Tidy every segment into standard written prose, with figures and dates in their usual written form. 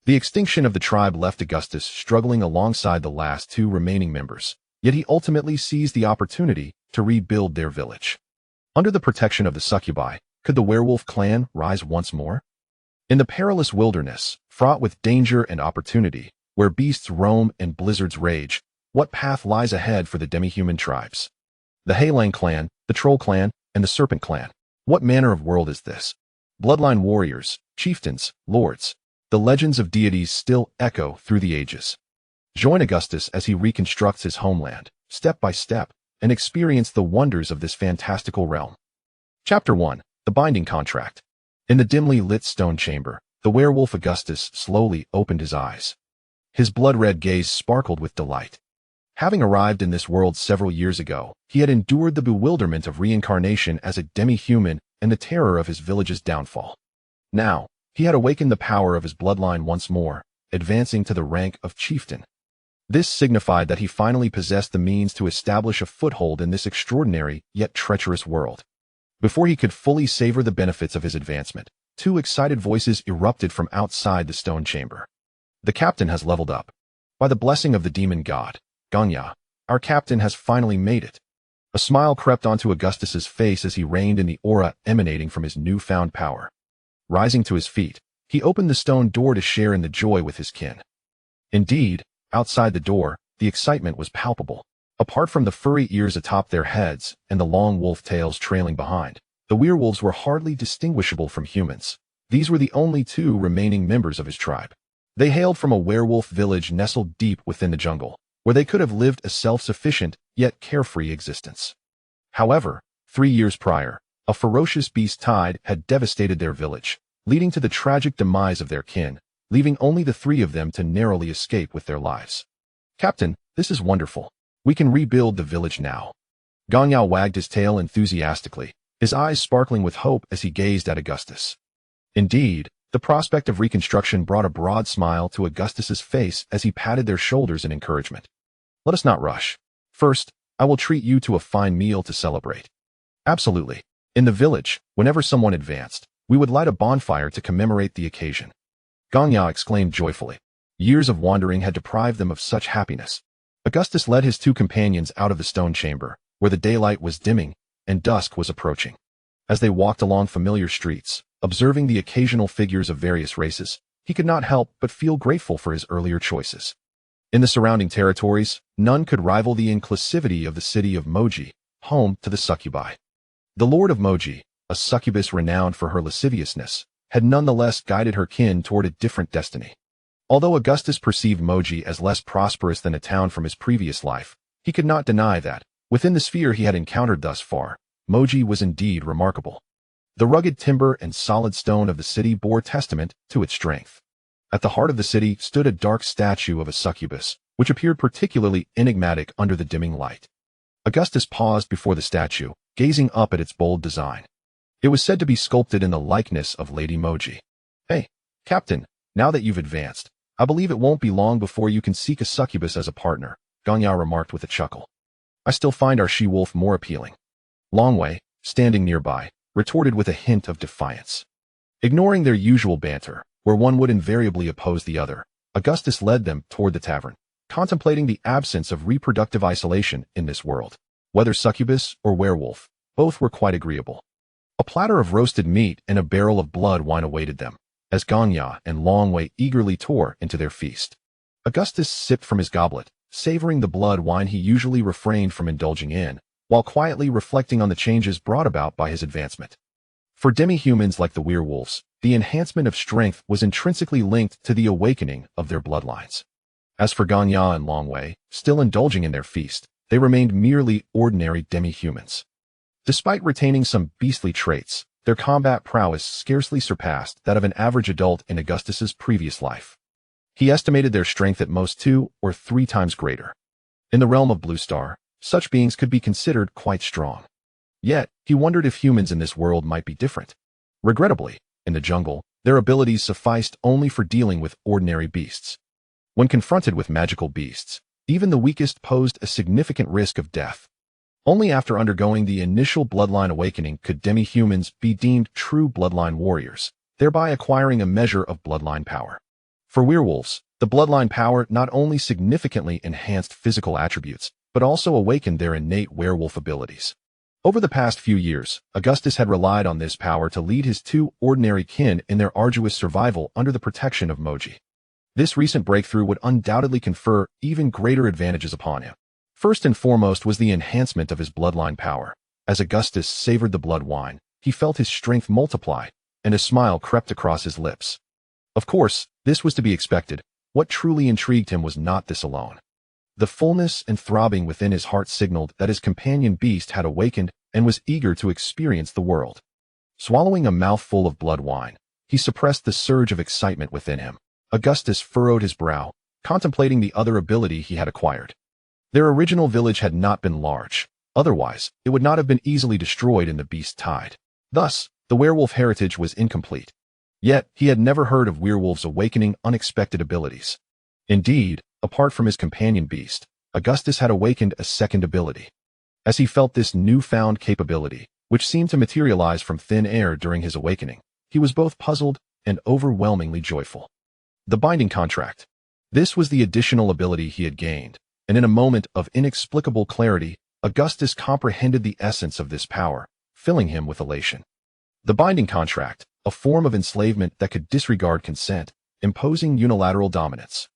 The extinction of the tribe left Augustus struggling alongside the last two remaining members, yet he ultimately seized the opportunity to rebuild their village. Under the protection of the succubi, could the werewolf clan rise once more? In the perilous wilderness, fraught with danger and opportunity, where beasts roam and blizzards rage, what path lies ahead for the demi-human tribes? The Halang clan, the Troll clan, and the Serpent clan. What manner of world is this? Bloodline warriors, chieftains, lords. The legends of deities still echo through the ages. Join Augustus as he reconstructs his homeland, step by step, and experience the wonders of this fantastical realm. Chapter 1. The Binding Contract. In the dimly lit stone chamber, the werewolf Augustus slowly opened his eyes. His blood-red gaze sparkled with delight. Having arrived in this world several years ago, he had endured the bewilderment of reincarnation as a demi-human and the terror of his village's downfall. Now, he had awakened the power of his bloodline once more, advancing to the rank of chieftain. This signified that he finally possessed the means to establish a foothold in this extraordinary yet treacherous world. Before he could fully savor the benefits of his advancement, two excited voices erupted from outside the stone chamber. The captain has leveled up. By the blessing of the demon god, Ganya, our captain has finally made it. A smile crept onto Augustus's face as he reined in the aura emanating from his newfound power. Rising to his feet, he opened the stone door to share in the joy with his kin. Indeed, outside the door, the excitement was palpable. Apart from the furry ears atop their heads and the long wolf tails trailing behind, the werewolves were hardly distinguishable from humans. These were the only two remaining members of his tribe. They hailed from a werewolf village nestled deep within the jungle, where they could have lived a self-sufficient yet carefree existence. However, 3 years prior, a ferocious beast tide had devastated their village, leading to the tragic demise of their kin, leaving only the three of them to narrowly escape with their lives. Captain, this is wonderful. We can rebuild the village now. Ganya wagged his tail enthusiastically, his eyes sparkling with hope as he gazed at Augustus. Indeed, the prospect of reconstruction brought a broad smile to Augustus's face as he patted their shoulders in encouragement. Let us not rush. First, I will treat you to a fine meal to celebrate. Absolutely. In the village, whenever someone advanced, we would light a bonfire to commemorate the occasion. Ganya exclaimed joyfully. Years of wandering had deprived them of such happiness. Augustus led his two companions out of the stone chamber, where the daylight was dimming and dusk was approaching. As they walked along familiar streets, observing the occasional figures of various races, he could not help but feel grateful for his earlier choices. In the surrounding territories, none could rival the inclusivity of the city of Moji, home to the succubi. The Lord of Moji, a succubus renowned for her lasciviousness, had nonetheless guided her kin toward a different destiny. Although Augustus perceived Moji as less prosperous than a town from his previous life, he could not deny that, within the sphere he had encountered thus far, Moji was indeed remarkable. The rugged timber and solid stone of the city bore testament to its strength. At the heart of the city stood a dark statue of a succubus, which appeared particularly enigmatic under the dimming light. Augustus paused before the statue, gazing up at its bold design. It was said to be sculpted in the likeness of Lady Moji. Hey, Captain, now that you've advanced, I believe it won't be long before you can seek a succubus as a partner, Ganya remarked with a chuckle. I still find our she-wolf more appealing. Longway, standing nearby, retorted with a hint of defiance. Ignoring their usual banter, where one would invariably oppose the other, Augustus led them toward the tavern, contemplating the absence of reproductive isolation in this world. Whether succubus or werewolf, both were quite agreeable. A platter of roasted meat and a barrel of blood wine awaited them, as Ganya and Longway eagerly tore into their feast. Augustus sipped from his goblet, savoring the blood wine he usually refrained from indulging in, while quietly reflecting on the changes brought about by his advancement. For demi-humans like the werewolves, the enhancement of strength was intrinsically linked to the awakening of their bloodlines. As for Ganya and Longway, still indulging in their feast, they remained merely ordinary demi-humans. Despite retaining some beastly traits, their combat prowess scarcely surpassed that of an average adult in Augustus's previous life. He estimated their strength at most 2 or 3 times greater. In the realm of Blue Star, such beings could be considered quite strong. Yet, he wondered if humans in this world might be different. Regrettably, in the jungle, their abilities sufficed only for dealing with ordinary beasts. When confronted with magical beasts, even the weakest posed a significant risk of death. Only after undergoing the initial bloodline awakening could demi-humans be deemed true bloodline warriors, thereby acquiring a measure of bloodline power. For werewolves, the bloodline power not only significantly enhanced physical attributes, but also awakened their innate werewolf abilities. Over the past few years, Augustus had relied on this power to lead his two ordinary kin in their arduous survival under the protection of Moji. This recent breakthrough would undoubtedly confer even greater advantages upon him. First and foremost was the enhancement of his bloodline power. As Augustus savored the blood wine, he felt his strength multiply, and a smile crept across his lips. Of course, this was to be expected. What truly intrigued him was not this alone. The fullness and throbbing within his heart signaled that his companion beast had awakened and was eager to experience the world. Swallowing a mouthful of blood wine, he suppressed the surge of excitement within him. Augustus furrowed his brow, contemplating the other ability he had acquired. Their original village had not been large. Otherwise, it would not have been easily destroyed in the beast tide. Thus, the werewolf heritage was incomplete. Yet, he had never heard of werewolves awakening unexpected abilities. Indeed, apart from his companion beast, Augustus had awakened a second ability. As he felt this newfound capability, which seemed to materialize from thin air during his awakening, he was both puzzled and overwhelmingly joyful. The binding contract. This was the additional ability he had gained, and in a moment of inexplicable clarity, Augustus comprehended the essence of this power, filling him with elation. The binding contract, a form of enslavement that could disregard consent, imposing unilateral dominance.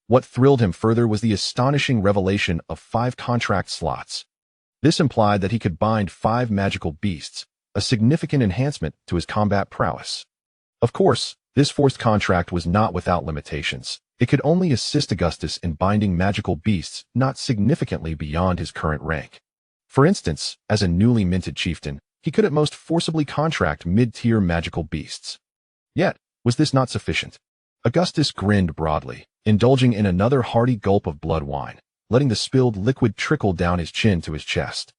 What thrilled him further was the astonishing revelation of 5 contract slots. This implied that he could bind 5 magical beasts, a significant enhancement to his combat prowess. Of course, this forced contract was not without limitations. It could only assist Augustus in binding magical beasts not significantly beyond his current rank. For instance, as a newly minted chieftain, he could at most forcibly contract mid-tier magical beasts. Yet, was this not sufficient? Augustus grinned broadly, indulging in another hearty gulp of blood wine, letting the spilled liquid trickle down his chin to his chest.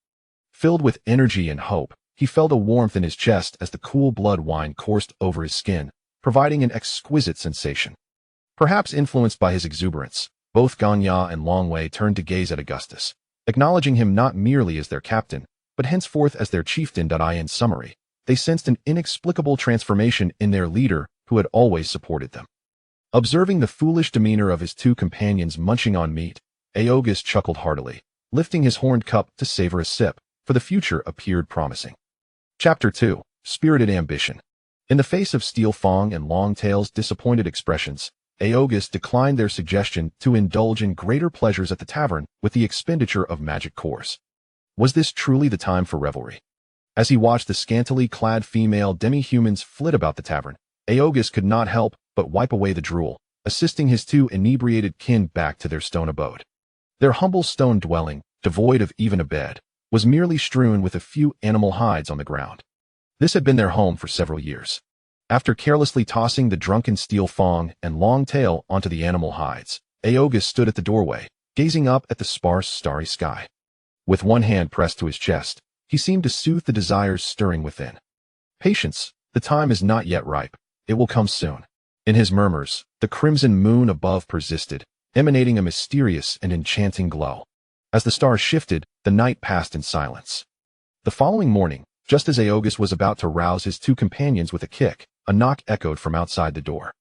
Filled with energy and hope, he felt a warmth in his chest as the cool blood wine coursed over his skin, providing an exquisite sensation. Perhaps influenced by his exuberance, both Ganya and Longwei turned to gaze at Augustus, acknowledging him not merely as their captain, but henceforth as their chieftain. In summary, they sensed an inexplicable transformation in their leader who had always supported them. Observing the foolish demeanor of his two companions munching on meat, Augustus chuckled heartily, lifting his horned cup to savor a sip, for the future appeared promising. Chapter 2. Spirited Ambition. In the face of Steel Fong and Longtail's disappointed expressions, Augustus declined their suggestion to indulge in greater pleasures at the tavern with the expenditure of magic cores. Was this truly the time for revelry? As he watched the scantily clad female demi-humans flit about the tavern, Augustus could not help but wipe away the drool, assisting his two inebriated kin back to their stone abode. Their humble stone dwelling, devoid of even a bed, was merely strewn with a few animal hides on the ground. This had been their home for several years. After carelessly tossing the drunken Steel Fong and Longtail onto the animal hides, Augustus stood at the doorway, gazing up at the sparse, starry sky. With one hand pressed to his chest, he seemed to soothe the desires stirring within. Patience, the time is not yet ripe. It will come soon. In his murmurs, the crimson moon above persisted, emanating a mysterious and enchanting glow. As the stars shifted, the night passed in silence. The following morning, just as Augustus was about to rouse his two companions with a kick, a knock echoed from outside the door.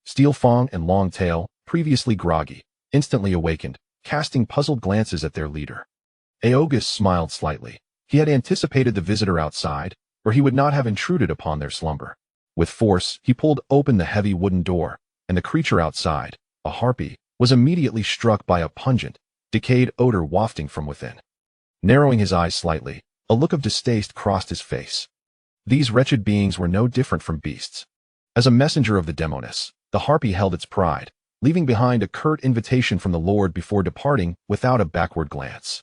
Steel Fong and Longtail, previously groggy, instantly awakened, casting puzzled glances at their leader. Augustus smiled slightly. He had anticipated the visitor outside, or he would not have intruded upon their slumber. With force, he pulled open the heavy wooden door, and the creature outside, a harpy, was immediately struck by a pungent, decayed odor wafting from within. Narrowing his eyes slightly, a look of distaste crossed his face. These wretched beings were no different from beasts. As a messenger of the demoness, the harpy held its pride, leaving behind a curt invitation from the Lord before departing without a backward glance.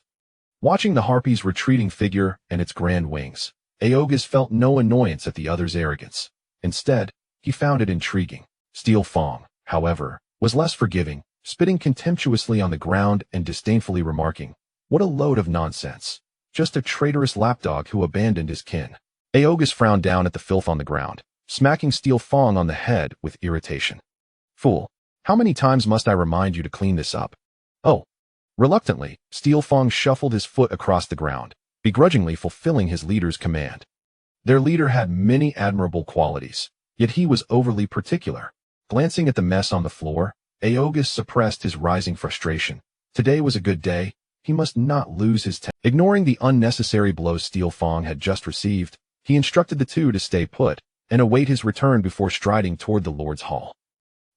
Watching the harpy's retreating figure and its grand wings, Augustus felt no annoyance at the other's arrogance. Instead, he found it intriguing. Steel Fong, however, was less forgiving, spitting contemptuously on the ground and disdainfully remarking, "What a load of nonsense. Just a traitorous lapdog who abandoned his kin." Augustus frowned down at the filth on the ground, smacking Steel Fong on the head with irritation. "Fool, how many times must I remind you to clean this up?" "Oh." Reluctantly, Steel Fong shuffled his foot across the ground, begrudgingly fulfilling his leader's command. Their leader had many admirable qualities, yet he was overly particular. Glancing at the mess on the floor, Augustus suppressed his rising frustration. Today was a good day. He must not lose his temper. Ignoring the unnecessary blows Steel Fong had just received, he instructed the two to stay put and await his return before striding toward the Lord's Hall.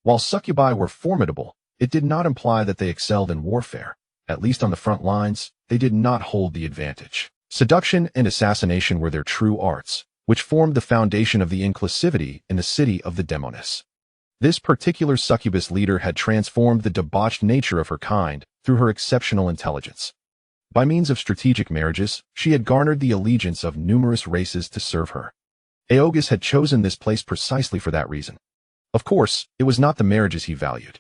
While succubi were formidable, it did not imply that they excelled in warfare. At least on the front lines, they did not hold the advantage. Seduction and assassination were their true arts, which formed the foundation of the inclusivity in the city of the Demonis. This particular succubus leader had transformed the debauched nature of her kind through her exceptional intelligence. By means of strategic marriages, she had garnered the allegiance of numerous races to serve her. Augustus had chosen this place precisely for that reason. Of course, it was not the marriages he valued.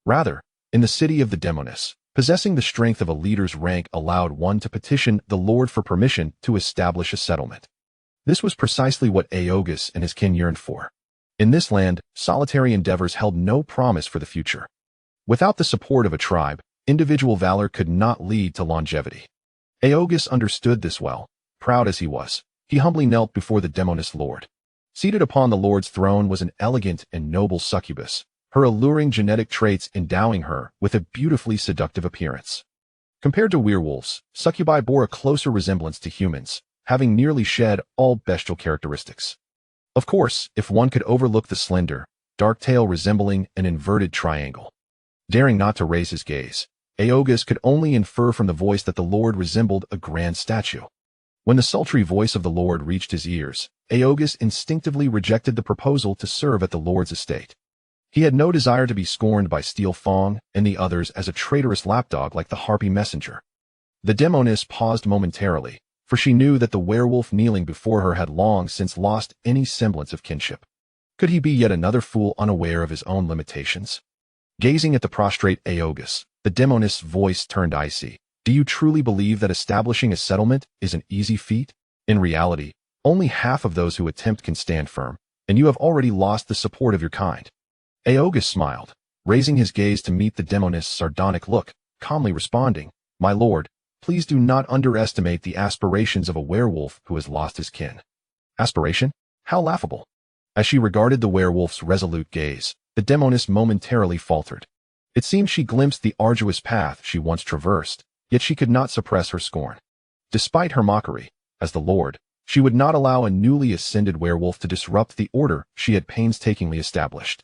Rather, in the city of the Demonis, possessing the strength of a leader's rank allowed one to petition the Lord for permission to establish a settlement. This was precisely what Augustus and his kin yearned for. In this land, solitary endeavors held no promise for the future. Without the support of a tribe, individual valor could not lead to longevity. Augustus understood this well. Proud as he was, he humbly knelt before the Demonis Lord. Seated upon the Lord's throne was an elegant and noble succubus, her alluring genetic traits endowing her with a beautifully seductive appearance. Compared to werewolves, succubi bore a closer resemblance to humans, having nearly shed all bestial characteristics. Of course, if one could overlook the slender, dark tail resembling an inverted triangle. Daring not to raise his gaze, Augustus could only infer from the voice that the Lord resembled a grand statue. When the sultry voice of the Lord reached his ears, Augustus instinctively rejected the proposal to serve at the Lord's estate. He had no desire to be scorned by Steel Fong and the others as a traitorous lapdog like the harpy messenger. The Demonis paused momentarily, for she knew that the werewolf kneeling before her had long since lost any semblance of kinship. Could he be yet another fool unaware of his own limitations? Gazing at the prostrate Augustus, the Demonis' voice turned icy. Do you truly believe that establishing a settlement is an easy feat? In reality, only half of those who attempt can stand firm, and you have already lost the support of your kind. Augustus smiled, raising his gaze to meet the Demonis' sardonic look, calmly responding, My lord, please do not underestimate the aspirations of a werewolf who has lost his kin. Aspiration? How laughable. As she regarded the werewolf's resolute gaze, the Demonis momentarily faltered. It seemed she glimpsed the arduous path she once traversed, yet she could not suppress her scorn. Despite her mockery, as the Lord, she would not allow a newly ascended werewolf to disrupt the order she had painstakingly established.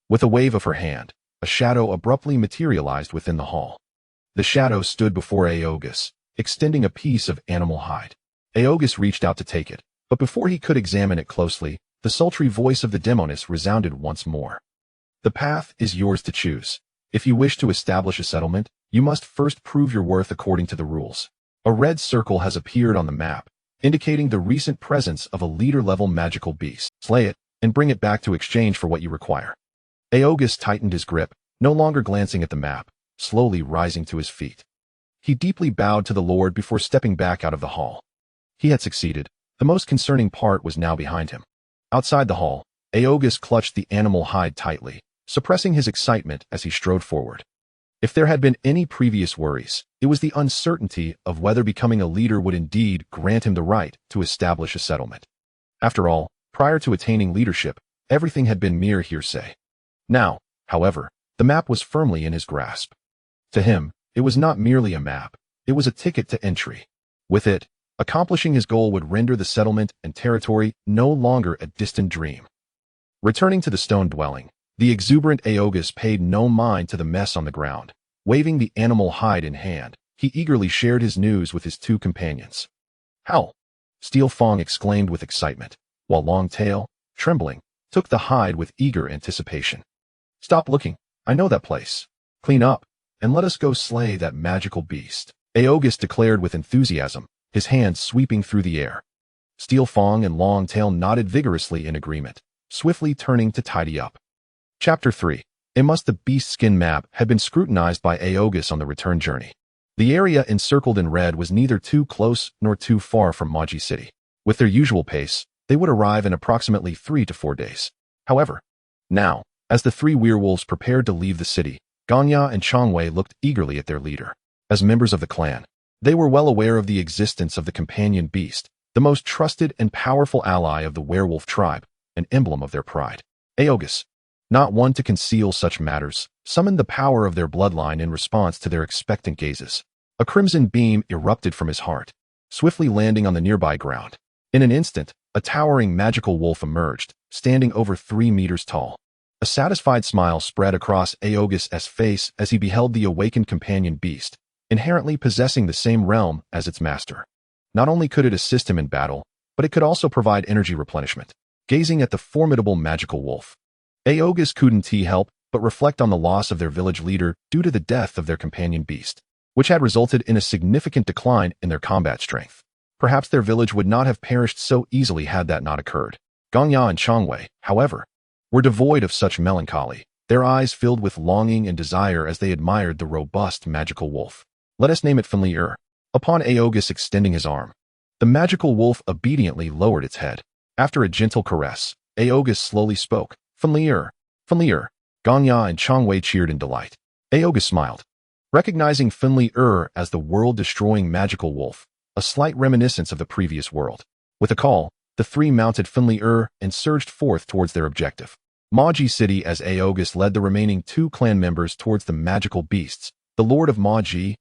With a wave of her hand, a shadow abruptly materialized within the hall. The shadow stood before Augustus, extending a piece of animal hide. Augustus reached out to take it, but before he could examine it closely, the sultry voice of the Demonis resounded once more. The path is yours to choose. If you wish to establish a settlement, you must first prove your worth according to the rules. A red circle has appeared on the map, indicating the recent presence of a leader-level magical beast. Slay it, and bring it back to exchange for what you require. Augustus tightened his grip, no longer glancing at the map, slowly rising to his feet. He deeply bowed to the Lord before stepping back out of the hall. He had succeeded. The most concerning part was now behind him. Outside the hall, Augustus clutched the animal hide tightly, suppressing his excitement as he strode forward. If there had been any previous worries, it was the uncertainty of whether becoming a leader would indeed grant him the right to establish a settlement. After all, prior to attaining leadership, everything had been mere hearsay. Now, however, the map was firmly in his grasp. To him, it was not merely a map, it was a ticket to entry. With it, accomplishing his goal would render the settlement and territory no longer a distant dream. Returning to the stone dwelling, the exuberant Augustus paid no mind to the mess on the ground. Waving the animal hide in hand, he eagerly shared his news with his two companions. How? Steel Fong exclaimed with excitement, while Longtail, trembling, took the hide with eager anticipation. Stop looking, I know that place. Clean up, and let us go slay that magical beast, Augustus declared with enthusiasm, his hands sweeping through the air. Steel Fong and Longtail nodded vigorously in agreement, swiftly turning to tidy up. Chapter 3. The beast skin map had been scrutinized by Augustus on the return journey. The area encircled in red was neither too close nor too far from Maji City. With their usual pace, they would arrive in approximately 3 to 4 days. However, now, as the three werewolves prepared to leave the city, Ganya and Changwei looked eagerly at their leader. As members of the clan, they were well aware of the existence of the companion beast, the most trusted and powerful ally of the werewolf tribe, an emblem of their pride. Augustus, not one to conceal such matters, summoned the power of their bloodline in response to their expectant gazes. A crimson beam erupted from his heart, swiftly landing on the nearby ground. In an instant, a towering magical wolf emerged, standing over 3 meters tall. A satisfied smile spread across Augustus' face as he beheld the awakened companion beast, inherently possessing the same realm as its master. Not only could it assist him in battle, but it could also provide energy replenishment. Gazing at the formidable magical wolf, Augustus couldn't help but reflect on the loss of their village leader due to the death of their companion beast, which had resulted in a significant decline in their combat strength. Perhaps their village would not have perished so easily had that not occurred. Gongya and Changwei, however, were devoid of such melancholy, their eyes filled with longing and desire as they admired the robust magical wolf. Let us name it Finlier. Upon Augustus extending his arm, the magical wolf obediently lowered its head. After a gentle caress, Augustus slowly spoke. Finlier, Finlier. Gongya and Changwei cheered in delight. Augustus smiled, recognizing Finlier as the world-destroying magical wolf, a slight reminiscence of the previous world. With a call, the three mounted Finlier and surged forth towards their objective. Maji City as Augustus led the remaining 2 clan members towards the magical beasts. The Lord of Maji,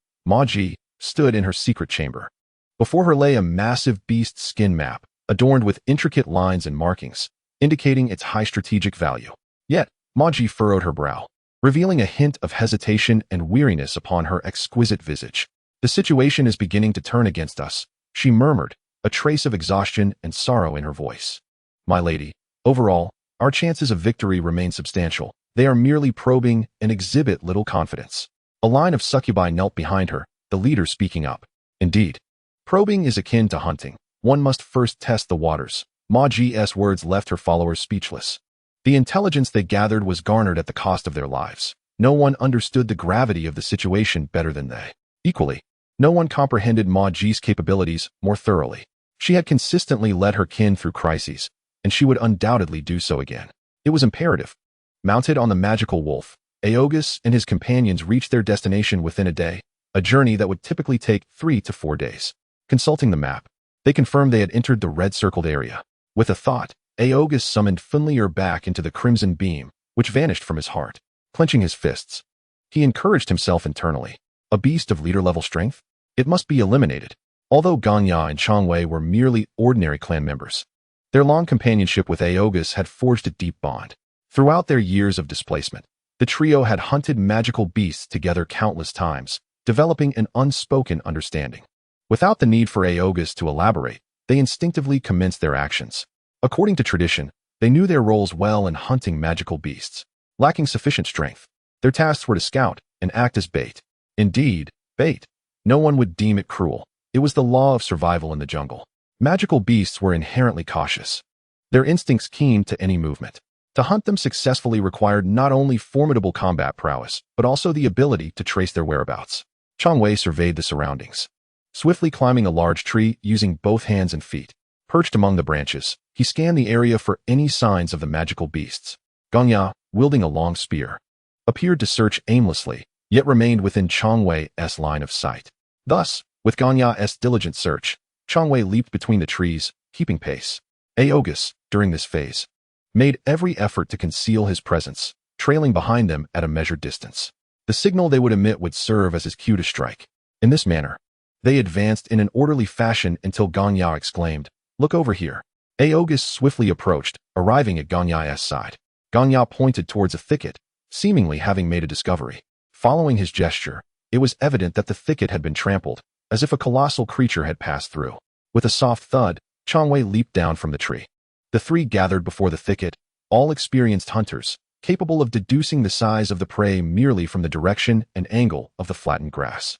stood in her secret chamber. Before her lay a massive beast skin map, adorned with intricate lines and markings, indicating its high strategic value. Yet, Maji furrowed her brow, revealing a hint of hesitation and weariness upon her exquisite visage. The situation is beginning to turn against us, she murmured, a trace of exhaustion and sorrow in her voice. My lady, overall, our chances of victory remain substantial. They are merely probing and exhibit little confidence. A line of succubi knelt behind her, the leader speaking up. Indeed, probing is akin to hunting. One must first test the waters. Maji's words left her followers speechless. The intelligence they gathered was garnered at the cost of their lives. No one understood the gravity of the situation better than they. Equally, no one comprehended Maji's capabilities more thoroughly. She had consistently led her kin through crises, and she would undoubtedly do so again. It was imperative. Mounted on the magical wolf, Augustus and his companions reached their destination within a day, a journey that would typically take 3 to 4 days. Consulting the map, they confirmed they had entered the red-circled area. With a thought, Augustus summoned Finlier back into the crimson beam, which vanished from his heart. Clenching his fists, he encouraged himself internally. A beast of leader-level strength? It must be eliminated. Although Gongya and Changwei were merely ordinary clan members, their long companionship with Augustus had forged a deep bond. Throughout their years of displacement, the trio had hunted magical beasts together countless times, developing an unspoken understanding. Without the need for Augustus to elaborate, they instinctively commenced their actions. According to tradition, they knew their roles well in hunting magical beasts. Lacking sufficient strength, their tasks were to scout and act as bait. Indeed, bait. No one would deem it cruel. It was the law of survival in the jungle. Magical beasts were inherently cautious, their instincts keen to any movement. To hunt them successfully required not only formidable combat prowess, but also the ability to trace their whereabouts. Changwei surveyed the surroundings, swiftly climbing a large tree using both hands and feet. Perched among the branches, he scanned the area for any signs of the magical beasts. Gongya, wielding a long spear, appeared to search aimlessly, yet remained within Changwei's line of sight. Thus, with Gongya's diligent search, Changwei leaped between the trees, keeping pace. Augustus, during this phase, made every effort to conceal his presence, trailing behind them at a measured distance. The signal they would emit would serve as his cue to strike. In this manner, they advanced in an orderly fashion until Gongya exclaimed, "Look over here." Augustus swiftly approached, arriving at Gongya's side. Gongya pointed towards a thicket, seemingly having made a discovery. Following his gesture, it was evident that the thicket had been trampled, as if a colossal creature had passed through. With a soft thud, Changwei leaped down from the tree. The three gathered before the thicket, all experienced hunters, capable of deducing the size of the prey merely from the direction and angle of the flattened grass.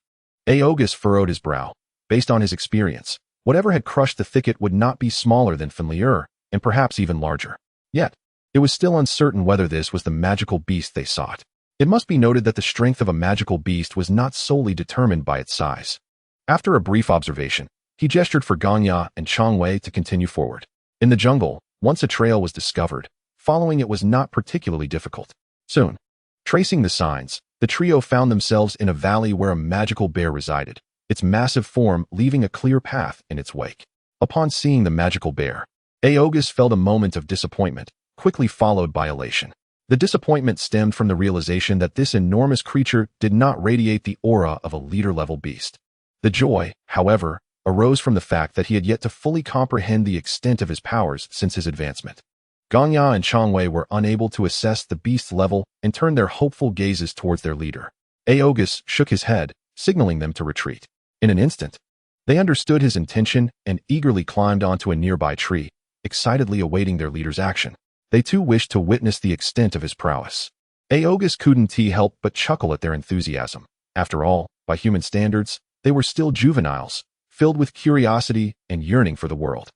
Augustus furrowed his brow. Based on his experience, whatever had crushed the thicket would not be smaller than Finlier, and perhaps even larger. Yet, it was still uncertain whether this was the magical beast they sought. It must be noted that the strength of a magical beast was not solely determined by its size. After a brief observation, he gestured for Gongya and Changwei to continue forward. In the jungle, once a trail was discovered, following it was not particularly difficult. Soon, tracing the signs, the trio found themselves in a valley where a magical bear resided, its massive form leaving a clear path in its wake. Upon seeing the magical bear, Augustus felt a moment of disappointment, quickly followed by elation. The disappointment stemmed from the realization that this enormous creature did not radiate the aura of a leader-level beast. The joy, however, arose from the fact that he had yet to fully comprehend the extent of his powers since his advancement. Ganya and Changwei were unable to assess the beast's level and turned their hopeful gazes towards their leader. Augustus shook his head, signaling them to retreat. In an instant, they understood his intention and eagerly climbed onto a nearby tree, excitedly awaiting their leader's action. They too wished to witness the extent of his prowess. Augustus couldn't help but chuckle at their enthusiasm. After all, by human standards, they were still juveniles, filled with curiosity and yearning for the world.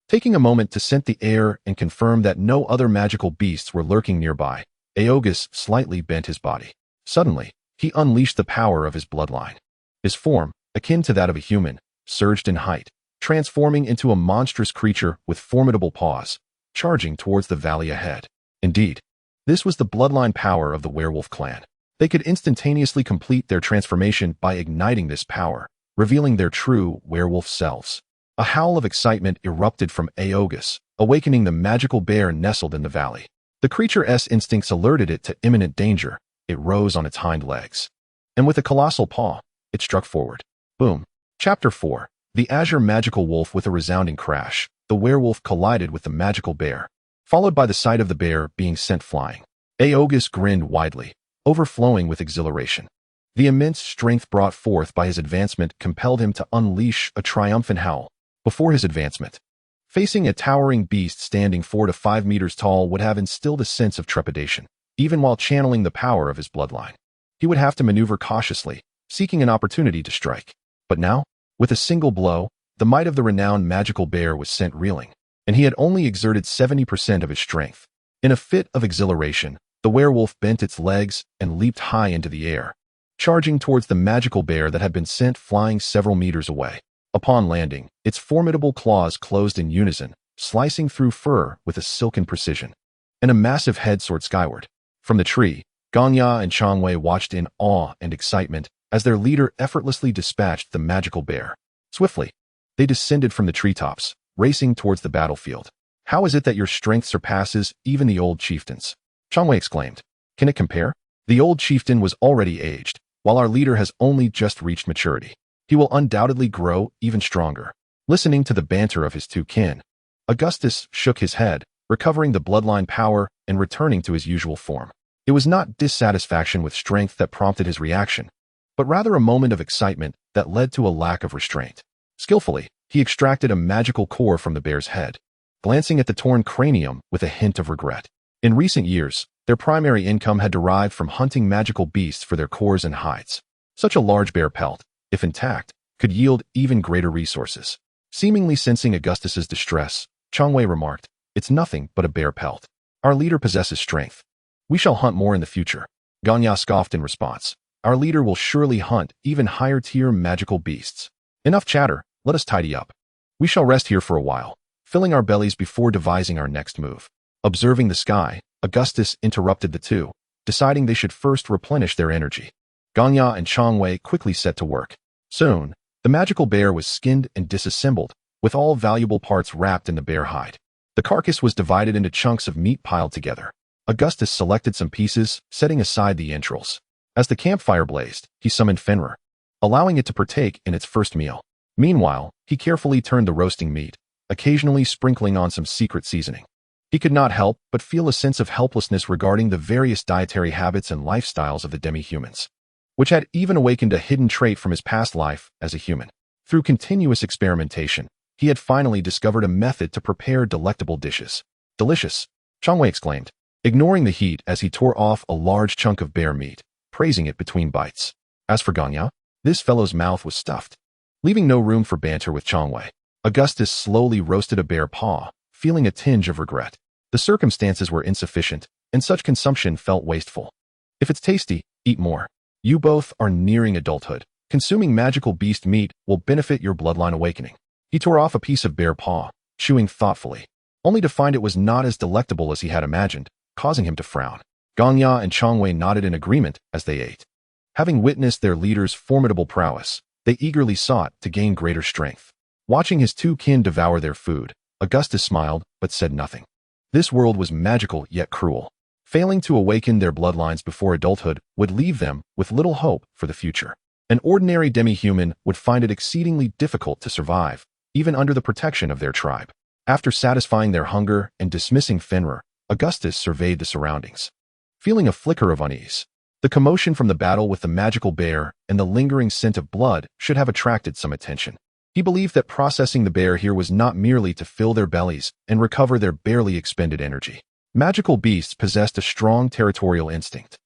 Taking a moment to scent the air and confirm that no other magical beasts were lurking nearby, Augustus slightly bent his body. Suddenly, he unleashed the power of his bloodline. His form, akin to that of a human, surged in height, transforming into a monstrous creature with formidable paws, charging towards the valley ahead. Indeed, this was the bloodline power of the werewolf clan. They could instantaneously complete their transformation by igniting this power, revealing their true werewolf selves. A howl of excitement erupted from Augustus, awakening the magical bear nestled in the valley. The creature's instincts alerted it to imminent danger. It rose on its hind legs, and with a colossal paw, it struck forward. Boom. Chapter 4. The azure magical wolf. With a resounding crash, the werewolf collided with the magical bear, followed by the sight of the bear being sent flying. Augustus grinned widely, overflowing with exhilaration. The immense strength brought forth by his advancement compelled him to unleash a triumphant howl. Before his advancement, facing a towering beast standing 4 to 5 meters tall would have instilled a sense of trepidation, even while channeling the power of his bloodline. He would have to maneuver cautiously, seeking an opportunity to strike. But now, with a single blow, the might of the renowned magical bear was sent reeling, and he had only exerted 70% of his strength. In a fit of exhilaration, the werewolf bent its legs and leaped high into the air, charging towards the magical bear that had been sent flying several meters away. Upon landing, its formidable claws closed in unison, slicing through fur with a silken precision, and a massive head soared skyward. From the tree, Ganya and Changwei watched in awe and excitement as their leader effortlessly dispatched the magical bear. Swiftly, they descended from the treetops, racing towards the battlefield. "How is it that your strength surpasses even the old chieftains?" Changwei exclaimed. "Can it compare? The old chieftain was already aged, while our leader has only just reached maturity. He will undoubtedly grow even stronger." Listening to the banter of his two kin, Augustus shook his head, recovering the bloodline power and returning to his usual form. It was not dissatisfaction with strength that prompted his reaction, but rather a moment of excitement that led to a lack of restraint. Skillfully, he extracted a magical core from the bear's head, glancing at the torn cranium with a hint of regret. In recent years, their primary income had derived from hunting magical beasts for their cores and hides. Such a large bear pelt, if intact, could yield even greater resources. Seemingly sensing Augustus's distress, Changwei remarked, "It's nothing but a bear pelt. Our leader possesses strength. We shall hunt more in the future." Ganya scoffed in response. "Our leader will surely hunt even higher-tier magical beasts. Enough chatter, let us tidy up. We shall rest here for a while, filling our bellies before devising our next move." Observing the sky, Augustus interrupted the two, deciding they should first replenish their energy. Ganya and Changwei quickly set to work. Soon, the magical bear was skinned and disassembled, with all valuable parts wrapped in the bear hide. The carcass was divided into chunks of meat piled together. Augustus selected some pieces, setting aside the entrails. As the campfire blazed, he summoned Fenrir, allowing it to partake in its first meal. Meanwhile, he carefully turned the roasting meat, occasionally sprinkling on some secret seasoning. He could not help but feel a sense of helplessness regarding the various dietary habits and lifestyles of the demi-humans, which had even awakened a hidden trait from his past life as a human. Through continuous experimentation, he had finally discovered a method to prepare delectable dishes. "Delicious," Changwei exclaimed, ignoring the heat as he tore off a large chunk of bear meat, praising it between bites. As for Ganya, this fellow's mouth was stuffed. Leaving no room for banter with Changwei, Augustus slowly roasted a bear paw, feeling a tinge of regret. The circumstances were insufficient, and such consumption felt wasteful. "If it's tasty, eat more. You both are nearing adulthood. Consuming magical beast meat will benefit your bloodline awakening." He tore off a piece of bear paw, chewing thoughtfully, only to find it was not as delectable as he had imagined, causing him to frown. Ganya and Changwei nodded in agreement as they ate. Having witnessed their leader's formidable prowess, they eagerly sought to gain greater strength. Watching his two kin devour their food, Augustus smiled but said nothing. This world was magical yet cruel. Failing to awaken their bloodlines before adulthood would leave them with little hope for the future. An ordinary demi-human would find it exceedingly difficult to survive, even under the protection of their tribe. After satisfying their hunger and dismissing Fenrir, Augustus surveyed the surroundings. Feeling a flicker of unease, the commotion from the battle with the magical bear and the lingering scent of blood should have attracted some attention. He believed that processing the bear here was not merely to fill their bellies and recover their barely expended energy. Magical beasts possessed a strong territorial instinct.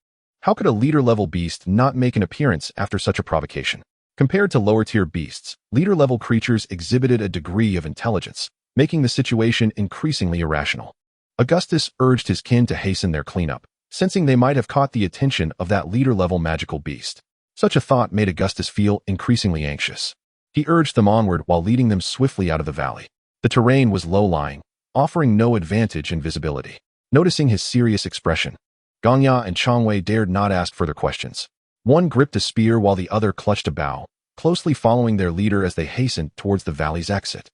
How could a leader-level beast not make an appearance after such a provocation? Compared to lower-tier beasts, leader-level creatures exhibited a degree of intelligence, making the situation increasingly irrational. Augustus urged his kin to hasten their cleanup, sensing they might have caught the attention of that leader-level magical beast. Such a thought made Augustus feel increasingly anxious. He urged them onward while leading them swiftly out of the valley. The terrain was low-lying, offering no advantage in visibility. Noticing his serious expression, Gongya and Changwei dared not ask further questions. One gripped a spear while the other clutched a bow, closely following their leader as they hastened towards the valley's exit.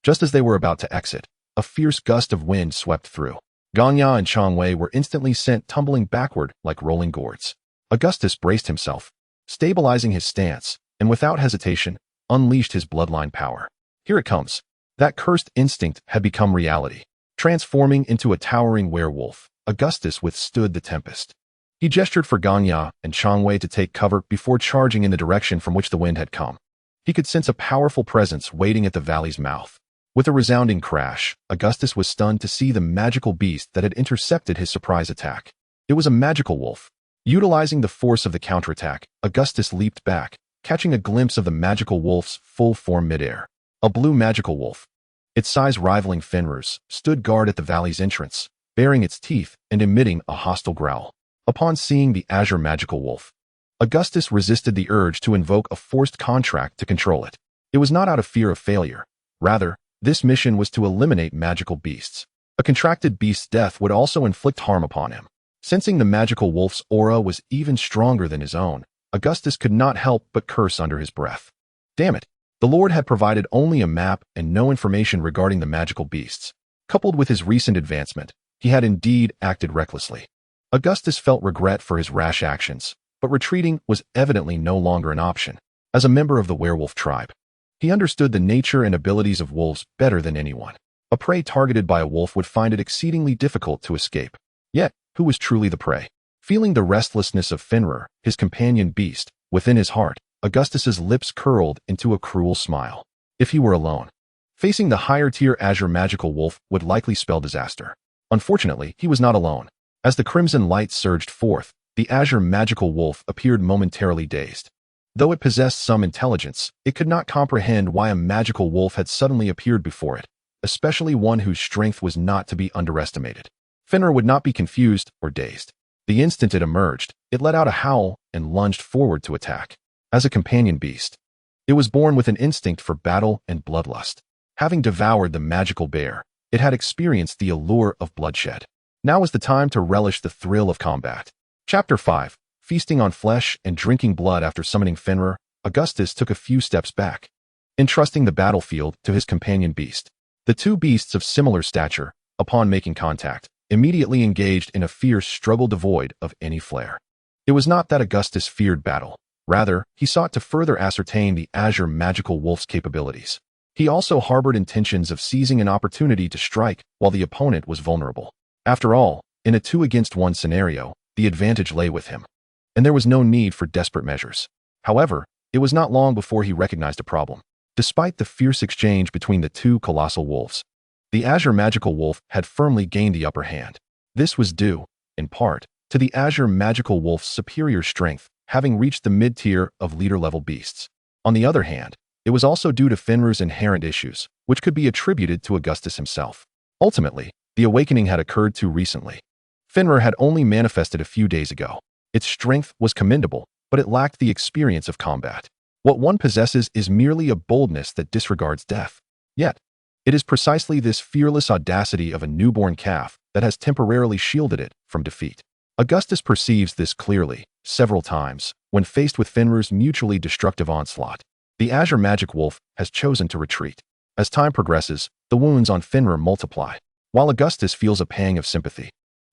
Just as they were about to exit, a fierce gust of wind swept through. Gongya and Changwei were instantly sent tumbling backward like rolling gourds. Augustus braced himself, stabilizing his stance, and without hesitation, unleashed his bloodline power. Here it comes. That cursed instinct had become reality. Transforming into a towering werewolf, Augustus withstood the tempest. He gestured for Gongya and Changwei to take cover before charging in the direction from which the wind had come. He could sense a powerful presence waiting at the valley's mouth. With a resounding crash, Augustus was stunned to see the magical beast that had intercepted his surprise attack. It was a magical wolf. Utilizing the force of the counterattack, Augustus leaped back, catching a glimpse of the magical wolf's full form midair. A blue magical wolf, its size rivaling Fenrir's, stood guard at the valley's entrance, baring its teeth and emitting a hostile growl. Upon seeing the azure magical wolf, Augustus resisted the urge to invoke a forced contract to control it. It was not out of fear of failure. Rather, this mission was to eliminate magical beasts. A contracted beast's death would also inflict harm upon him. Sensing the magical wolf's aura was even stronger than his own, Augustus could not help but curse under his breath. Damn it! The Lord had provided only a map and no information regarding the magical beasts. Coupled with his recent advancement, he had indeed acted recklessly. Augustus felt regret for his rash actions, but retreating was evidently no longer an option. As a member of the werewolf tribe, he understood the nature and abilities of wolves better than anyone. A prey targeted by a wolf would find it exceedingly difficult to escape. Yet, who was truly the prey? Feeling the restlessness of Fenrir, his companion beast, within his heart, Augustus's lips curled into a cruel smile. If he were alone, facing the higher-tier azure magical wolf would likely spell disaster. Unfortunately, he was not alone. As the crimson light surged forth, the azure magical wolf appeared momentarily dazed. Though it possessed some intelligence, it could not comprehend why a magical wolf had suddenly appeared before it, especially one whose strength was not to be underestimated. Fenrir would not be confused or dazed. The instant it emerged, it let out a howl and lunged forward to attack. As a companion beast, it was born with an instinct for battle and bloodlust. Having devoured the magical bear, it had experienced the allure of bloodshed. Now was the time to relish the thrill of combat. Chapter 5. Feasting on flesh and drinking blood. After summoning Fenrir, Augustus took a few steps back, entrusting the battlefield to his companion beast. The two beasts of similar stature, upon making contact, immediately engaged in a fierce struggle devoid of any flair. It was not that Augustus feared battle. Rather, he sought to further ascertain the azure magical wolf's capabilities. He also harbored intentions of seizing an opportunity to strike while the opponent was vulnerable. After all, in a 2-against-1 scenario, the advantage lay with him, and there was no need for desperate measures. However, it was not long before he recognized a problem. Despite the fierce exchange between the two colossal wolves, the azure magical wolf had firmly gained the upper hand. This was due, in part, to the azure magical wolf's superior strength, having reached the mid-tier of leader-level beasts. On the other hand, it was also due to Fenrir's inherent issues, which could be attributed to Augustus himself. Ultimately, the awakening had occurred too recently. Fenrir had only manifested a few days ago. Its strength was commendable, but it lacked the experience of combat. What one possesses is merely a boldness that disregards death. Yet, it is precisely this fearless audacity of a newborn calf that has temporarily shielded it from defeat. Augustus perceives this clearly, several times, when faced with Fenrir's mutually destructive onslaught. The azure magic wolf has chosen to retreat. As time progresses, the wounds on Fenrir multiply, while Augustus feels a pang of sympathy.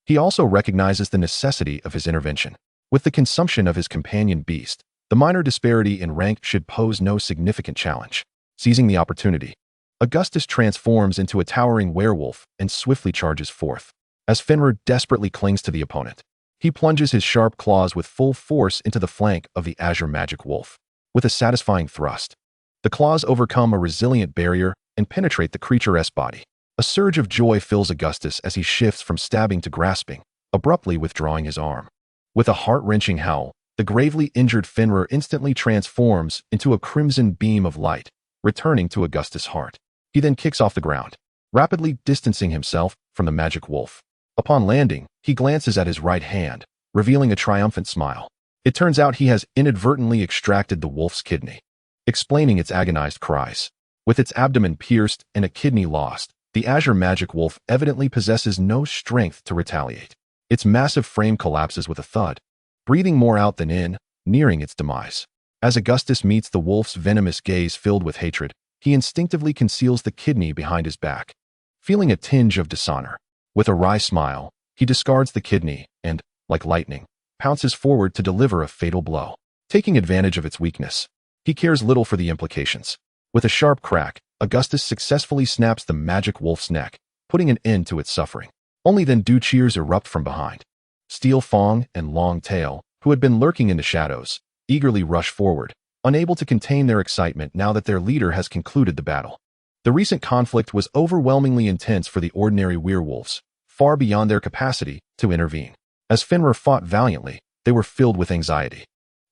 He also recognizes the necessity of his intervention. With the consumption of his companion beast, the minor disparity in rank should pose no significant challenge. Seizing the opportunity, Augustus transforms into a towering werewolf and swiftly charges forth. As Fenrir desperately clings to the opponent, he plunges his sharp claws with full force into the flank of the azure magic wolf. With a satisfying thrust, the claws overcome a resilient barrier and penetrate the creature's body. A surge of joy fills Augustus as he shifts from stabbing to grasping, abruptly withdrawing his arm. With a heart-wrenching howl, the gravely injured Fenrir instantly transforms into a crimson beam of light, returning to Augustus' heart. He then kicks off the ground, rapidly distancing himself from the magic wolf. Upon landing, he glances at his right hand, revealing a triumphant smile. It turns out he has inadvertently extracted the wolf's kidney, explaining its agonized cries. With its abdomen pierced and a kidney lost, the azure magic wolf evidently possesses no strength to retaliate. Its massive frame collapses with a thud, breathing more out than in, nearing its demise. As Augustus meets the wolf's venomous gaze filled with hatred, he instinctively conceals the kidney behind his back. Feeling a tinge of dishonor, with a wry smile, he discards the kidney and, like lightning, pounces forward to deliver a fatal blow. Taking advantage of its weakness, he cares little for the implications. With a sharp crack, Augustus successfully snaps the magic wolf's neck, putting an end to its suffering. Only then do cheers erupt from behind. Steel Fang and Long Tail, who had been lurking in the shadows, eagerly rush forward, unable to contain their excitement now that their leader has concluded the battle. The recent conflict was overwhelmingly intense for the ordinary werewolves, far beyond their capacity to intervene. As Fenrir fought valiantly, they were filled with anxiety.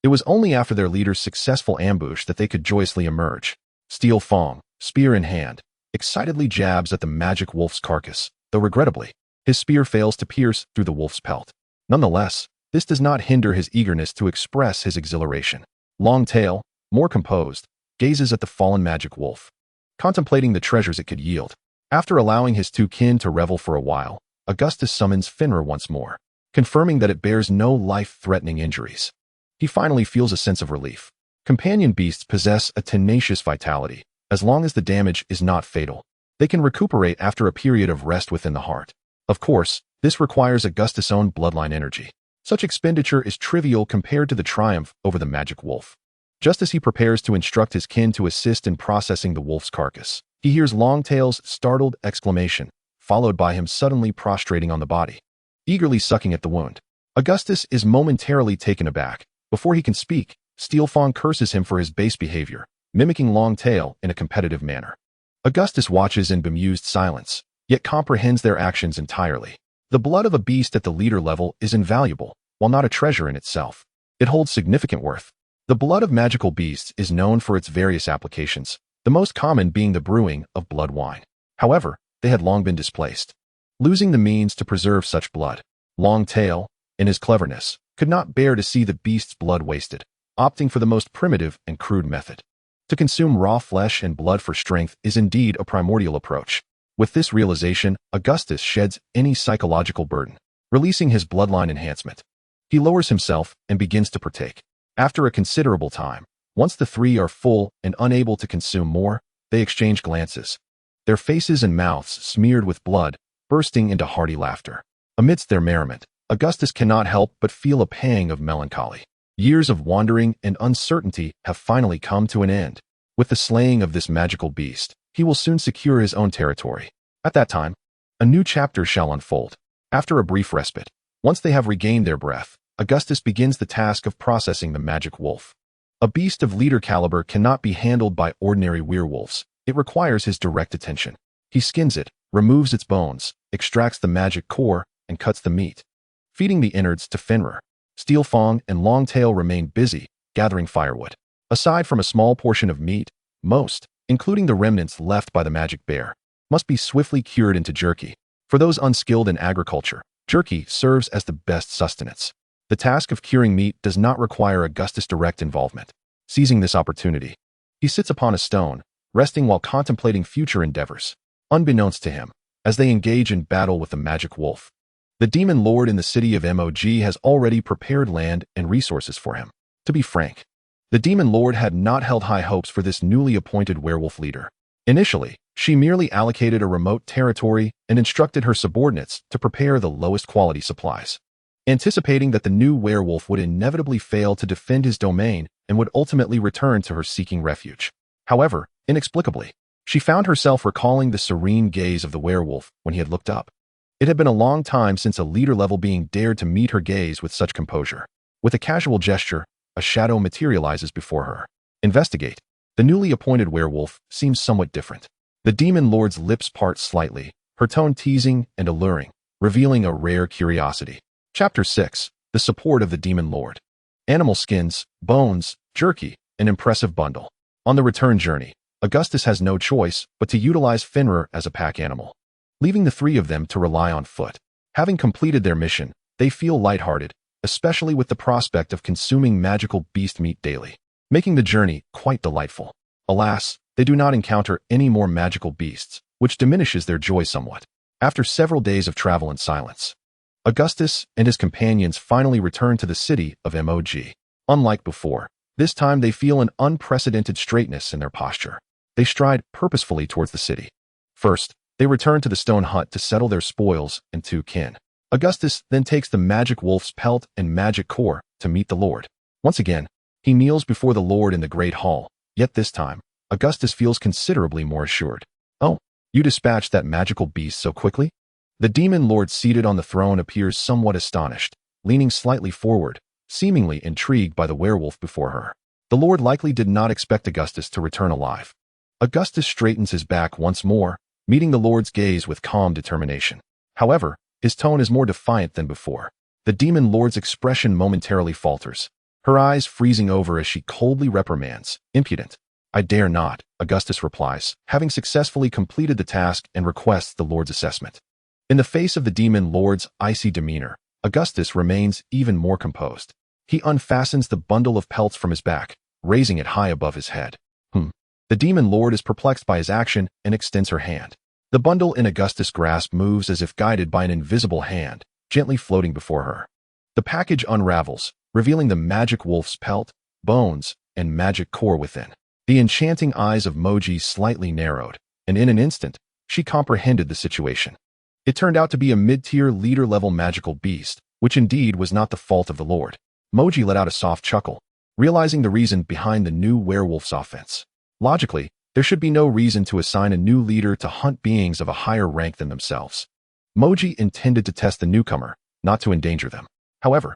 It was only after their leader's successful ambush that they could joyously emerge. Steel Fang, spear in hand, excitedly jabs at the magic wolf's carcass, though regrettably, his spear fails to pierce through the wolf's pelt. Nonetheless, this does not hinder his eagerness to express his exhilaration. Long Tail, more composed, gazes at the fallen magic wolf, contemplating the treasures it could yield. After allowing his two kin to revel for a while, Augustus summons Fenrir once more, confirming that it bears no life-threatening injuries. He finally feels a sense of relief. Companion beasts possess a tenacious vitality. As long as the damage is not fatal, they can recuperate after a period of rest within the heart. Of course, this requires Augustus' own bloodline energy. Such expenditure is trivial compared to the triumph over the magic wolf. Just as he prepares to instruct his kin to assist in processing the wolf's carcass, he hears Longtail's startled exclamation, followed by him suddenly prostrating on the body, eagerly sucking at the wound. Augustus is momentarily taken aback. Before he can speak, Steel Fang curses him for his base behavior, mimicking Long Tail in a competitive manner. Augustus watches in bemused silence, yet comprehends their actions entirely. The blood of a beast at the leader level is invaluable, while not a treasure in itself. It holds significant worth. The blood of magical beasts is known for its various applications, the most common being the brewing of blood wine. However, they had long been displaced, losing the means to preserve such blood. Long Tail, in his cleverness, could not bear to see the beast's blood wasted, opting for the most primitive and crude method. To consume raw flesh and blood for strength is indeed a primordial approach. With this realization, Augustus sheds any psychological burden, releasing his bloodline enhancement. He lowers himself and begins to partake. After a considerable time, once the three are full and unable to consume more, they exchange glances, their faces and mouths smeared with blood, bursting into hearty laughter. Amidst their merriment, Augustus cannot help but feel a pang of melancholy. Years of wandering and uncertainty have finally come to an end. With the slaying of this magical beast, he will soon secure his own territory. At that time, a new chapter shall unfold. After a brief respite, once they have regained their breath, Augustus begins the task of processing the magic wolf. A beast of leader caliber cannot be handled by ordinary werewolves. It requires his direct attention. He skins it, removes its bones, extracts the magic core, and cuts the meat, feeding the innards to Fenrir. Steel Fang and Long Tail remain busy, gathering firewood. Aside from a small portion of meat, most, including the remnants left by the magic bear, must be swiftly cured into jerky. For those unskilled in agriculture, jerky serves as the best sustenance. The task of curing meat does not require Augustus' direct involvement. Seizing this opportunity, he sits upon a stone, resting while contemplating future endeavors. Unbeknownst to him, as they engage in battle with the magic wolf, the demon lord in the city of Mog has already prepared land and resources for him. To be frank, the demon lord had not held high hopes for this newly appointed werewolf leader. Initially, she merely allocated a remote territory and instructed her subordinates to prepare the lowest quality supplies. Anticipating that the new werewolf would inevitably fail to defend his domain and would ultimately return to her seeking refuge. However, inexplicably, she found herself recalling the serene gaze of the werewolf when he had looked up. It had been a long time since a leader-level being dared to meet her gaze with such composure. With a casual gesture, a shadow materializes before her. Investigate. The newly appointed werewolf seems somewhat different. The demon lord's lips part slightly, her tone teasing and alluring, revealing a rare curiosity. Chapter 6. The support of the demon lord. Animal skins, bones, jerky, an impressive bundle. On the return journey, Augustus has no choice but to utilize Fenrir as a pack animal, leaving the three of them to rely on foot. Having completed their mission, they feel lighthearted, especially with the prospect of consuming magical beast meat daily, making the journey quite delightful. Alas, they do not encounter any more magical beasts, which diminishes their joy somewhat. After several days of travel and silence, Augustus and his companions finally return to the city of Mog. Unlike before, this time they feel an unprecedented straightness in their posture. They stride purposefully towards the city. First, they return to the stone hut to settle their spoils and two kin. Augustus then takes the magic wolf's pelt and magic core to meet the Lord. Once again, he kneels before the Lord in the great hall, yet this time, Augustus feels considerably more assured. "Oh, you dispatched that magical beast so quickly?" The demon lord seated on the throne appears somewhat astonished, leaning slightly forward, seemingly intrigued by the werewolf before her. The lord likely did not expect Augustus to return alive. Augustus straightens his back once more, meeting the lord's gaze with calm determination. However, his tone is more defiant than before. The demon lord's expression momentarily falters, her eyes freezing over as she coldly reprimands, "Impudent." "I dare not," Augustus replies, having successfully completed the task and requests the lord's assessment. In the face of the demon lord's icy demeanor, Augustus remains even more composed. He unfastens the bundle of pelts from his back, raising it high above his head. The demon lord is perplexed by his action and extends her hand. The bundle in Augustus' grasp moves as if guided by an invisible hand, gently floating before her. The package unravels, revealing the magic wolf's pelt, bones, and magic core within. The enchanting eyes of Moji slightly narrowed, and in an instant, she comprehended the situation. It turned out to be a mid-tier leader-level magical beast, which indeed was not the fault of the Lord. Moji let out a soft chuckle, realizing the reason behind the new werewolf's offense. Logically, there should be no reason to assign a new leader to hunt beings of a higher rank than themselves. Moji intended to test the newcomer, not to endanger them. However,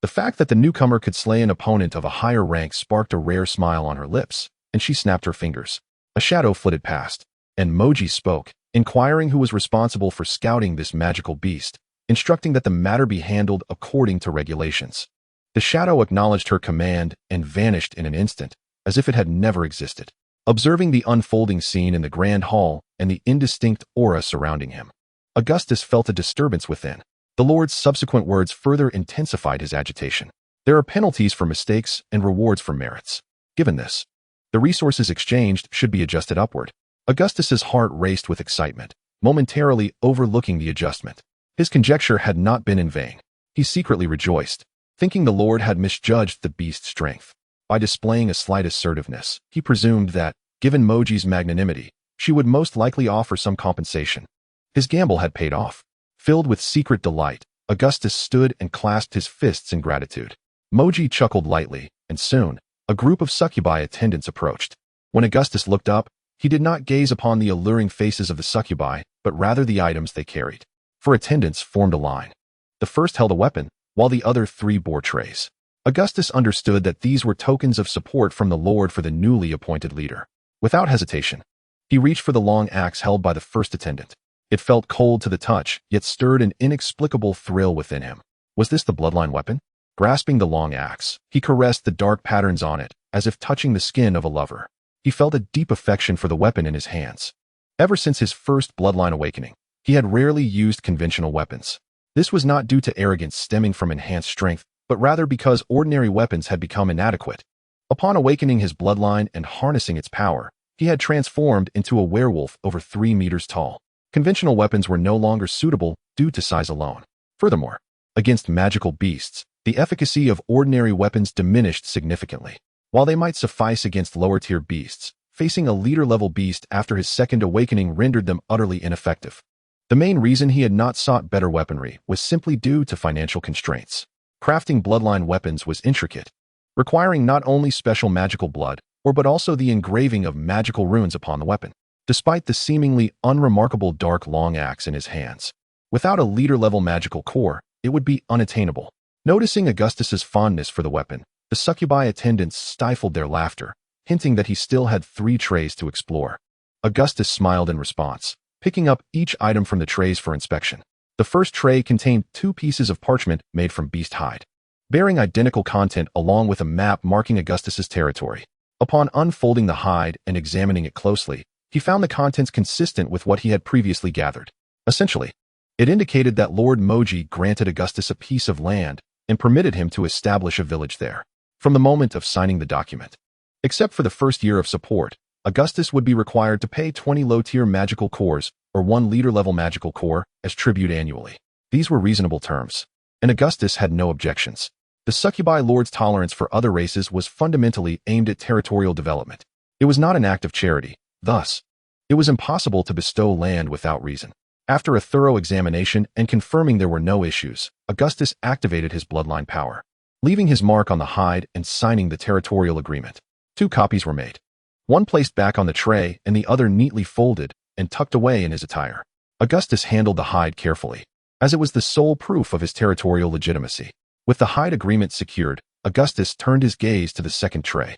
the fact that the newcomer could slay an opponent of a higher rank sparked a rare smile on her lips, and she snapped her fingers. A shadow flitted past, and Moji spoke, inquiring who was responsible for scouting this magical beast, instructing that the matter be handled according to regulations. The shadow acknowledged her command and vanished in an instant, as if it had never existed. Observing the unfolding scene in the grand hall and the indistinct aura surrounding him, Augustus felt a disturbance within. The Lord's subsequent words further intensified his agitation. There are penalties for mistakes and rewards for merits. Given this, the resources exchanged should be adjusted upward. Augustus's heart raced with excitement, momentarily overlooking the adjustment. His conjecture had not been in vain. He secretly rejoiced, thinking the Lord had misjudged the beast's strength. By displaying a slight assertiveness, he presumed that, given Moji's magnanimity, she would most likely offer some compensation. His gamble had paid off. Filled with secret delight, Augustus stood and clasped his fists in gratitude. Moji chuckled lightly, and soon, a group of succubi attendants approached. When Augustus looked up, he did not gaze upon the alluring faces of the succubi, but rather the items they carried. Four attendants formed a line. The first held a weapon, while the other three bore trays. Augustus understood that these were tokens of support from the Lord for the newly appointed leader. Without hesitation, he reached for the long axe held by the first attendant. It felt cold to the touch, yet stirred an inexplicable thrill within him. Was this the bloodline weapon? Grasping the long axe, he caressed the dark patterns on it, as if touching the skin of a lover. He felt a deep affection for the weapon in his hands. Ever since his first bloodline awakening, he had rarely used conventional weapons. This was not due to arrogance stemming from enhanced strength, but rather because ordinary weapons had become inadequate. Upon awakening his bloodline and harnessing its power, he had transformed into a werewolf over 3 meters tall. Conventional weapons were no longer suitable due to size alone. Furthermore, against magical beasts, the efficacy of ordinary weapons diminished significantly. While they might suffice against lower-tier beasts, facing a leader-level beast after his second awakening rendered them utterly ineffective. The main reason he had not sought better weaponry was simply due to financial constraints. Crafting bloodline weapons was intricate, requiring not only special magical blood, but also the engraving of magical runes upon the weapon. Despite the seemingly unremarkable dark long axe in his hands, without a leader-level magical core, it would be unattainable. Noticing Augustus's fondness for the weapon, the succubi attendants stifled their laughter, hinting that he still had 3 trays to explore. Augustus smiled in response, picking up each item from the trays for inspection. The first tray contained 2 pieces of parchment made from beast hide, bearing identical content along with a map marking Augustus's territory. Upon unfolding the hide and examining it closely, he found the contents consistent with what he had previously gathered. Essentially, it indicated that Lord Moji granted Augustus a piece of land and permitted him to establish a village there. From the moment of signing the document, except for the first year of support, Augustus would be required to pay 20 low-tier magical cores or 1 leader-level magical core as tribute annually. These were reasonable terms, and Augustus had no objections. The succubi lord's tolerance for other races was fundamentally aimed at territorial development. It was not an act of charity. Thus, it was impossible to bestow land without reason. After a thorough examination and confirming there were no issues, Augustus activated his bloodline power, leaving his mark on the hide and signing the territorial agreement. 2 copies were made, one placed back on the tray and the other neatly folded and tucked away in his attire. Augustus handled the hide carefully, as it was the sole proof of his territorial legitimacy. With the hide agreement secured, Augustus turned his gaze to the second tray.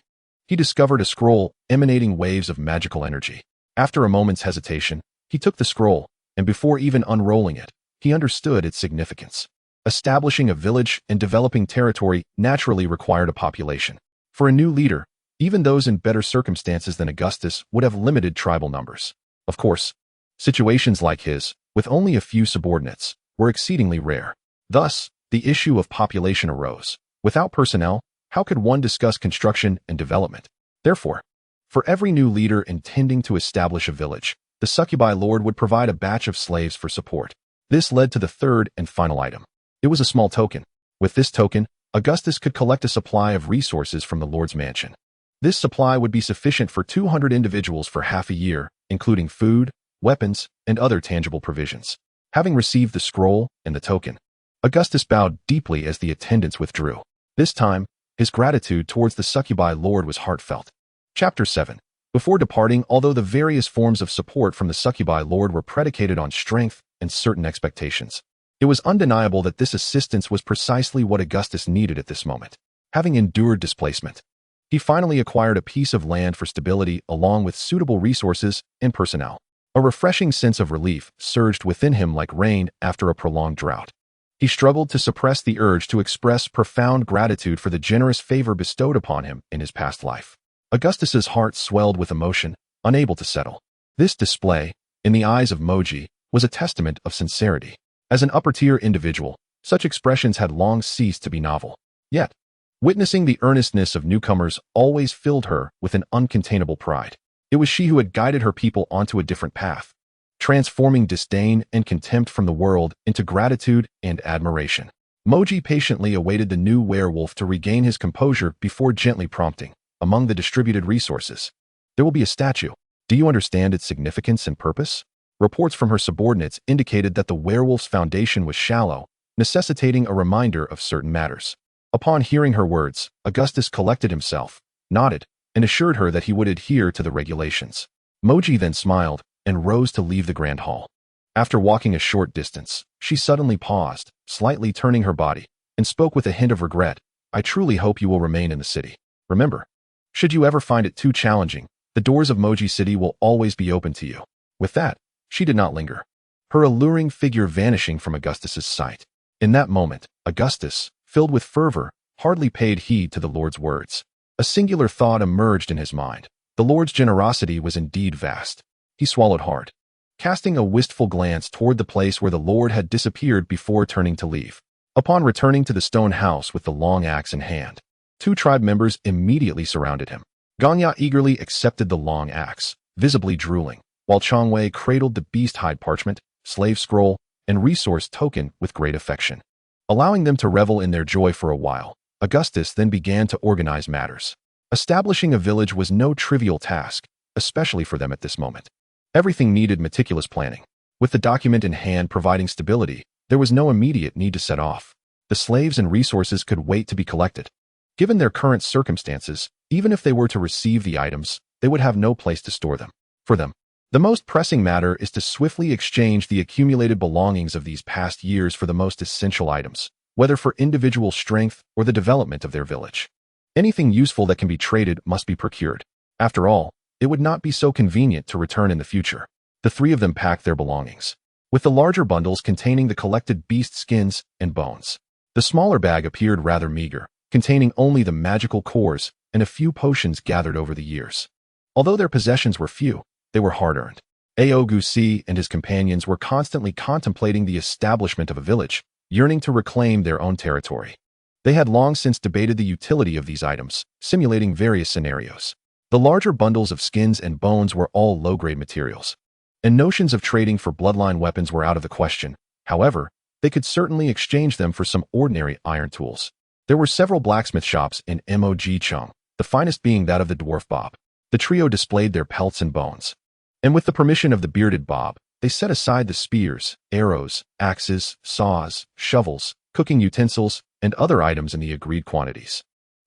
He discovered a scroll emanating waves of magical energy. After a moment's hesitation, he took the scroll, and before even unrolling it, he understood its significance. Establishing a village and developing territory naturally required a population. For a new leader, even those in better circumstances than Augustus would have limited tribal numbers. Of course, situations like his, with only a few subordinates, were exceedingly rare. Thus, the issue of population arose. Without personnel, how could one discuss construction and development? Therefore, for every new leader intending to establish a village, the succubi lord would provide a batch of slaves for support. This led to the third and final item. It was a small token. With this token, Augustus could collect a supply of resources from the lord's mansion. This supply would be sufficient for 200 individuals for half a year, including food, weapons, and other tangible provisions. Having received the scroll and the token, Augustus bowed deeply as the attendants withdrew. This time, his gratitude towards the succubi lord was heartfelt. Chapter 7. Before departing, although the various forms of support from the succubi lord were predicated on strength and certain expectations, it was undeniable that this assistance was precisely what Augustus needed at this moment. Having endured displacement, he finally acquired a piece of land for stability along with suitable resources and personnel. A refreshing sense of relief surged within him like rain after a prolonged drought. He struggled to suppress the urge to express profound gratitude for the generous favor bestowed upon him in his past life. Augustus's heart swelled with emotion, unable to settle. This display, in the eyes of Moji, was a testament of sincerity. As an upper-tier individual, such expressions had long ceased to be novel. Yet, witnessing the earnestness of newcomers always filled her with an uncontainable pride. It was she who had guided her people onto a different path, transforming disdain and contempt from the world into gratitude and admiration. Moji patiently awaited the new werewolf to regain his composure before gently prompting, among the distributed resources, there will be a statue. Do you understand its significance and purpose? Reports from her subordinates indicated that the werewolf's foundation was shallow, necessitating a reminder of certain matters. Upon hearing her words, Augustus collected himself, nodded, and assured her that he would adhere to the regulations. Moji then smiled and rose to leave the grand hall. After walking a short distance, she suddenly paused, slightly turning her body, and spoke with a hint of regret. I truly hope you will remain in the city. Remember, should you ever find it too challenging, the doors of Moji City will always be open to you. With that, she did not linger, her alluring figure vanishing from Augustus's sight. In that moment, Augustus, filled with fervor, hardly paid heed to the Lord's words. A singular thought emerged in his mind. The Lord's generosity was indeed vast. He swallowed hard, casting a wistful glance toward the place where the Lord had disappeared before turning to leave. Upon returning to the stone house with the long axe in hand, 2 tribe members immediately surrounded him. Ganya eagerly accepted the long axe, visibly drooling, while Changwei cradled the beast hide parchment, slave scroll, and resource token with great affection. Allowing them to revel in their joy for a while, Augustus then began to organize matters. Establishing a village was no trivial task, especially for them at this moment. Everything needed meticulous planning. With the document in hand providing stability, there was no immediate need to set off. The slaves and resources could wait to be collected. Given their current circumstances, even if they were to receive the items, they would have no place to store them. For them, the most pressing matter is to swiftly exchange the accumulated belongings of these past years for the most essential items, whether for individual strength or the development of their village. Anything useful that can be traded must be procured. After all, it would not be so convenient to return in the future. The three of them packed their belongings, with the larger bundles containing the collected beast skins and bones. The smaller bag appeared rather meager, containing only the magical cores and a few potions gathered over the years. Although their possessions were few, they were hard-earned. Augustus and his companions were constantly contemplating the establishment of a village, yearning to reclaim their own territory. They had long since debated the utility of these items, simulating various scenarios. The larger bundles of skins and bones were all low-grade materials, and notions of trading for bloodline weapons were out of the question. However, they could certainly exchange them for some ordinary iron tools. There were several blacksmith shops in Mog-chung, the finest being that of the dwarf Bob. The trio displayed their pelts and bones, and with the permission of the bearded Bob, they set aside the spears, arrows, axes, saws, shovels, cooking utensils, and other items in the agreed quantities.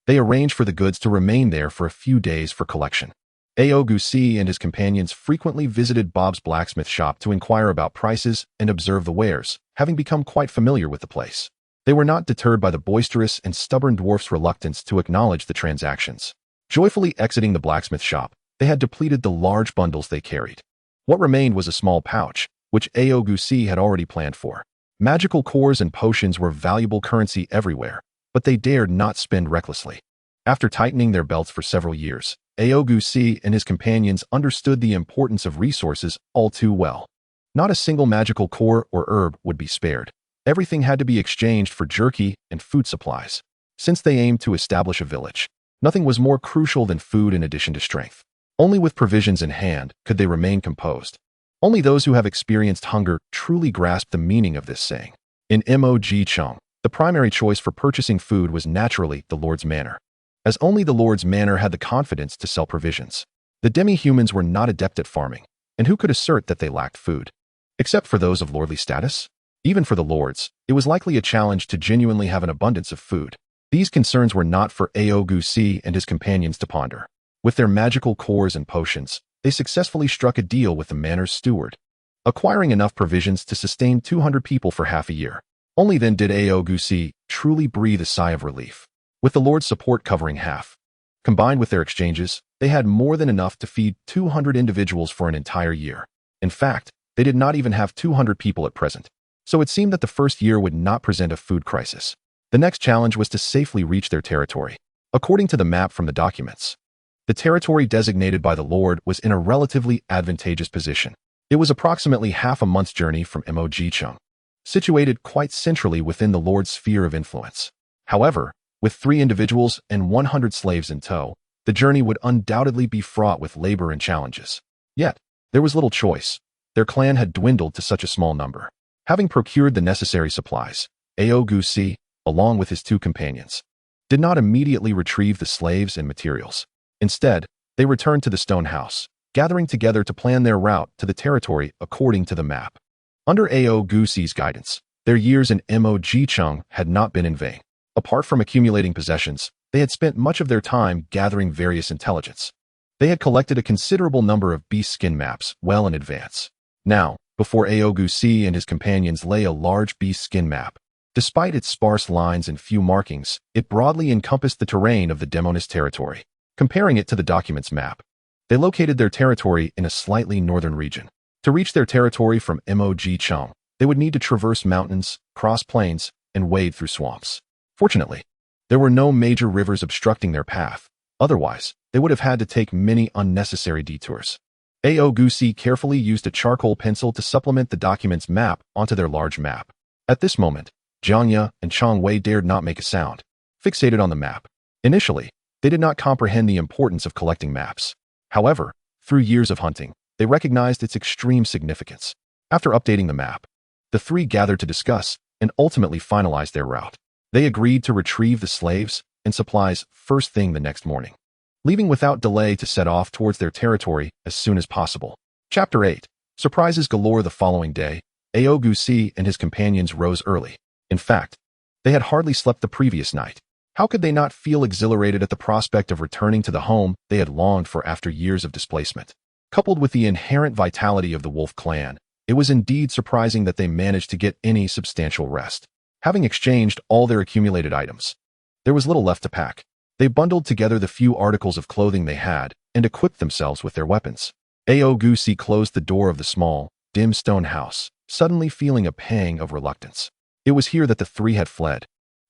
They arranged for the goods to remain there for a few days for collection. Augustus and his companions frequently visited Bob's blacksmith shop to inquire about prices and observe the wares, having become quite familiar with the place. They were not deterred by the boisterous and stubborn dwarf's reluctance to acknowledge the transactions. Joyfully exiting the blacksmith shop, they had depleted the large bundles they carried. What remained was a small pouch, which Augustus had already planned for. Magical cores and potions were valuable currency everywhere, but they dared not spend recklessly. After tightening their belts for several years, Augustus and his companions understood the importance of resources all too well. Not a single magical core or herb would be spared. Everything had to be exchanged for jerky and food supplies. Since they aimed to establish a village, nothing was more crucial than food in addition to strength. Only with provisions in hand could they remain composed. Only those who have experienced hunger truly grasp the meaning of this saying. In Mog-chung, the primary choice for purchasing food was naturally the Lord's Manor, as only the Lord's Manor had the confidence to sell provisions. The demi-humans were not adept at farming, and who could assert that they lacked food? Except for those of lordly status? Even for the lords, it was likely a challenge to genuinely have an abundance of food. These concerns were not for Augustus and his companions to ponder. With their magical cores and potions, they successfully struck a deal with the manor's steward, acquiring enough provisions to sustain 200 people for half a year. Only then did Augustus truly breathe a sigh of relief. With the Lord's support covering half, combined with their exchanges, they had more than enough to feed 200 individuals for an entire year. In fact, they did not even have 200 people at present, so it seemed that the first year would not present a food crisis. The next challenge was to safely reach their territory. According to the map from the documents, the territory designated by the Lord was in a relatively advantageous position. It was approximately half a month's journey from Mog-chung, situated quite centrally within the Lord's sphere of influence. However, with 3 individuals and 100 slaves in tow, the journey would undoubtedly be fraught with labor and challenges. Yet, there was little choice. Their clan had dwindled to such a small number. Having procured the necessary supplies, Augustus, along with his 2 companions, did not immediately retrieve the slaves and materials. Instead, they returned to the stone house, gathering together to plan their route to the territory according to the map. Under Augustus's guidance, their years in Mog-chung had not been in vain. Apart from accumulating possessions, they had spent much of their time gathering various intelligence. They had collected a considerable number of beast skin maps well in advance. Now, before Augustus and his companions lay a large beast skin map. Despite its sparse lines and few markings, it broadly encompassed the terrain of the Demonist territory. Comparing it to the document's map, they located their territory in a slightly northern region. To reach their territory from Mog-chung, they would need to traverse mountains, cross plains, and wade through swamps. Fortunately, there were no major rivers obstructing their path. Otherwise, they would have had to take many unnecessary detours. Augustus carefully used a charcoal pencil to supplement the document's map onto their large map. At this moment, Jiangya and Changwei dared not make a sound, fixated on the map. Initially, they did not comprehend the importance of collecting maps. However, through years of hunting, they recognized its extreme significance. After updating the map, the 3 gathered to discuss and ultimately finalized their route. They agreed to retrieve the slaves and supplies first thing the next morning. leaving without delay to set off towards their territory as soon as possible. Chapter 8. Surprises galore. The following day, Augustus and his companions rose early. In fact, they had hardly slept the previous night. How could they not feel exhilarated at the prospect of returning to the home they had longed for after years of displacement? Coupled with the inherent vitality of the wolf clan, it was indeed surprising that they managed to get any substantial rest. Having exchanged all their accumulated items, there was little left to pack. They bundled together the few articles of clothing they had and equipped themselves with their weapons. Augustus closed the door of the small, dim stone house, suddenly feeling a pang of reluctance. It was here that the three had fled,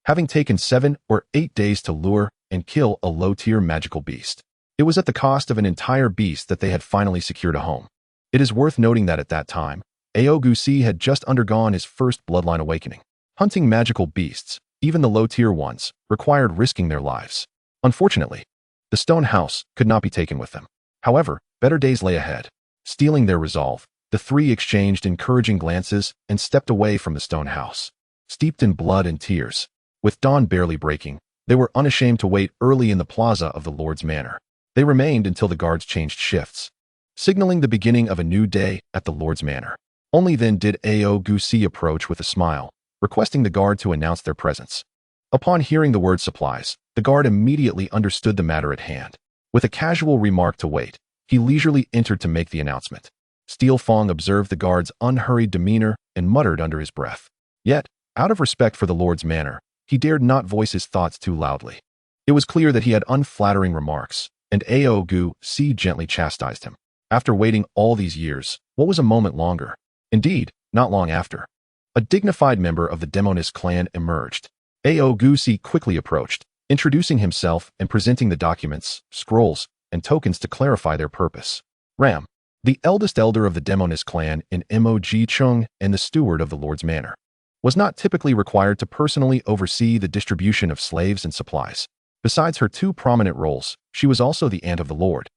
having taken 7 or 8 days to lure and kill a low-tier magical beast. It was at the cost of an entire beast that they had finally secured a home. It is worth noting that at that time, Augustus had just undergone his first bloodline awakening. Hunting magical beasts, even the low-tier ones, required risking their lives. Unfortunately, the stone house could not be taken with them. However, better days lay ahead. Steeling their resolve, the three exchanged encouraging glances and stepped away from the stone house. Steeped in blood and tears, with dawn barely breaking, they were unashamed to wait early in the plaza of the Lord's Manor. They remained until the guards changed shifts, signaling the beginning of a new day at the Lord's Manor. Only then did Augustus approach with a smile, requesting the guard to announce their presence. Upon hearing the word supplies, the guard immediately understood the matter at hand. With a casual remark to wait, he leisurely entered to make the announcement. Steel Fong observed the guard's unhurried demeanor and muttered under his breath. Yet, out of respect for the Lord's Manor, he dared not voice his thoughts too loudly. It was clear that he had unflattering remarks, and Augustus gently chastised him. After waiting all these years, what was a moment longer? Indeed, not long after, a dignified member of the Demonist clan emerged. Augustus quickly approached, introducing himself and presenting the documents, scrolls, and tokens to clarify their purpose. Ram, the eldest elder of the Demonist clan in Mog Chung and the steward of the Lord's Manor, was not typically required to personally oversee the distribution of slaves and supplies. Besides her two prominent roles, she was also the aunt of the Lord,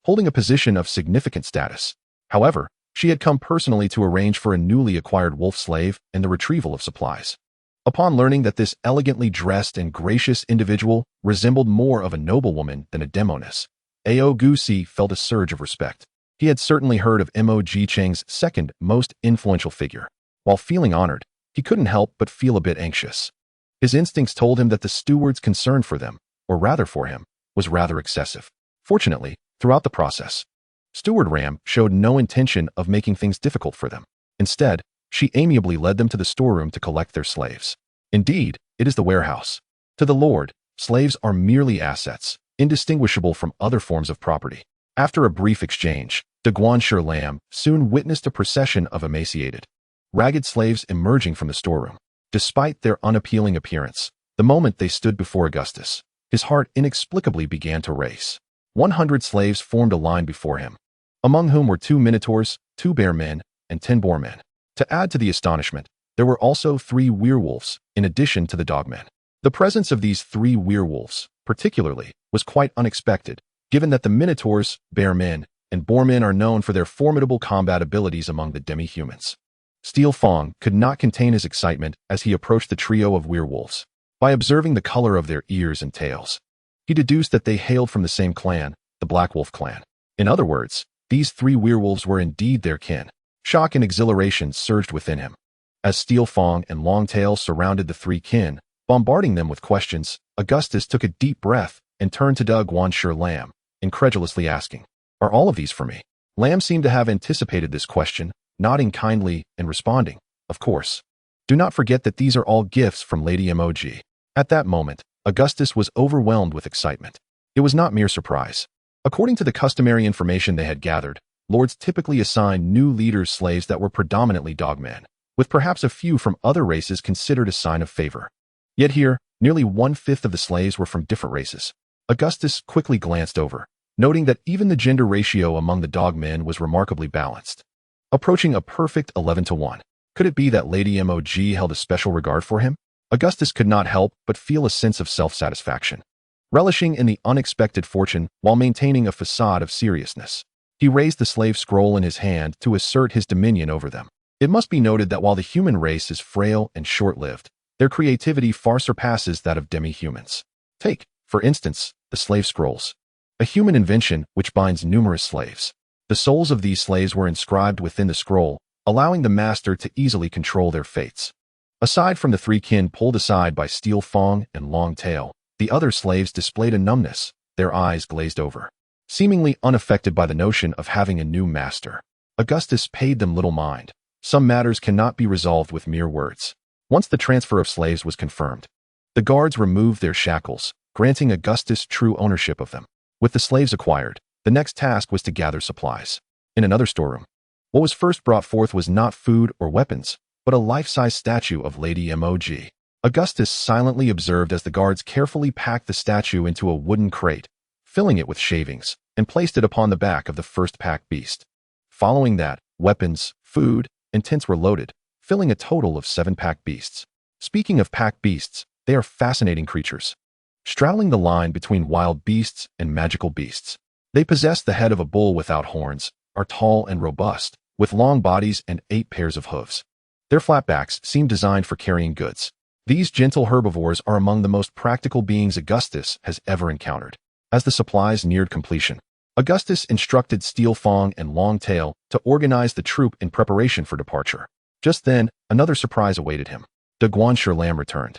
holding a position of significant status. However, she had come personally to arrange for a newly acquired wolf slave and the retrieval of supplies. Upon learning that this elegantly dressed and gracious individual resembled more of a noblewoman than a demoness, Augustus felt a surge of respect. He had certainly heard of Mog Cheng's second most influential figure. While feeling honored, he couldn't help but feel a bit anxious. His instincts told him that the steward's concern for them, or rather for him, was rather excessive. Fortunately, throughout the process, Steward Ram showed no intention of making things difficult for them. Instead, she amiably led them to the storeroom to collect their slaves. Indeed, it is the warehouse. To the Lord, slaves are merely assets, indistinguishable from other forms of property. After a brief exchange, de Guanxi Lam soon witnessed a procession of emaciated, ragged slaves emerging from the storeroom. Despite their unappealing appearance, the moment they stood before Augustus, his heart inexplicably began to race. 100 slaves formed a line before him, among whom were 2 minotaurs, 2 bear men, and 10 boar men. To add to the astonishment, there were also 3 werewolves, in addition to the dogmen. The presence of these 3 werewolves, particularly, was quite unexpected, given that the minotaurs, bear men, and boar men are known for their formidable combat abilities among the demi-humans. Steel Fong could not contain his excitement as he approached the trio of werewolves. By observing the color of their ears and tails, he deduced that they hailed from the same clan, the Black Wolf clan. In other words, these 3 werewolves were indeed their kin. Shock and exhilaration surged within him. As Steel Fong and Longtail surrounded the 3 kin, bombarding them with questions, Augustus took a deep breath and turned to de Guanxi Lam, incredulously asking, "Are all of these for me?" Lam seemed to have anticipated this question, nodding kindly and responding, "Of course. Do not forget that these are all gifts from Lady Mog." At that moment, Augustus was overwhelmed with excitement. It was not mere surprise. According to the customary information they had gathered, lords typically assigned new leaders slaves that were predominantly dogmen, with perhaps a few from other races considered a sign of favor. Yet here, nearly 1/5 of the slaves were from different races. Augustus quickly glanced over, noting that even the gender ratio among the dogmen was remarkably balanced, approaching a perfect 11-to-1. Could it be that Lady Mog held a special regard for him? Augustus could not help but feel a sense of self-satisfaction, relishing in the unexpected fortune while maintaining a facade of seriousness. He raised the slave scroll in his hand to assert his dominion over them. It must be noted that while the human race is frail and short-lived, their creativity far surpasses that of demi-humans. Take, for instance, the slave scrolls. a human invention which binds numerous slaves. The souls of these slaves were inscribed within the scroll, allowing the master to easily control their fates. Aside from the three kin pulled aside by Steel Fong and Long Tail, the other slaves displayed a numbness, their eyes glazed over. Seemingly unaffected by the notion of having a new master, Augustus paid them little mind. Some matters cannot be resolved with mere words. Once the transfer of slaves was confirmed, the guards removed their shackles, granting Augustus true ownership of them. With the slaves acquired, the next task was to gather supplies. In another storeroom, what was first brought forth was not food or weapons, but a life-size statue of Lady Mog. Augustus silently observed as the guards carefully packed the statue into a wooden crate, filling it with shavings, and placed it upon the back of the first packed beast. Following that, weapons, food, and tents were loaded, filling a total of 7 packed beasts. Speaking of packed beasts, they are fascinating creatures, straddling the line between wild beasts and magical beasts. They possess the head of a bull without horns, are tall and robust, with long bodies and 8 pairs of hooves. Their flat backs seem designed for carrying goods. These gentle herbivores are among the most practical beings Augustus has ever encountered. As the supplies neared completion, Augustus instructed Steel Fong and Long Tail to organize the troop in preparation for departure. Just then, another surprise awaited him. De Guancher Lam returned,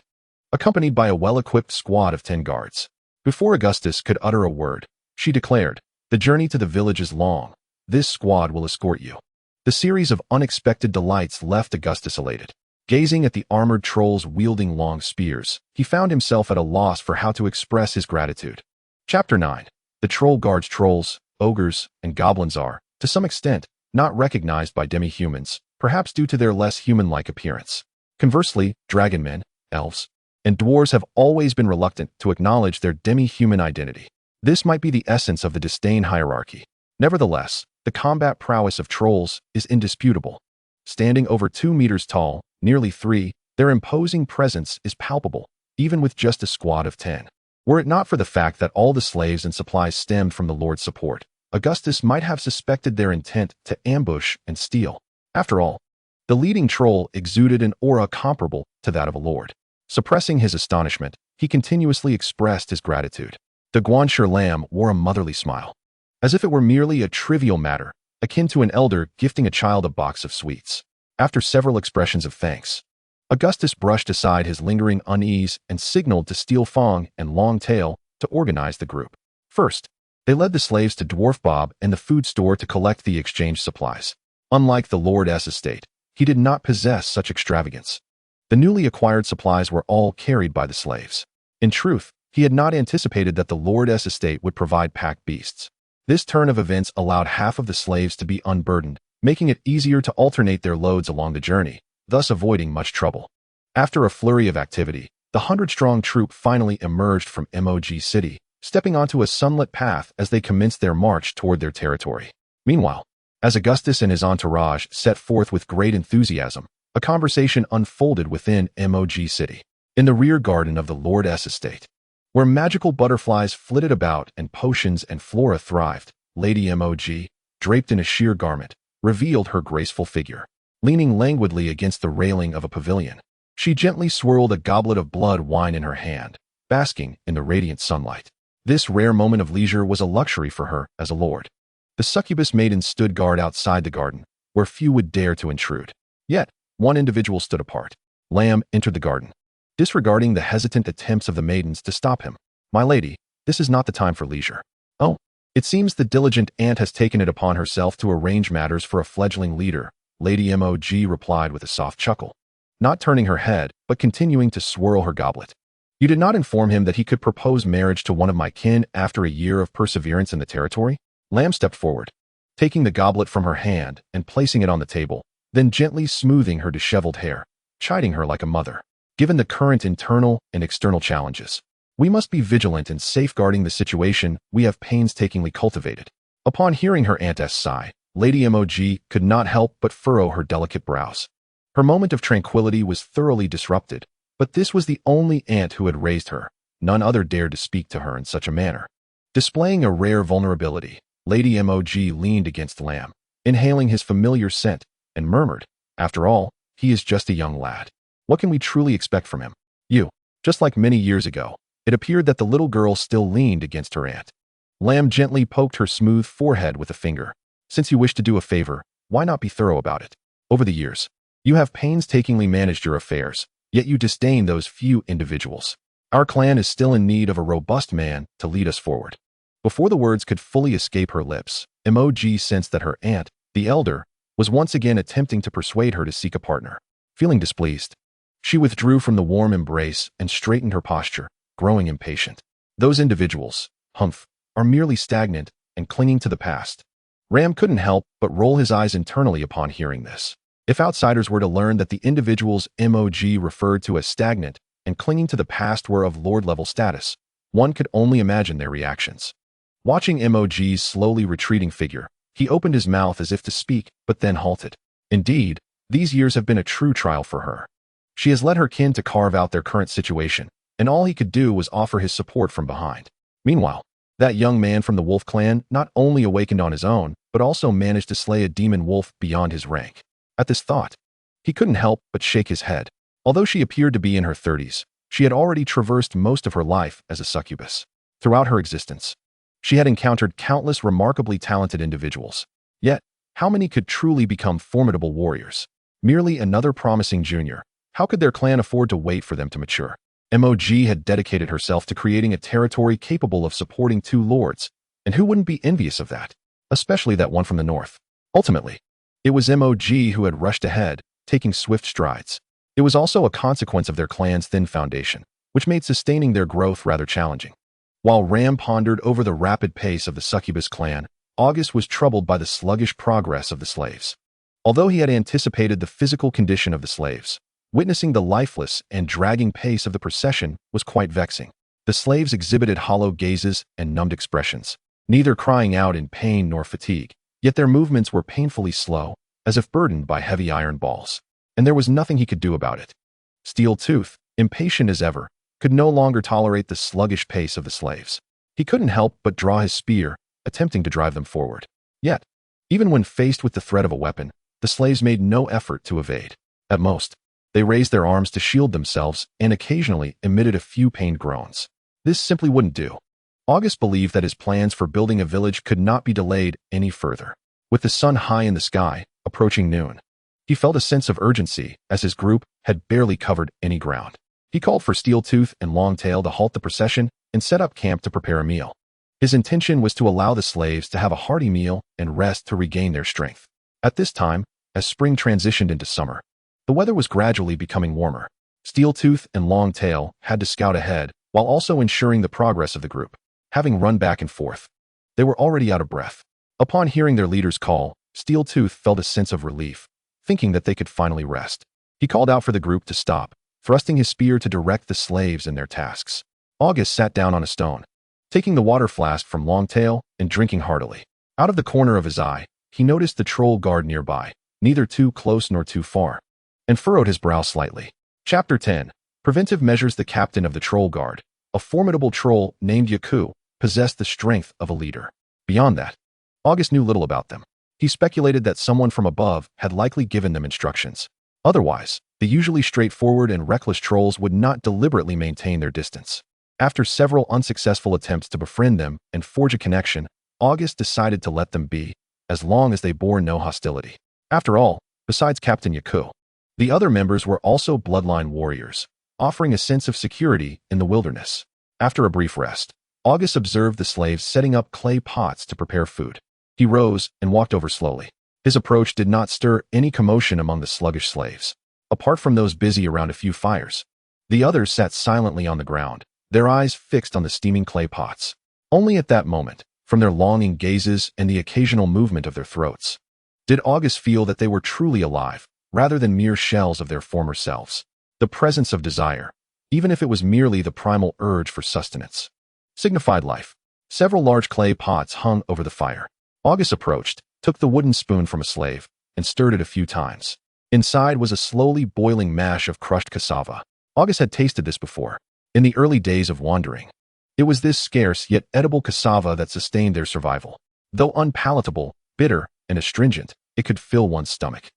accompanied by a well-equipped squad of 10 guards. Before Augustus could utter a word, she declared, "The journey to the village is long. This squad will escort you." The series of unexpected delights left Augustus elated. Gazing at the armored trolls wielding long spears, he found himself at a loss for how to express his gratitude. Chapter 9. The troll guards. Trolls, ogres, and goblins are, to some extent, not recognized by demi-humans, perhaps due to their less human-like appearance. Conversely, dragonmen, elves, and dwarves have always been reluctant to acknowledge their demi-human identity. This might be the essence of the disdain hierarchy. Nevertheless, the combat prowess of trolls is indisputable. Standing over 2 meters tall, nearly 3, their imposing presence is palpable, even with just a squad of 10. Were it not for the fact that all the slaves and supplies stemmed from the Lord's support, Augustus might have suspected their intent to ambush and steal. After all, the leading troll exuded an aura comparable to that of a lord. Suppressing his astonishment, he continuously expressed his gratitude. De Guancher Lam wore a motherly smile, as if it were merely a trivial matter, akin to an elder gifting a child a box of sweets. After several expressions of thanks, Augustus brushed aside his lingering unease and signaled to Steel Fong and Long Tail to organize the group. First, they led the slaves to Dwarf Bob and the food store to collect the exchanged supplies. Unlike the Lord's estate, he did not possess such extravagance. The newly acquired supplies were all carried by the slaves. In truth, he had not anticipated that the Lord's estate would provide packed beasts. This turn of events allowed half of the slaves to be unburdened, making it easier to alternate their loads along the journey, thus avoiding much trouble. After a flurry of activity, the 100-strong troop finally emerged from Mog City, stepping onto a sunlit path as they commenced their march toward their territory. Meanwhile, as Augustus and his entourage set forth with great enthusiasm, a conversation unfolded within Mog City, in the rear garden of the Lord's estate, where magical butterflies flitted about and potions and flora thrived. Lady Mog, draped in a sheer garment, revealed her graceful figure. Leaning languidly against the railing of a pavilion, she gently swirled a goblet of blood wine in her hand, basking in the radiant sunlight. This rare moment of leisure was a luxury for her as a lord. The succubus maidens stood guard outside the garden, where few would dare to intrude. Yet, one individual stood apart. Lamb entered the garden, disregarding the hesitant attempts of the maidens to stop him. "My lady, this is not the time for leisure." "Oh, it seems the diligent aunt has taken it upon herself to arrange matters for a fledgling leader," Lady Mog replied with a soft chuckle, not turning her head, but continuing to swirl her goblet. "You did not inform him that he could propose marriage to one of my kin after a year of perseverance in the territory?" Lamb stepped forward, taking the goblet from her hand and placing it on the table, then gently smoothing her disheveled hair, chiding her like a mother. "Given the current internal and external challenges, we must be vigilant in safeguarding the situation we have painstakingly cultivated." Upon hearing her aunt's sigh, Lady Mog could not help but furrow her delicate brows. Her moment of tranquility was thoroughly disrupted, but this was the only aunt who had raised her. None other dared to speak to her in such a manner. Displaying a rare vulnerability, Lady Mog leaned against Lamb, inhaling his familiar scent, and murmured, "After all, he is just a young lad. What can we truly expect from him?" Just like many years ago, it appeared that the little girl still leaned against her aunt. Lamb gently poked her smooth forehead with a finger. Since you wish to do a favor, why not be thorough about it? Over the years, you have painstakingly managed your affairs, yet you disdain those few individuals. Our clan is still in need of a robust man to lead us forward. Before the words could fully escape her lips, Emoji sensed that her aunt, the elder, was once again attempting to persuade her to seek a partner. Feeling displeased, she withdrew from the warm embrace and straightened her posture, growing impatient. Those individuals, humph, are merely stagnant and clinging to the past. Ram couldn't help but roll his eyes internally upon hearing this. If outsiders were to learn that the individuals Emoji referred to as stagnant and clinging to the past were of lord-level status, one could only imagine their reactions. Watching Emoji's slowly retreating figure, he opened his mouth as if to speak, but then halted. Indeed, these years have been a true trial for her. She has led her kin to carve out their current situation, and all he could do was offer his support from behind. Meanwhile, that young man from the wolf clan not only awakened on his own, but also managed to slay a demon wolf beyond his rank. At this thought, he couldn't help but shake his head. Although she appeared to be in her 30s, she had already traversed most of her life as a succubus. Throughout her existence, she had encountered countless remarkably talented individuals. Yet, how many could truly become formidable warriors? Merely another promising junior. How could their clan afford to wait for them to mature? MOG had dedicated herself to creating a territory capable of supporting 2 lords, and who wouldn't be envious of that? Especially that one from the north. Ultimately, it was MOG who had rushed ahead, taking swift strides. It was also a consequence of their clan's thin foundation, which made sustaining their growth rather challenging. While Ram pondered over the rapid pace of the succubus clan, August was troubled by the sluggish progress of the slaves. Although he had anticipated the physical condition of the slaves, witnessing the lifeless and dragging pace of the procession was quite vexing. The slaves exhibited hollow gazes and numbed expressions, neither crying out in pain nor fatigue, yet their movements were painfully slow, as if burdened by heavy iron balls. And there was nothing he could do about it. Steel Tooth, impatient as ever, could no longer tolerate the sluggish pace of the slaves. He couldn't help but draw his spear, attempting to drive them forward. Yet, even when faced with the threat of a weapon, the slaves made no effort to evade. At most, they raised their arms to shield themselves and occasionally emitted a few pained groans. This simply wouldn't do. August believed that his plans for building a village could not be delayed any further. With the sun high in the sky, approaching noon, he felt a sense of urgency as his group had barely covered any ground. He called for Steeltooth and Longtail to halt the procession and set up camp to prepare a meal. His intention was to allow the slaves to have a hearty meal and rest to regain their strength. At this time, as spring transitioned into summer, the weather was gradually becoming warmer. Steeltooth and Longtail had to scout ahead while also ensuring the progress of the group. Having run back and forth, they were already out of breath. Upon hearing their leader's call, Steeltooth felt a sense of relief, thinking that they could finally rest. He called out for the group to stop, thrusting his spear to direct the slaves in their tasks. August sat down on a stone, taking the water flask from Longtail and drinking heartily. Out of the corner of his eye, he noticed the troll guard nearby, neither too close nor too far, and furrowed his brow slightly. Chapter 10. Preventive Measures. The captain of the troll guard, a formidable troll named Yaku, possessed the strength of a leader. Beyond that, August knew little about them. He speculated that someone from above had likely given them instructions. Otherwise, the usually straightforward and reckless trolls would not deliberately maintain their distance. After several unsuccessful attempts to befriend them and forge a connection, August decided to let them be, as long as they bore no hostility. After all, besides Captain Yaku, the other members were also bloodline warriors, offering a sense of security in the wilderness. After a brief rest, August observed the slaves setting up clay pots to prepare food. He rose and walked over slowly. His approach did not stir any commotion among the sluggish slaves. Apart from those busy around a few fires, the others sat silently on the ground, their eyes fixed on the steaming clay pots. Only at that moment, from their longing gazes and the occasional movement of their throats, did August feel that they were truly alive, rather than mere shells of their former selves. The presence of desire, even if it was merely the primal urge for sustenance, signified life. Several large clay pots hung over the fire. August approached, took the wooden spoon from a slave, and stirred it a few times. Inside was a slowly boiling mash of crushed cassava. August had tasted this before, in the early days of wandering. It was this scarce yet edible cassava that sustained their survival. Though unpalatable, bitter, and astringent, it could fill one's stomach.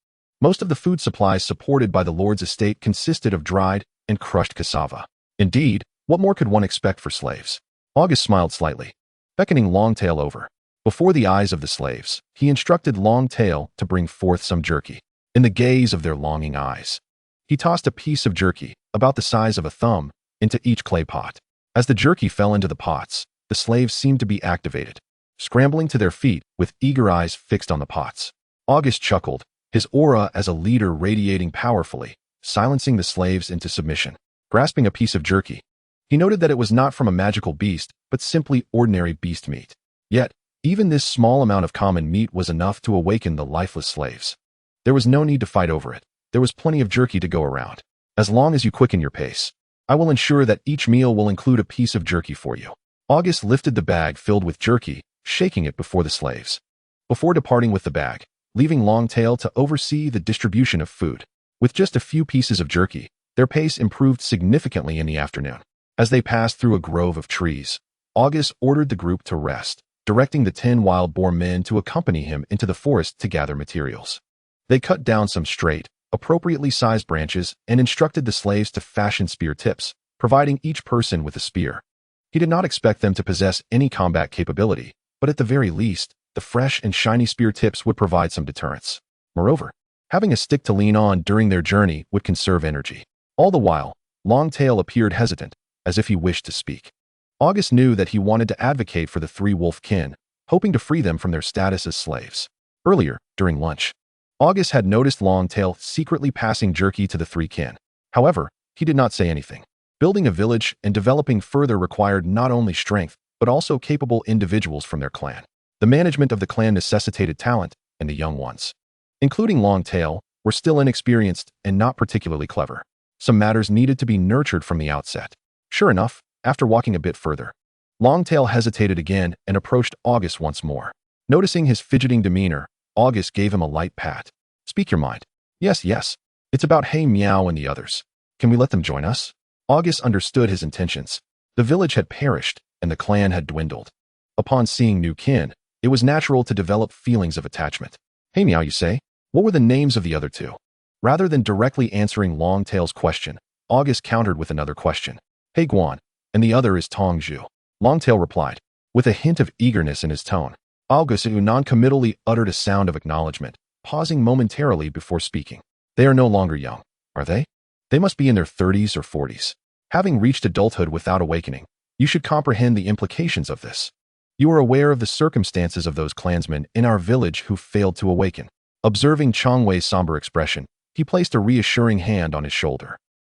Most of the food supplies supported by the lord's estate consisted of dried and crushed cassava. Indeed, what more could one expect for slaves? August smiled slightly. beckoning Longtail over. Before the eyes of the slaves, he instructed Longtail to bring forth some jerky. In the gaze of their longing eyes, he tossed a piece of jerky, about the size of a thumb, into each clay pot. As the jerky fell into the pots, the slaves seemed to be activated, scrambling to their feet with eager eyes fixed on the pots. August chuckled, his aura as a leader radiating powerfully, silencing the slaves into submission. Grasping a piece of jerky, he noted that it was not from a magical beast, but simply ordinary beast meat. Yet, even this small amount of common meat was enough to awaken the lifeless slaves. There was no need to fight over it. There was plenty of jerky to go around. As long as you quicken your pace, I will ensure that each meal will include a piece of jerky for you. August lifted the bag filled with jerky, shaking it before the slaves. Before departing with the bag, leaving Longtail to oversee the distribution of food. With just a few pieces of jerky, their pace improved significantly in the afternoon. As they passed through a grove of trees, August ordered the group to rest, directing the 10 wild boar men to accompany him into the forest to gather materials. They cut down some straight, appropriately sized branches and instructed the slaves to fashion spear tips, providing each person with a spear. He did not expect them to possess any combat capability, but at the very least, the fresh and shiny spear tips would provide some deterrence. Moreover, having a stick to lean on during their journey would conserve energy. All the while, Longtail appeared hesitant, as if he wished to speak. August knew that he wanted to advocate for the 3 wolf kin, hoping to free them from their status as slaves. Earlier, during lunch, August had noticed Longtail secretly passing jerky to the 3 kin. However, he did not say anything. Building a village and developing further required not only strength, but also capable individuals from their clan. The management of the clan necessitated talent, and the young ones, including Longtail, were still inexperienced and not particularly clever. Some matters needed to be nurtured from the outset. Sure enough, after walking a bit further, Longtail hesitated again and approached August once more. Noticing his fidgeting demeanor, August gave him a light pat. Speak your mind. Yes, yes. It's about Hey Meow and the others. Can we let them join us? August understood his intentions. The village had perished, and the clan had dwindled. Upon seeing new kin, it was natural to develop feelings of attachment. Hey Meow, you say? What were the names of the other 2? Rather than directly answering Longtail's question, August countered with another question. Hey Guan, and the other is Tong Zhu. Longtail replied, with a hint of eagerness in his tone. August non-committally uttered a sound of acknowledgement, pausing momentarily before speaking. They are no longer young, are they? They must be in their 30s or 40s. Having reached adulthood without awakening, you should comprehend the implications of this. You are aware of the circumstances of those clansmen in our village who failed to awaken. Observing Chong Wei's somber expression, he placed a reassuring hand on his shoulder.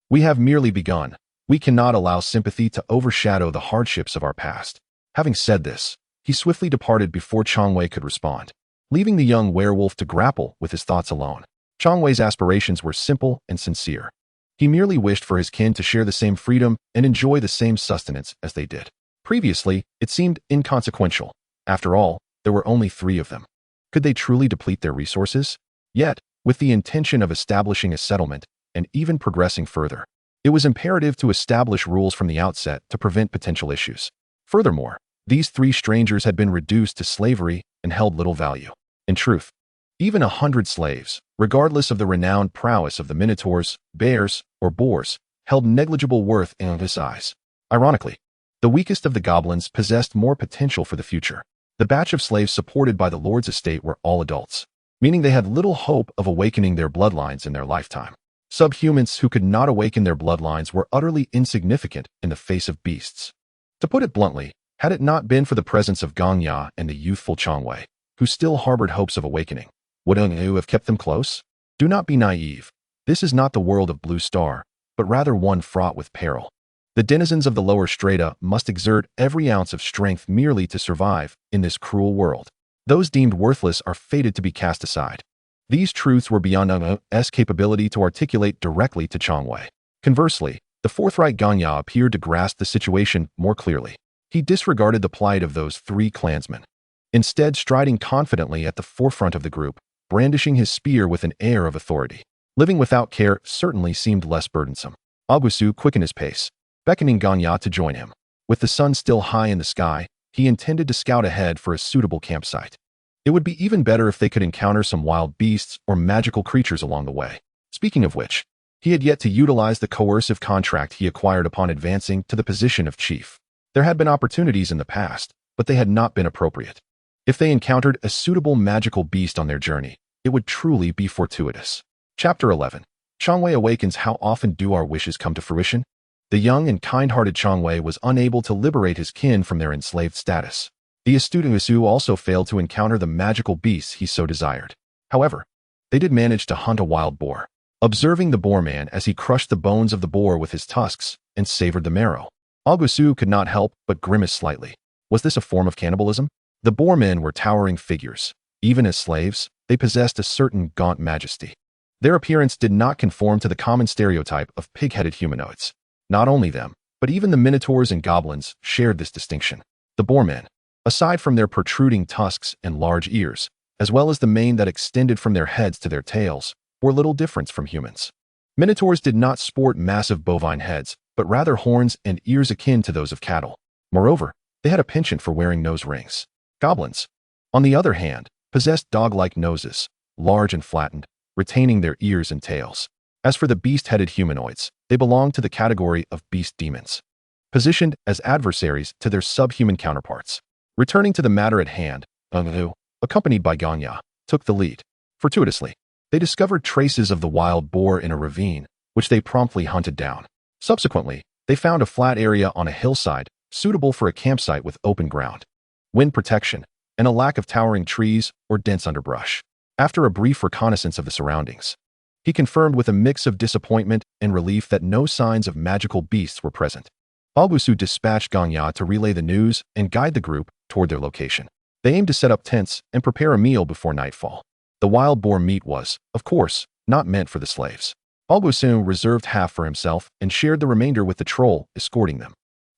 We have merely begun. We cannot allow sympathy to overshadow the hardships of our past. Having said this, he swiftly departed before Chong Wei could respond, leaving the young werewolf to grapple with his thoughts alone. Chong Wei's aspirations were simple and sincere. He merely wished for his kin to share the same freedom and enjoy the same sustenance as they did. Previously, it seemed inconsequential. After all, there were only 3 of them. Could they truly deplete their resources? Yet, with the intention of establishing a settlement and even progressing further, it was imperative to establish rules from the outset to prevent potential issues. Furthermore, these 3 strangers had been reduced to slavery and held little value. In truth, even 100 slaves, regardless of the renowned prowess of the minotaurs, bears, or boars, held negligible worth in his eyes. Ironically, the weakest of the goblins possessed more potential for the future. The batch of slaves supported by the lord's estate were all adults, meaning they had little hope of awakening their bloodlines in their lifetime. Subhumans who could not awaken their bloodlines were utterly insignificant in the face of beasts. To put it bluntly, had it not been for the presence of Gong Ya and the youthful Chong Wei, who still harbored hopes of awakening, would Yu have kept them close? Do not be naive. This is not the world of Blue Star, but rather one fraught with peril. The denizens of the lower strata must exert every ounce of strength merely to survive in this cruel world. Those deemed worthless are fated to be cast aside. These truths were beyond Ng's capability to articulate directly to Chong Wei. Conversely, the forthright Ganya appeared to grasp the situation more clearly. He disregarded the plight of those 3 clansmen, instead striding confidently at the forefront of the group, brandishing his spear with an air of authority. Living without care certainly seemed less burdensome. Augustus quickened his pace, beckoning Ganya to join him. With the sun still high in the sky, he intended to scout ahead for a suitable campsite. It would be even better if they could encounter some wild beasts or magical creatures along the way. Speaking of which, he had yet to utilize the coercive contract he acquired upon advancing to the position of chief. There had been opportunities in the past, but they had not been appropriate. If they encountered a suitable magical beast on their journey, it would truly be fortuitous. Chapter 11. Changwei awakens. How often do our wishes come to fruition? The young and kind-hearted Changwei was unable to liberate his kin from their enslaved status. The astute Usu also failed to encounter the magical beasts he so desired. However, they did manage to hunt a wild boar. Observing the boar man as he crushed the bones of the boar with his tusks and savored the marrow, Augustus could not help but grimace slightly. Was this a form of cannibalism? The boar men were towering figures. Even as slaves, they possessed a certain gaunt majesty. Their appearance did not conform to the common stereotype of pig-headed humanoids. Not only them, but even the minotaurs and goblins shared this distinction. The boar men, aside from their protruding tusks and large ears, as well as the mane that extended from their heads to their tails, were little different from humans. Minotaurs did not sport massive bovine heads, but rather horns and ears akin to those of cattle. Moreover, they had a penchant for wearing nose rings. Goblins, on the other hand, possessed dog-like noses, large and flattened, retaining their ears and tails. As for the beast-headed humanoids, they belonged to the category of beast demons, positioned as adversaries to their subhuman counterparts. Returning to the matter at hand, Unghu, accompanied by Ganya, took the lead. Fortuitously, they discovered traces of the wild boar in a ravine, which they promptly hunted down. Subsequently, they found a flat area on a hillside, suitable for a campsite with open ground, wind protection, and a lack of towering trees or dense underbrush. After a brief reconnaissance of the surroundings, he confirmed with a mix of disappointment and relief that no signs of magical beasts were present. Augustus dispatched Ganya to relay the news and guide the group toward their location. They aimed to set up tents and prepare a meal before nightfall. The wild boar meat was, of course, not meant for the slaves. Augustus reserved half for himself and shared the remainder with the troll escorting them.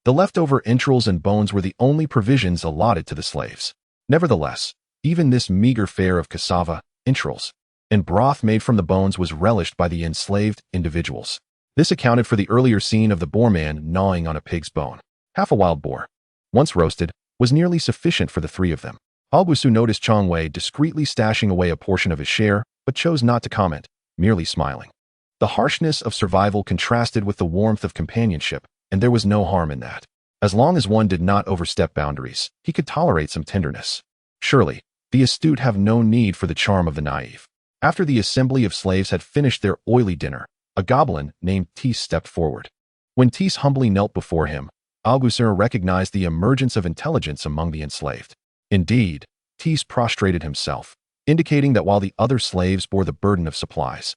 The leftover entrails and bones were the only provisions allotted to the slaves. Nevertheless, even this meager fare of cassava, entrails, and broth made from the bones was relished by the enslaved individuals. This accounted for the earlier scene of the boar man gnawing on a pig's bone. Half a wild boar, once roasted, was nearly sufficient for the three of them. Augustus noticed Changwei discreetly stashing away a portion of his share, but chose not to comment, merely smiling. The harshness of survival contrasted with the warmth of companionship, and there was no harm in that. As long as one did not overstep boundaries, he could tolerate some tenderness. Surely, the astute have no need for the charm of the naive. After the assembly of slaves had finished their oily dinner, a goblin named Tis stepped forward. When Tis humbly knelt before him, Augustus recognized the emergence of intelligence among the enslaved. Indeed, Tis prostrated himself, indicating that while the other slaves bore the burden of supplies,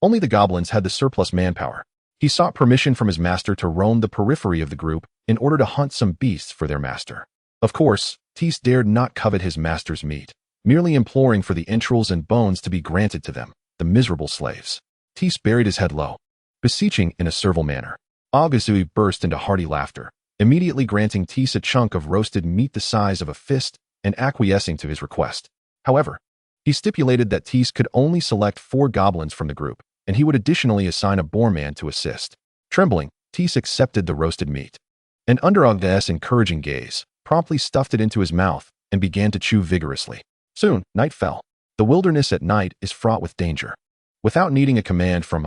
only the goblins had the surplus manpower. He sought permission from his master to roam the periphery of the group in order to hunt some beasts for their master. Of course, Tis dared not covet his master's meat, merely imploring for the entrails and bones to be granted to them, the miserable slaves. Tis buried his head low, beseeching in a servile manner. Augustus burst into hearty laughter, immediately granting Tis a chunk of roasted meat the size of a fist and acquiescing to his request. However, he stipulated that Tis could only select 4 goblins from the group, and he would additionally assign a boar man to assist. Trembling, Tis accepted the roasted meat, and under Augustus' encouraging gaze, promptly stuffed it into his mouth and began to chew vigorously. Soon, night fell. The wilderness at night is fraught with danger. Without needing a command from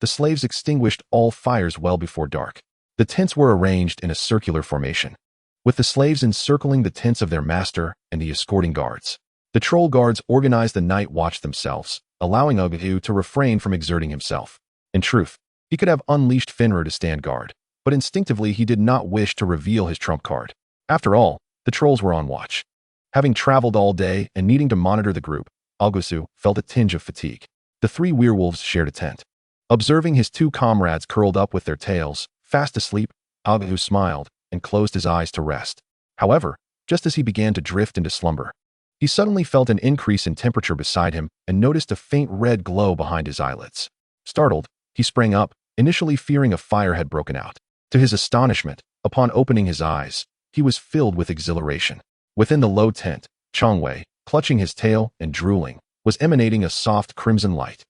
the slaves extinguished all fires well before dark. The tents were arranged in a circular formation, with the slaves encircling the tents of their master and the escorting guards. The troll guards organized the night watch themselves, allowing Augustus to refrain from exerting himself. In truth, he could have unleashed Fenrir to stand guard, but instinctively he did not wish to reveal his trump card. After all, the trolls were on watch. Having traveled all day and needing to monitor the group, Augustus felt a tinge of fatigue. The 3 werewolves shared a tent. Observing his 2 comrades curled up with their tails, fast asleep, Augustus smiled and closed his eyes to rest. However, just as he began to drift into slumber, he suddenly felt an increase in temperature beside him and noticed a faint red glow behind his eyelids. Startled, he sprang up, initially fearing a fire had broken out. To his astonishment, upon opening his eyes, he was filled with exhilaration. Within the low tent, Changwei, clutching his tail and drooling, was emanating a soft crimson light.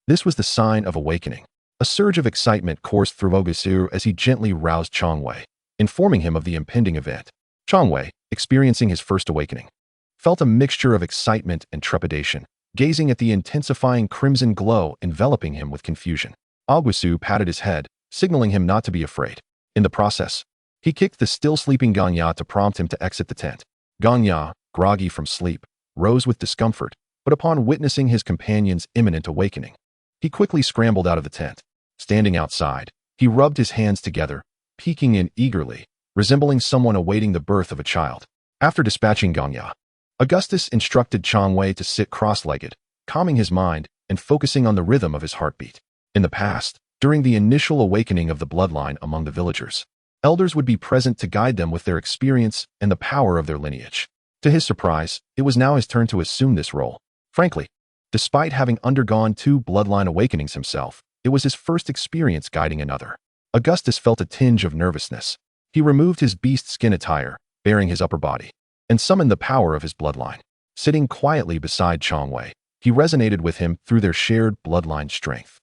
This was the sign of awakening. A surge of excitement coursed through Augustus as he gently roused Changwei, informing him of the impending event. Changwei, experiencing his first awakening, felt a mixture of excitement and trepidation, gazing at the intensifying crimson glow enveloping him with confusion. Augustus patted his head, signaling him not to be afraid. In the process, he kicked the still sleeping Ganya to prompt him to exit the tent. Ganya, groggy from sleep, rose with discomfort, but upon witnessing his companion's imminent awakening, he quickly scrambled out of the tent. Standing outside, he rubbed his hands together, peeking in eagerly, resembling someone awaiting the birth of a child. After dispatching Ganya, Augustus instructed Changwei to sit cross-legged, calming his mind and focusing on the rhythm of his heartbeat. In the past, during the initial awakening of the bloodline among the villagers, elders would be present to guide them with their experience and the power of their lineage. To his surprise, it was now his turn to assume this role. Frankly, despite having undergone 2 bloodline awakenings himself, it was his first experience guiding another. Augustus felt a tinge of nervousness. He removed his beast skin attire, baring his upper body, and summoned the power of his bloodline. Sitting quietly beside Changwei, he resonated with him through their shared bloodline strength.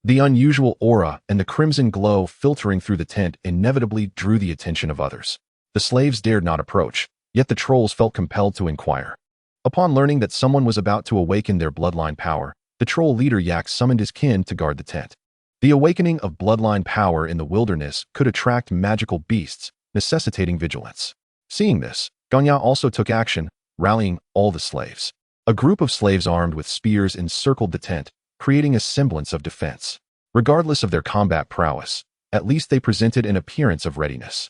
The unusual aura and the crimson glow filtering through the tent inevitably drew the attention of others. The slaves dared not approach, yet the trolls felt compelled to inquire. Upon learning that someone was about to awaken their bloodline power, the troll leader Yak summoned his kin to guard the tent. The awakening of bloodline power in the wilderness could attract magical beasts, necessitating vigilance. Seeing this, Ganya also took action, rallying all the slaves. A group of slaves armed with spears encircled the tent, creating a semblance of defense. Regardless of their combat prowess, at least they presented an appearance of readiness.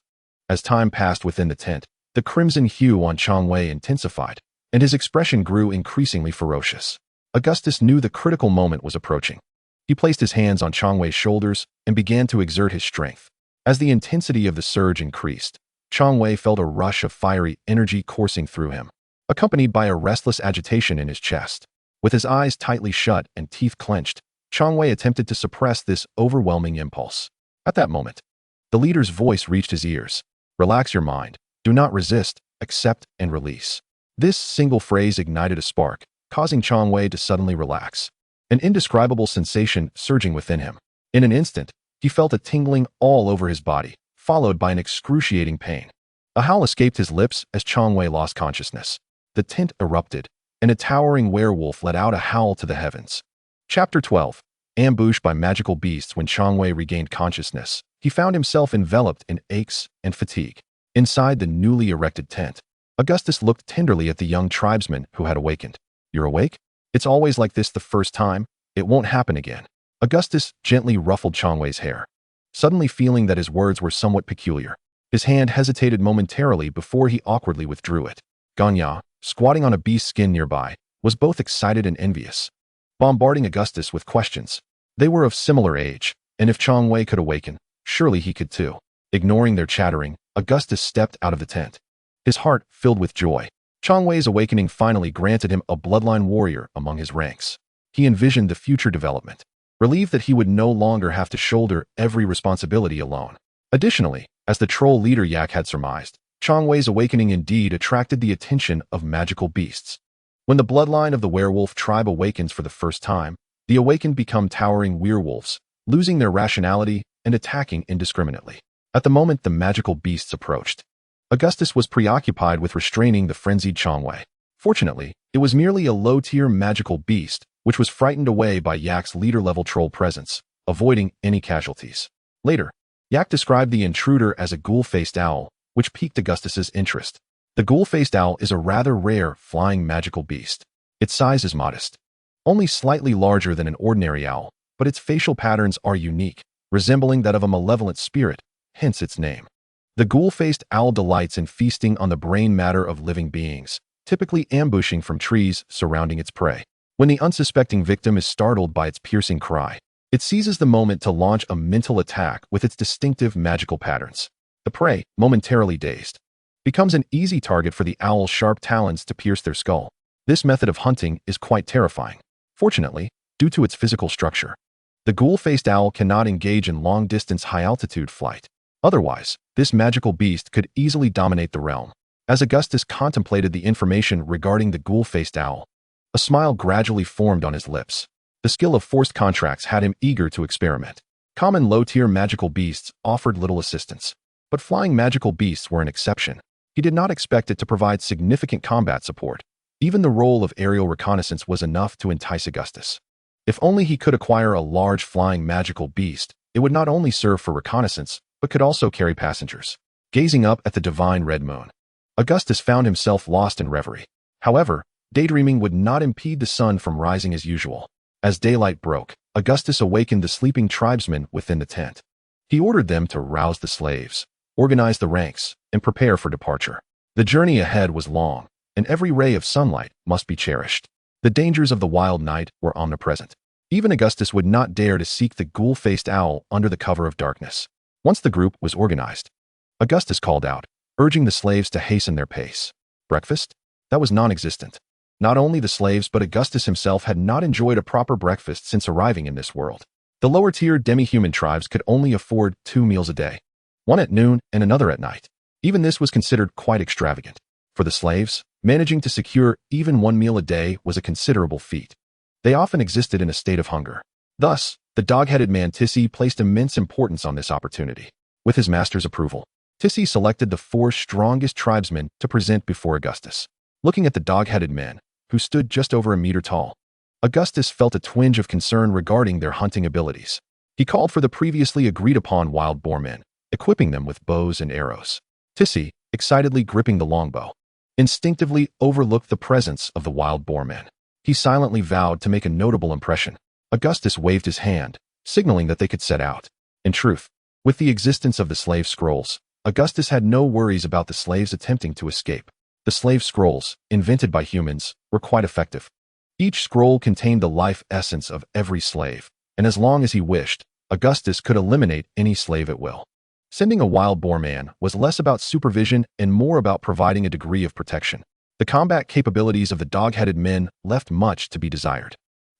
As time passed within the tent, the crimson hue on Changwei intensified, and his expression grew increasingly ferocious. Augustus knew the critical moment was approaching. He placed his hands on Changwei's shoulders and began to exert his strength. As the intensity of the surge increased, Changwei felt a rush of fiery energy coursing through him, accompanied by a restless agitation in his chest. With his eyes tightly shut and teeth clenched, Changwei attempted to suppress this overwhelming impulse. At that moment, the leader's voice reached his ears. "Relax your mind. Do not resist, accept, and release." This single phrase ignited a spark, causing Changwei to suddenly relax. An indescribable sensation surging within him. In an instant, he felt a tingling all over his body, followed by an excruciating pain. A howl escaped his lips as Changwei lost consciousness. The tent erupted, and a towering werewolf let out a howl to the heavens. Chapter 12. Ambushed by magical beasts. When Changwei regained consciousness, he found himself enveloped in aches and fatigue. Inside the newly erected tent, Augustus looked tenderly at the young tribesman who had awakened. "You're awake? It's always like this the first time. It won't happen again." Augustus gently ruffled Changwei's hair, suddenly feeling that his words were somewhat peculiar. His hand hesitated momentarily before he awkwardly withdrew it. Ganya, squatting on a beast's skin nearby, was both excited and envious, bombarding Augustus with questions. They were of similar age, and if Changwei could awaken, surely he could too. Ignoring their chattering, Augustus stepped out of the tent, his heart filled with joy. Changwei's awakening finally granted him a bloodline warrior among his ranks. He envisioned the future development, relieved that he would no longer have to shoulder every responsibility alone. Additionally, as the troll leader Yak had surmised, Changwei's awakening indeed attracted the attention of magical beasts. When the bloodline of the werewolf tribe awakens for the first time, the awakened become towering werewolves, losing their rationality and attacking indiscriminately. At the moment the magical beasts approached, Augustus was preoccupied with restraining the frenzied Changwei. Fortunately, it was merely a low-tier magical beast, which was frightened away by Yak's leader-level troll presence, avoiding any casualties. Later, Yak described the intruder as a ghoul-faced owl, which piqued Augustus's interest. The ghoul-faced owl is a rather rare flying magical beast. Its size is modest, only slightly larger than an ordinary owl, but its facial patterns are unique, resembling that of a malevolent spirit, hence its name. The ghoul-faced owl delights in feasting on the brain matter of living beings, typically ambushing from trees surrounding its prey. When the unsuspecting victim is startled by its piercing cry, it seizes the moment to launch a mental attack with its distinctive magical patterns. The prey, momentarily dazed, becomes an easy target for the owl's sharp talons to pierce their skull. This method of hunting is quite terrifying. Fortunately, due to its physical structure, the ghoul-faced owl cannot engage in long-distance high-altitude flight. Otherwise, this magical beast could easily dominate the realm. As Augustus contemplated the information regarding the ghoul-faced owl, a smile gradually formed on his lips. The skill of forced contracts had him eager to experiment. Common low-tier magical beasts offered little assistance, but flying magical beasts were an exception. He did not expect it to provide significant combat support. Even the role of aerial reconnaissance was enough to entice Augustus. If only he could acquire a large flying magical beast, it would not only serve for reconnaissance, but could also carry passengers. Gazing up at the divine red moon, Augustus found himself lost in reverie. However, daydreaming would not impede the sun from rising as usual. As daylight broke, Augustus awakened the sleeping tribesmen within the tent. He ordered them to rouse the slaves, organize the ranks, and prepare for departure. The journey ahead was long, and every ray of sunlight must be cherished. The dangers of the wild night were omnipresent. Even Augustus would not dare to seek the ghoul-faced owl under the cover of darkness. Once the group was organized, Augustus called out, urging the slaves to hasten their pace. Breakfast? That was non-existent. Not only the slaves but Augustus himself had not enjoyed a proper breakfast since arriving in this world. The lower-tier demi-human tribes could only afford 2 meals a day, one at noon and another at night. Even this was considered quite extravagant. For the slaves, managing to secure even 1 meal a day was a considerable feat. They often existed in a state of hunger. Thus, the dog-headed man Tissi placed immense importance on this opportunity. With his master's approval, Tissi selected the 4 strongest tribesmen to present before Augustus. Looking at the dog-headed men, who stood just over a meter tall, Augustus felt a twinge of concern regarding their hunting abilities. He called for the previously agreed-upon wild boar men, equipping them with bows and arrows. Tissi, excitedly gripping the longbow, instinctively overlooked the presence of the wild boar men. He silently vowed to make a notable impression. Augustus waved his hand, signaling that they could set out. In truth, with the existence of the slave scrolls, Augustus had no worries about the slaves attempting to escape. The slave scrolls, invented by humans, were quite effective. Each scroll contained the life essence of every slave, and as long as he wished, Augustus could eliminate any slave at will. Sending a wild boar man was less about supervision and more about providing a degree of protection. The combat capabilities of the dog-headed men left much to be desired.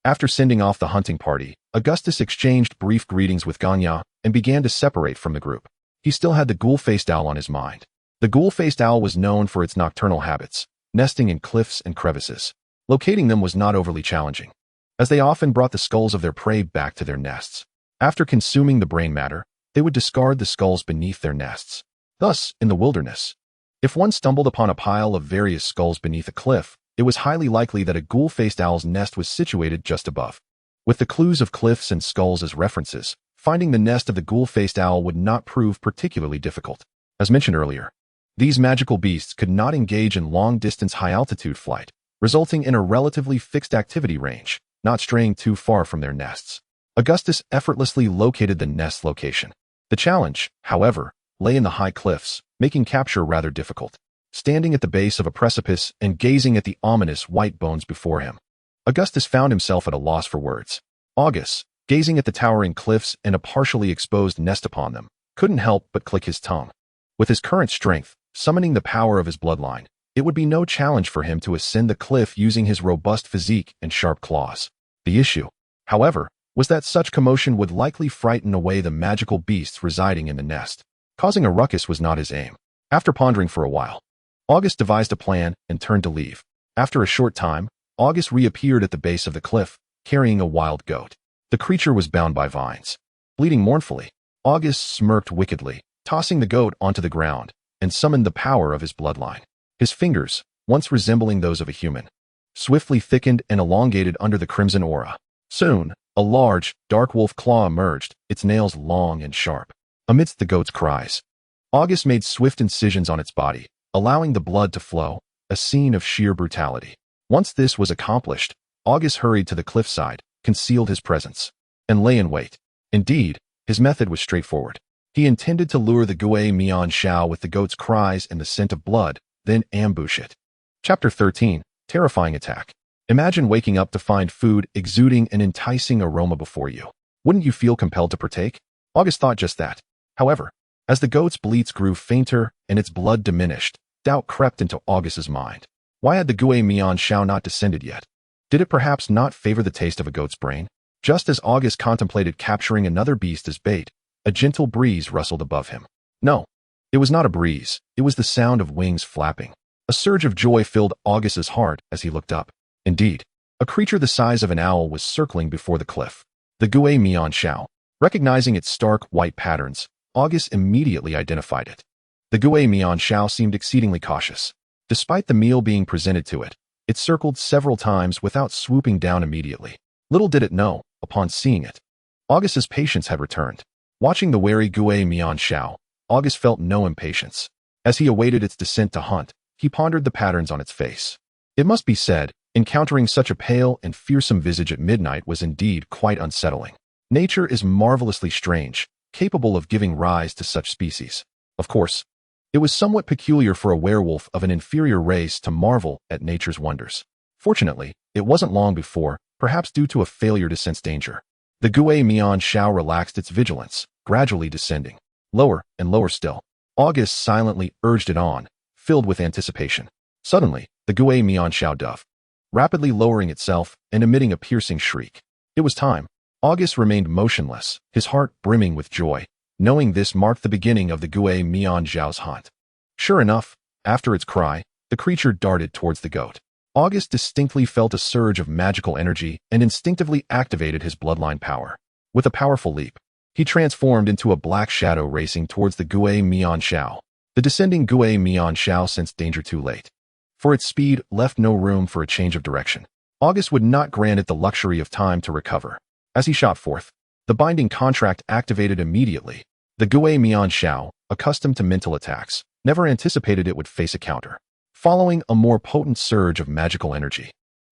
After sending off the hunting party, Augustus exchanged brief greetings with Ganya and began to separate from the group. He still had the ghoul-faced owl on his mind. The ghoul-faced owl was known for its nocturnal habits, nesting in cliffs and crevices. Locating them was not overly challenging, as they often brought the skulls of their prey back to their nests. After consuming the brain matter, they would discard the skulls beneath their nests. Thus, in the wilderness, if one stumbled upon a pile of various skulls beneath a cliff, it was highly likely that a ghoul-faced owl's nest was situated just above. With the clues of cliffs and skulls as references, finding the nest of the ghoul-faced owl would not prove particularly difficult. As mentioned earlier, these magical beasts could not engage in long-distance high-altitude flight, resulting in a relatively fixed activity range, not straying too far from their nests. Augustus effortlessly located the nest location. The challenge, however, lay in the high cliffs, making capture rather difficult. Standing at the base of a precipice and gazing at the ominous white bones before him, Augustus found himself at a loss for words. Augustus, gazing at the towering cliffs and a partially exposed nest upon them, couldn't help but click his tongue. With his current strength, summoning the power of his bloodline, it would be no challenge for him to ascend the cliff using his robust physique and sharp claws. The issue, however, was that such commotion would likely frighten away the magical beasts residing in the nest. Causing a ruckus was not his aim. After pondering for a while, Augustus devised a plan and turned to leave. After a short time, Augustus reappeared at the base of the cliff, carrying a wild goat. The creature was bound by vines. Bleeding mournfully, Augustus smirked wickedly, tossing the goat onto the ground, and summoned the power of his bloodline. His fingers, once resembling those of a human, swiftly thickened and elongated under the crimson aura. Soon, a large, dark wolf claw emerged, its nails long and sharp. Amidst the goat's cries, Augustus made swift incisions on its body, allowing the blood to flow, a scene of sheer brutality. Once this was accomplished, Augustus hurried to the cliffside, concealed his presence, and lay in wait. Indeed, his method was straightforward. He intended to lure the Gui Mian Shao with the goat's cries and the scent of blood, then ambush it. Chapter 13. Terrifying Attack. Imagine waking up to find food exuding an enticing aroma before you. Wouldn't you feel compelled to partake? Augustus thought just that. However, as the goat's bleats grew fainter and its blood diminished, doubt crept into Augustus's mind. Why had the Gui Mian Shao not descended yet? Did it perhaps not favor the taste of a goat's brain? Just as Augustus contemplated capturing another beast as bait, a gentle breeze rustled above him. No, it was not a breeze, it was the sound of wings flapping. A surge of joy filled Augustus's heart as he looked up. Indeed, a creature the size of an owl was circling before the cliff. The Gui Mian Shao. Recognizing its stark white patterns, Augustus immediately identified it. The Gui Mian Shao seemed exceedingly cautious. Despite the meal being presented to it, it circled several times without swooping down immediately. Little did it know, upon seeing it, Augustus's patience had returned. Watching the wary Gui Mian Shao, Augustus felt no impatience. As he awaited its descent to hunt, he pondered the patterns on its face. It must be said, encountering such a pale and fearsome visage at midnight was indeed quite unsettling. Nature is marvelously strange, capable of giving rise to such species. Of course, it was somewhat peculiar for a werewolf of an inferior race to marvel at nature's wonders. Fortunately, it wasn't long before, perhaps due to a failure to sense danger, the Gui Mian Shao relaxed its vigilance, gradually descending. Lower and lower still. August silently urged it on, filled with anticipation. Suddenly, the Gui Mian Shao dove, rapidly lowering itself and emitting a piercing shriek. It was time. August remained motionless, his heart brimming with joy, knowing this marked the beginning of the Gui Mian Zhao's haunt. Sure enough, after its cry, the creature darted towards the goat. August distinctly felt a surge of magical energy and instinctively activated his bloodline power. With a powerful leap, he transformed into a black shadow racing towards the Gui Mian Shao. The descending Gui Mian Shao sensed danger too late, for its speed left no room for a change of direction. August would not grant it the luxury of time to recover. As he shot forth, the binding contract activated immediately. The Gui Mian Shao, accustomed to mental attacks, never anticipated it would face a counter. Following a more potent surge of magical energy,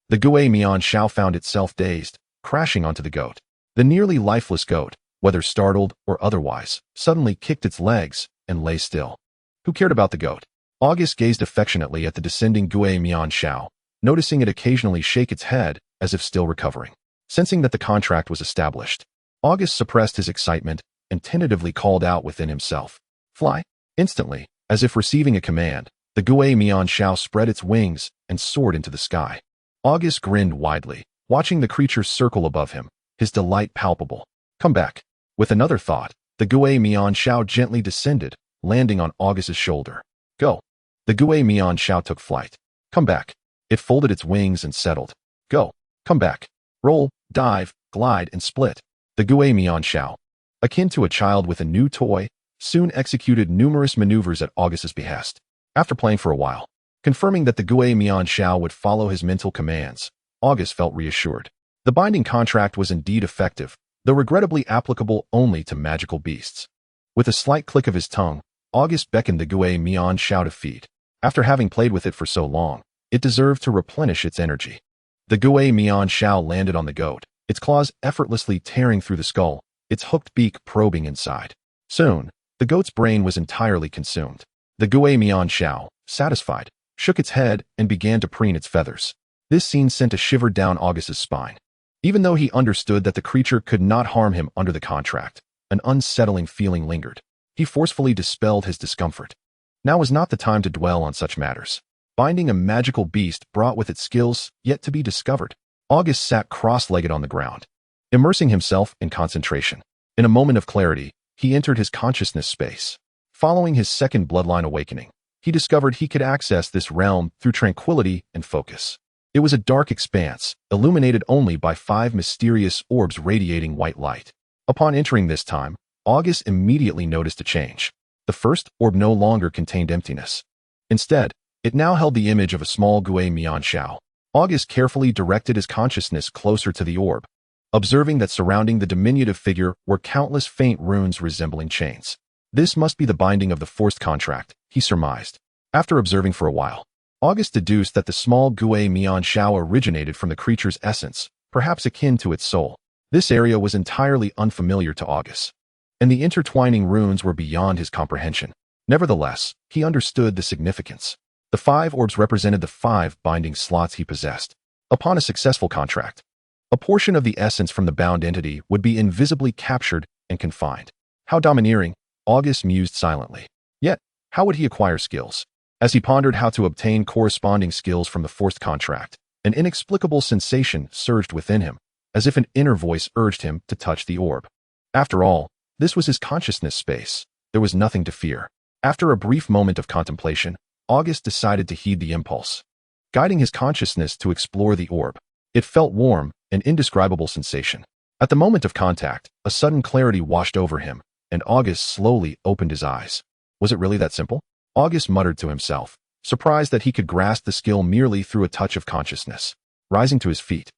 the Gui Mian Shao found itself dazed, crashing onto the goat. The nearly lifeless goat, whether startled or otherwise, suddenly kicked its legs and lay still. Who cared about the goat? August gazed affectionately at the descending Gui Mian Shao, noticing it occasionally shake its head as if still recovering. Sensing that the contract was established, August suppressed his excitement and tentatively called out within himself, "Fly!" Instantly, as if receiving a command, the Gui Mian Shao spread its wings and soared into the sky. August grinned widely, watching the creature circle above him, his delight palpable. "Come back." With another thought, the Gui Mian Shao gently descended, landing on August's shoulder. "Go." The Gui Mian Shao took flight. "Come back." It folded its wings and settled. "Go." "Come back." Roll, dive, glide, and split. The Gui Mian Shao, akin to a child with a new toy, soon executed numerous maneuvers at Augustus' behest. After playing for a while, confirming that the Gui Mian Shao would follow his mental commands, August felt reassured. The binding contract was indeed effective, though regrettably applicable only to magical beasts. With a slight click of his tongue, August beckoned the Gui Mian Shao to feed. After having played with it for so long, it deserved to replenish its energy. The Gui Mian Shao landed on the goat, its claws effortlessly tearing through the skull, its hooked beak probing inside. Soon, the goat's brain was entirely consumed. The Gui Mian Shao, satisfied, shook its head and began to preen its feathers. This scene sent a shiver down Augustus' spine. Even though he understood that the creature could not harm him under the contract, an unsettling feeling lingered. He forcefully dispelled his discomfort. Now was not the time to dwell on such matters. Binding a magical beast brought with it skills yet to be discovered. August sat cross-legged on the ground, immersing himself in concentration. In a moment of clarity, he entered his consciousness space. Following his second bloodline awakening, he discovered he could access this realm through tranquility and focus. It was a dark expanse, illuminated only by 5 mysterious orbs radiating white light. Upon entering this time, August immediately noticed a change. The first orb no longer contained emptiness. Instead, it now held the image of a small Gui Mian Shao. August carefully directed his consciousness closer to the orb, observing that surrounding the diminutive figure were countless faint runes resembling chains. This must be the binding of the forced contract, he surmised. After observing for a while, August deduced that the small Gui Mian Shao originated from the creature's essence, perhaps akin to its soul. This area was entirely unfamiliar to August, and the intertwining runes were beyond his comprehension. Nevertheless, he understood the significance. The 5 orbs represented the 5 binding slots he possessed. Upon a successful contract, a portion of the essence from the bound entity would be invisibly captured and confined. How domineering, August mused silently. Yet, how would he acquire skills? As he pondered how to obtain corresponding skills from the forced contract, an inexplicable sensation surged within him, as if an inner voice urged him to touch the orb. After all, this was his consciousness space. There was nothing to fear. After a brief moment of contemplation, August decided to heed the impulse, guiding his consciousness to explore the orb. It felt warm, an indescribable sensation. At the moment of contact, a sudden clarity washed over him, and August slowly opened his eyes. Was it really that simple? August muttered to himself, surprised that he could grasp the skill merely through a touch of consciousness. Rising to his feet,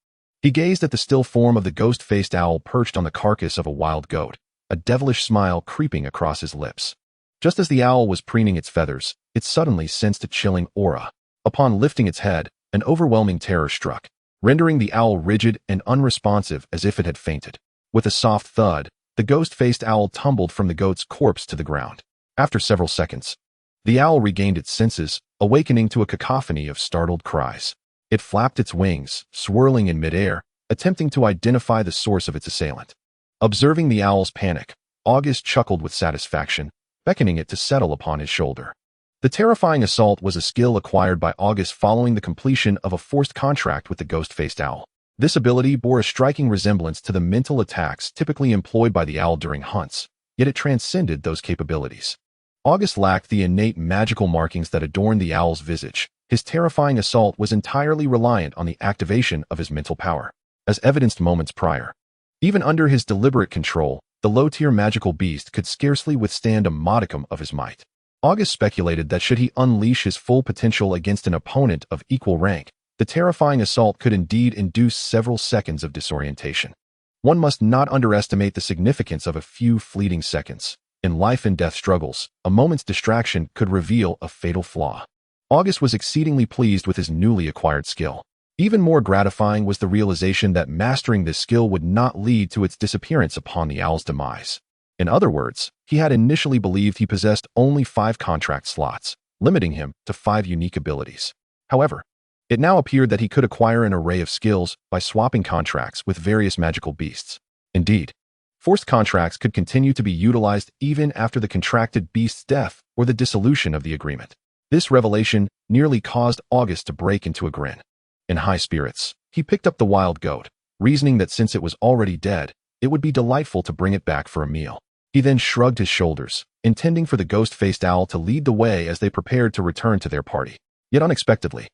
he gazed at the still form of the ghost-faced owl perched on the carcass of a wild goat, a devilish smile creeping across his lips. Just as the owl was preening its feathers, it suddenly sensed a chilling aura. Upon lifting its head, an overwhelming terror struck, rendering the owl rigid and unresponsive as if it had fainted. With a soft thud, the ghost-faced owl tumbled from the goat's corpse to the ground. After several seconds, the owl regained its senses, awakening to a cacophony of startled cries. It flapped its wings, swirling in midair, attempting to identify the source of its assailant. Observing the owl's panic, August chuckled with satisfaction, beckoning it to settle upon his shoulder. The terrifying assault was a skill acquired by August following the completion of a forced contract with the ghost-faced owl. This ability bore a striking resemblance to the mental attacks typically employed by the owl during hunts, yet it transcended those capabilities. August lacked the innate magical markings that adorned the owl's visage. His terrifying assault was entirely reliant on the activation of his mental power, as evidenced moments prior. Even under his deliberate control, the low-tier magical beast could scarcely withstand a modicum of his might. August speculated that should he unleash his full potential against an opponent of equal rank, the terrifying assault could indeed induce several seconds of disorientation. One must not underestimate the significance of a few fleeting seconds. In life-and-death struggles, a moment's distraction could reveal a fatal flaw. August was exceedingly pleased with his newly acquired skill. Even more gratifying was the realization that mastering this skill would not lead to its disappearance upon the owl's demise. In other words, he had initially believed he possessed only 5 contract slots, limiting him to 5 unique abilities. However, it now appeared that he could acquire an array of skills by swapping contracts with various magical beasts. Indeed, forced contracts could continue to be utilized even after the contracted beast's death or the dissolution of the agreement. This revelation nearly caused August to break into a grin. In high spirits, he picked up the wild goat, reasoning that since it was already dead, it would be delightful to bring it back for a meal. He then shrugged his shoulders, intending for the ghost-faced owl to lead the way as they prepared to return to their party. Yet unexpectedly,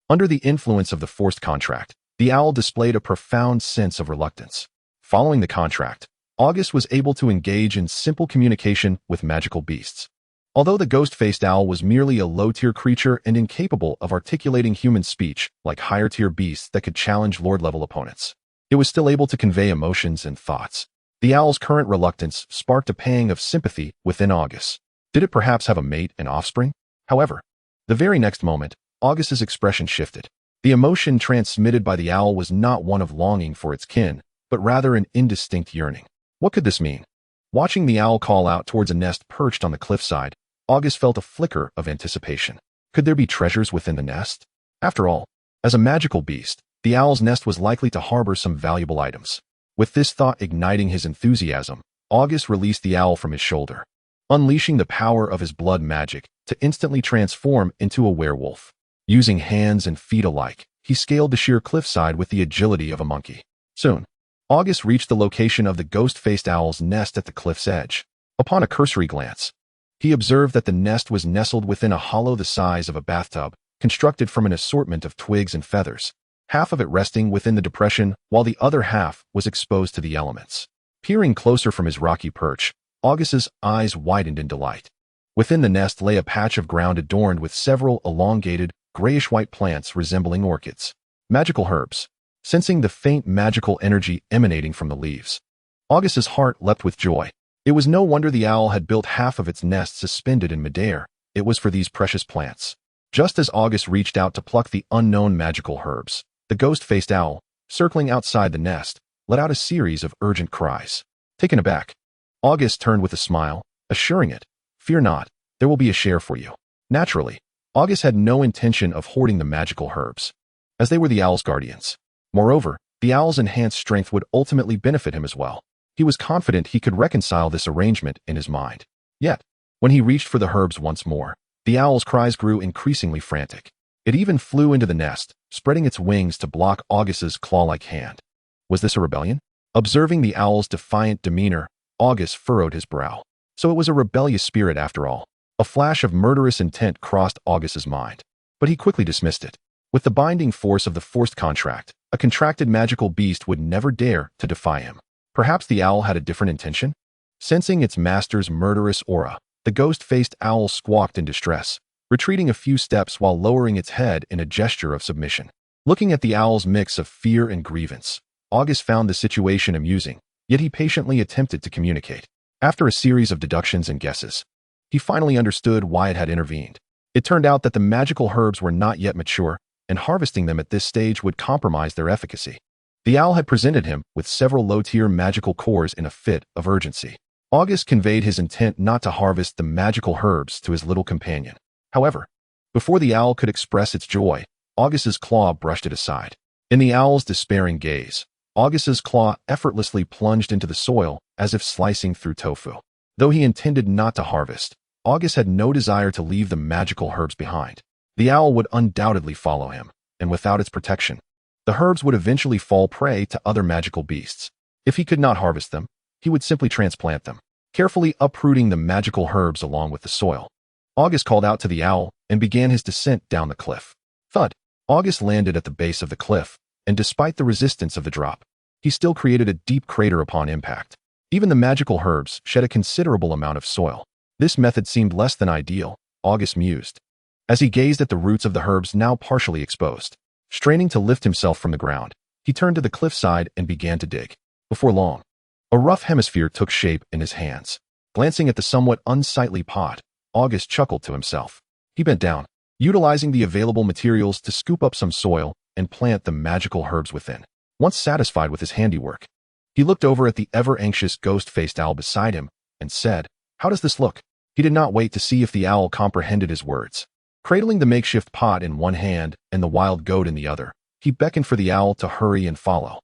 under the influence of the forced contract, the owl displayed a profound sense of reluctance. Following the contract, August was able to engage in simple communication with magical beasts. Although the ghost-faced owl was merely a low-tier creature and incapable of articulating human speech like higher-tier beasts that could challenge lord-level opponents, it was still able to convey emotions and thoughts. The owl's current reluctance sparked a pang of sympathy within August. Did it perhaps have a mate and offspring? However, the very next moment, August's expression shifted. The emotion transmitted by the owl was not one of longing for its kin, but rather an indistinct yearning. What could this mean? Watching the owl call out towards a nest perched on the cliffside, August felt a flicker of anticipation. Could there be treasures within the nest? After all, as a magical beast, the owl's nest was likely to harbor some valuable items. With this thought igniting his enthusiasm, August released the owl from his shoulder, unleashing the power of his blood magic to instantly transform into a werewolf. Using hands and feet alike, he scaled the sheer cliffside with the agility of a monkey. Soon, August reached the location of the ghost-faced owl's nest at the cliff's edge. Upon a cursory glance, he observed that the nest was nestled within a hollow the size of a bathtub, constructed from an assortment of twigs and feathers, half of it resting within the depression while the other half was exposed to the elements. Peering closer from his rocky perch, August's eyes widened in delight. Within the nest lay a patch of ground adorned with several elongated, grayish-white plants resembling orchids. Magical herbs. Sensing the faint magical energy emanating from the leaves, August's heart leapt with joy. It was no wonder the owl had built half of its nest suspended in midair. It was for these precious plants. Just as August reached out to pluck the unknown magical herbs, the ghost-faced owl, circling outside the nest, let out a series of urgent cries. Taken aback, August turned with a smile, assuring it, "Fear not, there will be a share for you." Naturally, August had no intention of hoarding the magical herbs, as they were the owl's guardians. Moreover, the owl's enhanced strength would ultimately benefit him as well. He was confident he could reconcile this arrangement in his mind. Yet, when he reached for the herbs once more, the owl's cries grew increasingly frantic. It even flew into the nest, spreading its wings to block August's claw-like hand. Was this a rebellion? Observing the owl's defiant demeanor, August furrowed his brow. So it was a rebellious spirit after all. A flash of murderous intent crossed August's mind, but he quickly dismissed it. With the binding force of the forced contract, a contracted magical beast would never dare to defy him. Perhaps the owl had a different intention? Sensing its master's murderous aura, the ghost-faced owl squawked in distress, retreating a few steps while lowering its head in a gesture of submission. Looking at the owl's mix of fear and grievance, August found the situation amusing, yet he patiently attempted to communicate. After a series of deductions and guesses, he finally understood why it had intervened. It turned out that the magical herbs were not yet mature, and harvesting them at this stage would compromise their efficacy. The owl had presented him with several low-tier magical cores in a fit of urgency. August conveyed his intent not to harvest the magical herbs to his little companion. However, before the owl could express its joy, Augus's claw brushed it aside. In the owl's despairing gaze, Augus's claw effortlessly plunged into the soil as if slicing through tofu. Though he intended not to harvest, August had no desire to leave the magical herbs behind. The owl would undoubtedly follow him, and without its protection, the herbs would eventually fall prey to other magical beasts. If he could not harvest them, he would simply transplant them, carefully uprooting the magical herbs along with the soil. August called out to the owl and began his descent down the cliff. Thud! August landed at the base of the cliff, and despite the resistance of the drop, he still created a deep crater upon impact. Even the magical herbs shed a considerable amount of soil. This method seemed less than ideal, August mused, as he gazed at the roots of the herbs now partially exposed. Straining to lift himself from the ground, he turned to the cliffside and began to dig. Before long, a rough hemisphere took shape in his hands. Glancing at the somewhat unsightly pot, August chuckled to himself. He bent down, utilizing the available materials to scoop up some soil and plant the magical herbs within. Once satisfied with his handiwork, he looked over at the ever-anxious ghost-faced owl beside him and said, "How does this look?" He did not wait to see if the owl comprehended his words. Cradling the makeshift pot in one hand and the wild goat in the other, he beckoned for the owl to hurry and follow.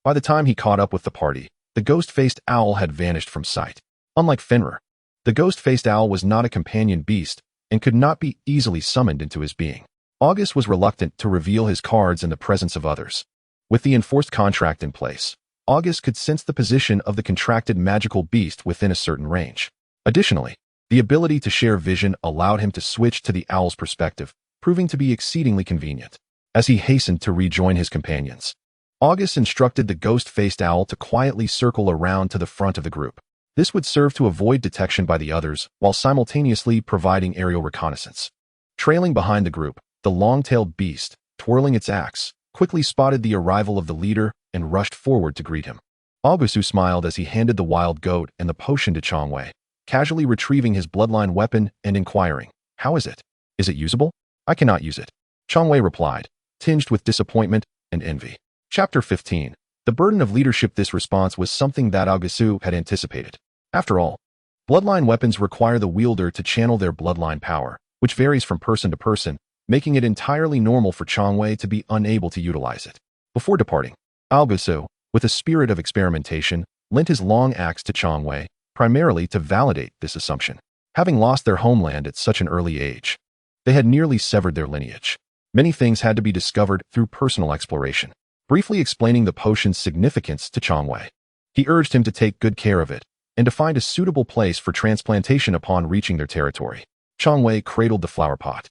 By the time he caught up with the party, the ghost-faced owl had vanished from sight. Unlike Fenrir, the ghost-faced owl was not a companion beast and could not be easily summoned into his being. August was reluctant to reveal his cards in the presence of others. With the enforced contract in place, August could sense the position of the contracted magical beast within a certain range. Additionally, the ability to share vision allowed him to switch to the owl's perspective, proving to be exceedingly convenient. As he hastened to rejoin his companions, August instructed the ghost-faced owl to quietly circle around to the front of the group. This would serve to avoid detection by the others while simultaneously providing aerial reconnaissance. Trailing behind the group, the long-tailed beast, twirling its axe, quickly spotted the arrival of the leader and rushed forward to greet him. Augustus smiled as he handed the wild goat and the potion to Changwei, casually retrieving his bloodline weapon and inquiring, "How is it? Is it usable?" "I cannot use it," Changwei replied, tinged with disappointment and envy. Chapter 15. The burden of leadership. This response was something that Augustus had anticipated. After all, bloodline weapons require the wielder to channel their bloodline power, which varies from person to person, making it entirely normal for Changwei to be unable to utilize it. Before departing, Augustus, with a spirit of experimentation, lent his long axe to Changwei, primarily to validate this assumption. Having lost their homeland at such an early age, they had nearly severed their lineage. Many things had to be discovered through personal exploration. Briefly explaining the potion's significance to Changwei, he urged him to take good care of it and to find a suitable place for transplantation upon reaching their territory. Changwei cradled the flower pot,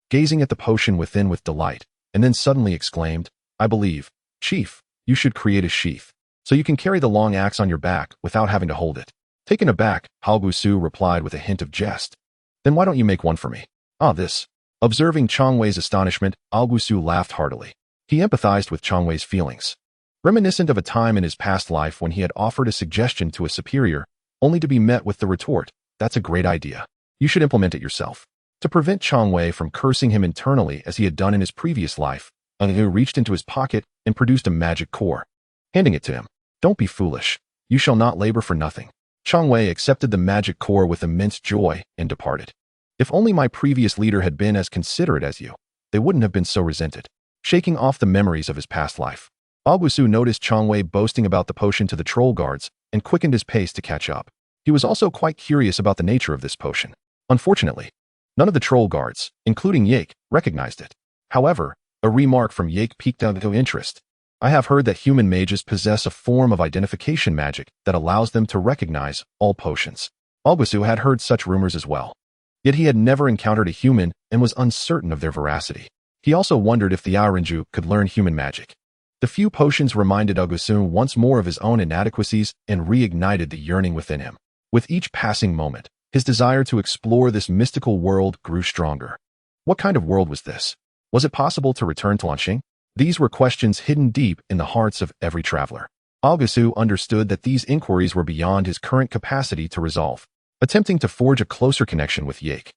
gazing at the potion within with delight, and then suddenly exclaimed, "I believe, Chief, you should create a sheath, so you can carry the long axe on your back without having to hold it." Taken aback, Augustus replied with a hint of jest, "Then why don't you make one for me?" This. Observing Changwei's astonishment, Augustus laughed heartily. He empathized with Changwei's feelings, reminiscent of a time in his past life when he had offered a suggestion to a superior, only to be met with the retort, "That's a great idea. You should implement it yourself." To prevent Changwei from cursing him internally as he had done in his previous life, Augustus reached into his pocket and produced a magic core, handing it to him. "Don't be foolish. You shall not labor for nothing." Changwei accepted the magic core with immense joy and departed. "If only my previous leader had been as considerate as you, they wouldn't have been so resented." Shaking off the memories of his past life, Augustus noticed Changwei boasting about the potion to the troll guards and quickened his pace to catch up. He was also quite curious about the nature of this potion. Unfortunately, none of the troll guards, including Yake, recognized it. However, a remark from Yake piqued Augustus' interest. "I have heard that human mages possess a form of identification magic that allows them to recognize all potions." Augustus had heard such rumors as well, yet he had never encountered a human and was uncertain of their veracity. He also wondered if the Aorinju could learn human magic. The few potions reminded Augustus once more of his own inadequacies and reignited the yearning within him. With each passing moment, his desire to explore this mystical world grew stronger. What kind of world was this? Was it possible to return to Lanxing? These were questions hidden deep in the hearts of every traveler. Augustus understood that these inquiries were beyond his current capacity to resolve. Attempting to forge a closer connection with Yake,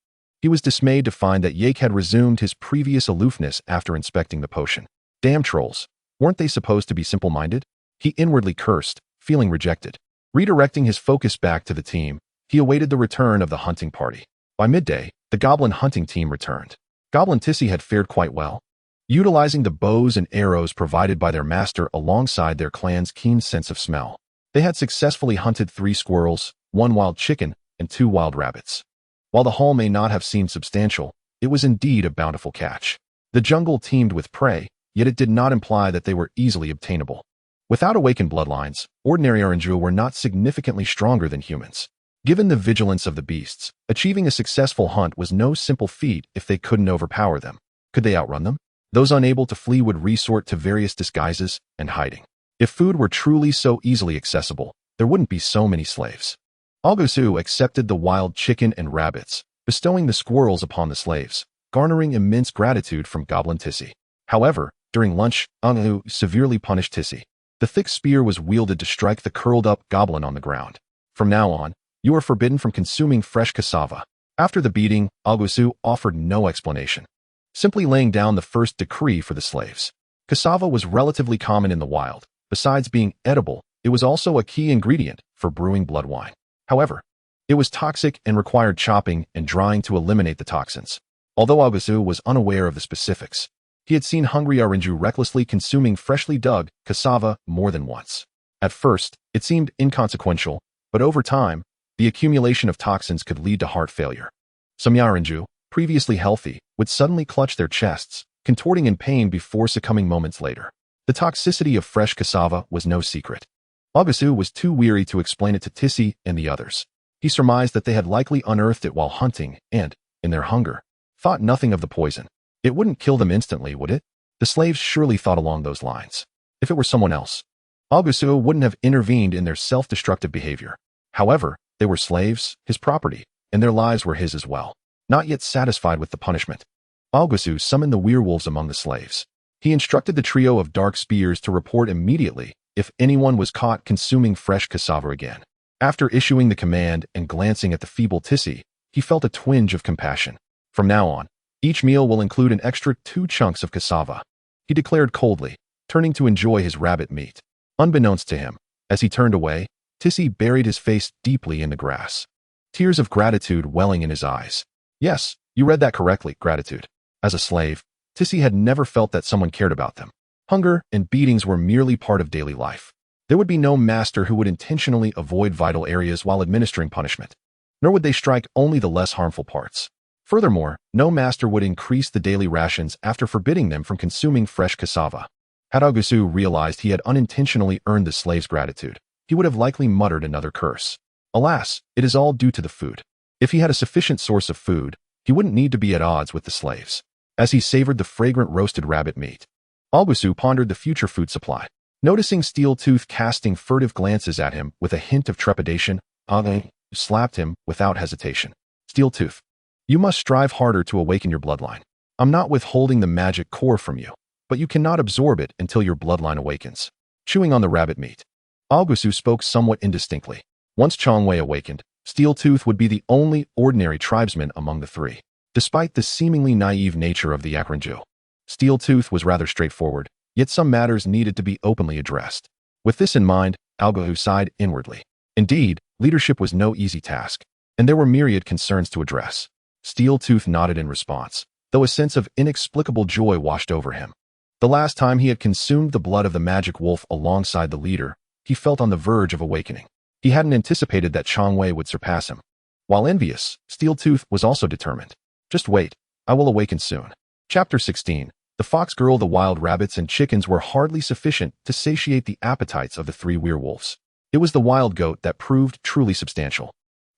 He was dismayed to find that Yake had resumed his previous aloofness after inspecting the potion. Damn trolls. Weren't they supposed to be simple-minded? He inwardly cursed, feeling rejected. Redirecting his focus back to the team, he awaited the return of the hunting party. By midday, the goblin hunting team returned. Goblin Tissy had fared quite well, utilizing the bows and arrows provided by their master alongside their clan's keen sense of smell. They had successfully hunted 3 squirrels, 1 wild chicken, and 2 wild rabbits. While the haul may not have seemed substantial, it was indeed a bountiful catch. The jungle teemed with prey, yet it did not imply that they were easily obtainable. Without awakened bloodlines, ordinary Oranju were not significantly stronger than humans. Given the vigilance of the beasts, achieving a successful hunt was no simple feat if they couldn't overpower them. Could they outrun them? Those unable to flee would resort to various disguises and hiding. If food were truly so easily accessible, there wouldn't be so many slaves. Augustus accepted the wild chicken and rabbits, bestowing the squirrels upon the slaves, garnering immense gratitude from Goblin Tissy. However, during lunch, Augustus severely punished Tissy. The thick spear was wielded to strike the curled-up goblin on the ground. From now on, you are forbidden from consuming fresh cassava. After the beating, Augustus offered no explanation, simply laying down the first decree for the slaves. Cassava was relatively common in the wild. Besides being edible, it was also a key ingredient for brewing blood wine. However, it was toxic and required chopping and drying to eliminate the toxins. Although Augustus was unaware of the specifics, he had seen hungry Oranju recklessly consuming freshly dug cassava more than once. At first, it seemed inconsequential, but over time, the accumulation of toxins could lead to heart failure. Some Oranju, previously healthy, would suddenly clutch their chests, contorting in pain before succumbing moments later. The toxicity of fresh cassava was no secret. Augustus was too weary to explain it to Tissy and the others. He surmised that they had likely unearthed it while hunting and, in their hunger, thought nothing of the poison. It wouldn't kill them instantly, would it? The slaves surely thought along those lines. If it were someone else, Augustus wouldn't have intervened in their self-destructive behavior. However, they were slaves, his property, and their lives were his as well. Not yet satisfied with the punishment, Augustus summoned the werewolves among the slaves. He instructed the trio of dark spears to report immediately if anyone was caught consuming fresh cassava again. After issuing the command and glancing at the feeble Tissy, he felt a twinge of compassion. From now on, each meal will include an extra 2 chunks of cassava, he declared coldly, turning to enjoy his rabbit meat. Unbeknownst to him, as he turned away, Tissy buried his face deeply in the grass, tears of gratitude welling in his eyes. Yes, you read that correctly, gratitude. As a slave, Tissy had never felt that someone cared about them. Hunger and beatings were merely part of daily life. There would be no master who would intentionally avoid vital areas while administering punishment, nor would they strike only the less harmful parts. Furthermore, no master would increase the daily rations after forbidding them from consuming fresh cassava. Had Augustus realized he had unintentionally earned the slave's gratitude, he would have likely muttered another curse. Alas, it is all due to the food. If he had a sufficient source of food, he wouldn't need to be at odds with the slaves. As he savored the fragrant roasted rabbit meat, Augustus pondered the future food supply. Noticing Steeltooth casting furtive glances at him with a hint of trepidation, Augustus slapped him without hesitation. Steeltooth, you must strive harder to awaken your bloodline. I'm not withholding the magic core from you, but you cannot absorb it until your bloodline awakens. Chewing on the rabbit meat, Augustus spoke somewhat indistinctly. Once Chongwei awakened, Steeltooth would be the only ordinary tribesman among the 3. Despite the seemingly naive nature of the Akranju, Steeltooth was rather straightforward, yet some matters needed to be openly addressed. With this in mind, Augustus sighed inwardly. Indeed, leadership was no easy task, and there were myriad concerns to address. Steeltooth nodded in response, though a sense of inexplicable joy washed over him. The last time he had consumed the blood of the magic wolf alongside the leader, he felt on the verge of awakening. He hadn't anticipated that Chongwei would surpass him. While envious, Steeltooth was also determined. Just wait, I will awaken soon. Chapter 16. The fox girl, the wild rabbits and chickens were hardly sufficient to satiate the appetites of the 3 werewolves. It was the wild goat that proved truly substantial.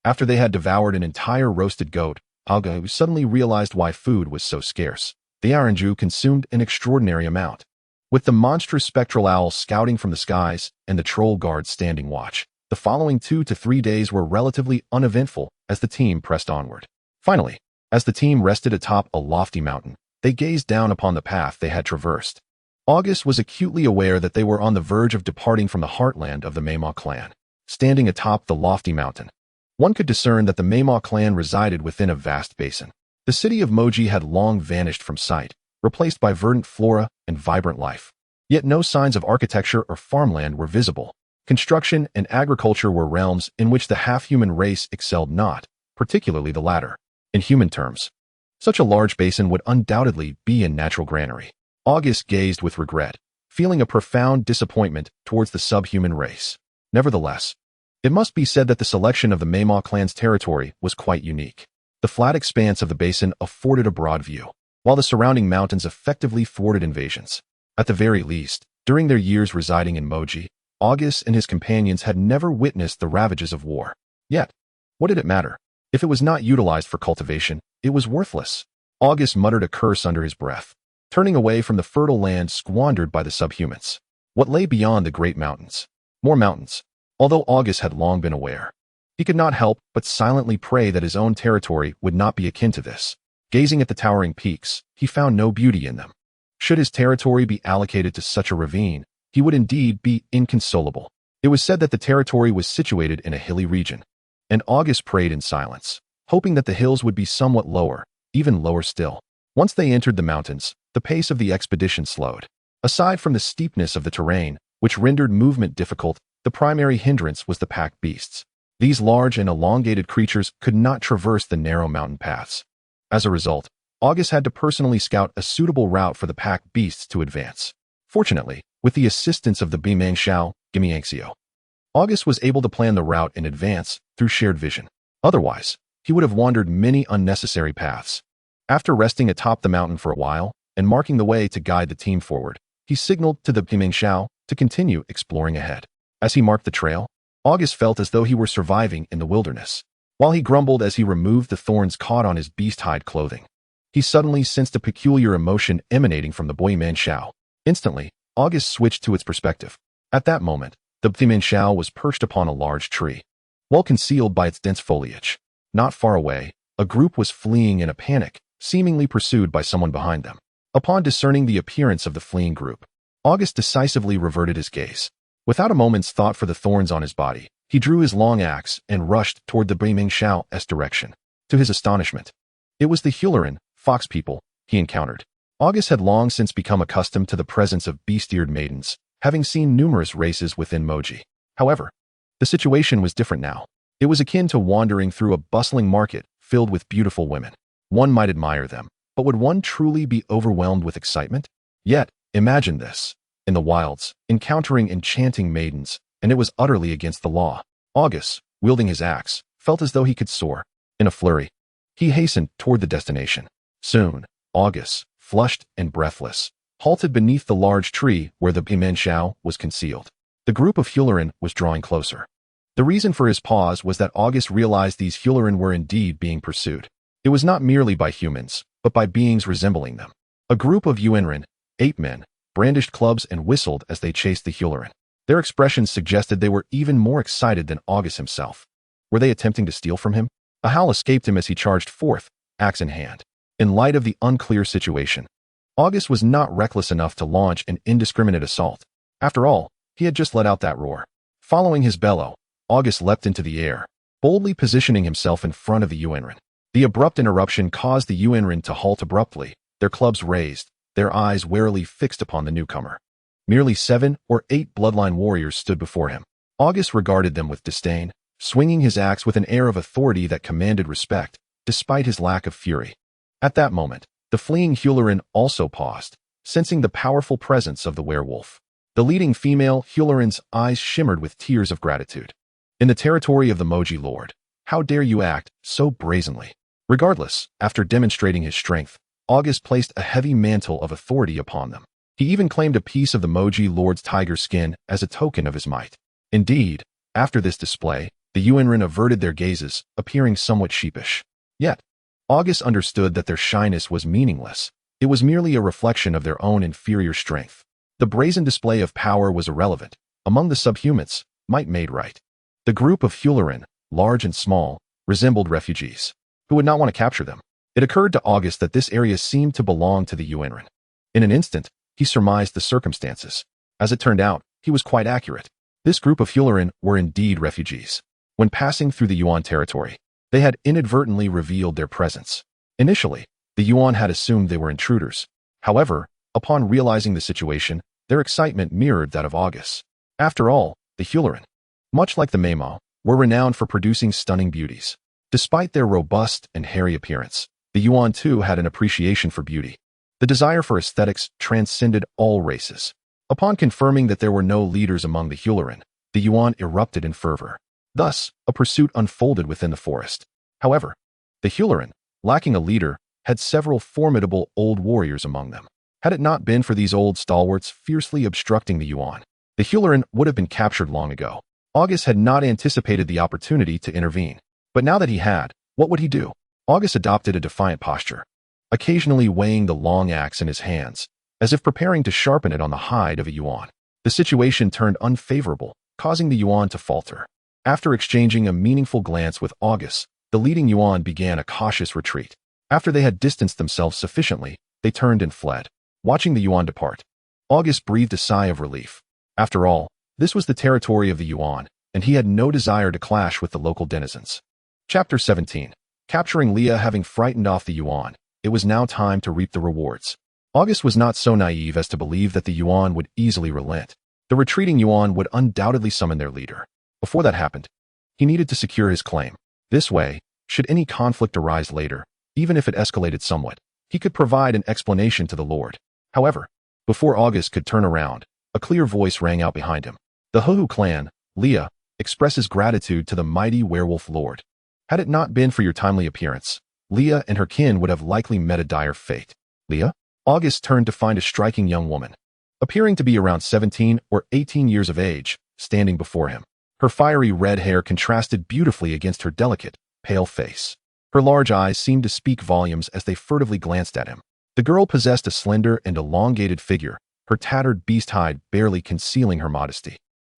After they had devoured an entire roasted goat, Augustus suddenly realized why food was so scarce. The Oranju consumed an extraordinary amount. With the monstrous spectral owl scouting from the skies and the troll guard standing watch, the following 2 to 3 days were relatively uneventful as the team pressed onward. Finally, as the team rested atop a lofty mountain, they gazed down upon the path they had traversed. August was acutely aware that they were on the verge of departing from the heartland of the Maymaw clan. Standing atop the lofty mountain, one could discern that the Maymaw clan resided within a vast basin. The city of Moji had long vanished from sight, replaced by verdant flora and vibrant life. Yet no signs of architecture or farmland were visible. Construction and agriculture were realms in which the half-human race excelled not, particularly the latter. In human terms, such a large basin would undoubtedly be a natural granary. August gazed with regret, feeling a profound disappointment towards the subhuman race. Nevertheless, it must be said that the selection of the Mema clan's territory was quite unique. The flat expanse of the basin afforded a broad view, while the surrounding mountains effectively thwarted invasions. At the very least, during their years residing in Moji, August and his companions had never witnessed the ravages of war. Yet, what did it matter? If it was not utilized for cultivation, it was worthless. August muttered a curse under his breath, turning away from the fertile land squandered by the subhumans. What lay beyond the great mountains? More mountains. Although August had long been aware, he could not help but silently pray that his own territory would not be akin to this. Gazing at the towering peaks, he found no beauty in them. Should his territory be allocated to such a ravine, he would indeed be inconsolable. It was said that the territory was situated in a hilly region, and August prayed in silence, hoping that the hills would be somewhat lower, even lower still. Once they entered the mountains, the pace of the expedition slowed. Aside from the steepness of the terrain, which rendered movement difficult, the primary hindrance was the pack beasts. These large and elongated creatures could not traverse the narrow mountain paths. As a result, August had to personally scout a suitable route for the pack beasts to advance. Fortunately, with the assistance of the Bimangshao, Gimiangxio, August was able to plan the route in advance through shared vision. Otherwise, he would have wandered many unnecessary paths. After resting atop the mountain for a while and marking the way to guide the team forward, he signaled to the Bimangshao to continue exploring ahead. As he marked the trail, August felt as though he were surviving in the wilderness. While he grumbled as he removed the thorns caught on his beast-hide clothing, he suddenly sensed a peculiar emotion emanating from the Bimangshao. Instantly, August switched to its perspective. At that moment, the Bimangshao was perched upon a large tree, well concealed by its dense foliage. Not far away, a group was fleeing in a panic, seemingly pursued by someone behind them. Upon discerning the appearance of the fleeing group, August decisively reverted his gaze. Without a moment's thought for the thorns on his body, he drew his long axe and rushed toward the Bimangshao's direction. To his astonishment, it was the Hularan, fox people, he encountered. August had long since become accustomed to the presence of beast-eared maidens, having seen numerous races within Moji. However, the situation was different now. It was akin to wandering through a bustling market filled with beautiful women. One might admire them, but would one truly be overwhelmed with excitement? Yet, imagine this. In the wilds, encountering enchanting maidens, and it was utterly against the law. August, wielding his axe, felt as though he could soar. In a flurry, he hastened toward the destination. Soon, August, flushed and breathless, halted beneath the large tree where the Bimangshao was concealed. The group of Hularan was drawing closer. The reason for his pause was that August realized these Hularan were indeed being pursued. It was not merely by humans, but by beings resembling them. A group of Yuenran, ape-men, brandished clubs and whistled as they chased the Hularan. Their expressions suggested they were even more excited than August himself. Were they attempting to steal from him? A howl escaped him as he charged forth, axe in hand. In light of the unclear situation, August was not reckless enough to launch an indiscriminate assault. After all, he had just let out that roar. Following his bellow, August leapt into the air, boldly positioning himself in front of the Yuenran. The abrupt interruption caused the Yuenran to halt abruptly, their clubs raised, their eyes warily fixed upon the newcomer. Merely 7 or 8 bloodline warriors stood before him. August regarded them with disdain, swinging his axe with an air of authority that commanded respect, despite his lack of fury. At that moment, the fleeing Hularan also paused, sensing the powerful presence of the werewolf. The leading female Hularan's eyes shimmered with tears of gratitude. In the territory of the Moji Lord, how dare you act so brazenly? Regardless, after demonstrating his strength, August placed a heavy mantle of authority upon them. He even claimed a piece of the Moji Lord's tiger skin as a token of his might. Indeed, after this display, the Yuenran averted their gazes, appearing somewhat sheepish. Yet, August understood that their shyness was meaningless. It was merely a reflection of their own inferior strength. The brazen display of power was irrelevant. Among the subhumans, might made right. The group of Hularan, large and small, resembled refugees, who would not want to capture them. It occurred to August that this area seemed to belong to the Yuenran. In an instant, he surmised the circumstances. As it turned out, he was quite accurate. This group of Hularan were indeed refugees. When passing through the Yuan territory, they had inadvertently revealed their presence. Initially, the Yuan had assumed they were intruders. However, upon realizing the situation, their excitement mirrored that of August. After all, the Hulerin, much like the Maimo, were renowned for producing stunning beauties. Despite their robust and hairy appearance, the Yuan too had an appreciation for beauty. The desire for aesthetics transcended all races. Upon confirming that there were no leaders among the Hulerin, the Yuan erupted in fervor. Thus, a pursuit unfolded within the forest. However, the Hulerin, lacking a leader, had several formidable old warriors among them. Had it not been for these old stalwarts fiercely obstructing the Yuan, the Hulerin would have been captured long ago. August had not anticipated the opportunity to intervene. But now that he had, what would he do? August adopted a defiant posture, occasionally weighing the long axe in his hands, as if preparing to sharpen it on the hide of a Yuan. The situation turned unfavorable, causing the Yuan to falter. After exchanging a meaningful glance with August, the leading Yuan began a cautious retreat. After they had distanced themselves sufficiently, they turned and fled. Watching the Yuan depart, August breathed a sigh of relief. After all, this was the territory of the Yuan, and he had no desire to clash with the local denizens. Chapter 17. Capturing Leah. Having frightened off the Yuan, it was now time to reap the rewards. August was not so naive as to believe that the Yuan would easily relent. The retreating Yuan would undoubtedly summon their leader. Before that happened, he needed to secure his claim. This way, should any conflict arise later, even if it escalated somewhat, he could provide an explanation to the Lord. However, before August could turn around, a clear voice rang out behind him. The Huhu clan, Leah, expresses gratitude to the mighty werewolf lord. Had it not been for your timely appearance, Leah and her kin would have likely met a dire fate. Leah? August turned to find a striking young woman, appearing to be around 17 or 18 years of age, standing before him. Her fiery red hair contrasted beautifully against her delicate, pale face. Her large eyes seemed to speak volumes as they furtively glanced at him. The girl possessed a slender and elongated figure, her tattered beast hide barely concealing her modesty.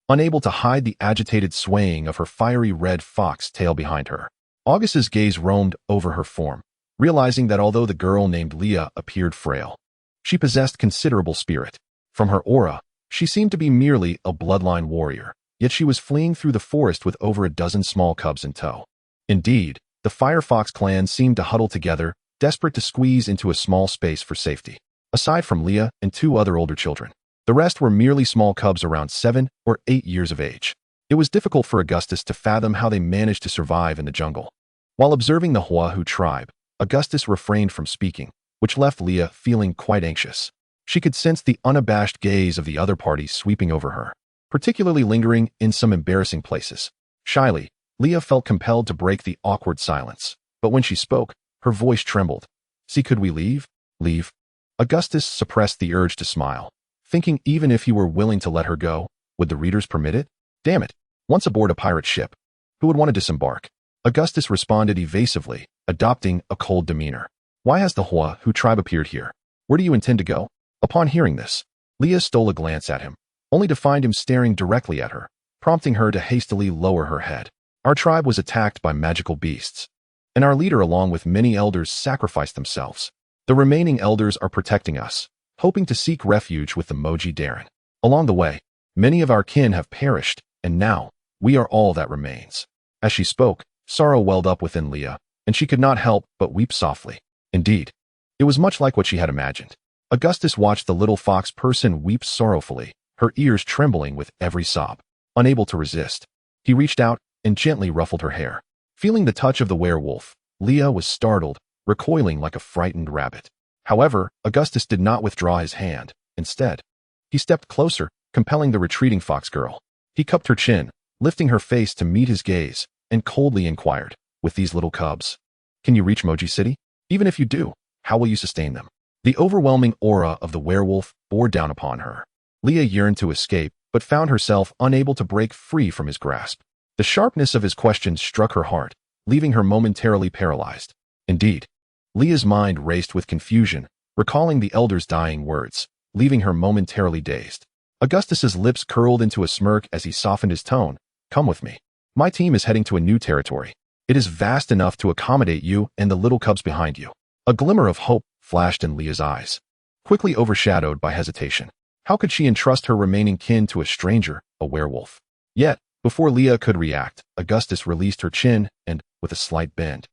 Unable to hide the agitated swaying of her fiery red fox tail behind her, August's gaze roamed over her form, realizing that although the girl named Leah appeared frail, she possessed considerable spirit. From her aura, she seemed to be merely a bloodline warrior, yet she was fleeing through the forest with over a dozen small cubs in tow. Indeed, the Firefox clan seemed to huddle together, desperate to squeeze into a small space for safety. Aside from Leah and two other older children, the rest were merely small cubs around 7 or 8 years of age. It was difficult for Augustus to fathom how they managed to survive in the jungle. While observing the Huahu tribe, Augustus refrained from speaking, which left Leah feeling quite anxious. She could sense the unabashed gaze of the other party sweeping over her, particularly lingering in some embarrassing places. Shyly, Leah felt compelled to break the awkward silence, but when she spoke, her voice trembled. "See, could we leave?" "Leave?" Augustus suppressed the urge to smile, thinking even if he were willing to let her go, would the readers permit it? Damn it, once aboard a pirate ship, who would want to disembark? Augustus responded evasively, adopting a cold demeanor. "Why has the Huahu tribe appeared here? Where do you intend to go?" Upon hearing this, Leah stole a glance at him, only to find him staring directly at her, prompting her to hastily lower her head. "Our tribe was attacked by magical beasts, and our leader along with many elders sacrificed themselves. The remaining elders are protecting us, hoping to seek refuge with the Moji Darren. Along the way, many of our kin have perished, and now, we are all that remains." As she spoke, sorrow welled up within Leah, and she could not help but weep softly. Indeed, it was much like what she had imagined. Augustus watched the little fox person weep sorrowfully, her ears trembling with every sob. Unable to resist, he reached out and gently ruffled her hair. Feeling the touch of the werewolf, Leah was startled, recoiling like a frightened rabbit. However, Augustus did not withdraw his hand. Instead, he stepped closer, compelling the retreating fox girl. He cupped her chin, lifting her face to meet his gaze, and coldly inquired, "With these little cubs, can you reach Moji City? Even if you do, how will you sustain them?" The overwhelming aura of the werewolf bore down upon her. Leah yearned to escape, but found herself unable to break free from his grasp. The sharpness of his question struck her heart, leaving her momentarily paralyzed. Indeed, Leah's mind raced with confusion, recalling the elder's dying words, leaving her momentarily dazed. Augustus's lips curled into a smirk as he softened his tone. "Come with me. My team is heading to a new territory. It is vast enough to accommodate you and the little cubs behind you." A glimmer of hope flashed in Leah's eyes, quickly overshadowed by hesitation. How could she entrust her remaining kin to a stranger, a werewolf? Yet, before Leah could react, Augustus released her chin and, with a slight bend,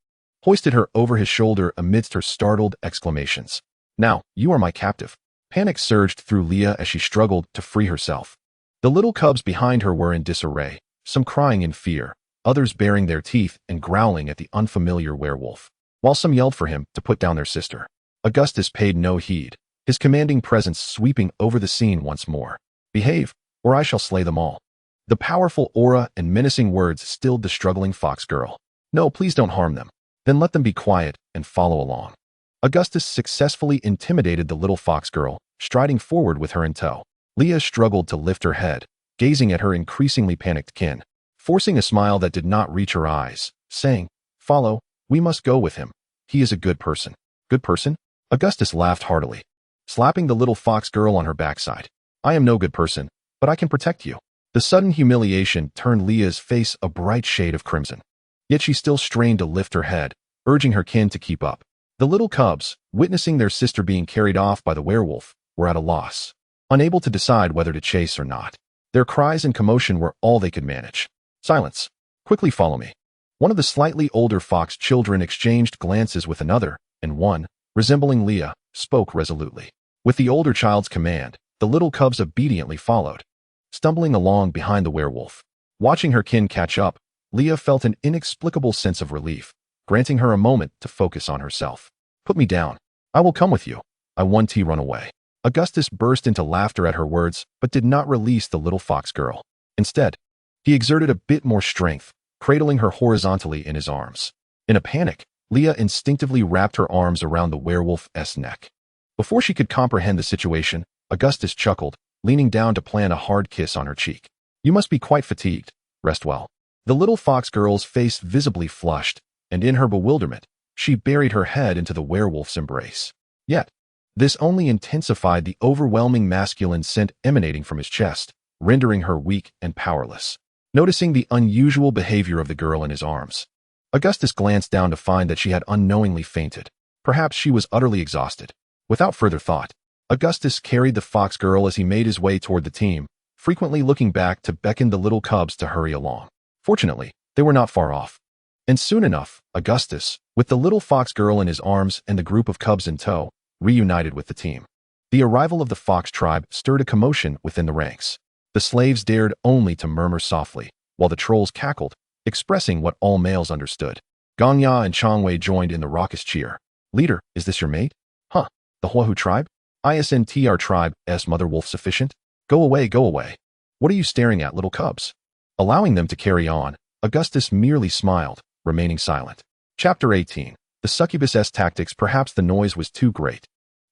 hoisted her over his shoulder amidst her startled exclamations. "Now, you are my captive." Panic surged through Leah as she struggled to free herself. The little cubs behind her were in disarray, some crying in fear, others baring their teeth and growling at the unfamiliar werewolf, while some yelled for him to put down their sister. Augustus paid no heed, his commanding presence sweeping over the scene once more. "Behave, or I shall slay them all." The powerful aura and menacing words stilled the struggling fox girl. "No, please don't harm them. Then let them be quiet and follow along." Augustus successfully intimidated the little fox girl, striding forward with her in tow. Leah struggled to lift her head, gazing at her increasingly panicked kin, forcing a smile that did not reach her eyes, saying, "Follow, we must go with him. He is a good person." "Good person?" Augustus laughed heartily, slapping the little fox girl on her backside. "I am no good person, but I can protect you." The sudden humiliation turned Leah's face a bright shade of crimson. Yet she still strained to lift her head, urging her kin to keep up. The little cubs, witnessing their sister being carried off by the werewolf, were at a loss, unable to decide whether to chase or not. Their cries and commotion were all they could manage. "Silence. Quickly follow me." One of the slightly older fox children exchanged glances with another, and one, resembling Leah, spoke resolutely. With the older child's command, the little cubs obediently followed, stumbling along behind the werewolf. Watching her kin catch up, Leah felt an inexplicable sense of relief, granting her a moment to focus on herself. "Put me down. I will come with you. I want to run away." Augustus burst into laughter at her words, but did not release the little fox girl. Instead, he exerted a bit more strength, cradling her horizontally in his arms. In a panic, Leah instinctively wrapped her arms around the werewolf's neck. Before she could comprehend the situation, Augustus chuckled, leaning down to plant a hard kiss on her cheek. "You must be quite fatigued. Rest well." The little fox girl's face visibly flushed, and in her bewilderment, she buried her head into the werewolf's embrace. Yet, this only intensified the overwhelming masculine scent emanating from his chest, rendering her weak and powerless. Noticing the unusual behavior of the girl in his arms, Augustus glanced down to find that she had unknowingly fainted. Perhaps she was utterly exhausted. Without further thought, Augustus carried the fox girl as he made his way toward the team, frequently looking back to beckon the little cubs to hurry along. Fortunately, they were not far off. And soon enough, Augustus, with the little fox girl in his arms and the group of cubs in tow, reunited with the team. The arrival of the fox tribe stirred a commotion within the ranks. The slaves dared only to murmur softly, while the trolls cackled, expressing what all males understood. Gangya and Changwei joined in the raucous cheer. "Leader, is this your mate?" "Huh, the Huahu tribe? Isn't our tribe's mother wolf sufficient? Go away, go away. What are you staring at, little cubs?" Allowing them to carry on, Augustus merely smiled, remaining silent. Chapter 18. The succubus's tactics. Perhaps the noise was too great,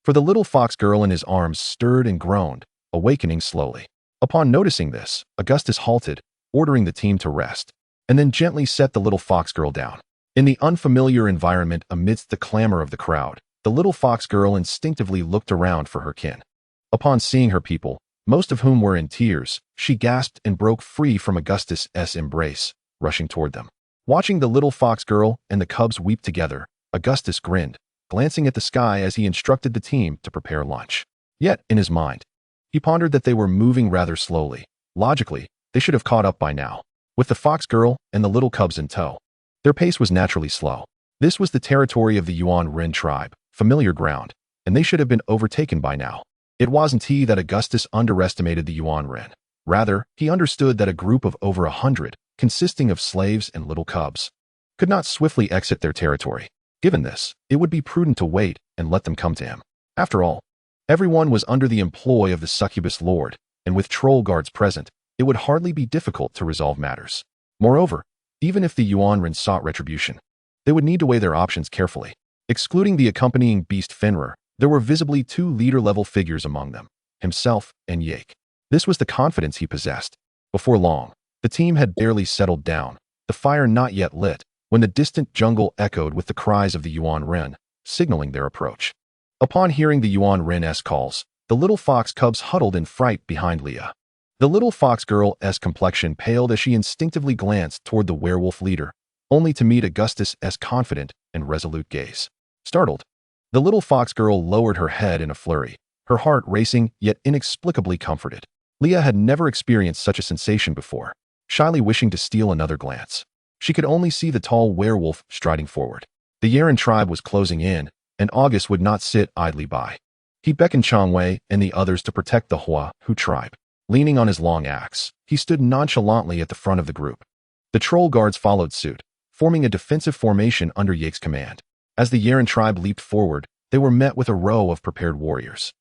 for the little fox girl in his arms stirred and groaned, awakening slowly. Upon noticing this, Augustus halted, ordering the team to rest, and then gently set the little fox girl down. In the unfamiliar environment amidst the clamor of the crowd, the little fox girl instinctively looked around for her kin. Upon seeing her people, most of whom were in tears, she gasped and broke free from Augustus's embrace, rushing toward them. Watching the little fox girl and the cubs weep together, Augustus grinned, glancing at the sky as he instructed the team to prepare lunch. Yet, in his mind, he pondered that they were moving rather slowly. Logically, they should have caught up by now. With the fox girl and the little cubs in tow, their pace was naturally slow. This was the territory of the Yuan Ren tribe, familiar ground, and they should have been overtaken by now. It wasn't he that Augustus underestimated the Yuan Ren. Rather, he understood that a group of over 100, consisting of slaves and little cubs, could not swiftly exit their territory. Given this, it would be prudent to wait and let them come to him. After all, everyone was under the employ of the succubus lord, and with troll guards present, it would hardly be difficult to resolve matters. Moreover, even if the Yuan Ren sought retribution, they would need to weigh their options carefully. Excluding the accompanying beast Fenrir, there were visibly two leader-level figures among them, himself and Yake. This was the confidence he possessed. Before long, the team had barely settled down, the fire not yet lit, when the distant jungle echoed with the cries of the Yuan Ren, signaling their approach. Upon hearing the Yuan Ren's calls, the little fox cubs huddled in fright behind Leah. The little fox girl's complexion paled as she instinctively glanced toward the werewolf leader, only to meet Augustus's confident and resolute gaze. Startled, the little fox girl lowered her head in a flurry, her heart racing yet inexplicably comforted. Leah had never experienced such a sensation before, shyly wishing to steal another glance. She could only see the tall werewolf striding forward. The Yeren tribe was closing in, and August would not sit idly by. He beckoned Changwei and the others to protect the Hu tribe. Leaning on his long axe, he stood nonchalantly at the front of the group. The troll guards followed suit, forming a defensive formation under Yake's command. As the Yeren tribe leaped forward, they were met with a row of prepared warriors.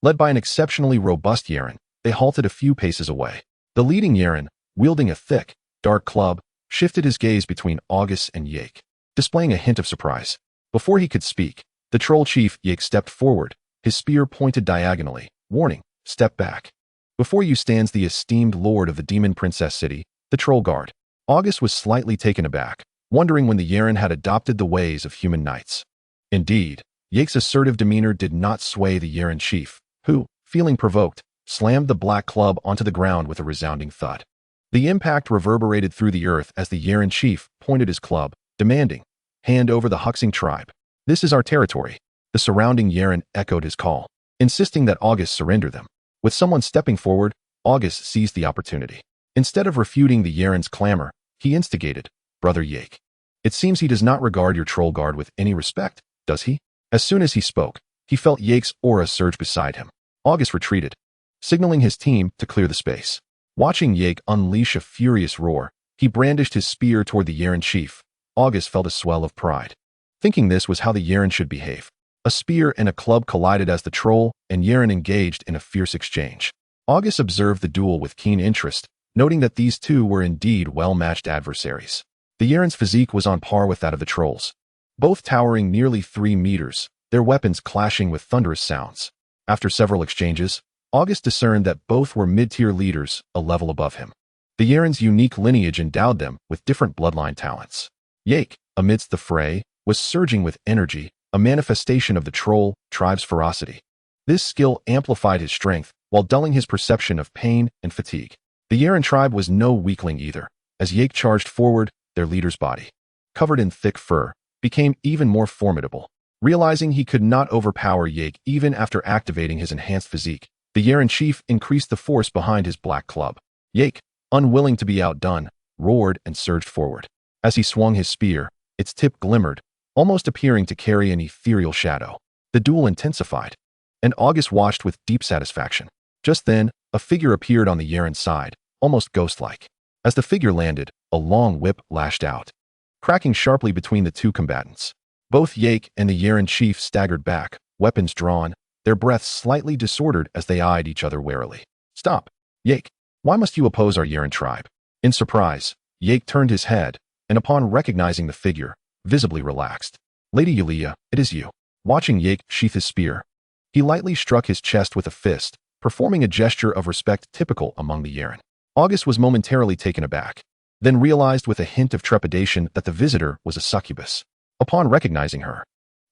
Led by an exceptionally robust Yeren, they halted a few paces away. The leading Yeren, wielding a thick, dark club, shifted his gaze between August and Yake, displaying a hint of surprise. Before he could speak, the troll chief Yake stepped forward, his spear pointed diagonally, warning, "Step back. Before you stands the esteemed lord of the demon princess city, the troll guard." August was slightly taken aback, wondering when the Yeren had adopted the ways of human knights. Indeed, Yake's assertive demeanor did not sway the Yeren chief, who, feeling provoked, slammed the black club onto the ground with a resounding thud. The impact reverberated through the earth as the Yeren chief pointed his club, demanding, "Hand over the Huxing tribe. This is our territory." The surrounding Yeren echoed his call, insisting that August surrender them. With someone stepping forward, August seized the opportunity. Instead of refuting the Yeren's clamor, he instigated, "Brother Yake, it seems he does not regard your troll guard with any respect, does he?" As soon as he spoke, he felt Yake's aura surge beside him. August retreated, signaling his team to clear the space. Watching Yake unleash a furious roar, he brandished his spear toward the Yeren chief. August felt a swell of pride, thinking this was how the Yeren should behave. A spear and a club collided as the troll and Yeren engaged in a fierce exchange. August observed the duel with keen interest, noting that these two were indeed well-matched adversaries. The Yeren's physique was on par with that of the trolls, both towering nearly 3 meters, their weapons clashing with thunderous sounds. After several exchanges, August discerned that both were mid-tier leaders, a level above him. The Yeren's unique lineage endowed them with different bloodline talents. Yake, amidst the fray, was surging with energy, a manifestation of the troll tribe's ferocity. This skill amplified his strength while dulling his perception of pain and fatigue. The Yeren tribe was no weakling either. As Yake charged forward, their leader's body, covered in thick fur, became even more formidable. Realizing he could not overpower Yake even after activating his enhanced physique, the Yeren chief increased the force behind his black club. Yake, unwilling to be outdone, roared and surged forward. As he swung his spear, its tip glimmered, almost appearing to carry an ethereal shadow. The duel intensified, and August watched with deep satisfaction. Just then, a figure appeared on the Yeren side, almost ghost-like. As the figure landed, a long whip lashed out, cracking sharply between the two combatants. Both Yake and the Yeren chief staggered back, weapons drawn, their breaths slightly disordered as they eyed each other warily. "Stop, Yake. Why must you oppose our Yeren tribe?" In surprise, Yake turned his head, and upon recognizing the figure, visibly relaxed. "Lady Yulia, it is you." Watching Yake sheath his spear, he lightly struck his chest with a fist, performing a gesture of respect typical among the Yeren. August was momentarily taken aback, then realized with a hint of trepidation that the visitor was a succubus. Upon recognizing her,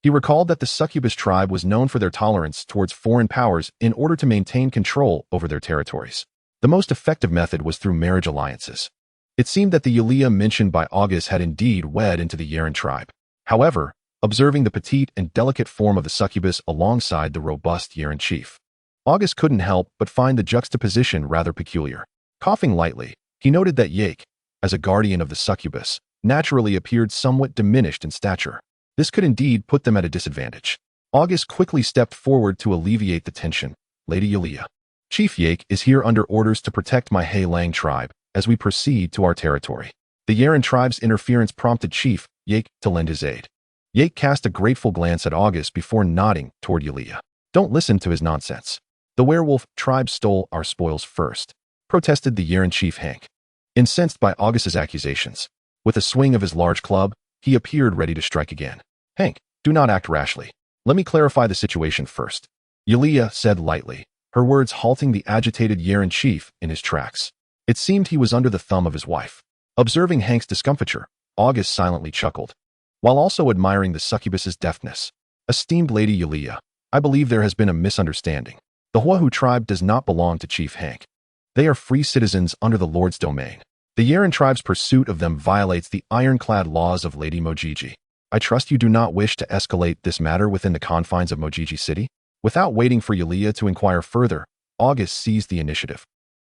he recalled that the succubus tribe was known for their tolerance towards foreign powers in order to maintain control over their territories. The most effective method was through marriage alliances. It seemed that the Yulia mentioned by August had indeed wed into the Yeren tribe. However, observing the petite and delicate form of the succubus alongside the robust Yeren chief, August couldn't help but find the juxtaposition rather peculiar. Coughing lightly, he noted that Yake, as a guardian of the succubus, naturally appeared somewhat diminished in stature. This could indeed put them at a disadvantage. August quickly stepped forward to alleviate the tension. "Lady Yulia, Chief Yake is here under orders to protect my He Lang tribe as we proceed to our territory." The Yeren tribe's interference prompted Chief Yake to lend his aid. Yake cast a grateful glance at August before nodding toward Yulia. "Don't listen to his nonsense. The werewolf tribe stole our spoils first," protested the Yeren chief Hank, incensed by August's accusations. With a swing of his large club, he appeared ready to strike again. "Hank, do not act rashly. Let me clarify the situation first," Yulia said lightly, her words halting the agitated Yeren chief in his tracks. It seemed he was under the thumb of his wife. Observing Hank's discomfiture, August silently chuckled, while also admiring the succubus's deftness. "Esteemed Lady Yulia, I believe there has been a misunderstanding. The Hu tribe does not belong to Chief Hank. They are free citizens under the Lord's domain. The Yeren tribe's pursuit of them violates the ironclad laws of Lady Mojiji. I trust you do not wish to escalate this matter within the confines of Mojiji City?" Without waiting for Yulia to inquire further, August seized the initiative,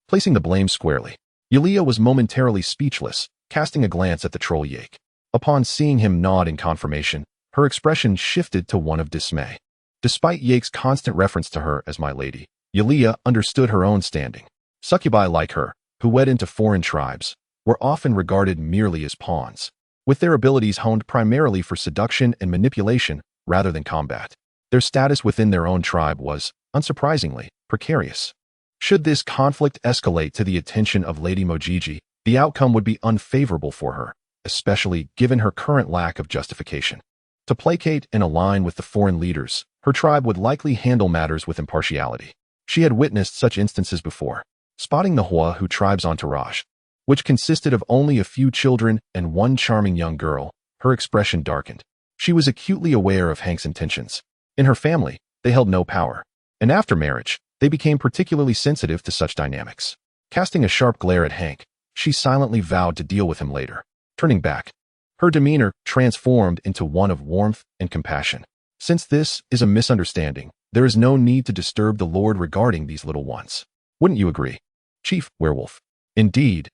placing the blame squarely. Yulia was momentarily speechless, casting a glance at the troll Yake. Upon seeing him nod in confirmation, Her expression shifted to one of dismay. Despite Yake's constant reference to her as my lady, Yulia understood her own standing. Succubi like her, who wed into foreign tribes, were often regarded merely as pawns, with their abilities honed primarily for seduction and manipulation rather than combat. Their status within their own tribe was, unsurprisingly, precarious. Should this conflict escalate to the attention of Lady Mojiji, the outcome would be unfavorable for her, especially given her current lack of justification. To placate and align with the foreign leaders, her tribe would likely handle matters with impartiality. She had witnessed such instances before. Spotting the Hua-Hu tribe's entourage, which consisted of only a few children and one charming young girl, her expression darkened. She was acutely aware of Hank's intentions. In her family, they held no power, and after marriage, they became particularly sensitive to such dynamics. Casting a sharp glare at Hank, she silently vowed to deal with him later. Turning back, her demeanor transformed into one of warmth and compassion. Since this is a misunderstanding, there is no need to disturb the Lord regarding these little ones. Wouldn't you agree, Chief Werewolf? Indeed,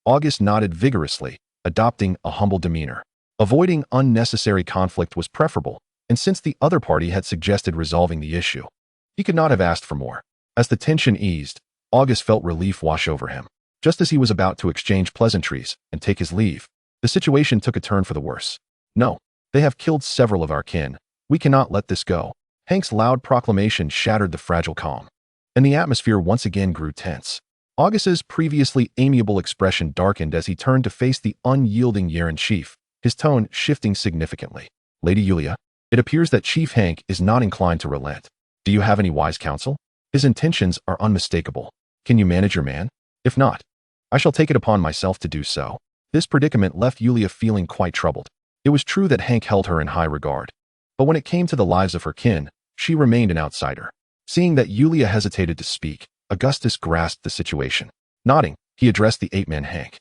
August nodded vigorously, adopting a humble demeanor. Avoiding unnecessary conflict was preferable, and since the other party had suggested resolving the issue, he could not have asked for more. As the tension eased, August felt relief wash over him. Just as he was about to exchange pleasantries and take his leave, the situation took a turn for the worse. No, they have killed several of our kin. We cannot let this go. Hank's loud proclamation shattered the fragile calm, and the atmosphere once again grew tense. August's previously amiable expression darkened as he turned to face the unyielding Yeren chief, his tone shifting significantly. Lady Yulia, it appears that Chief Hank is not inclined to relent. Do you have any wise counsel? His intentions are unmistakable. Can you manage your man? If not, I shall take it upon myself to do so. This predicament left Yulia feeling quite troubled. It was true that Hank held her in high regard, but when it came to the lives of her kin, she remained an outsider. Seeing that Yulia hesitated to speak, Augustus grasped the situation. Nodding, he addressed the ape-man Hank,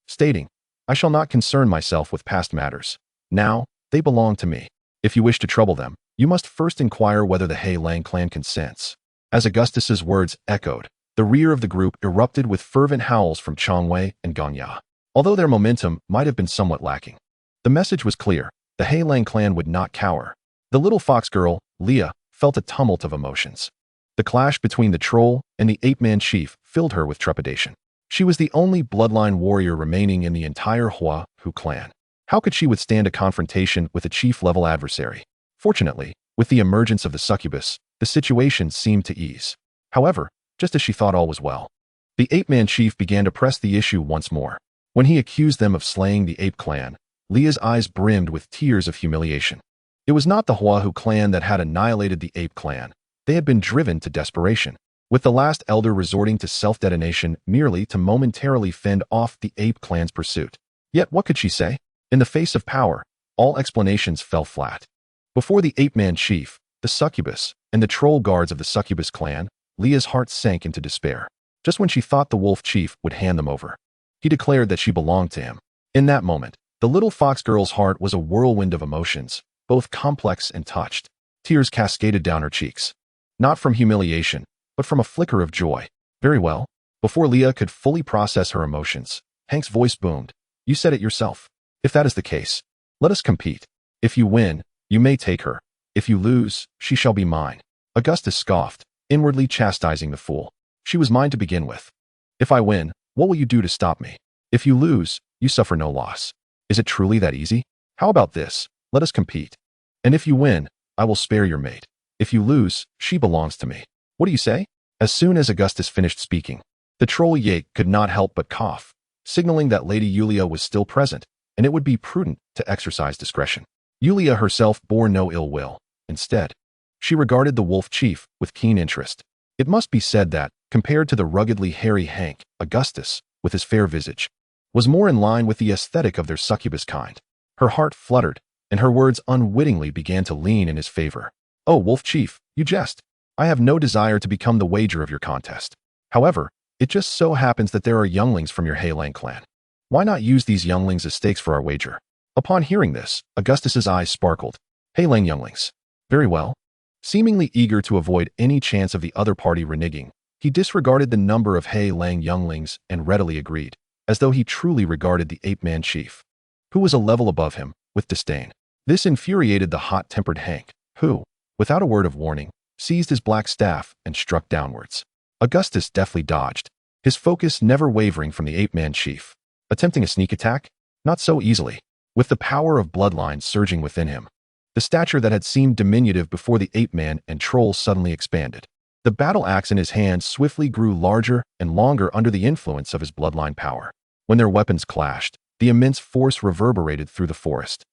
stating, I shall not concern myself with past matters. Now, they belong to me. If you wish to trouble them, you must first inquire whether the He Lang clan consents. As Augustus's words echoed, the rear of the group erupted with fervent howls from Changwei and Ganya. Although their momentum might have been somewhat lacking, the message was clear. The He Lang clan would not cower. The little fox girl, Leah, felt a tumult of emotions. The clash between the troll and the ape-man chief filled her with trepidation. She was the only bloodline warrior remaining in the entire Hua-Hu clan. How could she withstand a confrontation with a chief-level adversary? Fortunately, with the emergence of the succubus, the situation seemed to ease. However, just as she thought all was well, the ape-man chief began to press the issue once more. When he accused them of slaying the ape clan, Leah's eyes brimmed with tears of humiliation. It was not the Hua-Hu clan that had annihilated the ape clan. They had been driven to desperation, with the last elder resorting to self-detonation merely to momentarily fend off the ape clan's pursuit. Yet what could she say? In the face of power, all explanations fell flat. Before the ape-man chief, the succubus, and the troll guards of the succubus clan, Leah's heart sank into despair. Just when she thought the wolf chief would hand them over, he declared that she belonged to him. In that moment, the little fox girl's heart was a whirlwind of emotions, both complex and touched. Tears cascaded down her cheeks. Not from humiliation, but from a flicker of joy. Very well. Before Leah could fully process her emotions, Hank's voice boomed. You said it yourself. If that is the case, let us compete. If you win, you may take her. If you lose, she shall be mine. Augustus scoffed, inwardly chastising the fool. She was mine to begin with. If I win, what will you do to stop me? If you lose, you suffer no loss. Is it truly that easy? How about this? Let us compete. And if you win, I will spare your mate. If you lose, she belongs to me. What do you say? As soon as Augustus finished speaking, the troll Yake could not help but cough, signaling that Lady Yulia was still present, and it would be prudent to exercise discretion. Yulia herself bore no ill will. Instead, she regarded the wolf chief with keen interest. It must be said that, compared to the ruggedly hairy Hank, Augustus, with his fair visage, was more in line with the aesthetic of their succubus kind. Her heart fluttered, and her words unwittingly began to lean in his favor. Oh, wolf chief, you jest. I have no desire to become the wager of your contest. However, it just so happens that there are younglings from your He Lang clan. Why not use these younglings as stakes for our wager? Upon hearing this, Augustus's eyes sparkled. He Lang younglings. Very well. Seemingly eager to avoid any chance of the other party reneging, he disregarded the number of He Lang younglings and readily agreed, as though he truly regarded the ape-man chief, who was a level above him, with disdain. This infuriated the hot-tempered Hank, who, without a word of warning, seized his black staff and struck downwards. Augustus deftly dodged, his focus never wavering from the ape-man chief. Attempting a sneak attack? Not so easily. With the power of bloodline surging within him, the stature that had seemed diminutive before the ape-man and troll suddenly expanded. The battle axe in his hand swiftly grew larger and longer under the influence of his bloodline power. When their weapons clashed, the immense force reverberated through the forest.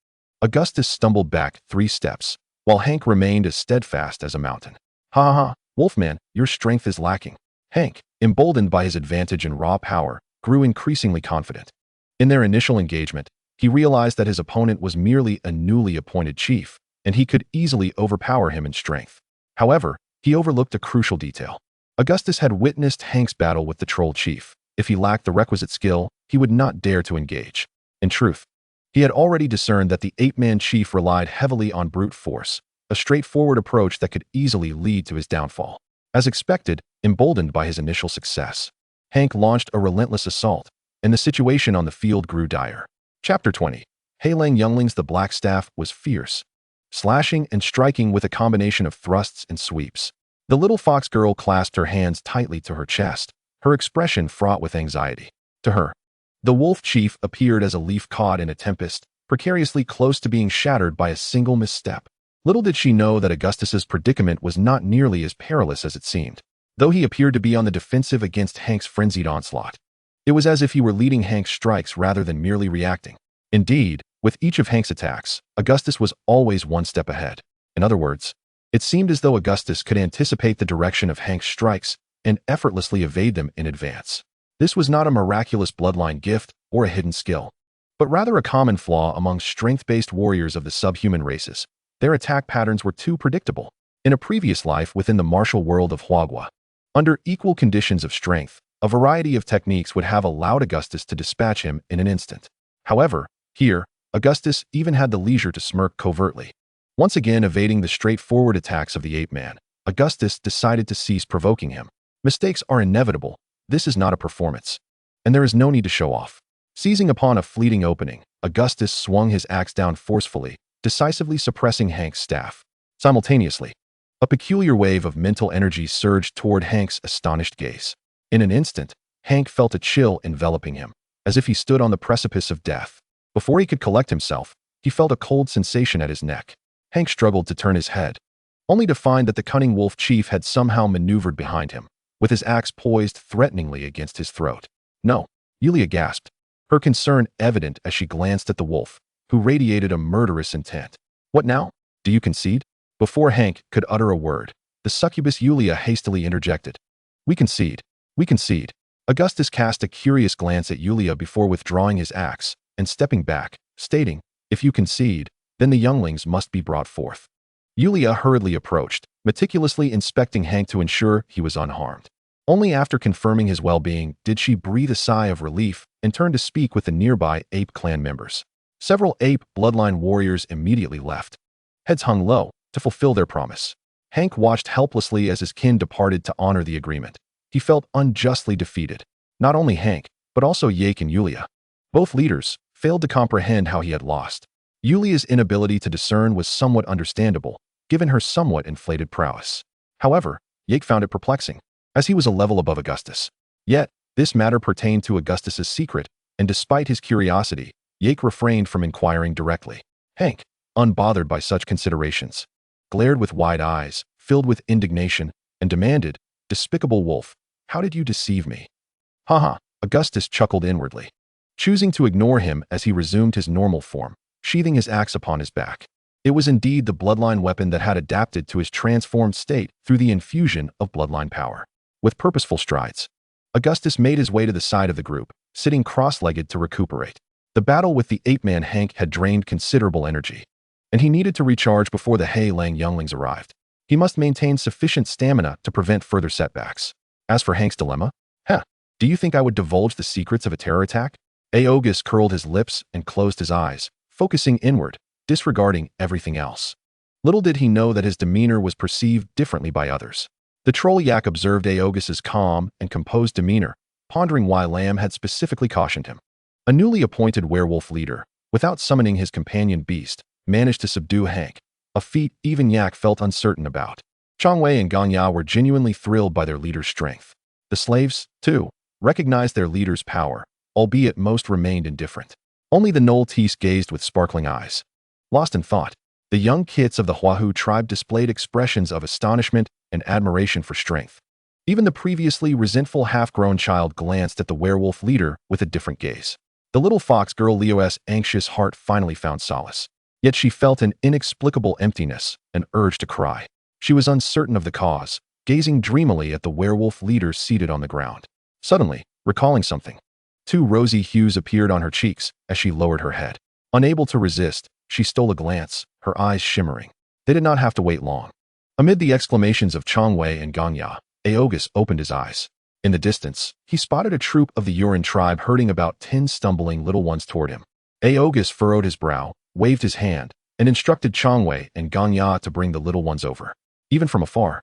Augustus stumbled back 3 steps, while Hank remained as steadfast as a mountain. Ha ha ha, Wolfman, your strength is lacking. Hank, emboldened by his advantage in raw power, grew increasingly confident. In their initial engagement, he realized that his opponent was merely a newly appointed chief, and he could easily overpower him in strength. However, he overlooked a crucial detail. Augustus had witnessed Hank's battle with the troll chief. If he lacked the requisite skill, he would not dare to engage. In truth, he had already discerned that the ape-man chief relied heavily on brute force, a straightforward approach that could easily lead to his downfall. As expected, emboldened by his initial success, Hank launched a relentless assault, and the situation on the field grew dire. Chapter 20. Heilang Younglings. The black staff was fierce, slashing and striking with a combination of thrusts and sweeps. The little fox girl clasped her hands tightly to her chest, her expression fraught with anxiety. To her, the wolf chief appeared as a leaf caught in a tempest, precariously close to being shattered by a single misstep. Little did she know that Augustus's predicament was not nearly as perilous as it seemed. Though he appeared to be on the defensive against Hank's frenzied onslaught, it was as if he were leading Hank's strikes rather than merely reacting. Indeed, with each of Hank's attacks, Augustus was always one step ahead. In other words, it seemed as though Augustus could anticipate the direction of Hank's strikes and effortlessly evade them in advance. This was not a miraculous bloodline gift or a hidden skill, but rather a common flaw among strength-based warriors of the subhuman races. Their attack patterns were too predictable. In a previous life within the martial world of Huagua, under equal conditions of strength, a variety of techniques would have allowed Augustus to dispatch him in an instant. However, here, Augustus even had the leisure to smirk covertly. Once again evading the straightforward attacks of the ape-man, Augustus decided to cease provoking him. Mistakes are inevitable. This is not a performance, and there is no need to show off. Seizing upon a fleeting opening, Augustus swung his axe down forcefully, decisively suppressing Hank's staff. Simultaneously, a peculiar wave of mental energy surged toward Hank's astonished gaze. In an instant, Hank felt a chill enveloping him, as if he stood on the precipice of death. Before he could collect himself, he felt a cold sensation at his neck. Hank struggled to turn his head, only to find that the cunning wolf chief had somehow maneuvered behind him, with his axe poised threateningly against his throat. No, Yulia gasped, her concern evident as she glanced at the wolf, who radiated a murderous intent. What now? Do you concede? Before Hank could utter a word, the succubus Yulia hastily interjected. We concede. We concede. Augustus cast a curious glance at Yulia before withdrawing his axe and stepping back, stating, if you concede, then the younglings must be brought forth. Yulia hurriedly approached, meticulously inspecting Hank to ensure he was unharmed. Only after confirming his well-being did she breathe a sigh of relief and turn to speak with the nearby ape clan members. Several ape bloodline warriors immediately left, heads hung low, to fulfill their promise. Hank watched helplessly as his kin departed to honor the agreement. He felt unjustly defeated. Not only Hank, but also Yake and Yulia. Both leaders failed to comprehend how he had lost. Yulia's inability to discern was somewhat understandable, given her somewhat inflated prowess. However, Yake found it perplexing, as he was a level above Augustus. Yet, this matter pertained to Augustus's secret, and despite his curiosity, Yake refrained from inquiring directly. Hank, unbothered by such considerations, glared with wide eyes, filled with indignation, and demanded, Despicable wolf, how did you deceive me? Haha, Augustus chuckled inwardly, choosing to ignore him as he resumed his normal form, sheathing his axe upon his back. It was indeed the bloodline weapon that had adapted to his transformed state through the infusion of bloodline power. With purposeful strides, Augustus made his way to the side of the group, sitting cross-legged to recuperate. The battle with the ape-man Hank had drained considerable energy, and he needed to recharge before the Heilang younglings arrived. He must maintain sufficient stamina to prevent further setbacks. As for Hank's dilemma, do you think I would divulge the secrets of a terror attack? Augustus curled his lips and closed his eyes, focusing inward, disregarding everything else. Little did he know that his demeanor was perceived differently by others. The troll yak observed Augustus's calm and composed demeanor, pondering why Lamb had specifically cautioned him. A newly appointed werewolf leader, without summoning his companion beast, managed to subdue Hank, a feat even Yak felt uncertain about. Changwei and Ganya were genuinely thrilled by their leader's strength. The slaves, too, recognized their leader's power, albeit most remained indifferent. Only the Nolteese gazed with sparkling eyes. Lost in thought, the young kits of the Huahu tribe displayed expressions of astonishment and admiration for strength. Even the previously resentful half-grown child glanced at the werewolf leader with a different gaze. The little fox girl Leo's anxious heart finally found solace. Yet she felt an inexplicable emptiness, an urge to cry. She was uncertain of the cause, gazing dreamily at the werewolf leader seated on the ground. Suddenly, recalling something, two rosy hues appeared on her cheeks as she lowered her head. Unable to resist, she stole a glance, her eyes shimmering. They did not have to wait long. Amid the exclamations of Changwei and Ganya, Augustus opened his eyes. In the distance, he spotted a troop of the Yuran tribe herding about 10 stumbling little ones toward him. Augustus furrowed his brow, waved his hand, and instructed Changwei and Ganya to bring the little ones over. Even from afar,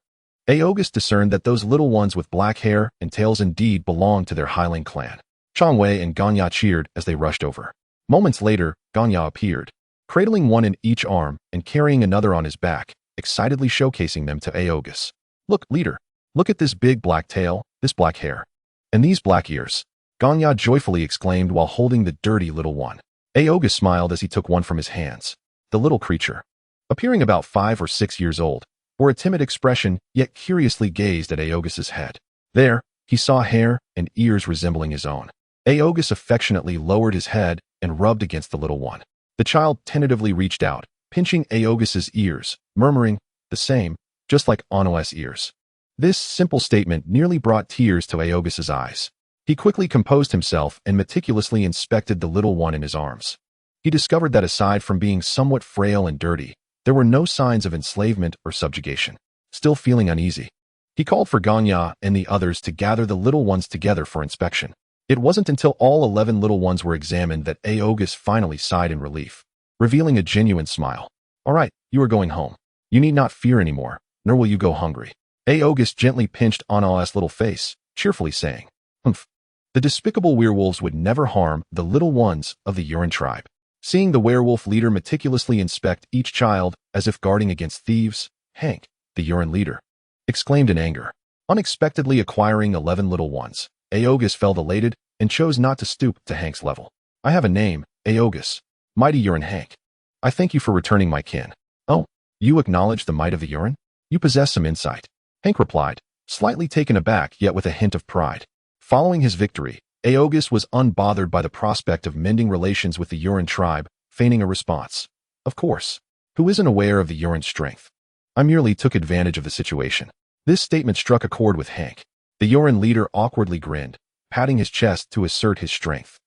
Augustus discerned that those little ones with black hair and tails indeed belonged to their Highland clan. Changwei and Ganya cheered as they rushed over. Moments later, Ganya appeared, cradling one in each arm and carrying another on his back, excitedly showcasing them to Augustus. "Look, leader. Look at this big black tail, this black hair, and these black ears," Ganya joyfully exclaimed while holding the dirty little one. Augustus smiled as he took one from his hands. The little creature, appearing about 5 or 6 years old, bore a timid expression yet curiously gazed at Augustus's head. There, he saw hair and ears resembling his own. Augustus affectionately lowered his head and rubbed against the little one. The child tentatively reached out, pinching Augustus's ears, murmuring, "The same, just like Ano's ears." This simple statement nearly brought tears to Augustus's eyes. He quickly composed himself and meticulously inspected the little one in his arms. He discovered that aside from being somewhat frail and dirty, there were no signs of enslavement or subjugation. Still feeling uneasy, he called for Ganya and the others to gather the little ones together for inspection. It wasn't until all 11 little ones were examined that Augustus finally sighed in relief, revealing a genuine smile. "All right, you are going home. You need not fear anymore, nor will you go hungry." Augustus gently pinched Ano's little face, cheerfully saying, "Humph." The despicable werewolves would never harm the little ones of the Yuran tribe. Seeing the werewolf leader meticulously inspect each child as if guarding against thieves, Hank, the Yuran leader, exclaimed in anger. Unexpectedly acquiring 11 little ones, Augustus felt elated and chose not to stoop to Hank's level. "I have a name, Augustus, mighty Yuran Hank. I thank you for returning my kin." "Oh, you acknowledge the might of the Yuran? You possess some insight," Hank replied, slightly taken aback yet with a hint of pride. Following his victory, Augustus was unbothered by the prospect of mending relations with the Yuran tribe, feigning a response. "Of course. Who isn't aware of the Yuran strength? I merely took advantage of the situation." This statement struck a chord with Hank. The Yuran leader awkwardly grinned, patting his chest to assert his strength.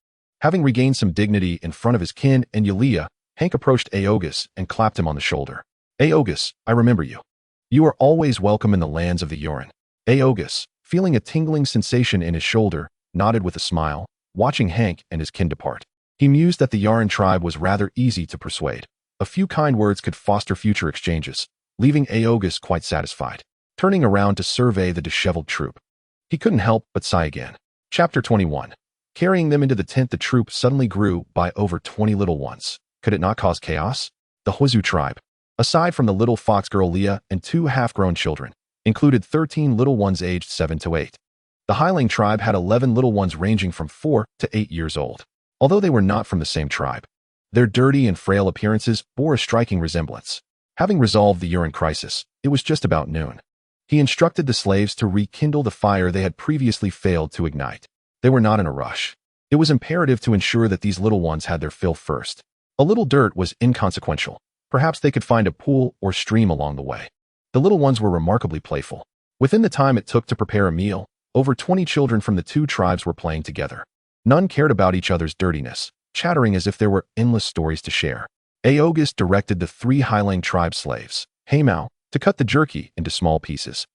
Having regained some dignity in front of his kin and Yulia, Hank approached Augustus and clapped him on the shoulder. "Augustus, I remember you. You are always welcome in the lands of the Yuran." Augustus, feeling a tingling sensation in his shoulder, nodded with a smile, watching Hank and his kin depart. He mused that the Yuran tribe was rather easy to persuade. A few kind words could foster future exchanges, leaving Augustus quite satisfied. Turning around to survey the disheveled troop, he couldn't help but sigh again. Chapter 21. Carrying them into the tent, the troop suddenly grew by over 20 little ones. Could it not cause chaos? The Huazu tribe, aside from the little fox girl Leah and 2 half-grown children, included 13 little ones aged 7 to 8. The Highland tribe had 11 little ones ranging from 4 to 8 years old. Although they were not from the same tribe, their dirty and frail appearances bore a striking resemblance. Having resolved the Yuran crisis, it was just about noon. He instructed the slaves to rekindle the fire they had previously failed to ignite. They were not in a rush. It was imperative to ensure that these little ones had their fill first. A little dirt was inconsequential. Perhaps they could find a pool or stream along the way. The little ones were remarkably playful. Within the time it took to prepare a meal, over 20 children from the 2 tribes were playing together. None cared about each other's dirtiness, chattering as if there were endless stories to share. Augustus directed the 3 Highland tribe slaves, Haymao, to cut the jerky into small pieces,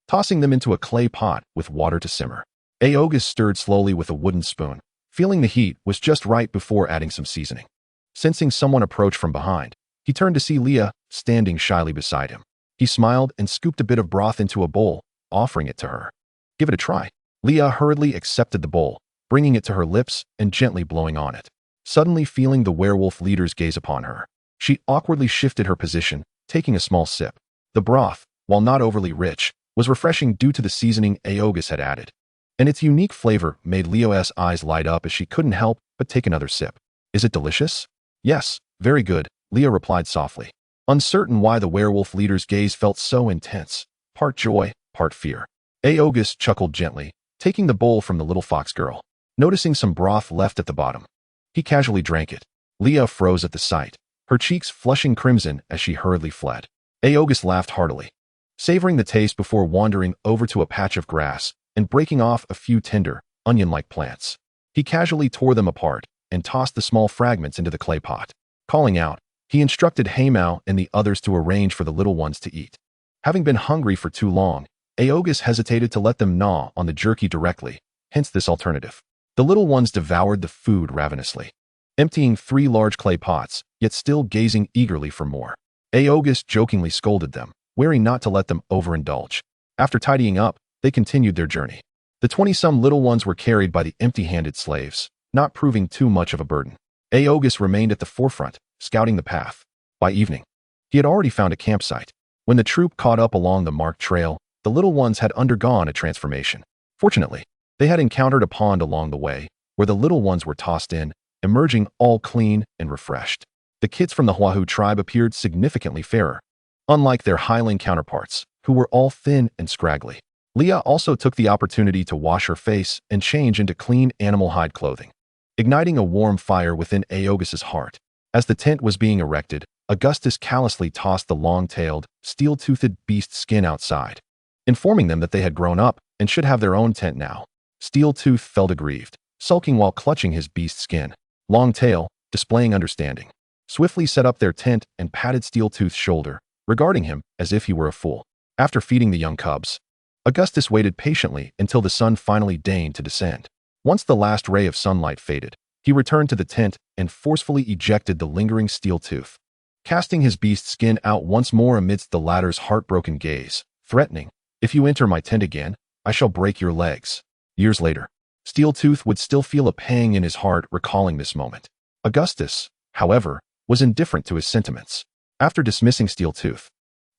tossing them into a clay pot with water to simmer. Augustus stirred slowly with a wooden spoon, feeling the heat was just right before adding some seasoning. Sensing someone approach from behind, he turned to see Leah standing shyly beside him. He smiled and scooped a bit of broth into a bowl, offering it to her. "Give it a try." Leah hurriedly accepted the bowl, bringing it to her lips and gently blowing on it. Suddenly feeling the werewolf leader's gaze upon her, She awkwardly shifted her position, taking a small sip. The broth, while not overly rich, was refreshing due to the seasoning Augustus had added, and its unique flavor made Leo's eyes light up as she couldn't help but take another sip. Is it delicious? Yes, very good, Leo replied softly, uncertain why the werewolf leader's gaze felt so intense, part joy, part fear. Augustus chuckled gently, taking the bowl from the little fox girl. Noticing some broth left at the bottom, he casually drank it. Leo froze at the sight, her cheeks flushing crimson as she hurriedly fled. Augustus laughed heartily, savoring the taste before wandering over to a patch of grass and breaking off a few tender, onion-like plants. He casually tore them apart and tossed the small fragments into the clay pot. Calling out, he instructed Haymao and the others to arrange for the little ones to eat. Having been hungry for too long, Augustus hesitated to let them gnaw on the jerky directly, hence this alternative. The little ones devoured the food ravenously, emptying 3 large clay pots, yet still gazing eagerly for more. Augustus jokingly scolded them, wary not to let them overindulge. After tidying up, they continued their journey. The 20-some little ones were carried by the empty-handed slaves, not proving too much of a burden. Augustus remained at the forefront, scouting the path. By evening, he had already found a campsite. When the troop caught up along the marked trail, the little ones had undergone a transformation. Fortunately, they had encountered a pond along the way, where the little ones were tossed in, emerging all clean and refreshed. The kids from the Huahu tribe appeared significantly fairer, unlike their highland counterparts, who were all thin and scraggly. Leah also took the opportunity to wash her face and change into clean animal hide clothing, igniting a warm fire within Augustus's heart. As the tent was being erected, Augustus callously tossed the long-tailed, steel-toothed beast skin outside, informing them that they had grown up and should have their own tent now. Steel-Tooth felt aggrieved, sulking while clutching his beast skin. Long-Tail, displaying understanding, swiftly set up their tent and patted Steel-Tooth's shoulder, regarding him as if he were a fool. After feeding the young cubs, Augustus waited patiently until the sun finally deigned to descend. Once the last ray of sunlight faded, he returned to the tent and forcefully ejected the lingering Steel-Tooth, casting his beast skin out once more amidst the latter's heartbroken gaze, threatening, "If you enter my tent again, I shall break your legs." Years later, Steel-Tooth would still feel a pang in his heart recalling this moment. Augustus, however, was indifferent to his sentiments. After dismissing Steel-Tooth,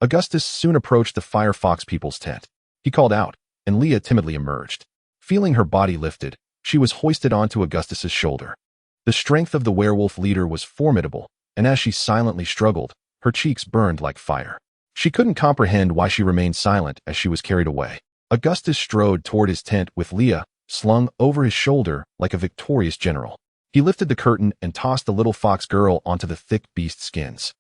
Augustus soon approached the Firefox people's tent. He called out, and Leah timidly emerged. Feeling her body lifted, she was hoisted onto Augustus's shoulder. The strength of the werewolf leader was formidable, and as she silently struggled, her cheeks burned like fire. She couldn't comprehend why she remained silent as she was carried away. Augustus strode toward his tent with Leah slung over his shoulder like a victorious general. He lifted the curtain and tossed the little fox girl onto the thick beast skins.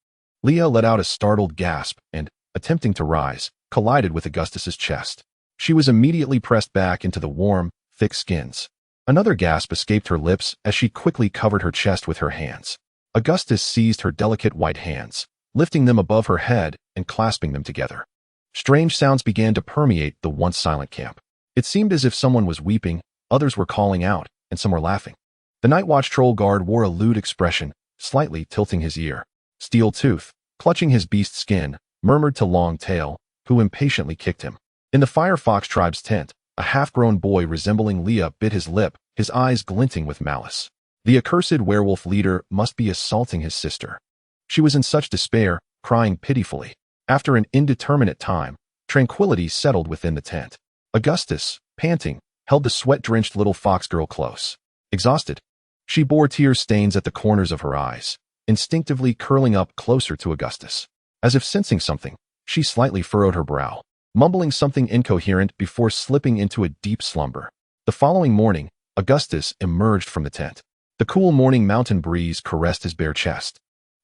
Leah let out a startled gasp and, attempting to rise, collided with Augustus's chest. She was immediately pressed back into the warm, thick skins. Another gasp escaped her lips as she quickly covered her chest with her hands. Augustus seized her delicate white hands, lifting them above her head and clasping them together. Strange sounds began to permeate the once silent camp. It seemed as if someone was weeping, others were calling out, and some were laughing. The night watch troll guard wore a lewd expression, slightly tilting his ear. Steel-Tooth, clutching his beast skin, murmured to Long-Tail, who impatiently kicked him. In the Firefox tribe's tent, a half-grown boy resembling Leah bit his lip, his eyes glinting with malice. The accursed werewolf leader must be assaulting his sister. She was in such despair, crying pitifully. After an indeterminate time, tranquility settled within the tent. Augustus, panting, held the sweat-drenched little fox girl close. Exhausted, she bore tear stains at the corners of her eyes, instinctively curling up closer to Augustus. As if sensing something, she slightly furrowed her brow, mumbling something incoherent before slipping into a deep slumber. The following morning, Augustus emerged from the tent. The cool morning mountain breeze caressed his bare chest,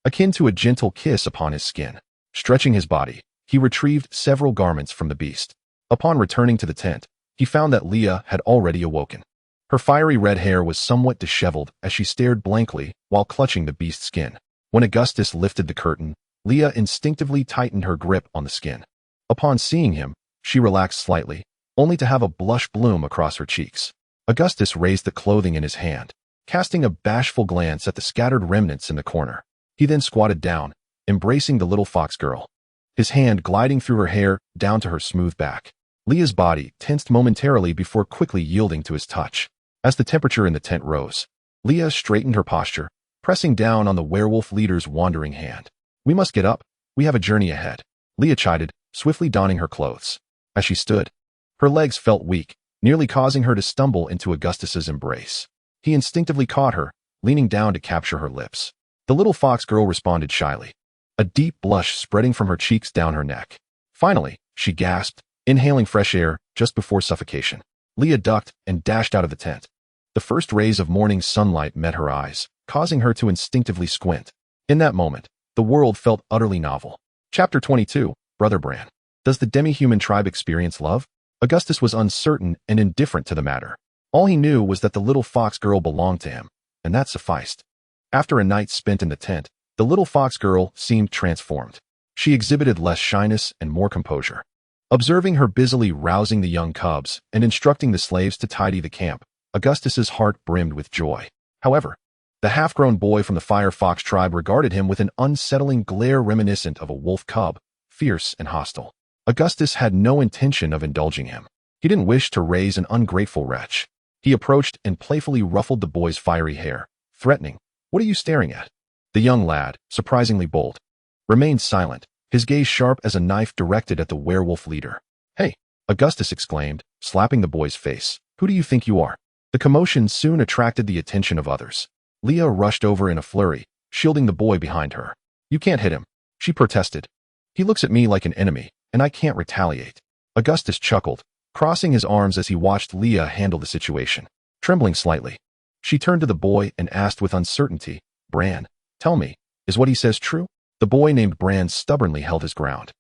akin to a gentle kiss upon his skin. Stretching his body, he retrieved several garments from the beast. Upon returning to the tent, he found that Leah had already awoken. Her fiery red hair was somewhat disheveled as she stared blankly while clutching the beast's skin. When Augustus lifted the curtain, Leah instinctively tightened her grip on the skin. Upon seeing him, she relaxed slightly, only to have a blush bloom across her cheeks. Augustus raised the clothing in his hand, casting a bashful glance at the scattered remnants in the corner. He then squatted down, embracing the little fox girl, his hand gliding through her hair down to her smooth back. Leah's body tensed momentarily before quickly yielding to his touch. As the temperature in the tent rose, Leah straightened her posture, pressing down on the werewolf leader's wandering hand. "We must get up. We have a journey ahead," Leah chided, swiftly donning her clothes. As she stood, her legs felt weak, nearly causing her to stumble into Augustus's embrace. He instinctively caught her, leaning down to capture her lips. The little fox girl responded shyly, a deep blush spreading from her cheeks down her neck. Finally, she gasped, inhaling fresh air just before suffocation. Leah ducked and dashed out of the tent. The first rays of morning sunlight met her eyes, causing her to instinctively squint. In that moment, the world felt utterly novel. Chapter 22, Brother Bran. Does the demi-human tribe experience love? Augustus was uncertain and indifferent to the matter. All he knew was that the little fox girl belonged to him, and that sufficed. After a night spent in the tent, the little fox girl seemed transformed. She exhibited less shyness and more composure. Observing her busily rousing the young cubs and instructing the slaves to tidy the camp, Augustus's heart brimmed with joy. However, the half-grown boy from the Fire Fox tribe regarded him with an unsettling glare reminiscent of a wolf cub, fierce and hostile. Augustus had no intention of indulging him. He didn't wish to raise an ungrateful wretch. He approached and playfully ruffled the boy's fiery hair, threatening, "What are you staring at?" The young lad, surprisingly bold, remained silent, his gaze sharp as a knife directed at the werewolf leader. "Hey," Augustus exclaimed, slapping the boy's face. "Who do you think you are?" The commotion soon attracted the attention of others. Leah rushed over in a flurry, shielding the boy behind her. "You can't hit him," she protested. "He looks at me like an enemy, and I can't retaliate." Augustus chuckled, crossing his arms as he watched Leah handle the situation. Trembling slightly, she turned to the boy and asked with uncertainty, "Bran, tell me, is what he says true?" The boy named Bran stubbornly held his ground,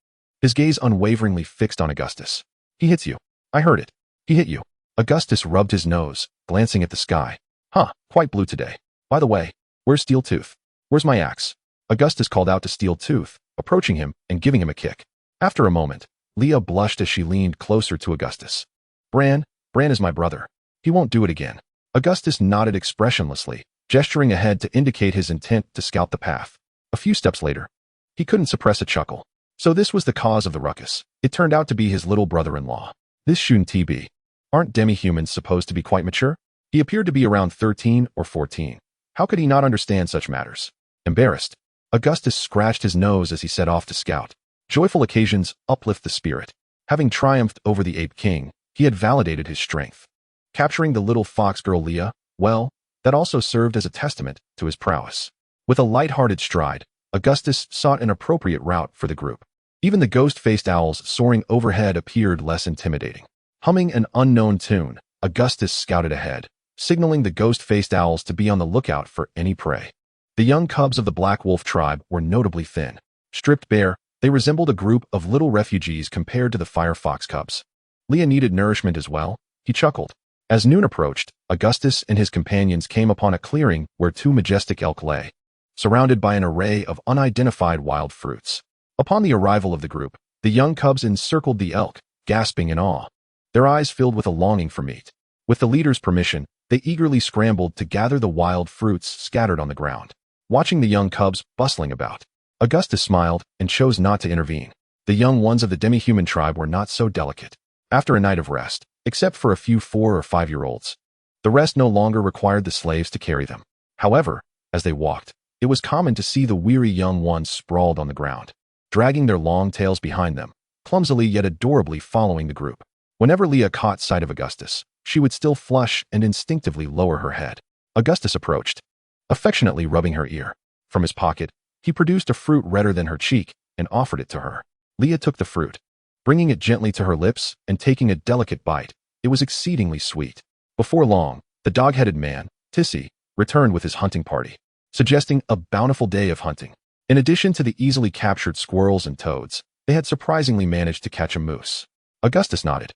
his gaze unwaveringly fixed on Augustus. "He hits you. I heard it. He hit you." Augustus rubbed his nose, glancing at the sky. "Huh, quite blue today. By the way, where's Steel Tooth? Where's my axe?" Augustus called out to Steel Tooth, approaching him and giving him a kick. After a moment, Leah blushed as she leaned closer to Augustus. Bran is my brother. He won't do it again." Augustus nodded expressionlessly, gesturing ahead to indicate his intent to scout the path. A few steps later, he couldn't suppress a chuckle. So this was the cause of the ruckus. It turned out to be his little brother-in-law. This shouldn't be. Aren't demi-humans supposed to be quite mature? He appeared to be around 13 or 14. How could he not understand such matters? Embarrassed, Augustus scratched his nose as he set off to scout. Joyful occasions uplift the spirit. Having triumphed over the ape king, he had validated his strength. Capturing the little fox girl Leah, well, that also served as a testament to his prowess. With a light-hearted stride, Augustus sought an appropriate route for the group. Even the ghost-faced owls soaring overhead appeared less intimidating. Humming an unknown tune, Augustus scouted ahead, signaling the ghost-faced owls to be on the lookout for any prey. The young cubs of the Black Wolf tribe were notably thin. Stripped bare, they resembled a group of little refugees compared to the Fire Fox cubs. Leah needed nourishment as well, he chuckled. As noon approached, Augustus and his companions came upon a clearing where two majestic elk lay, surrounded by an array of unidentified wild fruits. Upon the arrival of the group, the young cubs encircled the elk, gasping in awe. Their eyes filled with a longing for meat. With the leader's permission, they eagerly scrambled to gather the wild fruits scattered on the ground. Watching the young cubs bustling about, Augustus smiled and chose not to intervene. The young ones of the demi-human tribe were not so delicate. After a night of rest, except for a few 4 or 5-year-olds, the rest no longer required the slaves to carry them. However, as they walked, it was common to see the weary young ones sprawled on the ground, dragging their long tails behind them, clumsily yet adorably following the group. Whenever Leah caught sight of Augustus, she would still flush and instinctively lower her head. Augustus approached, affectionately rubbing her ear. From his pocket, he produced a fruit redder than her cheek and offered it to her. Leah took the fruit, bringing it gently to her lips and taking a delicate bite. It was exceedingly sweet. Before long, the dog-headed man, Tissy, returned with his hunting party, suggesting a bountiful day of hunting. In addition to the easily captured squirrels and toads, they had surprisingly managed to catch a moose. Augustus nodded,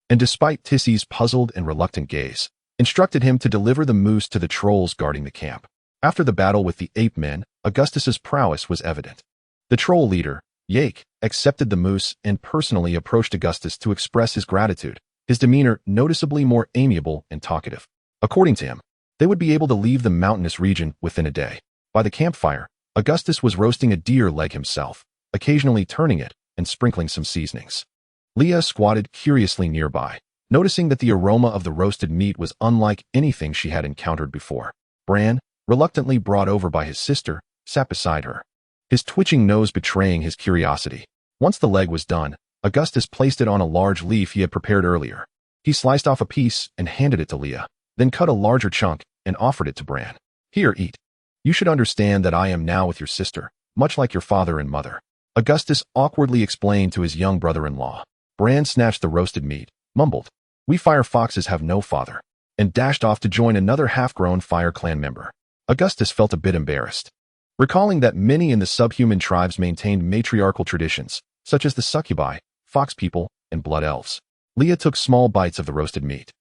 and despite Tissy's puzzled and reluctant gaze, instructed him to deliver the moose to the trolls guarding the camp. After the battle with the ape men, Augustus's prowess was evident. The troll leader, Yake, accepted the moose and personally approached Augustus to express his gratitude, his demeanor noticeably more amiable and talkative. According to him, they would be able to leave the mountainous region within a day. By the campfire, Augustus was roasting a deer leg himself, occasionally turning it and sprinkling some seasonings. Leah squatted curiously nearby, noticing that the aroma of the roasted meat was unlike anything she had encountered before. Bran, reluctantly brought over by his sister, sat beside her, his twitching nose betraying his curiosity. Once the leg was done, Augustus placed it on a large leaf he had prepared earlier. He sliced off a piece and handed it to Leah, then cut a larger chunk and offered it to Bran. Here, eat. You should understand that I am now with your sister, much like your father and mother. Augustus awkwardly explained to his young brother-in-law. Bran snatched the roasted meat, mumbled, "We Fire Foxes have no father," and dashed off to join another half-grown Fire Clan member. Augustus felt a bit embarrassed, recalling that many in the subhuman tribes maintained matriarchal traditions, such as the succubi, fox people, and blood elves. Leah took small bites of the roasted meat,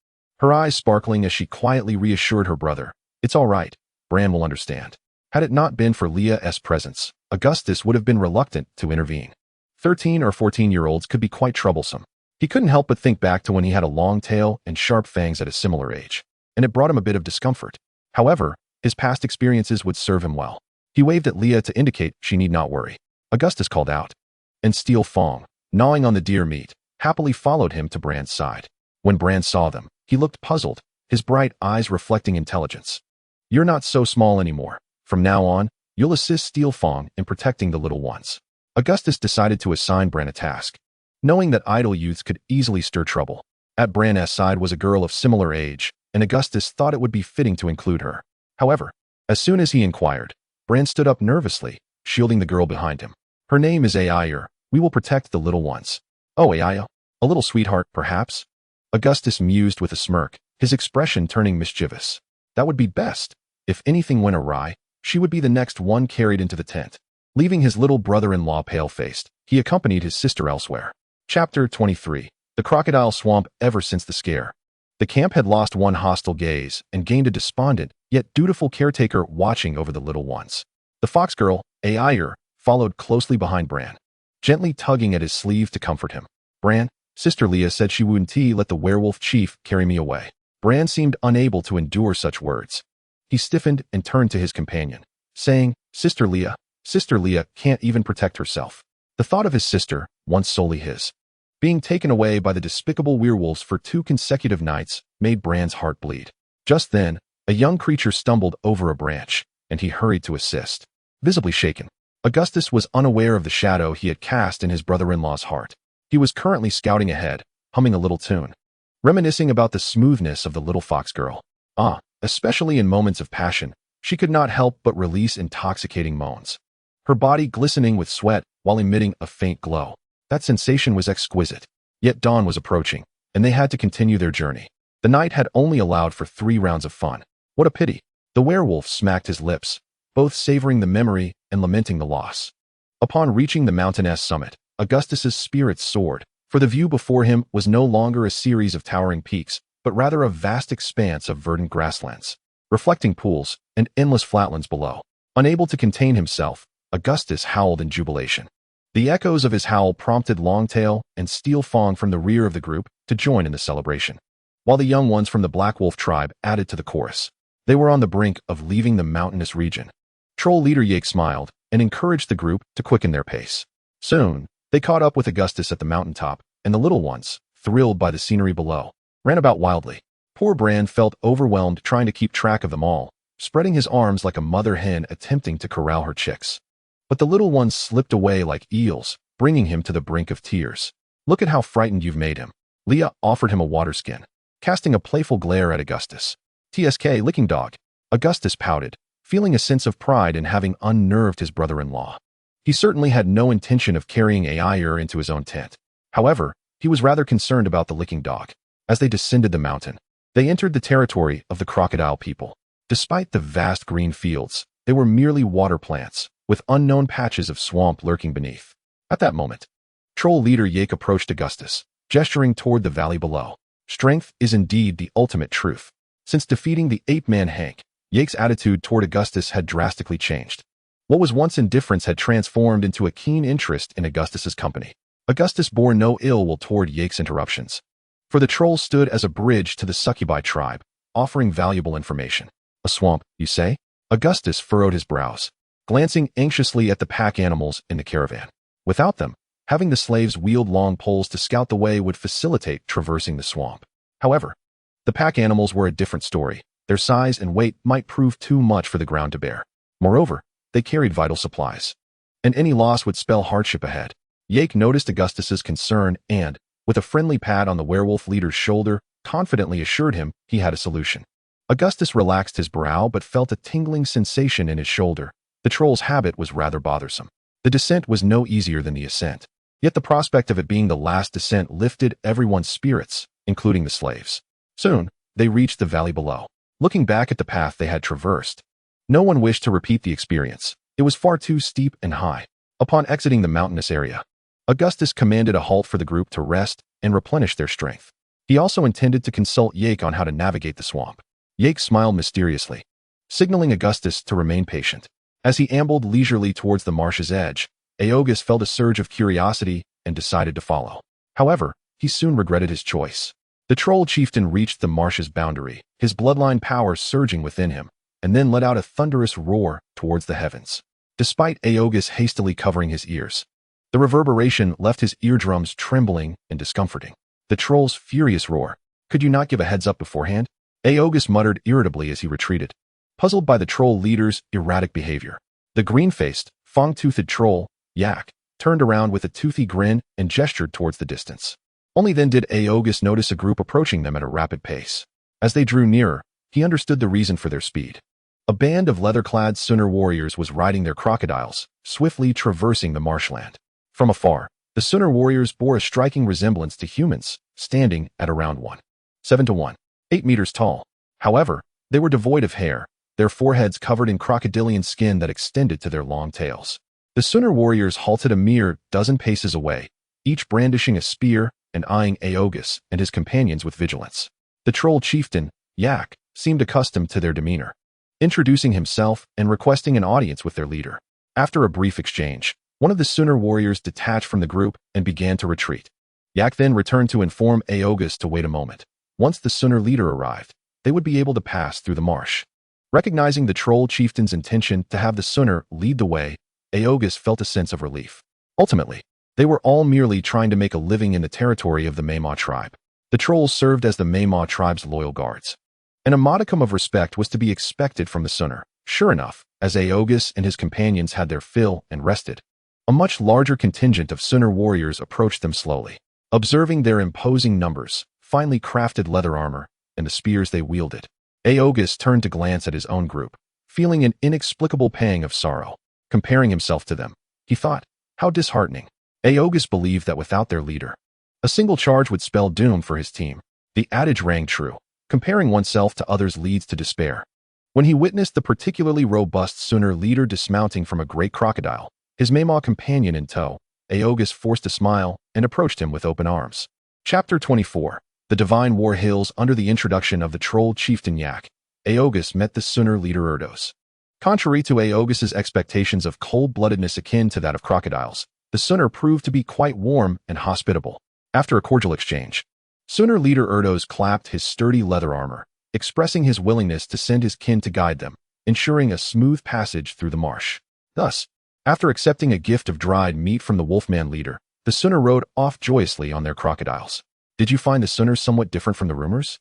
her eyes sparkling as she quietly reassured her brother. It's all right, Bran will understand. Had it not been for Leah's presence, Augustus would have been reluctant to intervene. 13 or 14-year-olds could be quite troublesome. He couldn't help but think back to when he had a long tail and sharp fangs at a similar age, and it brought him a bit of discomfort. However, his past experiences would serve him well. He waved at Leah to indicate she need not worry. Augustus called out, and Steel Fong, gnawing on the deer meat, happily followed him to Bran's side. When Bran saw them, he looked puzzled, his bright eyes reflecting intelligence. You're not so small anymore. From now on, you'll assist Steel Fong in protecting the little ones. Augustus decided to assign Bran a task, knowing that idle youths could easily stir trouble. At Bran's side was a girl of similar age, and Augustus thought it would be fitting to include her. However, as soon as he inquired, Bran stood up nervously, shielding the girl behind him. Her name is Aia. We will protect the little ones. Oh, Aia, a little sweetheart, perhaps? Augustus mused with a smirk, his expression turning mischievous. That would be best. If anything went awry, she would be the next one carried into the tent. Leaving his little brother-in-law pale-faced, he accompanied his sister elsewhere. Chapter 23. The Crocodile Swamp. Ever since the scare, the camp had lost one hostile gaze and gained a despondent, yet dutiful caretaker watching over the little ones. The fox girl, Aia, followed closely behind Bran, gently tugging at his sleeve to comfort him. Bran, Sister Leah said she wouldn't let the werewolf chief carry me away. Bran seemed unable to endure such words. He stiffened and turned to his companion, saying, Sister Leah can't even protect herself. The thought of his sister, once solely his, being taken away by the despicable werewolves for 2 consecutive nights made Bran's heart bleed. Just then, a young creature stumbled over a branch, and he hurried to assist. Visibly shaken, Augustus was unaware of the shadow he had cast in his brother-in-law's heart. He was currently scouting ahead, humming a little tune, reminiscing about the smoothness of the little fox girl. Especially in moments of passion, she could not help but release intoxicating moans, her body glistening with sweat while emitting a faint glow. That sensation was exquisite. Yet dawn was approaching, and they had to continue their journey. The night had only allowed for 3 rounds of fun. What a pity. The werewolf smacked his lips, both savoring the memory and lamenting the loss. Upon reaching the mountain's summit, Augustus's spirits soared, for the view before him was no longer a series of towering peaks, but rather a vast expanse of verdant grasslands, reflecting pools, and endless flatlands below. Unable to contain himself, Augustus howled in jubilation. The echoes of his howl prompted Longtail and Steel Fong from the rear of the group to join in the celebration, while the young ones from the Black Wolf tribe added to the chorus. They were on the brink of leaving the mountainous region. Troll leader Yake smiled and encouraged the group to quicken their pace. Soon, they caught up with Augustus at the mountaintop, and the little ones, thrilled by the scenery below, ran about wildly. Poor Bran felt overwhelmed trying to keep track of them all, spreading his arms like a mother hen attempting to corral her chicks. But the little ones slipped away like eels, bringing him to the brink of tears. Look at how frightened you've made him. Leah offered him a water skin, casting a playful glare at Augustus. TSK, licking dog. Augustus pouted, feeling a sense of pride in having unnerved his brother-in-law. He certainly had no intention of carrying Aia into his own tent. However, he was rather concerned about the licking dog. As they descended the mountain, they entered the territory of the crocodile people. Despite the vast green fields, they were merely water plants, with unknown patches of swamp lurking beneath. At that moment, troll leader Yake approached Augustus, gesturing toward the valley below. Strength is indeed the ultimate truth. Since defeating the ape-man Hank, Yake's attitude toward Augustus had drastically changed. What was once indifference had transformed into a keen interest in Augustus's company. Augustus bore no ill will toward Yake's interruptions, for the troll stood as a bridge to the succubi tribe, offering valuable information. A swamp, you say? Augustus furrowed his brows, glancing anxiously at the pack animals in the caravan. Without them, having the slaves wield long poles to scout the way would facilitate traversing the swamp. However, the pack animals were a different story. Their size and weight might prove too much for the ground to bear. Moreover, they carried vital supplies, and any loss would spell hardship ahead. Yake noticed Augustus's concern and, with a friendly pat on the werewolf leader's shoulder, confidently assured him he had a solution. Augustus relaxed his brow but felt a tingling sensation in his shoulder. The troll's habit was rather bothersome. The descent was no easier than the ascent, yet the prospect of it being the last descent lifted everyone's spirits, including the slaves. Soon, they reached the valley below. Looking back at the path they had traversed, no one wished to repeat the experience. It was far too steep and high. Upon exiting the mountainous area, Augustus commanded a halt for the group to rest and replenish their strength. He also intended to consult Yake on how to navigate the swamp. Yake smiled mysteriously, signaling Augustus to remain patient. As he ambled leisurely towards the marsh's edge, Augustus felt a surge of curiosity and decided to follow. However, he soon regretted his choice. The troll chieftain reached the marsh's boundary, his bloodline power surging within him, and then let out a thunderous roar towards the heavens. Despite Augustus hastily covering his ears, the reverberation left his eardrums trembling and discomforting. The troll's furious roar. Could you not give a heads up beforehand? Augustus muttered irritably as he retreated, puzzled by the troll leader's erratic behavior. The green-faced, fang-toothed troll, Yak, turned around with a toothy grin and gestured towards the distance. Only then did Augustus notice a group approaching them at a rapid pace. As they drew nearer, he understood the reason for their speed. A band of leather-clad Sooner warriors was riding their crocodiles, swiftly traversing the marshland. From afar, the Sooner warriors bore a striking resemblance to humans, standing at around 1.7 to 1.8 meters tall. However, they were devoid of hair, their foreheads covered in crocodilian skin that extended to their long tails. The Sooner warriors halted a mere dozen paces away, each brandishing a spear and eyeing Augustus and his companions with vigilance. The troll chieftain, Yak, seemed accustomed to their demeanor, introducing himself and requesting an audience with their leader. After a brief exchange, one of the Sooner warriors detached from the group and began to retreat. Yak then returned to inform Augustus to wait a moment. Once the Sooner leader arrived, they would be able to pass through the marsh. Recognizing the troll chieftain's intention to have the Sooner lead the way, Augustus felt a sense of relief. Ultimately, they were all merely trying to make a living in the territory of the Mi'kmaq tribe. The trolls served as the Mi'kmaq tribe's loyal guards, and a modicum of respect was to be expected from the Sooner. Sure enough, as Augustus and his companions had their fill and rested, a much larger contingent of Sooner warriors approached them slowly. Observing their imposing numbers, finely crafted leather armor, and the spears they wielded, Augustus turned to glance at his own group, feeling an inexplicable pang of sorrow. Comparing himself to them, he thought, how disheartening. Augustus believed that without their leader, a single charge would spell doom for his team. The adage rang true. Comparing oneself to others leads to despair. When he witnessed the particularly robust Sooner leader dismounting from a great crocodile, his Mi'kmaq companion in tow, Augustus forced a smile and approached him with open arms. Chapter 24. The Divine War Hills. Under the introduction of the troll chieftain Yak, Augustus met the Sooner leader Erdos. Contrary to Augustus's expectations of cold-bloodedness akin to that of crocodiles, the Sooner proved to be quite warm and hospitable. After a cordial exchange, Sooner leader Erdos clapped his sturdy leather armor, expressing his willingness to send his kin to guide them, ensuring a smooth passage through the marsh. Thus, after accepting a gift of dried meat from the wolfman leader, the Sooner rode off joyously on their crocodiles. Did you find the Sooners somewhat different from the rumors?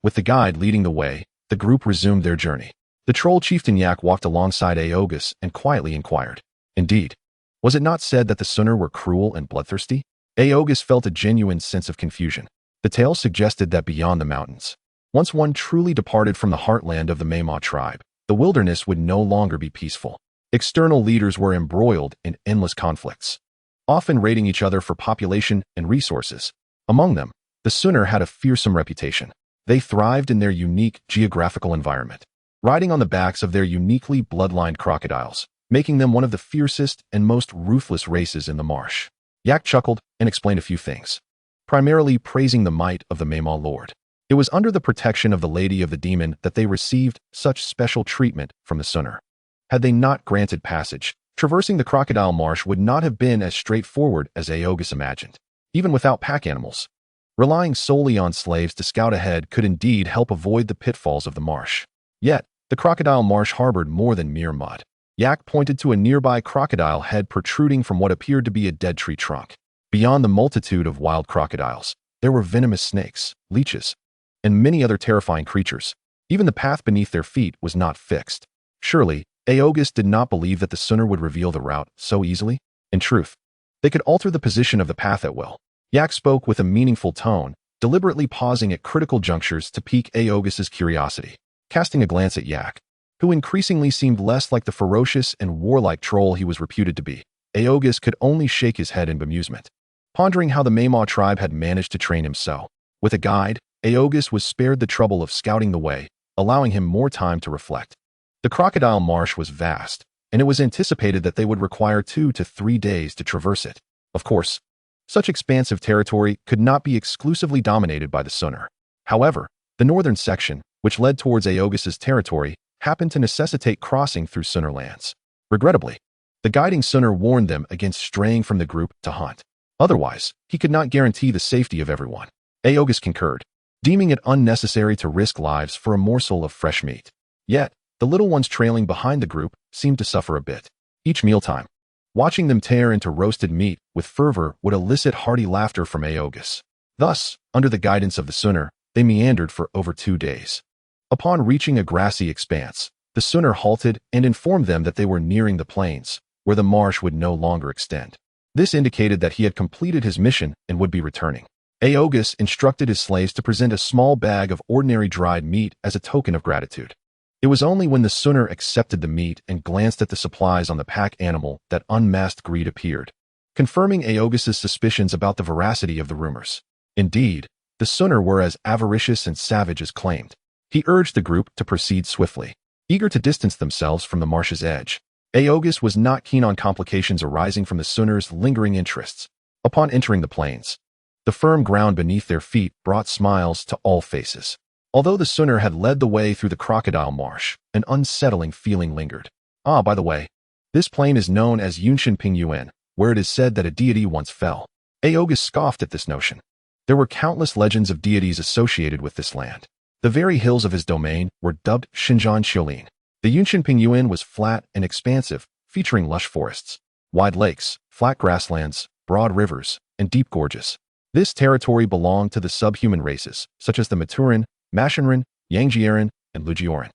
With the guide leading the way, the group resumed their journey. The troll chieftain Yak walked alongside Augustus and quietly inquired, "Indeed, was it not said that the Sooner were cruel and bloodthirsty?" Augustus felt a genuine sense of confusion. The tale suggested that beyond the mountains, once one truly departed from the heartland of the Mi'kmaq tribe, the wilderness would no longer be peaceful. External leaders were embroiled in endless conflicts, often raiding each other for population and resources. Among them, the Sooner had a fearsome reputation. They thrived in their unique geographical environment, riding on the backs of their uniquely bloodlined crocodiles, making them one of the fiercest and most ruthless races in the marsh. Yak chuckled and explained a few things, primarily praising the might of the Mi'kmaq Lord. It was under the protection of the Lady of the Demon that they received such special treatment from the Sooner. Had they not granted passage, traversing the crocodile marsh would not have been as straightforward as Augustus imagined. Even without pack animals, relying solely on slaves to scout ahead could indeed help avoid the pitfalls of the marsh. Yet, the crocodile marsh harbored more than mere mud. Yak pointed to a nearby crocodile head protruding from what appeared to be a dead tree trunk. Beyond the multitude of wild crocodiles, there were venomous snakes, leeches, and many other terrifying creatures. Even the path beneath their feet was not fixed. Surely, Augustus did not believe that the Sunner would reveal the route so easily. In truth, they could alter the position of the path at will. Yak spoke with a meaningful tone, deliberately pausing at critical junctures to pique Augustus's curiosity. Casting a glance at Yak, who increasingly seemed less like the ferocious and warlike troll he was reputed to be, Augustus could only shake his head in bemusement, pondering how the Maimaw tribe had managed to train him so. With a guide, Augustus was spared the trouble of scouting the way, allowing him more time to reflect. The Crocodile Marsh was vast, and it was anticipated that they would require 2 to 3 days to traverse it. Of course, such expansive territory could not be exclusively dominated by the Sunner. However, the northern section, which led towards Augustus's territory, happened to necessitate crossing through Sunner lands. Regrettably, the guiding Sunner warned them against straying from the group to hunt. Otherwise, he could not guarantee the safety of everyone. Augustus concurred, deeming it unnecessary to risk lives for a morsel of fresh meat. Yet, the little ones trailing behind the group seemed to suffer a bit. Each mealtime, watching them tear into roasted meat with fervor would elicit hearty laughter from Augustus. Thus, under the guidance of the Sunner, they meandered for over 2 days. Upon reaching a grassy expanse, the Sunner halted and informed them that they were nearing the plains, where the marsh would no longer extend. This indicated that he had completed his mission and would be returning. Augustus instructed his slaves to present a small bag of ordinary dried meat as a token of gratitude. It was only when the Sunner accepted the meat and glanced at the supplies on the pack animal that unmasked greed appeared, confirming Augustus's suspicions about the veracity of the rumors. Indeed, the Sunner were as avaricious and savage as claimed. He urged the group to proceed swiftly, eager to distance themselves from the marsh's edge. Augustus was not keen on complications arising from the Sunner's lingering interests. Upon entering the plains, the firm ground beneath their feet brought smiles to all faces. Although the Sunner had led the way through the Crocodile Marsh, an unsettling feeling lingered. By the way, this plain is known as Yunshin Pingyuan, where it is said that a deity once fell. Augustus scoffed at this notion. There were countless legends of deities associated with this land. The very hills of his domain were dubbed Xinjiang Xiulin. The Yunshin Pingyuan was flat and expansive, featuring lush forests, wide lakes, flat grasslands, broad rivers, and deep gorges. This territory belonged to the subhuman races, such as the Maturin, Mashinrin, Yangjieran, and Lugioran.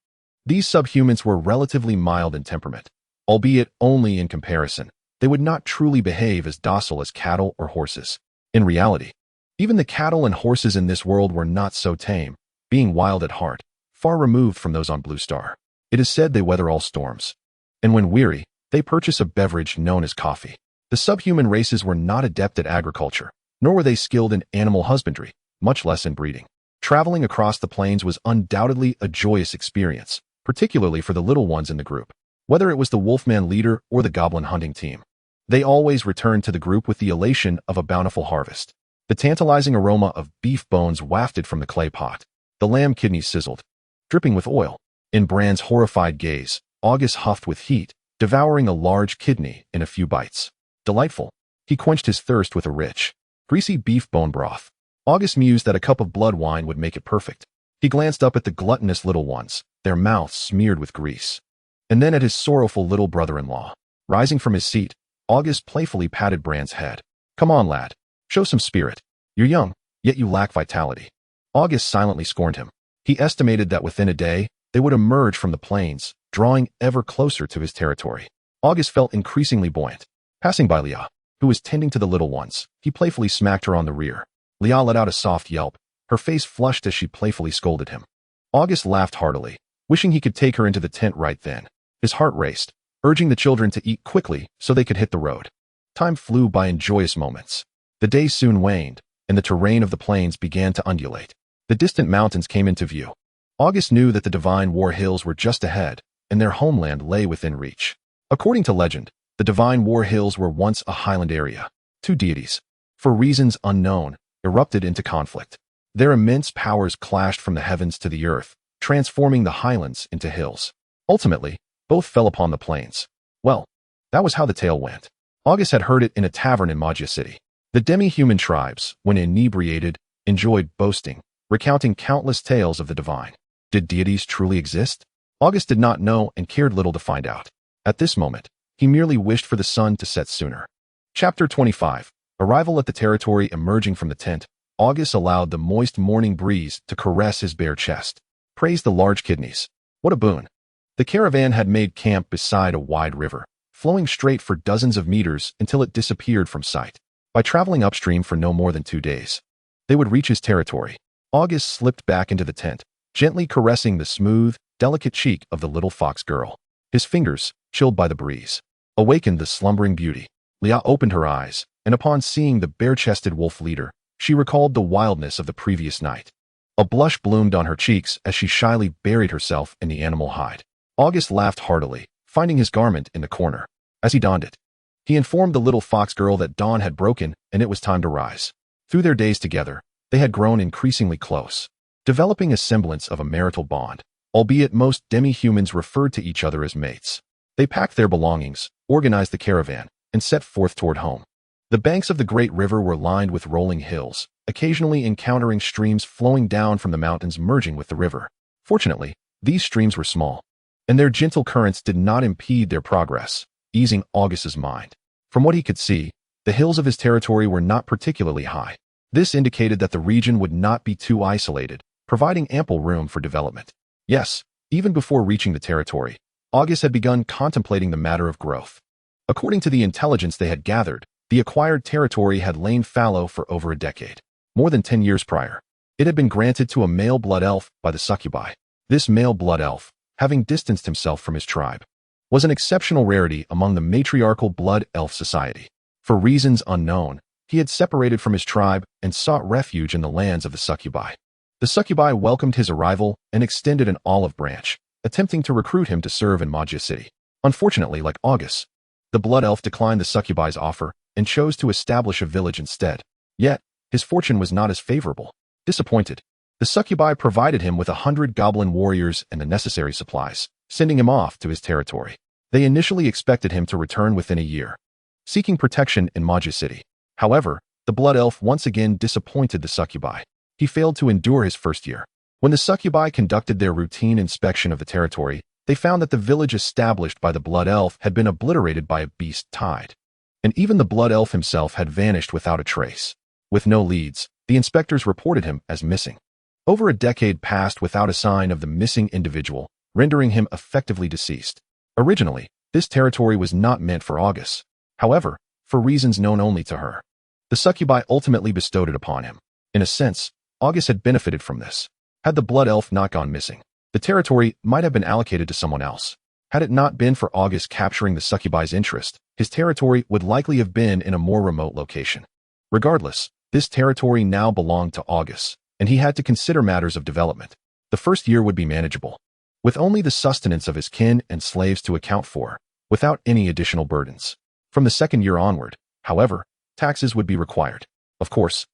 These subhumans were relatively mild in temperament, albeit only in comparison. They would not truly behave as docile as cattle or horses. In reality, even the cattle and horses in this world were not so tame, being wild at heart, far removed from those on Blue Star. It is said they weather all storms, and when weary, they purchase a beverage known as coffee. The subhuman races were not adept at agriculture, nor were they skilled in animal husbandry, much less in breeding. Traveling across the plains was undoubtedly a joyous experience, particularly for the little ones in the group. Whether it was the wolfman leader or the goblin hunting team, they always returned to the group with the elation of a bountiful harvest. The tantalizing aroma of beef bones wafted from the clay pot. The lamb kidneys sizzled, dripping with oil. In Bran's horrified gaze, Augustus huffed with heat, devouring a large kidney in a few bites. Delightful. He quenched his thirst with a rich, greasy beef bone broth. Augustus mused that a cup of blood wine would make it perfect. He glanced up at the gluttonous little ones, their mouths smeared with grease, and then at his sorrowful little brother-in-law. Rising from his seat, Augustus playfully patted Bran's head. "Come on, lad. Show some spirit. You're young, yet you lack vitality." Augustus silently scorned him. He estimated that within a day, they would emerge from the plains, drawing ever closer to his territory. Augustus felt increasingly buoyant. Passing by Leah, who was tending to the little ones, he playfully smacked her on the rear. Leah let out a soft yelp, her face flushed as she playfully scolded him. Augustus laughed heartily, wishing he could take her into the tent right then. His heart raced, urging the children to eat quickly so they could hit the road. Time flew by in joyous moments. The day soon waned, and the terrain of the plains began to undulate. The distant mountains came into view. Augustus knew that the Divine War Hills were just ahead, and their homeland lay within reach. According to legend, the Divine War Hills were once a highland area. Two deities, for reasons unknown, erupted into conflict. Their immense powers clashed from the heavens to the earth, transforming the highlands into hills. Ultimately, both fell upon the plains. Well, that was how the tale went. Augustus had heard it in a tavern in Maggia City. The demi-human tribes, when inebriated, enjoyed boasting, recounting countless tales of the divine. Did deities truly exist? Augustus did not know and cared little to find out. At this moment, he merely wished for the sun to set sooner. Chapter 25. Arrival at the territory. Emerging from the tent, Augustus allowed the moist morning breeze to caress his bare chest. praised the large kidneys. What a boon. The caravan had made camp beside a wide river, flowing straight for dozens of meters until it disappeared from sight. By traveling upstream for no more than 2 days, they would reach his territory. August slipped back into the tent, gently caressing the smooth, delicate cheek of the little fox girl. His fingers, chilled by the breeze, awakened the slumbering beauty. Leah opened her eyes, and upon seeing the bare-chested wolf leader, she recalled the wildness of the previous night. A blush bloomed on her cheeks as she shyly buried herself in the animal hide. August laughed heartily, finding his garment in the corner. As he donned it, he informed the little fox girl that dawn had broken and it was time to rise. Through their days together, they had grown increasingly close, developing a semblance of a marital bond, albeit most demi-humans referred to each other as mates. They packed their belongings, organized the caravan, and set forth toward home. The banks of the great river were lined with rolling hills, occasionally encountering streams flowing down from the mountains merging with the river. Fortunately, these streams were small, and their gentle currents did not impede their progress, easing Augustus' mind. From what he could see, the hills of his territory were not particularly high. This indicated that the region would not be too isolated, providing ample room for development. Yes, even before reaching the territory, August had begun contemplating the matter of growth. According to the intelligence they had gathered, the acquired territory had lain fallow for over a decade. More than 10 years prior, it had been granted to a male blood elf by the succubi. This male blood elf, having distanced himself from his tribe, was an exceptional rarity among the matriarchal blood elf society. For reasons unknown, he had separated from his tribe and sought refuge in the lands of the succubi. The succubi welcomed his arrival and extended an olive branch, attempting to recruit him to serve in Maggia City. Unfortunately, like August, the blood elf declined the succubi's offer and chose to establish a village instead. Yet, his fortune was not as favorable. Disappointed, the succubi provided him with 100 goblin warriors and the necessary supplies, sending him off to his territory. They initially expected him to return within a year, seeking protection in Maggia City. However, the blood elf once again disappointed the succubi. He failed to endure his first year. When the succubi conducted their routine inspection of the territory, they found that the village established by the blood elf had been obliterated by a beast tide, and even the blood elf himself had vanished without a trace. With no leads, the inspectors reported him as missing. Over a decade passed without a sign of the missing individual, rendering him effectively deceased. Originally, this territory was not meant for August. However, for reasons known only to her, the succubi ultimately bestowed it upon him. In a sense, August had benefited from this. Had the blood elf not gone missing, the territory might have been allocated to someone else. Had it not been for August capturing the succubi's interest, his territory would likely have been in a more remote location. Regardless, this territory now belonged to August, and he had to consider matters of development. The first year would be manageable, with only the sustenance of his kin and slaves to account for, without any additional burdens. From the second year onward, however, taxes would be required. Of course,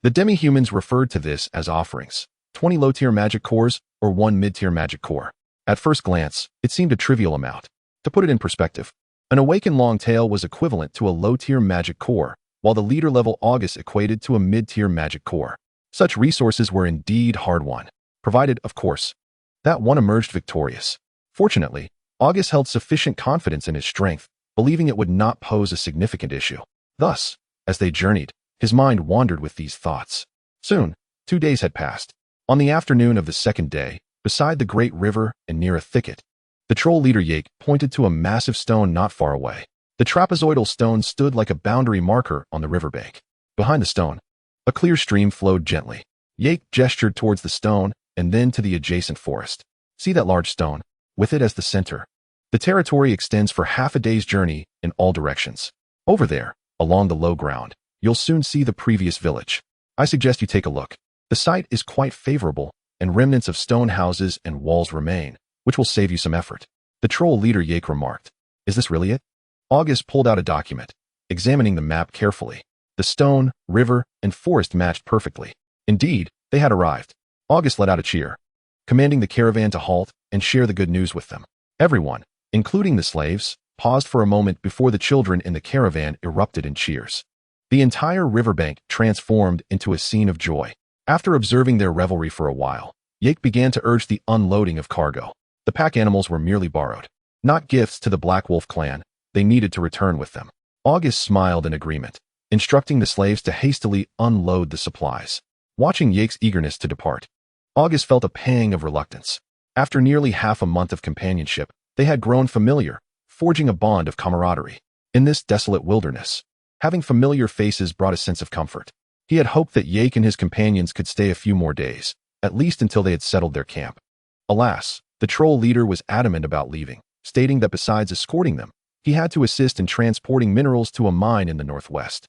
the demi-humans referred to this as offerings, 20 low-tier magic cores or 1 mid-tier magic core. At first glance, it seemed a trivial amount. To put it in perspective, an awakened longtail was equivalent to a low-tier magic core, while the leader-level August equated to a mid-tier magic core. Such resources were indeed hard-won, provided, of course, that one emerged victorious. Fortunately, August held sufficient confidence in his strength, believing it would not pose a significant issue. Thus, as they journeyed, his mind wandered with these thoughts. Soon, 2 days had passed. On the afternoon of the second day, beside the great river and near a thicket, the troll leader Yake pointed to a massive stone not far away. The trapezoidal stone stood like a boundary marker on the riverbank. Behind the stone, a clear stream flowed gently. Yake gestured towards the stone and then to the adjacent forest. See that large stone, with it as the center. The territory extends for half a day's journey in all directions. Over there, along the low ground, you'll soon see the previous village. I suggest you take a look. The site is quite favorable, and remnants of stone houses and walls remain, which will save you some effort. The troll leader Yake remarked. Is this really it? August pulled out a document, examining the map carefully. The stone, river, and forest matched perfectly. Indeed, they had arrived. August let out a cheer, commanding the caravan to halt and share the good news with them. Everyone, including the slaves, paused for a moment before the children in the caravan erupted in cheers. The entire riverbank transformed into a scene of joy. After observing their revelry for a while, Yake began to urge the unloading of cargo. The pack animals were merely borrowed, not gifts to the Black Wolf clan. They needed to return with them. August smiled in agreement, instructing the slaves to hastily unload the supplies. Watching Yake's eagerness to depart, August felt a pang of reluctance. After nearly half a month of companionship, they had grown familiar, forging a bond of camaraderie. In this desolate wilderness, having familiar faces brought a sense of comfort. He had hoped that Yake and his companions could stay a few more days, at least until they had settled their camp. Alas, the troll leader was adamant about leaving, stating that besides escorting them, he had to assist in transporting minerals to a mine in the northwest.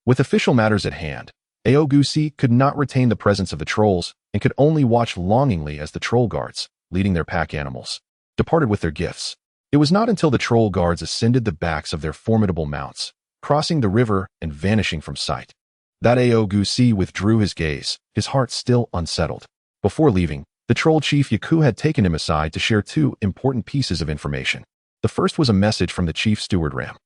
With official matters at hand, Augustus could not retain the presence of the trolls and could only watch longingly as the troll guards, leading their pack animals, departed with their gifts. It was not until the troll guards ascended the backs of their formidable mounts, crossing the river and vanishing from sight, that Augustus withdrew his gaze, his heart still unsettled. Before leaving, the troll chief Yaku had taken him aside to share two important pieces of information. The first was a message from the chief steward Ram,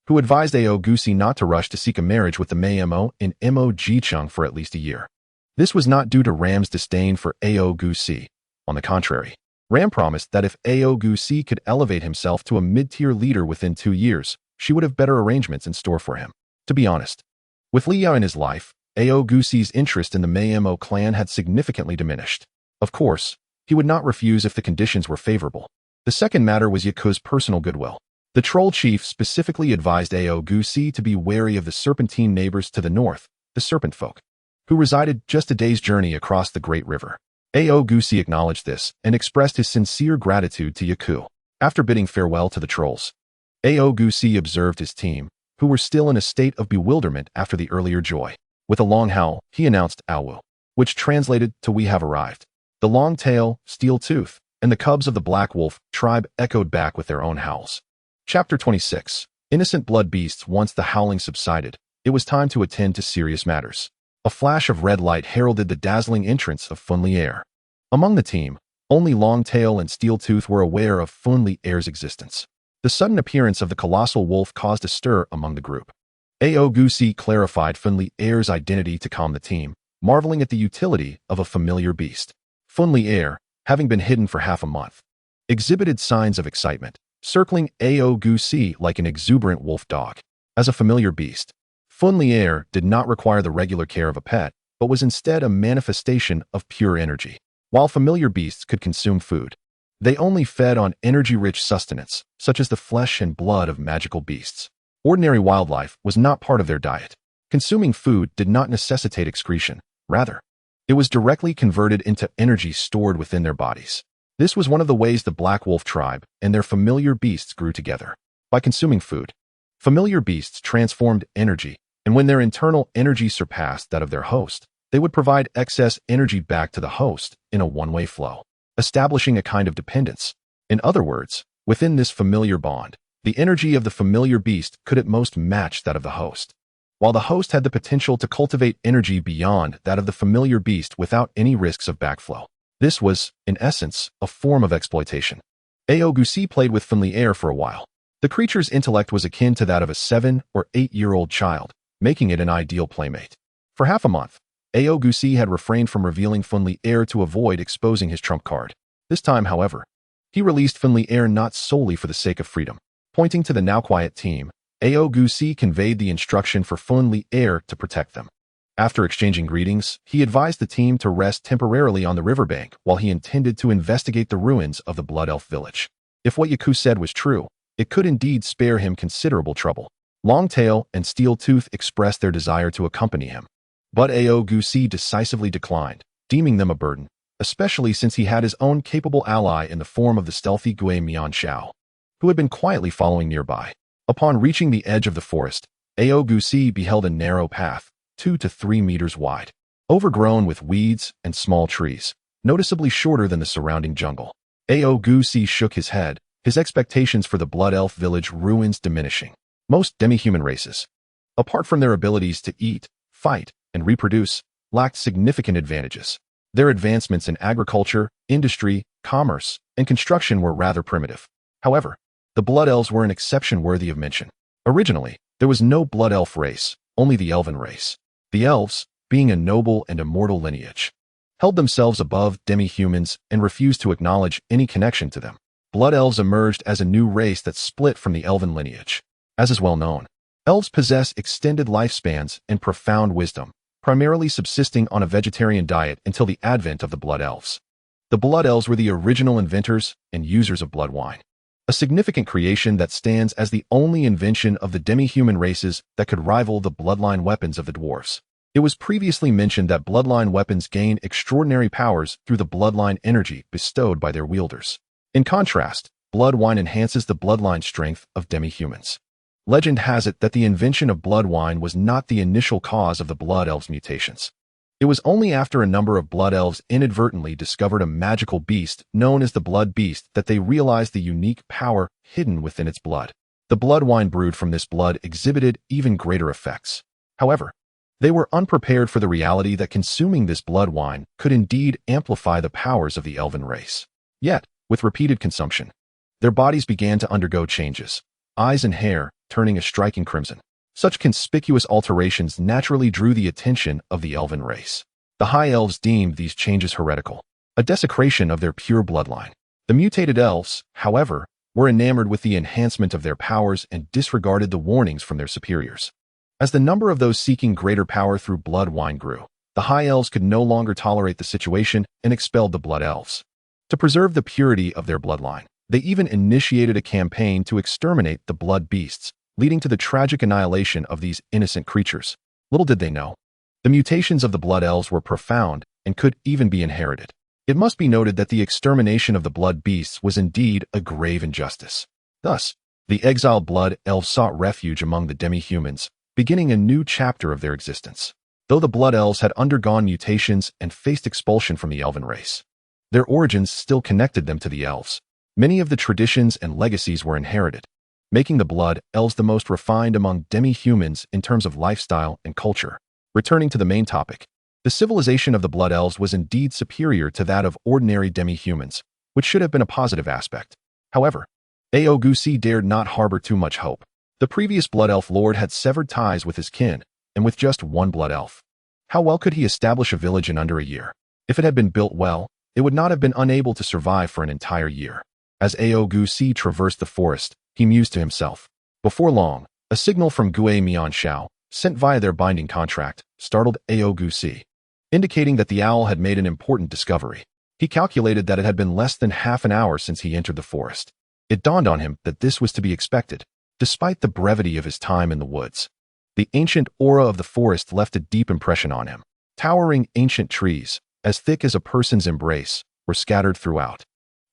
who advised Augustus not to rush to seek a marriage with the Maymo in Mo-Ji-chung for at least a year. This was not due to Ram's disdain for Augustus. On the contrary, Ram promised that if Augustus could elevate himself to a mid-tier leader within 2 years, she would have better arrangements in store for him. To be honest, with Liao in his life, Augustus's interest in the Maymo clan had significantly diminished. Of course, he would not refuse if the conditions were favorable. The second matter was Yaku's personal goodwill. The troll chief specifically advised Augustus to be wary of the serpentine neighbors to the north, the serpent folk, who resided just a day's journey across the great river. Augustus acknowledged this and expressed his sincere gratitude to Yaku. After bidding farewell to the trolls, Augustus observed his team, who were still in a state of bewilderment after the earlier joy. With a long howl, he announced Awu, which translated to "We have arrived." The long tail, steel tooth, and the cubs of the Black Wolf tribe echoed back with their own howls. Chapter 26. Innocent blood beasts. Once the howling subsided, it was time to attend to serious matters. A flash of red light heralded the dazzling entrance of Funli. Among the team, only Longtail and Steeltooth were aware of Funli's existence. The sudden appearance of the colossal wolf caused a stir among the group. Augustus clarified Funli's identity to calm the team, marveling at the utility of a familiar beast. Funli, having been hidden for half a month, exhibited signs of excitement, circling Augustus like an exuberant wolf dog. As a familiar beast, Funli did not require the regular care of a pet, but was instead a manifestation of pure energy. While familiar beasts could consume food, they only fed on energy-rich sustenance, such as the flesh and blood of magical beasts. Ordinary wildlife was not part of their diet. Consuming food did not necessitate excretion. Rather, it was directly converted into energy stored within their bodies. This was one of the ways the Black Wolf tribe and their familiar beasts grew together. By consuming food, familiar beasts transformed energy, and when their internal energy surpassed that of their host, they would provide excess energy back to the host in a one-way flow, establishing a kind of dependence. In other words, within this familiar bond, the energy of the familiar beast could at most match that of the host, while the host had the potential to cultivate energy beyond that of the familiar beast without any risks of backflow. This was, in essence, a form of exploitation. Augustus played with Funli for a while. The creature's intellect was akin to that of a 7- or 8-year-old child, making it an ideal playmate. For half a month, Augustus had refrained from revealing Funli to avoid exposing his trump card. This time, however, he released Funli not solely for the sake of freedom. Pointing to the now quiet team, Augustus conveyed the instruction for Funli to protect them. After exchanging greetings, he advised the team to rest temporarily on the riverbank while he intended to investigate the ruins of the Blood Elf village. If what Yaku said was true, it could indeed spare him considerable trouble. Longtail and Steeltooth expressed their desire to accompany him, but Augustus decisively declined, deeming them a burden, especially since he had his own capable ally in the form of the stealthy Gui Mianxiao, who had been quietly following nearby. Upon reaching the edge of the forest, Augustus beheld a narrow path, 2 to 3 meters wide, overgrown with weeds and small trees, noticeably shorter than the surrounding jungle. Augustus shook his head, his expectations for the Blood Elf village ruins diminishing. Most demi-human races, apart from their abilities to eat, fight, and reproduce, lacked significant advantages. Their advancements in agriculture, industry, commerce, and construction were rather primitive. However, the Blood Elves were an exception worthy of mention. Originally, there was no Blood Elf race, only the Elven race. The Elves, being a noble and immortal lineage, held themselves above demi-humans and refused to acknowledge any connection to them. Blood Elves emerged as a new race that split from the Elven lineage. As is well known, Elves possess extended lifespans and profound wisdom, primarily subsisting on a vegetarian diet until the advent of the Blood Elves. The Blood Elves were the original inventors and users of blood wine, a significant creation that stands as the only invention of the demi-human races that could rival the bloodline weapons of the dwarves. It was previously mentioned that bloodline weapons gain extraordinary powers through the bloodline energy bestowed by their wielders. In contrast, blood wine enhances the bloodline strength of demi-humans. Legend has it that the invention of blood wine was not the initial cause of the Blood Elves' mutations. It was only after a number of Blood Elves inadvertently discovered a magical beast known as the Blood Beast that they realized the unique power hidden within its blood. The blood wine brewed from this blood exhibited even greater effects. However, they were unprepared for the reality that consuming this blood wine could indeed amplify the powers of the elven race. Yet, with repeated consumption, their bodies began to undergo changes, eyes and hair turning a striking crimson. Such conspicuous alterations naturally drew the attention of the elven race. The High Elves deemed these changes heretical, a desecration of their pure bloodline. The mutated elves, however, were enamored with the enhancement of their powers and disregarded the warnings from their superiors. As the number of those seeking greater power through blood wine grew, the High Elves could no longer tolerate the situation and expelled the Blood Elves. To preserve the purity of their bloodline, they even initiated a campaign to exterminate the blood beasts, leading to the tragic annihilation of these innocent creatures. Little did they know, the mutations of the Blood Elves were profound and could even be inherited. It must be noted that the extermination of the blood beasts was indeed a grave injustice. Thus, the exiled Blood Elves sought refuge among the demi-humans, beginning a new chapter of their existence. Though the Blood Elves had undergone mutations and faced expulsion from the elven race, their origins still connected them to the elves. Many of the traditions and legacies were inherited, making the Blood Elves the most refined among demi-humans in terms of lifestyle and culture. Returning to the main topic, the civilization of the Blood Elves was indeed superior to that of ordinary demi-humans, which should have been a positive aspect. However, Augustus dared not harbor too much hope. The previous Blood Elf lord had severed ties with his kin, and with just one Blood Elf, how well could he establish a village in under a year? If it had been built well, it would not have been unable to survive for an entire year. As Augustus traversed the forest, he mused to himself. Before long, a signal from Gue Mian Shao, sent via their binding contract, startled Augustus, indicating that the owl had made an important discovery. He calculated that it had been less than half an hour since he entered the forest. It dawned on him that this was to be expected, despite the brevity of his time in the woods. The ancient aura of the forest left a deep impression on him. Towering ancient trees, as thick as a person's embrace, were scattered throughout,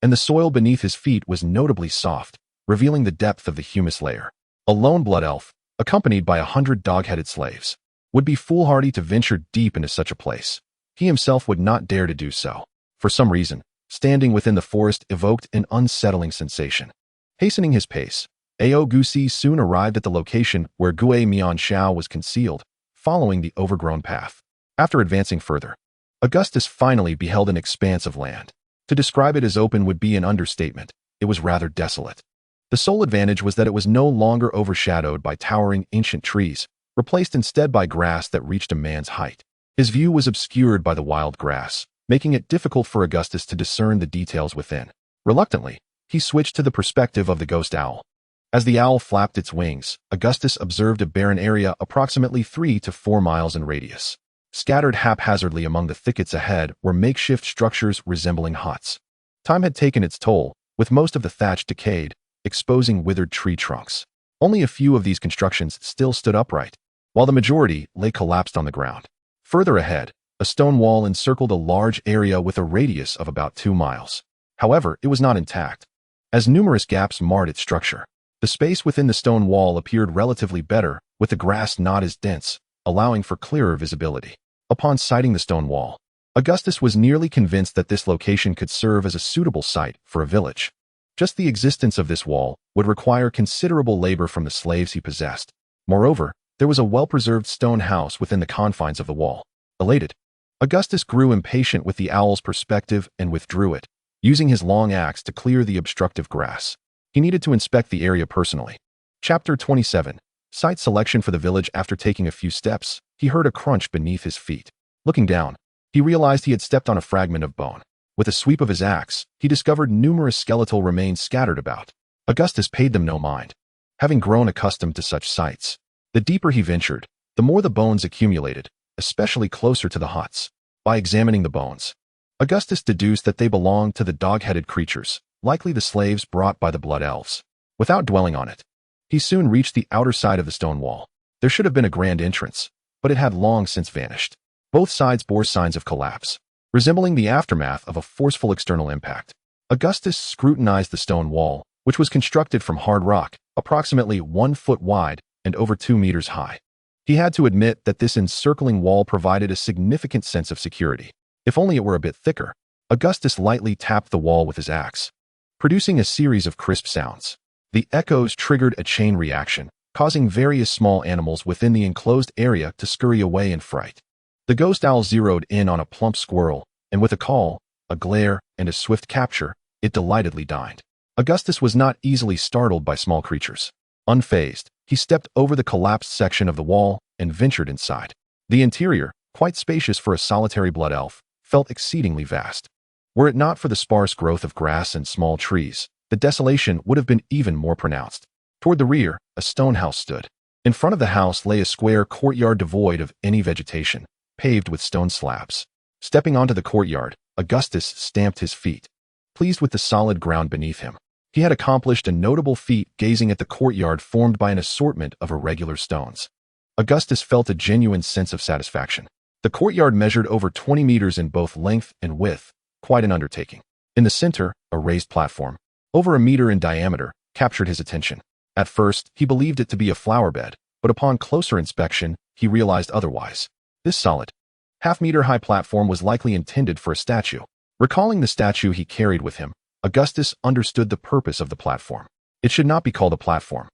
and the soil beneath his feet was notably soft, revealing the depth of the humus layer. A lone Blood Elf, accompanied by 100 dog-headed slaves, would be foolhardy to venture deep into such a place. He himself would not dare to do so. For some reason, standing within the forest evoked an unsettling sensation. Hastening his pace, Augustus soon arrived at the location where Gue Mian Shao was concealed, following the overgrown path. After advancing further, Augustus finally beheld an expanse of land. To describe it as open would be an understatement. It was rather desolate. The sole advantage was that it was no longer overshadowed by towering ancient trees, replaced instead by grass that reached a man's height. His view was obscured by the wild grass, making it difficult for Augustus to discern the details within. Reluctantly, he switched to the perspective of the ghost owl. As the owl flapped its wings, Augustus observed a barren area approximately 3 to 4 miles in radius. Scattered haphazardly among the thickets ahead were makeshift structures resembling huts. Time had taken its toll, with most of the thatch decayed, exposing withered tree trunks. Only a few of these constructions still stood upright, while the majority lay collapsed on the ground. Further ahead, a stone wall encircled a large area with a radius of about 2 miles. However, it was not intact, as numerous gaps marred its structure. The space within the stone wall appeared relatively better, with the grass not as dense, allowing for clearer visibility. Upon sighting the stone wall, Augustus was nearly convinced that this location could serve as a suitable site for a village. Just the existence of this wall would require considerable labor from the slaves he possessed. Moreover, there was a well-preserved stone house within the confines of the wall. Elated, Augustus grew impatient with the owl's perspective and withdrew it, using his long axe to clear the obstructive grass. He needed to inspect the area personally. Chapter 27. Site selection for the village. After taking a few steps, he heard a crunch beneath his feet. Looking down, he realized he had stepped on a fragment of bone. With a sweep of his axe, he discovered numerous skeletal remains scattered about. Augustus paid them no mind, having grown accustomed to such sights. The deeper he ventured, the more the bones accumulated, especially closer to the huts. By examining the bones, Augustus deduced that they belonged to the dog-headed creatures, likely the slaves brought by the blood elves. Without dwelling on it, he soon reached the outer side of the stone wall. There should have been a grand entrance, but it had long since vanished. Both sides bore signs of collapse, resembling the aftermath of a forceful external impact. Augustus scrutinized the stone wall, which was constructed from hard rock, approximately 1 foot wide and over 2 meters high. He had to admit that this encircling wall provided a significant sense of security. If only it were a bit thicker. Augustus lightly tapped the wall with his axe, producing a series of crisp sounds. The echoes triggered a chain reaction, causing various small animals within the enclosed area to scurry away in fright. The ghost owl zeroed in on a plump squirrel, and with a call, a glare, and a swift capture, it delightedly dined. Augustus was not easily startled by small creatures. Unfazed, he stepped over the collapsed section of the wall and ventured inside. The interior, quite spacious for a solitary blood elf, felt exceedingly vast. Were it not for the sparse growth of grass and small trees, the desolation would have been even more pronounced. Toward the rear, a stone house stood. In front of the house lay a square courtyard devoid of any vegetation, paved with stone slabs. Stepping onto the courtyard, Augustus stamped his feet, pleased with the solid ground beneath him. He had accomplished a notable feat gazing at the courtyard formed by an assortment of irregular stones. Augustus felt a genuine sense of satisfaction. The courtyard measured over 20 meters in both length and width, quite an undertaking. In the center, a raised platform, over a meter in diameter, captured his attention. At first, he believed it to be a flower bed, but upon closer inspection, he realized otherwise. This solid, half-meter-high platform was likely intended for a statue. Recalling the statue he carried with him, Augustus understood the purpose of the platform. It should not be called a platform.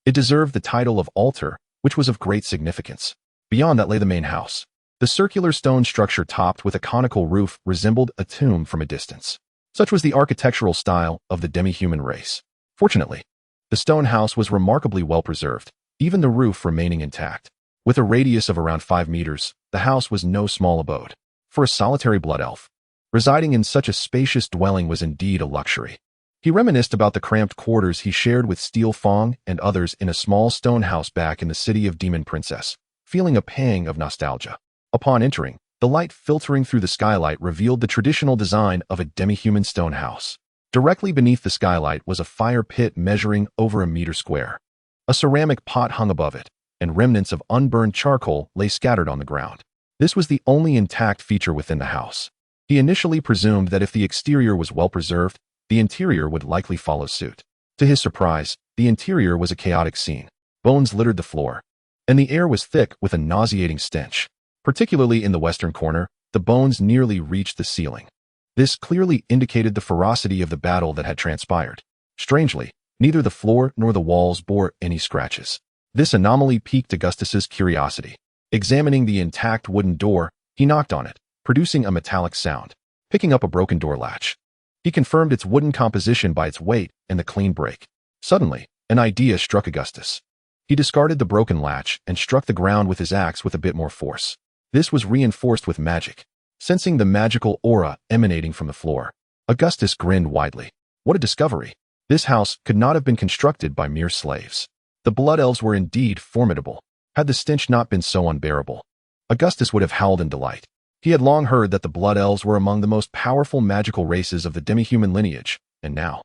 It deserved the title of altar, which was of great significance. Beyond that lay the main house. The circular stone structure topped with a conical roof resembled a tomb from a distance. Such was the architectural style of the demi-human race. Fortunately, the stone house was remarkably well preserved, even the roof remaining intact. With a radius of around 5 meters, the house was no small abode. For a solitary blood elf, residing in such a spacious dwelling was indeed a luxury. He reminisced about the cramped quarters he shared with Steel Fong and others in a small stone house back in the city of Demon Princess, feeling a pang of nostalgia. Upon entering, the light filtering through the skylight revealed the traditional design of a demi-human stone house. Directly beneath the skylight was a fire pit measuring over 1 meter square. A ceramic pot hung above it, and remnants of unburned charcoal lay scattered on the ground. This was the only intact feature within the house. He initially presumed that if the exterior was well preserved, the interior would likely follow suit. To his surprise, the interior was a chaotic scene. Bones littered the floor, and the air was thick with a nauseating stench. Particularly in the western corner, the bones nearly reached the ceiling. This clearly indicated the ferocity of the battle that had transpired. Strangely, neither the floor nor the walls bore any scratches. This anomaly piqued Augustus's curiosity. Examining the intact wooden door, he knocked on it, producing a metallic sound. Picking up a broken door latch, he confirmed its wooden composition by its weight and the clean break. Suddenly, an idea struck Augustus. He discarded the broken latch and struck the ground with his axe with a bit more force. This was reinforced with magic. Sensing the magical aura emanating from the floor, Augustus grinned widely. What a discovery! This house could not have been constructed by mere slaves. The blood elves were indeed formidable. Had the stench not been so unbearable, Augustus would have howled in delight. He had long heard that the blood elves were among the most powerful magical races of the demi-human lineage, and now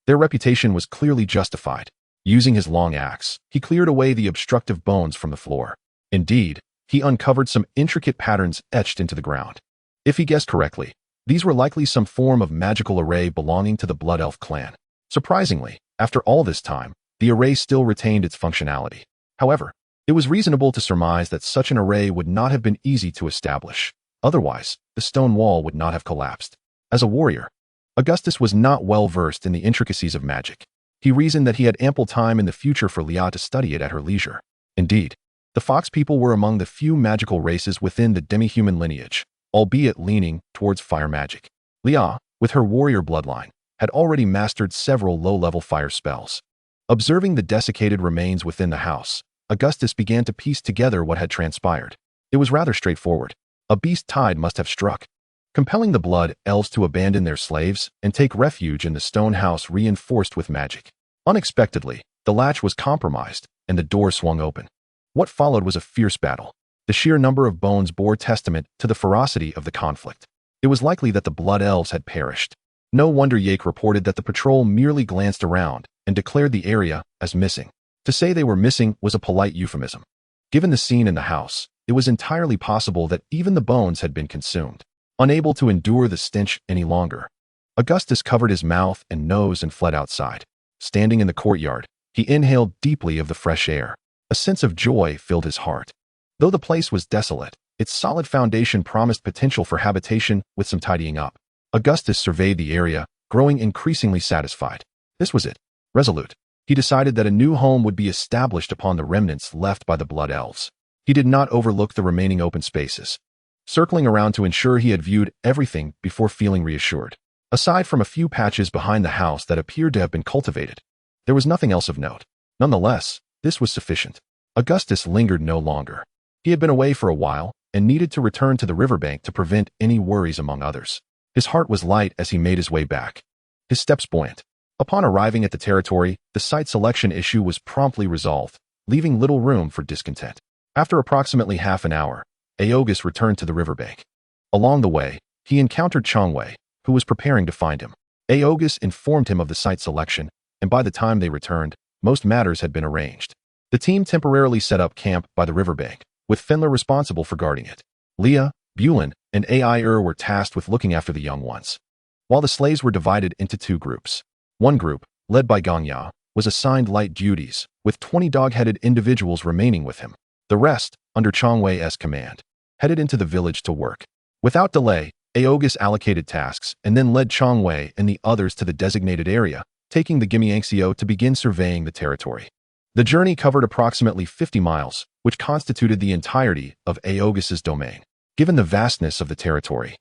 their reputation was clearly justified. Using his long axe, he cleared away the obstructive bones from the floor. Indeed, he uncovered some intricate patterns etched into the ground. If he guessed correctly, these were likely some form of magical array belonging to the Blood Elf clan. Surprisingly, after all this time, the array still retained its functionality. However, it was reasonable to surmise that such an array would not have been easy to establish. Otherwise, the stone wall would not have collapsed. As a warrior, Augustus was not well versed in the intricacies of magic. He reasoned that he had ample time in the future for Leah to study it at her leisure. Indeed, the Fox people were among the few magical races within the demi-human lineage, albeit leaning towards fire magic. Leah, with her warrior bloodline, had already mastered several low-level fire spells. Observing the desiccated remains within the house, Augustus began to piece together what had transpired. It was rather straightforward. A beast tide must have struck, compelling the blood elves to abandon their slaves and take refuge in the stone house reinforced with magic. Unexpectedly, the latch was compromised, and the door swung open. What followed was a fierce battle. The sheer number of bones bore testament to the ferocity of the conflict. It was likely that the blood elves had perished. No wonder Yake reported that the patrol merely glanced around and declared the area as missing. To say they were missing was a polite euphemism. Given the scene in the house, it was entirely possible that even the bones had been consumed. Unable to endure the stench any longer, Augustus covered his mouth and nose and fled outside. Standing in the courtyard, he inhaled deeply of the fresh air. A sense of joy filled his heart. Though the place was desolate, its solid foundation promised potential for habitation with some tidying up. Augustus surveyed the area, growing increasingly satisfied. This was it. Resolute, he decided that a new home would be established upon the remnants left by the blood elves. He did not overlook the remaining open spaces, circling around to ensure he had viewed everything before feeling reassured. Aside from a few patches behind the house that appeared to have been cultivated, there was nothing else of note. Nonetheless, this was sufficient. Augustus lingered no longer. He had been away for a while and needed to return to the riverbank to prevent any worries among others. His heart was light as he made his way back, his steps buoyant. Upon arriving at the territory, the site selection issue was promptly resolved, leaving little room for discontent. After approximately half an hour, Augustus returned to the riverbank. Along the way, he encountered Chongwei, who was preparing to find him. Augustus informed him of the site selection, and by the time they returned, most matters had been arranged. The team temporarily set up camp by the riverbank, with Fendler responsible for guarding it. Leah, Bulin, and Ai were tasked with looking after the young ones, while the slaves were divided into two groups. One group, led by Gangya, was assigned light duties, with 20 dog-headed individuals remaining with him. The rest, under Chongwei's command, headed into the village to work. Without delay, Augustus allocated tasks and then led Chongwei and the others to the designated area, taking the Gimiangxio to begin surveying the territory. The journey covered approximately 50 miles, which constituted the entirety of Augustus's domain. Given the vastness of the territory,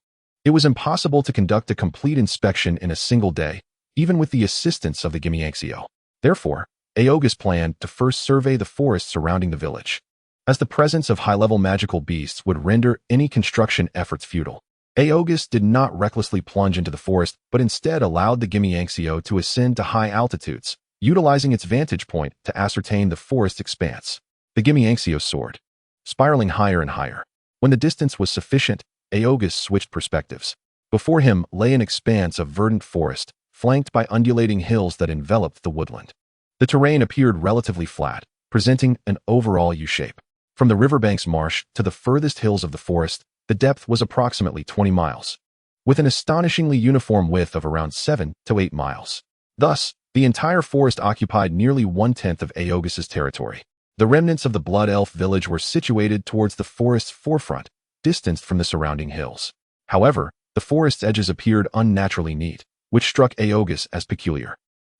it was impossible to conduct a complete inspection in a single day, even with the assistance of the Gimiangxio. Therefore, Augustus planned to first survey the forest surrounding the village, as the presence of high-level magical beasts would render any construction efforts futile. Augustus did not recklessly plunge into the forest, but instead allowed the Gimiangxio to ascend to high altitudes, utilizing its vantage point to ascertain the forest expanse. The Gimiangxio soared, spiraling higher and higher. When the distance was sufficient, Augustus switched perspectives. Before him lay an expanse of verdant forest, flanked by undulating hills that enveloped the woodland. The terrain appeared relatively flat, presenting an overall U-shape. From the riverbank's marsh to the furthest hills of the forest, the depth was approximately 20 miles, with an astonishingly uniform width of around 7 to 8 miles. Thus, the entire forest occupied nearly 1/10 of Augustus's territory. The remnants of the Blood Elf village were situated towards the forest's forefront, distanced from the surrounding hills. However, the forest's edges appeared unnaturally neat, which struck Augustus as peculiar.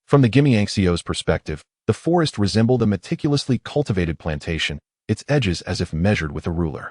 From the Gimiangxio's perspective, the forest resembled a meticulously cultivated plantation, its edges as if measured with a ruler.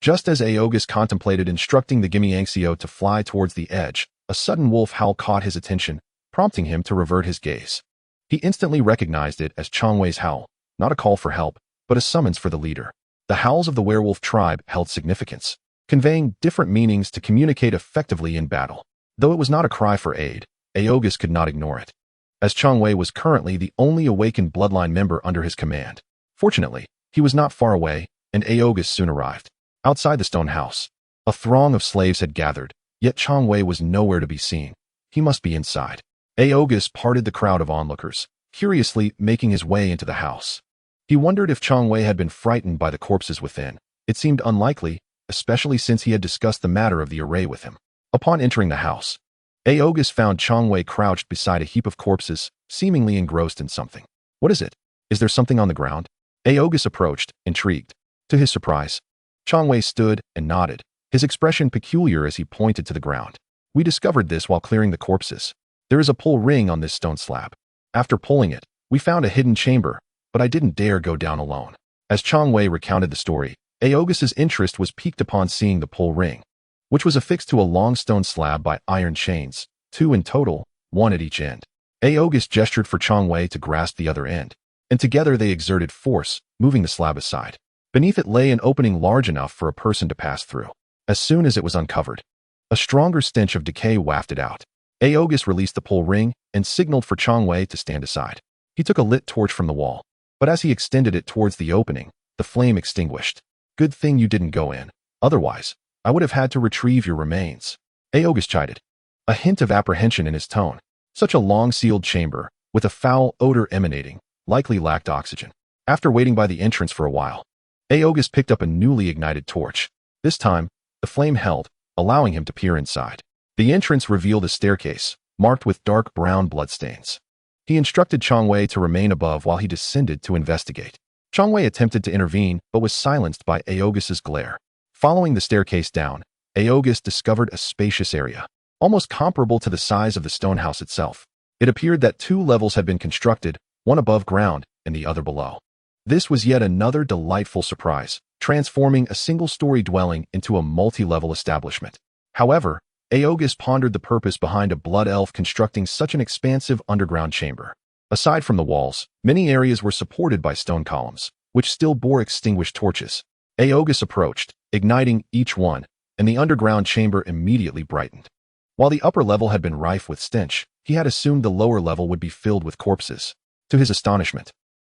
Just as Augustus contemplated instructing the Gimiangxio to fly towards the edge, a sudden wolf howl caught his attention, prompting him to revert his gaze. He instantly recognized it as Chongwei's howl, not a call for help, but a summons for the leader. The howls of the werewolf tribe held significance, conveying different meanings to communicate effectively in battle. Though it was not a cry for aid, Augustus could not ignore it, as Chongwei was currently the only awakened bloodline member under his command. Fortunately, he was not far away, and Augustus soon arrived. Outside the stone house, a throng of slaves had gathered, yet Chongwei was nowhere to be seen. He must be inside. Augustus parted the crowd of onlookers, curiously making his way into the house. He wondered if Chongwei had been frightened by the corpses within. It seemed unlikely, especially since he had discussed the matter of the array with him. Upon entering the house, Augustus found Chongwei crouched beside a heap of corpses, seemingly engrossed in something. What is it? Is there something on the ground? Augustus approached, intrigued. To his surprise, Chongwei stood and nodded, his expression peculiar as he pointed to the ground. We discovered this while clearing the corpses. There is a pull ring on this stone slab. After pulling it, we found a hidden chamber, but I didn't dare go down alone. As Chongwei recounted the story, Augustus's interest was piqued upon seeing the pull ring, which was affixed to a long stone slab by iron chains, 2 in total, 1 at each end. Augustus gestured for Chongwei to grasp the other end, and together they exerted force, moving the slab aside. Beneath it lay an opening large enough for a person to pass through. As soon as it was uncovered, a stronger stench of decay wafted out. Augustus released the pull ring and signaled for Chongwei to stand aside. He took a lit torch from the wall, but as he extended it towards the opening, the flame extinguished. Good thing you didn't go in. Otherwise, I would have had to retrieve your remains. Augustus chided, a hint of apprehension in his tone. Such a long-sealed chamber, with a foul odor emanating, likely lacked oxygen. After waiting by the entrance for a while, Augustus picked up a newly ignited torch. This time, the flame held, allowing him to peer inside. The entrance revealed a staircase, marked with dark brown bloodstains. He instructed Changwei to remain above while he descended to investigate. Changwei attempted to intervene, but was silenced by Augustus's glare. Following the staircase down, Augustus discovered a spacious area, almost comparable to the size of the stone house itself. It appeared that 2 levels had been constructed, one above ground and the other below. This was yet another delightful surprise, transforming a single-story dwelling into a multi-level establishment. However, Augustus pondered the purpose behind a blood elf constructing such an expansive underground chamber. Aside from the walls, many areas were supported by stone columns, which still bore extinguished torches. Augustus approached, igniting each one, and the underground chamber immediately brightened. While the upper level had been rife with stench, he had assumed the lower level would be filled with corpses. To his astonishment,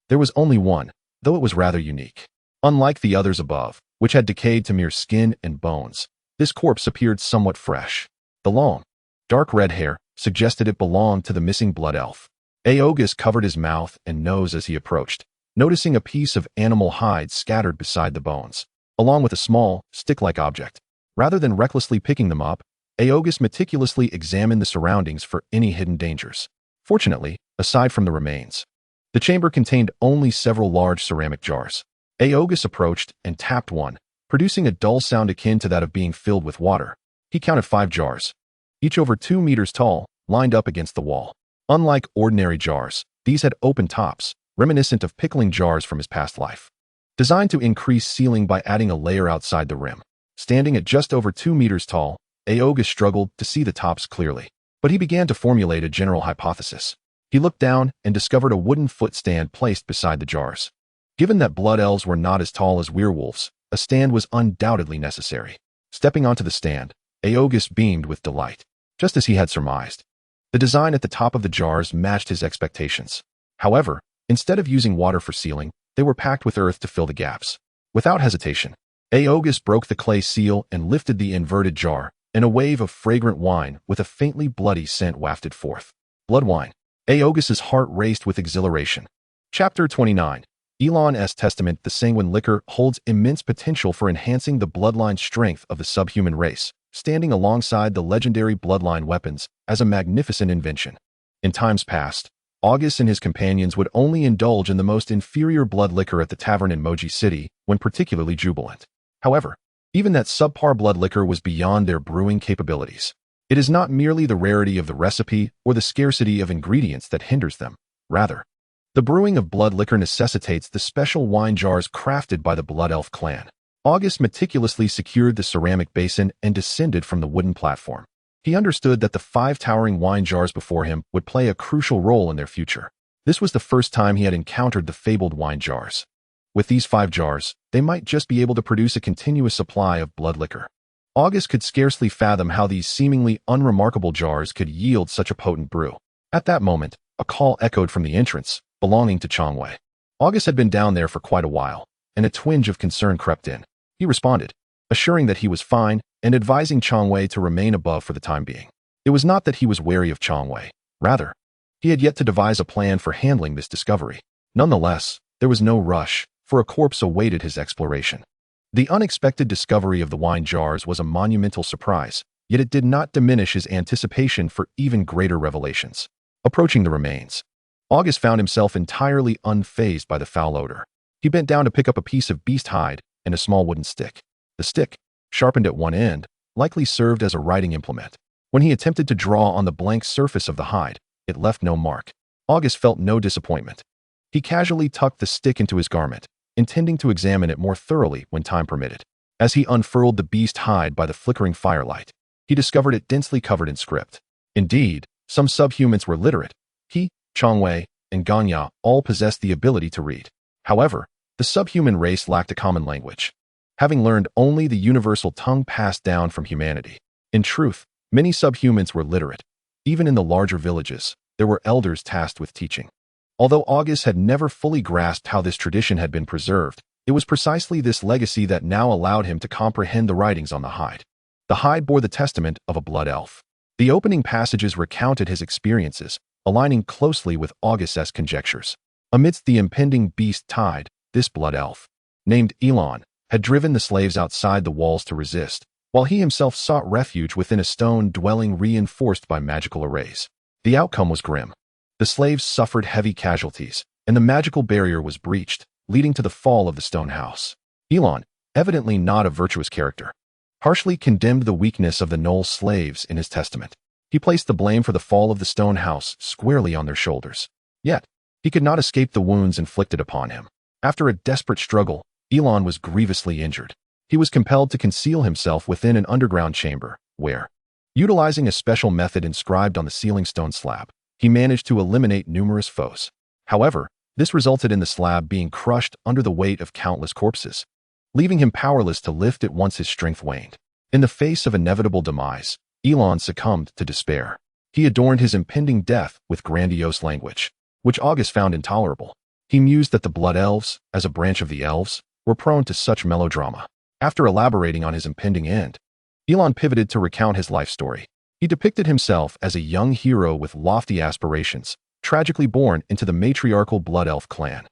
there was only one, though it was rather unique. Unlike the others above, which had decayed to mere skin and bones, this corpse appeared somewhat fresh. The long, dark red hair suggested it belonged to the missing blood elf. Augustus covered his mouth and nose as he approached, noticing a piece of animal hide scattered beside the bones, along with a small, stick-like object. Rather than recklessly picking them up, Augustus meticulously examined the surroundings for any hidden dangers. Fortunately, aside from the remains, the chamber contained only several large ceramic jars. Augustus approached and tapped one, producing a dull sound akin to that of being filled with water. He counted 5 jars, each over 2 meters tall, lined up against the wall. Unlike ordinary jars, these had open tops, reminiscent of pickling jars from his past life. Designed to increase sealing by adding a layer outside the rim. Standing at just over 2 meters tall, Augustus struggled to see the tops clearly, but he began to formulate a general hypothesis. He looked down and discovered a wooden footstand placed beside the jars. Given that blood elves were not as tall as werewolves, a stand was undoubtedly necessary. Stepping onto the stand, Augustus beamed with delight. Just as he had surmised, the design at the top of the jars matched his expectations. However, instead of using water for sealing, they were packed with earth to fill the gaps. Without hesitation, Augustus broke the clay seal and lifted the inverted jar, and a wave of fragrant wine with a faintly bloody scent wafted forth. Blood wine. Augustus's heart raced with exhilaration. Chapter 29. Elon's Testament. The sanguine liquor holds immense potential for enhancing the bloodline strength of the subhuman race, standing alongside the legendary bloodline weapons as a magnificent invention. In times past, Augustus and his companions would only indulge in the most inferior blood liquor at the tavern in Moji City when particularly jubilant. However, even that subpar blood liquor was beyond their brewing capabilities. It is not merely the rarity of the recipe or the scarcity of ingredients that hinders them. Rather, the brewing of blood liquor necessitates the special wine jars crafted by the Blood Elf clan. Augustus meticulously secured the ceramic basin and descended from the wooden platform. He understood that the 5 towering wine jars before him would play a crucial role in their future. This was the first time he had encountered the fabled wine jars. With these 5 jars, they might just be able to produce a continuous supply of blood liquor. Augustus could scarcely fathom how these seemingly unremarkable jars could yield such a potent brew. At that moment, a call echoed from the entrance, belonging to Changwei. Augustus had been down there for quite a while, and a twinge of concern crept in. He responded, assuring that he was fine and advising Changwei to remain above for the time being. It was not that he was wary of Changwei. Rather, he had yet to devise a plan for handling this discovery. Nonetheless, there was no rush, for a corpse awaited his exploration. The unexpected discovery of the wine jars was a monumental surprise, yet it did not diminish his anticipation for even greater revelations. Approaching the remains, Augustus found himself entirely unfazed by the foul odor. He bent down to pick up a piece of beast hide and a small wooden stick. The stick, sharpened at one end, likely served as a writing implement. When he attempted to draw on the blank surface of the hide, it left no mark. Augustus felt no disappointment. He casually tucked the stick into his garment, intending to examine it more thoroughly when time permitted. As he unfurled the beast hide by the flickering firelight, he discovered it densely covered in script. Indeed, some subhumans were literate. He, Changwei, and Ganya all possessed the ability to read. However, the subhuman race lacked a common language, having learned only the universal tongue passed down from humanity. In truth, many subhumans were literate. Even in the larger villages, there were elders tasked with teaching. Although Augustus had never fully grasped how this tradition had been preserved, It was precisely this legacy that now allowed him to comprehend the writings on the hide. The hide bore the testament of a blood elf. The opening passages recounted his experiences, aligning closely with Augustus' conjectures. Amidst the impending beast tide, this blood elf, named Elon, had driven the slaves outside the walls to resist, while he himself sought refuge within a stone dwelling reinforced by magical arrays. The outcome was grim. The slaves suffered heavy casualties, and the magical barrier was breached, leading to the fall of the stone house. Elon, evidently not a virtuous character, harshly condemned the weakness of the Knoll slaves in his testament. He placed the blame for the fall of the stone house squarely on their shoulders. Yet, he could not escape the wounds inflicted upon him. After a desperate struggle, Elon was grievously injured. He was compelled to conceal himself within an underground chamber, where, utilizing a special method inscribed on the ceiling stone slab, he managed to eliminate numerous foes. However, this resulted in the slab being crushed under the weight of countless corpses, leaving him powerless to lift it once his strength waned. In the face of inevitable demise, Elon succumbed to despair. He adorned his impending death with grandiose language, which August found intolerable. He mused that the blood elves, as a branch of the elves, were prone to such melodrama. After elaborating on his impending end, Elon pivoted to recount his life story. He depicted himself as a young hero with lofty aspirations, tragically born into the matriarchal blood elf clan.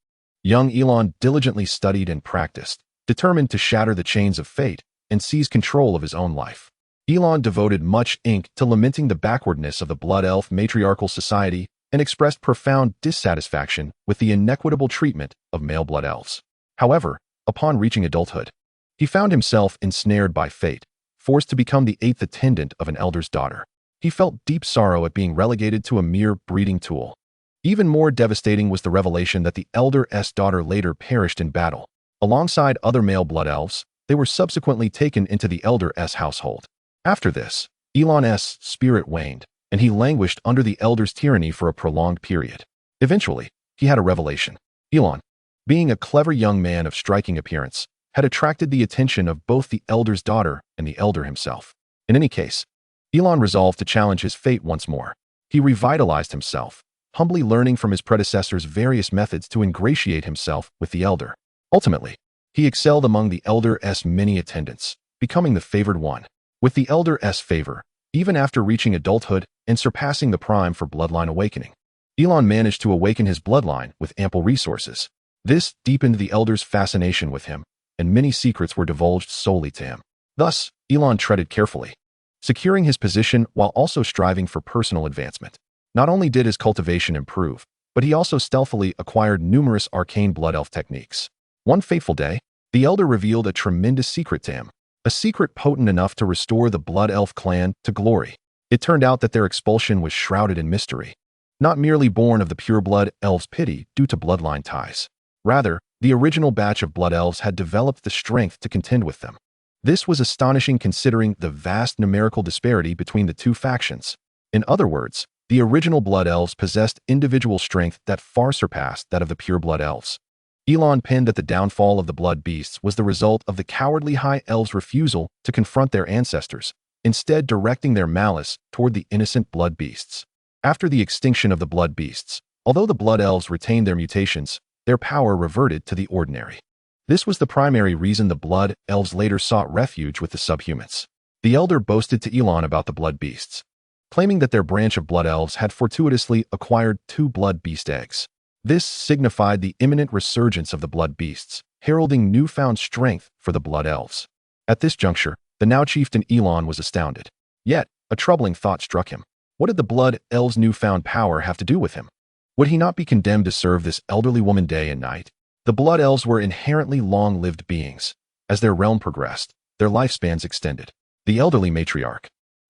Young Elon diligently studied and practiced, determined to shatter the chains of fate and seize control of his own life. Elon devoted much ink to lamenting the backwardness of the blood elf matriarchal society and expressed profound dissatisfaction with the inequitable treatment of male blood elves. However, upon reaching adulthood, he found himself ensnared by fate, forced to become the eighth attendant of an elder's daughter. He felt deep sorrow at being relegated to a mere breeding tool. Even more devastating was the revelation that the elder's daughter later perished in battle. Alongside other male blood elves, they were subsequently taken into the elder's household. After this, Elon's spirit waned, and he languished under the elder's tyranny for a prolonged period. Eventually, he had a revelation. Elon, being a clever young man of striking appearance, had attracted the attention of both the elder's daughter and the elder himself. In any case, Elon resolved to challenge his fate once more. He revitalized himself, humbly learning from his predecessors various methods to ingratiate himself with the elder. Ultimately, he excelled among the elder's many attendants, becoming the favored one. With the elder's favor, even after reaching adulthood and surpassing the prime for bloodline awakening, Elon managed to awaken his bloodline with ample resources. This deepened the elder's fascination with him, and many secrets were divulged solely to him. Thus, Elon treaded carefully, securing his position while also striving for personal advancement. Not only did his cultivation improve, but he also stealthily acquired numerous arcane blood elf techniques. One fateful day, the elder revealed a tremendous secret to him, a secret potent enough to restore the blood elf clan to glory. It turned out that their expulsion was shrouded in mystery, not merely born of the pureblood elves' pity due to bloodline ties. Rather, the original batch of blood elves had developed the strength to contend with them. This was astonishing considering the vast numerical disparity between the two factions. In other words, the original blood elves possessed individual strength that far surpassed that of the pureblood elves. Elon penned that the downfall of the blood beasts was the result of the cowardly high elves' refusal to confront their ancestors, instead directing their malice toward the innocent blood beasts. After the extinction of the blood beasts, although the blood elves retained their mutations, their power reverted to the ordinary. This was the primary reason the blood elves later sought refuge with the subhumans. The elder boasted to Elon about the blood beasts, claiming that their branch of blood elves had fortuitously acquired 2 blood beast eggs. This signified the imminent resurgence of the blood beasts, heralding newfound strength for the blood elves. At this juncture, the now chieftain Elon was astounded. Yet, a troubling thought struck him. What did the blood elves' newfound power have to do with him? Would he not be condemned to serve this elderly woman day and night? The blood elves were inherently long-lived beings. As their realm progressed, their lifespans extended. The elderly matriarch,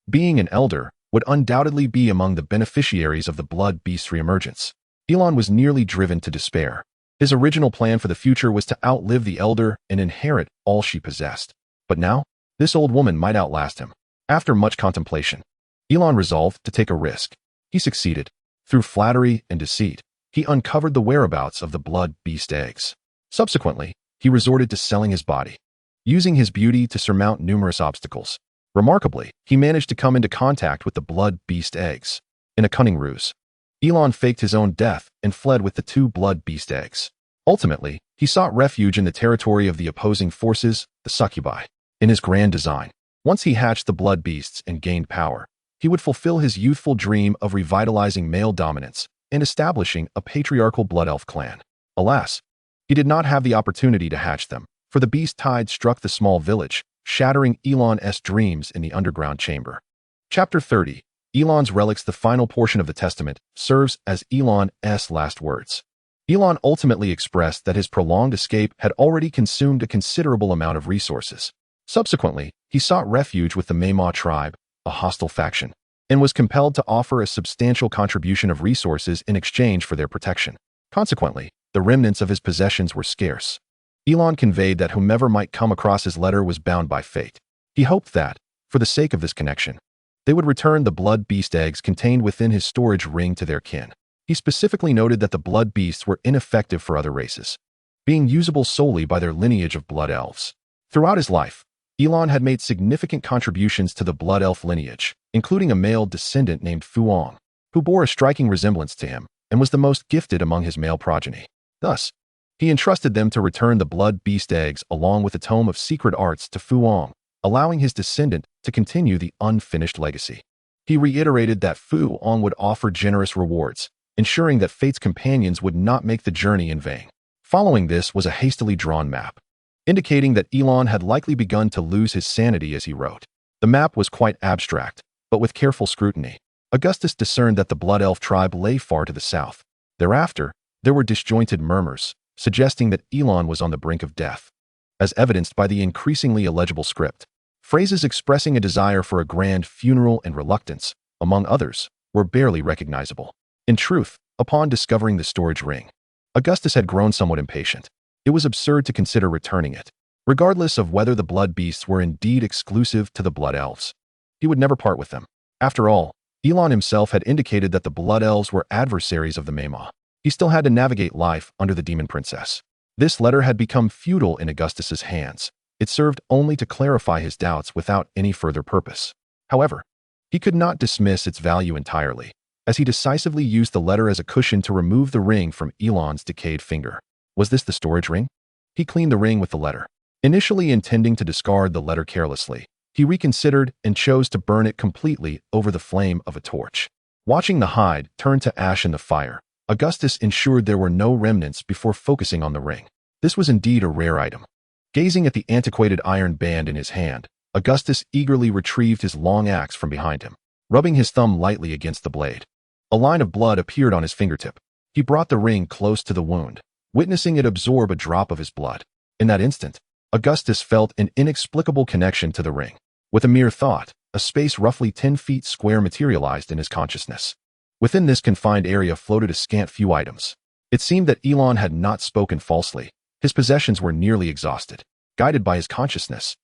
being an elder, would undoubtedly be among the beneficiaries of the blood beast's reemergence. Elon was nearly driven to despair. His original plan for the future was to outlive the elder and inherit all she possessed. But now, this old woman might outlast him. After much contemplation, Elon resolved to take a risk. He succeeded. Through flattery and deceit, he uncovered the whereabouts of the blood beast eggs. Subsequently, he resorted to selling his body, using his beauty to surmount numerous obstacles. Remarkably, he managed to come into contact with the blood beast eggs. In a cunning ruse, Elon faked his own death and fled with the 2 blood beast eggs. Ultimately, he sought refuge in the territory of the opposing forces, the succubi. In his grand design, once he hatched the blood beasts and gained power, he would fulfill his youthful dream of revitalizing male dominance and establishing a patriarchal blood elf clan. Alas, he did not have the opportunity to hatch them, for the beast tide struck the small village, shattering Elon's dreams in the underground chamber. Chapter 30. Elon's relics. The final portion of the testament serves as Elon's last words. Elon ultimately expressed that his prolonged escape had already consumed a considerable amount of resources. Subsequently, he sought refuge with the Mema tribe, a hostile faction, and was compelled to offer a substantial contribution of resources in exchange for their protection. Consequently, the remnants of his possessions were scarce. Elon conveyed that whomever might come across his letter was bound by fate. He hoped that, for the sake of this connection, they would return the blood beast eggs contained within his storage ring to their kin. He specifically noted that the blood beasts were ineffective for other races, being usable solely by their lineage of blood elves. Throughout his life, Elon had made significant contributions to the blood elf lineage, including a male descendant named Fuong, who bore a striking resemblance to him and was the most gifted among his male progeny. Thus, he entrusted them to return the blood beast eggs along with a tome of secret arts to Fuong, allowing his descendant to continue the unfinished legacy. He reiterated that Fuong would offer generous rewards, ensuring that Fate's companions would not make the journey in vain. Following this was a hastily drawn map, indicating that Elon had likely begun to lose his sanity as he wrote. The map was quite abstract, but with careful scrutiny, Augustus discerned that the Blood Elf tribe lay far to the south. Thereafter, there were disjointed murmurs, suggesting that Elon was on the brink of death, as evidenced by the increasingly illegible script. Phrases expressing a desire for a grand funeral and reluctance, among others, were barely recognizable. In truth, upon discovering the storage ring, Augustus had grown somewhat impatient. It was absurd to consider returning it, regardless of whether the blood beasts were indeed exclusive to the blood elves. He would never part with them. After all, Elon himself had indicated that the blood elves were adversaries of the Mema. He still had to navigate life under the demon princess. This letter had become futile in Augustus's hands. It served only to clarify his doubts without any further purpose. However, he could not dismiss its value entirely, as he decisively used the letter as a cushion to remove the ring from Elon's decayed finger. Was this the storage ring? He cleaned the ring with the letter. Initially intending to discard the letter carelessly, he reconsidered and chose to burn it completely over the flame of a torch. Watching the hide turn to ash in the fire, Augustus ensured there were no remnants before focusing on the ring. This was indeed a rare item. Gazing at the antiquated iron band in his hand, Augustus eagerly retrieved his long axe from behind him, rubbing his thumb lightly against the blade. A line of blood appeared on his fingertip. He brought the ring close to the wound, witnessing it absorb a drop of his blood. In that instant, Augustus felt an inexplicable connection to the ring. With a mere thought, a space roughly 10 feet square materialized in his consciousness. Within this confined area floated a scant few items. It seemed that Elon had not spoken falsely. His possessions were nearly exhausted. Guided by his consciousness,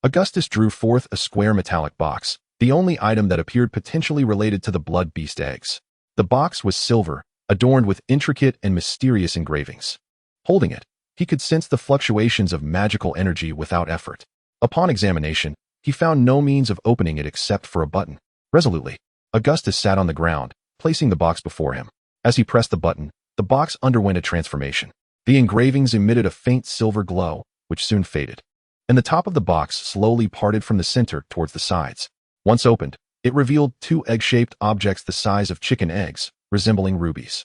Augustus drew forth a square metallic box, the only item that appeared potentially related to the blood beast eggs. The box was silver, adorned with intricate and mysterious engravings. Holding it, he could sense the fluctuations of magical energy without effort. Upon examination, he found no means of opening it except for a button. Resolutely, Augustus sat on the ground, placing the box before him. As he pressed the button, the box underwent a transformation. The engravings emitted a faint silver glow, which soon faded, and the top of the box slowly parted from the center towards the sides. Once opened, it revealed two egg-shaped objects the size of chicken eggs, resembling rubies.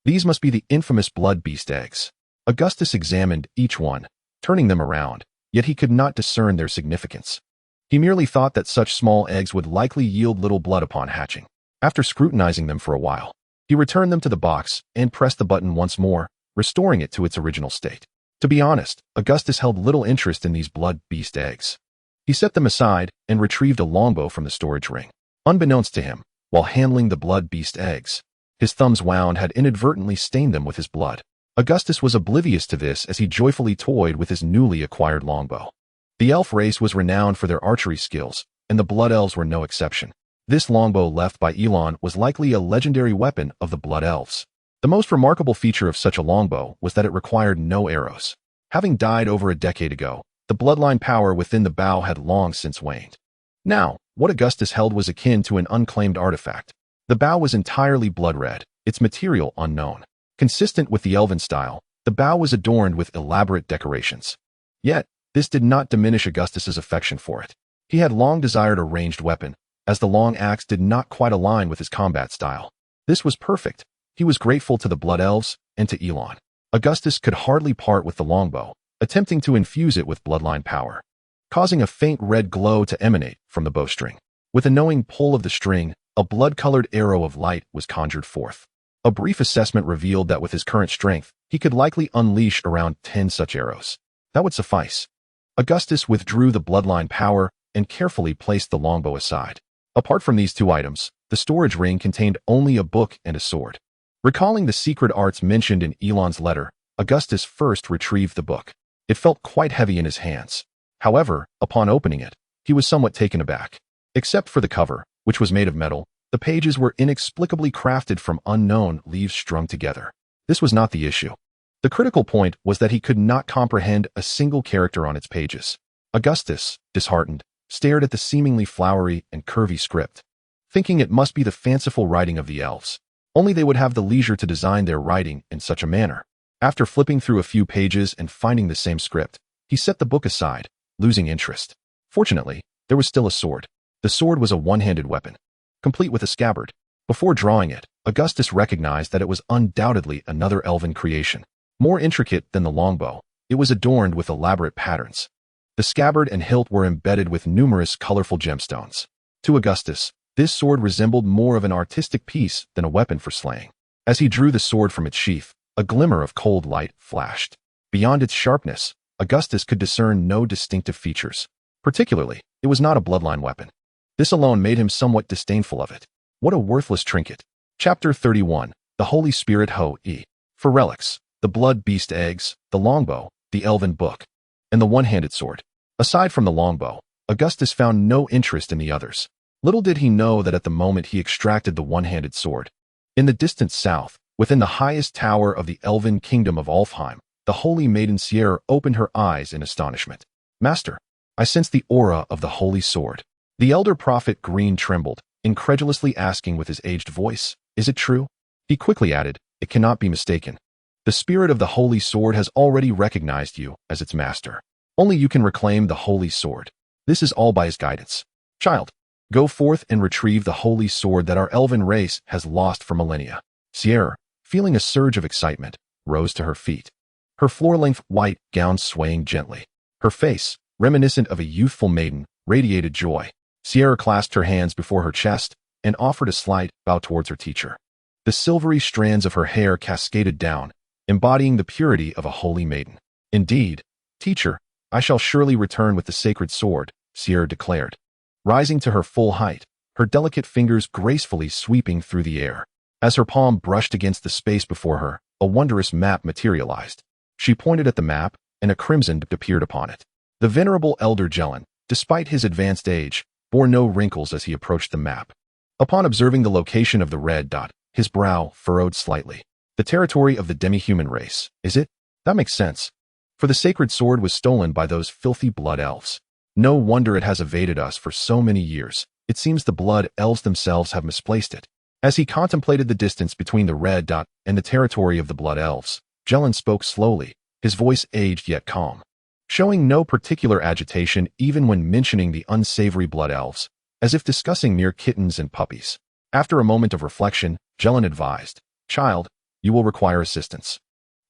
These must be the infamous blood beast eggs. Augustus examined each one, turning them around, yet he could not discern their significance. He merely thought that such small eggs would likely yield little blood upon hatching. After scrutinizing them for a while, he returned them to the box and pressed the button once more, restoring it to its original state. To be honest, Augustus held little interest in these blood beast eggs. He set them aside and retrieved a longbow from the storage ring. Unbeknownst to him, while handling the blood beast eggs, his thumb's wound had inadvertently stained them with his blood. Augustus was oblivious to this as he joyfully toyed with his newly acquired longbow. The elf race was renowned for their archery skills, and the blood elves were no exception. This longbow left by Elon was likely a legendary weapon of the blood elves. The most remarkable feature of such a longbow was that it required no arrows. Having died over a decade ago, the bloodline power within the bow had long since waned. Now, what Augustus held was akin to an unclaimed artifact. The bow was entirely blood red, its material unknown. Consistent with the elven style, The bow was adorned with elaborate decorations. Yet, this did not diminish Augustus's affection for it. He had long desired a ranged weapon, as the long axe did not quite align with his combat style. This was perfect. He was grateful to the Blood Elves and to Elon. Augustus could hardly part with the longbow, attempting to infuse it with bloodline power, causing a faint red glow to emanate from the bowstring. With a knowing pull of the string, a blood-colored arrow of light was conjured forth. A brief assessment revealed that with his current strength, he could likely unleash around 10 such arrows. That would suffice. Augustus withdrew the bloodline power and carefully placed the longbow aside. Apart from these two items, the storage ring contained only a book and a sword. Recalling the secret arts mentioned in Elon's letter, Augustus first retrieved the book. It felt quite heavy in his hands. However, upon opening it, he was somewhat taken aback. Except for the cover, which was made of metal, the pages were inexplicably crafted from unknown leaves strung together. This was not the issue. The critical point was that he could not comprehend a single character on its pages. Augustus, disheartened, stared at the seemingly flowery and curvy script, thinking it must be the fanciful writing of the elves. Only they would have the leisure to design their writing in such a manner. After flipping through a few pages and finding the same script, he set the book aside, losing interest. Fortunately, there was still a sword. The sword was a one-handed weapon, complete with a scabbard. Before drawing it, Augustus recognized that it was undoubtedly another elven creation. More intricate than the longbow, it was adorned with elaborate patterns. The scabbard and hilt were embedded with numerous colorful gemstones. To Augustus, this sword resembled more of an artistic piece than a weapon for slaying. As he drew the sword from its sheath, a glimmer of cold light flashed. Beyond its sharpness, Augustus could discern no distinctive features. Particularly, it was not a bloodline weapon. This alone made him somewhat disdainful of it. What a worthless trinket. Chapter 31. The Holy Spirit Ho-E. For relics, the blood beast eggs, the longbow, the elven book, and the one-handed sword. Aside from the longbow, Augustus found no interest in the others. Little did he know that at the moment he extracted the one-handed sword. In the distant south, within the highest tower of the elven kingdom of Alfheim, the holy maiden Sierra opened her eyes in astonishment. Master, I sense the aura of the holy sword. The elder prophet Green trembled, incredulously asking with his aged voice, is it true? He quickly added, it cannot be mistaken. The spirit of the holy sword has already recognized you as its master. Only you can reclaim the holy sword. This is all by his guidance. Child, go forth and retrieve the holy sword that our elven race has lost for millennia. Sierra, feeling a surge of excitement, rose to her feet. Her floor-length white gown swaying gently. Her face, reminiscent of a youthful maiden, radiated joy. Sierra clasped her hands before her chest and offered a slight bow towards her teacher. The silvery strands of her hair cascaded down, embodying the purity of a holy maiden. Indeed, teacher, I shall surely return with the sacred sword, Sierra declared. Rising to her full height, her delicate fingers gracefully sweeping through the air. As her palm brushed against the space before her, a wondrous map materialized. She pointed at the map, and a crimson appeared upon it. The venerable elder Jelen, despite his advanced age, bore no wrinkles as he approached the map. Upon observing the location of the red dot, his brow furrowed slightly. The territory of the demi-human race, is it? That makes sense. For the sacred sword was stolen by those filthy blood elves. No wonder it has evaded us for so many years. It seems the blood elves themselves have misplaced it. As he contemplated the distance between the red dot and the territory of the blood elves, Jelen spoke slowly, his voice aged yet calm, showing no particular agitation even when mentioning the unsavory blood elves, as if discussing mere kittens and puppies. After a moment of reflection, Jelen advised, Child, you will require assistance.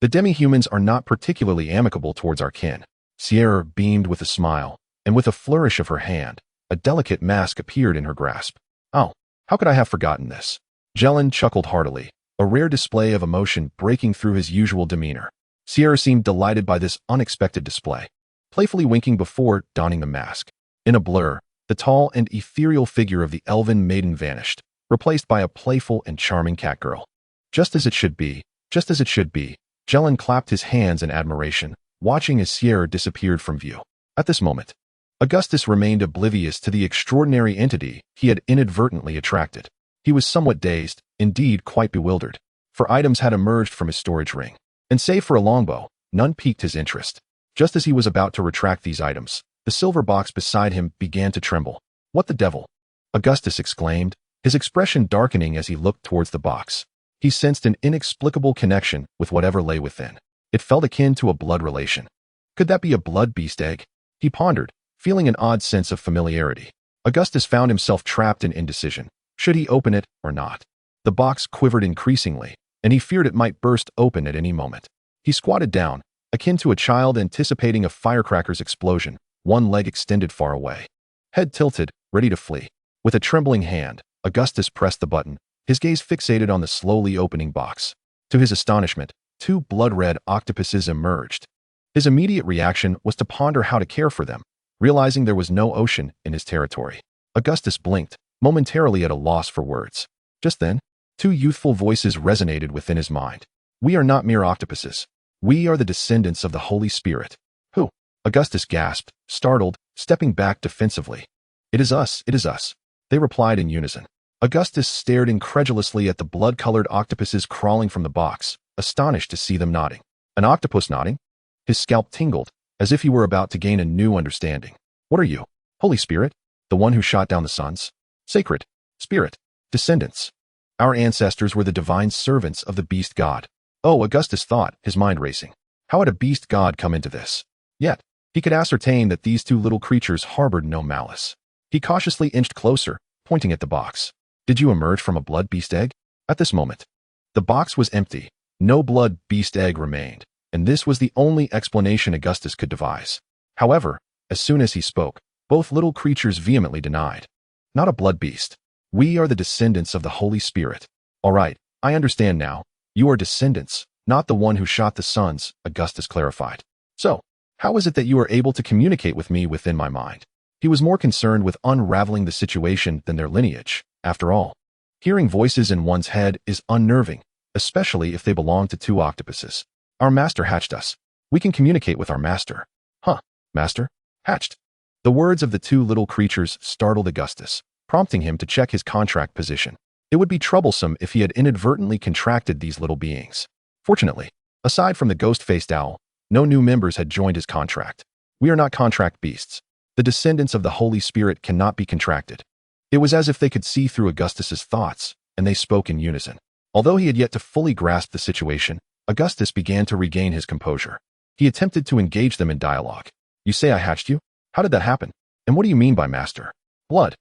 The demi-humans are not particularly amicable towards our kin. Sierra beamed with a smile, and with a flourish of her hand, a delicate mask appeared in her grasp. Oh, how could I have forgotten this? Jelen chuckled heartily, a rare display of emotion breaking through his usual demeanor. Sierra seemed delighted by this unexpected display, playfully winking before donning the mask. In a blur, the tall and ethereal figure of the elven maiden vanished, replaced by a playful and charming catgirl. Just as it should be, just as it should be, Jelen clapped his hands in admiration, watching as Sierra disappeared from view. At this moment, Augustus remained oblivious to the extraordinary entity he had inadvertently attracted. He was somewhat dazed, indeed quite bewildered, for items had emerged from his storage ring, and save for a longbow, none piqued his interest. Just as he was about to retract these items, the silver box beside him began to tremble. What the devil? Augustus exclaimed, his expression darkening as he looked towards the box. He sensed an inexplicable connection with whatever lay within. It felt akin to a blood relation. Could that be a blood beast egg? He pondered, feeling an odd sense of familiarity. Augustus found himself trapped in indecision. Should he open it or not? The box quivered increasingly, and he feared it might burst open at any moment. He squatted down, akin to a child anticipating a firecracker's explosion, one leg extended far away. Head tilted, ready to flee. With a trembling hand, Augustus pressed the button, his gaze fixated on the slowly opening box. To his astonishment, two blood-red octopuses emerged. His immediate reaction was to ponder how to care for them, realizing there was no ocean in his territory. Augustus blinked, momentarily at a loss for words. Just then, two youthful voices resonated within his mind. "We are not mere octopuses. We are the descendants of the Holy Spirit." "Who?" Augustus gasped, startled, stepping back defensively. "It is us, it is us," they replied in unison. Augustus stared incredulously at the blood-colored octopuses crawling from the box, astonished to see them nodding. An octopus nodding? His scalp tingled, as if he were about to gain a new understanding. "What are you? Holy Spirit? The one who shot down the suns? Sacred Spirit? Descendants? Our ancestors were the divine servants of the beast god." Oh, Augustus thought, his mind racing. How had a beast god come into this? Yet, he could ascertain that these two little creatures harbored no malice. He cautiously inched closer, pointing at the box. "Did you emerge from a blood beast egg?" At this moment, the box was empty. No blood beast egg remained, and this was the only explanation Augustus could devise. However, as soon as he spoke, both little creatures vehemently denied. "Not a blood beast. We are the descendants of the Holy Spirit." "All right, I understand now. You are descendants, not the one who shot the suns," Augustus clarified. "So, how is it that you are able to communicate with me within my mind?" He was more concerned with unraveling the situation than their lineage. After all, hearing voices in one's head is unnerving, especially if they belong to two octopuses. "Our master hatched us. We can communicate with our master." "Huh, master? Hatched?" The words of the two little creatures startled Augustus, prompting him to check his contract position. It would be troublesome if he had inadvertently contracted these little beings. Fortunately, aside from the ghost-faced owl, no new members had joined his contract. "We are not contract beasts. The descendants of the Holy Spirit cannot be contracted." It was as if they could see through Augustus's thoughts, and they spoke in unison. Although he had yet to fully grasp the situation, Augustus began to regain his composure. He attempted to engage them in dialogue. "You say I hatched you? How did that happen? And what do you mean by master?" "Blood.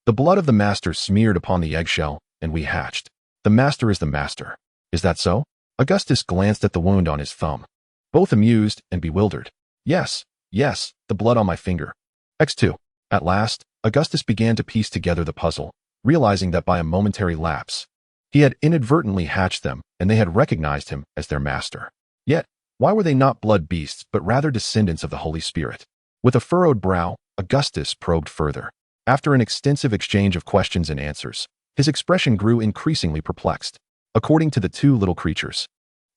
The blood of the master smeared upon the eggshell, and we hatched. The master is the master." "Is that so?" Augustus glanced at the wound on his thumb, both amused and bewildered. Yes, the blood on my finger." X2. At last, Augustus began to piece together the puzzle, realizing that by a momentary lapse, he had inadvertently hatched them, and they had recognized him as their master. Yet, why were they not blood beasts, but rather descendants of the Holy Spirit? With a furrowed brow, Augustus probed further. After an extensive exchange of questions and answers, his expression grew increasingly perplexed. According to the two little creatures,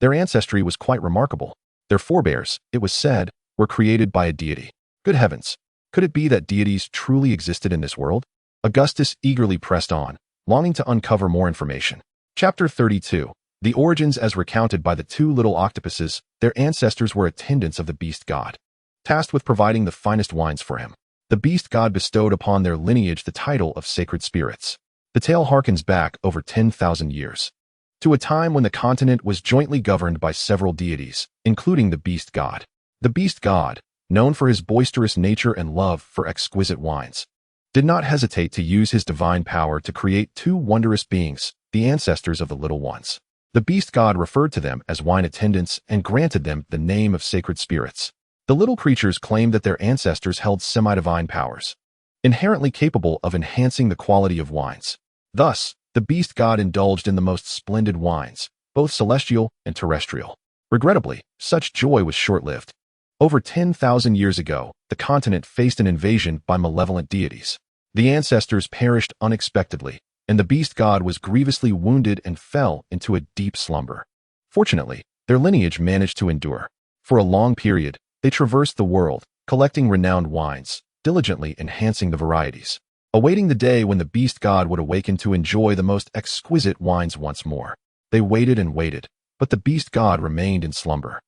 their ancestry was quite remarkable. Their forebears, it was said, were created by a deity. Good heavens! Could it be that deities truly existed in this world? Augustus eagerly pressed on, longing to uncover more information. Chapter 32. The origins as recounted by the two little octopuses. Their ancestors were attendants of the beast god, tasked with providing the finest wines for him. The beast god bestowed upon their lineage the title of sacred spirits. The tale harkens back over 10,000 years, to a time when the continent was jointly governed by several deities, including the beast god. The beast god, known for his boisterous nature and love for exquisite wines, did not hesitate to use his divine power to create two wondrous beings, the ancestors of the little ones. The beast god referred to them as wine attendants and granted them the name of sacred spirits. The little creatures claimed that their ancestors held semi-divine powers, inherently capable of enhancing the quality of wines. Thus, the beast god indulged in the most splendid wines, both celestial and terrestrial. Regrettably, such joy was short-lived. Over 10,000 years ago, the continent faced an invasion by malevolent deities. The ancestors perished unexpectedly, and the beast god was grievously wounded and fell into a deep slumber. Fortunately, their lineage managed to endure. For a long period, they traversed the world, collecting renowned wines, diligently enhancing the varieties, awaiting the day when the beast god would awaken to enjoy the most exquisite wines once more. They waited and waited, but the beast god remained in slumber,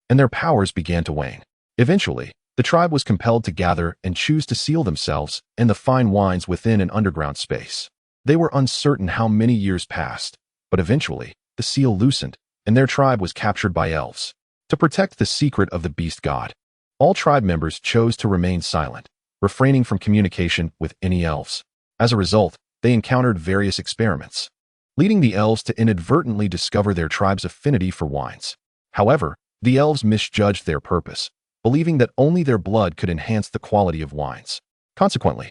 and their powers began to wane. Eventually, the tribe was compelled to gather and choose to seal themselves and the fine wines within an underground space. They were uncertain how many years passed, but eventually, the seal loosened, and their tribe was captured by elves. to protect the secret of the beast god. All tribe members chose to remain silent, refraining from communication with any elves. As a result, they encountered various experiments, leading the elves to inadvertently discover their tribe's affinity for wines. However, the elves misjudged their purpose, believing that only their blood could enhance the quality of wines. Consequently,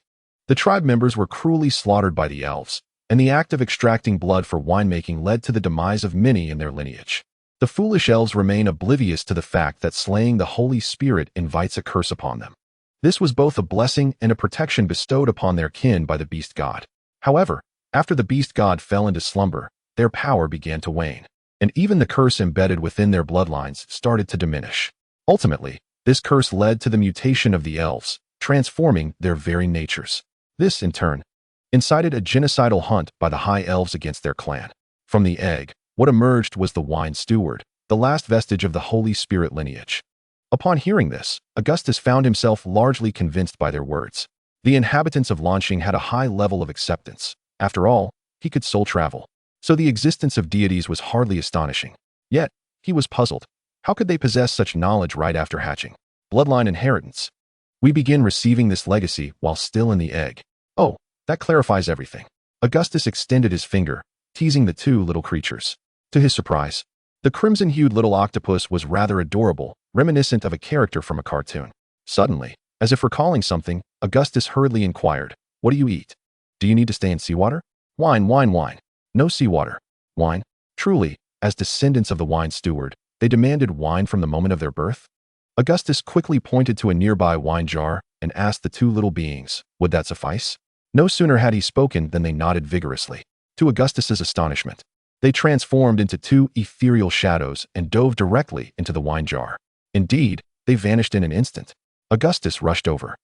the tribe members were cruelly slaughtered by the elves, and the act of extracting blood for winemaking led to the demise of many in their lineage. The foolish elves remain oblivious to the fact that slaying the Holy Spirit invites a curse upon them. This was both a blessing and a protection bestowed upon their kin by the beast god. However, after the beast god fell into slumber, their power began to wane, and even the curse embedded within their bloodlines started to diminish. Ultimately, this curse led to the mutation of the elves, transforming their very natures. This, in turn, incited a genocidal hunt by the High Elves against their clan. From the egg, what emerged was the Wine Steward, the last vestige of the Holy Spirit lineage. Upon hearing this, Augustus found himself largely convinced by their words. The inhabitants of Launching had a high level of acceptance. After all, he could soul travel, so the existence of deities was hardly astonishing. Yet, he was puzzled. How could they possess such knowledge right after hatching? Bloodline inheritance. We begin receiving this legacy while still in the egg. Oh, that clarifies everything. Augustus extended his finger, teasing the two little creatures. To his surprise, the crimson-hued little octopus was rather adorable, reminiscent of a character from a cartoon. Suddenly, as if recalling something, Augustus hurriedly inquired, "What do you eat? Do you need to stay in seawater?" "Wine, wine, wine." "No seawater. Wine?" Truly, as descendants of the wine steward, they demanded wine from the moment of their birth? Augustus quickly pointed to a nearby wine jar and asked the two little beings, would that suffice? No sooner had he spoken than they nodded vigorously. To Augustus's astonishment, they transformed into two ethereal shadows and dove directly into the wine jar. Indeed, they vanished in an instant. Augustus rushed over,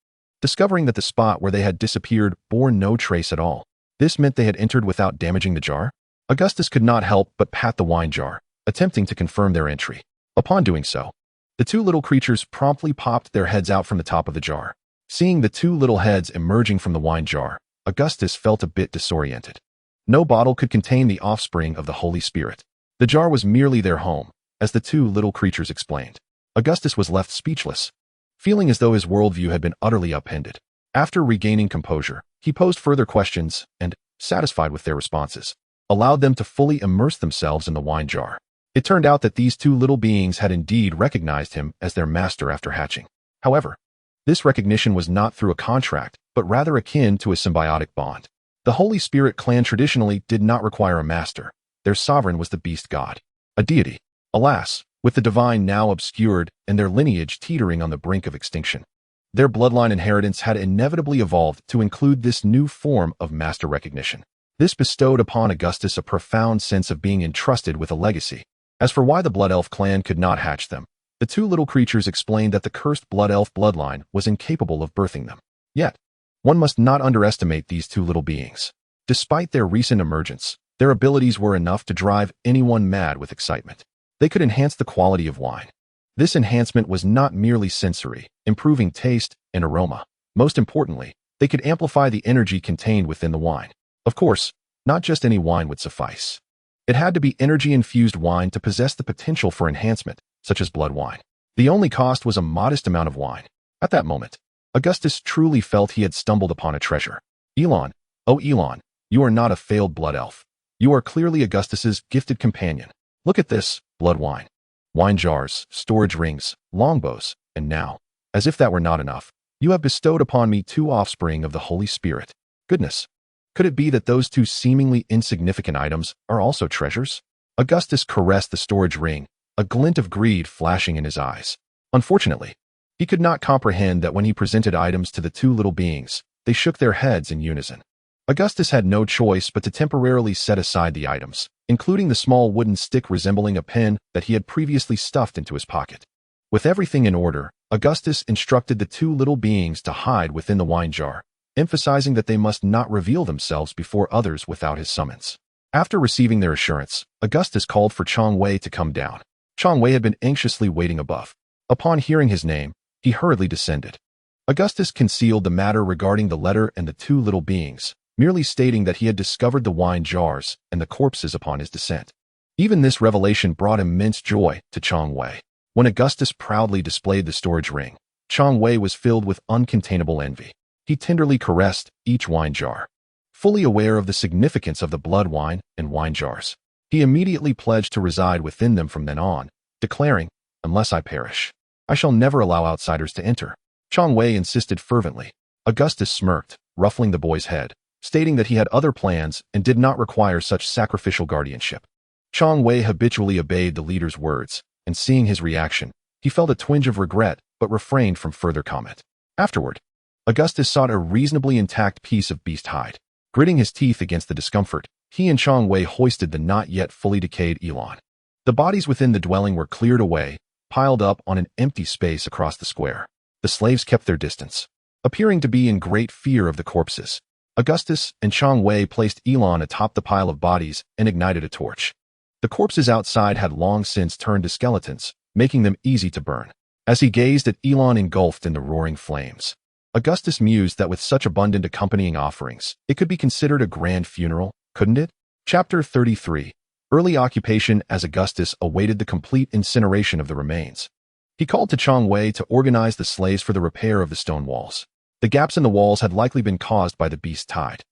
discovering that the spot where they had disappeared bore no trace at all. This meant they had entered without damaging the jar. Augustus could not help but pat the wine jar, attempting to confirm their entry. Upon doing so, the two little creatures promptly popped their heads out from the top of the jar. Seeing the two little heads emerging from the wine jar, Augustus felt a bit disoriented. No bottle could contain the offspring of the Holy Spirit. The jar was merely their home, as the two little creatures explained. Augustus was left speechless, feeling as though his worldview had been utterly upended. After regaining composure, he posed further questions and, satisfied with their responses, allowed them to fully immerse themselves in the wine jar. It turned out that these two little beings had indeed recognized him as their master after hatching. However, this recognition was not through a contract, but rather akin to a symbiotic bond. The Holy Spirit clan traditionally did not require a master. Their sovereign was the beast god, a deity. Alas, with the divine now obscured and their lineage teetering on the brink of extinction, their bloodline inheritance had inevitably evolved to include this new form of master recognition. This bestowed upon Augustus a profound sense of being entrusted with a legacy. As for why the Blood Elf clan could not hatch them, the two little creatures explained that the cursed Blood Elf bloodline was incapable of birthing them. Yet, one must not underestimate these two little beings. Despite their recent emergence, their abilities were enough to drive anyone mad with excitement. They could enhance the quality of wine. This enhancement was not merely sensory, improving taste and aroma. Most importantly, they could amplify the energy contained within the wine. Of course, not just any wine would suffice. It had to be energy-infused wine to possess the potential for enhancement, such as blood wine. The only cost was a modest amount of wine. At that moment, Augustus truly felt he had stumbled upon a treasure. Elon, oh Elon, you are not a failed blood elf. You are clearly Augustus's gifted companion. Look at this, blood wine. Wine jars, storage rings, longbows, and now, as if that were not enough, you have bestowed upon me two offspring of the Holy Spirit. Goodness, could it be that those two seemingly insignificant items are also treasures? Augustus caressed the storage ring, a glint of greed flashing in his eyes. Unfortunately, he could not comprehend that when he presented items to the two little beings, they shook their heads in unison. Augustus had no choice but to temporarily set aside the items, including the small wooden stick resembling a pen that he had previously stuffed into his pocket. With everything in order, Augustus instructed the two little beings to hide within the wine jar, emphasizing that they must not reveal themselves before others without his summons. After receiving their assurance, Augustus called for Chong Wei to come down. Chong Wei had been anxiously waiting above. Upon hearing his name, he hurriedly descended. Augustus concealed the matter regarding the letter and the two little beings, merely stating that he had discovered the wine jars and the corpses upon his descent. Even this revelation brought immense joy to Chong Wei. When Augustus proudly displayed the storage ring, Chong Wei was filled with uncontainable envy. He tenderly caressed each wine jar. Fully aware of the significance of the blood wine and wine jars, he immediately pledged to reside within them from then on, declaring, "Unless I perish, I shall never allow outsiders to enter." Chong Wei insisted fervently. Augustus smirked, ruffling the boy's head, stating that he had other plans and did not require such sacrificial guardianship. Chong Wei habitually obeyed the leader's words, and seeing his reaction, he felt a twinge of regret but refrained from further comment. Afterward, Augustus sought a reasonably intact piece of beast hide. Gritting his teeth against the discomfort, he and Chong Wei hoisted the not yet fully decayed Elon. The bodies within the dwelling were cleared away, piled up on an empty space across the square. The slaves kept their distance, appearing to be in great fear of the corpses. Augustus and Chong Wei placed Elon atop the pile of bodies and ignited a torch. The corpses outside had long since turned to skeletons, making them easy to burn. As he gazed at Elon engulfed in the roaring flames, Augustus mused that with such abundant accompanying offerings, it could be considered a grand funeral, couldn't it? Chapter 33. Early occupation. As Augustus awaited the complete incineration of the remains, he called to Chong Wei to organize the slaves for the repair of the stone walls. The gaps in the walls had likely been caused by the beast tide.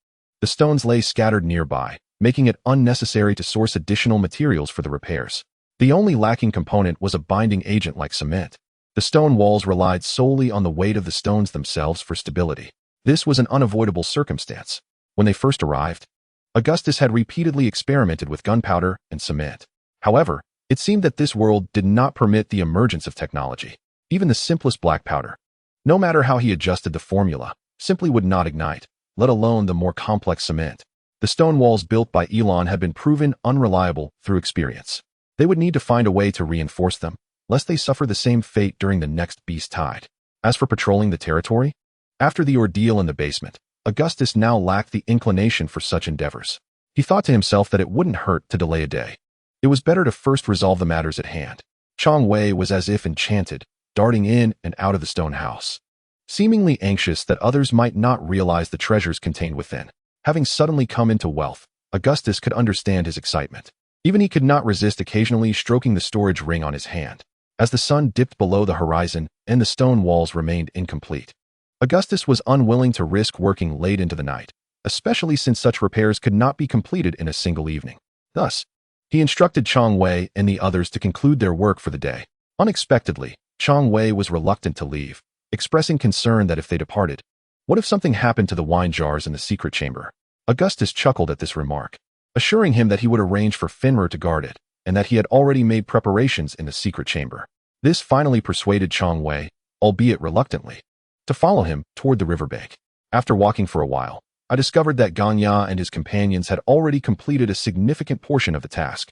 The stones lay scattered nearby, making it unnecessary to source additional materials for the repairs. The only lacking component was a binding agent like cement. The stone walls relied solely on the weight of the stones themselves for stability. This was an unavoidable circumstance. When they first arrived, Augustus had repeatedly experimented with gunpowder and cement. However, it seemed that this world did not permit the emergence of technology. Even the simplest black powder, no matter how he adjusted the formula, simply would not ignite, let alone the more complex cement. The stone walls built by Elon had been proven unreliable through experience. They would need to find a way to reinforce them, lest they suffer the same fate during the next beast tide. As for patrolling the territory, after the ordeal in the basement, Augustus now lacked the inclination for such endeavors. He thought to himself that it wouldn't hurt to delay a day. It was better to first resolve the matters at hand. Chong Wei was as if enchanted, darting in and out of the stone house, seemingly anxious that others might not realize the treasures contained within. Having suddenly come into wealth, Augustus could understand his excitement. Even he could not resist occasionally stroking the storage ring on his hand. As the sun dipped below the horizon and the stone walls remained incomplete, Augustus was unwilling to risk working late into the night, especially since such repairs could not be completed in a single evening. Thus, he instructed Chong Wei and the others to conclude their work for the day. Unexpectedly, Chong Wei was reluctant to leave, expressing concern that if they departed, what if something happened to the wine jars in the secret chamber? Augustus chuckled at this remark, assuring him that he would arrange for Fenrir to guard it, and that he had already made preparations in the secret chamber. This finally persuaded Chong Wei, albeit reluctantly, to follow him toward the riverbank. After walking for a while, I discovered that Ganya and his companions had already completed a significant portion of the task.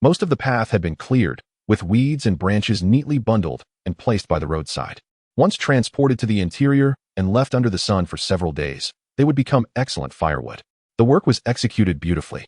Most of the path had been cleared, with weeds and branches neatly bundled and placed by the roadside. Once transported to the interior and left under the sun for several days, they would become excellent firewood. The work was executed beautifully,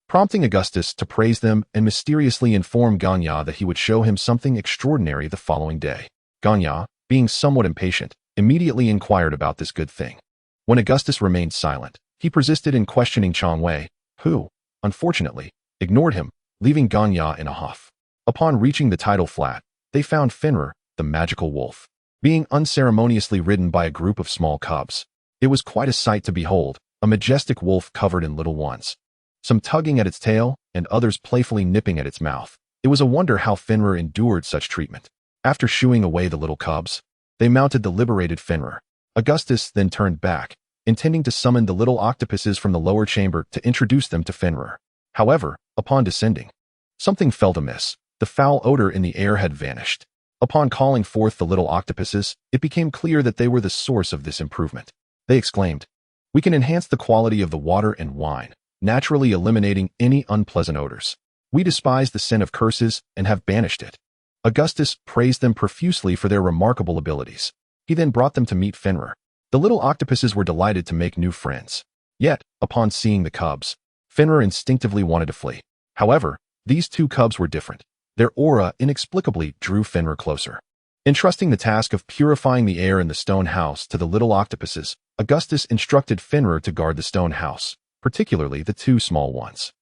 prompting Augustus to praise them and mysteriously inform Ganya that he would show him something extraordinary the following day. Ganya, being somewhat impatient, immediately inquired about this good thing. When Augustus remained silent, he persisted in questioning Chong Wei, who, unfortunately, ignored him, leaving Ganya in a huff. Upon reaching the tidal flat, they found Fenrir, the magical wolf, being unceremoniously ridden by a group of small cubs. It was quite a sight to behold, a majestic wolf covered in little ones, some tugging at its tail and others playfully nipping at its mouth. It was a wonder how Fenrir endured such treatment. After shooing away the little cubs, they mounted the liberated Fenrir. Augustus then turned back, intending to summon the little octopuses from the lower chamber to introduce them to Fenrir. However, upon descending, something felt amiss. The foul odor in the air had vanished. Upon calling forth the little octopuses, it became clear that they were the source of this improvement. They exclaimed, "We can enhance the quality of the water and wine, naturally eliminating any unpleasant odors. We despise the sin of curses and have banished it." Augustus praised them profusely for their remarkable abilities. He then brought them to meet Fenrir. The little octopuses were delighted to make new friends. Yet, upon seeing the cubs, Fenrir instinctively wanted to flee. However, these two cubs were different. Their aura inexplicably drew Fenrir closer. Entrusting the task of purifying the air in the stone house to the little octopuses, Augustus instructed Fenrir to guard the stone house, particularly the two small ones.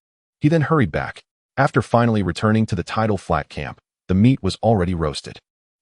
He then hurried back. After finally returning to the tidal flat camp, the meat was already roasted.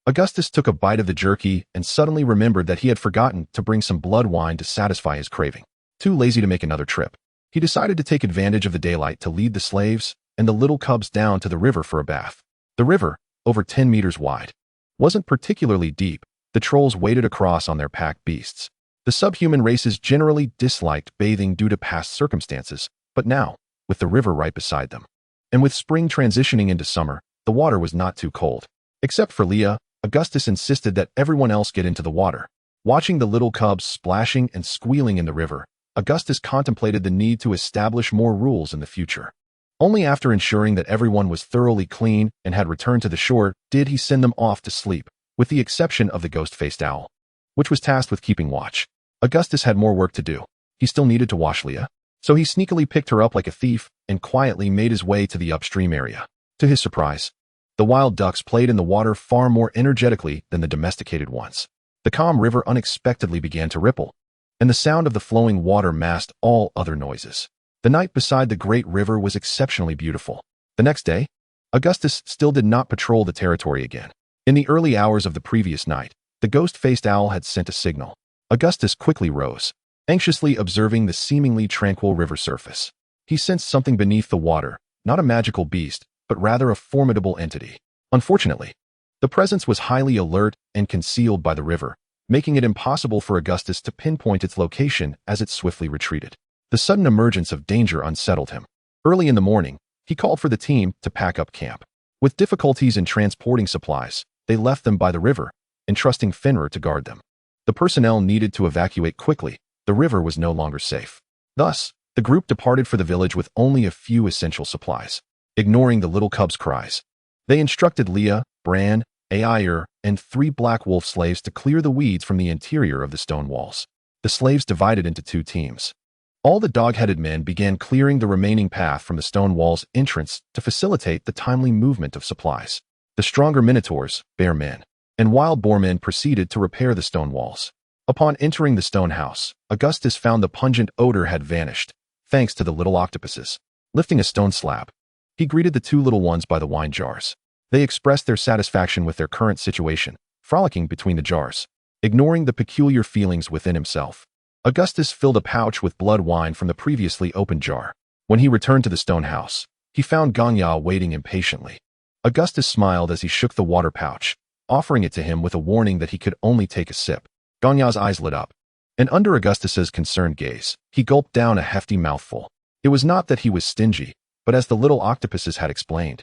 Augustus took a bite of the jerky and suddenly remembered that he had forgotten to bring some blood wine to satisfy his craving. Too lazy to make another trip, he decided to take advantage of the daylight to lead the slaves and the little cubs down to the river for a bath. The river, over 10 meters wide, wasn't particularly deep. The trolls waded across on their pack beasts. The subhuman races generally disliked bathing due to past circumstances, but now, with the river right beside them, and with spring transitioning into summer, the water was not too cold. Except for Leah, Augustus insisted that everyone else get into the water. Watching the little cubs splashing and squealing in the river, Augustus contemplated the need to establish more rules in the future. Only after ensuring that everyone was thoroughly clean and had returned to the shore did he send them off to sleep, with the exception of the ghost-faced owl, which was tasked with keeping watch. Augustus had more work to do. He still needed to wash Leah, so he sneakily picked her up like a thief and quietly made his way to the upstream area. To his surprise, the wild ducks played in the water far more energetically than the domesticated ones. The calm river unexpectedly began to ripple, and the sound of the flowing water masked all other noises. The night beside the great river was exceptionally beautiful. The next day, Augustus still did not patrol the territory again. In the early hours of the previous night, the ghost-faced owl had sent a signal. Augustus quickly rose, anxiously observing the seemingly tranquil river surface. He sensed something beneath the water, not a magical beast, but rather a formidable entity. Unfortunately, the presence was highly alert and concealed by the river, making it impossible for Augustus to pinpoint its location as it swiftly retreated. The sudden emergence of danger unsettled him. Early in the morning, he called for the team to pack up camp. With difficulties in transporting supplies, they left them by the river, entrusting Fenrir to guard them. The personnel needed to evacuate quickly. The river was no longer safe. Thus, the group departed for the village with only a few essential supplies. Ignoring the little cubs' cries, they instructed Leah, Bran, Ayer, and 3 black wolf slaves to clear the weeds from the interior of the stone walls. The slaves divided into 2 teams. All the dog-headed men began clearing the remaining path from the stone wall's entrance to facilitate the timely movement of supplies. The stronger minotaurs, bear men, and wild boar men proceeded to repair the stone walls. Upon entering the stone house, Augustus found the pungent odor had vanished, thanks to the little octopuses. Lifting a stone slab, he greeted the 2 little ones by the wine jars. They expressed their satisfaction with their current situation, frolicking between the jars. Ignoring the peculiar feelings within himself, Augustus filled a pouch with blood wine from the previously opened jar. When he returned to the stone house, he found Ganya waiting impatiently. Augustus smiled as he shook the water pouch, offering it to him with a warning that he could only take a sip. Ganya's eyes lit up, and under Augustus's concerned gaze, he gulped down a hefty mouthful. It was not that he was stingy, but as the little octopuses had explained,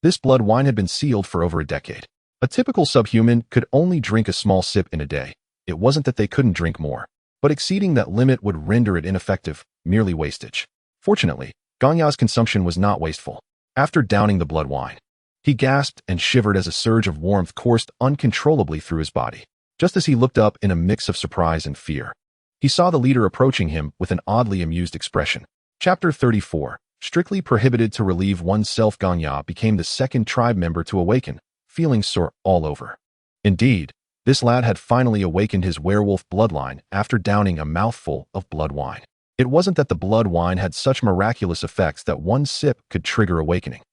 this blood wine had been sealed for over a decade. A typical subhuman could only drink a small sip in a day. It wasn't that they couldn't drink more, but exceeding that limit would render it ineffective, merely wastage. Fortunately, Ganya's consumption was not wasteful. After downing the blood wine, he gasped and shivered as a surge of warmth coursed uncontrollably through his body. Just as he looked up in a mix of surprise and fear, he saw the leader approaching him with an oddly amused expression. Chapter 34. Strictly prohibited to relieve oneself. Ganya became the 2nd tribe member to awaken, feeling sore all over. Indeed, this lad had finally awakened his werewolf bloodline after downing a mouthful of blood wine. It wasn't that the blood wine had such miraculous effects that one sip could trigger awakening.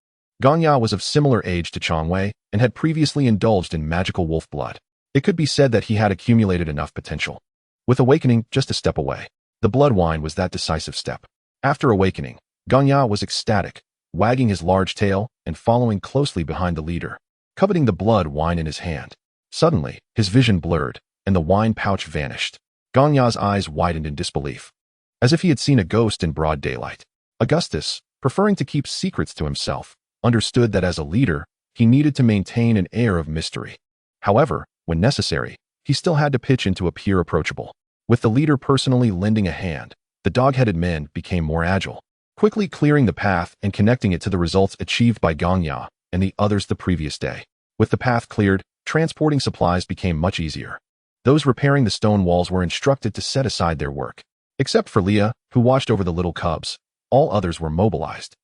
Ganya was of similar age to Changwei and had previously indulged in magical wolf blood. It could be said that he had accumulated enough potential, with awakening just a step away. The blood wine was that decisive step. After awakening, Ganya was ecstatic, wagging his large tail and following closely behind the leader, coveting the blood wine in his hand. Suddenly, his vision blurred, and the wine pouch vanished. Ganya's eyes widened in disbelief, as if he had seen a ghost in broad daylight. Augustus, preferring to keep secrets to himself, understood that as a leader, he needed to maintain an air of mystery. However, when necessary, he still had to pitch into appear approachable. With the leader personally lending a hand, the dog-headed men became more agile, quickly clearing the path and connecting it to the results achieved by Ganya and the others the previous day. With the path cleared, transporting supplies became much easier. Those repairing the stone walls were instructed to set aside their work. Except for Leah, who watched over the little cubs, all others were mobilized.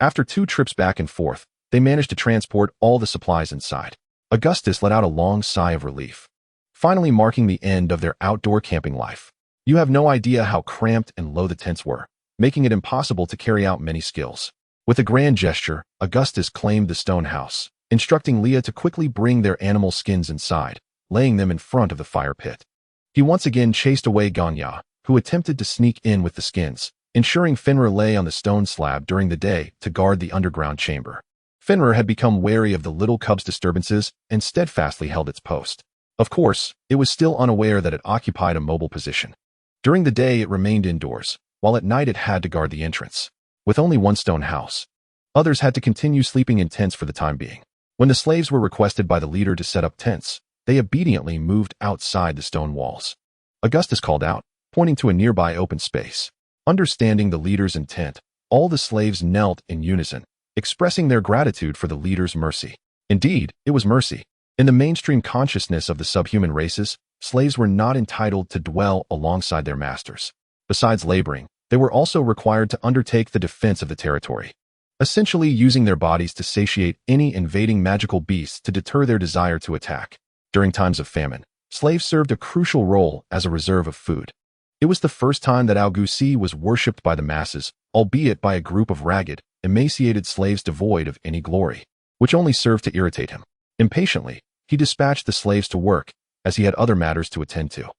After 2 trips back and forth, they managed to transport all the supplies inside. Augustus let out a long sigh of relief, finally marking the end of their outdoor camping life. You have no idea how cramped and low the tents were, making it impossible to carry out many skills. With a grand gesture, Augustus claimed the stone house, instructing Leah to quickly bring their animal skins inside, laying them in front of the fire pit. He once again chased away Ganya, who attempted to sneak in with the skins, ensuring Fenrir lay on the stone slab during the day to guard the underground chamber. Fenrir had become wary of the little cub's disturbances and steadfastly held its post. Of course, it was still unaware that it occupied a mobile position. During the day it remained indoors, while at night it had to guard the entrance. With only one stone house, others had to continue sleeping in tents for the time being. When the slaves were requested by the leader to set up tents, they obediently moved outside the stone walls. Augustus called out, pointing to a nearby open space. Understanding the leader's intent, all the slaves knelt in unison, expressing their gratitude for the leader's mercy. Indeed, it was mercy. In the mainstream consciousness of the subhuman races, slaves were not entitled to dwell alongside their masters. Besides laboring, they were also required to undertake the defense of the territory, essentially using their bodies to satiate any invading magical beasts to deter their desire to attack. During times of famine, slaves served a crucial role as a reserve of food. It was the first time that Augustus was worshipped by the masses, albeit by a group of ragged, emaciated slaves devoid of any glory, which only served to irritate him. Impatiently, he dispatched the slaves to work, as he had other matters to attend to.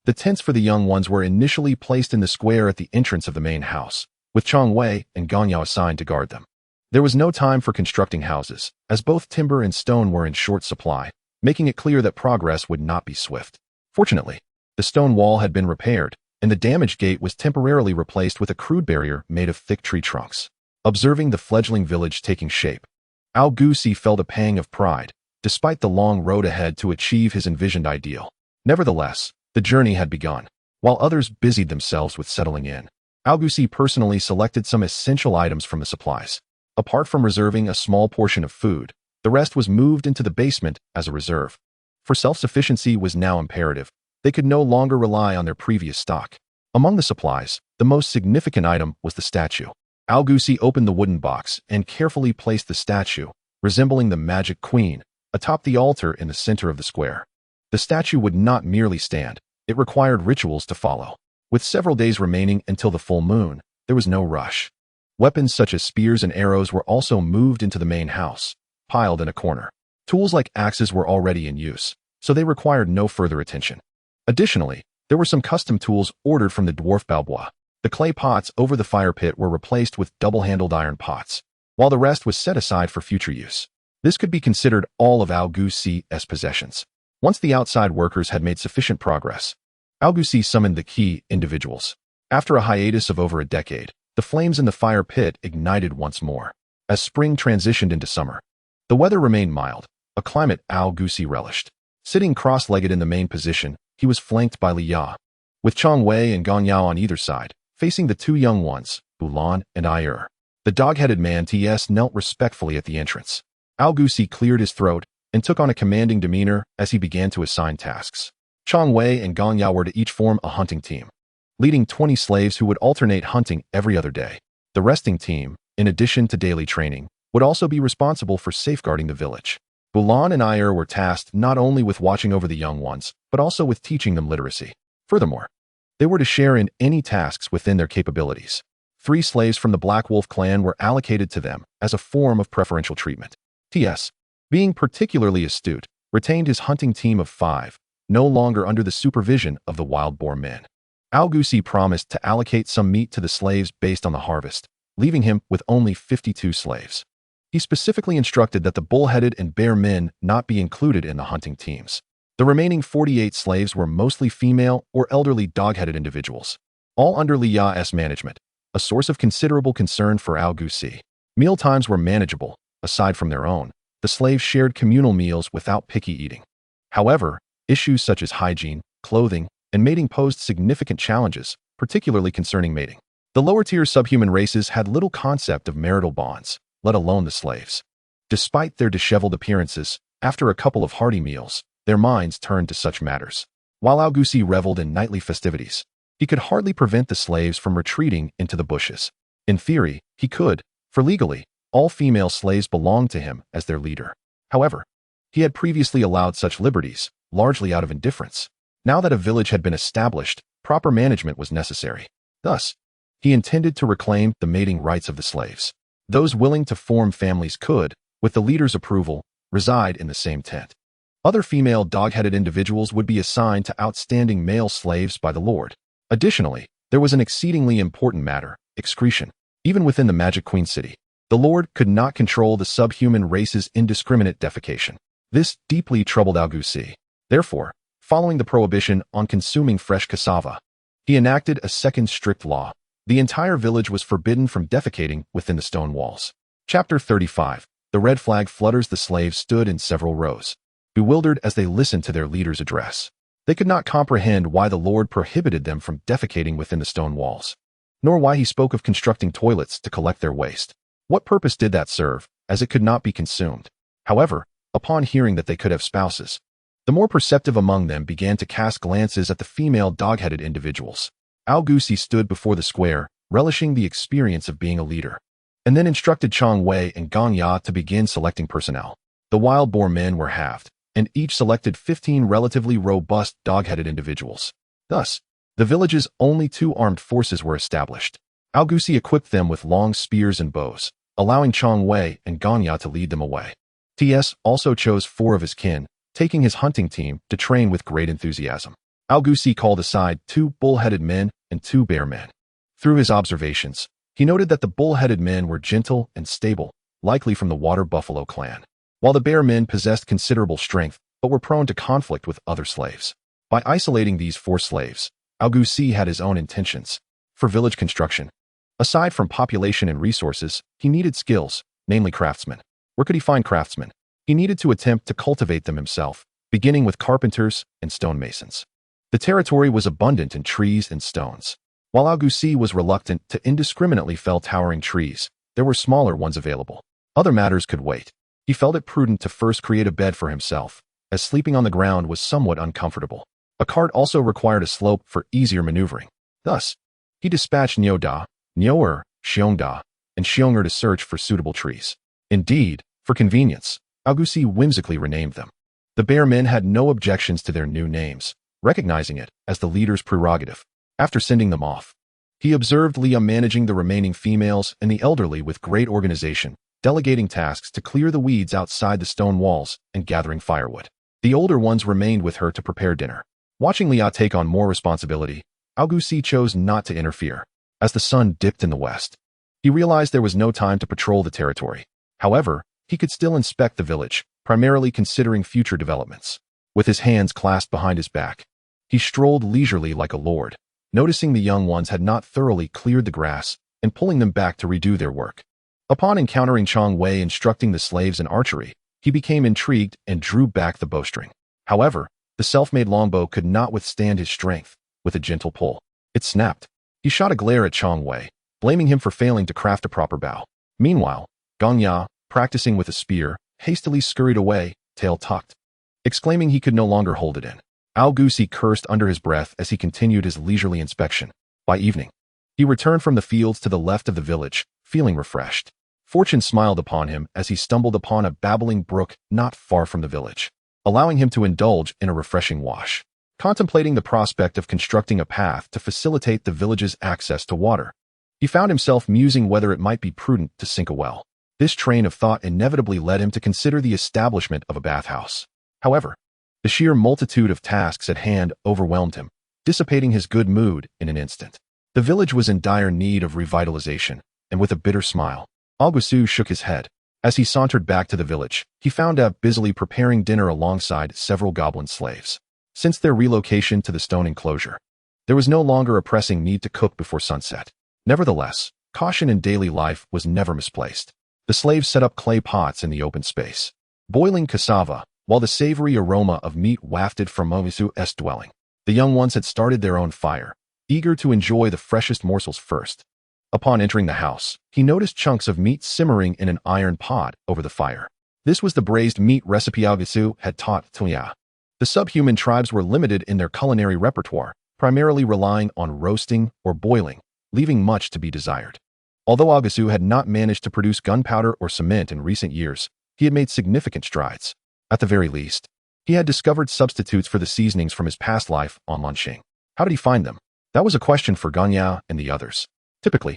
The tents for the young ones were initially placed in the square at the entrance of the main house, with Chong Wei and Ganya assigned to guard them. There was no time for constructing houses, as both timber and stone were in short supply, making it clear that progress would not be swift. Fortunately, the stone wall had been repaired, and the damaged gate was temporarily replaced with a crude barrier made of thick tree trunks. Observing the fledgling village taking shape, Augustus felt a pang of pride, despite the long road ahead to achieve his envisioned ideal. Nevertheless, the journey had begun. While others busied themselves with settling in, Augustus personally selected some essential items from the supplies. Apart from reserving a small portion of food, the rest was moved into the basement as a reserve. For self-sufficiency was now imperative. They could no longer rely on their previous stock. Among the supplies, the most significant item was the statue. Augustus opened the wooden box and carefully placed the statue, resembling the magic queen, atop the altar in the center of the square. The statue would not merely stand, it required rituals to follow. With several days remaining until the full moon, there was no rush. Weapons such as spears and arrows were also moved into the main house, piled in a corner. Tools like axes were already in use, so they required no further attention. Additionally, there were some custom tools ordered from the dwarf Balboa. The clay pots over the fire pit were replaced with double-handled iron pots, while the rest was set aside for future use. This could be considered all of Augustus' possessions. Once the outside workers had made sufficient progress, Augustus summoned the key individuals. After a hiatus of over a decade, the flames in the fire pit ignited once more. As spring transitioned into summer, the weather remained mild, a climate Augustus relished. Sitting cross-legged in the main position, he was flanked by Li Ya, with Chong Wei and Gong Yao on either side, facing the two young ones, Bulan and Ayer. The dog-headed man T.S. knelt respectfully at the entrance. Augustus cleared his throat and took on a commanding demeanor as he began to assign tasks. Chong Wei and Gong Yao were to each form a hunting team, leading 20 slaves who would alternate hunting every other day. The resting team, in addition to daily training, would also be responsible for safeguarding the village. Bulan and Ayer were tasked not only with watching over the young ones, but also with teaching them literacy. Furthermore, they were to share in any tasks within their capabilities. 3 slaves from the Black Wolf clan were allocated to them as a form of preferential treatment. T.S., being particularly astute, retained his hunting team of 5, no longer under the supervision of the wild boar men. Augustus promised to allocate some meat to the slaves based on the harvest, leaving him with only 52 slaves. He specifically instructed that the bull-headed and bear men not be included in the hunting teams. The remaining 48 slaves were mostly female or elderly dog-headed individuals, all under Li Ya's management, a source of considerable concern for Augustus. Meal times were manageable. Aside from their own, the slaves shared communal meals without picky eating. However, issues such as hygiene, clothing, and mating posed significant challenges, particularly concerning mating. The lower-tier subhuman races had little concept of marital bonds, let alone the slaves. Despite their disheveled appearances, after a couple of hearty meals, their minds turned to such matters. While Augustus reveled in nightly festivities, he could hardly prevent the slaves from retreating into the bushes. In theory, he could, for legally, all female slaves belonged to him as their leader. However, he had previously allowed such liberties, largely out of indifference. Now that a village had been established, proper management was necessary. Thus, he intended to reclaim the mating rights of the slaves. Those willing to form families could, with the leader's approval, reside in the same tent. Other female dog-headed individuals would be assigned to outstanding male slaves by the Lord. Additionally, there was an exceedingly important matter, excretion. Even within the Magic Queen City, the Lord could not control the subhuman race's indiscriminate defecation. This deeply troubled Augustus. Therefore, following the prohibition on consuming fresh cassava, he enacted a second strict law. The entire village was forbidden from defecating within the stone walls. Chapter 35. The red flag flutters. The slaves stood in several rows, bewildered as they listened to their leader's address. They could not comprehend why the Lord prohibited them from defecating within the stone walls, nor why he spoke of constructing toilets to collect their waste. What purpose did that serve, as it could not be consumed? However, upon hearing that they could have spouses, the more perceptive among them began to cast glances at the female dog-headed individuals. Augustus stood before the square, relishing the experience of being a leader, and then instructed Chang Wei and Gong Ya to begin selecting personnel. The wild boar men were halved, and each selected 15 relatively robust dog-headed individuals. Thus, the village's only 2 armed forces were established. Augustus equipped them with long spears and bows, allowing Chang Wei and Gong Ya to lead them away. T.S. also chose 4 of his kin, taking his hunting team to train with great enthusiasm. Augustus called aside 2 bull-headed men and 2 bear men. Through his observations, he noted that the bull-headed men were gentle and stable, likely from the water buffalo clan, while the bear men possessed considerable strength but were prone to conflict with other slaves. By isolating these 4 slaves, Augustus had his own intentions. For village construction, aside from population and resources, he needed skills, namely craftsmen. Where could he find craftsmen? He needed to attempt to cultivate them himself, beginning with carpenters and stonemasons. The territory was abundant in trees and stones. While Augustus was reluctant to indiscriminately fell towering trees, there were smaller ones available. Other matters could wait. He felt it prudent to first create a bed for himself, as sleeping on the ground was somewhat uncomfortable. A cart also required a slope for easier maneuvering. Thus, he dispatched Nyoda, Nyoer, Xiongda, and Xiong'er to search for suitable trees. Indeed, for convenience, Augustus whimsically renamed them. The bear men had no objections to their new names, recognizing it as the leader's prerogative. After sending them off, he observed Leah managing the remaining females and the elderly with great organization, delegating tasks to clear the weeds outside the stone walls and gathering firewood. The older ones remained with her to prepare dinner. Watching Leah take on more responsibility, Augustus chose not to interfere. As the sun dipped in the west, he realized there was no time to patrol the territory. However, he could still inspect the village, primarily considering future developments. With his hands clasped behind his back, he strolled leisurely like a lord, noticing the young ones had not thoroughly cleared the grass and pulling them back to redo their work. Upon encountering Chang Wei instructing the slaves in archery, he became intrigued and drew back the bowstring. However, the self-made longbow could not withstand his strength. With a gentle pull, it snapped. He shot a glare at Chang Wei, blaming him for failing to craft a proper bow. Meanwhile, Gong Ya, practicing with a spear, hastily scurried away, tail tucked, exclaiming he could no longer hold it in. Augustus cursed under his breath as he continued his leisurely inspection. By evening, he returned from the fields to the left of the village, feeling refreshed. Fortune smiled upon him as he stumbled upon a babbling brook not far from the village, allowing him to indulge in a refreshing wash. Contemplating the prospect of constructing a path to facilitate the village's access to water, he found himself musing whether it might be prudent to sink a well. This train of thought inevitably led him to consider the establishment of a bathhouse. However, the sheer multitude of tasks at hand overwhelmed him, dissipating his good mood in an instant. The village was in dire need of revitalization, and with a bitter smile, Augustus shook his head. As he sauntered back to the village, he found Ab busily preparing dinner alongside several goblin slaves. Since their relocation to the stone enclosure, there was no longer a pressing need to cook before sunset. Nevertheless, caution in daily life was never misplaced. The slaves set up clay pots in the open space, boiling cassava, while the savory aroma of meat wafted from Augustus' dwelling. The young ones had started their own fire, eager to enjoy the freshest morsels first. Upon entering the house, he noticed chunks of meat simmering in an iron pot over the fire. This was the braised meat recipe Augustus had taught Tuya. The subhuman tribes were limited in their culinary repertoire, primarily relying on roasting or boiling, leaving much to be desired. Although Augustus had not managed to produce gunpowder or cement in recent years, he had made significant strides. At the very least, he had discovered substitutes for the seasonings from his past life on Lanxing. How did he find them? That was a question for Ganya and the others. Typically,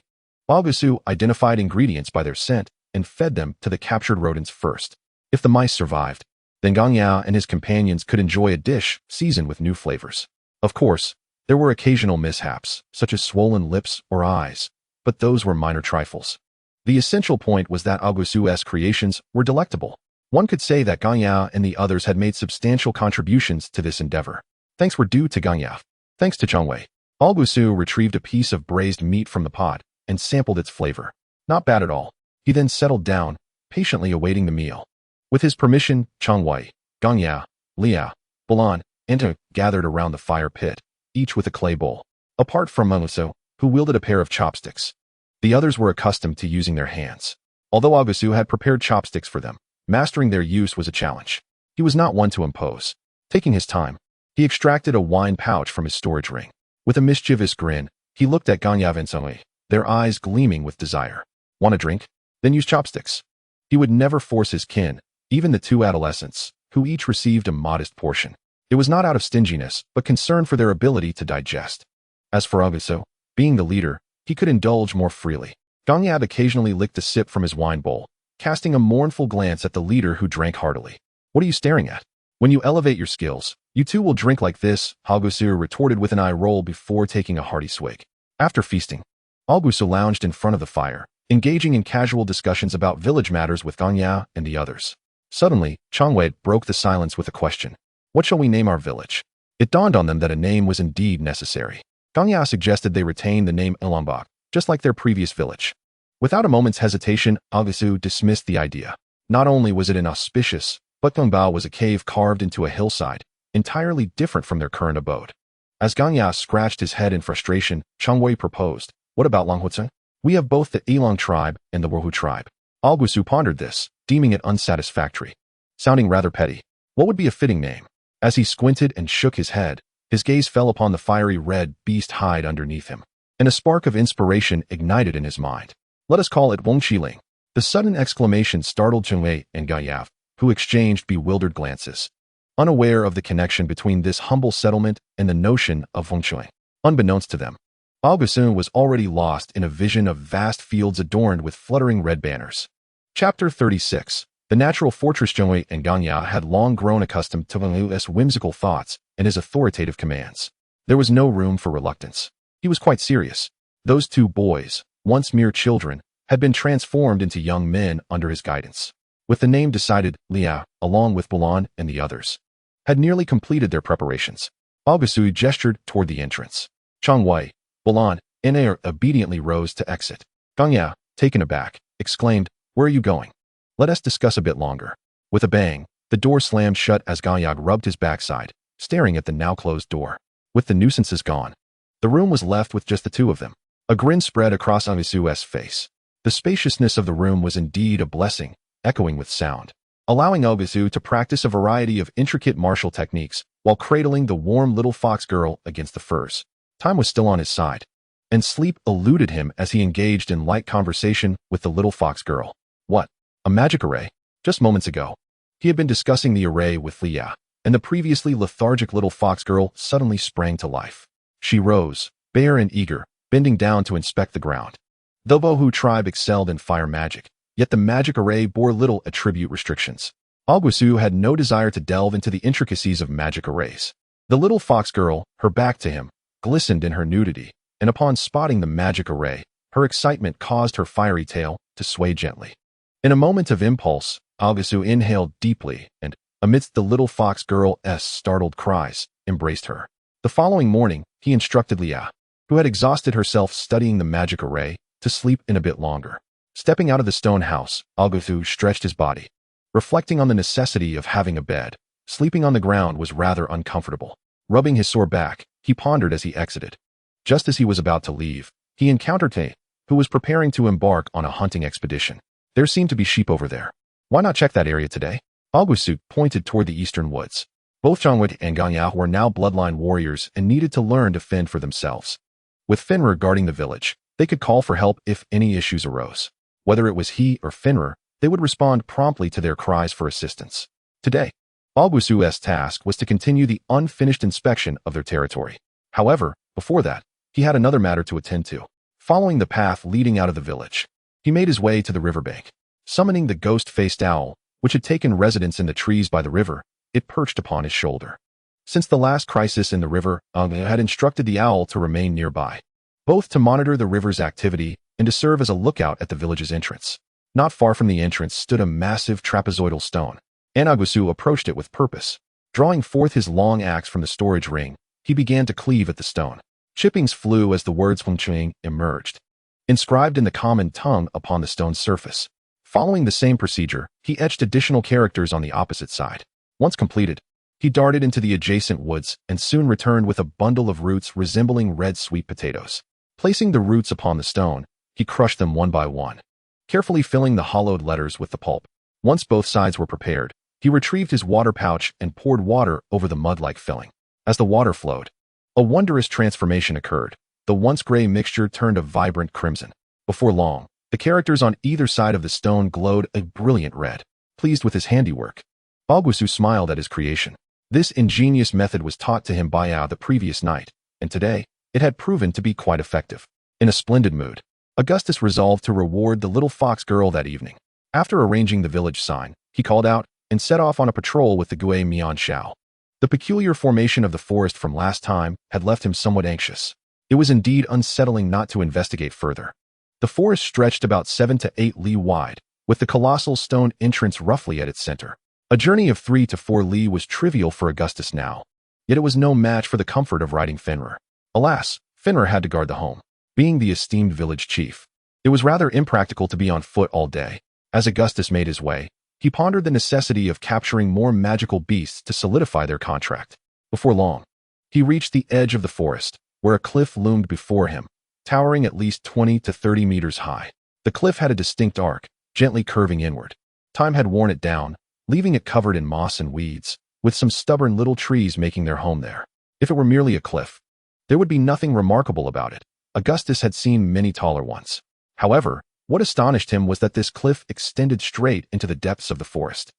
Augustus identified ingredients by their scent and fed them to the captured rodents first. If the mice survived, then Gang Ya and his companions could enjoy a dish seasoned with new flavors. Of course, there were occasional mishaps, such as swollen lips or eyes, but those were minor trifles. The essential point was that Augustus's creations were delectable. One could say that Gang Ya and the others had made substantial contributions to this endeavor. Thanks were due to Gang Ya. Thanks to Chang Wei. Augustus retrieved a piece of braised meat from the pot and sampled its flavor. Not bad at all. He then settled down, patiently awaiting the meal. With his permission, Chang Wei, Gang Ya, Liao, Balan, and Tu gathered around the fire pit, each with a clay bowl. Apart from Augustus, who wielded a pair of chopsticks. The others were accustomed to using their hands. Although Augustus had prepared chopsticks for them, mastering their use was a challenge. He was not one to impose. Taking his time, he extracted a wine pouch from his storage ring. With a mischievous grin, he looked at Gang Ya and Chang Wei, their eyes gleaming with desire. Want a drink? Then use chopsticks. He would never force his kin, even the two adolescents, who each received a modest portion. It was not out of stinginess, but concern for their ability to digest. As for Augustus, being the leader, he could indulge more freely. Gang Ya occasionally licked a sip from his wine bowl, casting a mournful glance at the leader who drank heartily. What are you staring at? When you elevate your skills, you too will drink like this, Augustus retorted with an eye roll before taking a hearty swig. After feasting, Augustus lounged in front of the fire, engaging in casual discussions about village matters with Gang Ya and the others. Suddenly, Chang Wei broke the silence with a question. What shall we name our village? It dawned on them that a name was indeed necessary. Gang Ya suggested they retain the name Ilangbak, just like their previous village. Without a moment's hesitation, Augustus dismissed the idea. Not only was it inauspicious, but Dongbao was a cave carved into a hillside, entirely different from their current abode. As Gang Ya scratched his head in frustration, Chang Wei proposed, what about Langhutse? We have both the Elang tribe and the Wuhu tribe. Augustus pondered this, deeming it unsatisfactory. Sounding rather petty. What would be a fitting name? As he squinted and shook his head, his gaze fell upon the fiery red beast hide underneath him, and a spark of inspiration ignited in his mind. Let us call it Wong Qiling. The sudden exclamation startled Chang Wei and Gang Ya, who exchanged bewildered glances, unaware of the connection between this humble settlement and the notion of Wong Qiling. Unbeknownst to them, Augustus was already lost in a vision of vast fields adorned with fluttering red banners. Chapter 36. The natural fortress. Chang Wei and Gang Ya had long grown accustomed to Augustus' whimsical thoughts and his authoritative commands. There was no room for reluctance. He was quite serious. Those two boys, once mere children, had been transformed into young men under his guidance. With the name decided, Liao, along with Balan and the others, had nearly completed their preparations. Augustus gestured toward the entrance. Chang Wei, Balan, and Er obediently rose to exit. Gang Ya, taken aback, exclaimed, Where are you going? Let us discuss a bit longer. With a bang, the door slammed shut as Gang Ya rubbed his backside, staring at the now closed door. With the nuisances gone, the room was left with just the two of them. A grin spread across Augustus's face. The spaciousness of the room was indeed a blessing, echoing with sound, allowing Augustus to practice a variety of intricate martial techniques while cradling the warm little fox girl against the furs. Time was still on his side, and sleep eluded him as he engaged in light conversation with the little fox girl. What? A magic array? Just moments ago, he had been discussing the array with Liao, and the previously lethargic little fox girl suddenly sprang to life. She rose, bare and eager, bending down to inspect the ground. The Wuhu tribe excelled in fire magic, yet the magic array bore little attribute restrictions. Augustus had no desire to delve into the intricacies of magic arrays. The little fox girl, her back to him, glistened in her nudity, and upon spotting the magic array, her excitement caused her fiery tail to sway gently. In a moment of impulse, Augustus inhaled deeply and, amidst the little fox girl's startled cries, embraced her. The following morning, he instructed Liao, who had exhausted herself studying the magic array, to sleep in a bit longer. Stepping out of the stone house, Augustus stretched his body. Reflecting on the necessity of having a bed, sleeping on the ground was rather uncomfortable. Rubbing his sore back, he pondered as he exited. Just as he was about to leave, he encountered Tay, who was preparing to embark on a hunting expedition. There seemed to be sheep over there. Why not check that area today? Augustus pointed toward the eastern woods. Both Chang Wei and Gang Ya were now bloodline warriors and needed to learn to fend for themselves. With Fenrir guarding the village, they could call for help if any issues arose. Whether it was he or Fenrir, they would respond promptly to their cries for assistance. Today, Augustus's task was to continue the unfinished inspection of their territory. However, before that, he had another matter to attend to. Following the path leading out of the village, he made his way to the riverbank. Summoning the ghost-faced owl, which had taken residence in the trees by the river. It perched upon his shoulder. Since the last crisis in the river, Augustus had instructed the owl to remain nearby, both to monitor the river's activity and to serve as a lookout at the village's entrance. Not far from the entrance stood a massive trapezoidal stone, and Augustus approached it with purpose. Drawing forth his long axe from the storage ring, he began to cleave at the stone. Chippings flew as the words "Ching" emerged, inscribed in the common tongue upon the stone's surface. Following the same procedure, he etched additional characters on the opposite side. Once completed, he darted into the adjacent woods and soon returned with a bundle of roots resembling red sweet potatoes. Placing the roots upon the stone, he crushed them one by one, carefully filling the hollowed letters with the pulp. Once both sides were prepared, he retrieved his water pouch and poured water over the mud-like filling. As the water flowed, a wondrous transformation occurred. The once gray mixture turned a vibrant crimson. Before long, the characters on either side of the stone glowed a brilliant red. Pleased with his handiwork, Augustus smiled at his creation. This ingenious method was taught to him by Ao the previous night, and today, it had proven to be quite effective. In a splendid mood, Augustus resolved to reward the little fox girl that evening. After arranging the village sign, he called out and set off on a patrol with the Gui Mian Shao. The peculiar formation of the forest from last time had left him somewhat anxious. It was indeed unsettling not to investigate further. The forest stretched about 7 to 8 li wide, with the colossal stone entrance roughly at its center. A journey of 3 to 4 li was trivial for Augustus now, yet it was no match for the comfort of riding Fenrir. Alas, Fenrir had to guard the home. Being the esteemed village chief, it was rather impractical to be on foot all day. As Augustus made his way, he pondered the necessity of capturing more magical beasts to solidify their contract. Before long, he reached the edge of the forest, where a cliff loomed before him, towering at least 20 to 30 meters high. The cliff had a distinct arc, gently curving inward. Time had worn it down, leaving it covered in moss and weeds, with some stubborn little trees making their home there. If it were merely a cliff, there would be nothing remarkable about it. Augustus had seen many taller ones. However, what astonished him was that this cliff extended straight into the depths of the forest.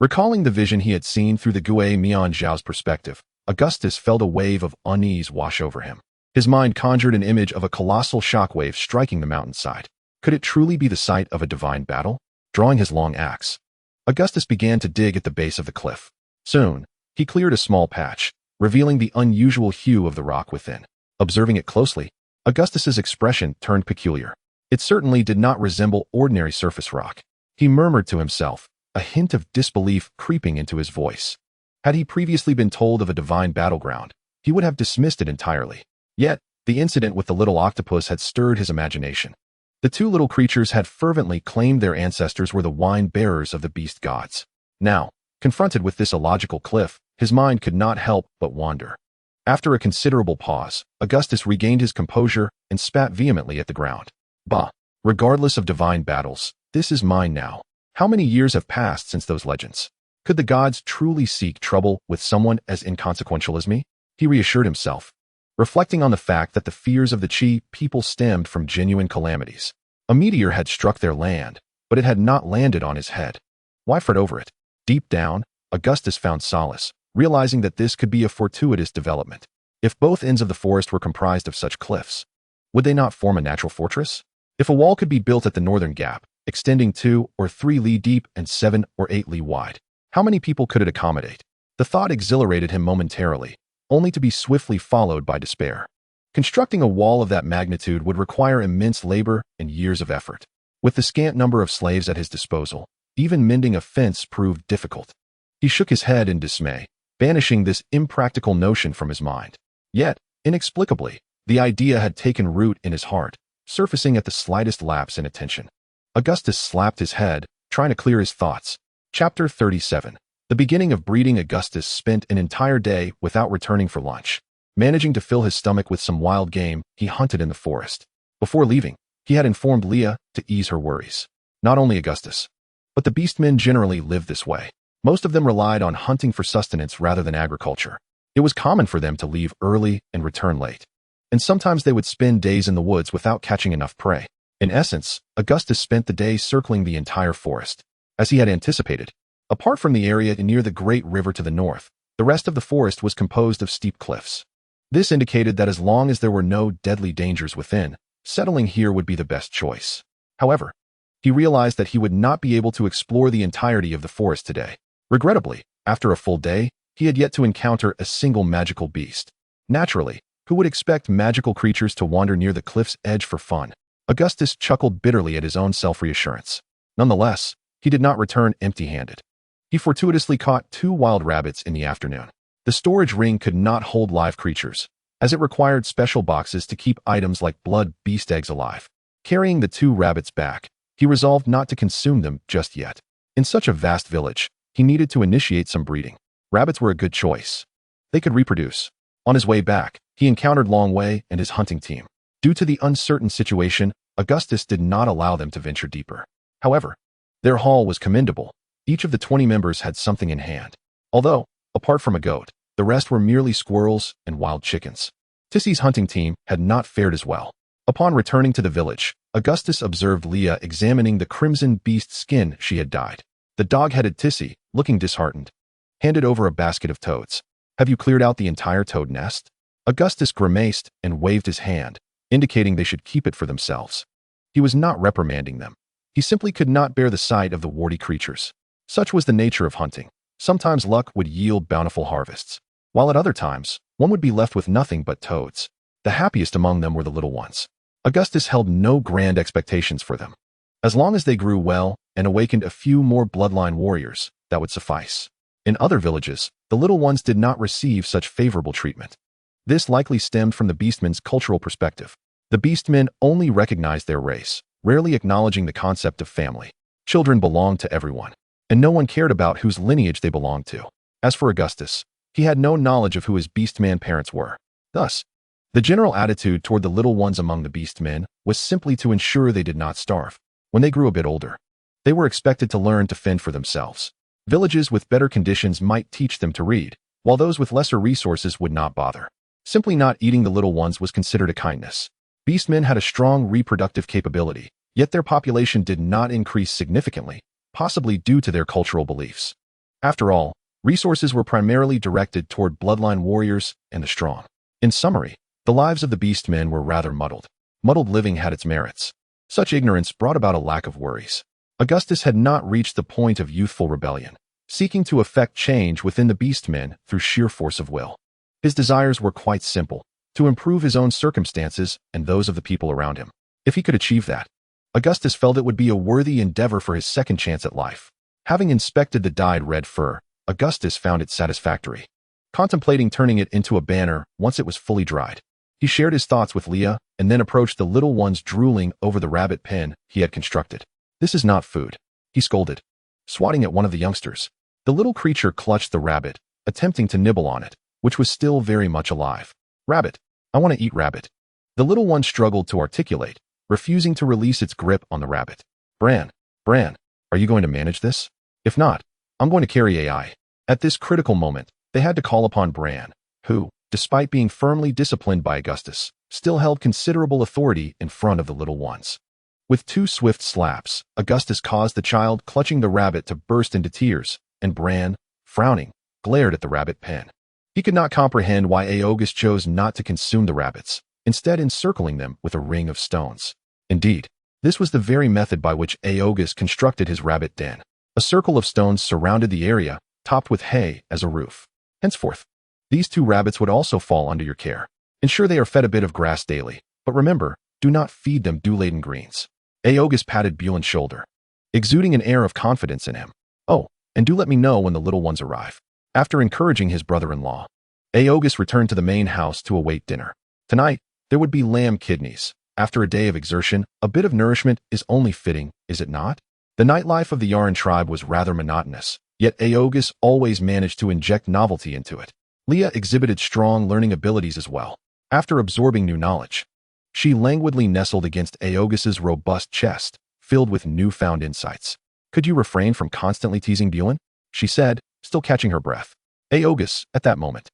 Recalling the vision he had seen through the Gui Mian Zhao's perspective, Augustus felt a wave of unease wash over him. His mind conjured an image of a colossal shockwave striking the mountainside. Could it truly be the site of a divine battle? Drawing his long axe, Augustus began to dig at the base of the cliff. Soon, he cleared a small patch, revealing the unusual hue of the rock within. Observing it closely, Augustus's expression turned peculiar. It certainly did not resemble ordinary surface rock. He murmured to himself, a hint of disbelief creeping into his voice. Had he previously been told of a divine battleground, he would have dismissed it entirely. Yet, the incident with the little octopus had stirred his imagination. The two little creatures had fervently claimed their ancestors were the wine-bearers of the beast gods. Now, confronted with this illogical cliff, his mind could not help but wander. After a considerable pause, Augustus regained his composure and spat vehemently at the ground. Bah! Regardless of divine battles, this is mine now. How many years have passed since those legends? Could the gods truly seek trouble with someone as inconsequential as me? He reassured himself, reflecting on the fact that the fears of the Chi people stemmed from genuine calamities. A meteor had struck their land, but it had not landed on his head. Why fret over it? Deep down, Augustus found solace, realizing that this could be a fortuitous development. If both ends of the forest were comprised of such cliffs, would they not form a natural fortress? If a wall could be built at the northern gap, extending 2 or 3 li deep and 7 or 8 li wide, how many people could it accommodate? The thought exhilarated him momentarily, only to be swiftly followed by despair. Constructing a wall of that magnitude would require immense labor and years of effort. With the scant number of slaves at his disposal, even mending a fence proved difficult. He shook his head in dismay, banishing this impractical notion from his mind. Yet, inexplicably, the idea had taken root in his heart, surfacing at the slightest lapse in attention. Augustus slapped his head, trying to clear his thoughts. Chapter 37. The beginning of breeding. Augustus spent an entire day without returning for lunch. Managing to fill his stomach with some wild game, he hunted in the forest. Before leaving, he had informed Leah to ease her worries. Not only Augustus, but the beastmen generally lived this way. Most of them relied on hunting for sustenance rather than agriculture. It was common for them to leave early and return late. And sometimes they would spend days in the woods without catching enough prey. In essence, Augustus spent the day circling the entire forest. As he had anticipated, apart from the area near the great river to the north, the rest of the forest was composed of steep cliffs. This indicated that as long as there were no deadly dangers within, settling here would be the best choice. However, He realized that he would not be able to explore the entirety of the forest today. Regrettably, after a full day, he had yet to encounter a single magical beast. Naturally, who would expect magical creatures to wander near the cliff's edge for fun? Augustus chuckled bitterly at his own self-reassurance. Nonetheless, he did not return empty-handed. He fortuitously caught 2 wild rabbits in the afternoon. The storage ring could not hold live creatures, as it required special boxes to keep items like blood beast eggs alive. Carrying the 2 rabbits back, he resolved not to consume them just yet. In such a vast village, he needed to initiate some breeding. Rabbits were a good choice. They could reproduce. On his way back, he encountered Longway and his hunting team. Due to the uncertain situation, Augustus did not allow them to venture deeper. However, their haul was commendable. Each of the 20 members had something in hand. Although, apart from a goat, the rest were merely squirrels and wild chickens. Tissy's hunting team had not fared as well. Upon returning to the village, Augustus observed Leah examining the crimson beast skin she had dyed. The dog-headed Tissy, looking disheartened, handed over a basket of toads. "Have you cleared out the entire toad nest?" Augustus grimaced and waved his hand, indicating they should keep it for themselves. He was not reprimanding them. He simply could not bear the sight of the warty creatures. Such was the nature of hunting. Sometimes luck would yield bountiful harvests, while at other times, one would be left with nothing but toads. The happiest among them were the little ones. Augustus held no grand expectations for them. As long as they grew well and awakened a few more bloodline warriors, that would suffice. In other villages, the little ones did not receive such favorable treatment. This likely stemmed from the beastmen's cultural perspective. The beastmen only recognized their race, rarely acknowledging the concept of family. Children belonged to everyone, and no one cared about whose lineage they belonged to. As for Augustus, he had no knowledge of who his beastman parents were. Thus, the general attitude toward the little ones among the beastmen was simply to ensure they did not starve. When they grew a bit older, they were expected to learn to fend for themselves. Villages with better conditions might teach them to read, while those with lesser resources would not bother. Simply not eating the little ones was considered a kindness. Beastmen had a strong reproductive capability, yet their population did not increase significantly, possibly due to their cultural beliefs. After all, resources were primarily directed toward bloodline warriors and the strong. In summary, the lives of the beastmen were rather muddled. Muddled living had its merits. Such ignorance brought about a lack of worries. Augustus had not reached the point of youthful rebellion, seeking to effect change within the beastmen through sheer force of will. His desires were quite simple: to improve his own circumstances and those of the people around him. If he could achieve that, Augustus felt it would be a worthy endeavor for his second chance at life. Having inspected the dyed red fur, Augustus found it satisfactory, contemplating turning it into a banner once it was fully dried. He shared his thoughts with Leah and then approached the little ones drooling over the rabbit pen he had constructed. "This is not food," he scolded, swatting at one of the youngsters. The little creature clutched the rabbit, attempting to nibble on it, which was still very much alive. "Rabbit, I want to eat rabbit." The little one struggled to articulate, refusing to release its grip on the rabbit. Bran, are you going to manage this? If not, I'm going to carry AI." At this critical moment, they had to call upon Bran, who, despite being firmly disciplined by Augustus, still held considerable authority in front of the little ones. With 2 swift slaps, Augustus caused the child clutching the rabbit to burst into tears, and Bran, frowning, glared at the rabbit pen. He could not comprehend why Augustus chose not to consume the rabbits, instead encircling them with a ring of stones. Indeed, this was the very method by which Augustus constructed his rabbit den. A circle of stones surrounded the area, topped with hay as a roof. Henceforth, these 2 rabbits would also fall under your care. Ensure they are fed a bit of grass daily, but remember, do not feed them dew-laden greens. Augustus patted Buellen's shoulder, exuding an air of confidence in him. "Oh, and do let me know when the little ones arrive." After encouraging his brother-in-law, Augustus returned to the main house to await dinner. Tonight, there would be lamb kidneys. After a day of exertion, a bit of nourishment is only fitting, is it not? The nightlife of the Yaran tribe was rather monotonous, yet Augustus always managed to inject novelty into it. Leah exhibited strong learning abilities as well. After absorbing new knowledge, she languidly nestled against Augustus's robust chest, filled with newfound insights. "Could you refrain from constantly teasing Buellen?" she said, still catching her breath. Augustus, at that moment,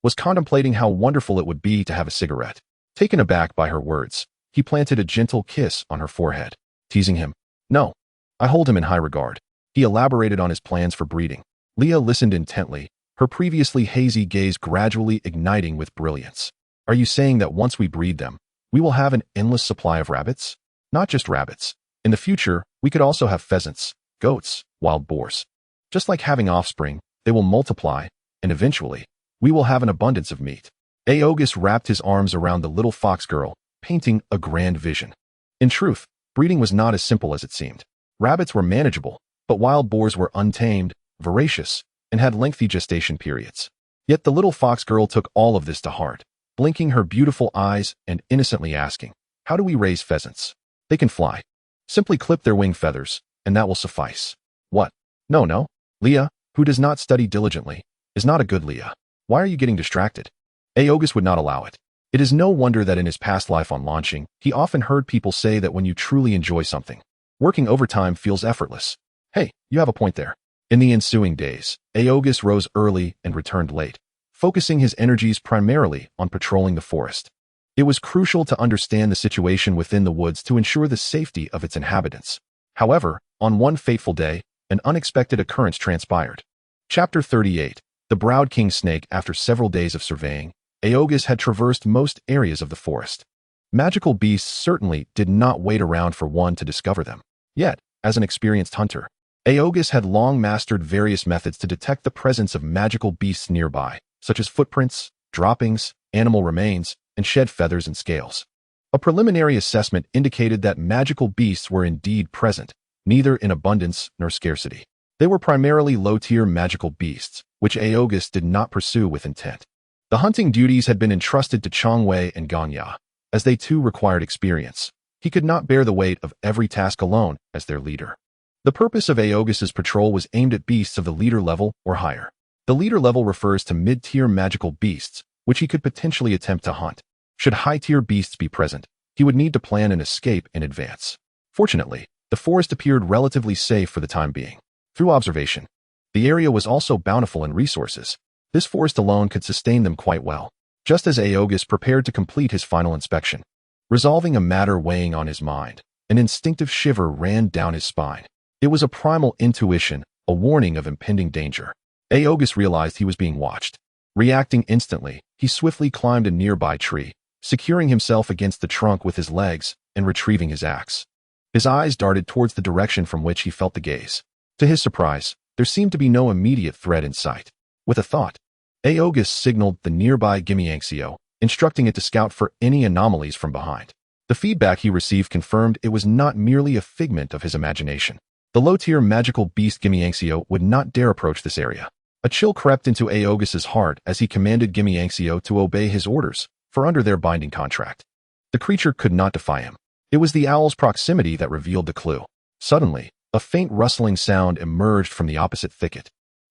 was contemplating how wonderful it would be to have a cigarette. Taken aback by her words, he planted a gentle kiss on her forehead. Teasing him? No. I hold him in high regard. He elaborated on his plans for breeding. Leah listened intently, her previously hazy gaze gradually igniting with brilliance. "Are you saying that once we breed them, we will have an endless supply of rabbits?" "Not just rabbits. In the future, We could also have pheasants, goats, wild boars. Just like having offspring, they will multiply, and eventually, we will have an abundance of meat. Augustus wrapped his arms around the little fox girl, painting a grand vision. In truth, breeding was not as simple as it seemed. Rabbits were manageable, but wild boars were untamed, voracious, and had lengthy gestation periods. Yet the little fox girl took all of this to heart, blinking her beautiful eyes and innocently asking, "How do we raise pheasants? They can fly. Simply clip their wing feathers, and that will suffice." What? No. Leah, who does not study diligently, is not a good Leah. Why are you getting distracted? Augustus would not allow it. It is no wonder that in his past life on launching, he often heard people say that when you truly enjoy something, working overtime feels effortless. Hey, you have a point there. In the ensuing days, Augustus rose early and returned late, focusing his energies primarily on patrolling the forest. It was crucial to understand the situation within the woods to ensure the safety of its inhabitants. However, on one fateful day, an unexpected occurrence transpired. Chapter 38. The Browed King Snake. After several days of surveying, Augustus had traversed most areas of the forest. Magical beasts certainly did not wait around for one to discover them. Yet, as an experienced hunter, Augustus had long mastered various methods to detect the presence of magical beasts nearby, such as footprints, droppings, animal remains, and shed feathers and scales. A preliminary assessment indicated that magical beasts were indeed present, neither in abundance nor scarcity. They were primarily low-tier magical beasts, which Augustus did not pursue with intent. The hunting duties had been entrusted to Chongwei and Ganya, as they too required experience. He could not bear the weight of every task alone as their leader. The purpose of Augustus's patrol was aimed at beasts of the leader level or higher. The leader level refers to mid-tier magical beasts, which he could potentially attempt to hunt. Should high-tier beasts be present, he would need to plan an escape in advance. Fortunately, the forest appeared relatively safe for the time being. Through observation, the area was also bountiful in resources. This forest alone could sustain them quite well. Just as Augustus prepared to complete his final inspection, resolving a matter weighing on his mind, an instinctive shiver ran down his spine. It was a primal intuition, a warning of impending danger. Augustus realized he was being watched. Reacting instantly, he swiftly climbed a nearby tree, securing himself against the trunk with his legs and retrieving his axe. His eyes darted towards the direction from which he felt the gaze. To his surprise, there seemed to be no immediate threat in sight. With a thought, Augustus signaled the nearby Gimianxio, instructing it to scout for any anomalies from behind. The feedback he received confirmed it was not merely a figment of his imagination. The low-tier magical beast Gimianxio would not dare approach this area. A chill crept into Augustus's heart as he commanded Gimianxio to obey his orders, for under their binding contract, the creature could not defy him. It was the owl's proximity that revealed the clue. Suddenly, a faint rustling sound emerged from the opposite thicket,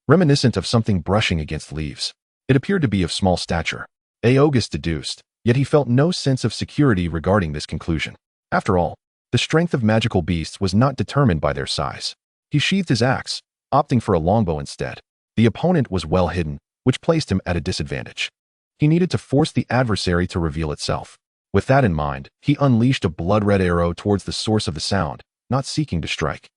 reminiscent of something brushing against leaves. It appeared to be of small stature. Augustus deduced, yet he felt no sense of security regarding this conclusion. After all, the strength of magical beasts was not determined by their size. He sheathed his axe, opting for a longbow instead. The opponent was well hidden, which placed him at a disadvantage. He needed to force the adversary to reveal itself. With that in mind, he unleashed a blood-red arrow towards the source of the sound, not seeking to strike,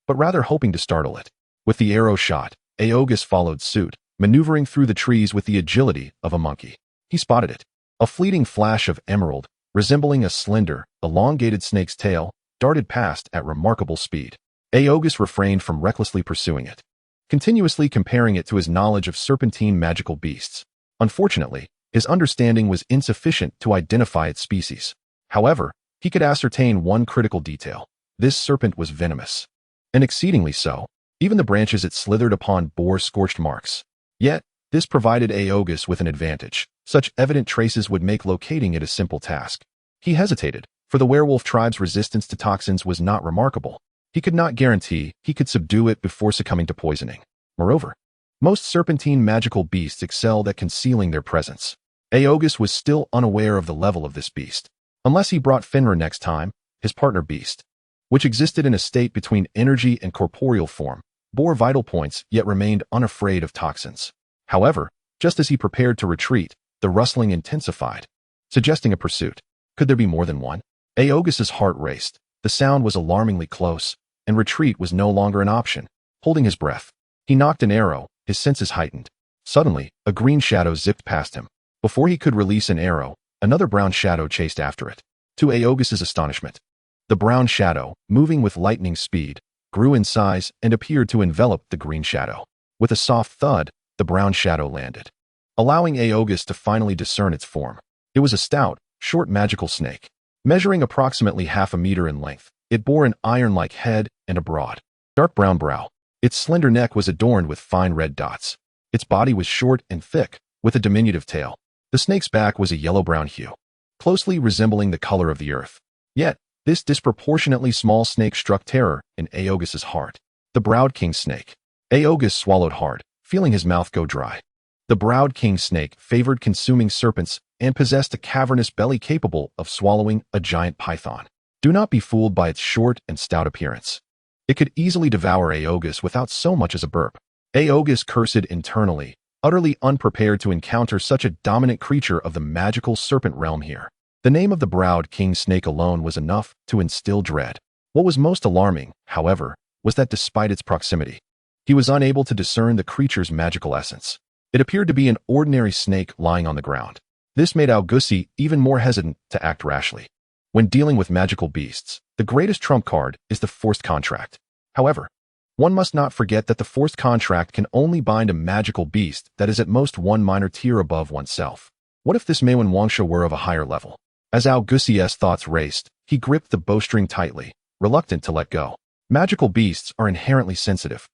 but rather hoping to startle it. With the arrow shot, Augustus followed suit, maneuvering through the trees with the agility of a monkey. He spotted it. A fleeting flash of emerald, resembling a slender, elongated snake's tail, darted past at remarkable speed. Augustus refrained from recklessly pursuing it, continuously comparing it to his knowledge of serpentine magical beasts. Unfortunately, his understanding was insufficient to identify its species. However, he could ascertain one critical detail. This serpent was venomous, and exceedingly so. Even the branches it slithered upon bore scorched marks. Yet, this provided Augustus with an advantage. Such evident traces would make locating it a simple task. He hesitated, for the werewolf tribe's resistance to toxins was not remarkable. He could not guarantee he could subdue it before succumbing to poisoning. Moreover, most serpentine magical beasts excelled at concealing their presence. Augustus was still unaware of the level of this beast. Unless he brought Fenrir next time, his partner beast, which existed in a state between energy and corporeal form, bore vital points yet remained unafraid of toxins. However, just as he prepared to retreat, the rustling intensified, suggesting a pursuit. Could there be more than one? Augustus's heart raced. The sound was alarmingly close, and retreat was no longer an option. Holding his breath, he nocked an arrow, his senses heightened. Suddenly, a green shadow zipped past him. Before he could release an arrow, another brown shadow chased after it. To Augustus's astonishment, The brown shadow, moving with lightning speed, grew in size and appeared to envelop the green shadow. With a soft thud, the brown shadow landed, allowing Augustus to finally discern its form. It was a stout, short magical snake. Measuring approximately half a meter in length, it bore an iron-like head and a broad, dark brown brow. Its slender neck was adorned with fine red dots. Its body was short and thick, with a diminutive tail. The snake's back was a yellow-brown hue, closely resembling the color of the earth. Yet, this disproportionately small snake struck terror in Augustus's heart. The browed king snake. Augustus swallowed hard, feeling his mouth go dry. The browed king snake favored consuming serpents and possessed a cavernous belly capable of swallowing a giant python. Do not be fooled by its short and stout appearance. It could easily devour Augustus without so much as a burp. Augustus cursed internally, utterly unprepared to encounter such a dominant creature of the magical serpent realm here. The name of the browed king snake alone was enough to instill dread. What was most alarming, however, was that despite its proximity, he was unable to discern the creature's magical essence. It appeared to be an ordinary snake lying on the ground. This made Augustus even more hesitant to act rashly. When dealing with magical beasts, the greatest trump card is the forced contract. However, one must not forget that the forced contract can only bind a magical beast that is at most one minor tier above oneself. What if this Maewon Wangsha were of a higher level? As Augustus's thoughts raced, he gripped the bowstring tightly, reluctant to let go. Magical beasts are inherently sensitive,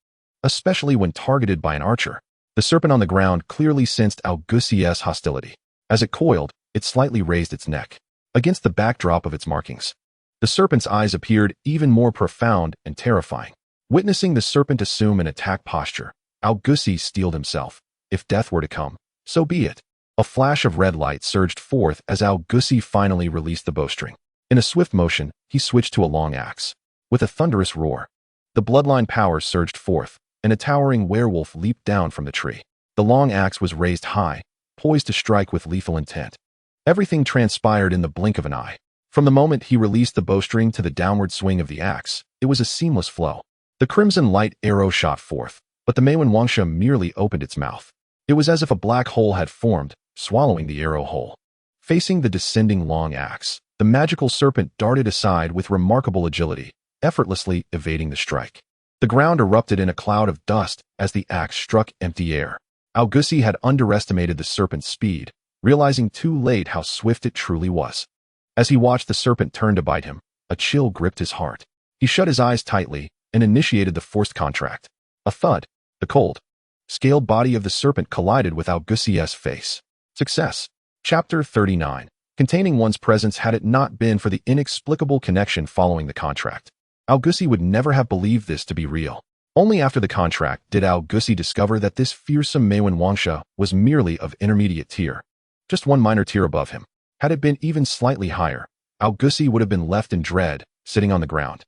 especially when targeted by an archer. The serpent on the ground clearly sensed Augustus's hostility. As it coiled, it slightly raised its neck. Against the backdrop of its markings, the serpent's eyes appeared even more profound and terrifying. Witnessing the serpent assume an attack posture, Augustus steeled himself. If death were to come, so be it. A flash of red light surged forth as Augustus finally released the bowstring. In a swift motion, he switched to a long axe. With a thunderous roar, the bloodline power surged forth, and a towering werewolf leaped down from the tree. The long axe was raised high, poised to strike with lethal intent. Everything transpired in the blink of an eye. From the moment he released the bowstring to the downward swing of the axe, it was a seamless flow. The crimson light arrow shot forth, but the Maewon Wangsha merely opened its mouth. It was as if a black hole had formed, swallowing the arrow whole. Facing the descending long axe, the magical serpent darted aside with remarkable agility, effortlessly evading the strike. The ground erupted in a cloud of dust as the axe struck empty air. Augustus had underestimated the serpent's speed, realizing too late how swift it truly was. As he watched the serpent turn to bite him, a chill gripped his heart. He shut his eyes tightly and initiated the forced contract. A thud. The cold, scaled body of the serpent collided with Augustus's face. Success. Chapter 39. Containing one's presence had it not been for the inexplicable connection following the contract. Augustus would never have believed this to be real. Only after the contract did Augustus discover that this fearsome Maewon Wangsha was merely of intermediate tier. Just one minor tier above him. Had it been even slightly higher, Augustus would have been left in dread, sitting on the ground,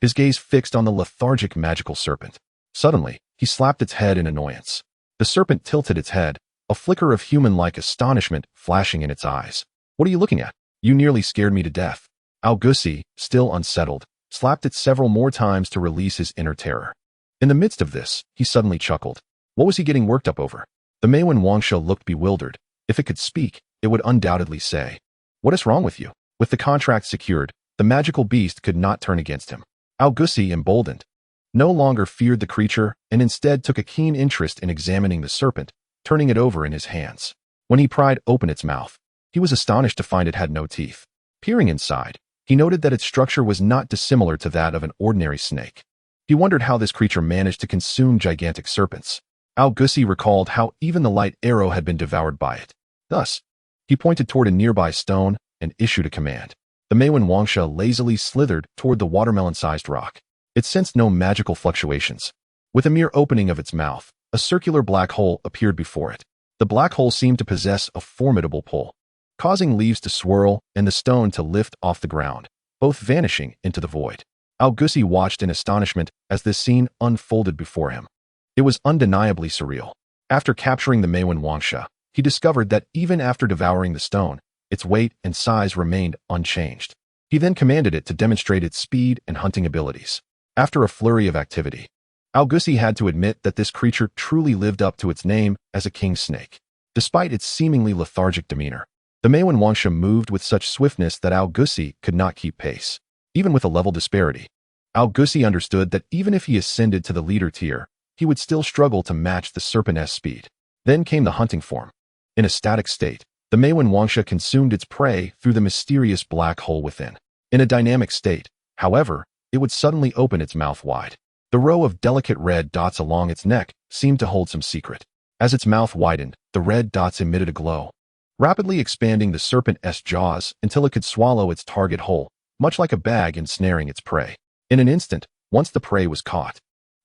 his gaze fixed on the lethargic magical serpent. Suddenly, he slapped its head in annoyance. The serpent tilted its head, a flicker of human-like astonishment flashing in its eyes. What are you looking at? You nearly scared me to death. Augustus, still unsettled, slapped it several more times to release his inner terror. In the midst of this, he suddenly chuckled. What was he getting worked up over? The Maewon Wangsha looked bewildered. If it could speak, it would undoubtedly say, "What is wrong with you?" With the contract secured, the magical beast could not turn against him. Augustus, emboldened, no longer feared the creature and instead took a keen interest in examining the serpent, turning it over in his hands. When he pried open its mouth, he was astonished to find it had no teeth. Peering inside, he noted that its structure was not dissimilar to that of an ordinary snake. He wondered how this creature managed to consume gigantic serpents. Augustus recalled how even the light arrow had been devoured by it. Thus, he pointed toward a nearby stone and issued a command. The Maewon Wangsha lazily slithered toward the watermelon-sized rock. It sensed no magical fluctuations. With a mere opening of its mouth, a circular black hole appeared before it. The black hole seemed to possess a formidable pull, causing leaves to swirl and the stone to lift off the ground, both vanishing into the void. Augustus watched in astonishment as this scene unfolded before him. It was undeniably surreal. After capturing the Maewon Wangsha, he discovered that even after devouring the stone, its weight and size remained unchanged. He then commanded it to demonstrate its speed and hunting abilities. After a flurry of activity, Augustus had to admit that this creature truly lived up to its name as a king snake. Despite its seemingly lethargic demeanor, the Maewon Wangsha moved with such swiftness that Augustus could not keep pace. Even with a level disparity, Augustus understood that even if he ascended to the leader tier, he would still struggle to match the serpent's speed. Then came the hunting form. In a static state, the Meiwen Wangsha consumed its prey through the mysterious black hole within. In a dynamic state, however, it would suddenly open its mouth wide. The row of delicate red dots along its neck seemed to hold some secret. As its mouth widened, the red dots emitted a glow, rapidly expanding the serpent's jaws until it could swallow its target whole, much like a bag ensnaring its prey. In an instant, once the prey was caught,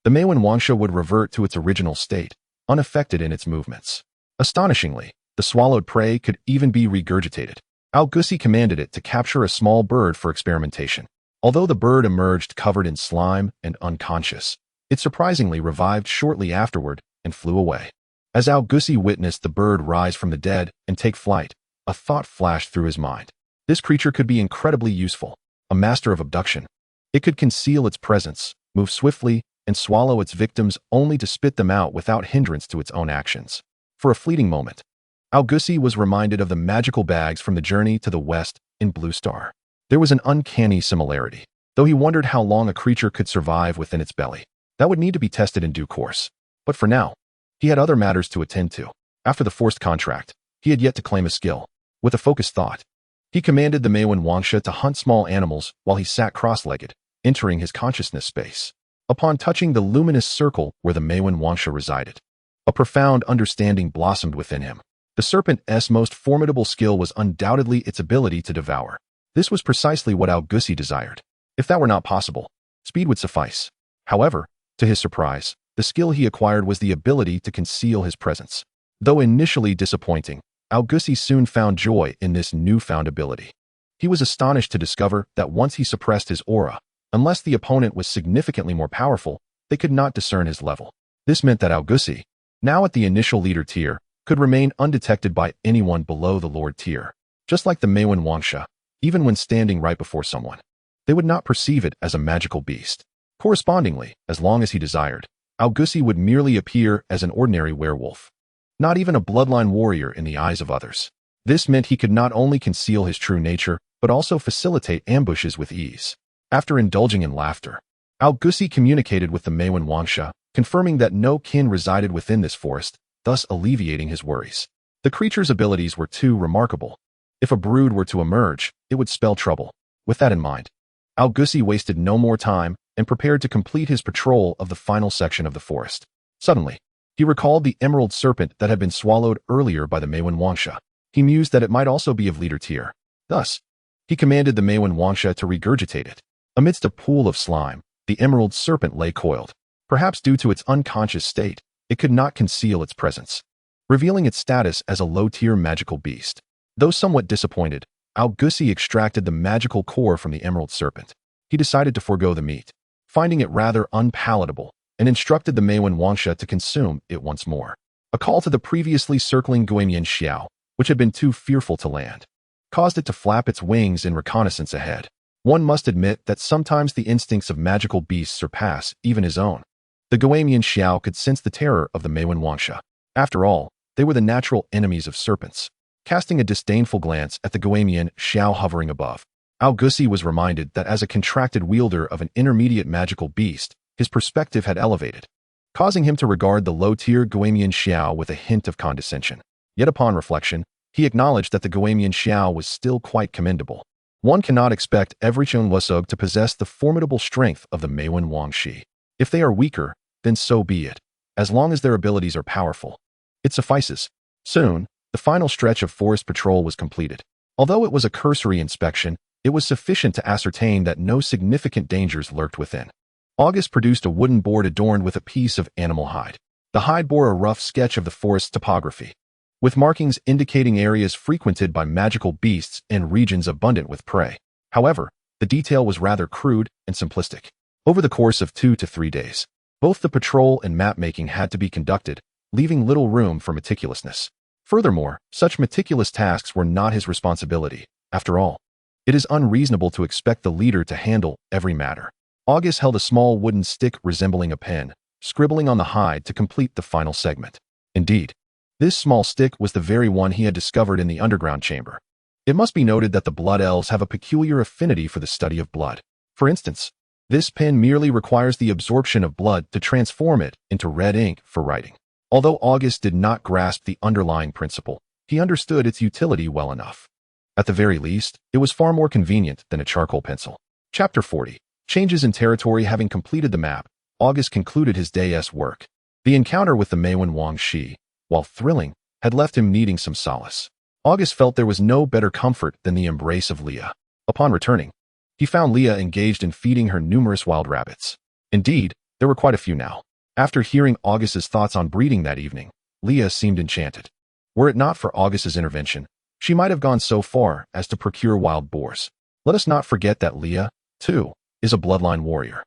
the Meiwen Wangsha would revert to its original state, unaffected in its movements. Astonishingly, the swallowed prey could even be regurgitated. Augustus commanded it to capture a small bird for experimentation. Although the bird emerged covered in slime and unconscious, it surprisingly revived shortly afterward and flew away. As Augustus witnessed the bird rise from the dead and take flight, a thought flashed through his mind. This creature could be incredibly useful, a master of abduction. It could conceal its presence, move swiftly, and swallow its victims only to spit them out without hindrance to its own actions. For a fleeting moment, Augustus was reminded of the magical bags from the journey to the west in Blue Star. There was an uncanny similarity, though he wondered how long a creature could survive within its belly. That would need to be tested in due course. But for now, he had other matters to attend to. After the forced contract, he had yet to claim a skill. With a focused thought, he commanded the Meiwen Wangsha to hunt small animals while he sat cross-legged, entering his consciousness space. Upon touching the luminous circle where the Meiwen Wangsha resided, a profound understanding blossomed within him. The serpent's most formidable skill was undoubtedly its ability to devour. This was precisely what Augustus desired. If that were not possible, speed would suffice. However, to his surprise, the skill he acquired was the ability to conceal his presence. Though initially disappointing, Augustus soon found joy in this newfound ability. He was astonished to discover that once he suppressed his aura, unless the opponent was significantly more powerful, they could not discern his level. This meant that Augustus, now at the initial leader tier, could remain undetected by anyone below the lord tier. Just like the Meiwen Wangsha, even when standing right before someone, they would not perceive it as a magical beast. Correspondingly, as long as he desired, Augustus would merely appear as an ordinary werewolf, not even a bloodline warrior in the eyes of others. This meant he could not only conceal his true nature, but also facilitate ambushes with ease. After indulging in laughter, Augustus communicated with the Meiwen Wangsha, confirming that no kin resided within this forest, thus alleviating his worries. The creature's abilities were too remarkable. If a brood were to emerge, it would spell trouble. With that in mind, Augustus wasted no more time and prepared to complete his patrol of the final section of the forest. Suddenly, he recalled the emerald serpent that had been swallowed earlier by the Meiwen Wangsha. He mused that it might also be of leader tier. Thus, he commanded the Meiwen Wangsha to regurgitate it. Amidst a pool of slime, the emerald serpent lay coiled. Perhaps due to its unconscious state, it could not conceal its presence, revealing its status as a low-tier magical beast. Though somewhat disappointed, Augustus extracted the magical core from the emerald serpent. He decided to forego the meat, finding it rather unpalatable, and instructed the Meiwen Wangsha to consume it once more. A call to the previously circling Guamian Xiao, which had been too fearful to land, caused it to flap its wings in reconnaissance ahead. One must admit that sometimes the instincts of magical beasts surpass even his own. The Guamian Xiao could sense the terror of the Meiwen Wangsha. After all, they were the natural enemies of serpents. Casting a disdainful glance at the Guamian Xiao hovering above, Augustus was reminded that as a contracted wielder of an intermediate magical beast, his perspective had elevated, causing him to regard the low-tier Guamian Xiao with a hint of condescension. Yet upon reflection, he acknowledged that the Guamian Xiao was still quite commendable. One cannot expect every Chunwusog to possess the formidable strength of the Meiwen Wangshi. If they are weaker, then so be it, as long as their abilities are powerful. It suffices. Soon, the final stretch of forest patrol was completed. Although it was a cursory inspection, it was sufficient to ascertain that no significant dangers lurked within. August produced a wooden board adorned with a piece of animal hide. The hide bore a rough sketch of the forest's topography, with markings indicating areas frequented by magical beasts and regions abundant with prey. However, the detail was rather crude and simplistic. Over the course of 2 to 3 days, both the patrol and map-making had to be conducted, leaving little room for meticulousness. Furthermore, such meticulous tasks were not his responsibility. After all, it is unreasonable to expect the leader to handle every matter. August held a small wooden stick resembling a pen, scribbling on the hide to complete the final segment. Indeed, this small stick was the very one he had discovered in the underground chamber. It must be noted that the blood elves have a peculiar affinity for the study of blood. For instance, this pen merely requires the absorption of blood to transform it into red ink for writing. Although August did not grasp the underlying principle, he understood its utility well enough. At the very least, it was far more convenient than a charcoal pencil. Chapter 40. Changes in territory. Having completed the map, August concluded his day's work. The encounter with the Meiwen Wang Shi, while thrilling, had left him needing some solace. August felt there was no better comfort than the embrace of Leah. Upon returning, he found Leah engaged in feeding her numerous wild rabbits. Indeed, there were quite a few now. After hearing August's thoughts on breeding that evening, Leah seemed enchanted. Were it not for August's intervention, she might have gone so far as to procure wild boars. Let us not forget that Leah, too, is a bloodline warrior.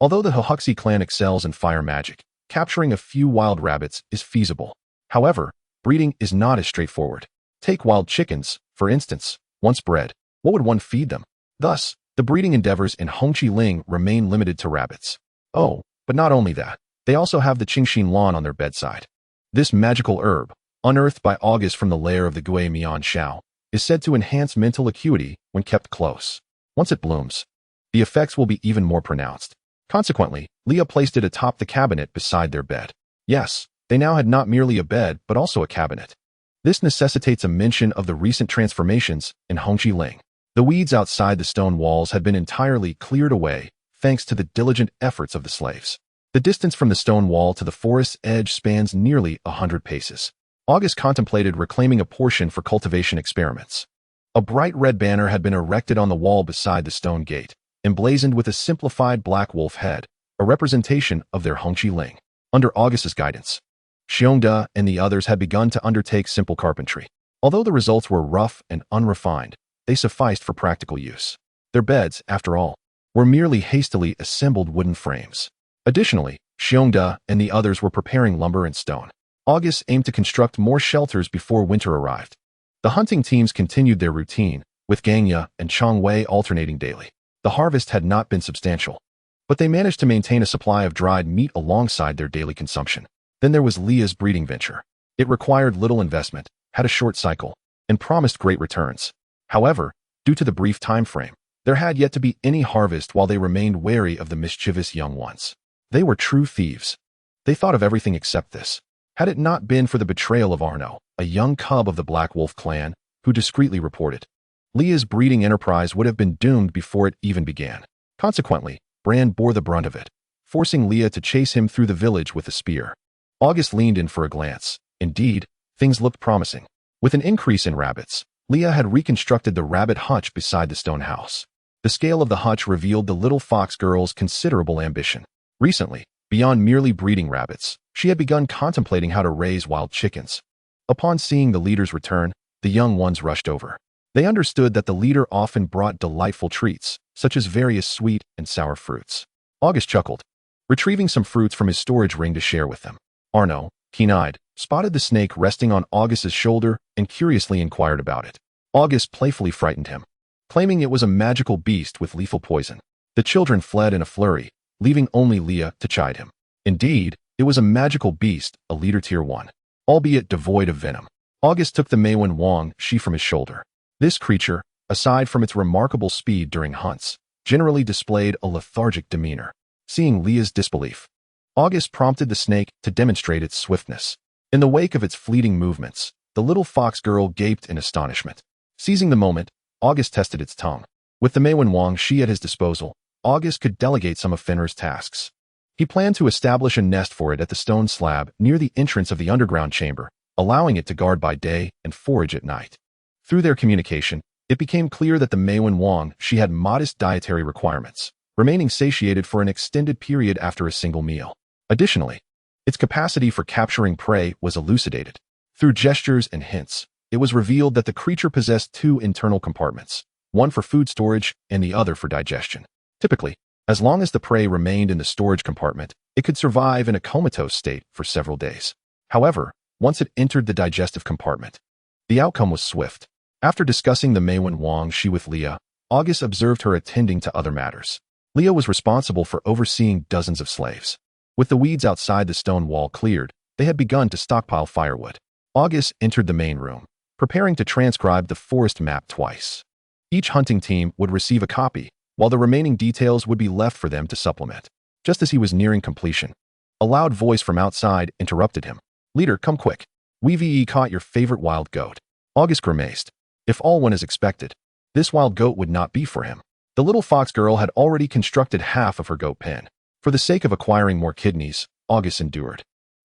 Although the Hohuxi clan excels in fire magic, capturing a few wild rabbits is feasible. However, breeding is not as straightforward. Take wild chickens, for instance. Once bred, what would one feed them? Thus, the breeding endeavors in Hongqi Ling remain limited to rabbits. Oh, but not only that, they also have the Qingxin Lan on their bedside. This magical herb, unearthed by August from the lair of the Gui Mian Shao, is said to enhance mental acuity when kept close. Once it blooms, the effects will be even more pronounced. Consequently, Leah placed it atop the cabinet beside their bed. Yes, they now had not merely a bed but also a cabinet. This necessitates a mention of the recent transformations in Hongqi Ling. The weeds outside the stone walls had been entirely cleared away, thanks to the diligent efforts of the slaves. The distance from the stone wall to the forest's edge spans nearly 100 paces. August contemplated reclaiming a portion for cultivation experiments. A bright red banner had been erected on the wall beside the stone gate, emblazoned with a simplified black wolf head, a representation of their Hongqi Ling. Under August's guidance, Xiongda and the others had begun to undertake simple carpentry. Although the results were rough and unrefined, they sufficed for practical use. Their beds, after all, were merely hastily assembled wooden frames. Additionally, Xiongda and the others were preparing lumber and stone. August aimed to construct more shelters before winter arrived. The hunting teams continued their routine, with Gangya and Changwei alternating daily. The harvest had not been substantial, but they managed to maintain a supply of dried meat alongside their daily consumption. Then there was Leah's breeding venture. It required little investment, had a short cycle, and promised great returns. However, due to the brief time frame, there had yet to be any harvest while they remained wary of the mischievous young ones. They were true thieves. They thought of everything except this. Had it not been for the betrayal of Arno, a young cub of the Black Wolf clan, who discreetly reported, Leah's breeding enterprise would have been doomed before it even began. Consequently, Bran bore the brunt of it, forcing Leah to chase him through the village with a spear. August leaned in for a glance. Indeed, things looked promising. With an increase in rabbits, Leah had reconstructed the rabbit hutch beside the stone house. The scale of the hutch revealed the little fox girl's considerable ambition. Recently, beyond merely breeding rabbits, she had begun contemplating how to raise wild chickens. Upon seeing the leader's return, the young ones rushed over. They understood that the leader often brought delightful treats, such as various sweet and sour fruits. August chuckled, retrieving some fruits from his storage ring to share with them. Arno, keen-eyed, spotted the snake resting on August's shoulder and curiously inquired about it. August playfully frightened him, claiming it was a magical beast with lethal poison. The children fled in a flurry, leaving only Leah to chide him. Indeed, it was a magical beast, a leader tier 1, albeit devoid of venom. August took the Meiwen Wang Shi from his shoulder. This creature, aside from its remarkable speed during hunts, generally displayed a lethargic demeanor. Seeing Leah's disbelief, August prompted the snake to demonstrate its swiftness. In the wake of its fleeting movements, the little fox girl gaped in astonishment. Seizing the moment, August tested its tongue. With the Meiwen Wang Shi at his disposal, August could delegate some of Fenrir's tasks. He planned to establish a nest for it at the stone slab near the entrance of the underground chamber, allowing it to guard by day and forage at night. Through their communication, it became clear that the Meiwen Wang Shi had modest dietary requirements, remaining satiated for an extended period after a single meal. Additionally, its capacity for capturing prey was elucidated. Through gestures and hints, it was revealed that the creature possessed 2 internal compartments, one for food storage and the other for digestion. Typically, as long as the prey remained in the storage compartment, it could survive in a comatose state for several days. However, once it entered the digestive compartment, the outcome was swift. After discussing the Meiwen Wang Shi with Leah, August observed her attending to other matters. Leah was responsible for overseeing dozens of slaves. With the weeds outside the stone wall cleared, they had begun to stockpile firewood. August entered the main room, preparing to transcribe the forest map twice. Each hunting team would receive a copy, while the remaining details would be left for them to supplement. Just as he was nearing completion, a loud voice from outside interrupted him. "Leader, come quick. We've caught your favorite wild goat." August grimaced. If all went as expected, this wild goat would not be for him. The little fox girl had already constructed half of her goat pen. For the sake of acquiring more kidneys, August endured.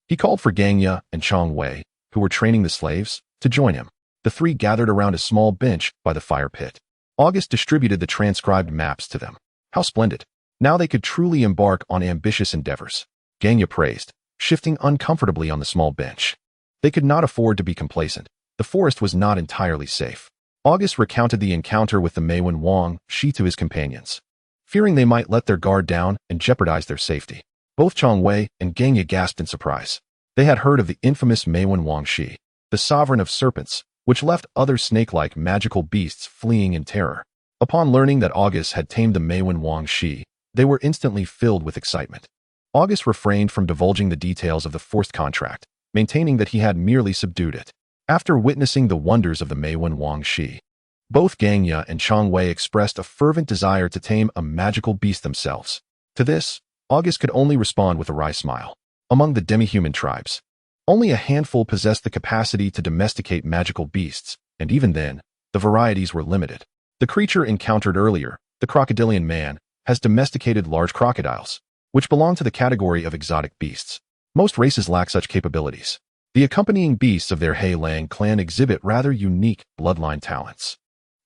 He called for Gangya and Chong Wei, who were training the slaves, to join him. The three gathered around a small bench by the fire pit. August distributed the transcribed maps to them. How splendid. Now they could truly embark on ambitious endeavors. Gangya praised, shifting uncomfortably on the small bench. They could not afford to be complacent. The forest was not entirely safe. August recounted the encounter with the Meiwen Wang Shi to his companions, fearing they might let their guard down and jeopardize their safety. Both Chong Wei and Gangya gasped in surprise. They had heard of the infamous Meiwen Wang Shi, the sovereign of serpents, which left other snake-like magical beasts fleeing in terror. Upon learning that August had tamed the Meiwen Wang Shi, they were instantly filled with excitement. August refrained from divulging the details of the forced contract, maintaining that he had merely subdued it. After witnessing the wonders of the Meiwen Wang Shi, both Gangya and Chong Wei expressed a fervent desire to tame a magical beast themselves. To this, August could only respond with a wry smile. Among the demi-human tribes, only a handful possessed the capacity to domesticate magical beasts, and even then, the varieties were limited. The creature encountered earlier, the crocodilian man, has domesticated large crocodiles, which belong to the category of exotic beasts. Most races lack such capabilities. The accompanying beasts of their He Lang clan exhibit rather unique bloodline talents.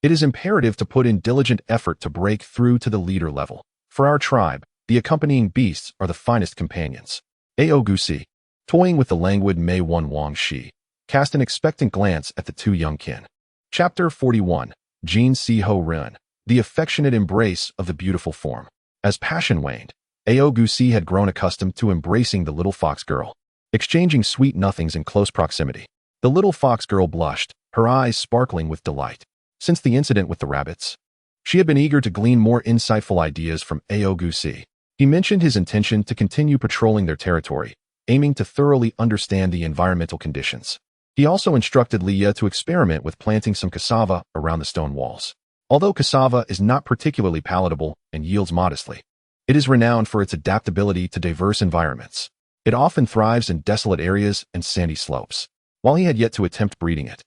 It is imperative to put in diligent effort to break through to the leader level. For our tribe, the accompanying beasts are the finest companions. Augustus, toying with the languid Meiwen Wang Shi, cast an expectant glance at the two young kin. Chapter 41. Jin Si Ho Ren, the affectionate embrace of the beautiful form. As passion waned, Augustus had grown accustomed to embracing the little fox girl, exchanging sweet nothings in close proximity. The little fox girl blushed, her eyes sparkling with delight. Since the incident with the rabbits, she had been eager to glean more insightful ideas from Augustus. He mentioned his intention to continue patrolling their territory, aiming to thoroughly understand the environmental conditions. He also instructed Leah to experiment with planting some cassava around the stone walls. Although cassava is not particularly palatable and yields modestly, it is renowned for its adaptability to diverse environments. It often thrives in desolate areas and sandy slopes. While he had yet to attempt breeding it,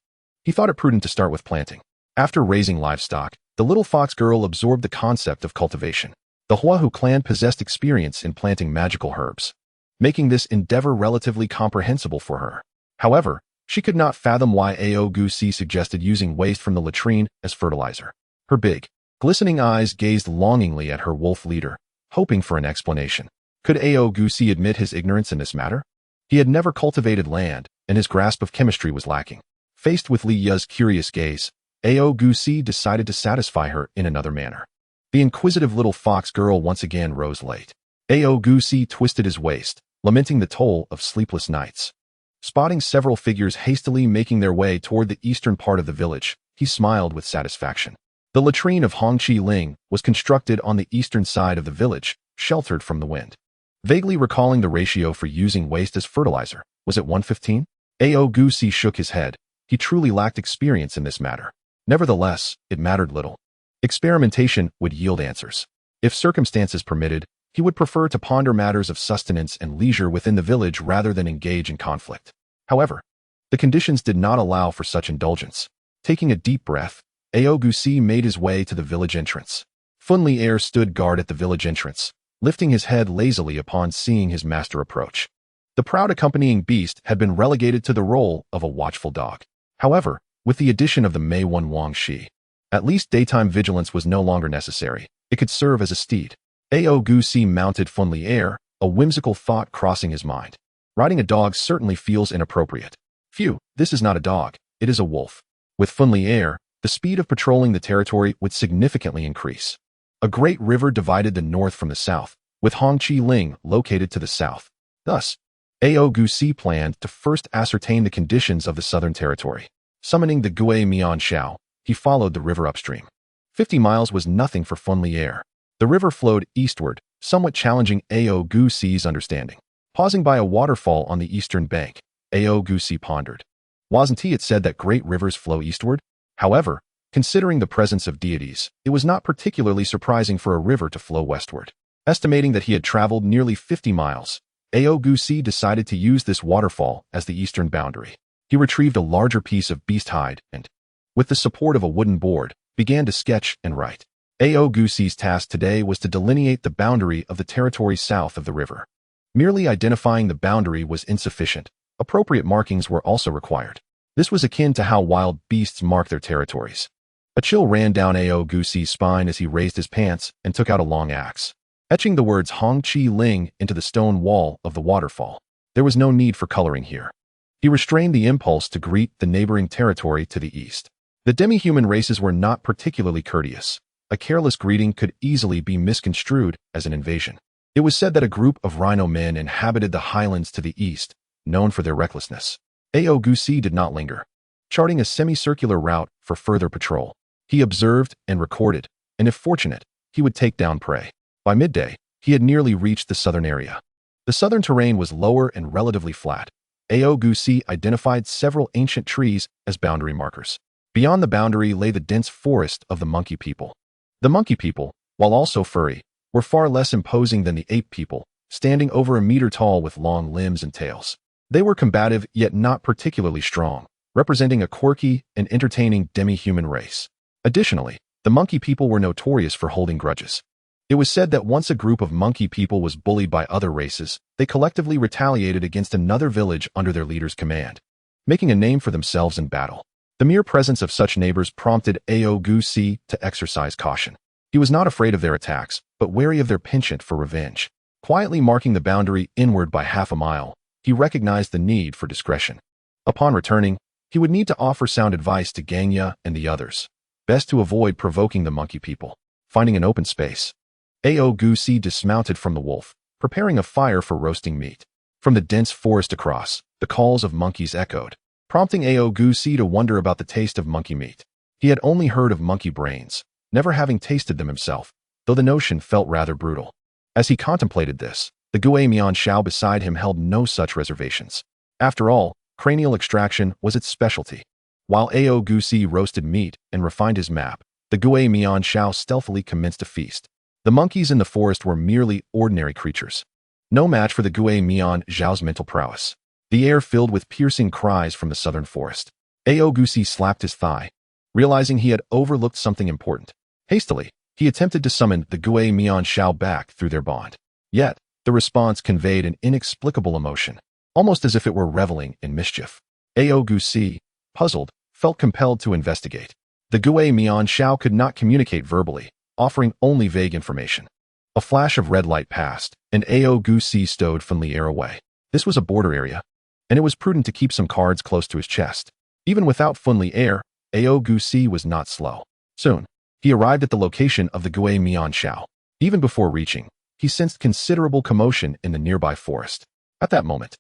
he thought it prudent to start with planting. After raising livestock, the little fox girl absorbed the concept of cultivation. The Huahu clan possessed experience in planting magical herbs, making this endeavor relatively comprehensible for her. However, she could not fathom why Augustus suggested using waste from the latrine as fertilizer. Her big, glistening eyes gazed longingly at her wolf leader, hoping for an explanation. Could Augustus admit his ignorance in this matter? He had never cultivated land, and his grasp of chemistry was lacking. Faced with Li Ya's curious gaze, Augustus decided to satisfy her in another manner. The inquisitive little fox girl once again rose late. Augustus twisted his waist, lamenting the toll of sleepless nights. Spotting several figures hastily making their way toward the eastern part of the village, he smiled with satisfaction. The latrine of Hongqi Ling was constructed on the eastern side of the village, sheltered from the wind. Vaguely recalling the ratio for using waste as fertilizer, was it 1:15? Augustus shook his head. He truly lacked experience in this matter. Nevertheless, it mattered little. Experimentation would yield answers. If circumstances permitted, he would prefer to ponder matters of sustenance and leisure within the village rather than engage in conflict. However, the conditions did not allow for such indulgence. Taking a deep breath, Augustus made his way to the village entrance. Funli Air stood guard at the village entrance, lifting his head lazily upon seeing his master approach. The proud accompanying beast had been relegated to the role of a watchful dog. However, with the addition of the Meiwen Wang Shi, at least daytime vigilance was no longer necessary. It could serve as a steed. Augustus mounted Funli Air, a whimsical thought crossing his mind. Riding a dog certainly feels inappropriate. Phew, this is not a dog, it is a wolf. With Funli Air, the speed of patrolling the territory would significantly increase. A great river divided the north from the south, with Hongqi Ling located to the south. Thus, Augustus planned to first ascertain the conditions of the southern territory. Summoning the Gui Mian Shao, he followed the river upstream. 50 miles was nothing for Funli Air. The river flowed eastward, somewhat challenging Augustus's understanding. Pausing by a waterfall on the eastern bank, Augustus pondered. Wasn't it said that great rivers flow eastward? However, Considering the presence of deities, it was not particularly surprising for a river to flow westward. Estimating that he had traveled nearly 50 miles, Augustus decided to use this waterfall as the eastern boundary. He retrieved a larger piece of beast hide and, with the support of a wooden board, began to sketch and write. Augustus's task today was to delineate the boundary of the territory south of the river. Merely identifying the boundary was insufficient. Appropriate markings were also required. This was akin to how wild beasts mark their territories. A chill ran down Augustus's spine as he raised his pants and took out a long axe, etching the words Hong Chi Ling into the stone wall of the waterfall. There was no need for coloring here. He restrained the impulse to greet the neighboring territory to the east. The demi-human races were not particularly courteous. A careless greeting could easily be misconstrued as an invasion. It was said that a group of rhino men inhabited the highlands to the east, known for their recklessness. Augustus did not linger, charting a semicircular route for further patrol. He observed and recorded, and if fortunate, he would take down prey. By midday, he had nearly reached the southern area. The southern terrain was lower and relatively flat. Augustus identified several ancient trees as boundary markers. Beyond the boundary lay the dense forest of the monkey people. The monkey people, while also furry, were far less imposing than the ape people, standing over a meter tall with long limbs and tails. They were combative yet not particularly strong, representing a quirky and entertaining demi-human race. Additionally, the monkey people were notorious for holding grudges. It was said that once a group of monkey people was bullied by other races, they collectively retaliated against another village under their leader's command, making a name for themselves in battle. The mere presence of such neighbors prompted Augustus to exercise caution. He was not afraid of their attacks, but wary of their penchant for revenge. Quietly marking the boundary inward by half a mile, he recognized the need for discretion. Upon returning, he would need to offer sound advice to Ganya and the others. Best to avoid provoking the monkey people. Finding an open space, Augustus dismounted from the wolf, preparing a fire for roasting meat. From the dense forest across, the calls of monkeys echoed, prompting Augustus to wonder about the taste of monkey meat. He had only heard of monkey brains, never having tasted them himself, though the notion felt rather brutal. As he contemplated this, the Guemian Shao beside him held no such reservations. After all, cranial extraction was its specialty. While Augustus roasted meat and refined his map, the Guemian Shao stealthily commenced a feast. The monkeys in the forest were merely ordinary creatures. No match for the Guemian Zhao's mental prowess. The air filled with piercing cries from the southern forest. Augustus slapped his thigh, realizing he had overlooked something important. Hastily, he attempted to summon the Guemian Shao back through their bond. Yet, the response conveyed an inexplicable emotion, almost as if it were reveling in mischief. Augustus, puzzled, felt compelled to investigate. The Guemian Shao could not communicate verbally, offering only vague information. A flash of red light passed, and Augustus stowed Fan Lier away. This was a border area, and it was prudent to keep some cards close to his chest. Even without Fan Lier, Augustus was not slow. Soon, he arrived at the location of the Guemian Shao. Even before reaching, he sensed considerable commotion in the nearby forest. At that moment,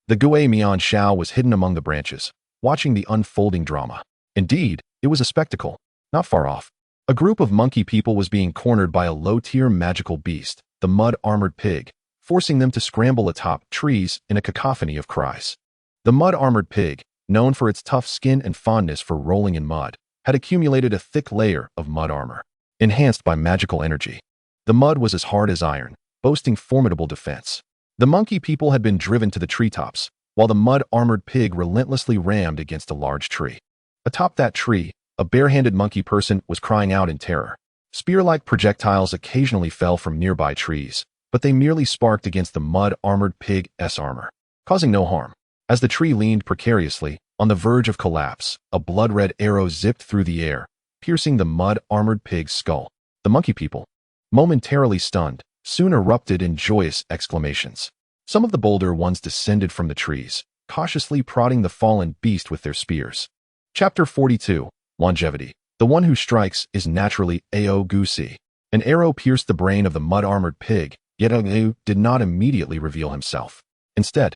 the Guemian Shao was hidden among the branches, watching the unfolding drama. Indeed, it was a spectacle. Not far off, a group of monkey people was being cornered by a low-tier magical beast, the mud-armored pig, forcing them to scramble atop trees in a cacophony of cries. The mud-armored pig, known for its tough skin and fondness for rolling in mud, had accumulated a thick layer of mud armor, enhanced by magical energy. The mud was as hard as iron, boasting formidable defense. The monkey people had been driven to the treetops, while the mud-armored pig relentlessly rammed against a large tree. Atop that tree, a bare-handed monkey person was crying out in terror. Spear-like projectiles occasionally fell from nearby trees, but they merely sparked against the mud-armored pig's armor, causing no harm. As the tree leaned precariously, on the verge of collapse, a blood-red arrow zipped through the air, piercing the mud-armored pig's skull. The monkey people, momentarily stunned, soon erupted in joyous exclamations. Some of the bolder ones descended from the trees, cautiously prodding the fallen beast with their spears. Chapter 42. Longevity. The one who strikes is naturally Augustus. An arrow pierced the brain of the mud-armored pig, yet Augustus did not immediately reveal himself. Instead,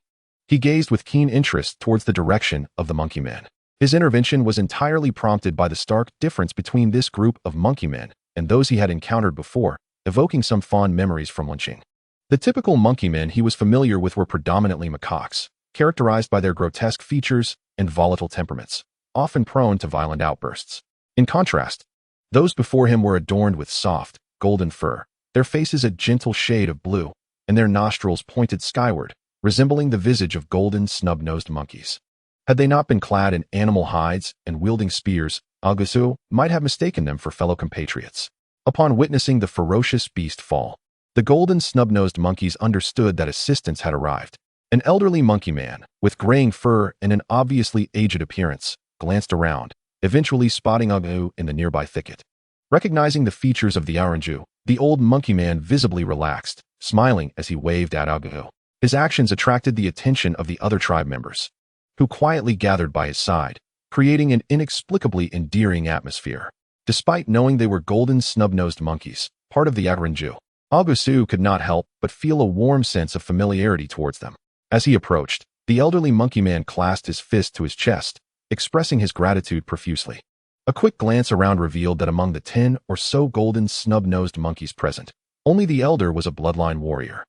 he gazed with keen interest towards the direction of the monkey men. His intervention was entirely prompted by the stark difference between this group of monkey men and those he had encountered before, evoking some fond memories from lynching. The typical monkey men he was familiar with were predominantly macaques, characterized by their grotesque features and volatile temperaments, often prone to violent outbursts. In contrast, those before him were adorned with soft, golden fur, their faces a gentle shade of blue, and their nostrils pointed skyward, resembling the visage of golden snub-nosed monkeys. Had they not been clad in animal hides and wielding spears, Augustus might have mistaken them for fellow compatriots. Upon witnessing the ferocious beast fall, the golden snub-nosed monkeys understood that assistance had arrived. An elderly monkey man, with graying fur and an obviously aged appearance, glanced around, eventually spotting Augustus in the nearby thicket. Recognizing the features of the Aranju, the old monkey man visibly relaxed, smiling as he waved at Augustus. His actions attracted the attention of the other tribe members, who quietly gathered by his side, creating an inexplicably endearing atmosphere. Despite knowing they were golden snub-nosed monkeys, part of the Aranju, Augustus could not help but feel a warm sense of familiarity towards them. As he approached, the elderly monkey man clasped his fist to his chest, expressing his gratitude profusely. A quick glance around revealed that among the 10 or so golden snub-nosed monkeys present, only the elder was a bloodline warrior.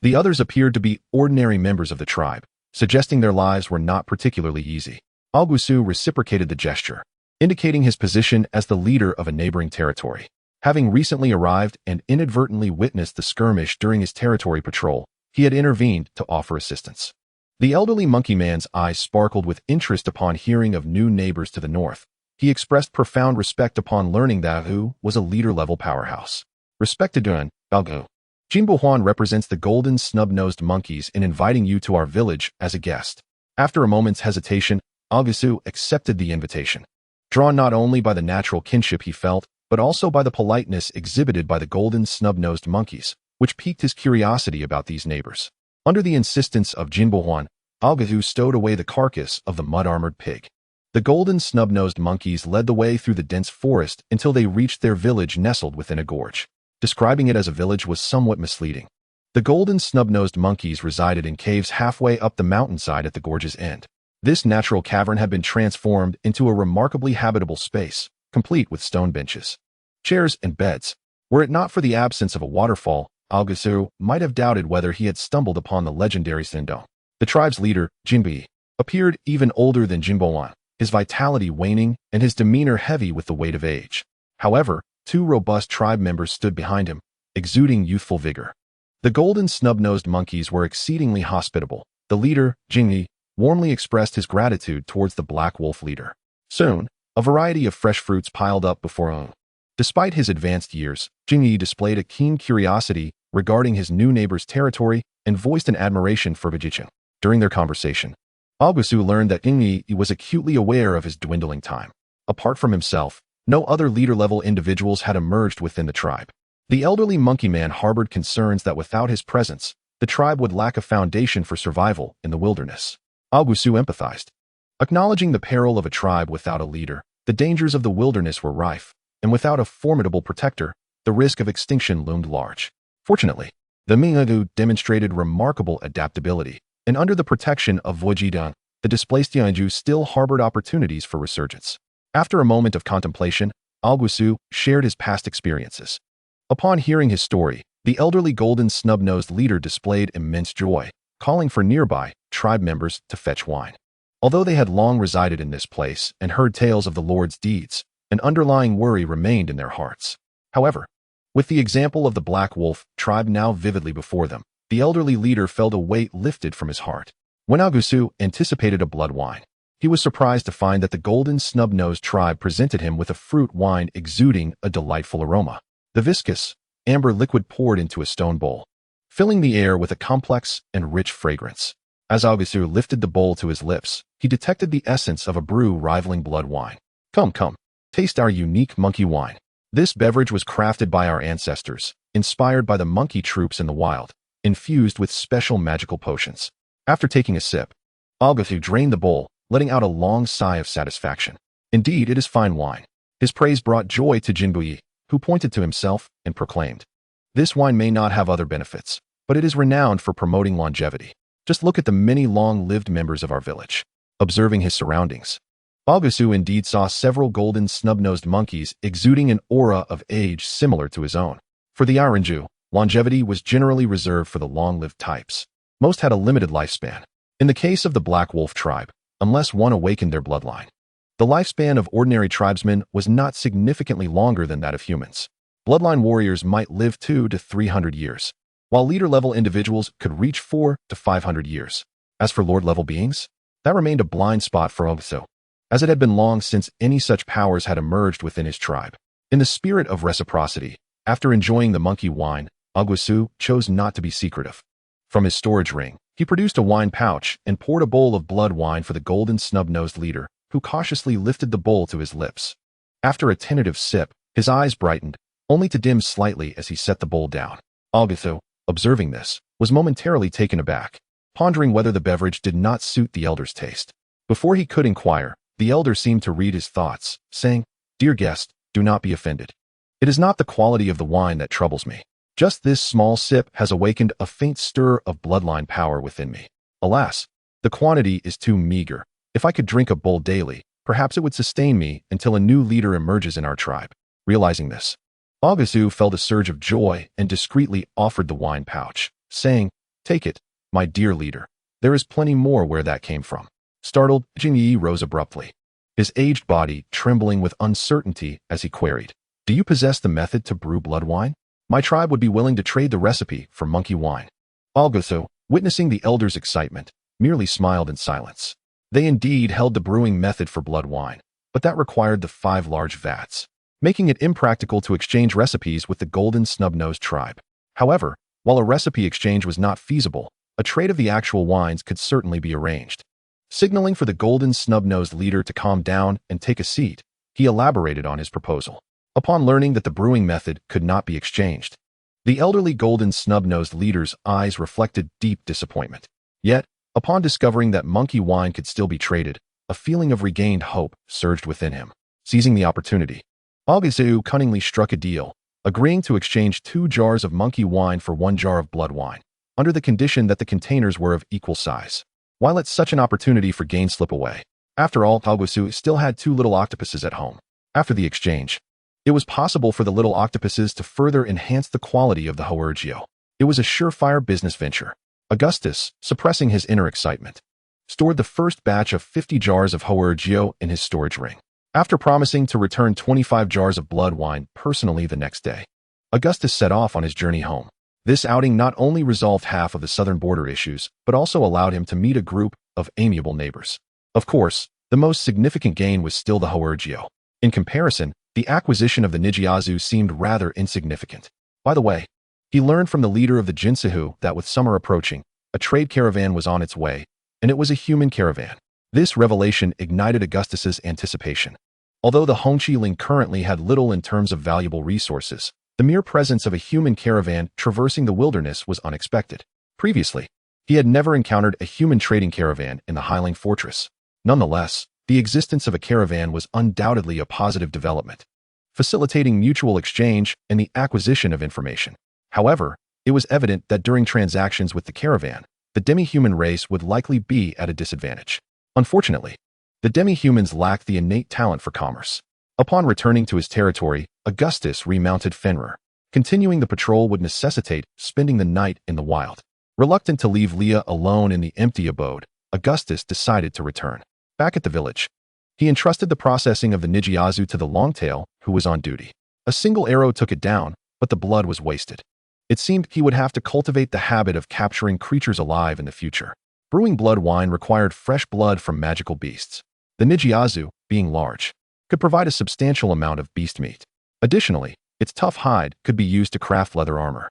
The others appeared to be ordinary members of the tribe, suggesting their lives were not particularly easy. Augustus reciprocated the gesture, indicating his position as the leader of a neighboring territory. Having recently arrived and inadvertently witnessed the skirmish during his territory patrol, he had intervened to offer assistance. The elderly monkey man's eyes sparkled with interest upon hearing of new neighbors to the north. He expressed profound respect upon learning that Hu was a leader-level powerhouse. Respected Duan, Balgu. Jinbo represents the golden snub-nosed monkeys in inviting you to our village as a guest. After a moment's hesitation, Augustus accepted the invitation. Drawn not only by the natural kinship he felt, but also by the politeness exhibited by the golden snub-nosed monkeys, which piqued his curiosity about these neighbors. Under the insistence of Jinbo, Augustus stowed away the carcass of the mud-armored pig. The golden snub-nosed monkeys led the way through the dense forest until they reached their village nestled within a gorge. Describing it as a village was somewhat misleading. The golden snub-nosed monkeys resided in caves halfway up the mountainside at the gorge's end. This natural cavern had been transformed into a remarkably habitable space, complete with stone benches, chairs, and beds. Were it not for the absence of a waterfall, Augustus might have doubted whether he had stumbled upon the legendary Sindong. The tribe's leader, Jinbi, appeared even older than Jinboan, his vitality waning and his demeanor heavy with the weight of age. However, 2 robust tribe members stood behind him, exuding youthful vigor. The golden snub-nosed monkeys were exceedingly hospitable. The leader, Jingyi, warmly expressed his gratitude towards the black wolf leader. Soon, a variety of fresh fruits piled up before him. Despite his advanced years, Jingyi displayed a keen curiosity regarding his new neighbor's territory and voiced an admiration for Vijichin. During their conversation, Augustus learned that Jingyi was acutely aware of his dwindling time. Apart from himself, no other leader-level individuals had emerged within the tribe. The elderly monkey man harbored concerns that without his presence, the tribe would lack a foundation for survival in the wilderness. Augustus empathized. Acknowledging the peril of a tribe without a leader, the dangers of the wilderness were rife, and without a formidable protector, the risk of extinction loomed large. Fortunately, the Mingagu demonstrated remarkable adaptability, and under the protection of Vojidang, the displaced Yanju still harbored opportunities for resurgence. After a moment of contemplation, Augustus shared his past experiences. Upon hearing his story, the elderly golden snub-nosed leader displayed immense joy, calling for nearby tribe members to fetch wine. Although they had long resided in this place and heard tales of the Lord's deeds, an underlying worry remained in their hearts. However, with the example of the Black Wolf tribe now vividly before them, the elderly leader felt a weight lifted from his heart. When Augustus anticipated a blood wine, he was surprised to find that the golden snub-nosed tribe presented him with a fruit wine exuding a delightful aroma. The viscous, amber liquid poured into a stone bowl, filling the air with a complex and rich fragrance. As Augustus lifted the bowl to his lips, he detected the essence of a brew rivaling blood wine. Come, taste our unique monkey wine. This beverage was crafted by our ancestors, inspired by the monkey troops in the wild, infused with special magical potions. After taking a sip, Augustus drained the bowl, letting out a long sigh of satisfaction. Indeed, it is fine wine. His praise brought joy to Jinbui, who pointed to himself and proclaimed, "This wine may not have other benefits, but it is renowned for promoting longevity. Just look at the many long-lived members of our village." Observing his surroundings, Augustus indeed saw several golden snub-nosed monkeys exuding an aura of age similar to his own. For the Aranju, longevity was generally reserved for the long-lived types. Most had a limited lifespan. In the case of the Black Wolf tribe, unless one awakened their bloodline, The lifespan of ordinary tribesmen was not significantly longer than that of humans. Bloodline warriors might live 200 to 300 years, while leader-level individuals could reach 400 to 500 years. As for lord-level beings, that remained a blind spot for Augustus, as it had been long since any such powers had emerged within his tribe. In the spirit of reciprocity, after enjoying the monkey wine, Augustus chose not to be secretive. From his storage ring, he produced a wine pouch and poured a bowl of blood wine for the golden snub-nosed leader, who cautiously lifted the bowl to his lips. After a tentative sip, his eyes brightened, only to dim slightly as he set the bowl down. Augustus, observing this, was momentarily taken aback, pondering whether the beverage did not suit the elder's taste. Before he could inquire, the elder seemed to read his thoughts, saying, "Dear guest, do not be offended. It is not the quality of the wine that troubles me. Just this small sip has awakened a faint stir of bloodline power within me. Alas, the quantity is too meager. If I could drink a bowl daily, perhaps it would sustain me until a new leader emerges in our tribe." Realizing this, Augustus felt a surge of joy and discreetly offered the wine pouch, saying, "Take it, my dear leader. There is plenty more where that came from." Startled, Jing Yi rose abruptly, his aged body trembling with uncertainty as he queried, "Do you possess the method to brew blood wine? My tribe would be willing to trade the recipe for monkey wine." Augustus, witnessing the elder's excitement, merely smiled in silence. They indeed held the brewing method for blood wine, but that required the 5 large vats, making it impractical to exchange recipes with the golden snub-nosed tribe. However, while a recipe exchange was not feasible, a trade of the actual wines could certainly be arranged. Signaling for the golden snub-nosed leader to calm down and take a seat, he elaborated on his proposal. Upon learning that the brewing method could not be exchanged, the elderly golden snub-nosed leader's eyes reflected deep disappointment. Yet, upon discovering that monkey wine could still be traded, a feeling of regained hope surged within him. Seizing the opportunity, Augustus cunningly struck a deal, agreeing to exchange 2 jars of monkey wine for 1 jar of blood wine, under the condition that the containers were of equal size. Why let such an opportunity for gain slip away? After all, Augustus still had 2 little octopuses at home. After the exchange, it was possible for the little octopuses to further enhance the quality of the Hoergio. It was a surefire business venture. Augustus, suppressing his inner excitement, stored the first batch of 50 jars of Hoergio in his storage ring. After promising to return 25 jars of blood wine personally the next day, Augustus set off on his journey home. This outing not only resolved half of the southern border issues, but also allowed him to meet a group of amiable neighbors. Of course, the most significant gain was still the Hoergio. In comparison, the acquisition of the Nijiazu seemed rather insignificant. By the way, he learned from the leader of the Jinsahu that with summer approaching, a trade caravan was on its way, and it was a human caravan. This revelation ignited Augustus's anticipation. Although the Hongqiling currently had little in terms of valuable resources, the mere presence of a human caravan traversing the wilderness was unexpected. Previously, he had never encountered a human trading caravan in the Highling Fortress. Nonetheless, the existence of a caravan was undoubtedly a positive development, facilitating mutual exchange and the acquisition of information. However, it was evident that during transactions with the caravan, the demi-human race would likely be at a disadvantage. Unfortunately, the demi-humans lacked the innate talent for commerce. Upon returning to his territory, Augustus remounted Fenrir. Continuing the patrol would necessitate spending the night in the wild. Reluctant to leave Leah alone in the empty abode, Augustus decided to return. Back at the village, he entrusted the processing of the Nijiazu to the Longtail, who was on duty. A single arrow took it down, but the blood was wasted. It seemed he would have to cultivate the habit of capturing creatures alive in the future. Brewing blood wine required fresh blood from magical beasts. The Nijiazu, being large, could provide a substantial amount of beast meat. Additionally, its tough hide could be used to craft leather armor.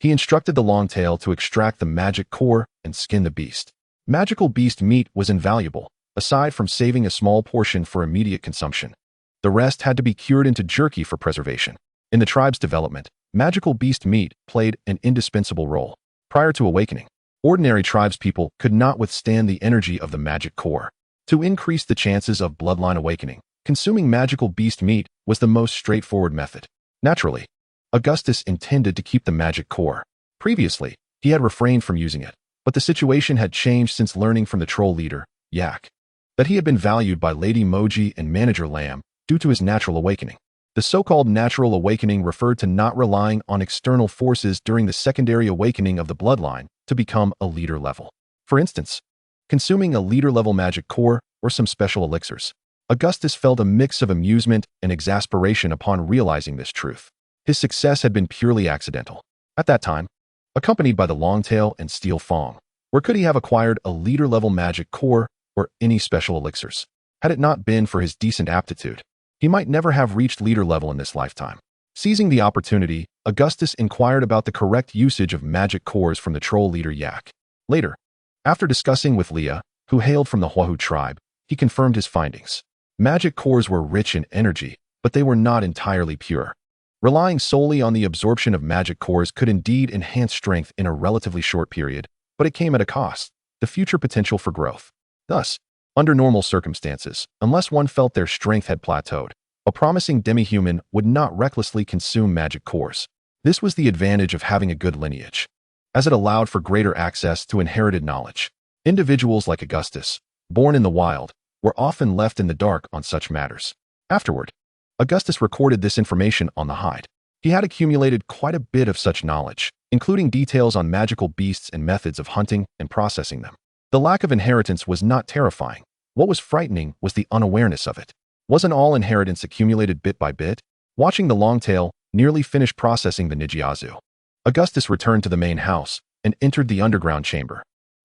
He instructed the Longtail to extract the magic core and skin the beast. Magical beast meat was invaluable, aside from saving a small portion for immediate consumption. The rest had to be cured into jerky for preservation. In the tribe's development, magical beast meat played an indispensable role. Prior to awakening, ordinary tribespeople could not withstand the energy of the magic core. To increase the chances of bloodline awakening, consuming magical beast meat was the most straightforward method. Naturally, Augustus intended to keep the magic core. Previously, he had refrained from using it, but the situation had changed since learning from the troll leader, Yak, that he had been valued by Lady Moji and Manager Lamb due to his natural awakening. The so-called natural awakening referred to not relying on external forces during the secondary awakening of the bloodline to become a leader level. For instance, consuming a leader level magic core or some special elixirs. Augustus felt a mix of amusement and exasperation upon realizing this truth. His success had been purely accidental. At that time, accompanied by the Longtail and Steel Fang, where could he have acquired a leader-level magic core or any special elixirs? Had it not been for his decent aptitude, he might never have reached leader level in this lifetime. Seizing the opportunity, Augustus inquired about the correct usage of magic cores from the troll leader Yak. Later, after discussing with Leah, who hailed from the Huahu tribe, he confirmed his findings. Magic cores were rich in energy, but they were not entirely pure. Relying solely on the absorption of magic cores could indeed enhance strength in a relatively short period, but it came at a cost: the future potential for growth. Thus, under normal circumstances, unless one felt their strength had plateaued, a promising demi-human would not recklessly consume magic cores. This was the advantage of having a good lineage, as it allowed for greater access to inherited knowledge. Individuals like Augustus, born in the wild, were often left in the dark on such matters. Afterward, Augustus recorded this information on the hide. He had accumulated quite a bit of such knowledge, including details on magical beasts and methods of hunting and processing them. The lack of inheritance was not terrifying. What was frightening was the unawareness of it. Wasn't all inheritance accumulated bit by bit? Watching the Longtail nearly finish processing the Nijiazu, Augustus returned to the main house and entered the underground chamber.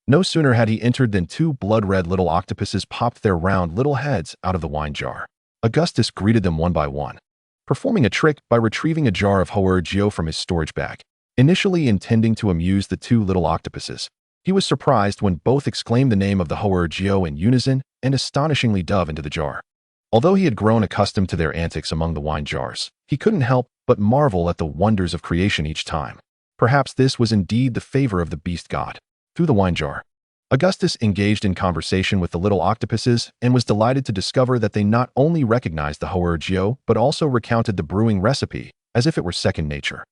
No sooner had he entered than two blood-red little octopuses popped their round little heads out of the wine jar. Augustus greeted them one by one, performing a trick by retrieving a jar of Hoergio from his storage bag. Initially intending to amuse the two little octopuses, he was surprised when both exclaimed the name of the Hoergio in unison and astonishingly dove into the jar. Although he had grown accustomed to their antics among the wine jars, he couldn't help but marvel at the wonders of creation each time. Perhaps this was indeed the favor of the beast god. Through the wine jar, Augustus engaged in conversation with the little octopuses and was delighted to discover that they not only recognized the Hoergio but also recounted the brewing recipe as if it were second nature.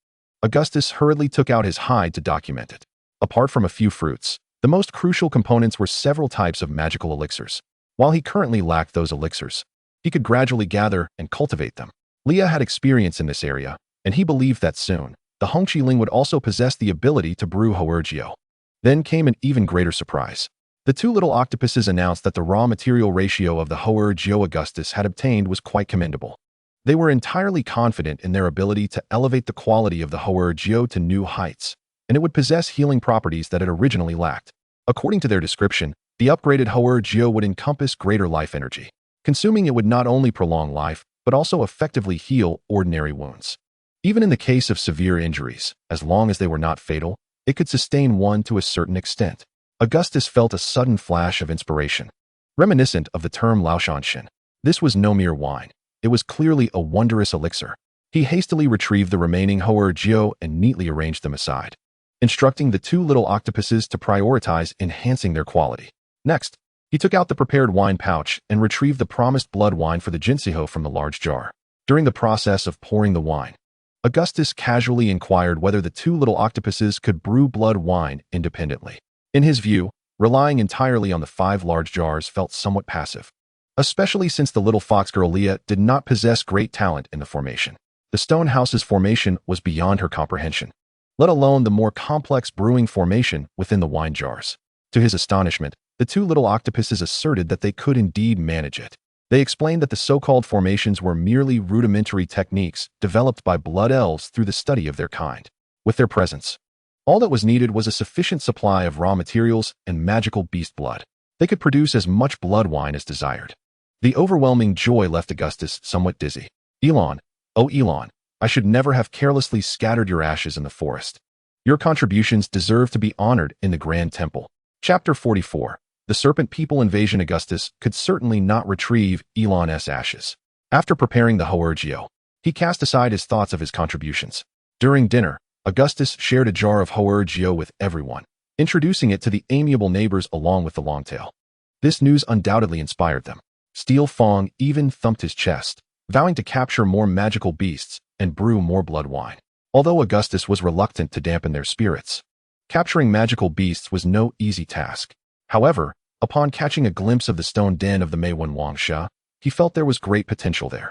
Augustus hurriedly took out his hide to document it. Apart from a few fruits, the most crucial components were several types of magical elixirs. While he currently lacked those elixirs, he could gradually gather and cultivate them. Leah had experience in this area, and he believed that soon, the Hongqiling would also possess the ability to brew Hoergio. Then came an even greater surprise. The two little octopuses announced that the raw material ratio of the Hoergio Augustus had obtained was quite commendable. They were entirely confident in their ability to elevate the quality of the Hoergio to new heights, and it would possess healing properties that it originally lacked. According to their description, the upgraded Hoergio would encompass greater life energy. Consuming it would not only prolong life, but also effectively heal ordinary wounds. Even in the case of severe injuries, as long as they were not fatal, it could sustain one to a certain extent. Augustus felt a sudden flash of inspiration. Reminiscent of the term Laoshanshin, this was no mere wine. It was clearly a wondrous elixir. He hastily retrieved the remaining Hoergio and neatly arranged them aside, instructing the two little octopuses to prioritize enhancing their quality. Next, he took out the prepared wine pouch and retrieved the promised blood wine for the Jinseho from the large jar. During the process of pouring the wine, Augustus casually inquired whether the two little octopuses could brew blood wine independently. In his view, relying entirely on the 5 large jars felt somewhat passive, especially since the little fox girl Leah did not possess great talent in the formation. The stone house's formation was beyond her comprehension, let alone the more complex brewing formation within the wine jars. To his astonishment, the two little octopuses asserted that they could indeed manage it. They explained that the so-called formations were merely rudimentary techniques developed by blood elves through the study of their kind. With their presence, all that was needed was a sufficient supply of raw materials and magical beast blood. They could produce as much blood wine as desired. The overwhelming joy left Augustus somewhat dizzy. Elon, oh Elon, I should never have carelessly scattered your ashes in the forest. Your contributions deserve to be honored in the Grand Temple. Chapter 44. The Serpent People Invasion. Augustus could certainly not retrieve Elon's ashes. After preparing the Hoergio, he cast aside his thoughts of his contributions. During dinner, Augustus shared a jar of Hoergio with everyone, introducing it to the amiable neighbors along with the Longtail. This news undoubtedly inspired them. Steel Fang even thumped his chest, vowing to capture more magical beasts and brew more blood wine. Although Augustus was reluctant to dampen their spirits, capturing magical beasts was no easy task. However, upon catching a glimpse of the stone den of the Meiwen Wangsha, he felt there was great potential there.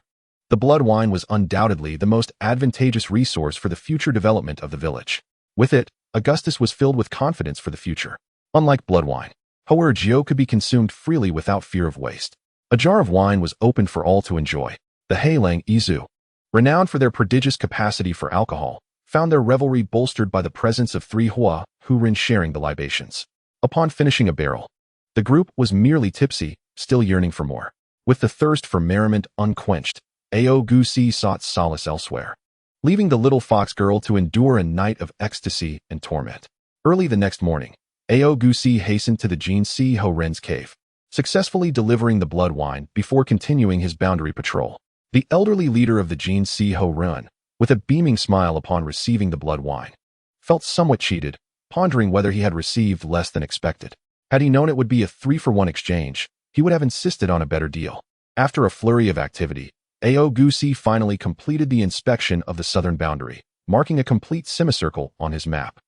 The blood wine was undoubtedly the most advantageous resource for the future development of the village. With it, Augustus was filled with confidence for the future. Unlike blood wine, Hoergio could be consumed freely without fear of waste. A jar of wine was opened for all to enjoy. The Heilang Izu, renowned for their prodigious capacity for alcohol, found their revelry bolstered by the presence of 3 Hua Hurin sharing the libations. Upon finishing a barrel, the group was merely tipsy, still yearning for more. With the thirst for merriment unquenched, Augustus sought solace elsewhere, leaving the little fox girl to endure a night of ecstasy and torment. Early the next morning, Augustus hastened to the Jin Si Ho Ren's cave, successfully delivering the blood wine before continuing his boundary patrol. The elderly leader of the Jin Si Ho Ren, with a beaming smile upon receiving the blood wine, felt somewhat cheated, pondering whether he had received less than expected. Had he known it would be a 3-for-1 exchange, he would have insisted on a better deal. After a flurry of activity, Augustus finally completed the inspection of the southern boundary, marking a complete semicircle on his map.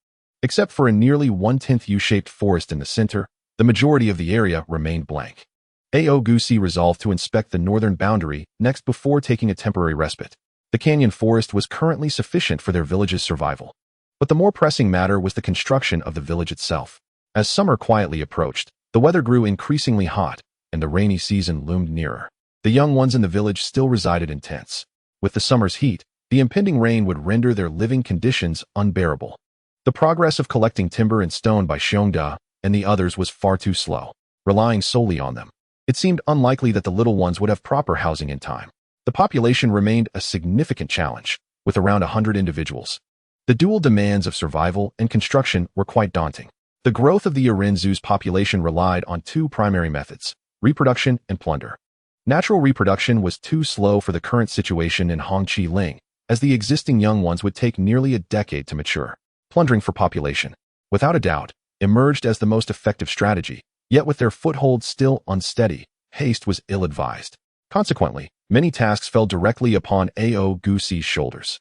Except for a nearly 1/10 U-shaped forest in the center, the majority of the area remained blank. Augustus resolved to inspect the northern boundary next before taking a temporary respite. The canyon forest was currently sufficient for their village's survival. But the more pressing matter was the construction of the village itself. As summer quietly approached, the weather grew increasingly hot, and the rainy season loomed nearer. The young ones in the village still resided in tents. With the summer's heat, the impending rain would render their living conditions unbearable. The progress of collecting timber and stone by Xiongda and the others was far too slow. Relying solely on them, it seemed unlikely that the little ones would have proper housing in time. The population remained a significant challenge, with around 100 individuals. The dual demands of survival and construction were quite daunting. The growth of the Arinzu's population relied on 2 primary methods: reproduction and plunder. Natural reproduction was too slow for the current situation in Hongqi Ling, as the existing young ones would take nearly a decade to mature. Plundering for population, without a doubt, emerged as the most effective strategy, yet with their foothold still unsteady, haste was ill-advised. Consequently, many tasks fell directly upon Augustus's shoulders.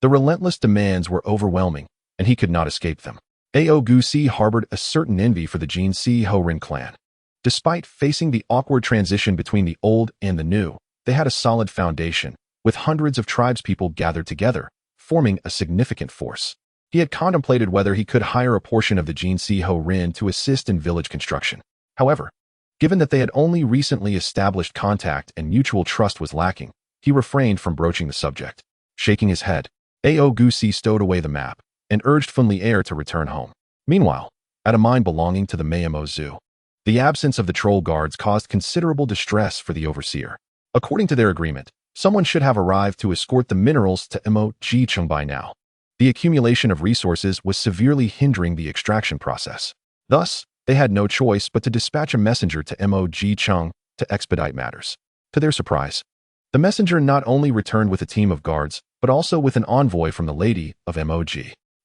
The relentless demands were overwhelming, and he could not escape them. Augustus harbored a certain envy for the Jin Si Ho Ren clan. Despite facing the awkward transition between the old and the new, they had a solid foundation, with hundreds of tribespeople gathered together, forming a significant force. He had contemplated whether he could hire a portion of the Jin Si Ho Ren to assist in village construction. However, given that they had only recently established contact and mutual trust was lacking, he refrained from broaching the subject. Shaking his head, Augustus stowed away the map and urged Funlier to return home. Meanwhile, at a mine belonging to the Mayamo Zoo, the absence of the troll guards caused considerable distress for the overseer. According to their agreement, someone should have arrived to escort the minerals to Mo Jicheng by now. The accumulation of resources was severely hindering the extraction process. Thus, they had no choice but to dispatch a messenger to Mo Jicheng to expedite matters. To their surprise, the messenger not only returned with a team of guards, but also with an envoy from the lady of Mog.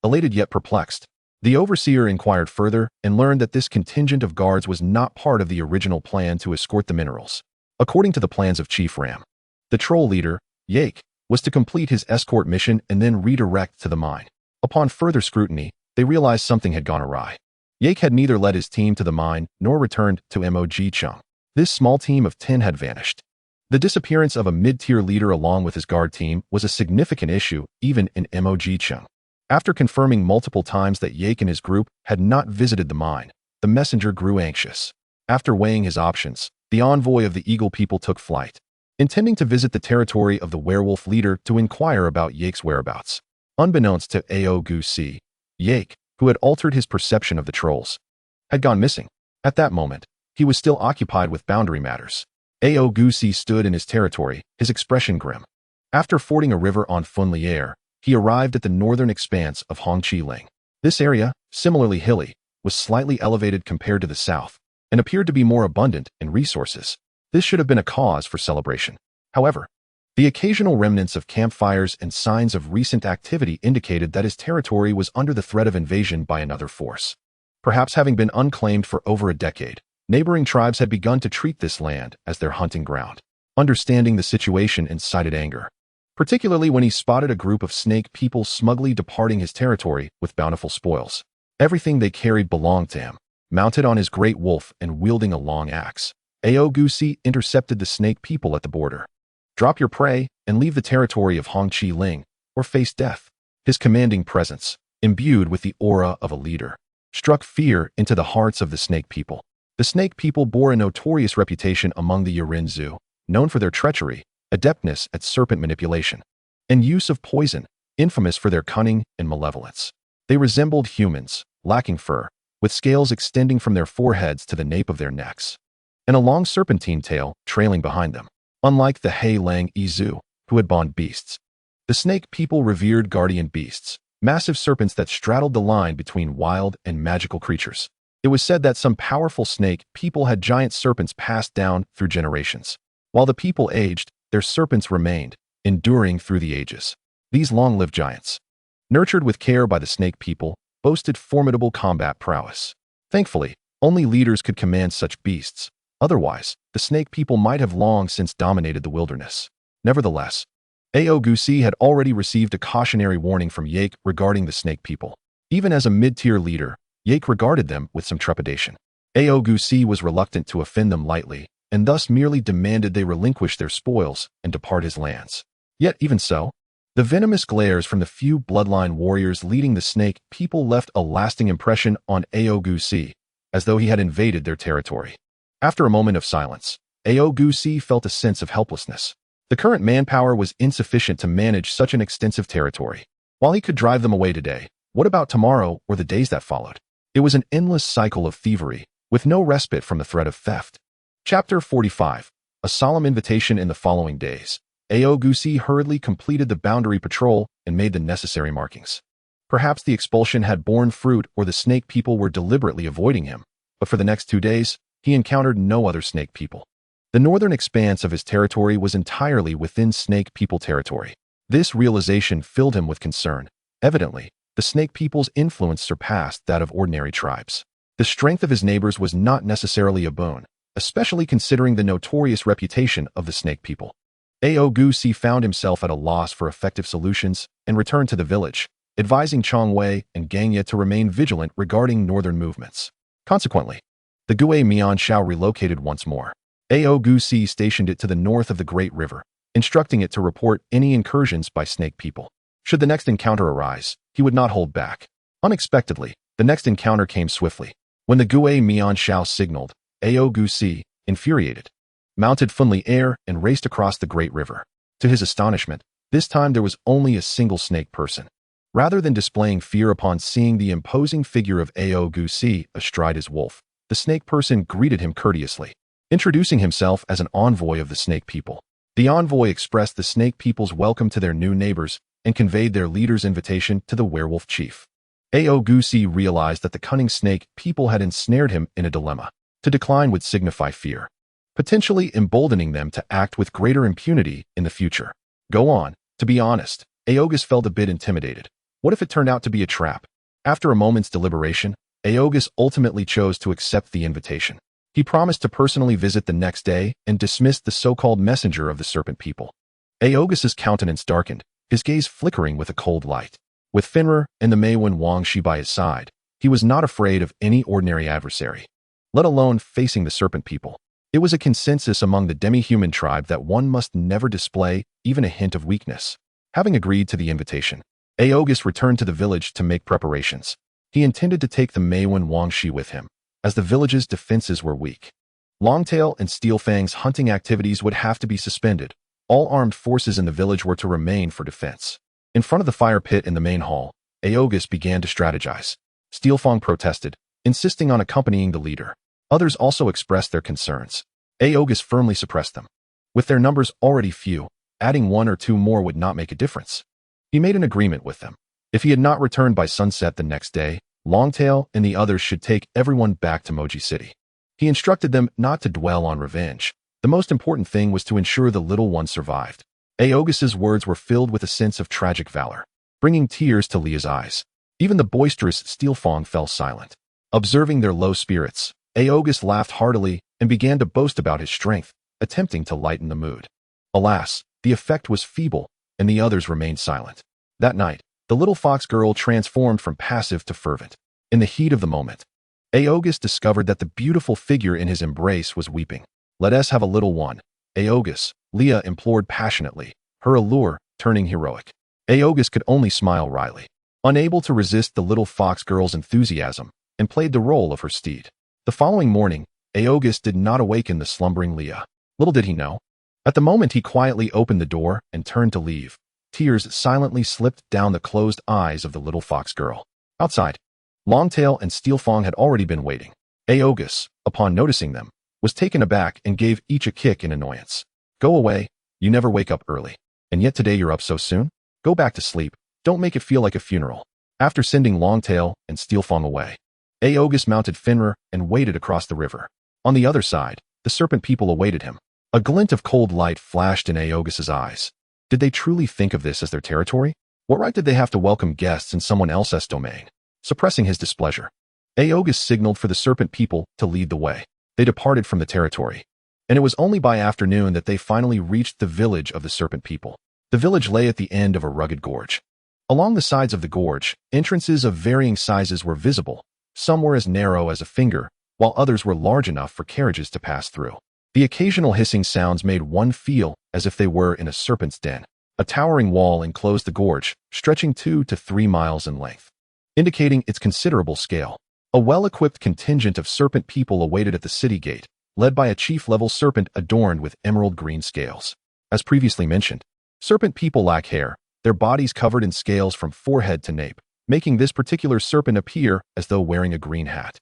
Elated yet perplexed, the overseer inquired further and learned that this contingent of guards was not part of the original plan to escort the minerals. According to the plans of Chief Ram, the troll leader, Yake, was to complete his escort mission and then redirect to the mine. Upon further scrutiny, they realized something had gone awry. Yake had neither led his team to the mine nor returned to Mog Chung. This small team of 10 had vanished. The disappearance of a mid-tier leader along with his guard team was a significant issue even in Mog Chung. After confirming multiple times that Yake and his group had not visited the mine, the messenger grew anxious. After weighing his options, the envoy of the Eagle people took flight, intending to visit the territory of the werewolf leader to inquire about Yake's whereabouts. Unbeknownst to Augustus, Yake, who had altered his perception of the trolls, had gone missing. At that moment, he was still occupied with boundary matters. Augustus stood in his territory, his expression grim. After fording a river on Funlier, he arrived at the northern expanse of Hongqi Ling. This area, similarly hilly, was slightly elevated compared to the south, and appeared to be more abundant in resources. This should have been a cause for celebration. However, the occasional remnants of campfires and signs of recent activity indicated that his territory was under the threat of invasion by another force. Perhaps having been unclaimed for over a decade, neighboring tribes had begun to treat this land as their hunting ground. Understanding the situation incited anger, particularly when he spotted a group of snake people smugly departing his territory with bountiful spoils. Everything they carried belonged to him. Mounted on his great wolf and wielding a long axe, Augustus intercepted the snake people at the border. Drop your prey and leave the territory of Hongqi Ling, or face death. His commanding presence, imbued with the aura of a leader, struck fear into the hearts of the snake people. The snake people bore a notorious reputation among the Yarinzu, known for their treachery, adeptness at serpent manipulation, and use of poison, infamous for their cunning and malevolence. They resembled humans, lacking fur, with scales extending from their foreheads to the nape of their necks, and a long serpentine tail trailing behind them. Unlike the Hei Lang Izu, who had bond beasts, the snake people revered guardian beasts, massive serpents that straddled the line between wild and magical creatures. It was said that some powerful snake people had giant serpents passed down through generations. While the people aged, their serpents remained, enduring through the ages. These long-lived giants, nurtured with care by the snake people, boasted formidable combat prowess. Thankfully, only leaders could command such beasts. Otherwise, the snake people might have long since dominated the wilderness. Nevertheless, Augustus had already received a cautionary warning from Yake regarding the snake people. Even as a mid-tier leader, Yake regarded them with some trepidation. Augustus was reluctant to offend them lightly, and thus merely demanded they relinquish their spoils and depart his lands. Yet even so, the venomous glares from the few bloodline warriors leading the snake people left a lasting impression on Augustus, as though he had invaded their territory. After a moment of silence, Augustus felt a sense of helplessness. The current manpower was insufficient to manage such an extensive territory. While he could drive them away today, what about tomorrow or the days that followed? It was an endless cycle of thievery, with no respite from the threat of theft. Chapter 45. A solemn invitation in the following days. Augustus hurriedly completed the boundary patrol and made the necessary markings. Perhaps the expulsion had borne fruit or the snake people were deliberately avoiding him, but for the next 2 days, he encountered no other snake people. The northern expanse of his territory was entirely within snake people territory. This realization filled him with concern. Evidently, the snake people's influence surpassed that of ordinary tribes. The strength of his neighbors was not necessarily a boon, especially considering the notorious reputation of the snake people. Augustus found himself at a loss for effective solutions and returned to the village, advising Chongwei and Gangya to remain vigilant regarding northern movements. Consequently, the Gui Mianshao relocated once more. Augustus stationed it to the north of the Great River, instructing it to report any incursions by snake people. Should the next encounter arise, he would not hold back. Unexpectedly, the next encounter came swiftly. When the Gui Mianshao signaled, Augustus, infuriated, mounted Funli Air and raced across the Great River. To his astonishment, this time there was only a single snake person. Rather than displaying fear upon seeing the imposing figure of Augustus astride his wolf, the snake person greeted him courteously, introducing himself as an envoy of the snake people. The envoy expressed the snake people's welcome to their new neighbors and conveyed their leader's invitation to the werewolf chief. Augustus realized that the cunning snake people had ensnared him in a dilemma. To decline would signify fear, potentially emboldening them to act with greater impunity in the future. Go on. To be honest, Augustus felt a bit intimidated. What if it turned out to be a trap? After a moment's deliberation, Augustus ultimately chose to accept the invitation. He promised to personally visit the next day and dismissed the so-called messenger of the serpent people. Augustus's countenance darkened, his gaze flickering with a cold light. With Fenrir and the Meiwen Wangshi by his side, he was not afraid of any ordinary adversary, let alone facing the serpent people. It was a consensus among the demi-human tribe that one must never display even a hint of weakness. Having agreed to the invitation, Augustus returned to the village to make preparations. He intended to take the Meiwen Wangshi with him, as the village's defenses were weak. Longtail and Steelfang's hunting activities would have to be suspended. All armed forces in the village were to remain for defense. In front of the fire pit in the main hall, Augustus began to strategize. Steelfang protested, insisting on accompanying the leader. Others also expressed their concerns. Augustus firmly suppressed them. With their numbers already few, adding 1 or 2 more would not make a difference. He made an agreement with them. If he had not returned by sunset the next day, Longtail and the others should take everyone back to Moji City. He instructed them not to dwell on revenge. The most important thing was to ensure the little one survived. Augustus's words were filled with a sense of tragic valor, bringing tears to Leah's eyes. Even the boisterous Steelfang fell silent. Observing their low spirits, Augustus laughed heartily and began to boast about his strength, attempting to lighten the mood. Alas, the effect was feeble, and the others remained silent. That night, the little fox girl transformed from passive to fervent. In the heat of the moment, Augustus discovered that the beautiful figure in his embrace was weeping. Let us have a little one, Augustus, Leah implored passionately, her allure turning heroic. Augustus could only smile wryly, unable to resist the little fox girl's enthusiasm, and played the role of her steed. The following morning, Augustus did not awaken the slumbering Leah. Little did he know. At the moment he quietly opened the door and turned to leave, tears silently slipped down the closed eyes of the little fox girl. Outside, Longtail and Steelfang had already been waiting. Augustus, upon noticing them, was taken aback and gave each a kick in annoyance. Go away, you never wake up early. And yet today you're up so soon? Go back to sleep, don't make it feel like a funeral. After sending Longtail and Steelfang away, Augustus mounted Finra and waded across the river. On the other side, the serpent people awaited him. A glint of cold light flashed in Augustus's eyes. Did they truly think of this as their territory? What right did they have to welcome guests in someone else's domain? Suppressing his displeasure, Augustus signaled for the serpent people to lead the way. They departed from the territory, and it was only by afternoon that they finally reached the village of the serpent people. The village lay at the end of a rugged gorge. Along the sides of the gorge, entrances of varying sizes were visible. Some were as narrow as a finger, while others were large enough for carriages to pass through. The occasional hissing sounds made one feel as if they were in a serpent's den. A towering wall enclosed the gorge, stretching 2 to 3 miles in length, indicating its considerable scale. A well-equipped contingent of serpent people awaited at the city gate, led by a chief-level serpent adorned with emerald green scales. As previously mentioned, serpent people lack hair, their bodies covered in scales from forehead to nape, making this particular serpent appear as though wearing a green hat.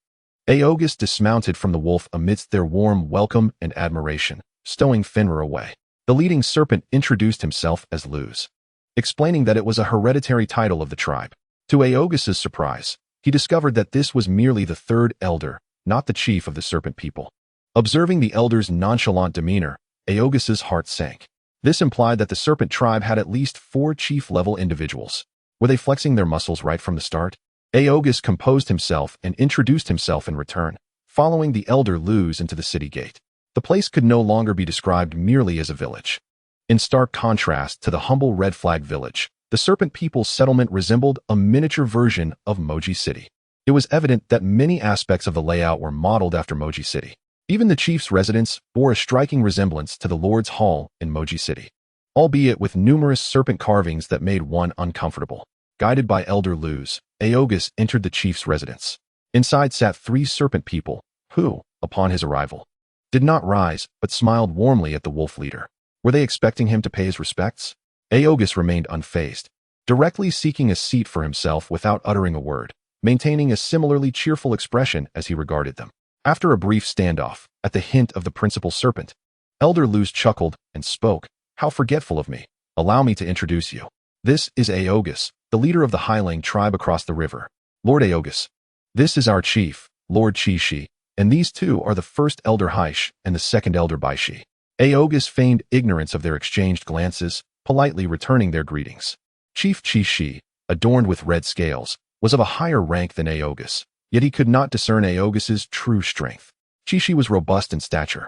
Augustus dismounted from the wolf amidst their warm welcome and admiration, stowing Finra away. The leading serpent introduced himself as Luz, explaining that it was a hereditary title of the tribe. To Augustus's surprise, he discovered that this was merely the third elder, not the chief of the serpent people. Observing the elder's nonchalant demeanor, Augustus's heart sank. This implied that the serpent tribe had at least 4 chief-level individuals. Were they flexing their muscles right from the start? Augustus composed himself and introduced himself in return, following the elder Luz into the city gate. The place could no longer be described merely as a village. In stark contrast to the humble Red Flag village, the serpent people's settlement resembled a miniature version of Moji City. It was evident that many aspects of the layout were modeled after Moji City. Even the chief's residence bore a striking resemblance to the Lord's Hall in Moji City, albeit with numerous serpent carvings that made one uncomfortable. Guided by Elder Luz, Augustus entered the chief's residence. Inside sat 3 serpent people, who, upon his arrival, did not rise but smiled warmly at the wolf leader. Were they expecting him to pay his respects? Augustus remained unfazed, directly seeking a seat for himself without uttering a word, maintaining a similarly cheerful expression as he regarded them. After a brief standoff, at the hint of the principal serpent, Elder Luz chuckled and spoke. How forgetful of me. Allow me to introduce you. This is Augustus, the leader of the Highlang tribe across the river. Lord Augustus. This is our chief, Lord Chi-Shi, and these 2 are the first Elder Haish and the second Elder Bai-Shi. Augustus feigned ignorance of their exchanged glances, politely returning their greetings. Chief Chi-Shi, adorned with red scales, was of a higher rank than Augustus, yet he could not discern Augustus's true strength. Chi-Shi was robust in stature,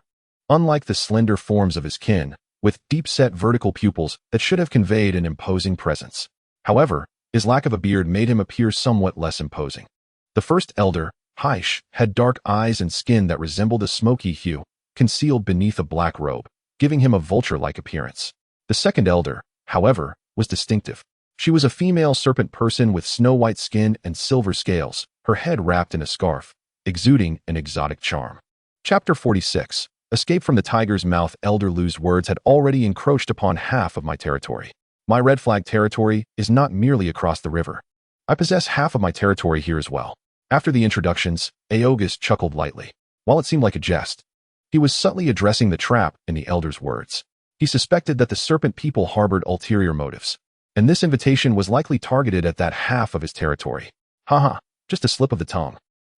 unlike the slender forms of his kin, with deep-set vertical pupils that should have conveyed an imposing presence. However, his lack of a beard made him appear somewhat less imposing. The first elder, Haish, had dark eyes and skin that resembled a smoky hue, concealed beneath a black robe, giving him a vulture-like appearance. The second elder, however, was distinctive. She was a female serpent person with snow-white skin and silver scales, her head wrapped in a scarf, exuding an exotic charm. Chapter 46. Escape from the tiger's mouth. Elder Luz's words had already encroached upon half of my territory. My Red Flag territory is not merely across the river. I possess half of my territory here as well. After the introductions, Augustus chuckled lightly. While it seemed like a jest, he was subtly addressing the trap in the elder's words. He suspected that the serpent people harbored ulterior motives, and this invitation was likely targeted at that half of his territory. Haha, just a slip of the tongue.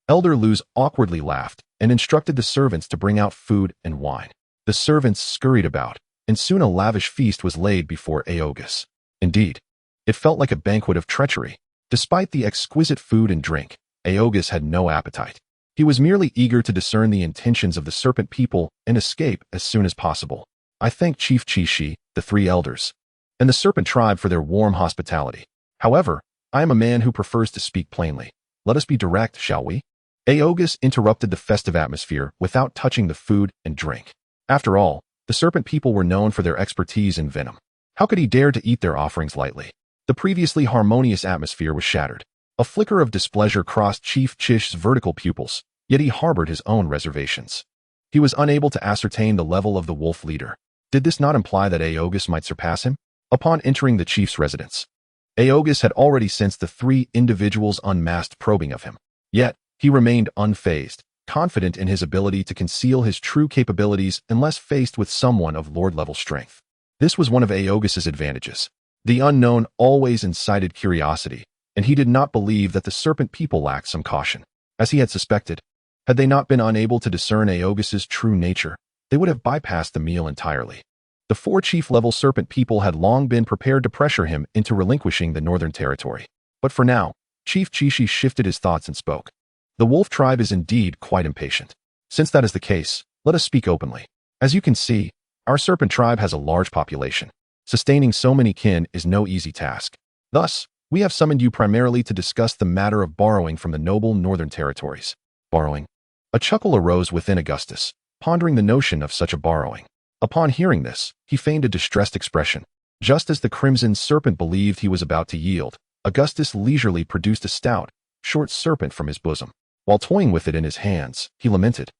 Elder Luz awkwardly laughed and instructed the servants to bring out food and wine. The servants scurried about, and soon a lavish feast was laid before Augustus. Indeed, it felt like a banquet of treachery. Despite the exquisite food and drink, Augustus had no appetite. He was merely eager to discern the intentions of the serpent people and escape as soon as possible. I thank Chief Chi-Shi, the 3 elders, and the serpent tribe for their warm hospitality. However, I am a man who prefers to speak plainly. Let us be direct, shall we? Augustus interrupted the festive atmosphere without touching the food and drink. After all, the serpent people were known for their expertise in venom. How could he dare to eat their offerings lightly? The previously harmonious atmosphere was shattered. A flicker of displeasure crossed Chief Chish's vertical pupils, yet he harbored his own reservations. He was unable to ascertain the level of the wolf leader. Did this not imply that Augustus might surpass him? Upon entering the chief's residence, Augustus had already sensed the three individuals' unmasked probing of him. Yet, he remained unfazed, confident in his ability to conceal his true capabilities unless faced with someone of lord-level strength. This was one of Augustus's advantages. The unknown always incited curiosity, and he did not believe that the serpent people lacked some caution. As he had suspected, had they not been unable to discern Augustus's true nature, they would have bypassed the meal entirely. The four chief-level serpent people had long been prepared to pressure him into relinquishing the northern territory. But for now, Chief Chishi shifted his thoughts and spoke. The wolf tribe is indeed quite impatient. Since that is the case, let us speak openly. As you can see, our serpent tribe has a large population. Sustaining so many kin is no easy task. Thus, we have summoned you primarily to discuss the matter of borrowing from the noble northern territories. Borrowing? A chuckle arose within Augustus, pondering the notion of such a borrowing. Upon hearing this, he feigned a distressed expression. Just as the crimson serpent believed he was about to yield, Augustus leisurely produced a stout, short serpent from his bosom. While toying with it in his hands, he lamented,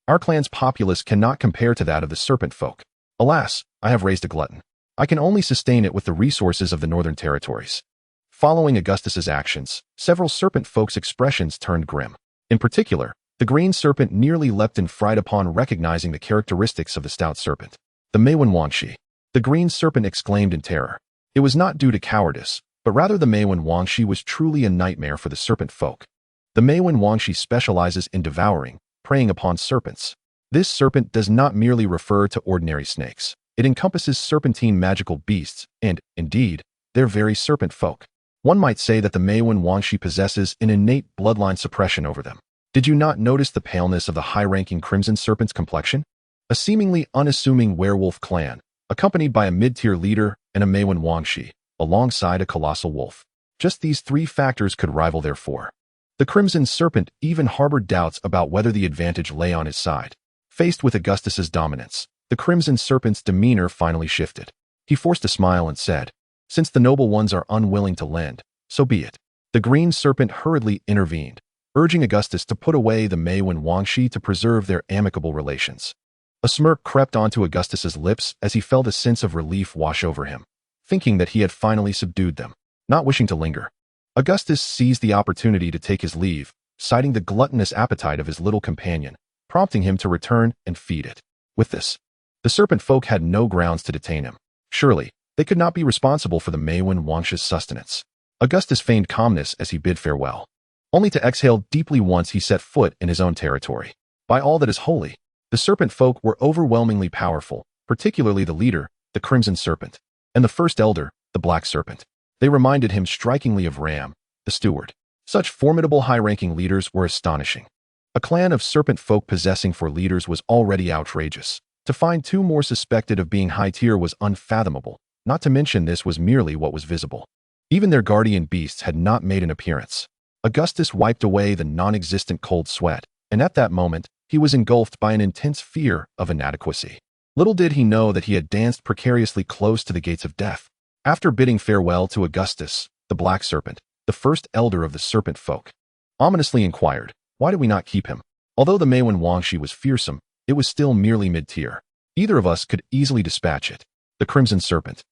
"Our clan's populace cannot compare to that of the serpent folk. Alas, I have raised a glutton. I can only sustain it with the resources of the northern territories." Following Augustus's actions, several serpent folks' expressions turned grim. In particular, the green serpent nearly leapt in fright upon recognizing the characteristics of the stout serpent. "The Meiwen Wangshi," the green serpent exclaimed in terror. It was not due to cowardice, but rather the Meiwen Wangshi was truly a nightmare for the serpent folk. The Meiwen Wangshi specializes in devouring, preying upon serpents. This serpent does not merely refer to ordinary snakes. It encompasses serpentine magical beasts, and, indeed, they're very serpent folk. One might say that the Meiwen Wangshi possesses an innate bloodline suppression over them. Did you not notice the paleness of the high-ranking crimson serpent's complexion? A seemingly unassuming werewolf clan, accompanied by a mid-tier leader and a Meiwen Wangshi, alongside a colossal wolf. Just these three factors could rival their four. The crimson serpent even harbored doubts about whether the advantage lay on his side. Faced with Augustus's dominance, the crimson serpent's demeanor finally shifted. He forced a smile and said, "Since the noble ones are unwilling to lend, so be it." The green serpent hurriedly intervened, urging Augustus to put away the Meiwen Wangshi to preserve their amicable relations. A smirk crept onto Augustus's lips as he felt a sense of relief wash over him, thinking that he had finally subdued them. Not wishing to linger, Augustus seized the opportunity to take his leave, citing the gluttonous appetite of his little companion, prompting him to return and feed it. With this, the serpent folk had no grounds to detain him. Surely, they could not be responsible for the Meiwen Wangshi's sustenance. Augustus feigned calmness as he bid farewell, only to exhale deeply once he set foot in his own territory. By all that is holy, the serpent folk were overwhelmingly powerful, particularly the leader, the crimson serpent, and the first elder, the black serpent. They reminded him strikingly of Ram, the steward. Such formidable high-ranking leaders were astonishing. A clan of serpent folk possessing four leaders was already outrageous. To find two more suspected of being high-tier was unfathomable, not to mention this was merely what was visible. Even their guardian beasts had not made an appearance. Augustus wiped away the non-existent cold sweat, and at that moment, he was engulfed by an intense fear of inadequacy. Little did he know that he had danced precariously close to the gates of death. After bidding farewell to Augustus, the black serpent, the first elder of the serpent folk, ominously inquired, "Why did we not keep him?" Although the Meiwen Wangshi was fearsome, it was still merely mid-tier. Either of us could easily dispatch it. The crimson serpent,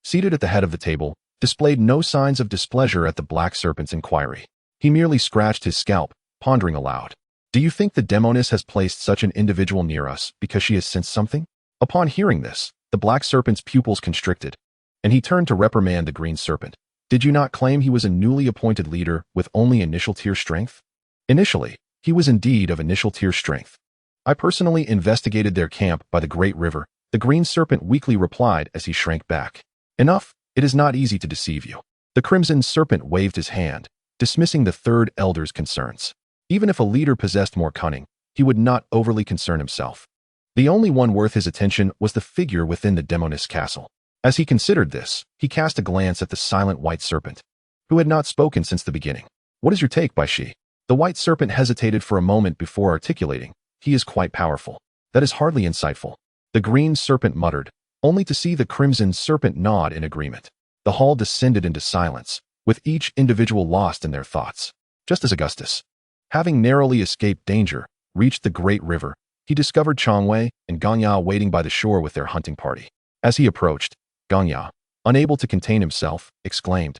seated at the head of the table, displayed no signs of displeasure at the black serpent's inquiry. He merely scratched his scalp, pondering aloud. "Do you think the demoness has placed such an individual near us because she has sensed something?" Upon hearing this, the black serpent's pupils constricted, and he turned to reprimand the green serpent. "Did you not claim he was a newly appointed leader with only initial tier strength?" Initially, he was indeed of initial tier strength. "I personally investigated their camp by the great river," the green serpent weakly replied as he shrank back. "Enough, it is not easy to deceive you." The crimson serpent waved his hand, dismissing the third elder's concerns. Even if a leader possessed more cunning, he would not overly concern himself. The only one worth his attention was the figure within the demoness castle. As he considered this, he cast a glance at the silent white serpent, who had not spoken since the beginning. "What is your take, by she?" The white serpent hesitated for a moment before articulating, "He is quite powerful." "That is hardly insightful," the green serpent muttered, only to see the crimson serpent nod in agreement. The hall descended into silence, with each individual lost in their thoughts. Just as Augustus, having narrowly escaped danger, reached the great river, he discovered Changwei and Ganya waiting by the shore with their hunting party. As he approached, Ganya, unable to contain himself, exclaimed,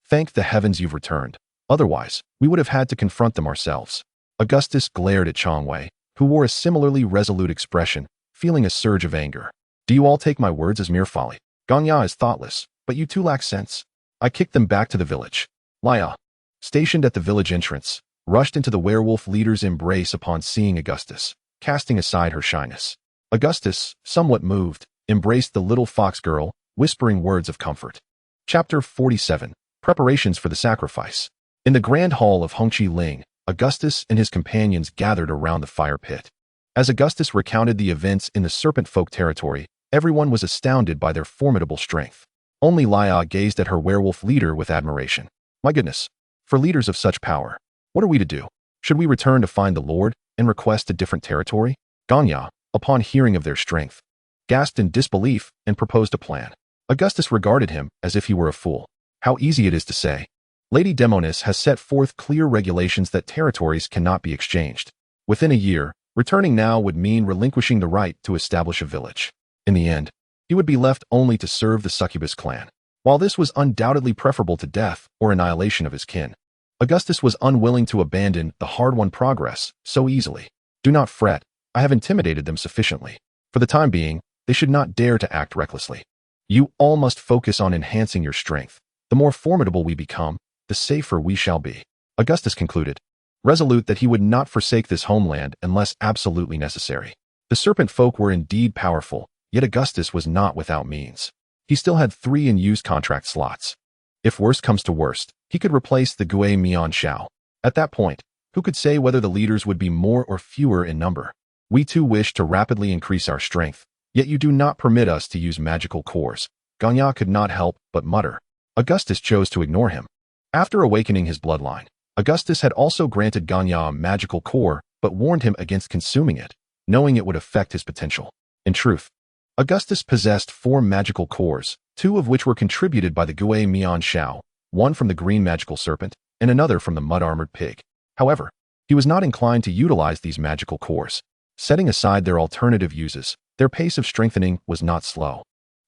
"Thank the heavens you've returned. Otherwise, we would have had to confront them ourselves." Augustus glared at Changwei, who wore a similarly resolute expression, feeling a surge of anger. "Do you all take my words as mere folly? Ganya is thoughtless, but you two lack sense. I kicked them back to the village." Laya, stationed at the village entrance, rushed into the werewolf leader's embrace upon seeing Augustus, casting aside her shyness. Augustus, somewhat moved, embraced the little fox girl, whispering words of comfort. Chapter 47. Preparations for the Sacrifice. In the grand hall of Hongqi Ling, Augustus and his companions gathered around the fire pit. As Augustus recounted the events in the serpent folk territory, everyone was astounded by their formidable strength. Only Laya gazed at her werewolf leader with admiration. "My goodness, for leaders of such power, what are we to do? Should we return to find the Lord and request a different territory?" Ganya, upon hearing of their strength, gasped in disbelief and proposed a plan. Augustus regarded him as if he were a fool. "How easy it is to say. Lady Demonis has set forth clear regulations that territories cannot be exchanged. Within a year, returning now would mean relinquishing the right to establish a village. In the end, he would be left only to serve the succubus clan. While this was undoubtedly preferable to death or annihilation of his kin, Augustus was unwilling to abandon the hard-won progress so easily. "Do not fret, I have intimidated them sufficiently. For the time being, they should not dare to act recklessly. You all must focus on enhancing your strength. The more formidable we become, the safer we shall be," Augustus concluded, resolute that he would not forsake this homeland unless absolutely necessary. The serpent folk were indeed powerful, yet Augustus was not without means. He still had 3 unused contract slots. If worst comes to worst, he could replace the Gui Mian Shao. At that point, who could say whether the leaders would be more or fewer in number? "We too wish to rapidly increase our strength, yet you do not permit us to use magical cores." Ganya could not help but mutter. Augustus chose to ignore him. After awakening his bloodline, Augustus had also granted Ganya a magical core, but warned him against consuming it, knowing it would affect his potential. In truth, Augustus possessed 4 magical cores, 2 of which were contributed by the Gui Mian Shao, one from the green magical serpent, and another from the mud-armored pig. However, he was not inclined to utilize these magical cores. Setting aside their alternative uses, their pace of strengthening was not slow.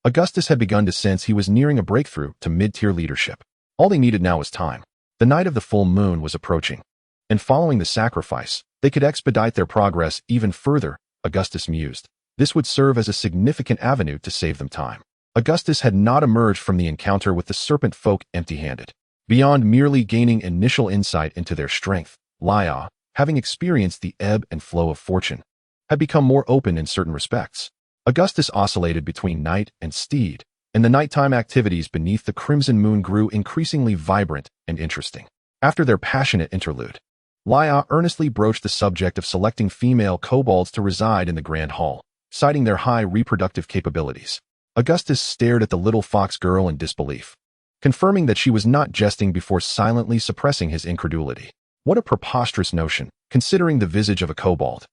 Augustus had begun to sense he was nearing a breakthrough to mid-tier leadership. All they needed now was time. The night of the full moon was approaching, and following the sacrifice, they could expedite their progress even further, Augustus mused. This would serve as a significant avenue to save them time. Augustus had not emerged from the encounter with the serpent folk empty-handed. Beyond merely gaining initial insight into their strength, Laya, having experienced the ebb and flow of fortune, had become more open in certain respects. Augustus oscillated between knight and steed, and the nighttime activities beneath the crimson moon grew increasingly vibrant and interesting. After their passionate interlude, Laya earnestly broached the subject of selecting female kobolds to reside in the Grand Hall, citing their high reproductive capabilities. Augustus stared at the little fox girl in disbelief, confirming that she was not jesting before silently suppressing his incredulity. What a preposterous notion, considering the visage of a kobold.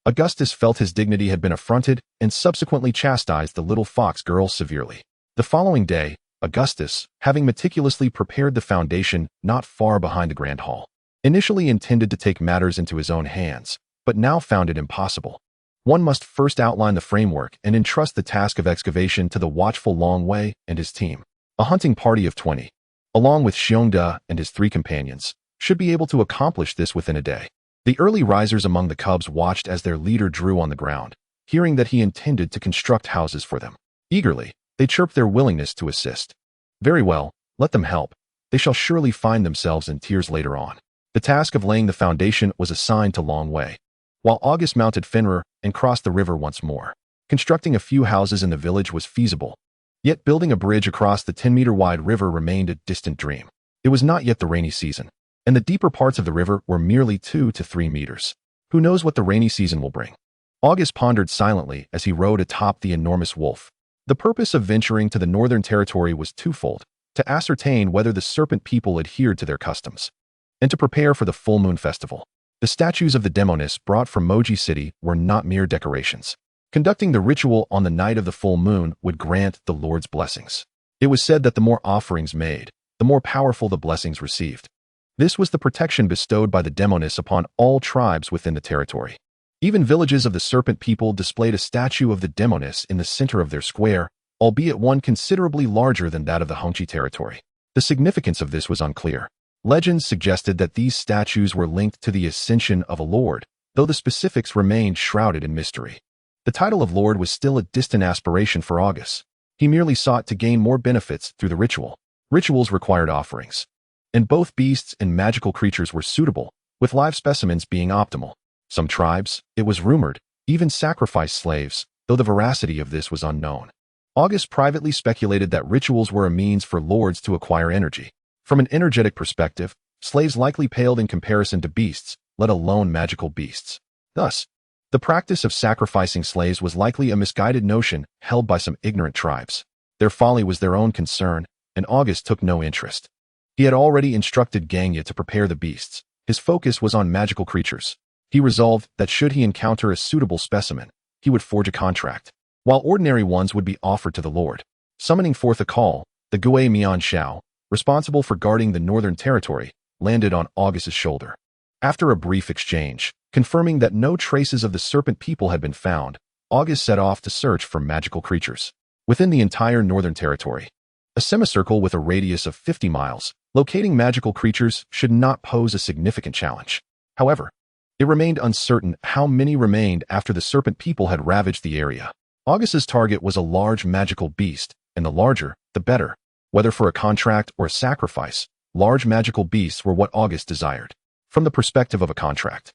Augustus felt his dignity had been affronted and subsequently chastised the little fox girl severely. The following day, Augustus, having meticulously prepared the foundation not far behind the Grand Hall, initially intended to take matters into his own hands, but now found it impossible. One must first outline the framework and entrust the task of excavation to the watchful Long Wei and his team. A hunting party of 20, along with Xiongda and his 3 companions, should be able to accomplish this within a day. The early risers among the cubs watched as their leader drew on the ground, hearing that he intended to construct houses for them. Eagerly, they chirped their willingness to assist. "Very well, let them help. They shall surely find themselves in tears later on." The task of laying the foundation was assigned to Long Wei, while August mounted Fenrir and crossed the river once more. Constructing a few houses in the village was feasible, yet building a bridge across the 10-meter-wide river remained a distant dream. It was not yet the rainy season, and the deeper parts of the river were merely 2 to 3 meters. Who knows what the rainy season will bring? August pondered silently as he rode atop the enormous wolf. The purpose of venturing to the northern territory was twofold: to ascertain whether the serpent people adhered to their customs, and to prepare for the full moon festival. The statues of the Demonis brought from Moji City were not mere decorations. Conducting the ritual on the night of the full moon would grant the Lord's blessings. It was said that the more offerings made, the more powerful the blessings received. This was the protection bestowed by the Demonis upon all tribes within the territory. Even villages of the serpent people displayed a statue of the demoness in the center of their square, albeit one considerably larger than that of the Hongqi territory. The significance of this was unclear. Legends suggested that these statues were linked to the ascension of a lord, though the specifics remained shrouded in mystery. The title of lord was still a distant aspiration for Augustus. He merely sought to gain more benefits through the ritual. Rituals required offerings, and both beasts and magical creatures were suitable, with live specimens being optimal. Some tribes, it was rumored, even sacrificed slaves, though the veracity of this was unknown. Augustus privately speculated that rituals were a means for lords to acquire energy. From an energetic perspective, slaves likely paled in comparison to beasts, let alone magical beasts. Thus, the practice of sacrificing slaves was likely a misguided notion held by some ignorant tribes. Their folly was their own concern, and Augustus took no interest. He had already instructed Ganya to prepare the beasts. His focus was on magical creatures. He resolved that should he encounter a suitable specimen, he would forge a contract, while ordinary ones would be offered to the lord. Summoning forth a call, the Gui Mian Shao, responsible for guarding the northern territory, landed on Augustus's shoulder. After a brief exchange, confirming that no traces of the serpent people had been found, Augustus set off to search for magical creatures. Within the entire northern territory, a semicircle with a radius of 50 miles, locating magical creatures should not pose a significant challenge. However, it remained uncertain how many remained after the serpent people had ravaged the area. Augustus's target was a large magical beast, and the larger, the better. Whether for a contract or a sacrifice, large magical beasts were what Augustus desired. From the perspective of a contract,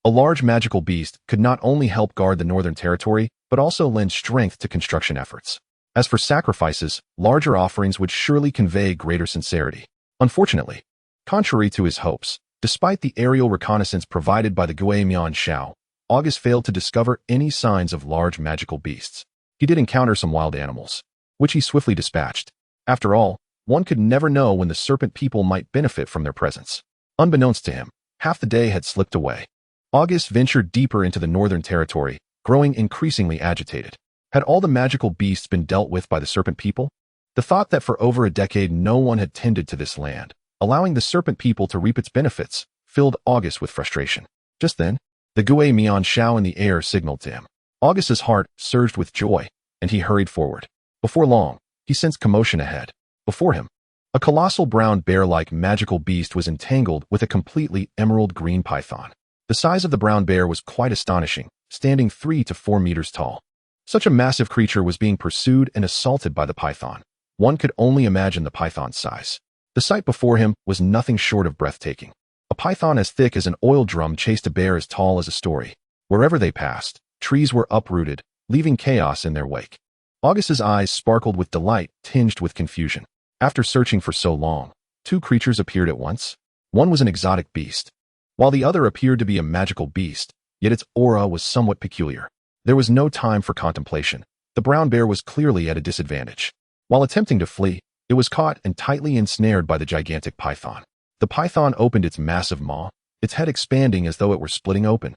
a large magical beast could not only help guard the northern territory, but also lend strength to construction efforts. As for sacrifices, larger offerings would surely convey greater sincerity. Unfortunately, contrary to his hopes, despite the aerial reconnaissance provided by the Gui Mian Shao, Augustus failed to discover any signs of large magical beasts. He did encounter some wild animals, which he swiftly dispatched. After all, one could never know when the serpent people might benefit from their presence. Unbeknownst to him, half the day had slipped away. Augustus ventured deeper into the northern territory, growing increasingly agitated. Had all the magical beasts been dealt with by the serpent people? The thought that for over a decade no one had tended to this land, allowing the serpent people to reap its benefits, filled Augustus with frustration. Just then, the Gui Mian Shao in the air signaled to him. Augustus's heart surged with joy, and he hurried forward. Before long, he sensed commotion ahead. Before him, a colossal brown bear-like magical beast was entangled with a completely emerald green python. The size of the brown bear was quite astonishing, standing 3 to 4 meters tall. Such a massive creature was being pursued and assaulted by the python. One could only imagine the python's size. The sight before him was nothing short of breathtaking. A python as thick as an oil drum chased a bear as tall as a story. Wherever they passed, trees were uprooted, leaving chaos in their wake. Augustus's eyes sparkled with delight, tinged with confusion. After searching for so long, 2 creatures appeared at once. One was an exotic beast, while the other appeared to be a magical beast, yet its aura was somewhat peculiar. There was no time for contemplation. The brown bear was clearly at a disadvantage. While attempting to flee, it was caught and tightly ensnared by the gigantic python. The python opened its massive maw, its head expanding as though it were splitting open.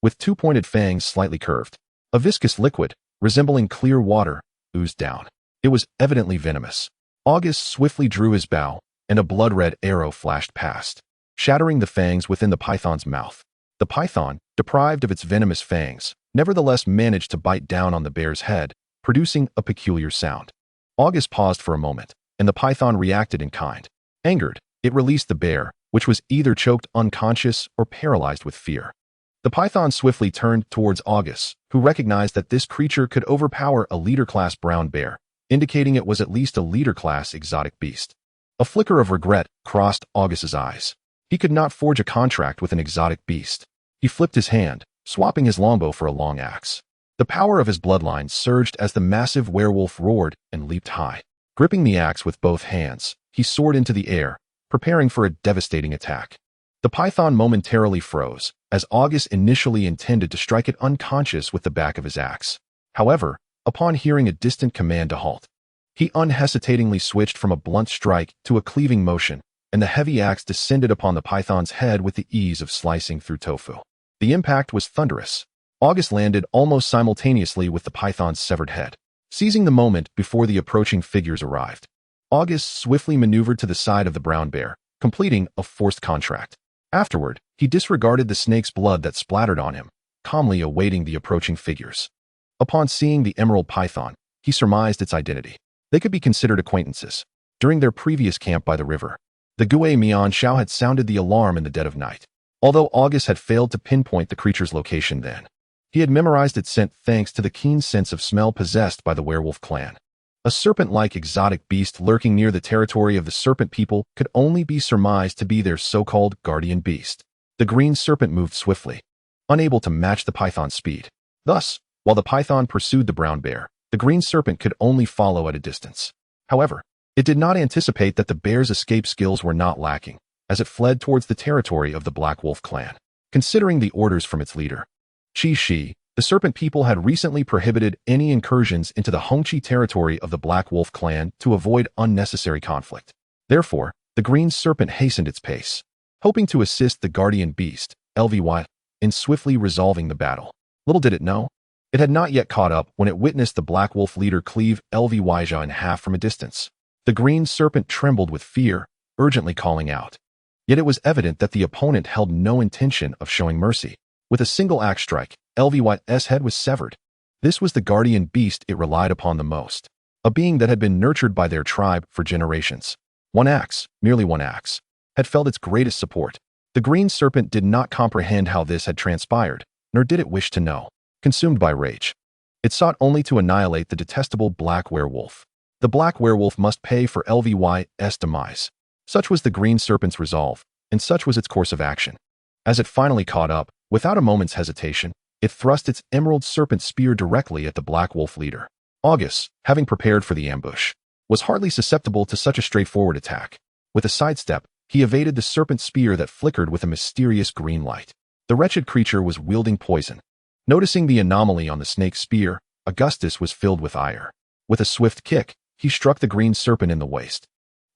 With 2 pointed fangs slightly curved, a viscous liquid, resembling clear water, oozed down. It was evidently venomous. Augustus swiftly drew his bow, and a blood-red arrow flashed past, shattering the fangs within the python's mouth. The python, deprived of its venomous fangs, nevertheless managed to bite down on the bear's head, producing a peculiar sound. Augustus paused for a moment, and the python reacted in kind. Angered, it released the bear, which was either choked unconscious or paralyzed with fear. The python swiftly turned towards Augustus, who recognized that this creature could overpower a leader-class brown bear, indicating it was at least a leader-class exotic beast. A flicker of regret crossed Augustus's eyes. He could not forge a contract with an exotic beast. He flipped his hand, swapping his longbow for a long axe. The power of his bloodline surged as the massive werewolf roared and leaped high. Gripping the axe with both hands, he soared into the air, preparing for a devastating attack. The python momentarily froze, as Augustus initially intended to strike it unconscious with the back of his axe. However, upon hearing a distant command to halt, he unhesitatingly switched from a blunt strike to a cleaving motion, and the heavy axe descended upon the python's head with the ease of slicing through tofu. The impact was thunderous. Augustus landed almost simultaneously with the python's severed head. Seizing the moment before the approaching figures arrived, Augustus swiftly maneuvered to the side of the brown bear, completing a forced contract. Afterward, he disregarded the snake's blood that splattered on him, calmly awaiting the approaching figures. Upon seeing the emerald python, he surmised its identity. They could be considered acquaintances. During their previous camp by the river, the Gui Mian Shao had sounded the alarm in the dead of night. Although August had failed to pinpoint the creature's location then, he had memorized its scent thanks to the keen sense of smell possessed by the werewolf clan. A serpent-like exotic beast lurking near the territory of the serpent people could only be surmised to be their so-called guardian beast. The green serpent moved swiftly, unable to match the python's speed. Thus, while the python pursued the brown bear, the green serpent could only follow at a distance. However, it did not anticipate that the bear's escape skills were not lacking, as it fled towards the territory of the Black Wolf clan. Considering the orders from its leader, Shi, the serpent people had recently prohibited any incursions into the Hongqi territory of the Black Wolf clan to avoid unnecessary conflict. Therefore, the green serpent hastened its pace, hoping to assist the guardian beast, Lvy, in swiftly resolving the battle. Little did it know, it had not yet caught up when it witnessed the Black Wolf leader cleave Lvy in half from a distance. The green serpent trembled with fear, urgently calling out. Yet it was evident that the opponent held no intention of showing mercy. With a single axe strike, Lvy's head was severed. This was the guardian beast it relied upon the most, a being that had been nurtured by their tribe for generations. One axe, merely one axe, had felt its greatest support. The green serpent did not comprehend how this had transpired, nor did it wish to know. Consumed by rage, it sought only to annihilate the detestable black werewolf. The black werewolf must pay for Lvy's demise. Such was the green serpent's resolve, and such was its course of action. As it finally caught up, without a moment's hesitation, it thrust its emerald serpent spear directly at the Black Wolf leader. August, having prepared for the ambush, was hardly susceptible to such a straightforward attack. With a sidestep, he evaded the serpent spear that flickered with a mysterious green light. The wretched creature was wielding poison. Noticing the anomaly on the snake's spear, Augustus was filled with ire. With a swift kick, he struck the green serpent in the waist.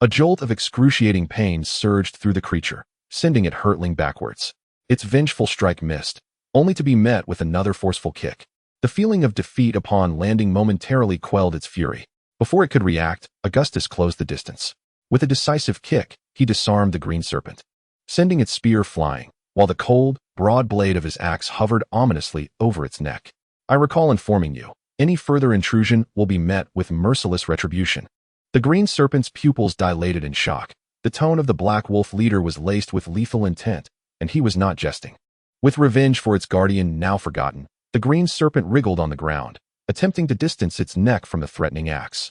A jolt of excruciating pain surged through the creature, sending it hurtling backwards. Its vengeful strike missed, only to be met with another forceful kick. The feeling of defeat upon landing momentarily quelled its fury. Before it could react, Augustus closed the distance. With a decisive kick, he disarmed the green serpent, sending its spear flying, while the cold, broad blade of his axe hovered ominously over its neck. I recall informing you, any further intrusion will be met with merciless retribution. The green serpent's pupils dilated in shock. The tone of the Black Wolf leader was laced with lethal intent, and he was not jesting. With revenge for its guardian now forgotten, the green serpent wriggled on the ground, attempting to distance its neck from the threatening axe.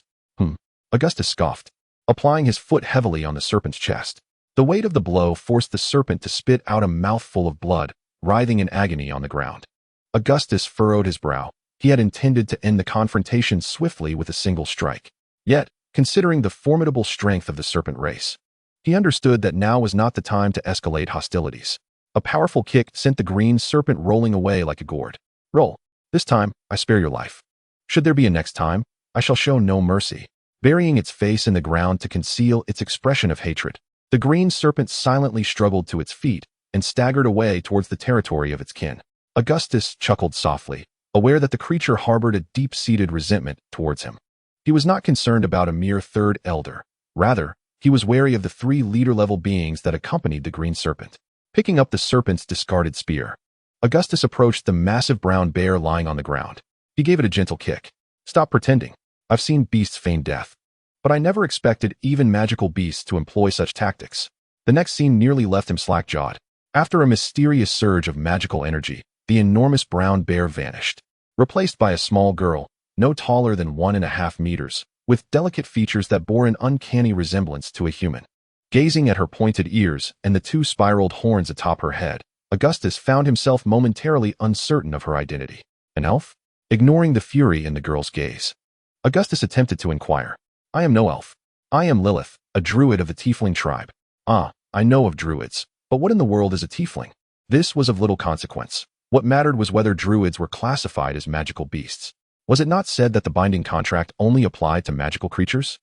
Augustus scoffed, applying his foot heavily on the serpent's chest. The weight of the blow forced the serpent to spit out a mouthful of blood, writhing in agony on the ground. Augustus furrowed his brow. He had intended to end the confrontation swiftly with a single strike. Yet, considering the formidable strength of the serpent race, he understood that now was not the time to escalate hostilities. A powerful kick sent the green serpent rolling away like a gourd. Roll. This time, I spare your life. Should there be a next time, I shall show no mercy. Burying its face in the ground to conceal its expression of hatred, the green serpent silently struggled to its feet and staggered away towards the territory of its kin. Augustus chuckled softly, aware that the creature harbored a deep-seated resentment towards him. He was not concerned about a mere third elder. Rather, he was wary of the 3 leader-level beings that accompanied the green serpent. Picking up the serpent's discarded spear, Augustus approached the massive brown bear lying on the ground. He gave it a gentle kick. Stop pretending. I've seen beasts feign death, but I never expected even magical beasts to employ such tactics. The next scene nearly left him slack-jawed. After a mysterious surge of magical energy, the enormous brown bear vanished, replaced by a small girl, no taller than 1.5 meters, with delicate features that bore an uncanny resemblance to a human. Gazing at her pointed ears and the 2 spiraled horns atop her head, Augustus found himself momentarily uncertain of her identity. An elf? Ignoring the fury in the girl's gaze, Augustus attempted to inquire. I am no elf. I am Lilith, a druid of the tiefling tribe. Ah, I know of druids, but what in the world is a tiefling? This was of little consequence. What mattered was whether druids were classified as magical beasts. Was it not said that the binding contract only applied to magical creatures?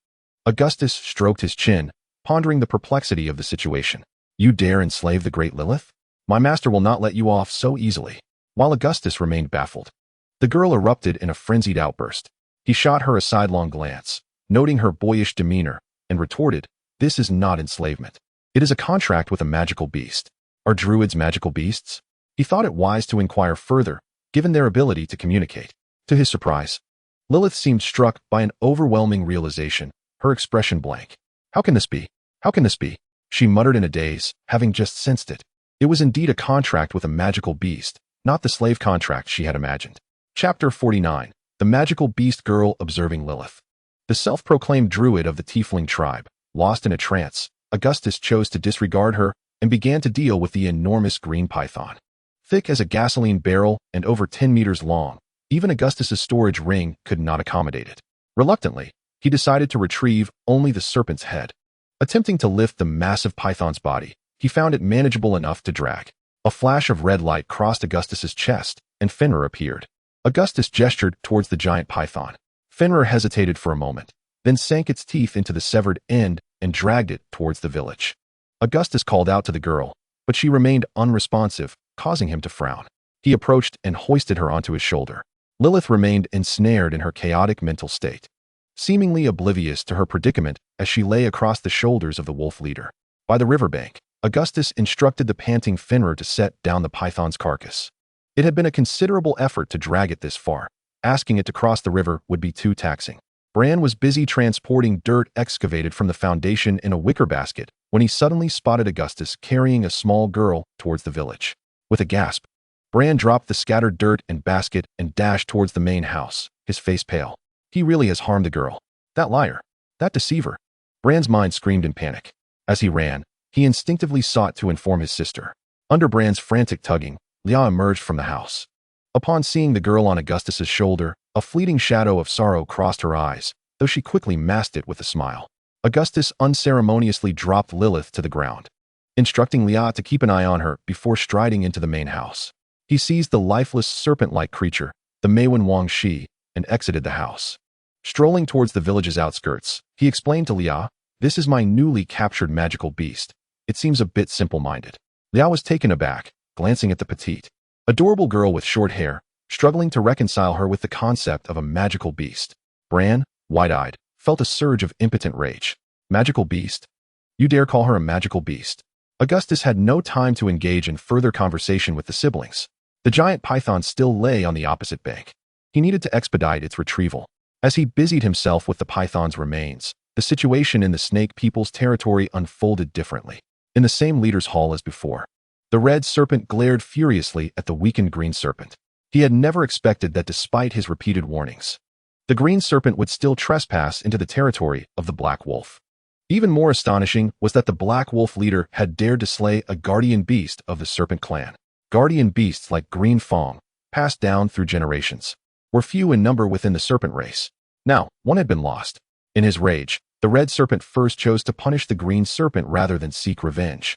Augustus stroked his chin, pondering the perplexity of the situation. You dare enslave the great Lilith? My master will not let you off so easily. While Augustus remained baffled, the girl erupted in a frenzied outburst. He shot her a sidelong glance, noting her boyish demeanor, and retorted, This is not enslavement. It is a contract with a magical beast. Are druids magical beasts? He thought it wise to inquire further, given their ability to communicate. To his surprise, Lilith seemed struck by an overwhelming realization, her expression blank. How can this be? How can this be? She muttered in a daze, having just sensed it. It was indeed a contract with a magical beast, not the slave contract she had imagined. Chapter 49. The Magical Beast Girl Observing Lilith. The self-proclaimed druid of the Tiefling tribe, lost in a trance, Augustus chose to disregard her and began to deal with the enormous green python. Thick as a gasoline barrel and over 10 meters long, even Augustus's storage ring could not accommodate it. Reluctantly, he decided to retrieve only the serpent's head. Attempting to lift the massive python's body, he found it manageable enough to drag. A flash of red light crossed Augustus's chest, and Fenrir appeared. Augustus gestured towards the giant python. Fenrir hesitated for a moment, then sank its teeth into the severed end and dragged it towards the village. Augustus called out to the girl, but she remained unresponsive, causing him to frown. He approached and hoisted her onto his shoulder. Lilith remained ensnared in her chaotic mental state, seemingly oblivious to her predicament as she lay across the shoulders of the wolf leader. By the riverbank, Augustus instructed the panting Fenrir to set down the python's carcass. It had been a considerable effort to drag it this far. Asking it to cross the river would be too taxing. Bran was busy transporting dirt excavated from the foundation in a wicker basket when he suddenly spotted Augustus carrying a small girl towards the village. With a gasp, Bran dropped the scattered dirt and basket and dashed towards the main house, his face pale. He really has harmed the girl. That liar. That deceiver. Bran's mind screamed in panic. As he ran, he instinctively sought to inform his sister. Under Bran's frantic tugging, Leah emerged from the house. Upon seeing the girl on Augustus's shoulder, a fleeting shadow of sorrow crossed her eyes, though she quickly masked it with a smile. Augustus unceremoniously dropped Lilith to the ground, instructing Leah to keep an eye on her before striding into the main house. He seized the lifeless serpent-like creature, the Meiwen Wang Shi, and exited the house. Strolling towards the village's outskirts, he explained to Leah, "This is my newly captured magical beast. It seems a bit simple-minded." Leah was taken aback, glancing at the petite, adorable girl with short hair, struggling to reconcile her with the concept of a magical beast. Bran, wide-eyed, felt a surge of impotent rage. Magical beast? You dare call her a magical beast? Augustus had no time to engage in further conversation with the siblings. The giant python still lay on the opposite bank. He needed to expedite its retrieval. As he busied himself with the python's remains, the situation in the snake people's territory unfolded differently. In the same leader's hall as before, the red serpent glared furiously at the weakened green serpent. He had never expected that despite his repeated warnings, the green serpent would still trespass into the territory of the black wolf. Even more astonishing was that the black wolf leader had dared to slay a guardian beast of the serpent clan. Guardian beasts like Green Fong, passed down through generations, were few in number within the serpent race. Now, one had been lost. In his rage, the red serpent first chose to punish the green serpent rather than seek revenge.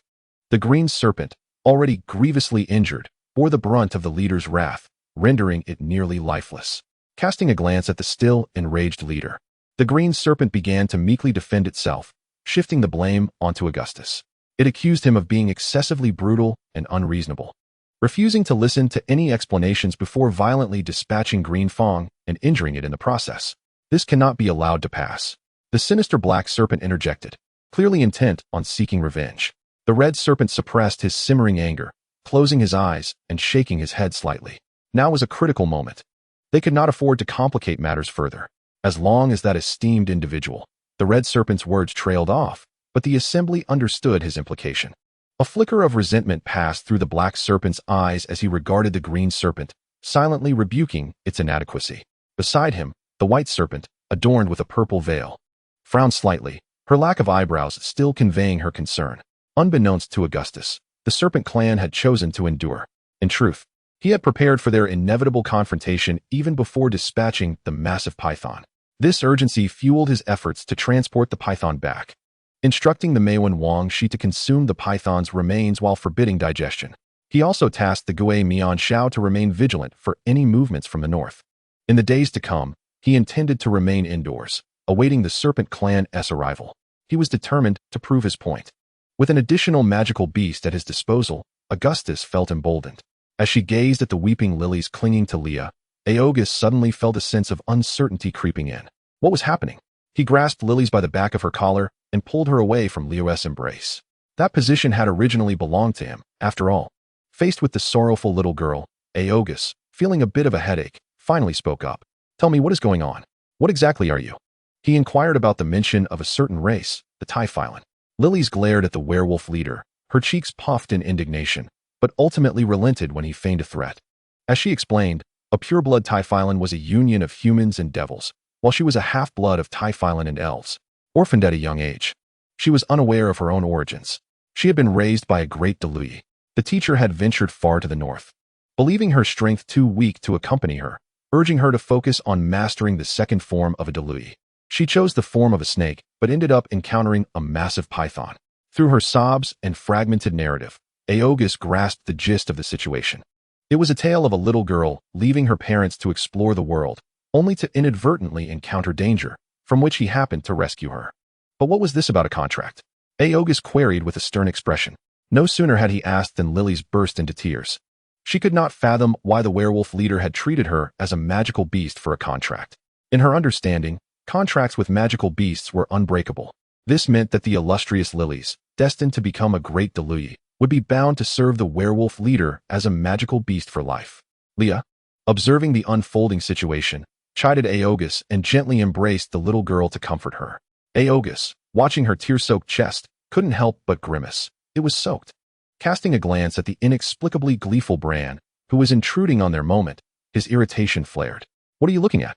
The green serpent, already grievously injured, bore the brunt of the leader's wrath, rendering it nearly lifeless. Casting a glance at the still enraged leader, the green serpent began to meekly defend itself, shifting the blame onto Augustus. It accused him of being excessively brutal and unreasonable, refusing to listen to any explanations before violently dispatching Green Fong and injuring it in the process. This cannot be allowed to pass. The sinister black serpent interjected, clearly intent on seeking revenge. The red serpent suppressed his simmering anger, closing his eyes and shaking his head slightly. Now was a critical moment. They could not afford to complicate matters further. As long as that esteemed individual, the red serpent's words trailed off, but the assembly understood his implication. A flicker of resentment passed through the black serpent's eyes as he regarded the green serpent, silently rebuking its inadequacy. Beside him, the white serpent, adorned with a purple veil, frowned slightly, her lack of eyebrows still conveying her concern. Unbeknownst to Augustus, the serpent clan had chosen to endure. In truth, he had prepared for their inevitable confrontation even before dispatching the massive python. This urgency fueled his efforts to transport the python back, instructing the Meiwen Wang Shi to consume the python's remains while forbidding digestion. He also tasked the Gui Mian Shao to remain vigilant for any movements from the north. In the days to come, he intended to remain indoors, awaiting the serpent clan's arrival. He was determined to prove his point. With an additional magical beast at his disposal, Augustus felt emboldened. As she gazed at the weeping lilies clinging to Leah, Augustus suddenly felt a sense of uncertainty creeping in. What was happening? He grasped Lily's by the back of her collar and pulled her away from Leo's embrace. That position had originally belonged to him, after all. Faced with the sorrowful little girl, Augustus, feeling a bit of a headache, finally spoke up. Tell me, what is going on? What exactly are you? He inquired about the mention of a certain race, the Typhylan. Lilies glared at the werewolf leader, her cheeks puffed in indignation, but ultimately relented when he feigned a threat. As she explained, a pureblood Typhylan was a union of humans and devils, while she was a half-blood of Typhylan and elves, orphaned at a young age. She was unaware of her own origins. She had been raised by a great Delui. The teacher had ventured far to the north, believing her strength too weak to accompany her, urging her to focus on mastering the second form of a Delui. She chose the form of a snake, but ended up encountering a massive python. Through her sobs and fragmented narrative, Augustus grasped the gist of the situation. It was a tale of a little girl leaving her parents to explore the world, only to inadvertently encounter danger, from which he happened to rescue her. But what was this about a contract? Augustus queried with a stern expression. No sooner had he asked than Lilies burst into tears. She could not fathom why the werewolf leader had treated her as a magical beast for a contract. In her understanding, contracts with magical beasts were unbreakable. This meant that the illustrious Lilies, destined to become a great Delui, would be bound to serve the werewolf leader as a magical beast for life. Leah, observing the unfolding situation, chided Augustus and gently embraced the little girl to comfort her. Augustus, watching her tear-soaked chest, couldn't help but grimace. It was soaked. Casting a glance at the inexplicably gleeful Bran, who was intruding on their moment, his irritation flared. What are you looking at?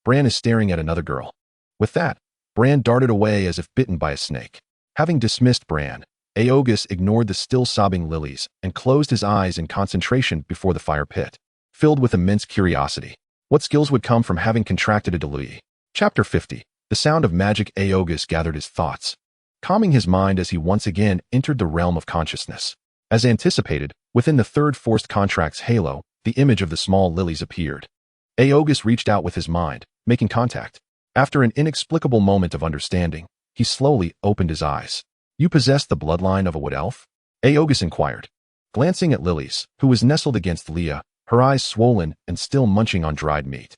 Bran is staring at another girl. With that, Bran darted away as if bitten by a snake. Having dismissed Bran, Augustus ignored the still sobbing Lilies and closed his eyes in concentration before the fire pit, filled with immense curiosity. What skills would come from having contracted a Delui? Chapter 50. The sound of magic. Augustus gathered his thoughts, calming his mind as he once again entered the realm of consciousness. As anticipated, within the third forced contract's halo, the image of the small Lilies appeared. Augustus reached out with his mind, making contact. After an inexplicable moment of understanding, he slowly opened his eyes. You possess the bloodline of a wood elf? Augustus inquired. Glancing at Lilies, who was nestled against Leah, her eyes swollen and still munching on dried meat.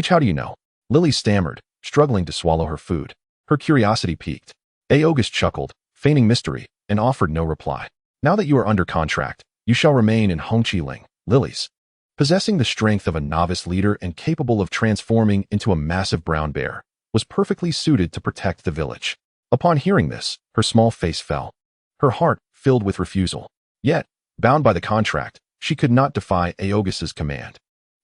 How do you know? Lily stammered, struggling to swallow her food. Her curiosity piqued. Augustus chuckled, feigning mystery, and offered no reply. Now that you are under contract, you shall remain in Hongqiling, Lilies. Possessing the strength of a novice leader and capable of transforming into a massive brown bear, was perfectly suited to protect the village. Upon hearing this, her small face fell. Her heart filled with refusal. Yet, bound by the contract, she could not defy Augustus's command.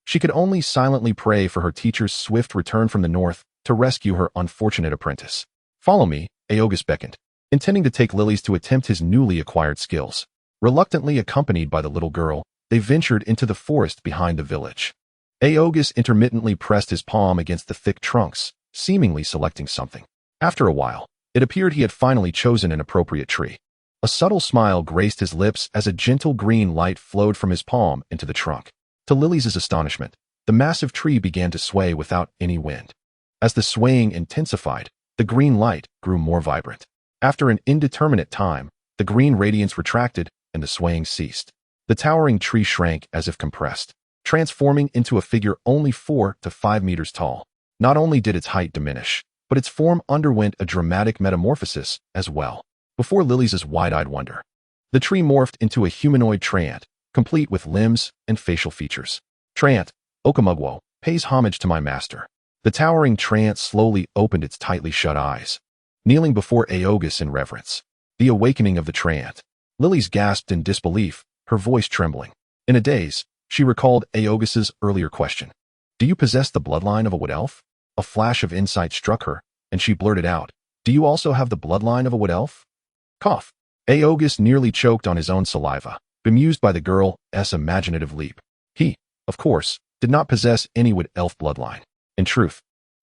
She could only silently pray for her teacher's swift return from the north to rescue her unfortunate apprentice. Follow me, Augustus beckoned, intending to take Lilies to attempt his newly acquired skills. Reluctantly accompanied by the little girl, they ventured into the forest behind the village. Augustus intermittently pressed his palm against the thick trunks, seemingly selecting something. After a while, it appeared he had finally chosen an appropriate tree. A subtle smile graced his lips as a gentle green light flowed from his palm into the trunk. To Lilies' astonishment, the massive tree began to sway without any wind. As the swaying intensified, the green light grew more vibrant. After an indeterminate time, the green radiance retracted and the swaying ceased. The towering tree shrank as if compressed, transforming into a figure only 4 to 5 meters tall. Not only did its height diminish, but its form underwent a dramatic metamorphosis as well. Before Lilies' wide-eyed wonder, the tree morphed into a humanoid treant, complete with limbs and facial features. Treant, Okamugwo, pays homage to my master. The towering treant slowly opened its tightly shut eyes, kneeling before Augustus in reverence. The awakening of the treant. Lilies gasped in disbelief, her voice trembling. In a daze, she recalled Augustus's earlier question. Do you possess the bloodline of a wood elf? A flash of insight struck her, and she blurted out, do you also have the bloodline of a wood elf? Cough. Augustus nearly choked on his own saliva, bemused by the girl's imaginative leap. He, of course, did not possess any wood elf bloodline. In truth,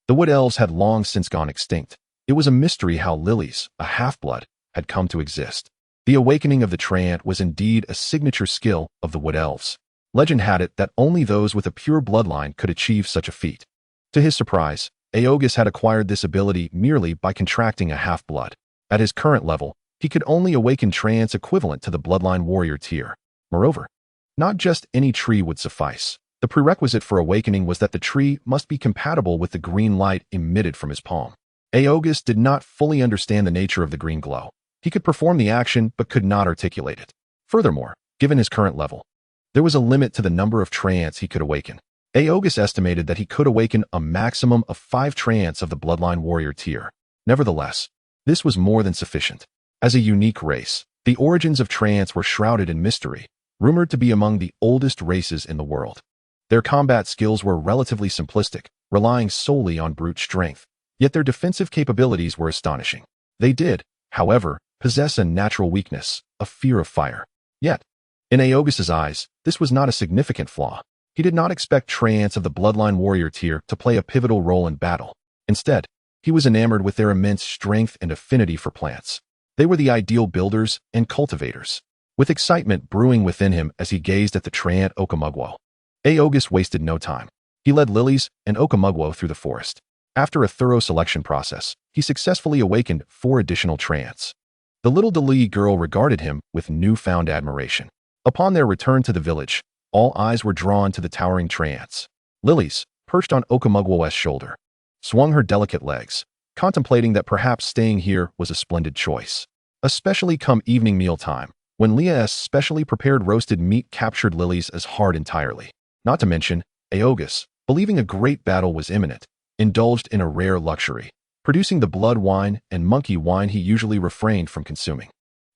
the wood elves had long since gone extinct. It was a mystery how Lilies, a half-blood, had come to exist. The awakening of the treant was indeed a signature skill of the wood elves. Legend had it that only those with a pure bloodline could achieve such a feat. To his surprise, Augustus had acquired this ability merely by contracting a half-blood. At his current level, he could only awaken treants equivalent to the bloodline warrior tier. Moreover, not just any tree would suffice. The prerequisite for awakening was that the tree must be compatible with the green light emitted from his palm. Augustus did not fully understand the nature of the green glow. He could perform the action but could not articulate it. Furthermore, given his current level, There was a limit to the number of treants he could awaken. Augustus estimated that he could awaken a maximum of 5 treants of the bloodline warrior tier. Nevertheless, this was more than sufficient. As a unique race, the origins of treants were shrouded in mystery, rumored to be among the oldest races in the world. Their combat skills were relatively simplistic, relying solely on brute strength, yet their defensive capabilities were astonishing. They did, however, possess a natural weakness, a fear of fire. Yet, in Augustus's eyes, this was not a significant flaw. He did not expect treants of the bloodline warrior tier to play a pivotal role in battle. Instead, he was enamored with their immense strength and affinity for plants. They were the ideal builders and cultivators. With excitement brewing within him as he gazed at the treant Okamugwo, Augustus wasted no time. He led Lilies and Okamugwo through the forest. After a thorough selection process, he successfully awakened 4 additional treants. The little Dali girl regarded him with newfound admiration. Upon their return to the village, all eyes were drawn to the towering treants. Lilies, perched on Okamugwo's shoulder, swung her delicate legs, contemplating that perhaps staying here was a splendid choice. Especially come evening meal time, when Leah's specially prepared roasted meat captured Lilies as hard entirely. Not to mention, Augustus, believing a great battle was imminent, indulged in a rare luxury, producing the blood wine and monkey wine he usually refrained from consuming.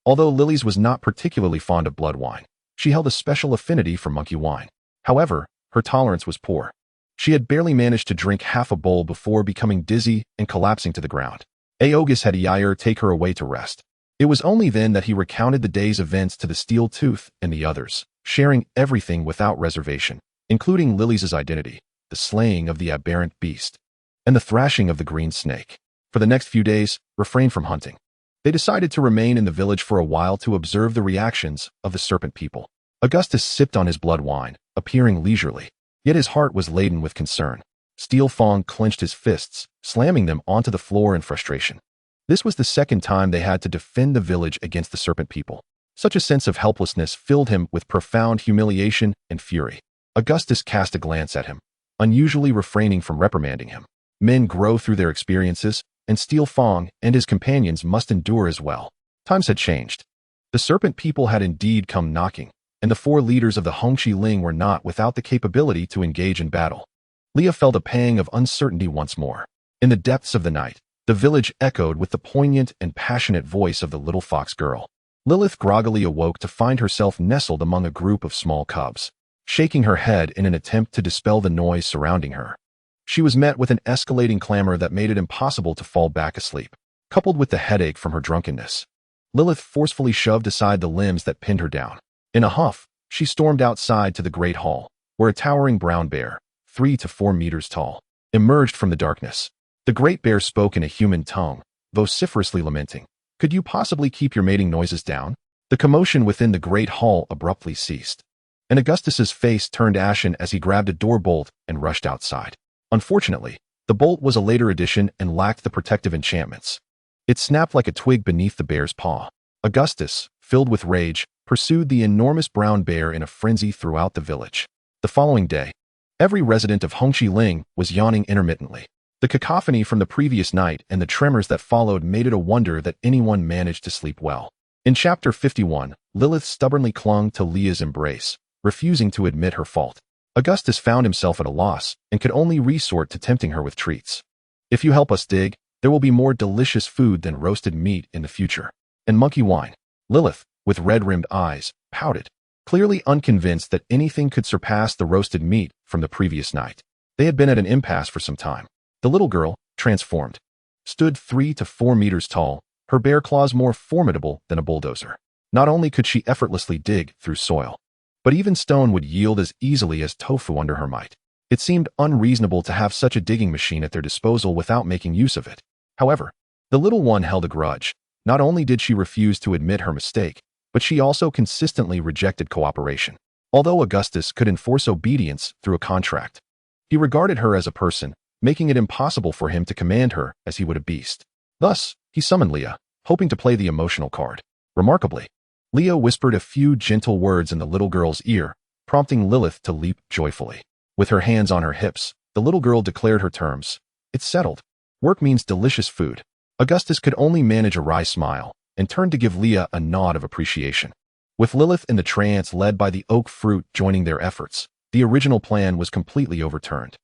Although Lilies was not particularly fond of blood wine, she held a special affinity for monkey wine. However, her tolerance was poor. She had barely managed to drink half a bowl before becoming dizzy and collapsing to the ground. Augustus had Yair take her away to rest. It was only then that he recounted the day's events to the Steel Tooth and the others, sharing everything without reservation, including Lilies' identity, the slaying of the aberrant beast, and the thrashing of the green snake. For the next few days, refrained from hunting. They decided to remain in the village for a while to observe the reactions of the serpent people. Augustus sipped on his blood wine, appearing leisurely, yet his heart was laden with concern. Steel Fong clenched his fists, slamming them onto the floor in frustration. This was the second time they had to defend the village against the serpent people. Such a sense of helplessness filled him with profound humiliation and fury. Augustus cast a glance at him, unusually refraining from reprimanding him. Men grow through their experiences, and Steel Fong and his companions must endure as well. Times had changed. The serpent people had indeed come knocking, and the 4 leaders of the Hongxi Ling were not without the capability to engage in battle. Leah felt a pang of uncertainty once more. In the depths of the night, the village echoed with the poignant and passionate voice of the little fox girl. Lilith groggily awoke to find herself nestled among a group of small cubs, shaking her head in an attempt to dispel the noise surrounding her. She was met with an escalating clamor that made it impossible to fall back asleep, coupled with the headache from her drunkenness. Lilith forcefully shoved aside the limbs that pinned her down. In a huff, she stormed outside to the great hall, where a towering brown bear, 3 to 4 meters tall, emerged from the darkness. The great bear spoke in a human tongue, vociferously lamenting, "Could you possibly keep your mating noises down?" The commotion within the great hall abruptly ceased, and Augustus's face turned ashen as he grabbed a door bolt and rushed outside. Unfortunately, the bolt was a later addition and lacked the protective enchantments. It snapped like a twig beneath the bear's paw. Augustus, filled with rage, pursued the enormous brown bear in a frenzy throughout the village. The following day, every resident of Hongxi Ling was yawning intermittently. The cacophony from the previous night and the tremors that followed made it a wonder that anyone managed to sleep well. In Chapter 51, Lilith stubbornly clung to Leah's embrace, refusing to admit her fault. Augustus found himself at a loss and could only resort to tempting her with treats. "If you help us dig, there will be more delicious food than roasted meat in the future. And monkey wine." Lilith, with red-rimmed eyes, pouted, clearly unconvinced that anything could surpass the roasted meat from the previous night. They had been at an impasse for some time. The little girl, transformed, stood 3 to 4 meters tall, her bare claws more formidable than a bulldozer. Not only could she effortlessly dig through soil, but even stone would yield as easily as tofu under her might. It seemed unreasonable to have such a digging machine at their disposal without making use of it. However, the little one held a grudge. Not only did she refuse to admit her mistake, but she also consistently rejected cooperation. Although Augustus could enforce obedience through a contract, he regarded her as a person, making it impossible for him to command her as he would a beast. Thus, he summoned Leah, hoping to play the emotional card. Remarkably, Leah whispered a few gentle words in the little girl's ear, prompting Lilith to leap joyfully. With her hands on her hips, the little girl declared her terms. "It's settled. Work means delicious food." Augustus could only manage a wry smile and turned to give Leah a nod of appreciation. With Lilith and the Treants led by the oak fruit joining their efforts, the original plan was completely overturned.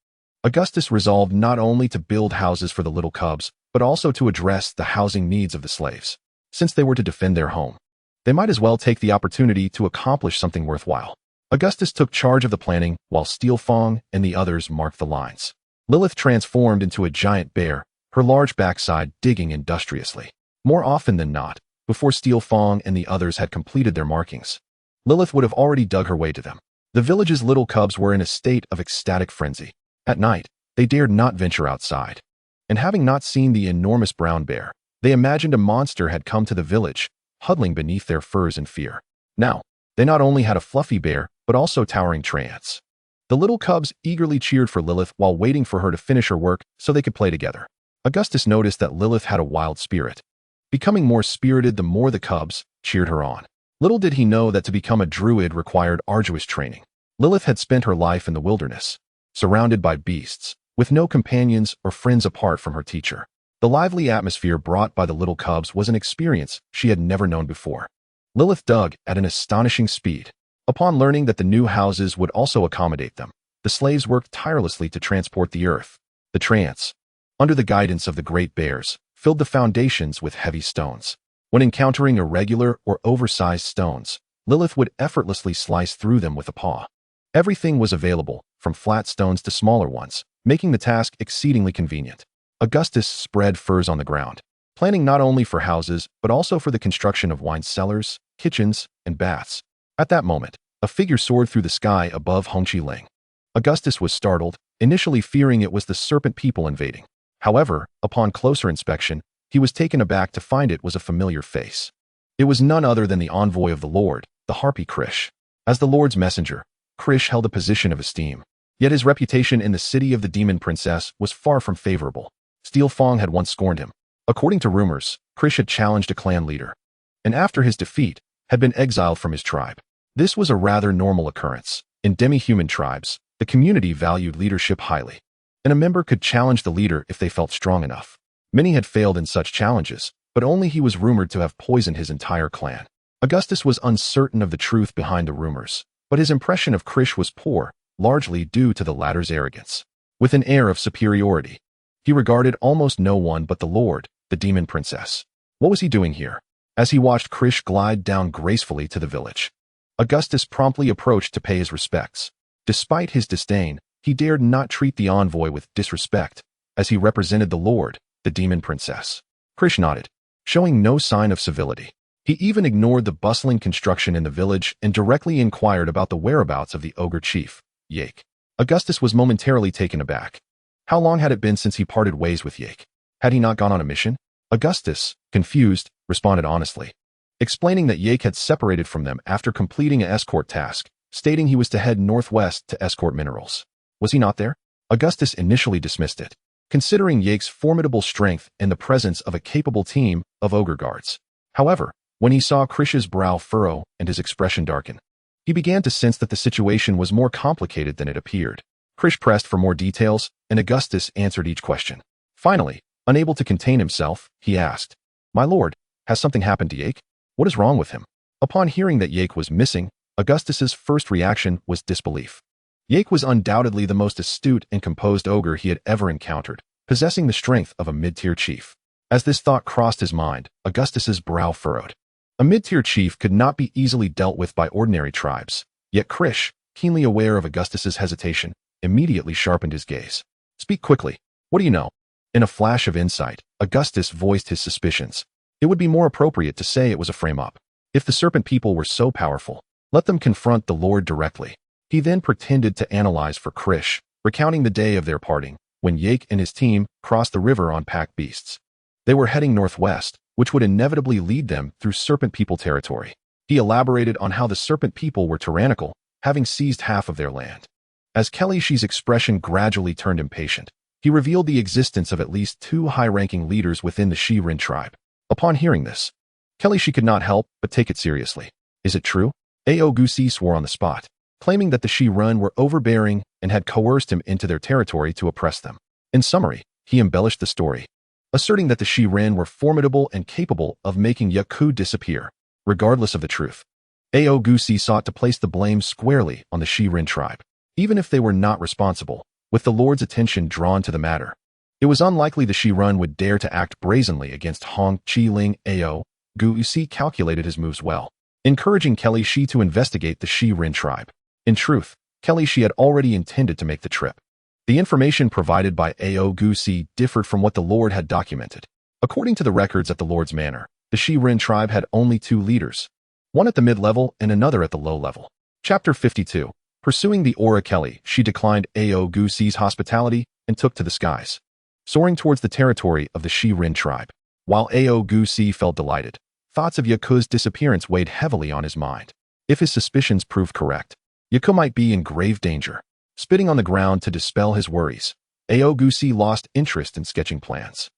Augustus resolved not only to build houses for the little cubs, but also to address the housing needs of the slaves. Since they were to defend their home, they might as well take the opportunity to accomplish something worthwhile. Augustus took charge of the planning, while Steelfong and the others marked the lines. Lilith transformed into a giant bear, her large backside digging industriously. More often than not, before Steelfong and the others had completed their markings, Lilith would have already dug her way to them. The village's little cubs were in a state of ecstatic frenzy. At night, they dared not venture outside. And having not seen the enormous brown bear, they imagined a monster had come to the village, huddling beneath their furs in fear. Now, they not only had a fluffy bear, but also towering Treants. The little cubs eagerly cheered for Lilith while waiting for her to finish her work so they could play together. Augustus noticed that Lilith had a wild spirit. Becoming more spirited the more the cubs cheered her on. Little did he know that to become a druid required arduous training. Lilith had spent her life in the wilderness, surrounded by beasts, with no companions or friends apart from her teacher. The lively atmosphere brought by the little cubs was an experience she had never known before. Lilith dug at an astonishing speed. Upon learning that the new houses would also accommodate them, the slaves worked tirelessly to transport the earth. The Treants, under the guidance of the great bears, filled the foundations with heavy stones. When encountering irregular or oversized stones, Lilith would effortlessly slice through them with a paw. Everything was available, from flat stones to smaller ones, making the task exceedingly convenient. Augustus spread furs on the ground, planning not only for houses but also for the construction of wine cellars, kitchens, and baths. At that moment, a figure soared through the sky above Hongqi Ling. Augustus was startled, initially fearing it was the serpent people invading. However, upon closer inspection, he was taken aback to find it was a familiar face. It was none other than the envoy of the Lord, the harpy Krish. As the Lord's messenger, Krish held a position of esteem. Yet his reputation in the city of the demon princess was far from favorable. Steelfong had once scorned him. According to rumors, Krish had challenged a clan leader, and after his defeat, had been exiled from his tribe. This was a rather normal occurrence. In demi-human tribes, the community valued leadership highly, and a member could challenge the leader if they felt strong enough. Many had failed in such challenges, but only he was rumored to have poisoned his entire clan. Augustus was uncertain of the truth behind the rumors, but his impression of Krish was poor, largely due to the latter's arrogance. With an air of superiority, he regarded almost no one but the Lord, the demon princess. What was he doing here? As he watched Krish glide down gracefully to the village, Augustus promptly approached to pay his respects. Despite his disdain, he dared not treat the envoy with disrespect, as he represented the Lord, the demon princess. Krish nodded, showing no sign of civility. He even ignored the bustling construction in the village and directly inquired about the whereabouts of the ogre chief, Yake. Augustus was momentarily taken aback. How long had it been since he parted ways with Yake? Had he not gone on a mission? Augustus, confused, responded honestly, explaining that Yake had separated from them after completing an escort task, stating he was to head northwest to escort minerals. Was he not there? Augustus initially dismissed it, considering Yake's formidable strength and the presence of a capable team of ogre guards. However, when he saw Krish's brow furrow and his expression darken, he began to sense that the situation was more complicated than it appeared. Krish pressed for more details, and Augustus answered each question. Finally, unable to contain himself, he asked, "My lord, has something happened to Yake? What is wrong with him?" Upon hearing that Yake was missing, Augustus's first reaction was disbelief. Yake was undoubtedly the most astute and composed ogre he had ever encountered, possessing the strength of a mid-tier chief. As this thought crossed his mind, Augustus's brow furrowed. A mid-tier chief could not be easily dealt with by ordinary tribes, yet Krish, keenly aware of Augustus's hesitation, immediately sharpened his gaze. "Speak quickly. What do you know?" In a flash of insight, Augustus voiced his suspicions. It would be more appropriate to say it was a frame-up. If the serpent people were so powerful, let them confront the Lord directly. He then pretended to analyze for Krish, recounting the day of their parting, when Yake and his team crossed the river on pack beasts. They were heading northwest, which would inevitably lead them through serpent people territory. He elaborated on how the serpent people were tyrannical, having seized half of their land. As Kelly's expression gradually turned impatient, he revealed the existence of at least 2 high-ranking leaders within the Shirin tribe. Upon hearing this, Kelly could not help but take it seriously. "Is it true?" Augustus swore on the spot, claiming that the Shirin were overbearing and had coerced him into their territory to oppress them. In summary, he embellished the story, asserting that the Shirin were formidable and capable of making Yaku disappear, regardless of the truth. Augustus sought to place the blame squarely on the Shirin tribe, even if they were not responsible, with the Lord's attention drawn to the matter. It was unlikely the Shirin would dare to act brazenly against Hong Chi-ling. Augustus calculated his moves well, encouraging Kelly Shi to investigate the Shirin tribe. In truth, Kelly Shi had already intended to make the trip. The information provided by Augustus differed from what the Lord had documented. According to the records at the Lord's manor, the Shirin tribe had only 2 leaders, one at the mid-level and another at the low level. Chapter 52. Pursuing the aura. Kelly Shi declined Augustus' hospitality and took to the skies, soaring towards the territory of the Shirin tribe. While Augustus felt delighted, thoughts of Yaku's disappearance weighed heavily on his mind. If his suspicions proved correct, Yaku might be in grave danger. Spitting on the ground to dispel his worries, Augustus lost interest in sketching plans.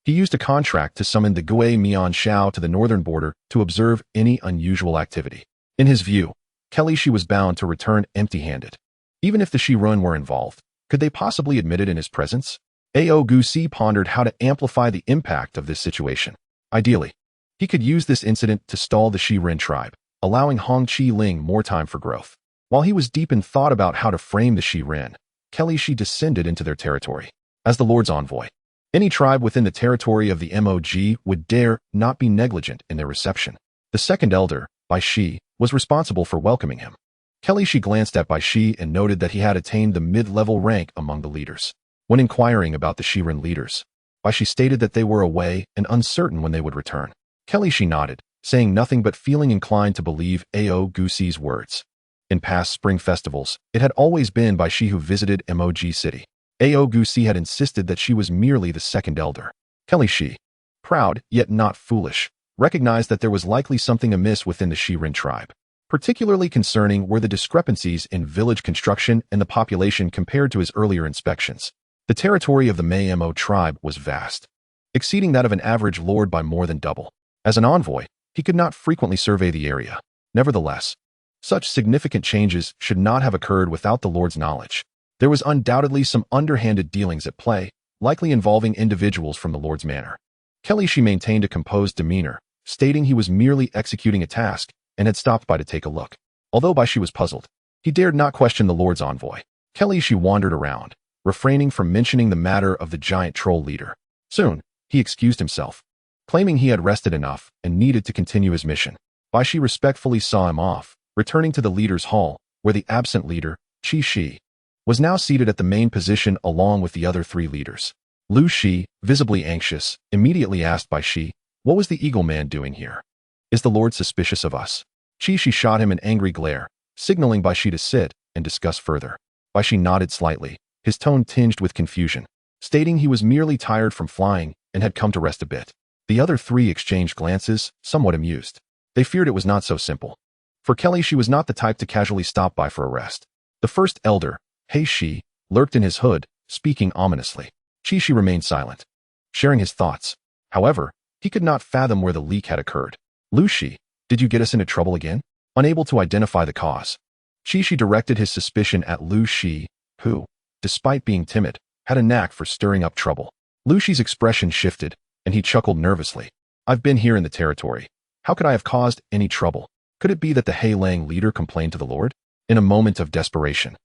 He used a contract to summon the Gui Mian Shao to the northern border to observe any unusual activity. In his view, Kelly Shi was bound to return empty-handed. Even if the Shirin were involved, could they possibly admit it in his presence? Augustus pondered how to amplify the impact of this situation. Ideally, he could use this incident to stall the Shirin tribe, allowing Hong Chi-ling more time for growth. While he was deep in thought about how to frame the Shirin, Kelly Shi descended into their territory. As the Lord's envoy, any tribe within the territory of the MOG would dare not be negligent in their reception. The second elder, Bai Shi, was responsible for welcoming him. Kelly Shi glanced at Bai Shi and noted that he had attained the mid-level rank among the leaders. When inquiring about the Shirin leaders, Bai Shi stated that they were away and uncertain when they would return. Kelly Shi nodded, saying nothing but feeling inclined to believe Augustus' words. In past spring festivals, it had always been Bai Shi who visited MOG City. Augustus had insisted that she was merely the second elder. Kelly Shi, proud yet not foolish, recognized that there was likely something amiss within the Shirin tribe. Particularly concerning were the discrepancies in village construction and the population compared to his earlier inspections. The territory of the Mayemo tribe was vast, exceeding that of an average lord by more than double. As an envoy, he could not frequently survey the area. Nevertheless, such significant changes should not have occurred without the Lord's knowledge. There was undoubtedly some underhanded dealings at play, likely involving individuals from the Lord's manor. Kelly Shi maintained a composed demeanor, stating he was merely executing a task and had stopped by to take a look. Although Bai Shi was puzzled, he dared not question the Lord's envoy. Kelly Shi wandered around, refraining from mentioning the matter of the giant troll leader. Soon, he excused himself, claiming he had rested enough and needed to continue his mission. Bai Shi respectfully saw him off, returning to the leader's hall, where the absent leader, Qi Shi, was now seated at the main position along with the other 3 leaders. Lu Shi, visibly anxious, immediately asked Bai Shi, "What was the eagle man doing here? Is the Lord suspicious of us?" Qi Shi shot him an angry glare, signaling Bai Shi to sit and discuss further. Bai Shi nodded slightly, his tone tinged with confusion, stating he was merely tired from flying and had come to rest a bit. The other 3 exchanged glances, somewhat amused. They feared it was not so simple. For Kelly Shi was not the type to casually stop by for a rest. The first elder, Hei Shi, lurked in his hood, speaking ominously. Qi Shi remained silent, sharing his thoughts. However, he could not fathom where the leak had occurred. Lu Shi, did you get us into trouble again? Unable to identify the cause, Qi Shi directed his suspicion at Lu Shi, who, despite being timid, had a knack for stirring up trouble. Lu Shi's expression shifted, and he chuckled nervously. I've been here in the territory. How could I have caused any trouble? Could it be that the Heilang leader complained to the Lord? In a moment of desperation,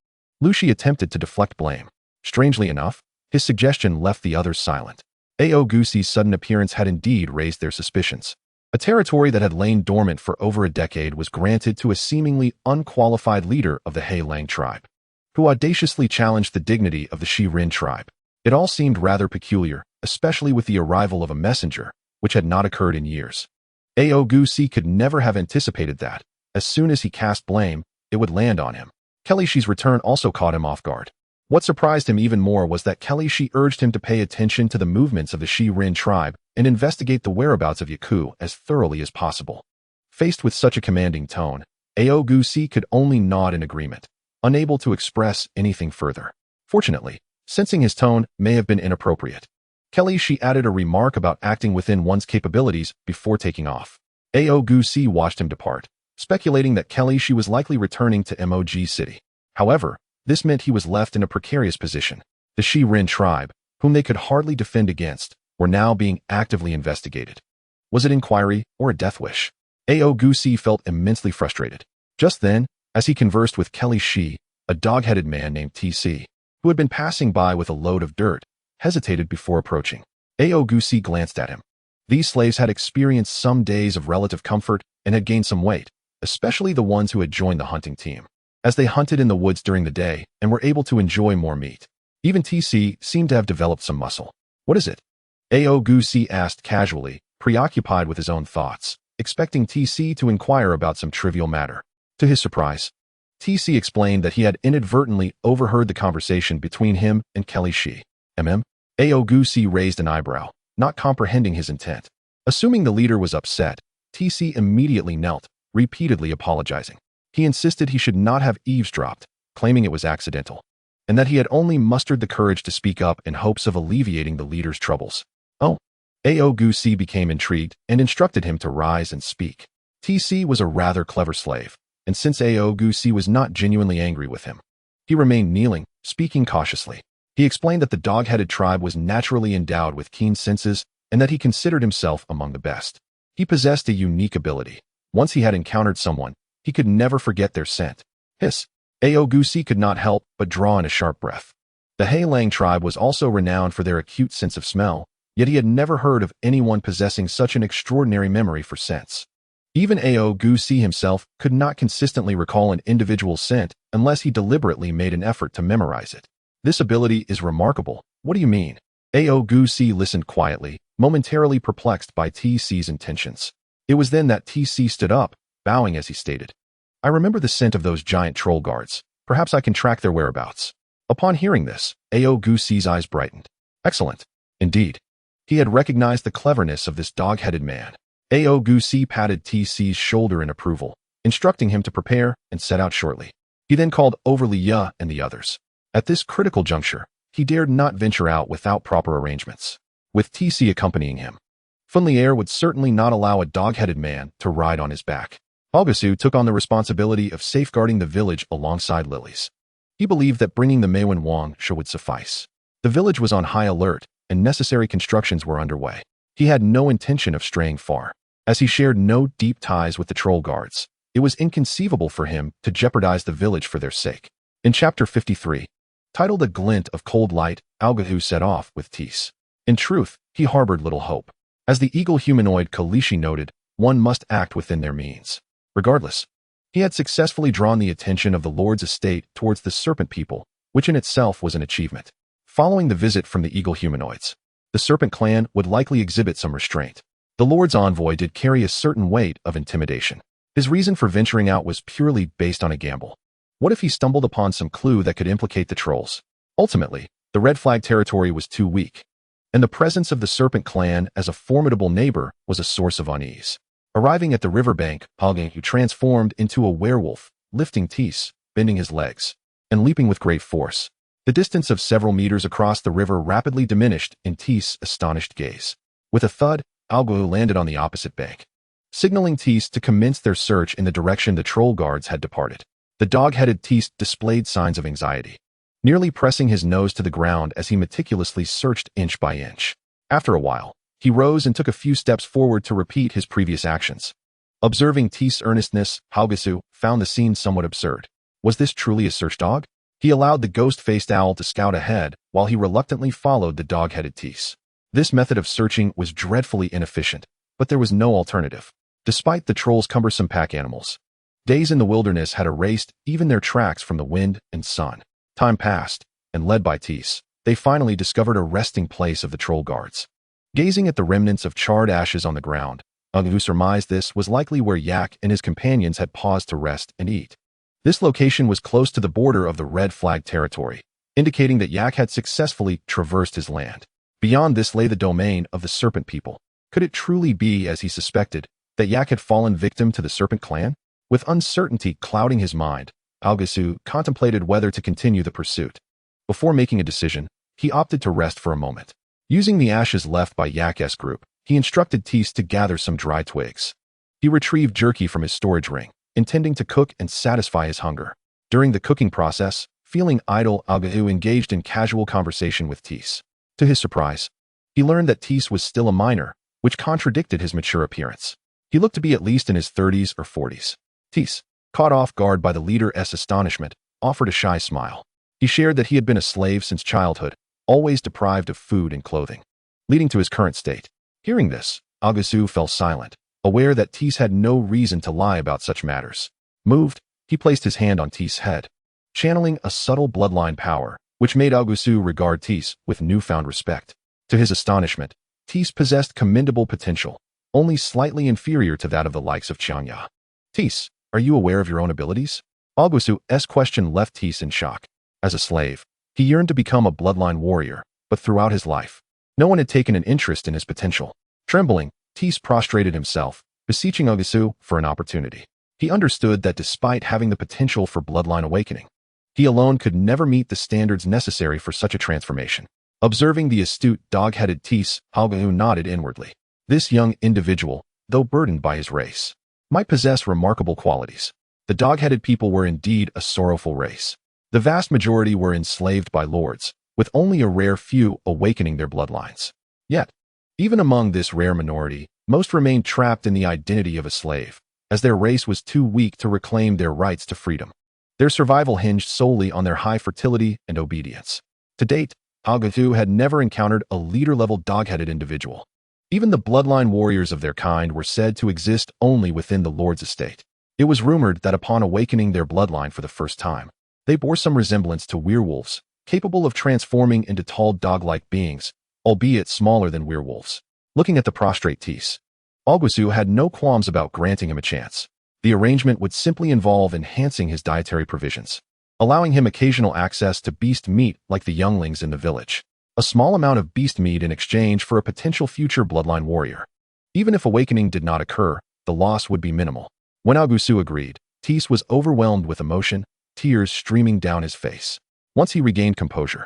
Lu Shi attempted to deflect blame. Strangely enough, his suggestion left the others silent. Augustus' sudden appearance had indeed raised their suspicions. A territory that had lain dormant for over a decade was granted to a seemingly unqualified leader of the Heilang tribe, who audaciously challenged the dignity of the Shirin tribe. It all seemed rather peculiar, especially with the arrival of a messenger, which had not occurred in years. Augustus could never have anticipated that, as soon as he cast blame, it would land on him. Kelly Shi's return also caught him off guard. What surprised him even more was that Kelly Shi urged him to pay attention to the movements of the Shirin tribe and investigate the whereabouts of Yaku as thoroughly as possible. Faced with such a commanding tone, Augustus could only nod in agreement, unable to express anything further. Fortunately, sensing his tone may have been inappropriate, Kelly Shi added a remark about acting within one's capabilities before taking off. Augustus watched him depart, speculating that Kelly Shi was likely returning to MOG City. However, this meant he was left in a precarious position. The Shirin tribe, whom they could hardly defend against, were now being actively investigated. Was it inquiry or a death wish? Augustus felt immensely frustrated. Just then, as he conversed with Kelly Shi, a dog-headed man named TC, who had been passing by with a load of dirt, hesitated before approaching. Augustus glanced at him. These slaves had experienced some days of relative comfort and had gained some weight, especially the ones who had joined the hunting team, as they hunted in the woods during the day and were able to enjoy more meat. Even TC seemed to have developed some muscle. "What is it?" Augustus asked casually, preoccupied with his own thoughts, expecting TC to inquire about some trivial matter. To his surprise, TC explained that he had inadvertently overheard the conversation between him and Kelly Shi. Augustus raised an eyebrow, not comprehending his intent. Assuming the leader was upset, TC immediately knelt, repeatedly apologizing. He insisted he should not have eavesdropped, claiming it was accidental, and that he had only mustered the courage to speak up in hopes of alleviating the leader's troubles. Oh, Augustus became intrigued and instructed him to rise and speak. TC was a rather clever slave, and since Augustus was not genuinely angry with him, he remained kneeling, speaking cautiously. He explained that the dog-headed tribe was naturally endowed with keen senses and that he considered himself among the best. He possessed a unique ability. Once he had encountered someone, he could never forget their scent. Hiss! Augustus could not help but draw in a sharp breath. The Heilang tribe was also renowned for their acute sense of smell, yet he had never heard of anyone possessing such an extraordinary memory for scents. Even Augustus himself could not consistently recall an individual's scent unless he deliberately made an effort to memorize it. "This ability is remarkable. What do you mean?" Augustus listened quietly, momentarily perplexed by TC's intentions. It was then that TC stood up, bowing as he stated, "I remember the scent of those giant troll guards. Perhaps I can track their whereabouts." Upon hearing this, Augustus's eyes brightened. Excellent. Indeed. He had recognized the cleverness of this dog-headed man. Augustus patted TC's shoulder in approval, instructing him to prepare and set out shortly. He then called over Liya and the others. At this critical juncture, he dared not venture out without proper arrangements. With TC accompanying him, Funlier would certainly not allow a dog-headed man to ride on his back. Augustus took on the responsibility of safeguarding the village alongside Lily's. He believed that bringing the Meiwen Wang show would suffice. The village was on high alert, and necessary constructions were underway. He had no intention of straying far. As he shared no deep ties with the troll guards, it was inconceivable for him to jeopardize the village for their sake. In Chapter 53, titled A Glint of Cold Light, Augustus set off with Tis. In truth, he harbored little hope. As the eagle humanoid Kalishi noted, one must act within their means. Regardless, he had successfully drawn the attention of the Lord's estate towards the serpent people, which in itself was an achievement. Following the visit from the eagle humanoids, the serpent clan would likely exhibit some restraint. The Lord's envoy did carry a certain weight of intimidation. His reason for venturing out was purely based on a gamble. What if he stumbled upon some clue that could implicate the trolls? Ultimately, the red flag territory was too weak, and the presence of the serpent clan as a formidable neighbor was a source of unease. Arriving at the riverbank, Augustus transformed into a werewolf, lifting Tis, bending his legs, and leaping with great force. The distance of several meters across the river rapidly diminished in Tis' astonished gaze. With a thud, Augustus landed on the opposite bank, signaling Tis to commence their search in the direction the troll guards had departed. The dog-headed Tis displayed signs of anxiety, nearly pressing his nose to the ground as he meticulously searched inch by inch. After a while, he rose and took a few steps forward to repeat his previous actions. Observing Tis' earnestness, Augustus found the scene somewhat absurd. Was this truly a search dog? He allowed the ghost-faced owl to scout ahead while he reluctantly followed the dog-headed Tis. This method of searching was dreadfully inefficient, but there was no alternative. Despite the trolls' cumbersome pack animals, days in the wilderness had erased even their tracks from the wind and sun. Time passed, and led by Tis, they finally discovered a resting place of the troll guards. Gazing at the remnants of charred ashes on the ground, Augustus surmised this was likely where Yak and his companions had paused to rest and eat. This location was close to the border of the red flag territory, indicating that Yak had successfully traversed his land. Beyond this lay the domain of the serpent people. Could it truly be, as he suspected, that Yak had fallen victim to the serpent clan? With uncertainty clouding his mind, Augustus contemplated whether to continue the pursuit. Before making a decision, he opted to rest for a moment. Using the ashes left by Yak's group, he instructed Tis to gather some dry twigs. He retrieved jerky from his storage ring, intending to cook and satisfy his hunger. During the cooking process, feeling idle, Augustus engaged in casual conversation with Tis. To his surprise, he learned that Tis was still a minor, which contradicted his mature appearance. He looked to be at least in his 30s or 40s. Tis, caught off guard by the leader's astonishment, offered a shy smile. He shared that he had been a slave since childhood, always deprived of food and clothing, leading to his current state. Hearing this, Augustus fell silent, aware that Tis had no reason to lie about such matters. Moved, he placed his hand on Tis' head, channeling a subtle bloodline power, which made Augustus regard Tis with newfound respect. To his astonishment, Tis possessed commendable potential, only slightly inferior to that of the likes of Chianya. Tis, are you aware of your own abilities? Augustus' question left Tis in shock. As a slave, he yearned to become a bloodline warrior, but throughout his life, no one had taken an interest in his potential. Trembling, Tis prostrated himself, beseeching Augustus for an opportunity. He understood that despite having the potential for bloodline awakening, he alone could never meet the standards necessary for such a transformation. Observing the astute, dog-headed Tis, Augustus nodded inwardly. This young individual, though burdened by his race, might possess remarkable qualities. The dog-headed people were indeed a sorrowful race. The vast majority were enslaved by lords, with only a rare few awakening their bloodlines. Yet, even among this rare minority, most remained trapped in the identity of a slave, as their race was too weak to reclaim their rights to freedom. Their survival hinged solely on their high fertility and obedience. To date, Augustus had never encountered a leader-level dog-headed individual. Even the bloodline warriors of their kind were said to exist only within the lord's estate. It was rumored that upon awakening their bloodline for the first time, they bore some resemblance to werewolves, capable of transforming into tall dog-like beings, albeit smaller than werewolves. Looking at the prostrate Tis, Augustus had no qualms about granting him a chance. The arrangement would simply involve enhancing his dietary provisions, allowing him occasional access to beast meat like the younglings in the village. A small amount of beast meat in exchange for a potential future bloodline warrior. Even if awakening did not occur, the loss would be minimal. When Augustus agreed, Tis was overwhelmed with emotion, tears streaming down his face. Once he regained composure,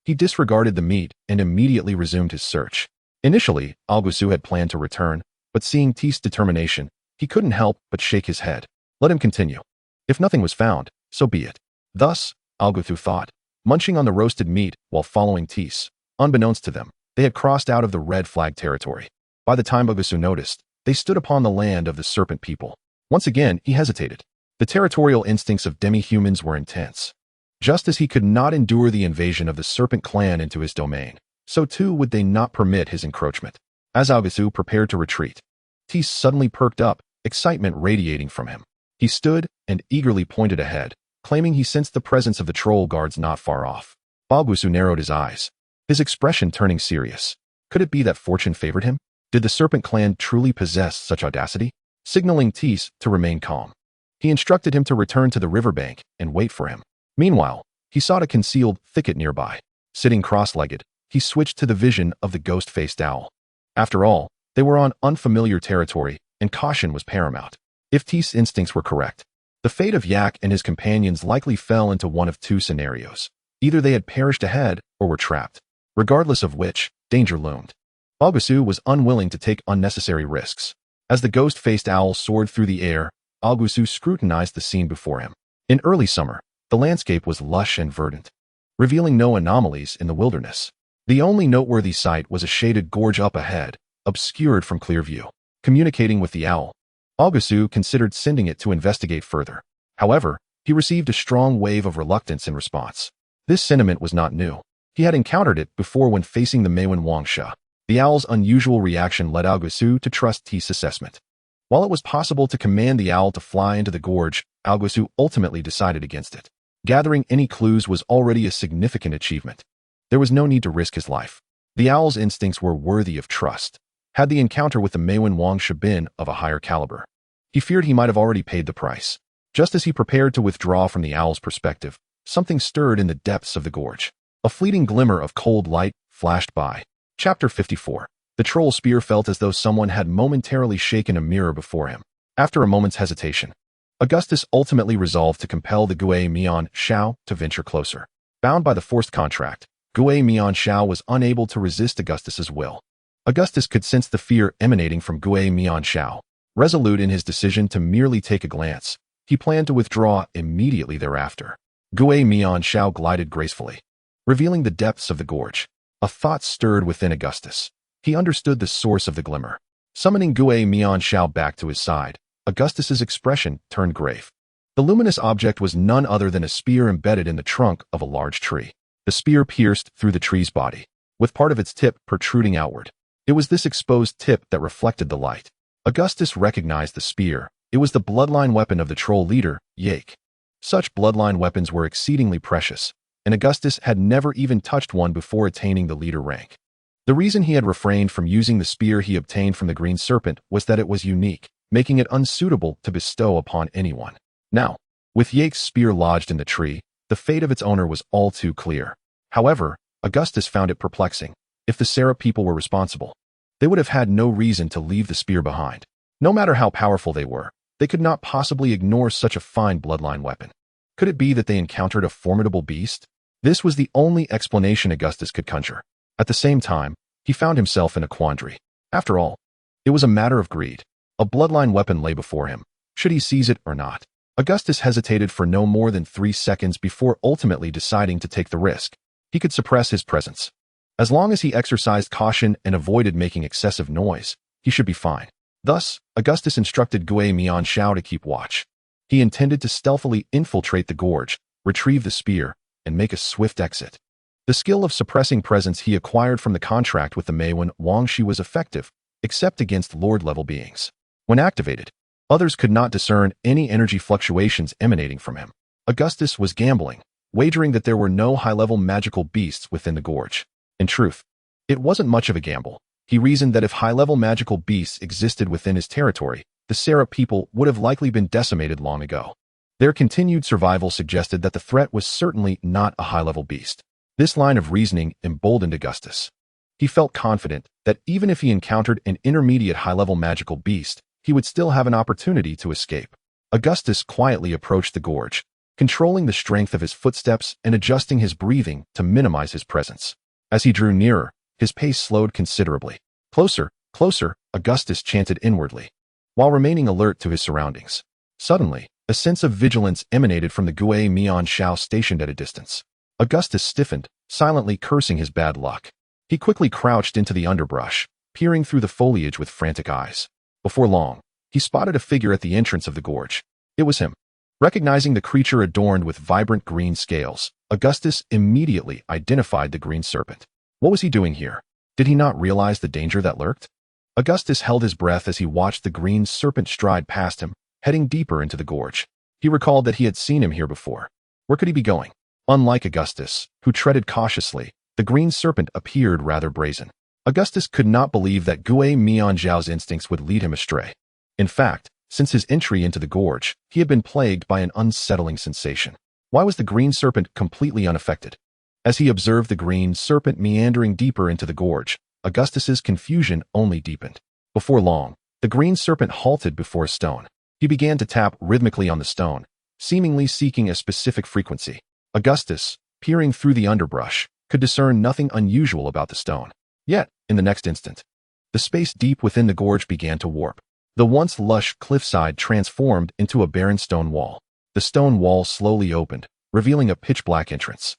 he disregarded the meat and immediately resumed his search. Initially, Augustus had planned to return, but seeing Tis' determination, he couldn't help but shake his head. Let him continue. If nothing was found, so be it. Thus, Augustus thought, munching on the roasted meat while following Tis. Unbeknownst to them, they had crossed out of the red flag territory. By the time Augustus noticed, they stood upon the land of the serpent people. Once again, he hesitated. The territorial instincts of demi-humans were intense. Just as he could not endure the invasion of the serpent clan into his domain, so too would they not permit his encroachment. As Augustus prepared to retreat, Tis suddenly perked up, excitement radiating from him. He stood and eagerly pointed ahead, claiming he sensed the presence of the troll guards not far off. Augustus narrowed his eyes, his expression turning serious. Could it be that fortune favored him? Did the serpent clan truly possess such audacity? Signaling Tis to remain calm, he instructed him to return to the riverbank and wait for him. Meanwhile, he sought a concealed thicket nearby. Sitting cross-legged, he switched to the vision of the ghost-faced owl. After all, they were on unfamiliar territory, and caution was paramount. If Tis' instincts were correct, the fate of Yak and his companions likely fell into one of two scenarios. Either they had perished ahead or were trapped. Regardless of which, danger loomed. Augustus was unwilling to take unnecessary risks. As the ghost-faced owl soared through the air, Augustus scrutinized the scene before him. In early summer, the landscape was lush and verdant, revealing no anomalies in the wilderness. The only noteworthy sight was a shaded gorge up ahead, obscured from clear view. Communicating with the owl, Augustus considered sending it to investigate further. However, he received a strong wave of reluctance in response. This sentiment was not new. He had encountered it before when facing the Meiwen Wangsha. The owl's unusual reaction led Augustus to trust Tis' assessment. While it was possible to command the owl to fly into the gorge, Augustus ultimately decided against it. Gathering any clues was already a significant achievement. There was no need to risk his life. The owl's instincts were worthy of trust. Had the encounter with the Meiwen Wangsha been of a higher caliber, he feared he might have already paid the price. Just as he prepared to withdraw from the owl's perspective, something stirred in the depths of the gorge. A fleeting glimmer of cold light flashed by. Chapter 54. The troll spear felt as though someone had momentarily shaken a mirror before him. After a moment's hesitation, Augustus ultimately resolved to compel the Gui Mian Shao to venture closer. Bound by the forced contract, Gui Mian Shao was unable to resist Augustus's will. Augustus could sense the fear emanating from Gui Mian Shao. Resolute in his decision to merely take a glance, he planned to withdraw immediately thereafter. Gui Mian Shao glided gracefully, revealing the depths of the gorge. A thought stirred within Augustus. He understood the source of the glimmer. Summoning Gue Mianshao back to his side, Augustus's expression turned grave. The luminous object was none other than a spear embedded in the trunk of a large tree. The spear pierced through the tree's body, with part of its tip protruding outward. It was this exposed tip that reflected the light. Augustus recognized the spear. It was the bloodline weapon of the troll leader, Yake. Such bloodline weapons were exceedingly precious, and Augustus had never even touched one before attaining the leader rank. The reason he had refrained from using the spear he obtained from the green serpent was that it was unique, making it unsuitable to bestow upon anyone. Now, with Yake's spear lodged in the tree, the fate of its owner was all too clear. However, Augustus found it perplexing. If the Serap people were responsible, they would have had no reason to leave the spear behind. No matter how powerful they were, they could not possibly ignore such a fine bloodline weapon. Could it be that they encountered a formidable beast? This was the only explanation Augustus could conjure. At the same time, he found himself in a quandary. After all, it was a matter of greed. A bloodline weapon lay before him. Should he seize it or not? Augustus hesitated for no more than 3 seconds before ultimately deciding to take the risk. He could suppress his presence. As long as he exercised caution and avoided making excessive noise, he should be fine. Thus, Augustus instructed Gue Mianshao to keep watch. He intended to stealthily infiltrate the gorge, retrieve the spear, and make a swift exit. The skill of suppressing presence he acquired from the contract with the Meiwen Wangshi was effective, except against Lord-level beings. When activated, others could not discern any energy fluctuations emanating from him. Augustus was gambling, wagering that there were no high-level magical beasts within the gorge. In truth, it wasn't much of a gamble. He reasoned that if high-level magical beasts existed within his territory, the Serap people would have likely been decimated long ago. Their continued survival suggested that the threat was certainly not a high-level beast. This line of reasoning emboldened Augustus. He felt confident that even if he encountered an intermediate high-level magical beast, he would still have an opportunity to escape. Augustus quietly approached the gorge, controlling the strength of his footsteps and adjusting his breathing to minimize his presence. As he drew nearer, his pace slowed considerably. Closer, closer, Augustus chanted inwardly, while remaining alert to his surroundings. Suddenly, a sense of vigilance emanated from the Gue Mianshao stationed at a distance. Augustus stiffened, silently cursing his bad luck. He quickly crouched into the underbrush, peering through the foliage with frantic eyes. Before long, he spotted a figure at the entrance of the gorge. It was him. Recognizing the creature adorned with vibrant green scales, Augustus immediately identified the green serpent. What was he doing here? Did he not realize the danger that lurked? Augustus held his breath as he watched the green serpent stride past him, heading deeper into the gorge. He recalled that he had seen him here before. Where could he be going? Unlike Augustus, who treaded cautiously, the green serpent appeared rather brazen. Augustus could not believe that Gue Mianzhao's instincts would lead him astray. In fact, since his entry into the gorge, he had been plagued by an unsettling sensation. Why was the green serpent completely unaffected? As he observed the green serpent meandering deeper into the gorge, Augustus's confusion only deepened. Before long, the green serpent halted before a stone. He began to tap rhythmically on the stone, seemingly seeking a specific frequency. Augustus, peering through the underbrush, could discern nothing unusual about the stone. Yet, in the next instant, the space deep within the gorge began to warp. The once lush cliffside transformed into a barren stone wall. The stone wall slowly opened, revealing a pitch-black entrance.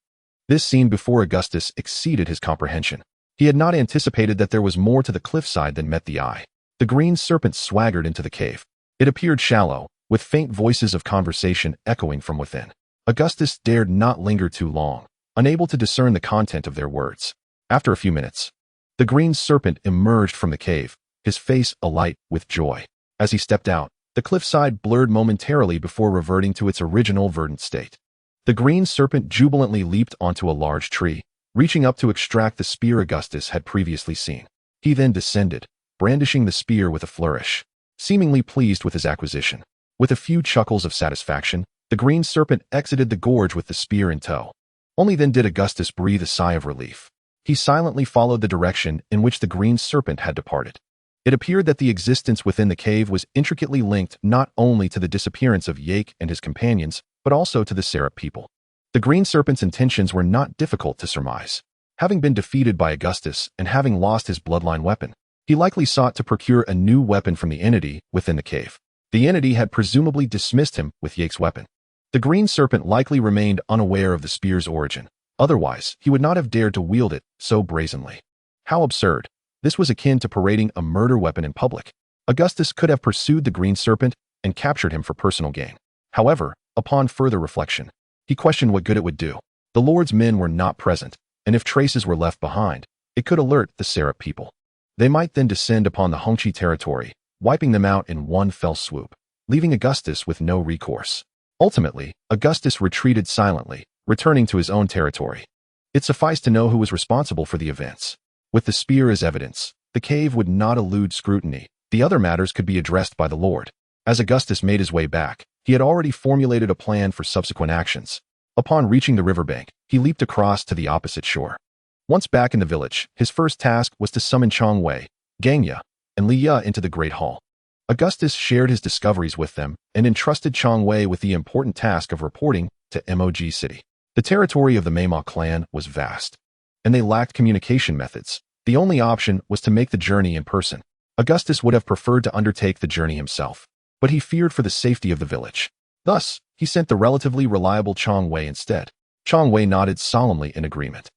This scene before Augustus exceeded his comprehension. He had not anticipated that there was more to the cliffside than met the eye. The green serpent swaggered into the cave. It appeared shallow, with faint voices of conversation echoing from within. Augustus dared not linger too long, unable to discern the content of their words. After a few minutes, the green serpent emerged from the cave, his face alight with joy. As he stepped out, the cliffside blurred momentarily before reverting to its original verdant state. The green serpent jubilantly leaped onto a large tree, reaching up to extract the spear Augustus had previously seen. He then descended, brandishing the spear with a flourish, seemingly pleased with his acquisition. With a few chuckles of satisfaction, the green serpent exited the gorge with the spear in tow. Only then did Augustus breathe a sigh of relief. He silently followed the direction in which the green serpent had departed. It appeared that the existence within the cave was intricately linked not only to the disappearance of Yake and his companions, but also to the Serap people. The green serpent's intentions were not difficult to surmise. Having been defeated by Augustus and having lost his bloodline weapon, he likely sought to procure a new weapon from the entity within the cave. The entity had presumably dismissed him with Yake's weapon. The green serpent likely remained unaware of the spear's origin. Otherwise, he would not have dared to wield it so brazenly. How absurd. This was akin to parading a murder weapon in public. Augustus could have pursued the green serpent and captured him for personal gain. However, upon further reflection, he questioned what good it would do. The Lord's men were not present, and if traces were left behind, it could alert the Serap people. They might then descend upon the Hongqi territory, wiping them out in one fell swoop, leaving Augustus with no recourse. Ultimately, Augustus retreated silently, returning to his own territory. It sufficed to know who was responsible for the events. With the spear as evidence, the cave would not elude scrutiny. The other matters could be addressed by the Lord. As Augustus made his way back, he had already formulated a plan for subsequent actions. Upon reaching the riverbank, he leaped across to the opposite shore. Once back in the village, his first task was to summon Chong Wei, Gang Ye, and Li Ye into the Great Hall. Augustus shared his discoveries with them and entrusted Chong Wei with the important task of reporting to Mog City. The territory of the Maima clan was vast, and they lacked communication methods. The only option was to make the journey in person. Augustus would have preferred to undertake the journey himself, but he feared for the safety of the village. Thus, he sent the relatively reliable Chong Wei instead. Chong Wei nodded solemnly in agreement.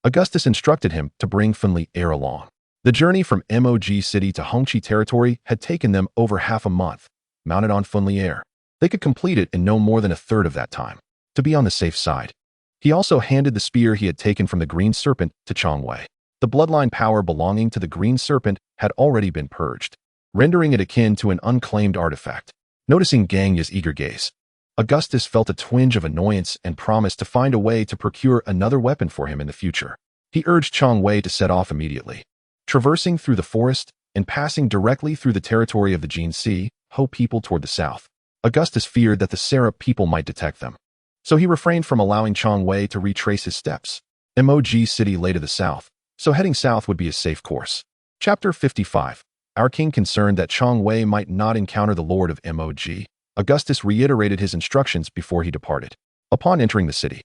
Augustus instructed him to bring Finley Air along. The journey from Mog City to Hongqi territory had taken them over half a month, mounted on Finley Air. They could complete it in no more than a third of that time, to be on the safe side. He also handed the spear he had taken from the Green Serpent to Chong Wei. The bloodline power belonging to the Green Serpent had already been purged, rendering it akin to an unclaimed artifact. Noticing Gang Ye's eager gaze, Augustus felt a twinge of annoyance and promised to find a way to procure another weapon for him in the future. He urged Chong Wei to set off immediately. Traversing through the forest and passing directly through the territory of the Jinsi, Ho people toward the south, Augustus feared that the Serap people might detect them. So he refrained from allowing Chong Wei to retrace his steps. Mog City lay to the south, so heading south would be a safe course. Chapter 55. Our king, concerned that Chong Wei might not encounter the lord of Mog, Augustus reiterated his instructions before he departed. Upon entering the city,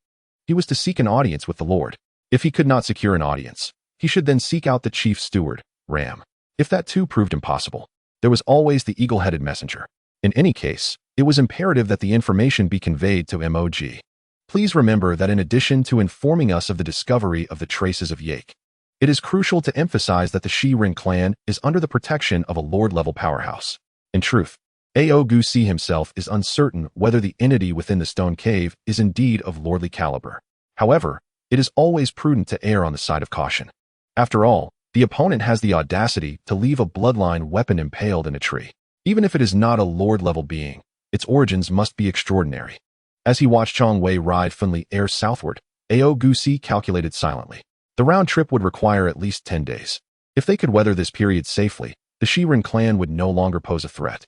he was to seek an audience with the lord. If he could not secure an audience, he should then seek out the chief steward, Ram. If that too proved impossible, there was always the eagle-headed messenger. In any case, it was imperative that the information be conveyed to Mog. Please remember that in addition to informing us of the discovery of the traces of Yake, it is crucial to emphasize that the Shi-Rin clan is under the protection of a lord-level powerhouse. In truth, Augustus himself is uncertain whether the entity within the stone cave is indeed of lordly caliber. However, it is always prudent to err on the side of caution. After all, the opponent has the audacity to leave a bloodline weapon impaled in a tree. Even if it is not a lord-level being, its origins must be extraordinary. As he watched Chong Wei ride Finley Air southward, Augustus calculated silently. The round trip would require at least 10 days. If they could weather this period safely, the Shi-Rin clan would no longer pose a threat.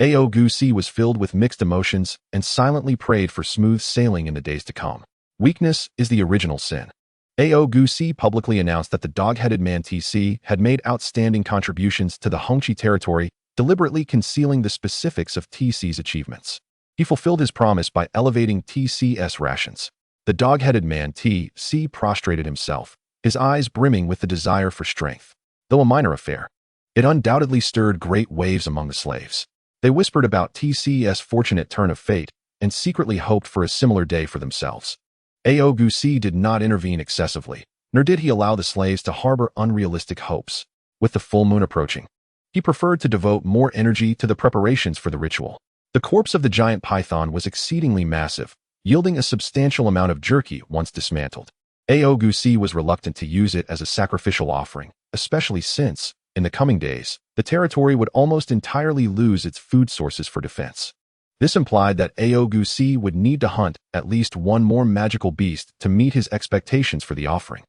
Augustus was filled with mixed emotions and silently prayed for smooth sailing in the days to come. Weakness is the original sin. Augustus publicly announced that the dog-headed man TC had made outstanding contributions to the Hongqi territory, deliberately concealing the specifics of TC's achievements. He fulfilled his promise by elevating TC's rations. The dog-headed man TC prostrated himself, his eyes brimming with the desire for strength. Though a minor affair, it undoubtedly stirred great waves among the slaves. They whispered about TC's fortunate turn of fate and secretly hoped for a similar day for themselves. Augustus did not intervene excessively, nor did he allow the slaves to harbor unrealistic hopes. With the full moon approaching, he preferred to devote more energy to the preparations for the ritual. The corpse of the giant python was exceedingly massive, yielding a substantial amount of jerky once dismantled. Augustus was reluctant to use it as a sacrificial offering, especially since, in the coming days, the territory would almost entirely lose its food sources for defense. This implied that Augustus would need to hunt at least one more magical beast to meet his expectations for the offering.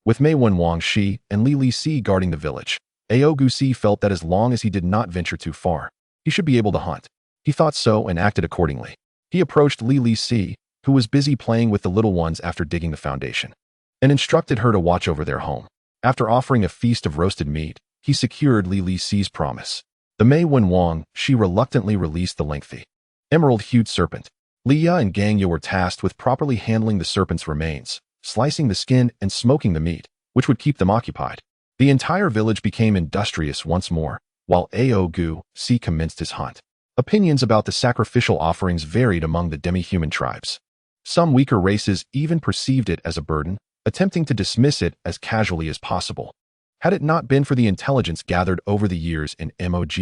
With Mei Wen Wang Shi and Li Li Si guarding the village, Augustus felt that as long as he did not venture too far, he should be able to hunt. He thought so and acted accordingly. He approached Li Li Si, who was busy playing with the little ones after digging the foundation, and instructed her to watch over their home. After offering a feast of roasted meat, he secured Li Li Si's promise. The Mei Wen Wang Shi reluctantly released the lengthy, emerald-hued serpent. Li Ye and Gang Ye were tasked with properly handling the serpent's remains, slicing the skin and smoking the meat, which would keep them occupied. The entire village became industrious once more, while Augustus commenced his hunt. Opinions about the sacrificial offerings varied among the demi-human tribes. Some weaker races even perceived it as a burden, attempting to dismiss it as casually as possible. Had it not been for the intelligence gathered over the years in Mog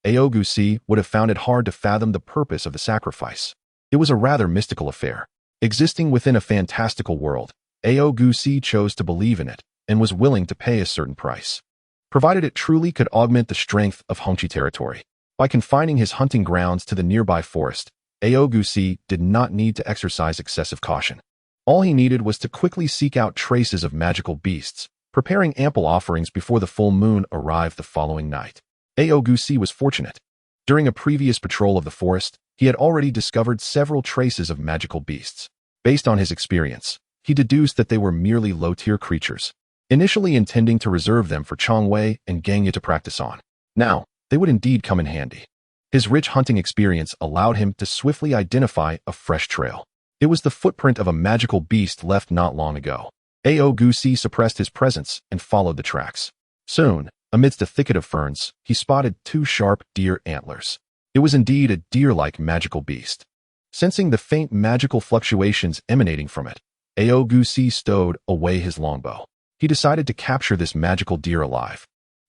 Augustus would have found it hard to fathom the purpose of the sacrifice. It was a rather mystical affair. Existing within a fantastical world, Augustus chose to believe in it and was willing to pay a certain price, provided it truly could augment the strength of Hongqi territory. By confining his hunting grounds to the nearby forest, Augustus did not need to exercise excessive caution. All he needed was to quickly seek out traces of magical beasts, preparing ample offerings before the full moon arrived the following night. Augustus was fortunate. During a previous patrol of the forest, he had already discovered several traces of magical beasts. Based on his experience, he deduced that they were merely low-tier creatures, initially intending to reserve them for Changwei and Gangya to practice on. Now, they would indeed come in handy. His rich hunting experience allowed him to swiftly identify a fresh trail. It was the footprint of a magical beast left not long ago. Augustus suppressed his presence and followed the tracks. Soon, amidst a thicket of ferns, he spotted two sharp deer antlers. It was indeed a deer-like magical beast. Sensing the faint magical fluctuations emanating from it, Augustus stowed away his longbow. He decided to capture this magical deer alive,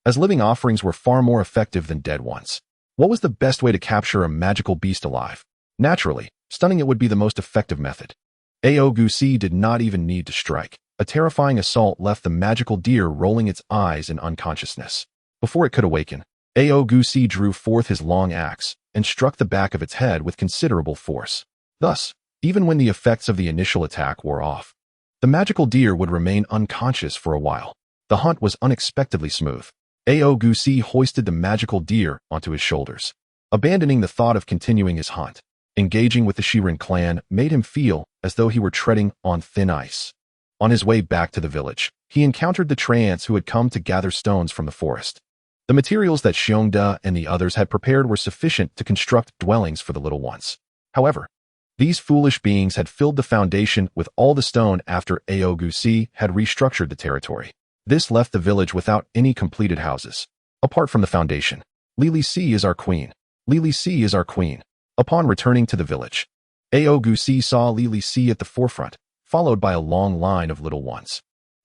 as living offerings were far more effective than dead ones. What was the best way to capture a magical beast alive? Naturally, stunning it would be the most effective method. Augustus did not even need to strike. A terrifying assault left the magical deer rolling its eyes in unconsciousness. Before it could awaken, Augustus drew forth his long axe and struck the back of its head with considerable force. Thus, even when the effects of the initial attack wore off, the magical deer would remain unconscious for a while. The hunt was unexpectedly smooth. Augustus hoisted the magical deer onto his shoulders, abandoning the thought of continuing his hunt. Engaging with the Shirin clan made him feel as though he were treading on thin ice. On his way back to the village, he encountered the Trance who had come to gather stones from the forest. The materials that Xiongda and the others had prepared were sufficient to construct dwellings for the little ones. However, these foolish beings had filled the foundation with all the stone after Augustus had restructured the territory. This left the village without any completed houses. Apart from the foundation, Lili Si is our queen. Lili Si is our queen. Upon returning to the village, Augustus saw Lili Si at the forefront, followed by a long line of little ones.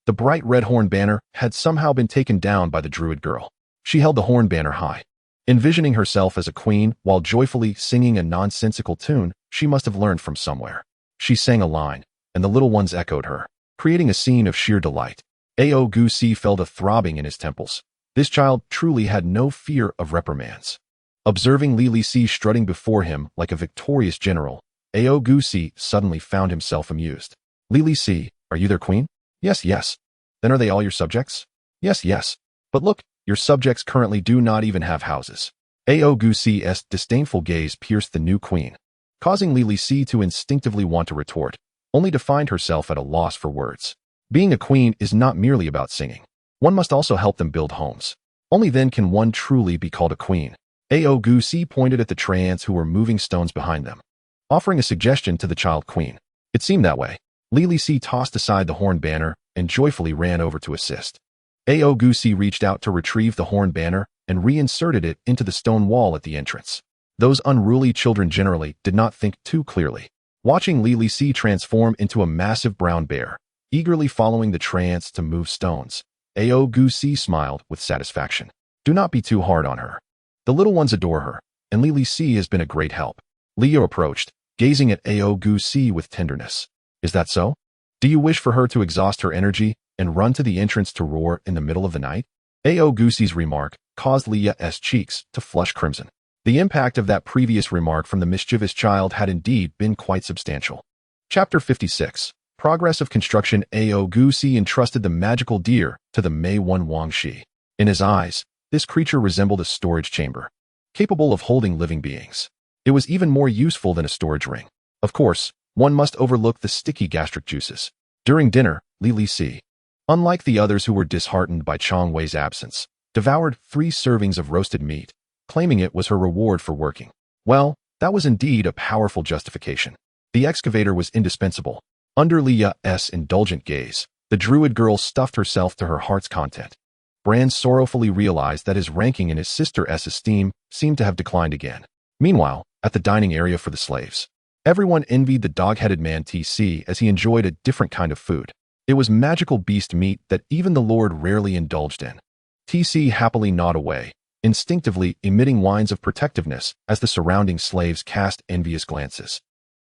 The bright red horn banner had somehow been taken down by the druid girl. She held the horn banner high. Envisioning herself as a queen while joyfully singing a nonsensical tune she must have learned from somewhere. She sang a line, and the little ones echoed her, creating a scene of sheer delight. Augustus felt a throbbing in his temples. This child truly had no fear of reprimands. Observing Lili Si strutting before him like a victorious general, Augustus suddenly found himself amused. Lili Si, are you their queen? Yes, yes. Then are they all your subjects? Yes, yes. But look, your subjects currently do not even have houses. Augustus's disdainful gaze pierced the new queen, causing Lili Si to instinctively want to retort, only to find herself at a loss for words. Being a queen is not merely about singing. One must also help them build homes. Only then can one truly be called a queen. Augustus pointed at the Trance who were moving stones behind them, offering a suggestion to the child queen. It seemed that way. Lili Si tossed aside the horn banner and joyfully ran over to assist. Augustus reached out to retrieve the horn banner and reinserted it into the stone wall at the entrance. Those unruly children generally did not think too clearly. Watching Lili Si transform into a massive brown bear, eagerly following the Trance to move stones, Augustus smiled with satisfaction. Do not be too hard on her. The little ones adore her, and Lili Si has been a great help. Leo approached, gazing at Augustus with tenderness. Is that so? Do you wish for her to exhaust her energy and run to the entrance to roar in the middle of the night? Augustus's remark caused Leah's cheeks to flush crimson. The impact of that previous remark from the mischievous child had indeed been quite substantial. Chapter 56. Progress of construction. Augustus entrusted the magical deer to the Mei Wan Wangshi. In his eyes, this creature resembled a storage chamber, capable of holding living beings. It was even more useful than a storage ring. Of course, one must overlook the sticky gastric juices. During dinner, Lili Si, unlike the others who were disheartened by Chang Wei's absence, devoured 3 servings of roasted meat, claiming it was her reward for working. Well, that was indeed a powerful justification. The excavator was indispensable. Under Leah's indulgent gaze, the druid girl stuffed herself to her heart's content. Bran sorrowfully realized that his ranking in his sister's esteem seemed to have declined again. Meanwhile, at the dining area for the slaves, everyone envied the dog-headed man TC as he enjoyed a different kind of food. It was magical beast meat that even the Lord rarely indulged in. TC happily gnawed away, instinctively emitting whines of protectiveness as the surrounding slaves cast envious glances.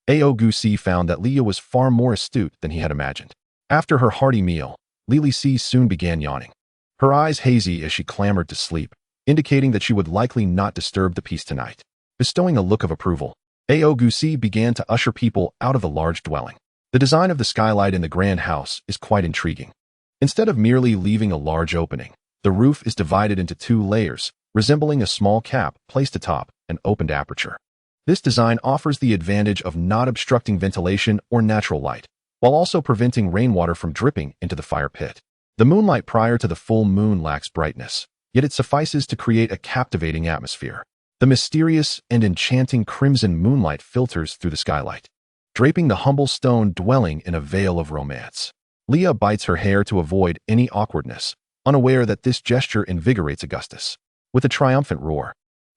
Augustus found that Leah was far more astute than he had imagined. After her hearty meal, Lily C soon began yawning, her eyes hazy as she clambered to sleep, indicating that she would likely not disturb the peace tonight. Bestowing a look of approval, Augustus began to usher people out of the large dwelling. The design of the skylight in the grand house is quite intriguing. Instead of merely leaving a large opening, the roof is divided into 2 layers, resembling a small cap placed atop an opened aperture. This design offers the advantage of not obstructing ventilation or natural light, while also preventing rainwater from dripping into the fire pit. The moonlight prior to the full moon lacks brightness, yet it suffices to create a captivating atmosphere. The mysterious and enchanting crimson moonlight filters through the skylight, draping the humble stone dwelling in a veil of romance. Leah bites her hair to avoid any awkwardness, unaware that this gesture invigorates Augustus. With a triumphant roar,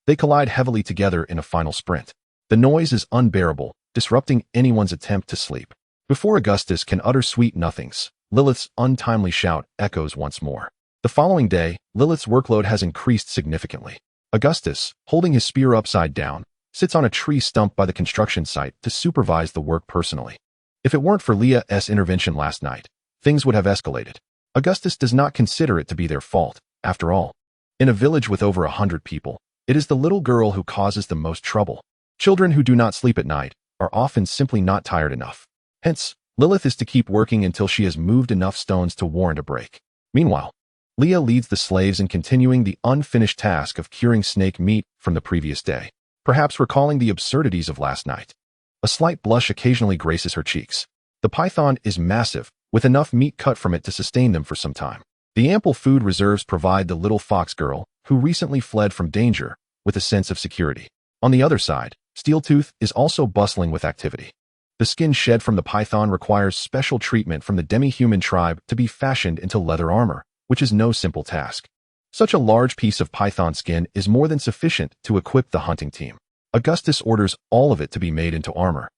they collide heavily together in a final sprint. The noise is unbearable, disrupting anyone's attempt to sleep. Before Augustus can utter sweet nothings, Lilith's untimely shout echoes once more. The following day, Lilith's workload has increased significantly. Augustus, holding his spear upside down, sits on a tree stump by the construction site to supervise the work personally. If it weren't for Leah's intervention last night, things would have escalated. Augustus does not consider it to be their fault, after all. In a village with over 100 people, it is the little girl who causes the most trouble. Children who do not sleep at night are often simply not tired enough. Hence, Lilith is to keep working until she has moved enough stones to warrant a break. Meanwhile, Leah leads the slaves in continuing the unfinished task of curing snake meat from the previous day, perhaps recalling the absurdities of last night. A slight blush occasionally graces her cheeks. The python is massive, with enough meat cut from it to sustain them for some time. The ample food reserves provide the little fox girl, who recently fled from danger, with a sense of security. On the other side, Steeltooth is also bustling with activity. The skin shed from the python requires special treatment from the demi-human tribe to be fashioned into leather armor, which is no simple task. Such a large piece of python skin is more than sufficient to equip the hunting team. Augustus orders all of it to be made into armor,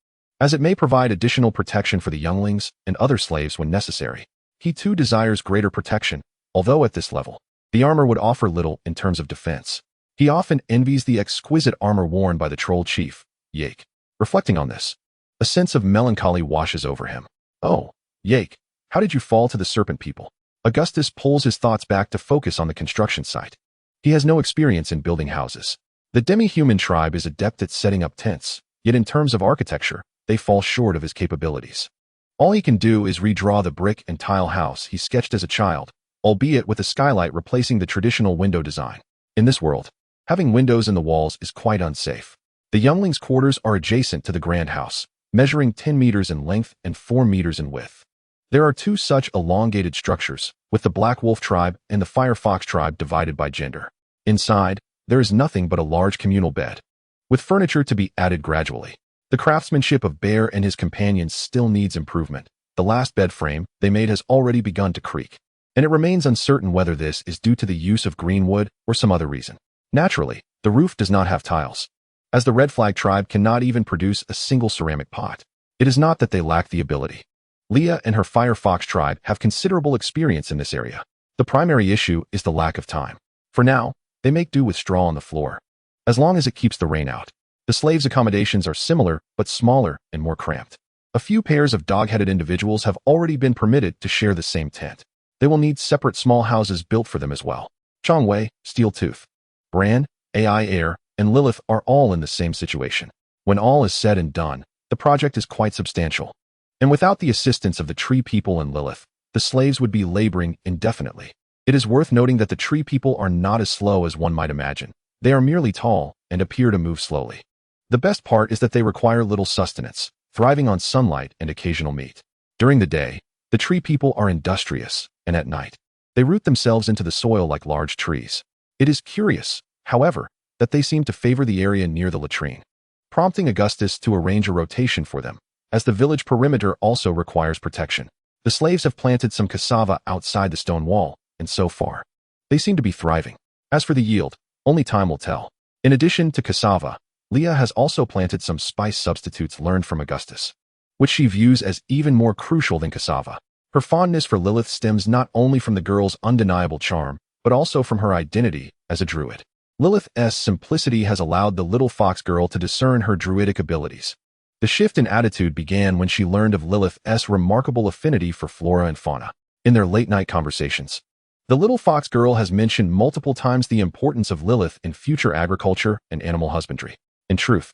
as it may provide additional protection for the younglings and other slaves when necessary. He too desires greater protection, although at this level, the armor would offer little in terms of defense. He often envies the exquisite armor worn by the troll chief, Yake. Reflecting on this, a sense of melancholy washes over him. Oh, Yake, how did you fall to the serpent people? Augustus pulls his thoughts back to focus on the construction site. He has no experience in building houses. The demi-human tribe is adept at setting up tents, yet in terms of architecture, they fall short of his capabilities. All he can do is redraw the brick and tile house he sketched as a child, albeit with a skylight replacing the traditional window design. In this world, having windows in the walls is quite unsafe. The younglings' quarters are adjacent to the grand house, measuring 10 meters in length and 4 meters in width. There are 2 such elongated structures, with the Black Wolf tribe and the Fire Fox tribe divided by gender. Inside, there is nothing but a large communal bed, with furniture to be added gradually. The craftsmanship of Bear and his companions still needs improvement. The last bed frame they made has already begun to creak, and it remains uncertain whether this is due to the use of green wood or some other reason. Naturally, the roof does not have tiles, as the Red Flag tribe cannot even produce a single ceramic pot. It is not that they lack the ability. Leah and her Fire Fox tribe have considerable experience in this area. The primary issue is the lack of time. For now, they make do with straw on the floor, as long as it keeps the rain out. The slaves' accommodations are similar, but smaller and more cramped. A few pairs of dog-headed individuals have already been permitted to share the same tent. They will need separate small houses built for them as well. Chongwei, Steeltooth, Bran, AI Air, and Lilith are all in the same situation. When all is said and done, the project is quite substantial. And without the assistance of the tree people and Lilith, the slaves would be laboring indefinitely. It is worth noting that the tree people are not as slow as one might imagine. They are merely tall and appear to move slowly. The best part is that they require little sustenance, thriving on sunlight and occasional meat. During the day, the tree people are industrious, and at night, they root themselves into the soil like large trees. It is curious, however, that they seem to favor the area near the latrine, prompting Augustus to arrange a rotation for them, as the village perimeter also requires protection. The slaves have planted some cassava outside the stone wall, and so far, they seem to be thriving. As for the yield, only time will tell. In addition to cassava, Leah has also planted some spice substitutes learned from Augustus, which she views as even more crucial than cassava. Her fondness for Lilith stems not only from the girl's undeniable charm, but also from her identity as a druid. Lilith's simplicity has allowed the little fox girl to discern her druidic abilities. The shift in attitude began when she learned of Lilith's remarkable affinity for flora and fauna. In their late-night conversations, the little fox girl has mentioned multiple times the importance of Lilith in future agriculture and animal husbandry. In truth,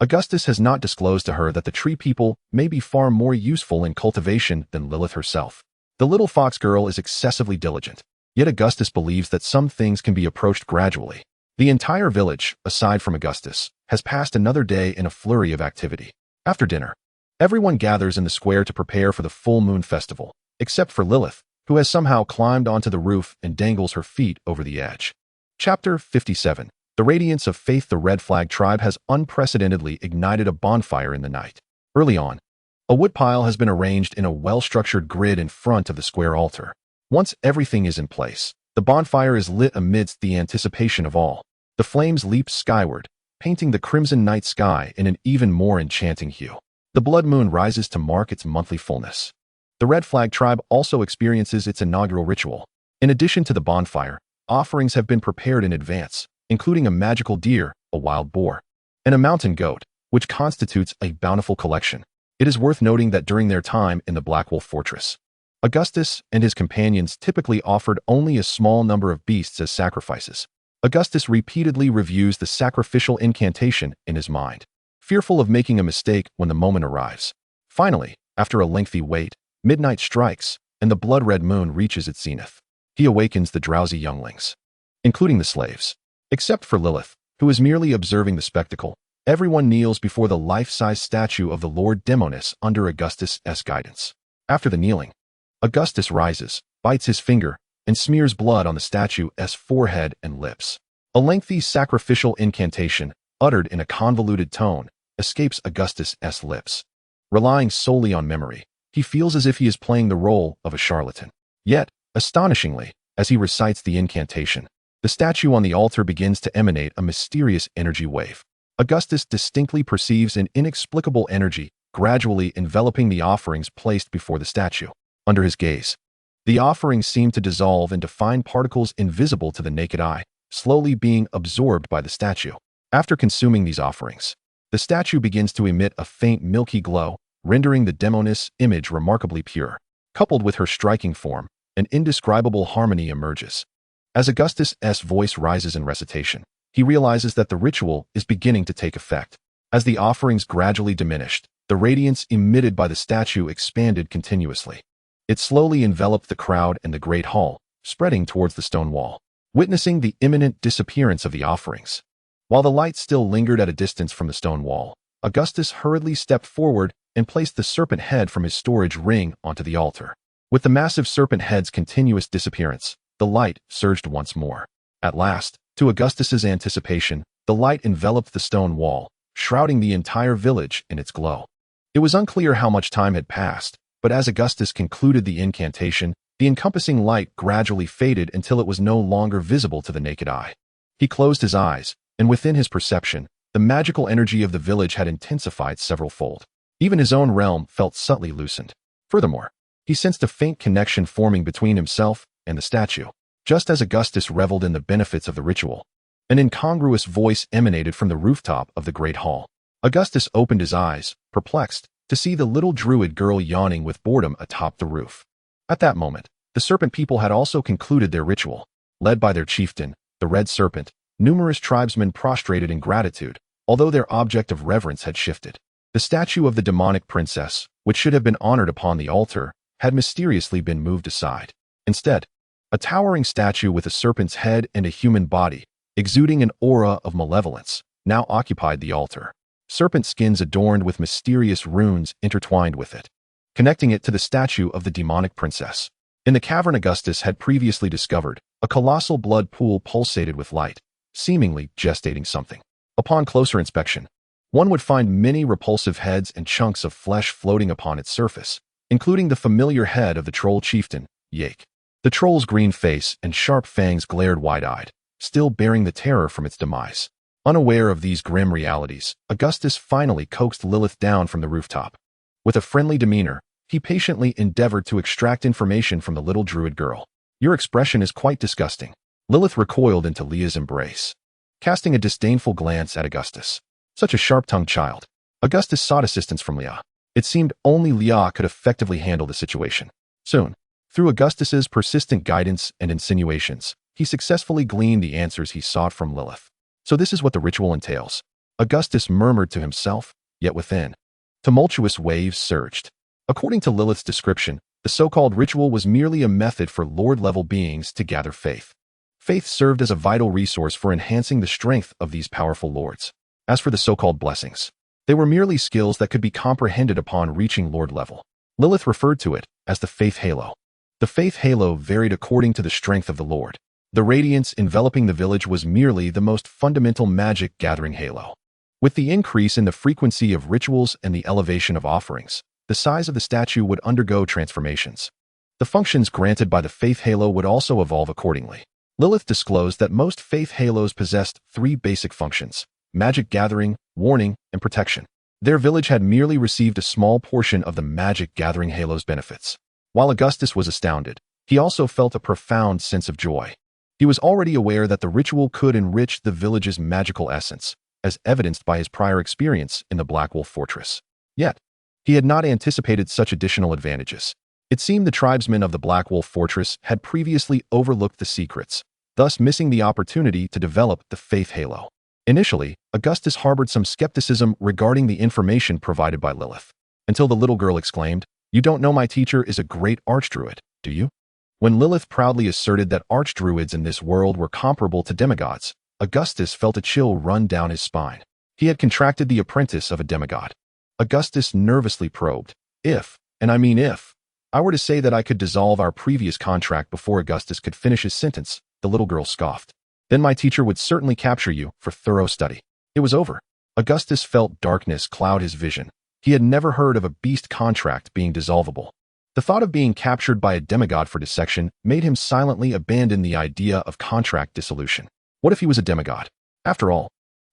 Augustus has not disclosed to her that the tree people may be far more useful in cultivation than Lilith herself. The little fox girl is excessively diligent, yet Augustus believes that some things can be approached gradually. The entire village, aside from Augustus, has passed another day in a flurry of activity. After dinner, everyone gathers in the square to prepare for the full moon festival, except for Lilith, who has somehow climbed onto the roof and dangles her feet over the edge. Chapter 57. The Radiance of Faith. The Red Flag tribe has unprecedentedly ignited a bonfire in the night. Early on, a woodpile has been arranged in a well-structured grid in front of the square altar. Once everything is in place, the bonfire is lit amidst the anticipation of all. The flames leap skyward, painting the crimson night sky in an even more enchanting hue. The blood moon rises to mark its monthly fullness. The Red Flag tribe also experiences its inaugural ritual. In addition to the bonfire, offerings have been prepared in advance, including a magical deer, a wild boar, and a mountain goat, which constitutes a bountiful collection. It is worth noting that during their time in the Black Wolf Fortress, Augustus and his companions typically offered only a small number of beasts as sacrifices. Augustus repeatedly reviews the sacrificial incantation in his mind, fearful of making a mistake when the moment arrives. Finally, after a lengthy wait, midnight strikes, and the blood-red moon reaches its zenith. He awakens the drowsy younglings, including the slaves. Except for Lilith, who is merely observing the spectacle, everyone kneels before the life-size statue of the Lord Demonis under Augustus' guidance. After the kneeling, Augustus rises, bites his finger, and smears blood on the statue's forehead and lips. A lengthy sacrificial incantation, uttered in a convoluted tone, escapes Augustus' lips. Relying solely on memory, he feels as if he is playing the role of a charlatan. Yet, astonishingly, as he recites the incantation, the statue on the altar begins to emanate a mysterious energy wave. Augustus distinctly perceives an inexplicable energy gradually enveloping the offerings placed before the statue. Under his gaze, the offerings seem to dissolve into fine particles invisible to the naked eye, slowly being absorbed by the statue. After consuming these offerings, the statue begins to emit a faint milky glow, rendering the Demonis image remarkably pure. Coupled with her striking form, an indescribable harmony emerges. As Augustus' voice rises in recitation, he realizes that the ritual is beginning to take effect. As the offerings gradually diminished, the radiance emitted by the statue expanded continuously. It slowly enveloped the crowd and the great hall, spreading towards the stone wall. Witnessing the imminent disappearance of the offerings, while the light still lingered at a distance from the stone wall, Augustus hurriedly stepped forward and placed the serpent head from his storage ring onto the altar. With the massive serpent head's continuous disappearance, the light surged once more. At last, to Augustus's anticipation, the light enveloped the stone wall, shrouding the entire village in its glow. It was unclear how much time had passed, but as Augustus concluded the incantation, the encompassing light gradually faded until it was no longer visible to the naked eye. He closed his eyes, and within his perception, the magical energy of the village had intensified several-fold. Even his own realm felt subtly loosened. Furthermore, he sensed a faint connection forming between himself and the statue. Just as Augustus reveled in the benefits of the ritual, an incongruous voice emanated from the rooftop of the great hall. Augustus opened his eyes, perplexed, to see the little druid girl yawning with boredom atop the roof. At that moment, the serpent people had also concluded their ritual. Led by their chieftain, the Red Serpent, numerous tribesmen prostrated in gratitude, although their object of reverence had shifted. The statue of the demonic princess, which should have been honored upon the altar, had mysteriously been moved aside. Instead, a towering statue with a serpent's head and a human body, exuding an aura of malevolence, now occupied the altar. Serpent skins adorned with mysterious runes intertwined with it, connecting it to the statue of the demonic princess. In the cavern Augustus had previously discovered, a colossal blood pool pulsated with light, seemingly gestating something. Upon closer inspection, one would find many repulsive heads and chunks of flesh floating upon its surface, including the familiar head of the troll chieftain, Yake. The troll's green face and sharp fangs glared wide-eyed, still bearing the terror from its demise. Unaware of these grim realities, Augustus finally coaxed Lilith down from the rooftop. With a friendly demeanor, He patiently endeavored to extract information from the little druid girl. Your expression is quite disgusting. Lilith recoiled into Leah's embrace, casting a disdainful glance at Augustus. Such a sharp-tongued child. Augustus sought assistance from Leah. It seemed only Leah could effectively handle the situation. Soon, through Augustus's persistent guidance and insinuations, he successfully gleaned the answers he sought from Lilith. So this is what the ritual entails. Augustus murmured to himself, yet within, tumultuous waves surged. According to Lilith's description, the so-called ritual was merely a method for Lord-level beings to gather faith. Faith served as a vital resource for enhancing the strength of these powerful lords. As for the so-called blessings, they were merely skills that could be comprehended upon reaching Lord level. Lilith referred to it as the faith halo. The faith halo varied according to the strength of the Lord. The radiance enveloping the village was merely the most fundamental magic gathering halo. With the increase in the frequency of rituals and the elevation of offerings, the size of the statue would undergo transformations. The functions granted by the faith halo would also evolve accordingly. Lilith disclosed that most faith halos possessed 3 basic functions: magic gathering, warning, and protection. Their village had merely received a small portion of the magic gathering halo's benefits. While Augustus was astounded, he also felt a profound sense of joy. He was already aware that the ritual could enrich the village's magical essence, as evidenced by his prior experience in the Black Wolf Fortress. Yet, he had not anticipated such additional advantages. It seemed the tribesmen of the Black Wolf Fortress had previously overlooked the secrets, thus missing the opportunity to develop the faith halo. Initially, Augustus harbored some skepticism regarding the information provided by Lilith, until the little girl exclaimed, "You don't know my teacher is a great archdruid, do you?" When Lilith proudly asserted that archdruids in this world were comparable to demigods, Augustus felt a chill run down his spine. He had contracted the apprentice of a demigod. Augustus nervously probed, "If, and I mean if, I were to say that I could dissolve our previous contract before Augustus could finish his sentence," the little girl scoffed. "Then my teacher would certainly capture you for thorough study." It was over. Augustus felt darkness cloud his vision. He had never heard of a beast contract being dissolvable. The thought of being captured by a demigod for dissection made him silently abandon the idea of contract dissolution. What if he was a demigod? After all,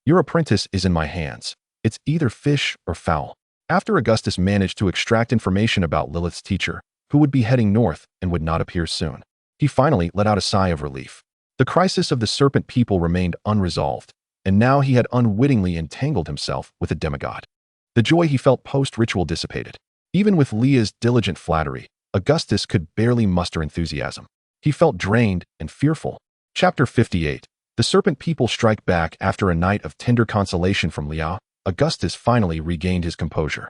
your apprentice is in my hands. It's either fish or fowl. After Augustus managed to extract information about Lilith's teacher, who would be heading north and would not appear soon, he finally let out a sigh of relief. The crisis of the serpent people remained unresolved, and now he had unwittingly entangled himself with a demigod. The joy he felt post-ritual dissipated. Even with Leah's diligent flattery, Augustus could barely muster enthusiasm. He felt drained and fearful. Chapter 58. The serpent people strike back. After a night of tender consolation from Leah, Augustus finally regained his composure,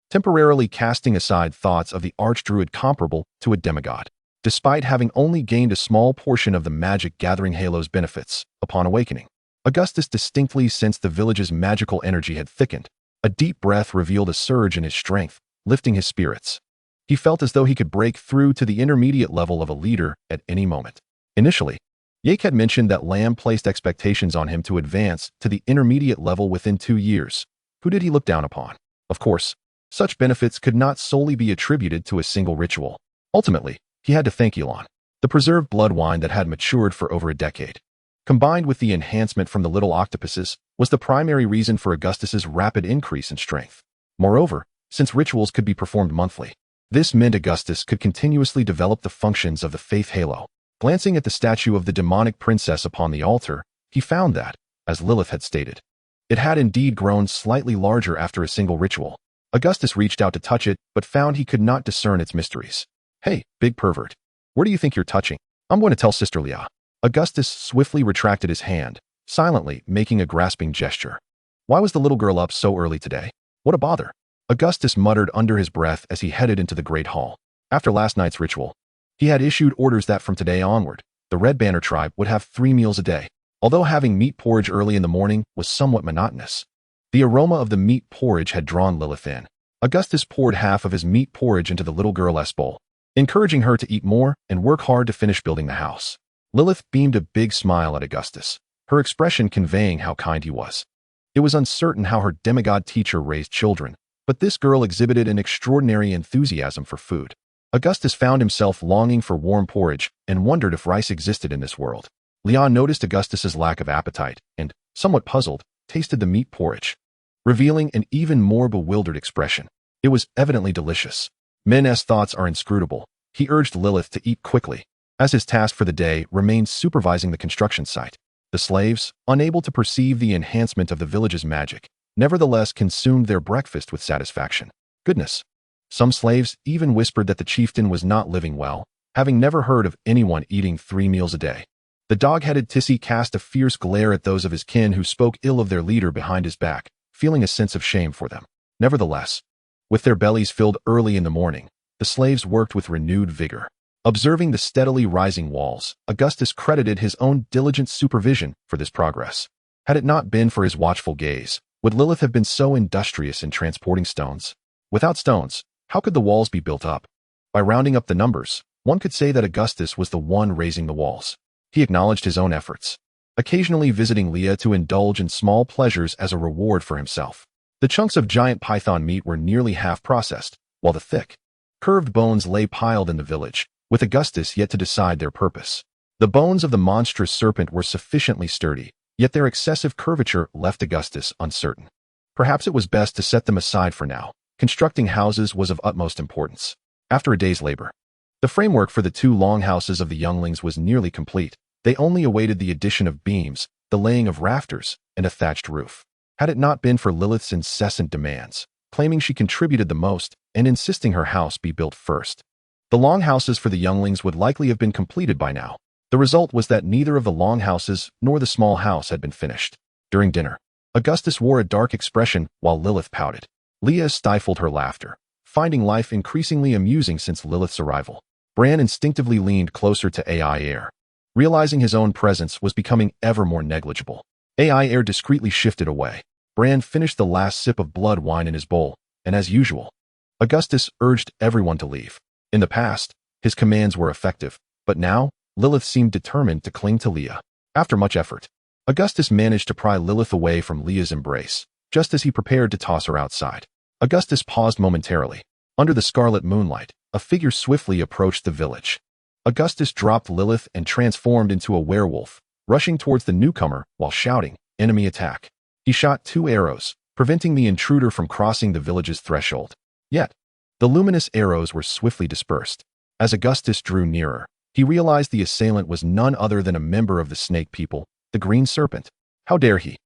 temporarily casting aside thoughts of the archdruid comparable to a demigod. Despite having only gained a small portion of the magic gathering halo's benefits, upon awakening, Augustus distinctly sensed the village's magical energy had thickened. A deep breath revealed a surge in his strength, lifting his spirits. He felt as though he could break through to the intermediate level of a leader at any moment. Initially, Yake had mentioned that Lamb placed expectations on him to advance to the intermediate level within 2 years. Who did he look down upon? Of course, such benefits could not solely be attributed to a single ritual. Ultimately, he had to thank Elon, the preserved blood wine that had matured for over a decade, combined with the enhancement from the little octopuses, was the primary reason for Augustus's rapid increase in strength. Moreover, since rituals could be performed monthly, this meant Augustus could continuously develop the functions of the faith halo. Glancing at the statue of the demonic princess upon the altar, he found that, as Lilith had stated, it had indeed grown slightly larger after a single ritual. Augustus reached out to touch it, but found he could not discern its mysteries. "Hey, big pervert. Where do you think you're touching? I'm going to tell Sister Leah." Augustus swiftly retracted his hand, silently making a grasping gesture. Why was the little girl up so early today? What a bother. Augustus muttered under his breath as he headed into the great hall. After last night's ritual, he had issued orders that from today onward, the Red Banner tribe would have 3 meals a day. Although having meat porridge early in the morning was somewhat monotonous, the aroma of the meat porridge had drawn Lilith in. Augustus poured half of his meat porridge into the little girl's bowl, encouraging her to eat more and work hard to finish building the house. Lilith beamed a big smile at Augustus, her expression conveying how kind he was. It was uncertain how her demigod teacher raised children, but this girl exhibited an extraordinary enthusiasm for food. Augustus found himself longing for warm porridge and wondered if rice existed in this world. Leon noticed Augustus's lack of appetite and, somewhat puzzled, tasted the meat porridge, revealing an even more bewildered expression. It was evidently delicious. Men's thoughts are inscrutable. He urged Lilith to eat quickly, as his task for the day remained supervising the construction site. The slaves, unable to perceive the enhancement of the village's magic, nevertheless consumed their breakfast with satisfaction. Goodness! Some slaves even whispered that the chieftain was not living well, having never heard of anyone eating 3 meals a day. The dog-headed Tissy cast a fierce glare at those of his kin who spoke ill of their leader behind his back, feeling a sense of shame for them. Nevertheless, with their bellies filled early in the morning, the slaves worked with renewed vigor. Observing the steadily rising walls, Augustus credited his own diligent supervision for this progress. Had it not been for his watchful gaze, would Lilith have been so industrious in transporting stones? Without stones, how could the walls be built up? By rounding up the numbers, one could say that Augustus was the one raising the walls. He acknowledged his own efforts, occasionally visiting Leah to indulge in small pleasures as a reward for himself. The chunks of giant python meat were nearly half processed, while the thick, curved bones lay piled in the village, with Augustus yet to decide their purpose. The bones of the monstrous serpent were sufficiently sturdy, yet their excessive curvature left Augustus uncertain. Perhaps it was best to set them aside for now. Constructing houses was of utmost importance. After a day's labor, the framework for the 2 longhouses of the younglings was nearly complete. They only awaited the addition of beams, the laying of rafters, and a thatched roof. Had it not been for Lilith's incessant demands, claiming she contributed the most and insisting her house be built first, the longhouses for the younglings would likely have been completed by now. The result was that neither of the longhouses nor the small house had been finished. During dinner, Augustus wore a dark expression while Lilith pouted. Leah stifled her laughter, finding life increasingly amusing since Lilith's arrival. Bran instinctively leaned closer to AI Air, realizing his own presence was becoming ever more negligible. AI Air discreetly shifted away. Bran finished the last sip of blood wine in his bowl, and as usual, Augustus urged everyone to leave. In the past, his commands were effective, but now, Lilith seemed determined to cling to Leah. After much effort, Augustus managed to pry Lilith away from Leah's embrace, just as he prepared to toss her outside. Augustus paused momentarily. Under the scarlet moonlight, a figure swiftly approached the village. Augustus dropped Lilith and transformed into a werewolf, rushing towards the newcomer while shouting, "Enemy attack!" He shot 2 arrows, preventing the intruder from crossing the village's threshold. Yet, the luminous arrows were swiftly dispersed. As Augustus drew nearer, he realized the assailant was none other than a member of the snake people, the green serpent. How dare he?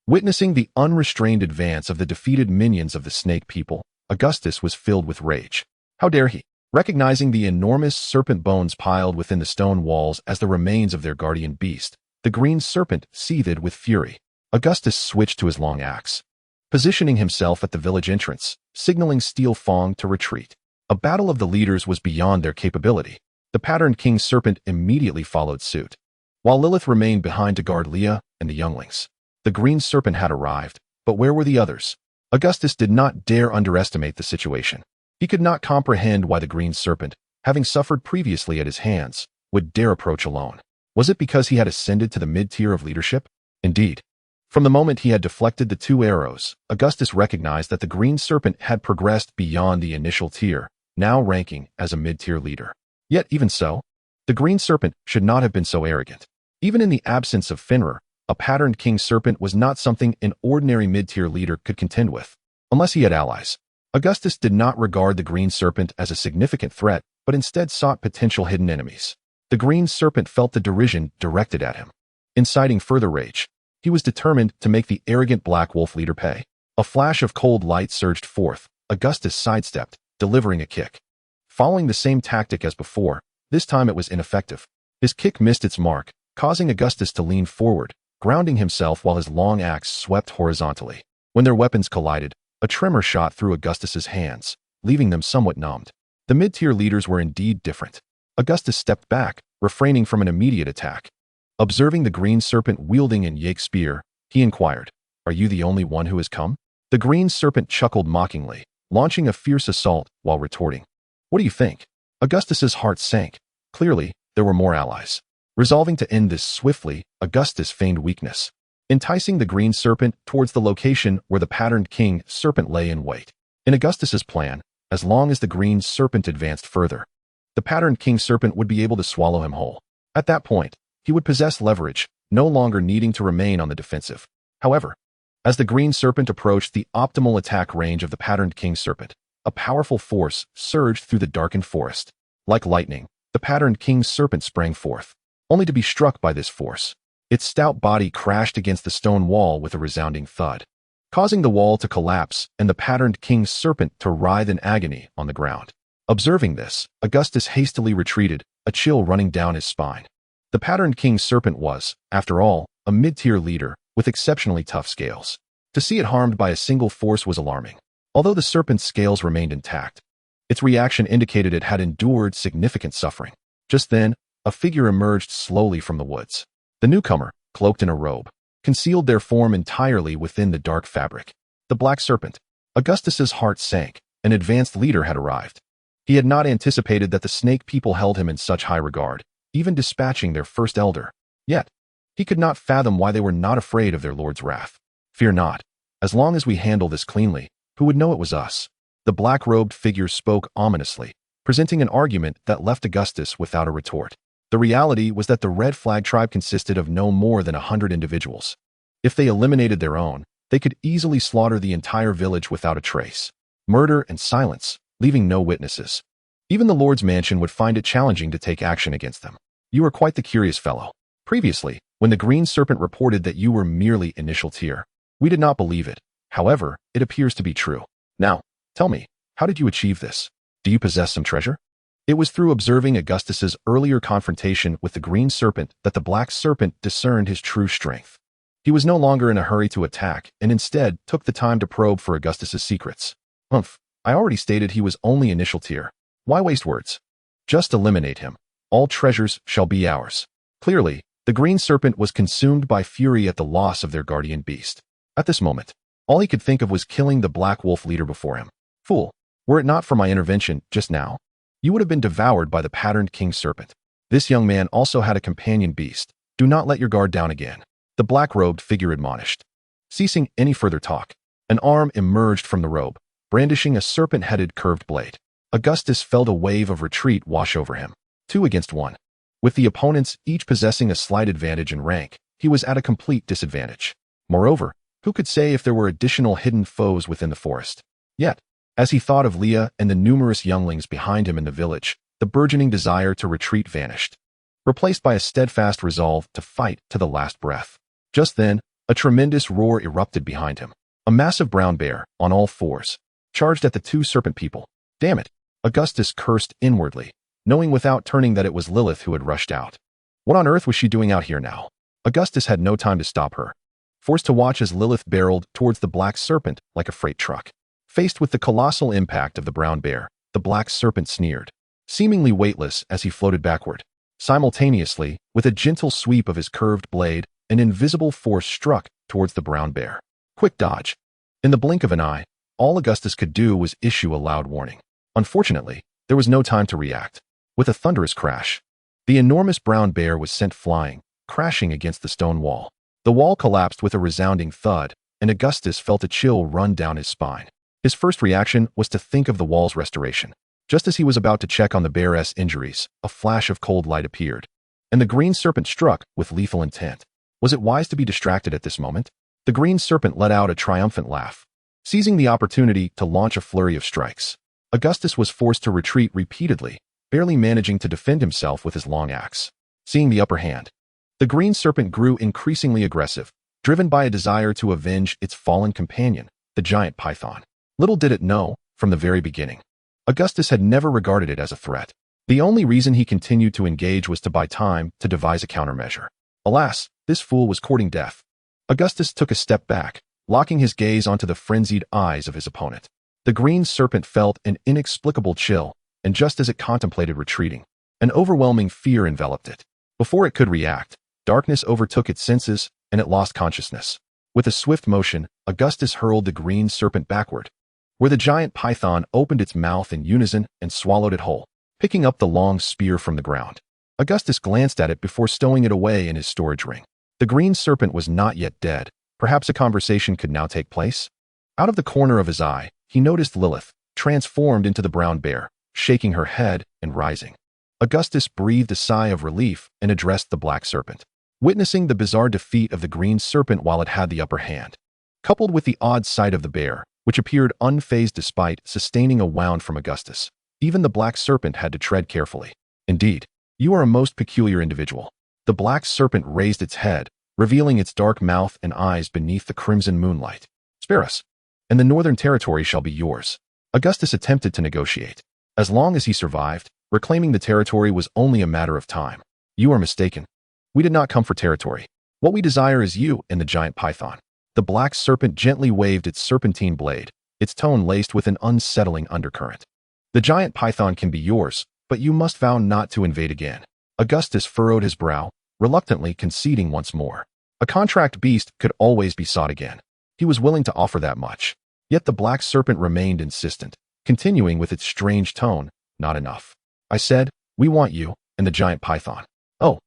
Witnessing the unrestrained advance of the defeated minions of the snake people, Augustus was filled with rage. How dare he? Recognizing the enormous serpent bones piled within the stone walls as the remains of their guardian beast, the green serpent seethed with fury. Augustus switched to his long axe, positioning himself at the village entrance, signaling Steel Fong to retreat. A battle of the leaders was beyond their capability. The patterned king serpent immediately followed suit, while Lilith remained behind to guard Leah and the younglings. The green serpent had arrived, but where were the others? Augustus did not dare underestimate the situation. He could not comprehend why the green serpent, having suffered previously at his hands, would dare approach alone. Was it because he had ascended to the mid-tier of leadership? Indeed. From the moment he had deflected the 2 arrows, Augustus recognized that the green serpent had progressed beyond the initial tier, now ranking as a mid-tier leader. Yet even so, the green serpent should not have been so arrogant. Even in the absence of Fenrir, a patterned king serpent was not something an ordinary mid-tier leader could contend with, unless he had allies. Augustus did not regard the green serpent as a significant threat, but instead sought potential hidden enemies. The green serpent felt the derision directed at him. Inciting further rage, he was determined to make the arrogant black wolf leader pay. A flash of cold light surged forth. Augustus sidestepped, delivering a kick. Following the same tactic as before, this time it was ineffective. His kick missed its mark, causing Augustus to lean forward, grounding himself while his long axe swept horizontally. When their weapons collided, a tremor shot through Augustus's hands, leaving them somewhat numbed. The mid-tier leaders were indeed different. Augustus stepped back, refraining from an immediate attack. Observing the green serpent wielding an yake spear, he inquired, "Are you the only one who has come?" The green serpent chuckled mockingly, launching a fierce assault while retorting, "What do you think?" Augustus's heart sank. Clearly, there were more allies. Resolving to end this swiftly, Augustus feigned weakness, enticing the green serpent towards the location where the patterned king serpent lay in wait. In Augustus's plan, as long as the green serpent advanced further, the patterned king serpent would be able to swallow him whole. At that point, he would possess leverage, no longer needing to remain on the defensive. However, as the green serpent approached the optimal attack range of the patterned king serpent, a powerful force surged through the darkened forest. Like lightning, the patterned king's serpent sprang forth, only to be struck by this force. Its stout body crashed against the stone wall with a resounding thud, causing the wall to collapse and the patterned king's serpent to writhe in agony on the ground. Observing this, Augustus hastily retreated, a chill running down his spine. The patterned king's serpent was, after all, a mid-tier leader with exceptionally tough scales. To see it harmed by a single force was alarming. Although the serpent's scales remained intact, its reaction indicated it had endured significant suffering. Just then, a figure emerged slowly from the woods. The newcomer, cloaked in a robe, concealed their form entirely within the dark fabric. The black serpent. Augustus's heart sank. An advanced leader had arrived. He had not anticipated that the snake people held him in such high regard, even dispatching their first elder. Yet, he could not fathom why they were not afraid of their lord's wrath. Fear not. As long as we handle this cleanly, who would know it was us? The black-robed figure spoke ominously, presenting an argument that left Augustus without a retort. The reality was that the Red Flag tribe consisted of no more than 100 individuals. If they eliminated their own, they could easily slaughter the entire village without a trace. Murder and silence, leaving no witnesses. Even the Lord's mansion would find it challenging to take action against them. You are quite the curious fellow. Previously, when the Green Serpent reported that you were merely initial tier, we did not believe it. However, it appears to be true. Now, tell me, how did you achieve this? Do you possess some treasure? It was through observing Augustus's earlier confrontation with the Green Serpent that the Black Serpent discerned his true strength. He was no longer in a hurry to attack and instead took the time to probe for Augustus's secrets. I already stated he was only initial tier. Why waste words? Just eliminate him. All treasures shall be ours. Clearly, the Green Serpent was consumed by fury at the loss of their guardian beast. At this moment, all he could think of was killing the Black Wolf leader before him. Fool, were it not for my intervention just now, you would have been devoured by the patterned King Serpent. This young man also had a companion beast. Do not let your guard down again. The black-robed figure admonished. Ceasing any further talk, an arm emerged from the robe, brandishing a serpent-headed curved blade. Augustus felt a wave of retreat wash over him. 2 against 1. With the opponents each possessing a slight advantage in rank, he was at a complete disadvantage. Moreover, who could say if there were additional hidden foes within the forest? Yet, as he thought of Leah and the numerous younglings behind him in the village, the burgeoning desire to retreat vanished, replaced by a steadfast resolve to fight to the last breath. Just then, a tremendous roar erupted behind him. A massive brown bear, on all fours, charged at the 2 serpent people. Damn it! Augustus cursed inwardly, knowing without turning that it was Lilith who had rushed out. What on earth was she doing out here now? Augustus had no time to stop her, forced to watch as Lilith barreled towards the black serpent like a freight truck. Faced with the colossal impact of the brown bear, the black serpent sneered, seemingly weightless as he floated backward. Simultaneously, with a gentle sweep of his curved blade, an invisible force struck towards the brown bear. Quick dodge. In the blink of an eye, all Augustus could do was issue a loud warning. Unfortunately, there was no time to react. With a thunderous crash, the enormous brown bear was sent flying, crashing against the stone wall. The wall collapsed with a resounding thud, and Augustus felt a chill run down his spine. His first reaction was to think of the wall's restoration. Just as he was about to check on the bear's injuries, a flash of cold light appeared, and the Green Serpent struck with lethal intent. Was it wise to be distracted at this moment? The Green Serpent let out a triumphant laugh, seizing the opportunity to launch a flurry of strikes. Augustus was forced to retreat repeatedly, barely managing to defend himself with his long axe. Seeing the upper hand, the Green Serpent grew increasingly aggressive, driven by a desire to avenge its fallen companion, the giant python. Little did it know, from the very beginning, Augustus had never regarded it as a threat. The only reason he continued to engage was to buy time to devise a countermeasure. Alas, this fool was courting death. Augustus took a step back, locking his gaze onto the frenzied eyes of his opponent. The Green Serpent felt an inexplicable chill, and just as it contemplated retreating, an overwhelming fear enveloped it. Before it could react, darkness overtook its senses, and it lost consciousness. With a swift motion, Augustus hurled the Green Serpent backward, where the giant python opened its mouth in unison and swallowed it whole, picking up the long spear from the ground. Augustus glanced at it before stowing it away in his storage ring. The Green Serpent was not yet dead. Perhaps a conversation could now take place? Out of the corner of his eye, he noticed Lilith, transformed into the brown bear, shaking her head and rising. Augustus breathed a sigh of relief and addressed the Black Serpent. Witnessing the bizarre defeat of the Green Serpent while it had the upper hand, coupled with the odd sight of the bear, which appeared unfazed despite sustaining a wound from Augustus. Even the black serpent had to tread carefully. Indeed, you are a most peculiar individual. The black serpent raised its head, revealing its dark mouth and eyes beneath the crimson moonlight. Spare us, and the northern territory shall be yours. Augustus attempted to negotiate. As long as he survived, reclaiming the territory was only a matter of time. You are mistaken. We did not come for territory. What we desire is you and the giant python. The black serpent gently waved its serpentine blade, its tone laced with an unsettling undercurrent. The giant python can be yours, but you must vow not to invade again. Augustus furrowed his brow, reluctantly conceding once more. A contract beast could always be sought again. He was willing to offer that much. Yet the black serpent remained insistent, continuing with its strange tone, not enough. I said, we want you, and the giant python. Oh,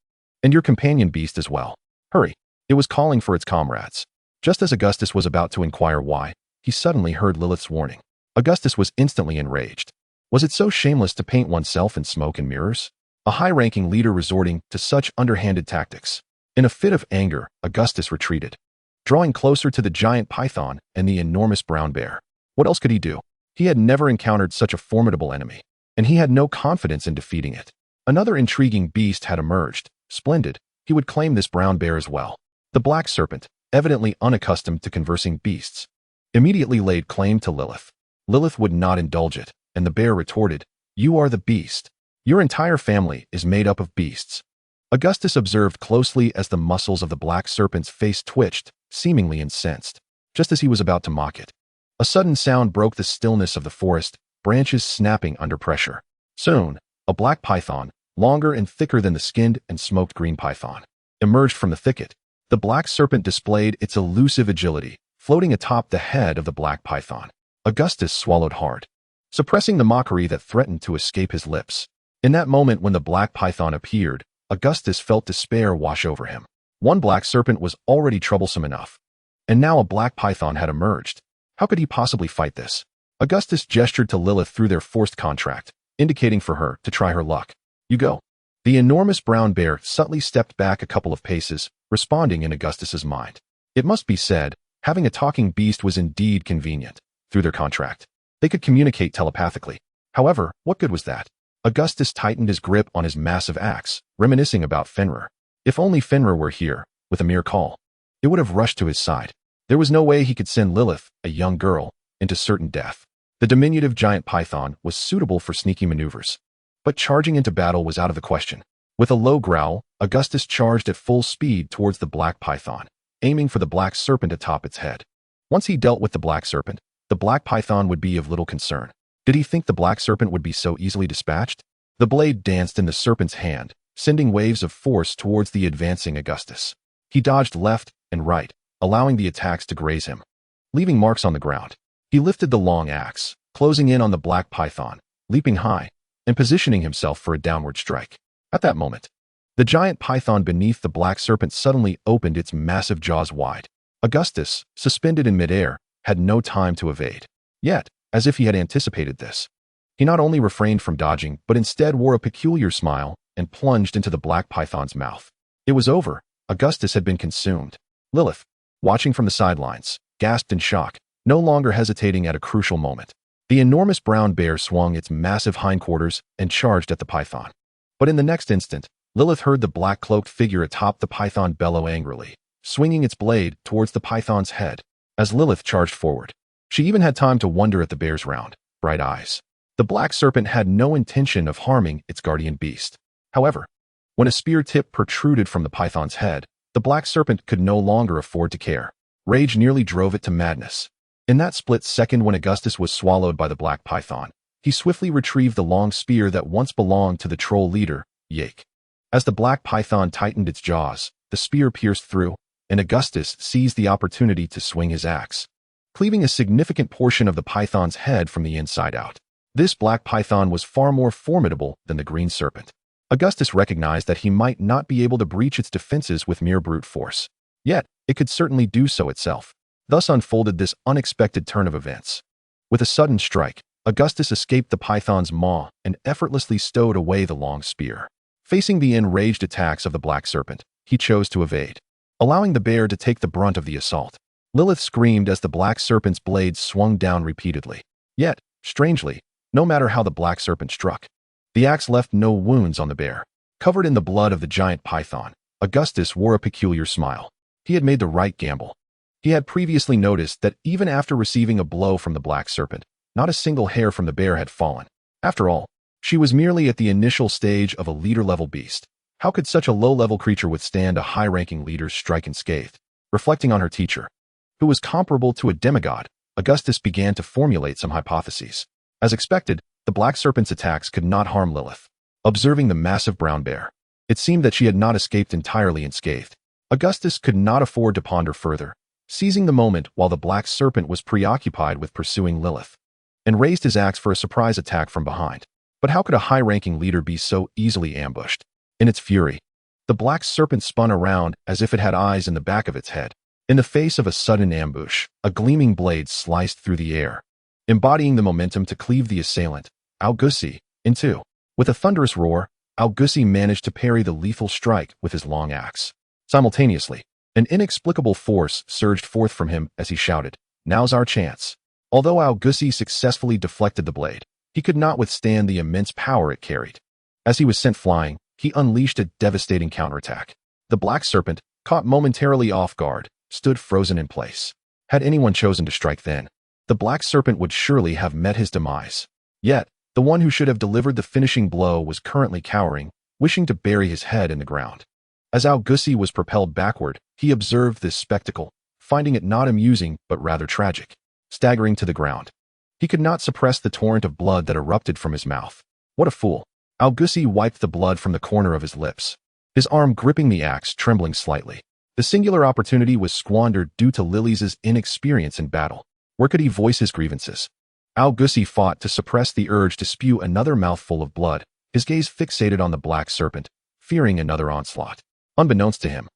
and your companion beast as well. Hurry. It was calling for its comrades. Just as Augustus was about to inquire why, he suddenly heard Lilith's warning. Augustus was instantly enraged. Was it so shameless to paint oneself in smoke and mirrors? A high-ranking leader resorting to such underhanded tactics. In a fit of anger, Augustus retreated, drawing closer to the giant python and the enormous brown bear. What else could he do? He had never encountered such a formidable enemy, and he had no confidence in defeating it. Another intriguing beast had emerged. Splendid. He would claim this brown bear as well. The black serpent, evidently unaccustomed to conversing beasts, immediately laid claim to Lilith. Lilith would not indulge it, and the bear retorted, you are the beast. Your entire family is made up of beasts. Augustus observed closely as the muscles of the black serpent's face twitched, seemingly incensed, just as he was about to mock it. A sudden sound broke the stillness of the forest, branches snapping under pressure. Soon, a black python, longer and thicker than the skinned and smoked green python, emerged from the thicket. The black serpent displayed its elusive agility, floating atop the head of the black python. Augustus swallowed hard, suppressing the mockery that threatened to escape his lips. In that moment when the black python appeared, Augustus felt despair wash over him. One black serpent was already troublesome enough, and now a black python had emerged. How could he possibly fight this? Augustus gestured to Lilith through their forced contract, indicating for her to try her luck. You go. The enormous brown bear subtly stepped back a couple of paces, responding in Augustus's mind. It must be said, having a talking beast was indeed convenient. Through their contract, they could communicate telepathically. However, what good was that? Augustus tightened his grip on his massive axe, reminiscing about Fenrir. If only Fenrir were here, with a mere call, it would have rushed to his side. There was no way he could send Lilith, a young girl, into certain death. The diminutive giant python was suitable for sneaky maneuvers, but charging into battle was out of the question. With a low growl, Augustus charged at full speed towards the black python, aiming for the black serpent atop its head. Once he dealt with the black serpent, the black python would be of little concern. Did he think the black serpent would be so easily dispatched? The blade danced in the serpent's hand, sending waves of force towards the advancing Augustus. He dodged left and right, allowing the attacks to graze him, leaving marks on the ground. He lifted the long axe, closing in on the black python, leaping high, and positioning himself for a downward strike. At that moment, the giant python beneath the black serpent suddenly opened its massive jaws wide. Augustus, suspended in midair, had no time to evade. Yet, as if he had anticipated this, he not only refrained from dodging, but instead wore a peculiar smile and plunged into the black python's mouth. It was over. Augustus had been consumed. Lilith, watching from the sidelines, gasped in shock, no longer hesitating at a crucial moment. The enormous brown bear swung its massive hindquarters and charged at the python. But in the next instant, Lilith heard the black-cloaked figure atop the python bellow angrily, swinging its blade towards the python's head. As Lilith charged forward, she even had time to wonder at the bear's round, bright eyes. The black serpent had no intention of harming its guardian beast. However, when a spear tip protruded from the python's head, the black serpent could no longer afford to care. Rage nearly drove it to madness. In that split second when Augustus was swallowed by the black python, he swiftly retrieved the long spear that once belonged to the troll leader, Yake. As the black python tightened its jaws, the spear pierced through, and Augustus seized the opportunity to swing his axe, cleaving a significant portion of the python's head from the inside out. This black python was far more formidable than the green serpent. Augustus recognized that he might not be able to breach its defenses with mere brute force. Yet, it could certainly do so itself. Thus unfolded this unexpected turn of events. With a sudden strike, Augustus escaped the python's maw and effortlessly stowed away the long spear. Facing the enraged attacks of the black serpent, he chose to evade, allowing the bear to take the brunt of the assault. Lilith screamed as the black serpent's blade swung down repeatedly. Yet, strangely, no matter how the black serpent struck, the axe left no wounds on the bear. Covered in the blood of the giant python, Augustus wore a peculiar smile. He had made the right gamble. He had previously noticed that even after receiving a blow from the black serpent, not a single hair from the bear had fallen. After all, she was merely at the initial stage of a leader-level beast. How could such a low-level creature withstand a high-ranking leader's strike unscathed? Reflecting on her teacher, who was comparable to a demigod, Augustus began to formulate some hypotheses. As expected, the black serpent's attacks could not harm Lilith. Observing the massive brown bear, it seemed that she had not escaped entirely unscathed. Augustus could not afford to ponder further, seizing the moment while the black serpent was preoccupied with pursuing Lilith, and raised his axe for a surprise attack from behind. But how could a high-ranking leader be so easily ambushed? In its fury, the black serpent spun around as if it had eyes in the back of its head. In the face of a sudden ambush, a gleaming blade sliced through the air, embodying the momentum to cleave the assailant, Augustus, in two. With a thunderous roar, Augustus managed to parry the lethal strike with his long axe. Simultaneously, an inexplicable force surged forth from him as he shouted, "Now's our chance." Although Augustus successfully deflected the blade, he could not withstand the immense power it carried. As he was sent flying, he unleashed a devastating counterattack. The black serpent, caught momentarily off guard, stood frozen in place. Had anyone chosen to strike then, the black serpent would surely have met his demise. Yet, the one who should have delivered the finishing blow was currently cowering, wishing to bury his head in the ground. As Augustus was propelled backward, he observed this spectacle, finding it not amusing but rather tragic. Staggering to the ground, he could not suppress the torrent of blood that erupted from his mouth. What a fool! Augustus wiped the blood from the corner of his lips, his arm gripping the axe, trembling slightly. The singular opportunity was squandered due to Lilies's inexperience in battle. Where could he voice his grievances? Augustus fought to suppress the urge to spew another mouthful of blood, his gaze fixated on the black serpent, fearing another onslaught. Unbeknownst to him,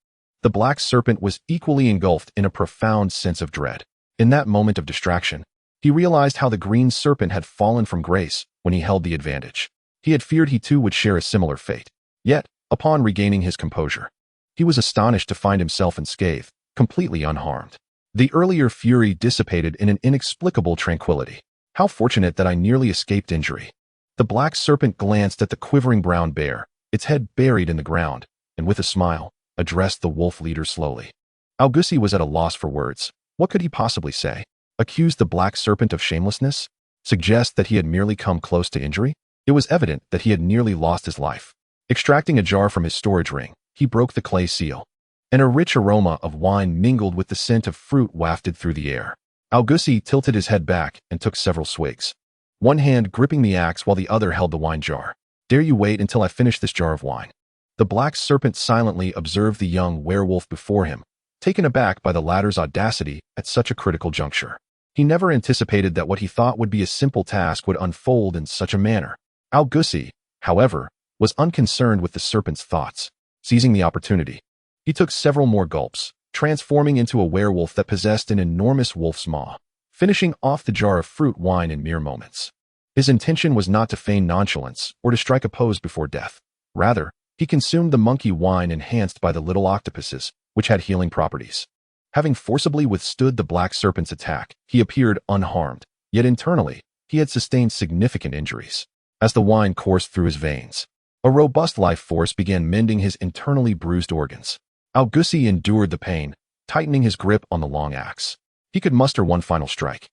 the black serpent was equally engulfed in a profound sense of dread. In that moment of distraction, he realized how the green serpent had fallen from grace when he held the advantage. He had feared he too would share a similar fate. Yet, upon regaining his composure, he was astonished to find himself unscathed, completely unharmed. The earlier fury dissipated in an inexplicable tranquility. How fortunate that I nearly escaped injury. The black serpent glanced at the quivering brown bear, its head buried in the ground, and with a smile, addressed the wolf leader slowly. Augustus was at a loss for words. What could he possibly say? Accuse the black serpent of shamelessness? Suggest that he had merely come close to injury? It was evident that he had nearly lost his life. Extracting a jar from his storage ring, he broke the clay seal, and a rich aroma of wine mingled with the scent of fruit wafted through the air. Augustus tilted his head back and took several swigs, one hand gripping the axe while the other held the wine jar. "Dare you wait until I finish this jar of wine?" The black serpent silently observed the young werewolf before him, taken aback by the latter's audacity at such a critical juncture. He never anticipated that what he thought would be a simple task would unfold in such a manner. Augustus, however, was unconcerned with the serpent's thoughts. Seizing the opportunity, he took several more gulps, transforming into a werewolf that possessed an enormous wolf's maw, finishing off the jar of fruit wine in mere moments. His intention was not to feign nonchalance or to strike a pose before death. Rather, he consumed the monkey wine enhanced by the little octopuses, which had healing properties. Having forcibly withstood the black serpent's attack, he appeared unharmed, yet internally, he had sustained significant injuries. As the wine coursed through his veins, a robust life force began mending his internally bruised organs. Augustus endured the pain, tightening his grip on the long axe. He could muster one final strike.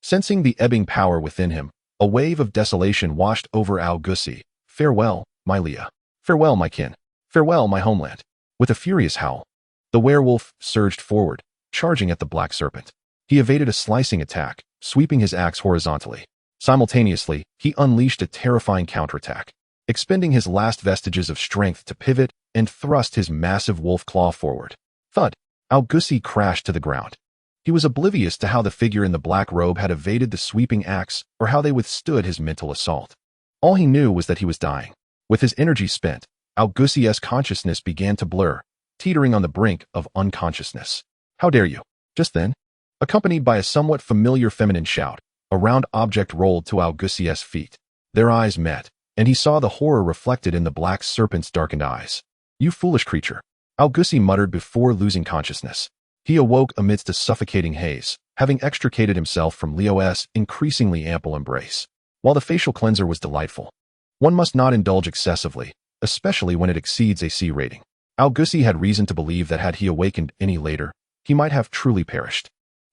Sensing the ebbing power within him, a wave of desolation washed over Augustus. "Farewell, my Leah. Farewell, my kin. Farewell, my homeland." With a furious howl, the werewolf surged forward, charging at the black serpent. He evaded a slicing attack, sweeping his axe horizontally. Simultaneously, he unleashed a terrifying counterattack, expending his last vestiges of strength to pivot and thrust his massive wolf claw forward. Thud! Augustus crashed to the ground. He was oblivious to how the figure in the black robe had evaded the sweeping axe or how they withstood his mental assault. All he knew was that he was dying. With his energy spent, Augustus' consciousness began to blur, teetering on the brink of unconsciousness. "How dare you!" Just then, accompanied by a somewhat familiar feminine shout, a round object rolled to Augustus' feet. Their eyes met, and he saw the horror reflected in the black serpent's darkened eyes. "You foolish creature," Augustus muttered before losing consciousness. He awoke amidst a suffocating haze, having extricated himself from Leo's increasingly ample embrace. While the facial cleanser was delightful, one must not indulge excessively, especially when it exceeds a C rating. Augustus had reason to believe that had he awakened any later, he might have truly perished.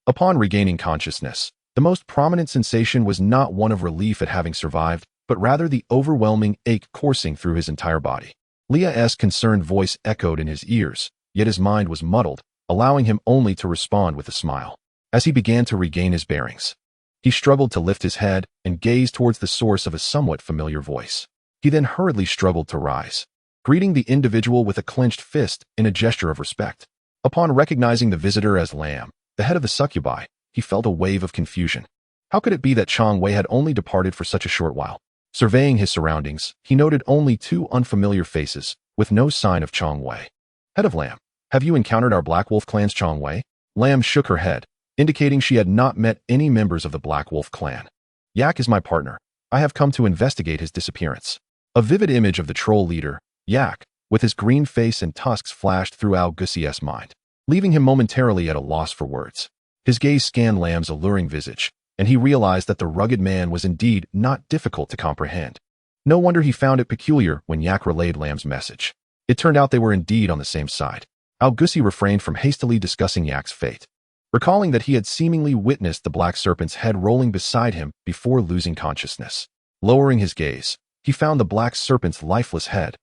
Upon regaining consciousness, the most prominent sensation was not one of relief at having survived, but rather the overwhelming ache coursing through his entire body. Leah's concerned voice echoed in his ears, yet his mind was muddled, allowing him only to respond with a smile. As he began to regain his bearings, he struggled to lift his head and gaze towards the source of a somewhat familiar voice. He then hurriedly struggled to rise, greeting the individual with a clenched fist in a gesture of respect. Upon recognizing the visitor as Lam, the head of the succubi, he felt a wave of confusion. How could it be that Chang Wei had only departed for such a short while? Surveying his surroundings, he noted only two unfamiliar faces, with no sign of Chang Wei. Head of Lam, have you encountered our Black Wolf clan's Chang Wei? Lam shook her head, indicating she had not met any members of the Black Wolf clan. Yak is my partner. I have come to investigate his disappearance. A vivid image of the troll leader, Yak, with his green face and tusks flashed through Augustus's mind, leaving him momentarily at a loss for words. His gaze scanned Lam's alluring visage, and he realized that the rugged man was indeed not difficult to comprehend. No wonder he found it peculiar when Yak relayed Lam's message. It turned out they were indeed on the same side. Augustus refrained from hastily discussing Yak's fate, recalling that he had seemingly witnessed the black serpent's head rolling beside him before losing consciousness. Lowering his gaze, he found the black serpent's lifeless head,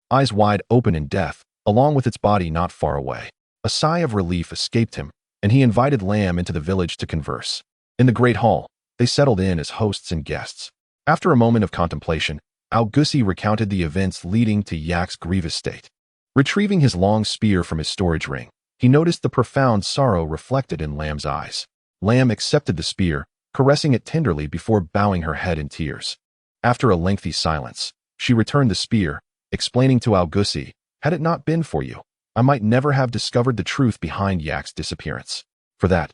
eyes wide open in death, along with its body not far away. A sigh of relief escaped him, and he invited Lam into the village to converse. In the great hall, they settled in as hosts and guests. After a moment of contemplation, Augustus recounted the events leading to Yak's grievous state. Retrieving his long spear from his storage ring, he noticed the profound sorrow reflected in Lam's eyes. Lam accepted the spear, caressing it tenderly before bowing her head in tears. After a lengthy silence, she returned the spear, explaining to Augustus, had it not been for you, I might never have discovered the truth behind Yak's disappearance. For that,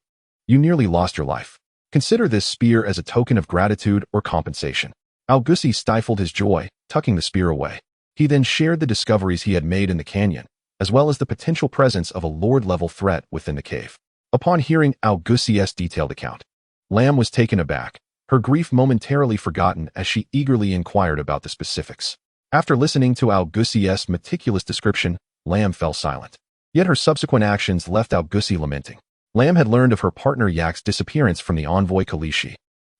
you nearly lost your life. Consider this spear as a token of gratitude or compensation. Augustus stifled his joy, tucking the spear away. He then shared the discoveries he had made in the canyon, as well as the potential presence of a Lord-level threat within the cave. Upon hearing Augustus's detailed account, Lam was taken aback, her grief momentarily forgotten as she eagerly inquired about the specifics. After listening to Augustus's meticulous description, Lam fell silent. Yet her subsequent actions left Augustus lamenting. Lam had learned of her partner Yak's disappearance from the envoy Kalishi.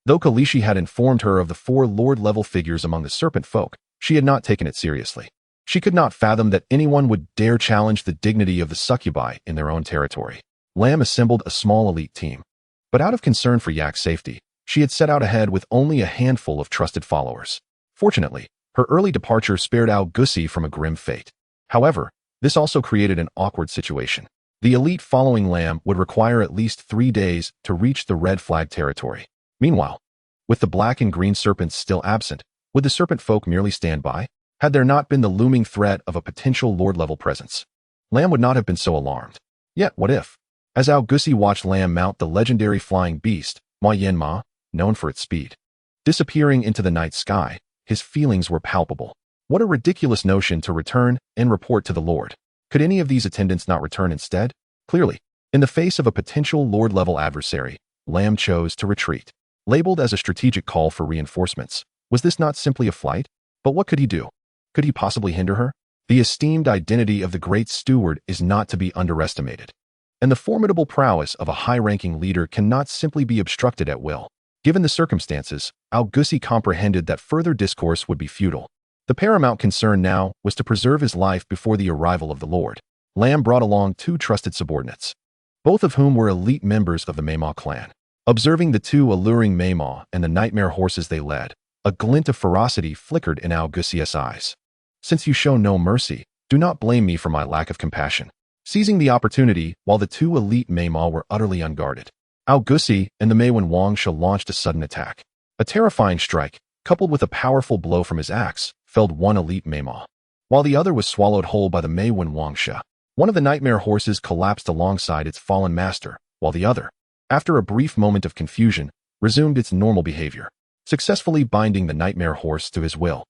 Though Kalishi had informed her of the 4 Lord-level figures among the serpent folk, she had not taken it seriously. She could not fathom that anyone would dare challenge the dignity of the succubi in their own territory. Lam assembled a small elite team. But out of concern for Yak's safety, she had set out ahead with only a handful of trusted followers. Fortunately, her early departure spared Augustus from a grim fate. However, this also created an awkward situation. The elite following Lam would require at least 3 days to reach the red flag territory. Meanwhile, with the black and green serpents still absent, would the serpent folk merely stand by? Had there not been the looming threat of a potential Lord-level presence, Lam would not have been so alarmed. Yet, what if? As Augustus watched Lam mount the legendary flying beast, Ma Yen Ma, known for its speed, disappearing into the night sky, his feelings were palpable. What a ridiculous notion to return and report to the Lord. Could any of these attendants not return instead? Clearly, in the face of a potential Lord-level adversary, Lam chose to retreat. Labeled as a strategic call for reinforcements, was this not simply a flight? But what could he do? Could he possibly hinder her? The esteemed identity of the great steward is not to be underestimated, and the formidable prowess of a high-ranking leader cannot simply be obstructed at will. Given the circumstances, Augustus comprehended that further discourse would be futile. The paramount concern now was to preserve his life before the arrival of the Lord. Lam brought along 2 trusted subordinates, both of whom were elite members of the Maima clan. Observing the 2 alluring Maima and the nightmare horses they led, a glint of ferocity flickered in Augustus's eyes. Since you show no mercy, do not blame me for my lack of compassion. Seizing the opportunity while the 2 elite Maima were utterly unguarded, Augustus and the Meiwen Wangsha launched a sudden attack. A terrifying strike, coupled with a powerful blow from his axe, felled one elite Maima, while the other was swallowed whole by the Meiwen Wangsha. One of the nightmare horses collapsed alongside its fallen master, while the other, after a brief moment of confusion, resumed its normal behavior, successfully binding the nightmare horse to his will.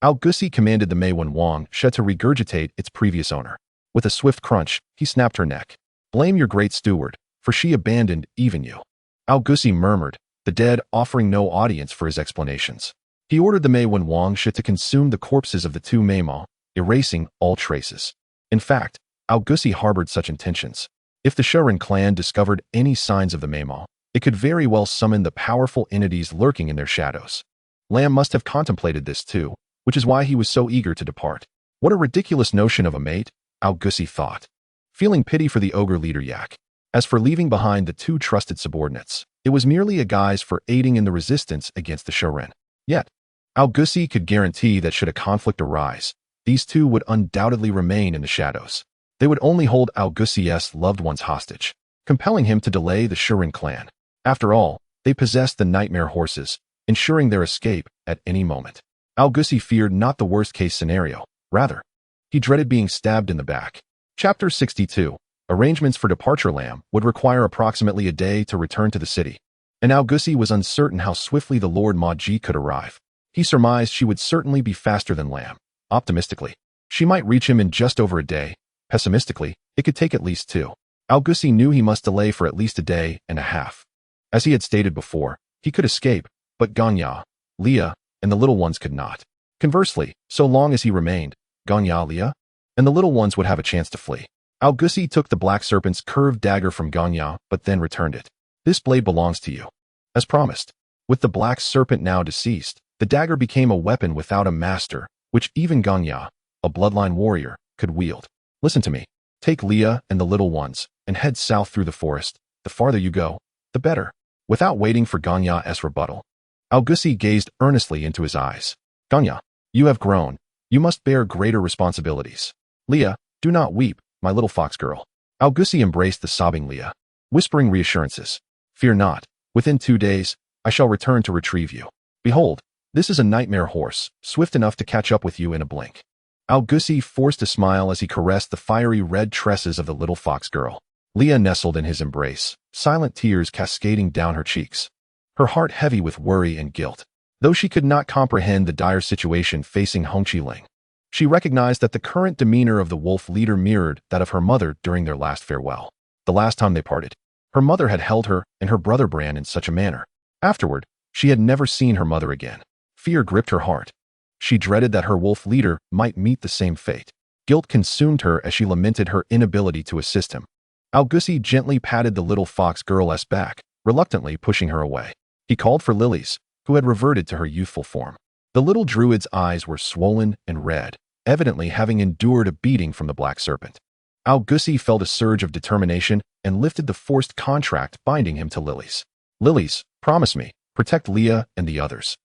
Augustus commanded the Meiwen Wangsha to regurgitate its previous owner. With a swift crunch, he snapped her neck. Blame your great steward, for she abandoned even you. Augustus murmured, the dead offering no audience for his explanations. He ordered the Mei Wen Wang Shi to consume the corpses of the two Meimao, erasing all traces. In fact, Augustus harbored such intentions. If the Shiren clan discovered any signs of the Meimao, it could very well summon the powerful entities lurking in their shadows. Lam must have contemplated this too, which is why he was so eager to depart. What a ridiculous notion of a mate, Augustus thought, feeling pity for the ogre leader Yak. As for leaving behind the two trusted subordinates, it was merely a guise for aiding in the resistance against the Shiren. Yet, Augustus could guarantee that should a conflict arise, these two would undoubtedly remain in the shadows. They would only hold Augustus' loved ones hostage, compelling him to delay the Shiren clan. After all, they possessed the nightmare horses, ensuring their escape at any moment. Augustus feared not the worst-case scenario. Rather, he dreaded being stabbed in the back. Chapter 62. Arrangements for departure. Lam would require approximately a day to return to the city, and Augustus was uncertain how swiftly the Lord Ma Ji could arrive. He surmised she would certainly be faster than Lam. Optimistically, she might reach him in just over a day. Pessimistically, it could take at least 2. Augustus knew he must delay for at least a day and a half. As he had stated before, he could escape, but Ganya, Leah, and the little ones could not. Conversely, so long as he remained, Ganya, Leah, and the little ones would have a chance to flee. Augustus took the black serpent's curved dagger from Ganya, but then returned it. This blade belongs to you. As promised, with the black serpent now deceased, the dagger became a weapon without a master, which even Ganya, a bloodline warrior, could wield. Listen to me. Take Leah and the little ones, and head south through the forest. The farther you go, the better. Without waiting for Ganya's rebuttal, Augustus gazed earnestly into his eyes. Ganya, you have grown. You must bear greater responsibilities. Leah, do not weep, my little fox girl. Augustus embraced the sobbing Leah, whispering reassurances. Fear not. Within 2 days, I shall return to retrieve you. Behold, this is a nightmare horse, swift enough to catch up with you in a blink. Augustus forced a smile as he caressed the fiery red tresses of the little fox girl. Leah nestled in his embrace, silent tears cascading down her cheeks, her heart heavy with worry and guilt. Though she could not comprehend the dire situation facing Hongqiling, she recognized that the current demeanor of the wolf leader mirrored that of her mother during their last farewell. The last time they parted, her mother had held her and her brother Bran in such a manner. Afterward, she had never seen her mother again. Fear gripped her heart. She dreaded that her wolf leader might meet the same fate. Guilt consumed her as she lamented her inability to assist him. Augustus gently patted the little fox girl's back, reluctantly pushing her away. He called for Lilies, who had reverted to her youthful form. The little druid's eyes were swollen and red, evidently having endured a beating from the black serpent. Augustus felt a surge of determination and lifted the forced contract binding him to Lilies. Lilies, promise me, protect Leah and the others.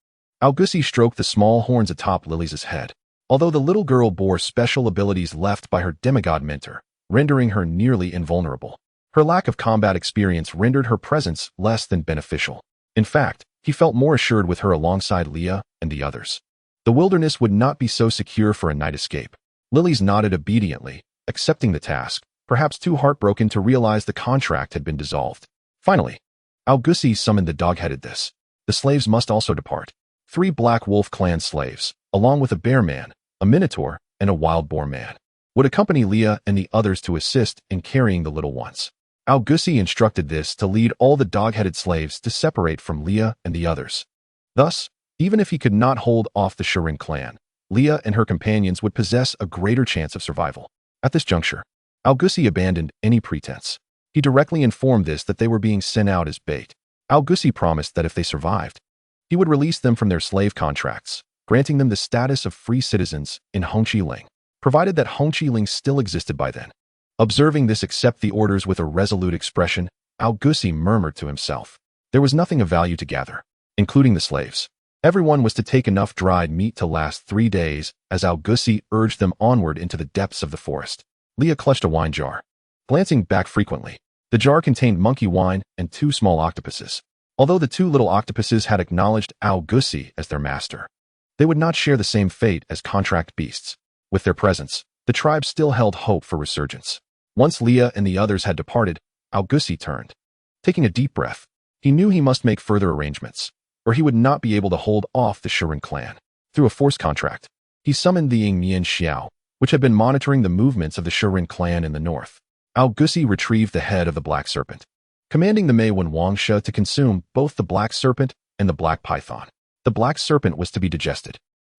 Augustus stroked the small horns atop Lilies' head. Although the little girl bore special abilities left by her demigod mentor, rendering her nearly invulnerable, her lack of combat experience rendered her presence less than beneficial. In fact, he felt more assured with her alongside Leah and the others. The wilderness would not be so secure for a night escape. Lilies nodded obediently, accepting the task, perhaps too heartbroken to realize the contract had been dissolved. Finally, Augustus summoned the dog-headed this. The slaves must also depart. 3 Black Wolf clan slaves, along with a bear man, a minotaur, and a wild boar man, would accompany Leah and the others to assist in carrying the little ones. Augustus instructed this to lead all the dog-headed slaves to separate from Leah and the others. Thus, even if he could not hold off the Shiren clan, Leah and her companions would possess a greater chance of survival. At this juncture, Augustus abandoned any pretense. He directly informed this that they were being sent out as bait. Augustus promised that if they survived, he would release them from their slave contracts, granting them the status of free citizens in Hongqiling, provided that Hongqiling still existed by then. Observing this accept the orders with a resolute expression, Augustus murmured to himself. There was nothing of value to gather, including the slaves. Everyone was to take enough dried meat to last 3 days, as Augustus urged them onward into the depths of the forest. Leah clutched a wine jar, glancing back frequently. The jar contained monkey wine and 2 small octopuses. Although the 2 little octopuses had acknowledged Augustus as their master, they would not share the same fate as contract beasts. With their presence, the tribe still held hope for resurgence. Once Leah and the others had departed, Augustus turned. Taking a deep breath, he knew he must make further arrangements, or he would not be able to hold off the Shiren clan. Through a force contract, he summoned the Ying Mian Xiao, which had been monitoring the movements of the Shiren clan in the north. Augustus retrieved the head of the black serpent, commanding the Mei Wen Wangsha to consume both the black serpent and the black python. The black serpent was to be digested,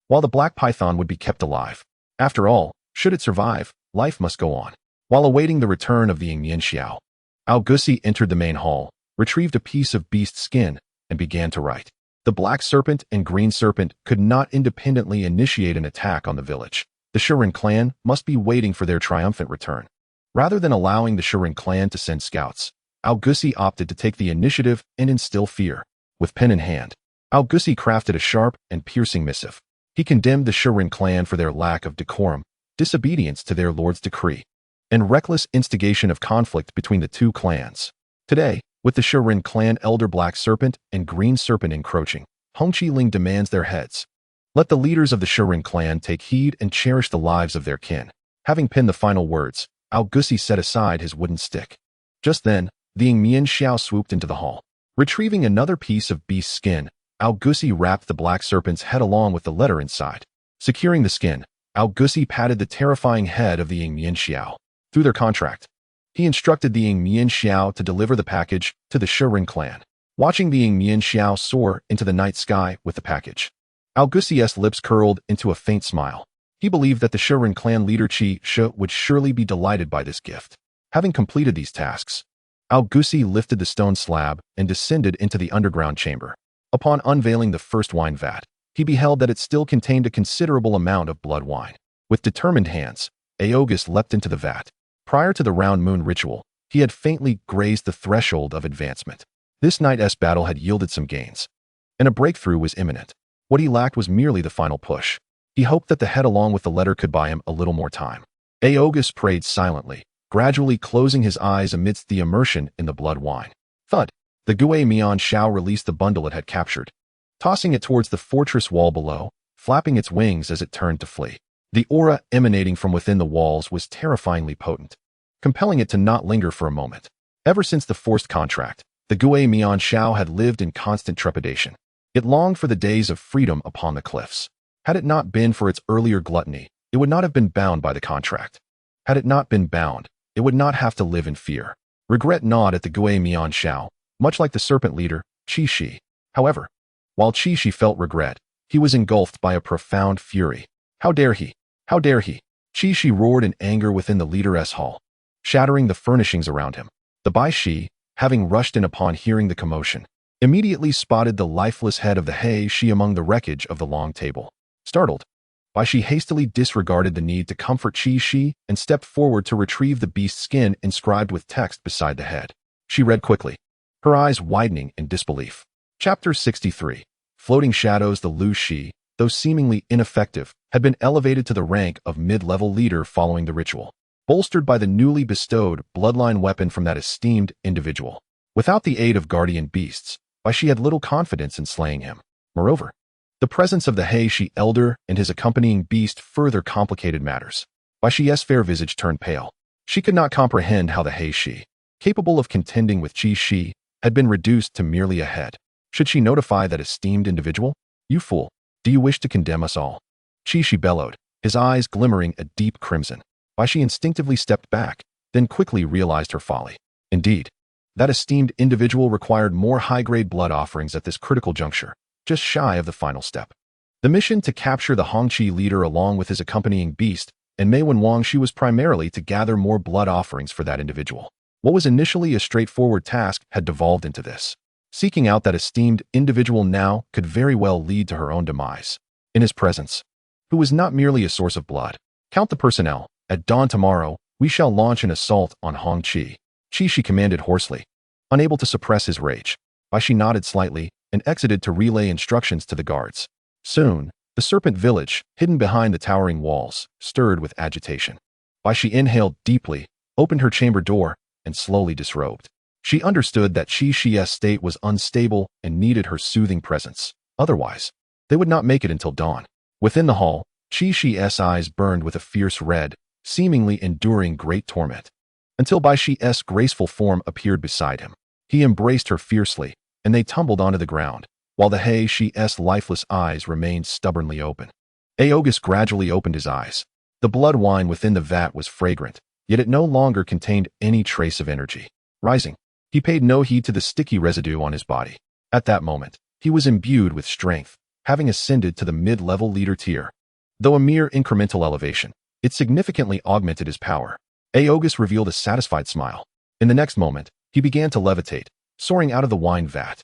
while the black python would be kept alive. After all, should it survive, life must go on. While awaiting the return of the Yingmian Xiao, Augustus entered the main hall, retrieved a piece of beast skin, and began to write. The black serpent and green serpent could not independently initiate an attack on the village. The Shirin clan must be waiting for their triumphant return. Rather than allowing the Shirin clan to send scouts, Augustus opted to take the initiative and instill fear. With pen in hand, Augustus crafted a sharp and piercing missive. He condemned the Shirin clan for their lack of decorum, disobedience to their lord's decree, and reckless instigation of conflict between the two clans. Today, with the Shirin clan elder Black Serpent and Green Serpent encroaching, Hongqi Ling demands their heads. Let the leaders of the Shirin clan take heed and cherish the lives of their kin. Having penned the final words, Augustus set aside his wooden stick. Just then, the Yingmian Xiao swooped into the hall. Retrieving another piece of beast skin, Augustus wrapped the black serpent's head along with the letter inside. Securing the skin, Augustus patted the terrifying head of the Yingmian Xiao. Through their contract, he instructed the Yingmian Xiao to deliver the package to the Shirin clan. Watching the Yingmian Xiao soar into the night sky with the package, Augustus' lips curled into a faint smile. He believed that the Shirin clan leader Qi Shi would surely be delighted by this gift. Having completed these tasks, Augustus lifted the stone slab and descended into the underground chamber. Upon unveiling the first wine vat, he beheld that it still contained a considerable amount of blood wine. With determined hands, Augustus leapt into the vat. Prior to the round moon ritual, he had faintly grazed the threshold of advancement. This night's battle had yielded some gains, and a breakthrough was imminent. What he lacked was merely the final push. He hoped that the head along with the letter could buy him a little more time. Augustus prayed silently, gradually closing his eyes amidst the immersion in the blood wine. Thud! The Gui Mian Shao released the bundle it had captured, tossing it towards the fortress wall below, flapping its wings as it turned to flee. The aura emanating from within the walls was terrifyingly potent, compelling it to not linger for a moment. Ever since the forced contract, the Gui Mian Shao had lived in constant trepidation. It longed for the days of freedom upon the cliffs. Had it not been for its earlier gluttony, it would not have been bound by the contract. Had it not been bound, it would not have to live in fear. Regret gnawed at the Gui Mian Shao, much like the serpent leader, Qi Shi. However, while Qi Shi felt regret, he was engulfed by a profound fury. How dare he? How dare he? Qi Shi roared in anger within the leader's hall, shattering the furnishings around him. The Bai Shi, having rushed in upon hearing the commotion, immediately spotted the lifeless head of the Hei Shi among the wreckage of the long table. Startled, Bai Shi hastily disregarded the need to comfort Qi Shi and stepped forward to retrieve the beast's skin inscribed with text beside the head. She read quickly, her eyes widening in disbelief. Chapter 63. Floating Shadows. The Lu Shi, though seemingly ineffective, had been elevated to the rank of mid-level leader following the ritual, bolstered by the newly bestowed bloodline weapon from that esteemed individual. Without the aid of guardian beasts, Bai Shi had little confidence in slaying him. Moreover, the presence of the Hei Shi elder and his accompanying beast further complicated matters. Bai Shi's fair visage turned pale. She could not comprehend how the Hei Shi, capable of contending with Qi Shi, had been reduced to merely a head. Should she notify that esteemed individual? You fool, do you wish to condemn us all? Qi Shi bellowed, his eyes glimmering a deep crimson. Bai Shi instinctively stepped back, then quickly realized her folly. Indeed, that esteemed individual required more high-grade blood offerings at this critical juncture, just shy of the final step. The mission to capture the Hongqi leader along with his accompanying beast and Mei Wen Wangshi was primarily to gather more blood offerings for that individual. What was initially a straightforward task had devolved into this. Seeking out that esteemed individual now could very well lead to her own demise. In his presence, who was not merely a source of blood. Count the personnel. At dawn tomorrow, we shall launch an assault on Hongqi. Qi Shi commanded hoarsely. Unable to suppress his rage, Bai Shi nodded slightly and exited to relay instructions to the guards. Soon, the serpent village, hidden behind the towering walls, stirred with agitation. Bai Shi inhaled deeply, opened her chamber door, and slowly disrobed. She understood that Qi Shi's state was unstable and needed her soothing presence. Otherwise, they would not make it until dawn. Within the hall, Qi Shi's eyes burned with a fierce red, seemingly enduring great torment, until Bai Shi's graceful form appeared beside him. He embraced her fiercely, and they tumbled onto the ground, while the Hei Shi's lifeless eyes remained stubbornly open. Augustus gradually opened his eyes. The blood wine within the vat was fragrant, yet it no longer contained any trace of energy. Rising, he paid no heed to the sticky residue on his body. At that moment, he was imbued with strength, having ascended to the mid-level leader tier. Though a mere incremental elevation, it significantly augmented his power. Augustus revealed a satisfied smile. In the next moment, he began to levitate, soaring out of the wine vat.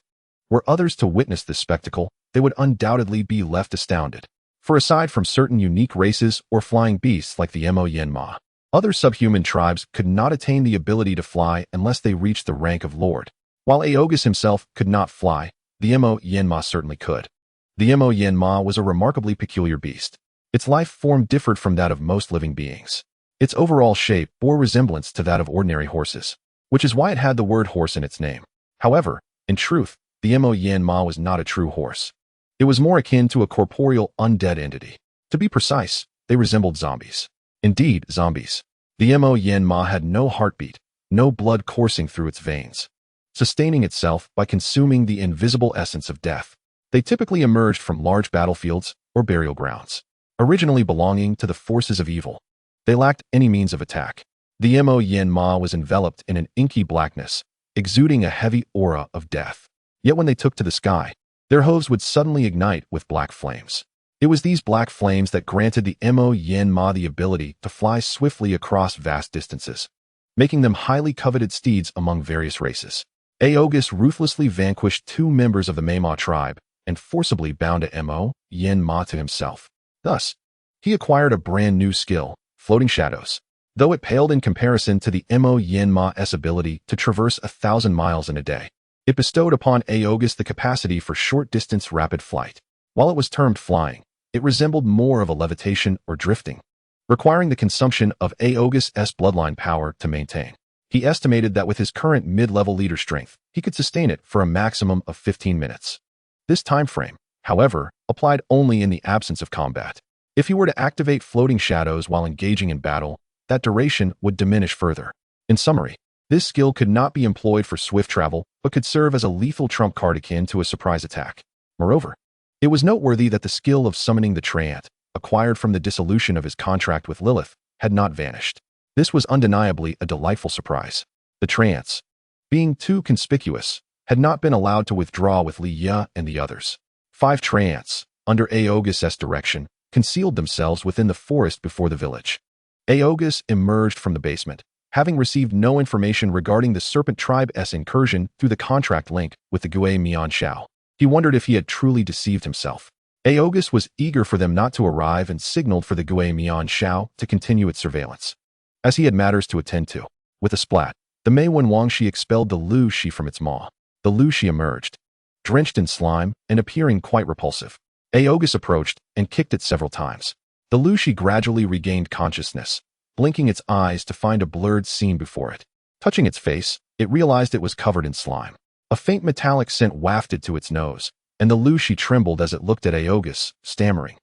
Were others to witness this spectacle, they would undoubtedly be left astounded. For aside from certain unique races or flying beasts like the Mo-Yen-Ma, other subhuman tribes could not attain the ability to fly unless they reached the rank of lord. While Augustus himself could not fly, the Mo-Yen-Ma certainly could. The Mo-Yen-Ma was a remarkably peculiar beast. Its life form differed from that of most living beings. Its overall shape bore resemblance to that of ordinary horses, which is why it had the word horse in its name. However, in truth, the Mo-Yen-Ma was not a true horse. It was more akin to a corporeal, undead entity. To be precise, they resembled zombies. Indeed, zombies. The Mo-Yen-Ma had no heartbeat, no blood coursing through its veins, sustaining itself by consuming the invisible essence of death. They typically emerged from large battlefields or burial grounds, originally belonging to the forces of evil. They lacked any means of attack. The Mo-Yen-Ma was enveloped in an inky blackness, exuding a heavy aura of death. Yet when they took to the sky, their hooves would suddenly ignite with black flames. It was these black flames that granted the Mo-Yen-Ma the ability to fly swiftly across vast distances, making them highly coveted steeds among various races. Augustus ruthlessly vanquished 2 members of the Mei-Ma tribe and forcibly bound a Mo-Yen-Ma to himself. Thus, he acquired a brand new skill, floating shadows. Though it paled in comparison to the Mo-Yen-Ma's ability to traverse 1,000 miles in a day, it bestowed upon Augustus the capacity for short-distance rapid flight. While it was termed flying, it resembled more of a levitation or drifting, requiring the consumption of Augustus's bloodline power to maintain. He estimated that with his current mid-level leader strength, he could sustain it for a maximum of 15 minutes. This time frame, however, applied only in the absence of combat. If he were to activate floating shadows while engaging in battle, that duration would diminish further. In summary, this skill could not be employed for swift travel, but could serve as a lethal trump card akin to a surprise attack. Moreover, it was noteworthy that the skill of summoning the Treant, acquired from the dissolution of his contract with Lilith, had not vanished. This was undeniably a delightful surprise. The Treants, being too conspicuous, had not been allowed to withdraw with Li Ya and the others. 5 Treants, under Augustus's direction, concealed themselves within the forest before the village. Augustus emerged from the basement, having received no information regarding the Serpent Tribe's incursion through the contract link with the Gui Mian Shao. He wondered if he had truly deceived himself. Augustus was eager for them not to arrive and signaled for the Gui Mian Shao to continue its surveillance, as he had matters to attend to. With a splat, the Mei Wen Wangxi expelled the Lu Shi from its maw. The Lu Shi emerged, drenched in slime and appearing quite repulsive. Augustus approached and kicked it several times. The Lu Shi gradually regained consciousness, blinking its eyes to find a blurred scene before it. Touching its face, it realized it was covered in slime. A faint metallic scent wafted to its nose, and the Lu Shi trembled as it looked at Augustus, stammering,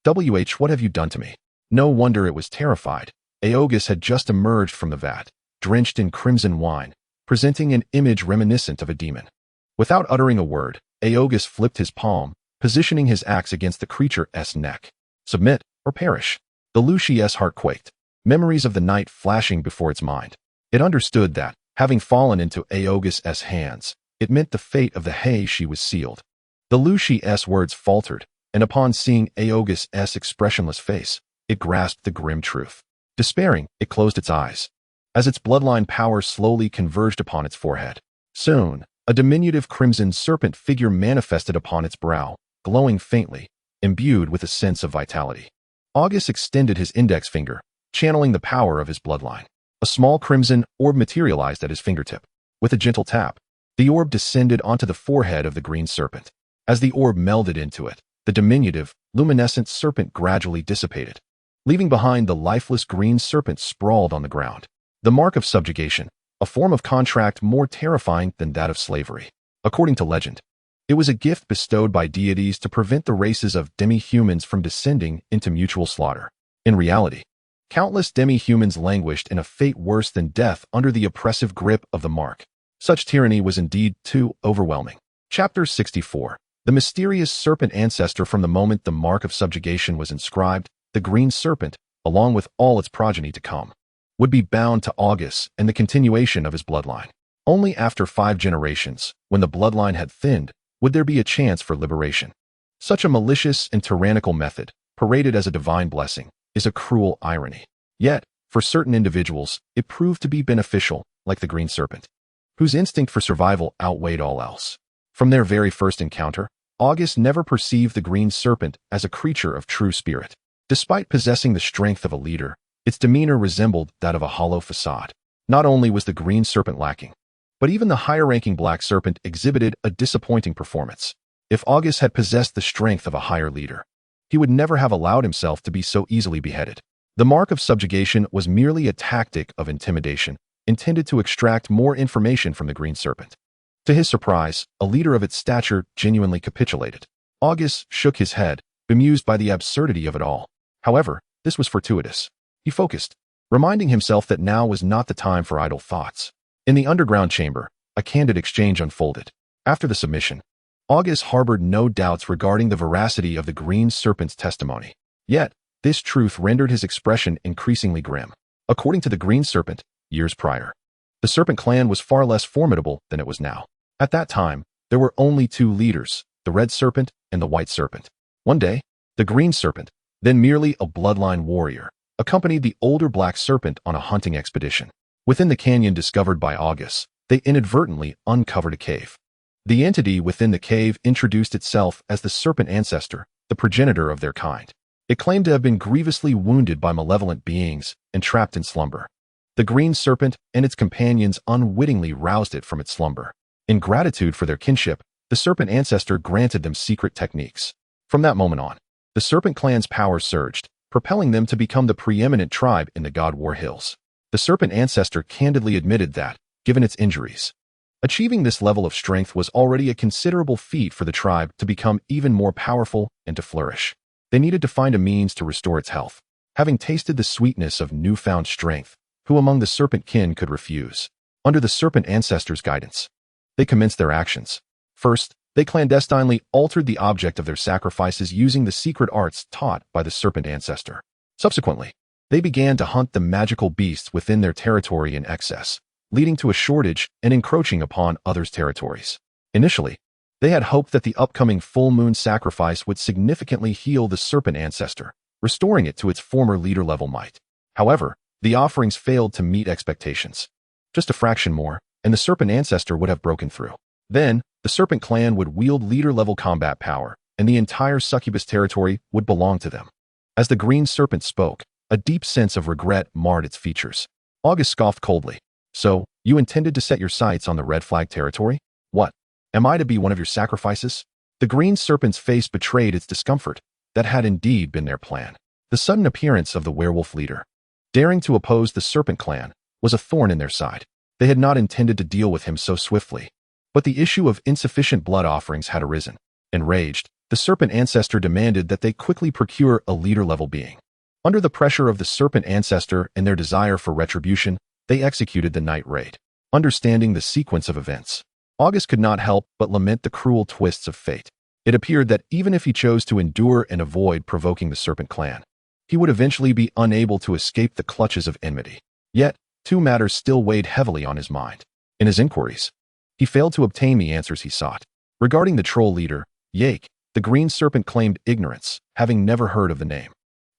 what have you done to me?" No wonder it was terrified. Augustus had just emerged from the vat, drenched in crimson wine, presenting an image reminiscent of a demon. Without uttering a word, Augustus flipped his palm, positioning his axe against the creature's neck. Submit or perish. The Lu Shi's heart quaked, memories of the night flashing before its mind. It understood that, having fallen into Augustus's hands, it meant the fate of the He Shi was sealed. The Lu Shi's words faltered, and upon seeing Augustus's expressionless face, it grasped the grim truth. Despairing, it closed its eyes, as its bloodline power slowly converged upon its forehead. Soon, a diminutive crimson serpent figure manifested upon its brow, glowing faintly, imbued with a sense of vitality. Augustus extended his index finger, channeling the power of his bloodline. A small crimson orb materialized at his fingertip. With a gentle tap, the orb descended onto the forehead of the green serpent. As the orb melded into it, the diminutive, luminescent serpent gradually dissipated, leaving behind the lifeless green serpent sprawled on the ground. The mark of subjugation, a form of contract more terrifying than that of slavery. According to legend, it was a gift bestowed by deities to prevent the races of demi-humans from descending into mutual slaughter. In reality, countless demi-humans languished in a fate worse than death under the oppressive grip of the mark. Such tyranny was indeed too overwhelming. Chapter 64. The mysterious serpent ancestor. From the moment the mark of subjugation was inscribed, the green serpent, along with all its progeny to come, would be bound to Augustus and the continuation of his bloodline. Only after 5 generations, when the bloodline had thinned, would there be a chance for liberation. Such a malicious and tyrannical method, paraded as a divine blessing, is a cruel irony. Yet, for certain individuals, it proved to be beneficial, like the green serpent, whose instinct for survival outweighed all else. From their very first encounter, Augustus never perceived the green serpent as a creature of true spirit. Despite possessing the strength of a leader, its demeanor resembled that of a hollow facade. Not only was the green serpent lacking, but even the higher-ranking black serpent exhibited a disappointing performance. If Augustus had possessed the strength of a higher leader, he would never have allowed himself to be so easily beheaded. The mark of subjugation was merely a tactic of intimidation, intended to extract more information from the green serpent. To his surprise, a leader of its stature genuinely capitulated. Augustus shook his head, bemused by the absurdity of it all. However, this was fortuitous. He focused, reminding himself that now was not the time for idle thoughts. In the underground chamber, a candid exchange unfolded. After the submission, Augustus harbored no doubts regarding the veracity of the green serpent's testimony. Yet, this truth rendered his expression increasingly grim. According to the green serpent, years prior, the serpent clan was far less formidable than it was now. At that time, there were only 2 leaders, the red serpent and the white serpent. One day, the green serpent, then merely a bloodline warrior, accompanied the older black serpent on a hunting expedition. Within the canyon discovered by Augustus, they inadvertently uncovered a cave. The entity within the cave introduced itself as the serpent ancestor, the progenitor of their kind. It claimed to have been grievously wounded by malevolent beings and trapped in slumber. The green serpent and its companions unwittingly roused it from its slumber. In gratitude for their kinship, the serpent ancestor granted them secret techniques. From that moment on, the serpent clan's power surged, propelling them to become the preeminent tribe in the God War Hills. The serpent ancestor candidly admitted that, given its injuries, achieving this level of strength was already a considerable feat for the tribe to become even more powerful and to flourish. They needed to find a means to restore its health. Having tasted the sweetness of newfound strength, who among the serpent kin could refuse? Under the serpent ancestor's guidance, they commenced their actions. First, they clandestinely altered the object of their sacrifices using the secret arts taught by the serpent ancestor. Subsequently, they began to hunt the magical beasts within their territory in excess, leading to a shortage and encroaching upon others' territories. Initially, they had hoped that the upcoming full moon sacrifice would significantly heal the serpent ancestor, restoring it to its former leader-level might. However, the offerings failed to meet expectations. Just a fraction more, and the serpent ancestor would have broken through. Then, the serpent clan would wield leader-level combat power, and the entire succubus territory would belong to them. As the green serpent spoke, a deep sense of regret marred its features. Augustus scoffed coldly. So, you intended to set your sights on the red flag territory? What? Am I to be one of your sacrifices? The green serpent's face betrayed its discomfort. That had indeed been their plan. The sudden appearance of the werewolf leader, daring to oppose the serpent clan, was a thorn in their side. They had not intended to deal with him so swiftly. But the issue of insufficient blood offerings had arisen. Enraged, the serpent ancestor demanded that they quickly procure a leader-level being. Under the pressure of the serpent ancestor and their desire for retribution, they executed the night raid. Understanding the sequence of events, Augustus could not help but lament the cruel twists of fate. It appeared that even if he chose to endure and avoid provoking the serpent clan, he would eventually be unable to escape the clutches of enmity. Yet, 2 matters still weighed heavily on his mind. In his inquiries, he failed to obtain the answers he sought. Regarding the troll leader, Yake, the green serpent claimed ignorance, having never heard of the name.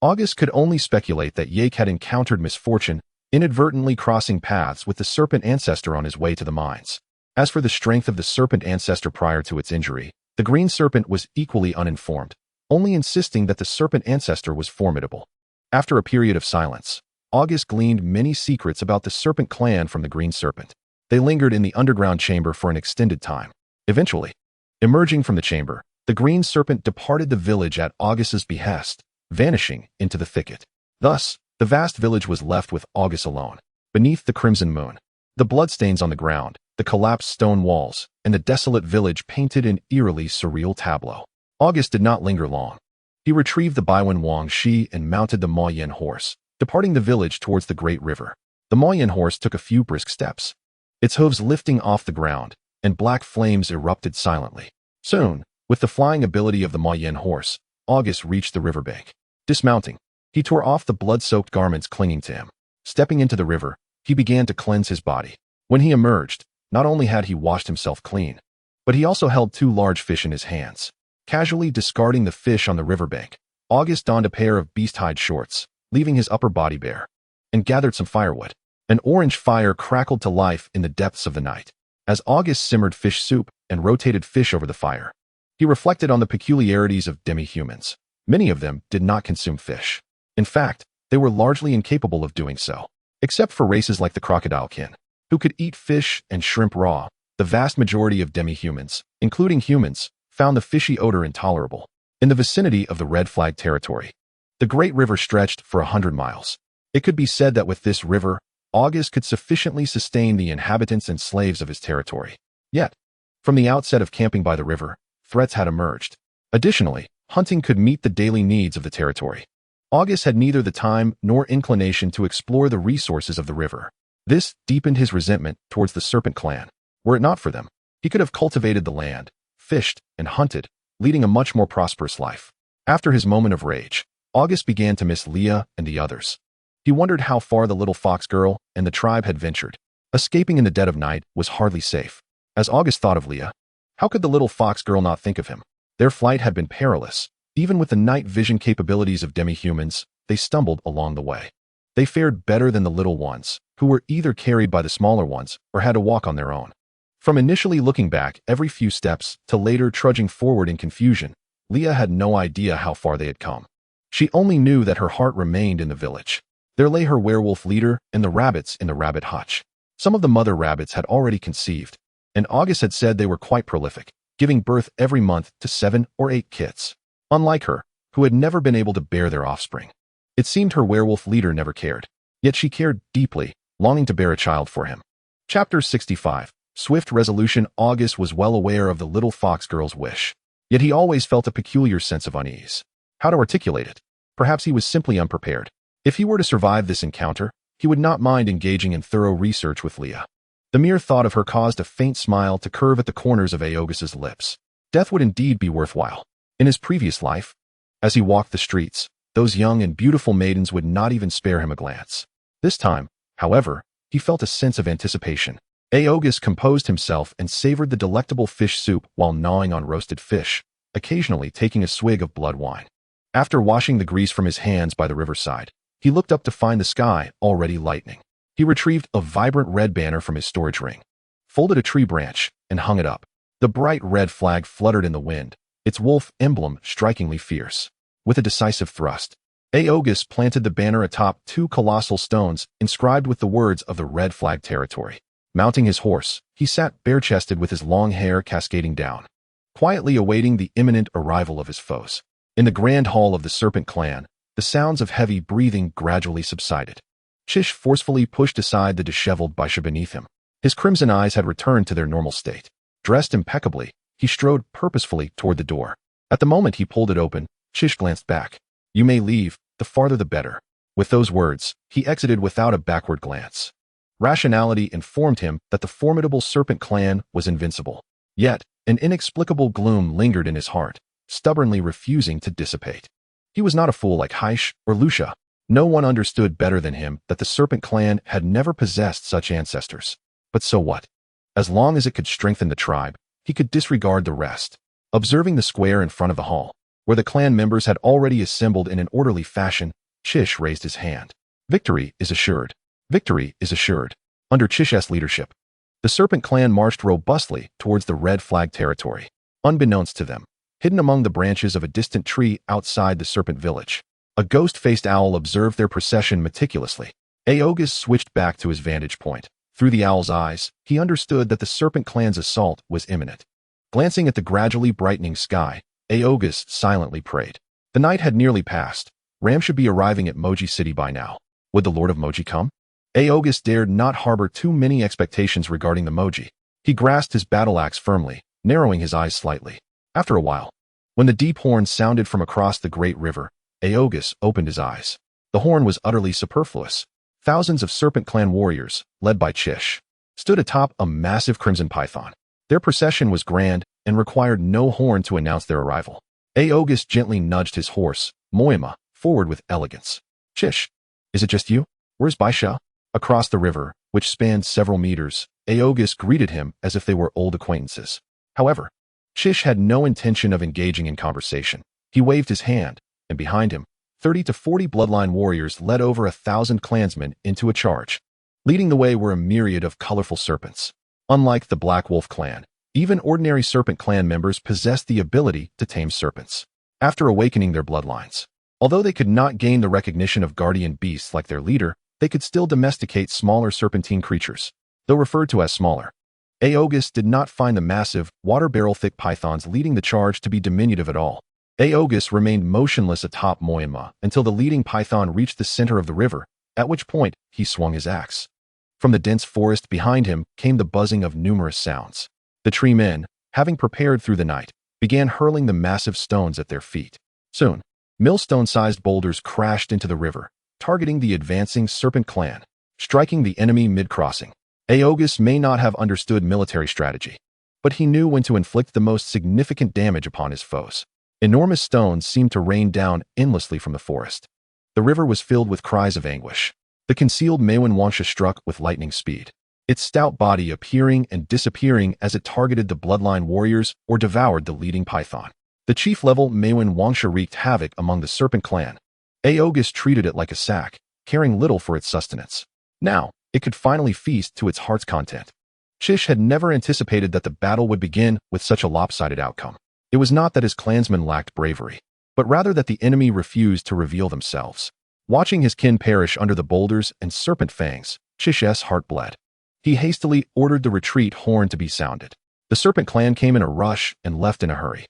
Augustus could only speculate that Yake had encountered misfortune, inadvertently crossing paths with the serpent ancestor on his way to the mines. As for the strength of the serpent ancestor prior to its injury, the green serpent was equally uninformed, only insisting that the serpent ancestor was formidable. After a period of silence, Augustus gleaned many secrets about the serpent clan from the green serpent. They lingered in the underground chamber for an extended time. Eventually, emerging from the chamber, the green serpent departed the village at Augustus's behest, vanishing into the thicket. Thus, the vast village was left with Augustus alone. Beneath the crimson moon, the bloodstains on the ground, the collapsed stone walls, and the desolate village painted an eerily surreal tableau. Augustus did not linger long. He retrieved the Baiwen Wang Shi and mounted the Maoyan horse, departing the village towards the great river. The Maoyan horse took a few brisk steps, its hooves lifting off the ground, and black flames erupted silently. Soon, with the flying ability of the Maoyan horse, Augustus reached the riverbank. Dismounting, he tore off the blood-soaked garments clinging to him. Stepping into the river, he began to cleanse his body. When he emerged, not only had he washed himself clean, but he also held 2 large fish in his hands. Casually discarding the fish on the riverbank, August donned a pair of beast-hide shorts, leaving his upper body bare, and gathered some firewood. An orange fire crackled to life in the depths of the night. As August simmered fish soup and rotated fish over the fire, he reflected on the peculiarities of demi-humans. Many of them did not consume fish. In fact, they were largely incapable of doing so. Except for races like the crocodilekin, who could eat fish and shrimp raw, the vast majority of demi-humans, including humans, found the fishy odor intolerable. In the vicinity of the red flag territory, the great river stretched for 100 miles. It could be said that with this river, August could sufficiently sustain the inhabitants and slaves of his territory. Yet, from the outset of camping by the river, threats had emerged. Additionally, hunting could meet the daily needs of the territory. August had neither the time nor inclination to explore the resources of the river. This deepened his resentment towards the Serpent clan. Were it not for them, he could have cultivated the land, fished, and hunted, leading a much more prosperous life. After his moment of rage, August began to miss Leah and the others. He wondered how far the little fox girl and the tribe had ventured. Escaping in the dead of night was hardly safe. As August thought of Leah, how could the little fox girl not think of him? Their flight had been perilous. Even with the night vision capabilities of demi-humans, they stumbled along the way. They fared better than the little ones, who were either carried by the smaller ones or had to walk on their own. From initially looking back every few steps to later trudging forward in confusion, Leah had no idea how far they had come. She only knew that her heart remained in the village. There lay her werewolf leader and the rabbits in the rabbit hutch. Some of the mother rabbits had already conceived, and August had said they were quite prolific, giving birth every month to 7 or 8 kits. Unlike her, who had never been able to bear their offspring. It seemed her werewolf leader never cared, yet she cared deeply, longing to bear a child for him. Chapter 65. Swift resolution. August was well aware of the little fox girl's wish, yet he always felt a peculiar sense of unease. How to articulate it? Perhaps he was simply unprepared. If he were to survive this encounter, he would not mind engaging in thorough research with Leah. The mere thought of her caused a faint smile to curve at the corners of Augustus's lips. Death would indeed be worthwhile. In his previous life, as he walked the streets, those young and beautiful maidens would not even spare him a glance. This time, however, he felt a sense of anticipation. August composed himself and savored the delectable fish soup while gnawing on roasted fish, occasionally taking a swig of blood wine. After washing the grease from his hands by the riverside, he looked up to find the sky already lightening. He retrieved a vibrant red banner from his storage ring, folded a tree branch, and hung it up. The bright red flag fluttered in the wind, its wolf emblem strikingly fierce. With a decisive thrust, August planted the banner atop 2 colossal stones inscribed with the words of the red flag territory. Mounting his horse, he sat bare-chested with his long hair cascading down, quietly awaiting the imminent arrival of his foes. In the grand hall of the Serpent clan, the sounds of heavy breathing gradually subsided. Chish forcefully pushed aside the disheveled Baisha beneath him. His crimson eyes had returned to their normal state. Dressed impeccably, he strode purposefully toward the door. At the moment he pulled it open, Chish glanced back. "You may leave, the farther the better." With those words, he exited without a backward glance. Rationality informed him that the formidable Serpent clan was invincible. Yet, an inexplicable gloom lingered in his heart, stubbornly refusing to dissipate. He was not a fool like Heish or Lucia. No one understood better than him that the Serpent clan had never possessed such ancestors. But so what? As long as it could strengthen the tribe, he could disregard the rest. Observing the square in front of the hall, where the clan members had already assembled in an orderly fashion, Chish raised his hand. Victory is assured. Victory is assured. Under Chish's leadership, the Serpent clan marched robustly towards the red flag territory. Unbeknownst to them, hidden among the branches of a distant tree outside the Serpent village, a ghost-faced owl observed their procession meticulously. August switched back to his vantage point. Through the owl's eyes, he understood that the Serpent clan's assault was imminent. Glancing at the gradually brightening sky, August silently prayed. The night had nearly passed. Ram should be arriving at Moji City by now. Would the Lord of Moji come? August dared not harbor too many expectations regarding the Moji. He grasped his battle axe firmly, narrowing his eyes slightly. After a while, when the deep horn sounded from across the great river, August opened his eyes. The horn was utterly superfluous. Thousands of Serpent clan warriors, led by Chish, stood atop a massive crimson python. Their procession was grand and required no horn to announce their arrival. August gently nudged his horse, Moima, forward with elegance. "Chish, is it just you?" "Where's Baisha?" Across the river, which spanned several meters, Augustus greeted him as if they were old acquaintances. However, Chish had no intention of engaging in conversation. He waved his hand, and behind him, 30 to 40 bloodline warriors led over 1,000 clansmen into a charge. Leading the way were a myriad of colorful serpents. Unlike the Black Wolf clan, even ordinary serpent clan members possessed the ability to tame serpents. After awakening their bloodlines, although they could not gain the recognition of guardian beasts like their leader, they could still domesticate smaller serpentine creatures, though referred to as smaller. Augustus did not find the massive, water-barrel-thick pythons leading the charge to be diminutive at all. Augustus remained motionless atop Moyama until the leading python reached the center of the river, at which point he swung his axe. From the dense forest behind him came the buzzing of numerous sounds. The tree men, having prepared through the night, began hurling the massive stones at their feet. Soon, millstone-sized boulders crashed into the river, targeting the advancing serpent clan, striking the enemy mid-crossing. Augustus may not have understood military strategy, but he knew when to inflict the most significant damage upon his foes. Enormous stones seemed to rain down endlessly from the forest. The river was filled with cries of anguish. The concealed Maewyn Wansha struck with lightning speed, its stout body appearing and disappearing as it targeted the bloodline warriors or devoured the leading python. The chief-level Maewyn Wansha wreaked havoc among the serpent clan. Augustus treated it like a sack, caring little for its sustenance. Now, it could finally feast to its heart's content. Chish had never anticipated that the battle would begin with such a lopsided outcome. It was not that his clansmen lacked bravery, but rather that the enemy refused to reveal themselves. Watching his kin perish under the boulders and serpent fangs, Chish's heart bled. He hastily ordered the retreat horn to be sounded. The serpent clan came in a rush and left in a hurry.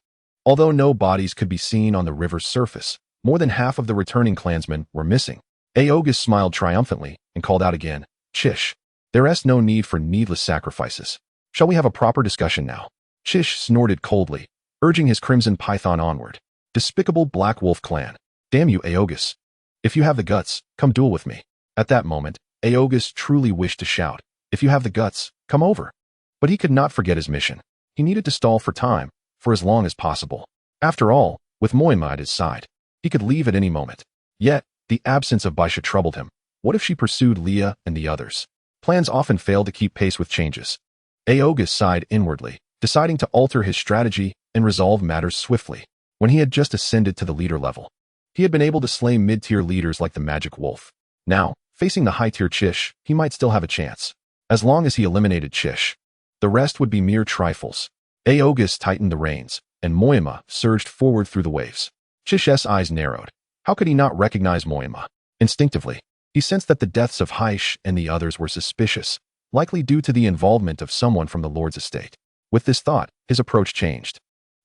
Although no bodies could be seen on the river's surface, more than half of the returning clansmen were missing. Augustus smiled triumphantly and called out again, "Chish, there is no need for needless sacrifices. Shall we have a proper discussion now?" Chish snorted coldly, urging his crimson python onward. "Despicable Black Wolf clan. Damn you, Augustus. If you have the guts, come duel with me." At that moment, Augustus truly wished to shout, "If you have the guts, come over." But he could not forget his mission. He needed to stall for time, for as long as possible. After all, with Moyama at his side, he could leave at any moment. Yet, the absence of Baisha troubled him. What if she pursued Leah and the others? Plans often fail to keep pace with changes. Augustus sighed inwardly, deciding to alter his strategy and resolve matters swiftly. When he had just ascended to the leader level, he had been able to slay mid-tier leaders like the Magic Wolf. Now, facing the high-tier Chish, he might still have a chance. As long as he eliminated Chish, the rest would be mere trifles. Augustus tightened the reins, and Moyama surged forward through the waves. Chish's eyes narrowed. How could he not recognize Moyama? Instinctively, he sensed that the deaths of Haish and the others were suspicious, likely due to the involvement of someone from the Lord's estate. With this thought, his approach changed.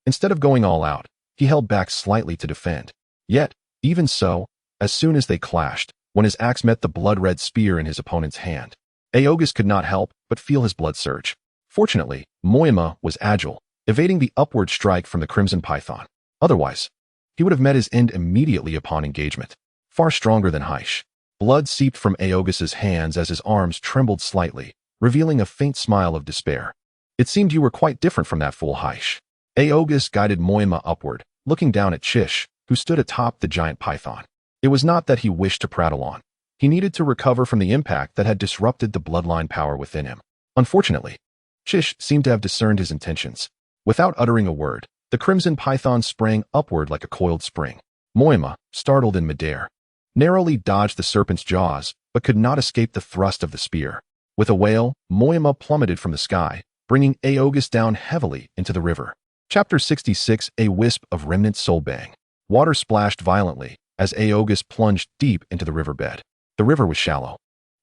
Instead of going all out, he held back slightly to defend. Yet, even so, as soon as they clashed, when his axe met the blood-red spear in his opponent's hand, Augustus could not help but feel his blood surge. Fortunately, Moyama was agile, evading the upward strike from the crimson python. Otherwise, he would have met his end immediately upon engagement. Far stronger than Haish. Blood seeped from Augustus's hands as his arms trembled slightly, revealing a faint smile of despair. "It seemed you were quite different from that fool Haish." Augustus guided Moyama upward, looking down at Chish, who stood atop the giant python. It was not that he wished to prattle on. He needed to recover from the impact that had disrupted the bloodline power within him. Unfortunately, Chish seemed to have discerned his intentions. Without uttering a word, the crimson python sprang upward like a coiled spring. Moyama, startled in midair, narrowly dodged the serpent's jaws, but could not escape the thrust of the spear. With a wail, Moyama plummeted from the sky, bringing Augustus down heavily into the river. Chapter 66, A Wisp of Remnant Soulbang. Water splashed violently as Augustus plunged deep into the riverbed. The river was shallow,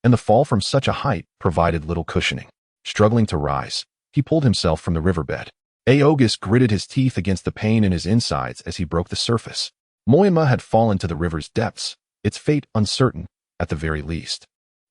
and the fall from such a height provided little cushioning. Struggling to rise, he pulled himself from the riverbed. Augustus gritted his teeth against the pain in his insides as he broke the surface. Moyama had fallen to the river's depths, its fate uncertain, at the very least.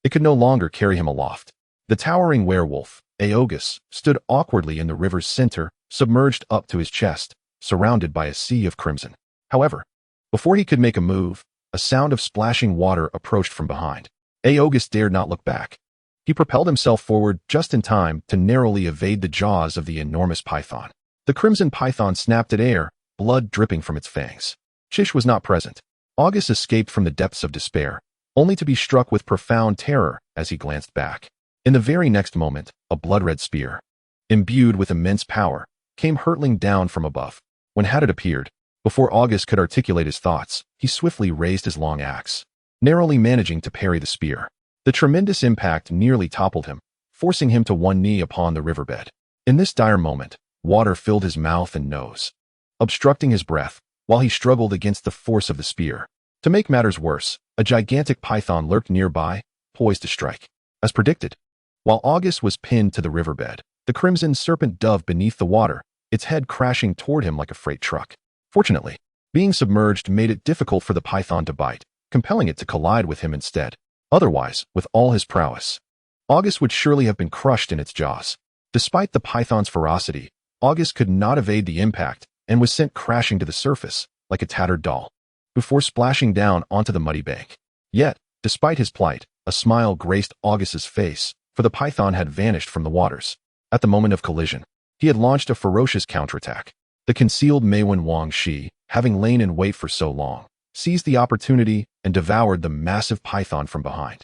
It could no longer carry him aloft. The towering werewolf, Augustus, stood awkwardly in the river's center, submerged up to his chest, surrounded by a sea of crimson. However, before he could make a move, a sound of splashing water approached from behind. Augustus dared not look back. He propelled himself forward just in time to narrowly evade the jaws of the enormous python. The crimson python snapped at air, blood dripping from its fangs. Chish was not present. Augustus escaped from the depths of despair, only to be struck with profound terror as he glanced back. In the very next moment, a blood-red spear, imbued with immense power, came hurtling down from above. When Hadad appeared, before August could articulate his thoughts, he swiftly raised his long axe, narrowly managing to parry the spear. The tremendous impact nearly toppled him, forcing him to one knee upon the riverbed. In this dire moment, water filled his mouth and nose, obstructing his breath, while he struggled against the force of the spear. To make matters worse, a gigantic python lurked nearby, poised to strike. As predicted, while August was pinned to the riverbed, the crimson serpent dove beneath the water, its head crashing toward him like a freight truck. Fortunately, being submerged made it difficult for the python to bite, compelling it to collide with him instead. Otherwise, with all his prowess, August would surely have been crushed in its jaws. Despite the python's ferocity, August could not evade the impact and was sent crashing to the surface like a tattered doll, before splashing down onto the muddy bank. Yet, despite his plight, a smile graced August's face, for the python had vanished from the waters. At the moment of collision, he had launched a ferocious counterattack. The concealed Meiwen Wangshi, having lain in wait for so long, seized the opportunity and devoured the massive python from behind.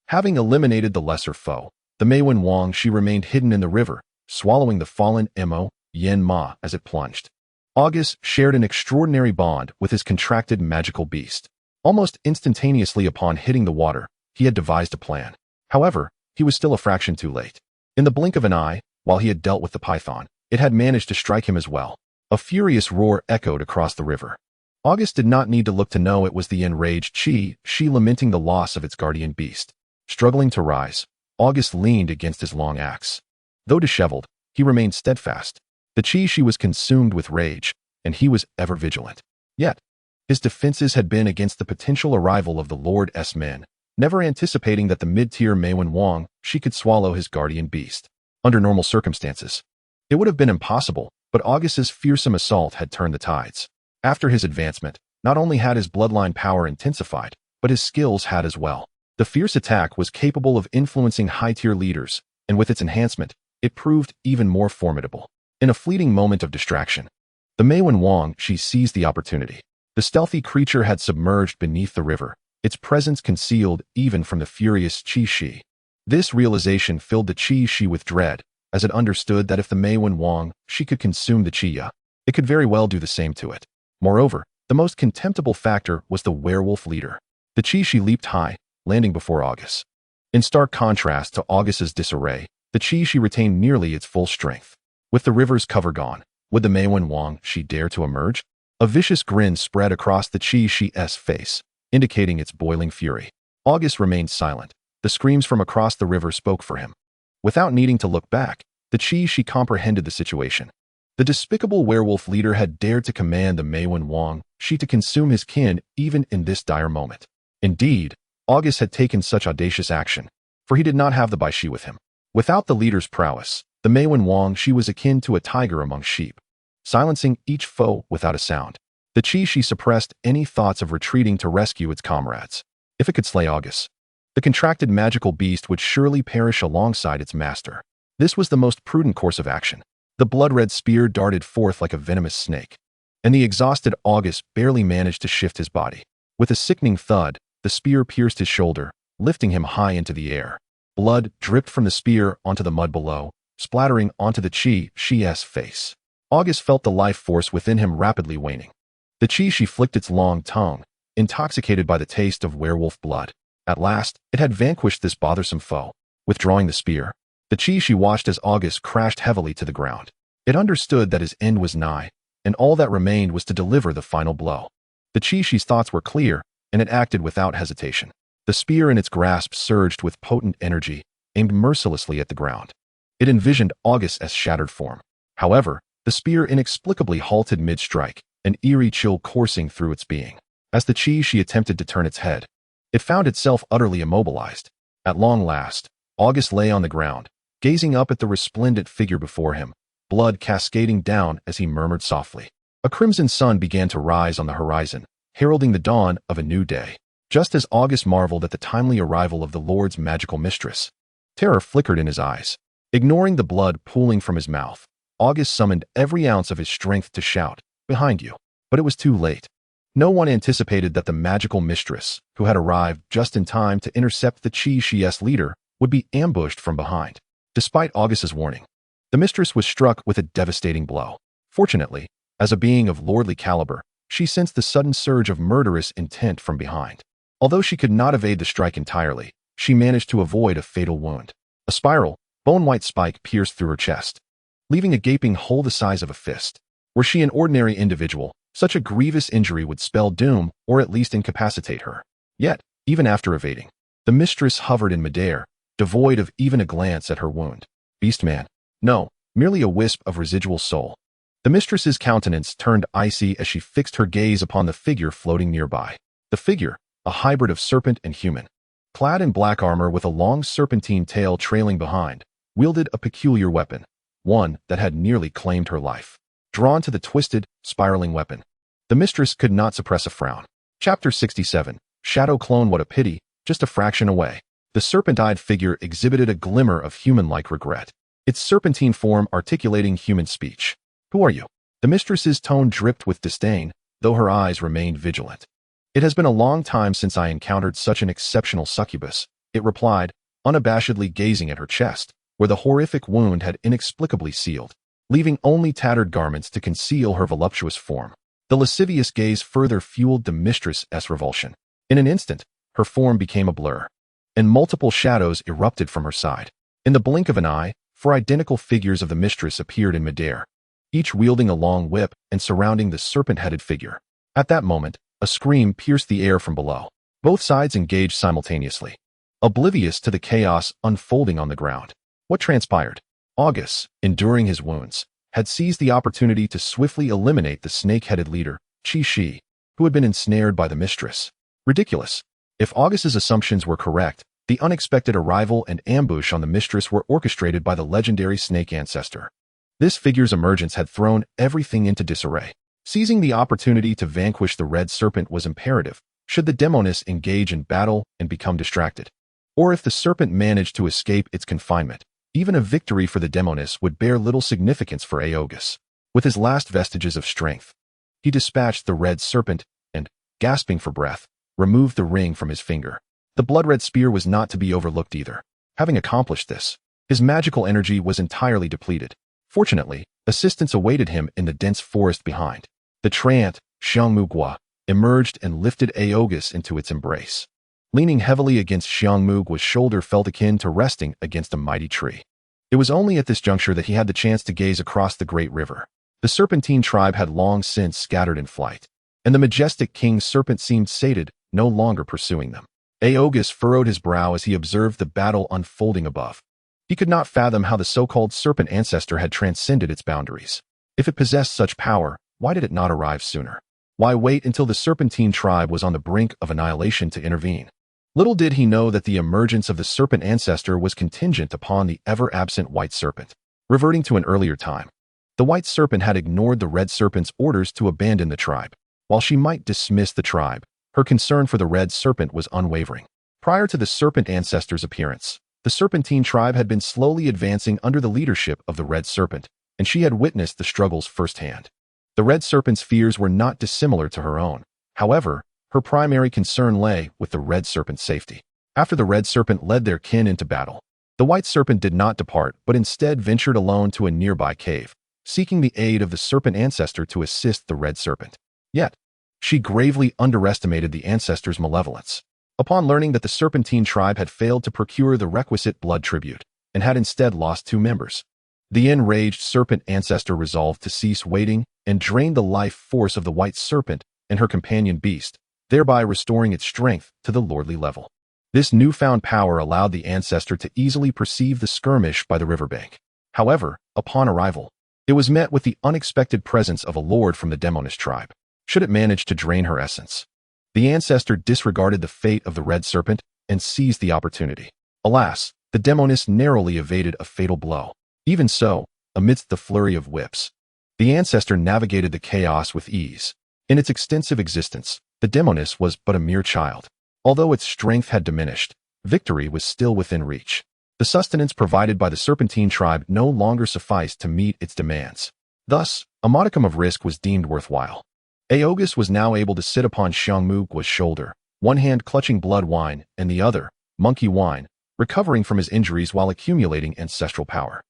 Having eliminated the lesser foe, the Meiwen Wangshi remained hidden in the river, swallowing the fallen Mo Yen Ma as it plunged. August shared an extraordinary bond with his contracted magical beast. Almost instantaneously upon hitting the water, he had devised a plan. However, he was still a fraction too late. In the blink of an eye, while he had dealt with the python, it had managed to strike him as well. A furious roar echoed across the river. August did not need to look to know it was the enraged she lamenting the loss of its guardian beast. Struggling to rise, August leaned against his long axe. Though disheveled, he remained steadfast. The she was consumed with rage, and he was ever vigilant. Yet, his defenses had been against the potential arrival of the Lord's men, never anticipating that the mid-tier Meiwen Wang she could swallow his guardian beast. Under normal circumstances, it would have been impossible, but August's fearsome assault had turned the tides. After his advancement, not only had his bloodline power intensified, but his skills had as well. The fierce attack was capable of influencing high-tier leaders, and with its enhancement, it proved even more formidable. In a fleeting moment of distraction, the Meiwen Wang she seized the opportunity. The stealthy creature had submerged beneath the river, its presence concealed even from the furious Shi. This realization filled the Shi with dread, as it understood that if the Meiwen Wang she could consume the Chiya, it could very well do the same to it. Moreover, the most contemptible factor was the werewolf leader. The Shi leaped high, landing before August. In stark contrast to August's disarray, the Shi retained nearly its full strength. With the river's cover gone, would the Meiwen Wang she dare to emerge? A vicious grin spread across the Shi's face, indicating its boiling fury. August remained silent. The screams from across the river spoke for him. Without needing to look back, the she comprehended the situation. The despicable werewolf leader had dared to command the Meiwen Wang she to consume his kin even in this dire moment. Indeed, August had taken such audacious action, for he did not have the Baishi with him. Without the leader's prowess, the Meiwen Wang she was akin to a tiger among sheep, silencing each foe without a sound. The she suppressed any thoughts of retreating to rescue its comrades. If it could slay August, the contracted magical beast would surely perish alongside its master. This was the most prudent course of action. The blood-red spear darted forth like a venomous snake, and the exhausted August barely managed to shift his body. With a sickening thud, the spear pierced his shoulder, lifting him high into the air. Blood dripped from the spear onto the mud below, splattering onto the Shi's face. August felt the life force within him rapidly waning. The Shi flicked its long tongue, intoxicated by the taste of werewolf blood. At last, it had vanquished this bothersome foe. Withdrawing the spear, the Shi watched as August crashed heavily to the ground. It understood that his end was nigh, and all that remained was to deliver the final blow. The Shi's thoughts were clear, and it acted without hesitation. The spear in its grasp surged with potent energy, aimed mercilessly at the ground. It envisioned August as shattered form. However, the spear inexplicably halted mid-strike, an eerie chill coursing through its being. As the Shi attempted to turn its head, it found itself utterly immobilized. At long last, August lay on the ground, gazing up at the resplendent figure before him, blood cascading down as he murmured softly. A crimson sun began to rise on the horizon, heralding the dawn of a new day. Just as August marveled at the timely arrival of the Lord's magical mistress, terror flickered in his eyes. Ignoring the blood pooling from his mouth, August summoned every ounce of his strength to shout, "Behind you!" But it was too late. No one anticipated that the magical mistress, who had arrived just in time to intercept the Qi Shi's leader, would be ambushed from behind. Despite Augustus's warning, the mistress was struck with a devastating blow. Fortunately, as a being of lordly caliber, she sensed the sudden surge of murderous intent from behind. Although she could not evade the strike entirely, she managed to avoid a fatal wound. A spiral, bone-white spike pierced through her chest, leaving a gaping hole the size of a fist. Were she an ordinary individual, such a grievous injury would spell doom or at least incapacitate her. Yet, even after evading, the mistress hovered in midair, devoid of even a glance at her wound. Beastman. No, merely a wisp of residual soul. The mistress's countenance turned icy as she fixed her gaze upon the figure floating nearby. The figure, a hybrid of serpent and human, clad in black armor with a long serpentine tail trailing behind, wielded a peculiar weapon, one that had nearly claimed her life. Drawn to the twisted, spiraling weapon, the mistress could not suppress a frown. Chapter 67. Shadow Clone. What a pity, just a fraction away. The serpent-eyed figure exhibited a glimmer of human-like regret, its serpentine form articulating human speech. Who are you? The mistress's tone dripped with disdain, though her eyes remained vigilant. It has been a long time since I encountered such an exceptional succubus, it replied, unabashedly gazing at her chest, where the horrific wound had inexplicably sealed, leaving only tattered garments to conceal her voluptuous form. The lascivious gaze further fueled the mistress's revulsion. In an instant, her form became a blur, and multiple shadows erupted from her side. In the blink of an eye, 4 identical figures of the mistress appeared in midair, each wielding a long whip and surrounding the serpent-headed figure. At that moment, a scream pierced the air from below. Both sides engaged simultaneously, oblivious to the chaos unfolding on the ground. What transpired? Augustus, enduring his wounds, had seized the opportunity to swiftly eliminate the snake-headed leader, Qi Shi, who had been ensnared by the mistress. Ridiculous. If Augustus's assumptions were correct, the unexpected arrival and ambush on the mistress were orchestrated by the legendary snake ancestor. This figure's emergence had thrown everything into disarray. Seizing the opportunity to vanquish the red serpent was imperative, should the demoness engage in battle and become distracted. Or if the serpent managed to escape its confinement, even a victory for the demoness would bear little significance for Augustus. With his last vestiges of strength, he dispatched the red serpent and, gasping for breath, removed the ring from his finger. The blood-red spear was not to be overlooked either. Having accomplished this, his magical energy was entirely depleted. Fortunately, assistance awaited him in the dense forest behind. The treant, Xiangmugua, emerged and lifted Augustus into its embrace. Leaning heavily against Xiangmugua's shoulder felt akin to resting against a mighty tree. It was only at this juncture that he had the chance to gaze across the great river. The serpentine tribe had long since scattered in flight, and the majestic king serpent seemed sated, no longer pursuing them. Augustus furrowed his brow as he observed the battle unfolding above. He could not fathom how the so-called serpent ancestor had transcended its boundaries. If it possessed such power, why did it not arrive sooner? Why wait until the serpentine tribe was on the brink of annihilation to intervene? Little did he know that the emergence of the serpent ancestor was contingent upon the ever-absent white serpent. Reverting to an earlier time, the white serpent had ignored the red serpent's orders to abandon the tribe. While she might dismiss the tribe, her concern for the red serpent was unwavering. Prior to the serpent ancestor's appearance, the serpentine tribe had been slowly advancing under the leadership of the red serpent, and she had witnessed the struggles firsthand. The red serpent's fears were not dissimilar to her own. However, her primary concern lay with the red serpent's safety. After the red serpent led their kin into battle, the white serpent did not depart but instead ventured alone to a nearby cave, seeking the aid of the serpent ancestor to assist the red serpent. Yet, she gravely underestimated the ancestor's malevolence. Upon learning that the serpentine tribe had failed to procure the requisite blood tribute and had instead lost 2 members, the enraged serpent ancestor resolved to cease waiting and drain the life force of the white serpent and her companion beast, thereby restoring its strength to the lordly level. This newfound power allowed the ancestor to easily perceive the skirmish by the riverbank. However, upon arrival, it was met with the unexpected presence of a lord from the demoness tribe. Should it manage to drain her essence, the ancestor disregarded the fate of the red serpent and seized the opportunity. Alas, the demoness narrowly evaded a fatal blow. Even so, amidst the flurry of whips, the ancestor navigated the chaos with ease. In its extensive existence, the demoness was but a mere child. Although its strength had diminished, victory was still within reach. The sustenance provided by the serpentine tribe no longer sufficed to meet its demands. Thus, a modicum of risk was deemed worthwhile. Augustus was now able to sit upon Xiangmugua's shoulder, one hand clutching blood wine and the other, monkey wine, recovering from his injuries while accumulating ancestral power.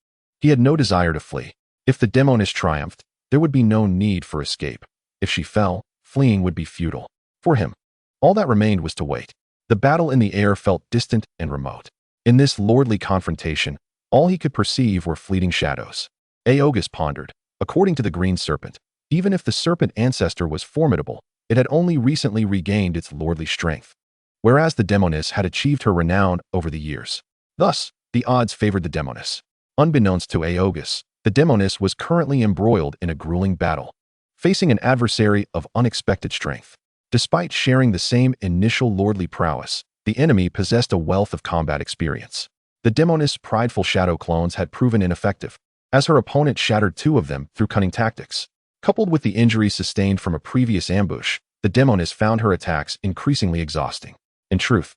He had no desire to flee. If the demoness triumphed, there would be no need for escape. If she fell, fleeing would be futile. For him, all that remained was to wait. The battle in the air felt distant and remote. In this lordly confrontation, all he could perceive were fleeting shadows. Augustus pondered. According to the green serpent, even if the serpent ancestor was formidable, it had only recently regained its lordly strength, whereas the demoness had achieved her renown over the years. Thus, the odds favored the demoness. Unbeknownst to Augustus, the demoness was currently embroiled in a grueling battle, facing an adversary of unexpected strength. Despite sharing the same initial lordly prowess, the enemy possessed a wealth of combat experience. The demoness' prideful shadow clones had proven ineffective, as her opponent shattered 2 of them through cunning tactics. Coupled with the injuries sustained from a previous ambush, the demoness found her attacks increasingly exhausting. In truth,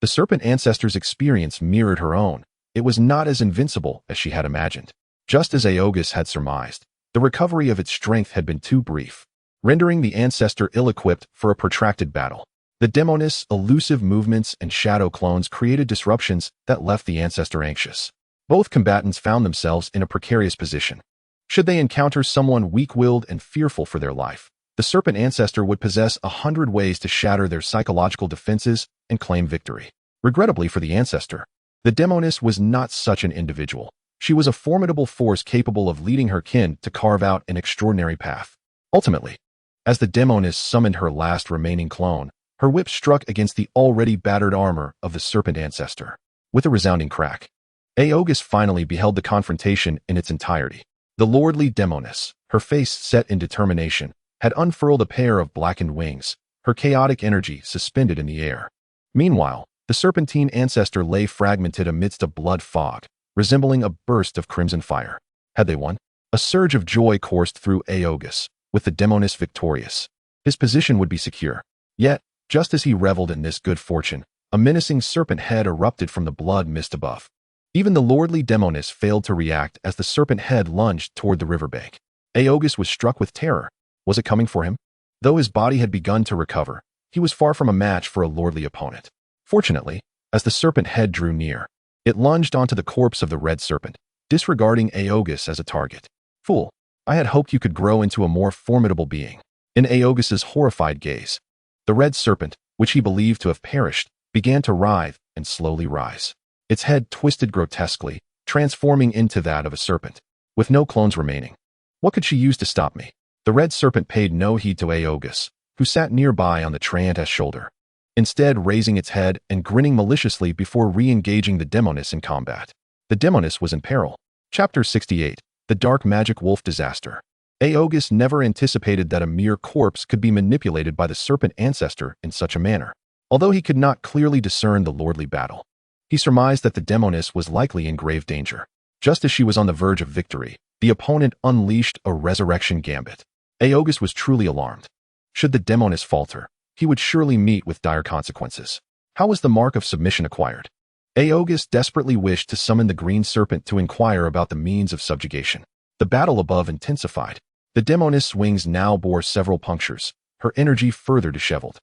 the serpent ancestor's experience mirrored her own. It was not as invincible as she had imagined. Just as Augustus had surmised, the recovery of its strength had been too brief, rendering the ancestor ill-equipped for a protracted battle. The demoness' elusive movements and shadow clones created disruptions that left the ancestor anxious. Both combatants found themselves in a precarious position. Should they encounter someone weak-willed and fearful for their life, the serpent ancestor would possess 100 ways to shatter their psychological defenses and claim victory. Regrettably for the ancestor, the demoness was not such an individual. She was a formidable force capable of leading her kin to carve out an extraordinary path. Ultimately, as the demoness summoned her last remaining clone, her whip struck against the already battered armor of the serpent ancestor. With a resounding crack, Augustus finally beheld the confrontation in its entirety. The lordly demoness, her face set in determination, had unfurled a pair of blackened wings, her chaotic energy suspended in the air. Meanwhile, the serpentine ancestor lay fragmented amidst a blood fog, resembling a burst of crimson fire. Had they won? A surge of joy coursed through Augustus, with the demoness victorious. His position would be secure. Yet, just as he reveled in this good fortune, a menacing serpent head erupted from the blood mist above. Even the lordly demoness failed to react as the serpent head lunged toward the riverbank. Augustus was struck with terror. Was it coming for him? Though his body had begun to recover, he was far from a match for a lordly opponent. Fortunately, as the serpent head drew near, it lunged onto the corpse of the red serpent, disregarding Augustus as a target. Fool, I had hoped you could grow into a more formidable being. In Augustus's horrified gaze, the red serpent, which he believed to have perished, began to writhe and slowly rise. Its head twisted grotesquely, transforming into that of a serpent. With no clones remaining, what could she use to stop me? The red serpent paid no heed to Augustus, who sat nearby on the Treant's shoulder, instead raising its head and grinning maliciously before re-engaging the demoness in combat. The demoness was in peril. Chapter 68. The Dark Magic Wolf Disaster. Augustus never anticipated that a mere corpse could be manipulated by the serpent ancestor in such a manner. Although he could not clearly discern the lordly battle, he surmised that the demoness was likely in grave danger. Just as she was on the verge of victory, the opponent unleashed a resurrection gambit. Augustus was truly alarmed. Should the demoness falter, he would surely meet with dire consequences. How was the mark of submission acquired? Augustus desperately wished to summon the green serpent to inquire about the means of subjugation. The battle above intensified. The demoness' wings now bore several punctures, her energy further disheveled.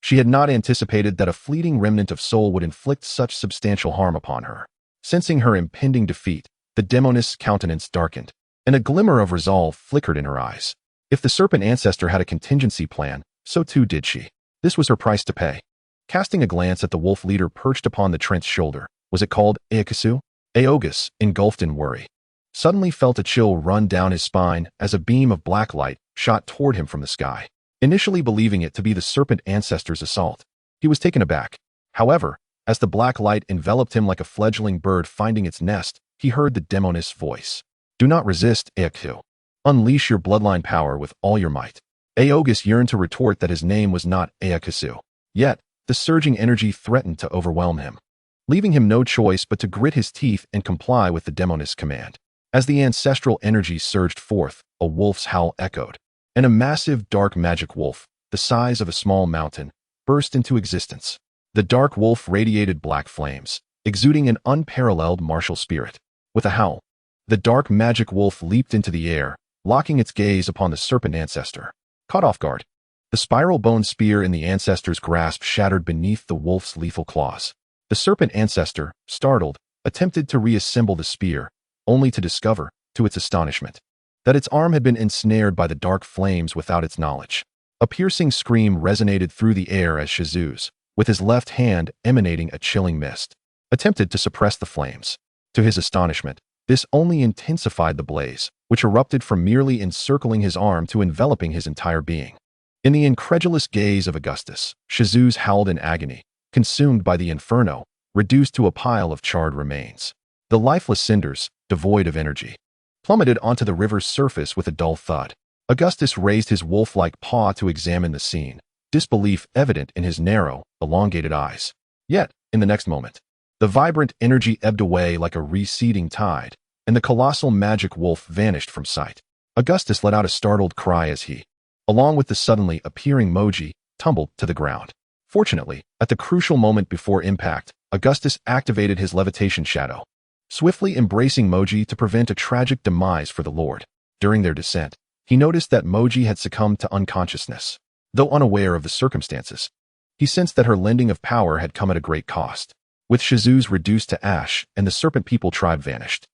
She had not anticipated that a fleeting remnant of soul would inflict such substantial harm upon her. Sensing her impending defeat, the demoness' countenance darkened, and a glimmer of resolve flickered in her eyes. If the serpent ancestor had a contingency plan, so too did she. This was her price to pay. Casting a glance at the wolf leader perched upon the Trent's shoulder, was it called Augustus? Augustus, engulfed in worry, suddenly felt a chill run down his spine as a beam of black light shot toward him from the sky. Initially believing it to be the serpent ancestor's assault, he was taken aback. However, as the black light enveloped him like a fledgling bird finding its nest, he heard the demoness' voice. Do not resist, Augustus. Unleash your bloodline power with all your might. Augustus yearned to retort that his name was not Augustus. Yet, the surging energy threatened to overwhelm him, leaving him no choice but to grit his teeth and comply with the demoness' command. As the ancestral energy surged forth, a wolf's howl echoed, and a massive dark magic wolf, the size of a small mountain, burst into existence. The dark wolf radiated black flames, exuding an unparalleled martial spirit. With a howl, the dark magic wolf leaped into the air, locking its gaze upon the serpent ancestor. Caught off guard, The spiral bone spear in the ancestor's grasp shattered beneath the wolf's lethal claws. The serpent ancestor, startled, attempted to reassemble the spear, only to discover, to its astonishment, that its arm had been ensnared by the dark flames without its knowledge. A piercing scream resonated through the air as Jesus, with his left hand emanating a chilling mist, attempted to suppress the flames. To his astonishment, this only intensified the blaze, which erupted from merely encircling his arm to enveloping his entire being. In the incredulous gaze of Augustus, Jesus howled in agony, consumed by the inferno, reduced to a pile of charred remains. The lifeless cinders, devoid of energy, plummeted onto the river's surface with a dull thud. Augustus raised his wolf-like paw to examine the scene, disbelief evident in his narrow, elongated eyes. Yet, in the next moment, the vibrant energy ebbed away like a receding tide, and the colossal magic wolf vanished from sight. Augustus let out a startled cry as he, along with the suddenly appearing Moji, tumbled to the ground. Fortunately, at the crucial moment before impact, Augustus activated his levitation shadow, swiftly embracing Moji to prevent a tragic demise for the Lord. During their descent, he noticed that Moji had succumbed to unconsciousness. Though unaware of the circumstances, he sensed that her lending of power had come at a great cost. With Jesus reduced to ash and the serpent people tribe vanished,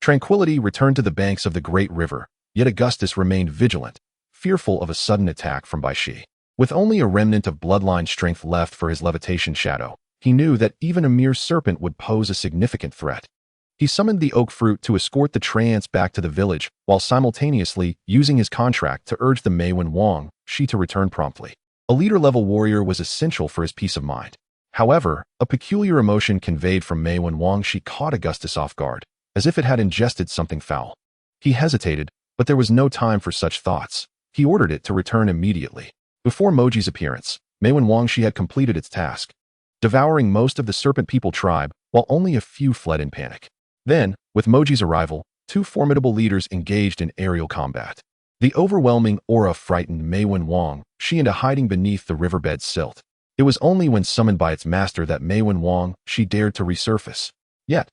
tranquility returned to the banks of the great river, yet Augustus remained vigilant, fearful of a sudden attack from Baishi. With only a remnant of bloodline strength left for his levitation shadow, he knew that even a mere serpent would pose a significant threat. He summoned the oak fruit to escort the trance back to the village, while simultaneously using his contract to urge the Meiwen Wang, she to return promptly. A leader-level warrior was essential for his peace of mind. However, a peculiar emotion conveyed from Meiwen Wang she caught Augustus off guard, as if it had ingested something foul. He hesitated, but there was no time for such thoughts. He ordered it to return immediately. Before Moji's appearance, Meiwen Wang she had completed its task, devouring most of the serpent people tribe, while only a few fled in panic. Then, with Moji's arrival, two formidable leaders engaged in aerial combat. The overwhelming aura frightened Meiwen Wang, she into hiding beneath the riverbed's silt. It was only when summoned by its master that Meiwen Wang she dared to resurface. Yet,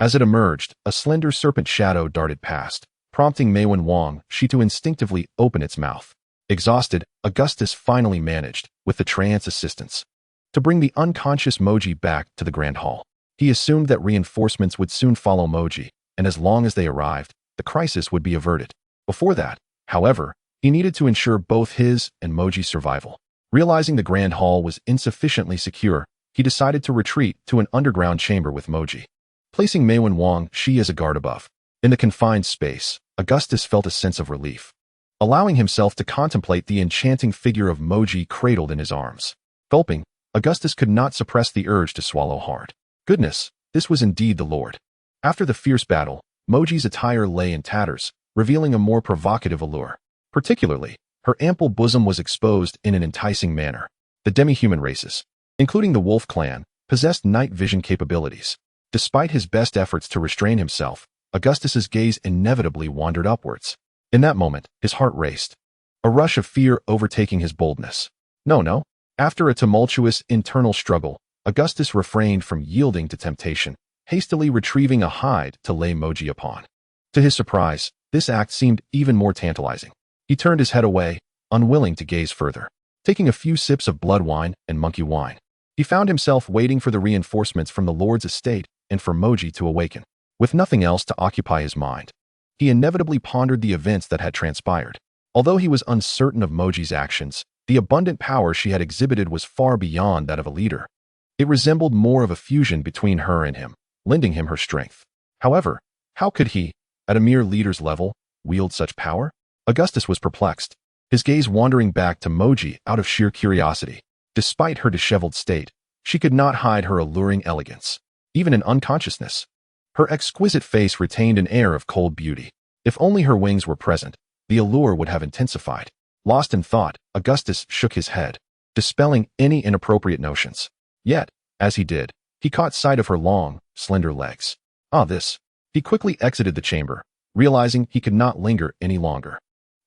as it emerged, a slender serpent shadow darted past, prompting Meiwen Wang she to instinctively open its mouth. Exhausted, Augustus finally managed, with the trance assistance, to bring the unconscious Moji back to the Grand Hall. He assumed that reinforcements would soon follow Moji, and as long as they arrived, the crisis would be averted. Before that, however, he needed to ensure both his and Moji's survival. Realizing the Grand Hall was insufficiently secure, he decided to retreat to an underground chamber with Moji, placing Meiwen Wang she as a guard above. In the confined space, Augustus felt a sense of relief, allowing himself to contemplate the enchanting figure of Moji cradled in his arms. Gulping, Augustus could not suppress the urge to swallow hard. Goodness, this was indeed the Lord. After the fierce battle, Moji's attire lay in tatters, revealing a more provocative allure. Particularly, her ample bosom was exposed in an enticing manner. The demi-human races, including the Wolf clan, possessed night vision capabilities. Despite his best efforts to restrain himself, Augustus's gaze inevitably wandered upwards. In that moment, his heart raced, a rush of fear overtaking his boldness. No. After a tumultuous internal struggle, Augustus refrained from yielding to temptation, hastily retrieving a hide to lay Moji upon. To his surprise, this act seemed even more tantalizing. He turned his head away, unwilling to gaze further. Taking a few sips of blood wine and monkey wine, he found himself waiting for the reinforcements from the Lord's estate and for Moji to awaken. With nothing else to occupy his mind, he inevitably pondered the events that had transpired. Although he was uncertain of Moji's actions, the abundant power she had exhibited was far beyond that of a leader. It resembled more of a fusion between her and him, lending him her strength. However, how could he, at a mere leader's level, wield such power? Augustus was perplexed, his gaze wandering back to Moji out of sheer curiosity. Despite her disheveled state, she could not hide her alluring elegance. Even in unconsciousness, her exquisite face retained an air of cold beauty. If only her wings were present, the allure would have intensified. Lost in thought, Augustus shook his head, dispelling any inappropriate notions. Yet, as he did, he caught sight of her long, slender legs. This. He quickly exited the chamber, realizing he could not linger any longer.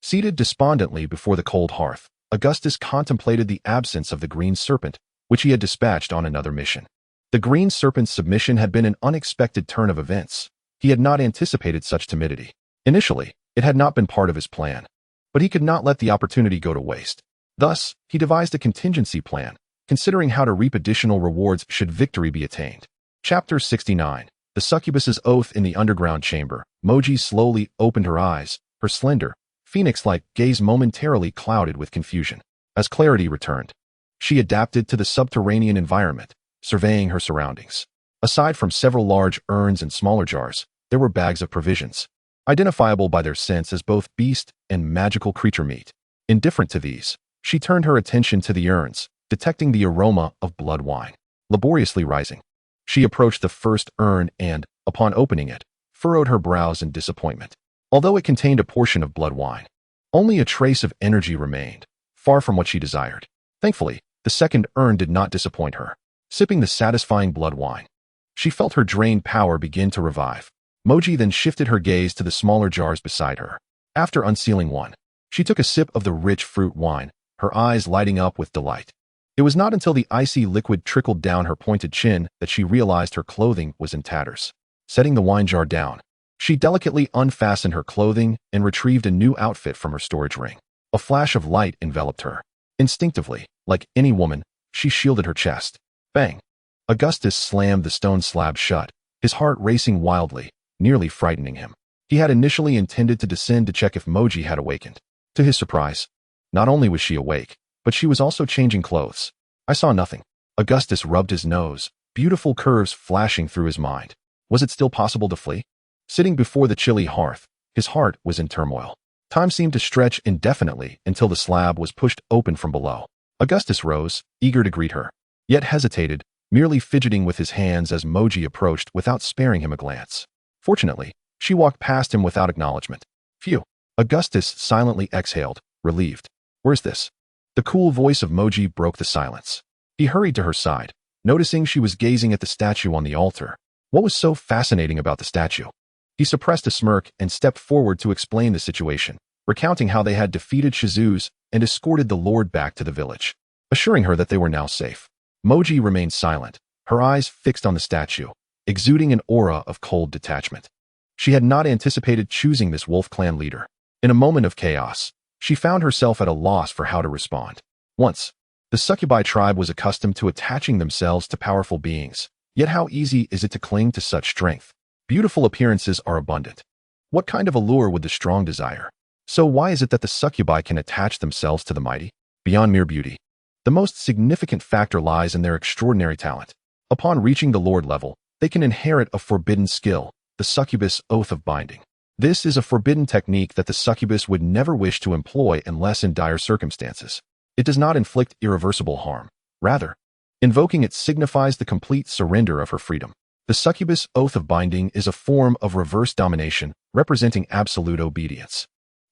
Seated despondently before the cold hearth, Augustus contemplated the absence of the green serpent, which he had dispatched on another mission. The green serpent's submission had been an unexpected turn of events. He had not anticipated such timidity. Initially, it had not been part of his plan, but he could not let the opportunity go to waste. Thus, he devised a contingency plan, considering how to reap additional rewards should victory be attained. Chapter 69. The Succubus's Oath in the Underground Chamber. Moji slowly opened her eyes, her slender, phoenix-like gaze momentarily clouded with confusion. As clarity returned, she adapted to the subterranean environment, surveying her surroundings. Aside from several large urns and smaller jars, there were bags of provisions, identifiable by their scents as both beast and magical creature meat. Indifferent to these, she turned her attention to the urns, detecting the aroma of blood wine. Laboriously rising, she approached the first urn and, upon opening it, furrowed her brows in disappointment. Although it contained a portion of blood wine, only a trace of energy remained, far from what she desired. Thankfully, the second urn did not disappoint her. Sipping the satisfying blood wine, she felt her drained power begin to revive. Moji then shifted her gaze to the smaller jars beside her. After unsealing one, she took a sip of the rich fruit wine, her eyes lighting up with delight. It was not until the icy liquid trickled down her pointed chin that she realized her clothing was in tatters. Setting the wine jar down, she delicately unfastened her clothing and retrieved a new outfit from her storage ring. A flash of light enveloped her. Instinctively, like any woman, she shielded her chest. Bang! Augustus slammed the stone slab shut, his heart racing wildly, nearly frightening him. He had initially intended to descend to check if Moji had awakened. To his surprise, not only was she awake, but she was also changing clothes. I saw nothing. Augustus rubbed his nose, beautiful curves flashing through his mind. Was it still possible to flee? Sitting before the chilly hearth, his heart was in turmoil. Time seemed to stretch indefinitely until the slab was pushed open from below. Augustus rose, eager to greet her, yet hesitated, merely fidgeting with his hands as Moji approached without sparing him a glance. Fortunately, she walked past him without acknowledgement. Phew! Augustus silently exhaled, relieved. Where's this? The cool voice of Moji broke the silence. He hurried to her side, noticing she was gazing at the statue on the altar. What was so fascinating about the statue? He suppressed a smirk and stepped forward to explain the situation, recounting how they had defeated Shizuz and escorted the Lord back to the village, assuring her that they were now safe. Moji remained silent, her eyes fixed on the statue, exuding an aura of cold detachment. She had not anticipated choosing this wolf clan leader. In a moment of chaos, she found herself at a loss for how to respond. Once, the succubi tribe was accustomed to attaching themselves to powerful beings, yet how easy is it to cling to such strength? Beautiful appearances are abundant. What kind of allure would the strong desire? So why is it that the succubi can attach themselves to the mighty? Beyond mere beauty, the most significant factor lies in their extraordinary talent. Upon reaching the Lord level, they can inherit a forbidden skill, the succubus oath of binding. This is a forbidden technique that the succubus would never wish to employ unless in dire circumstances. It does not inflict irreversible harm. Rather, invoking it signifies the complete surrender of her freedom. The succubus oath of binding is a form of reverse domination, representing absolute obedience.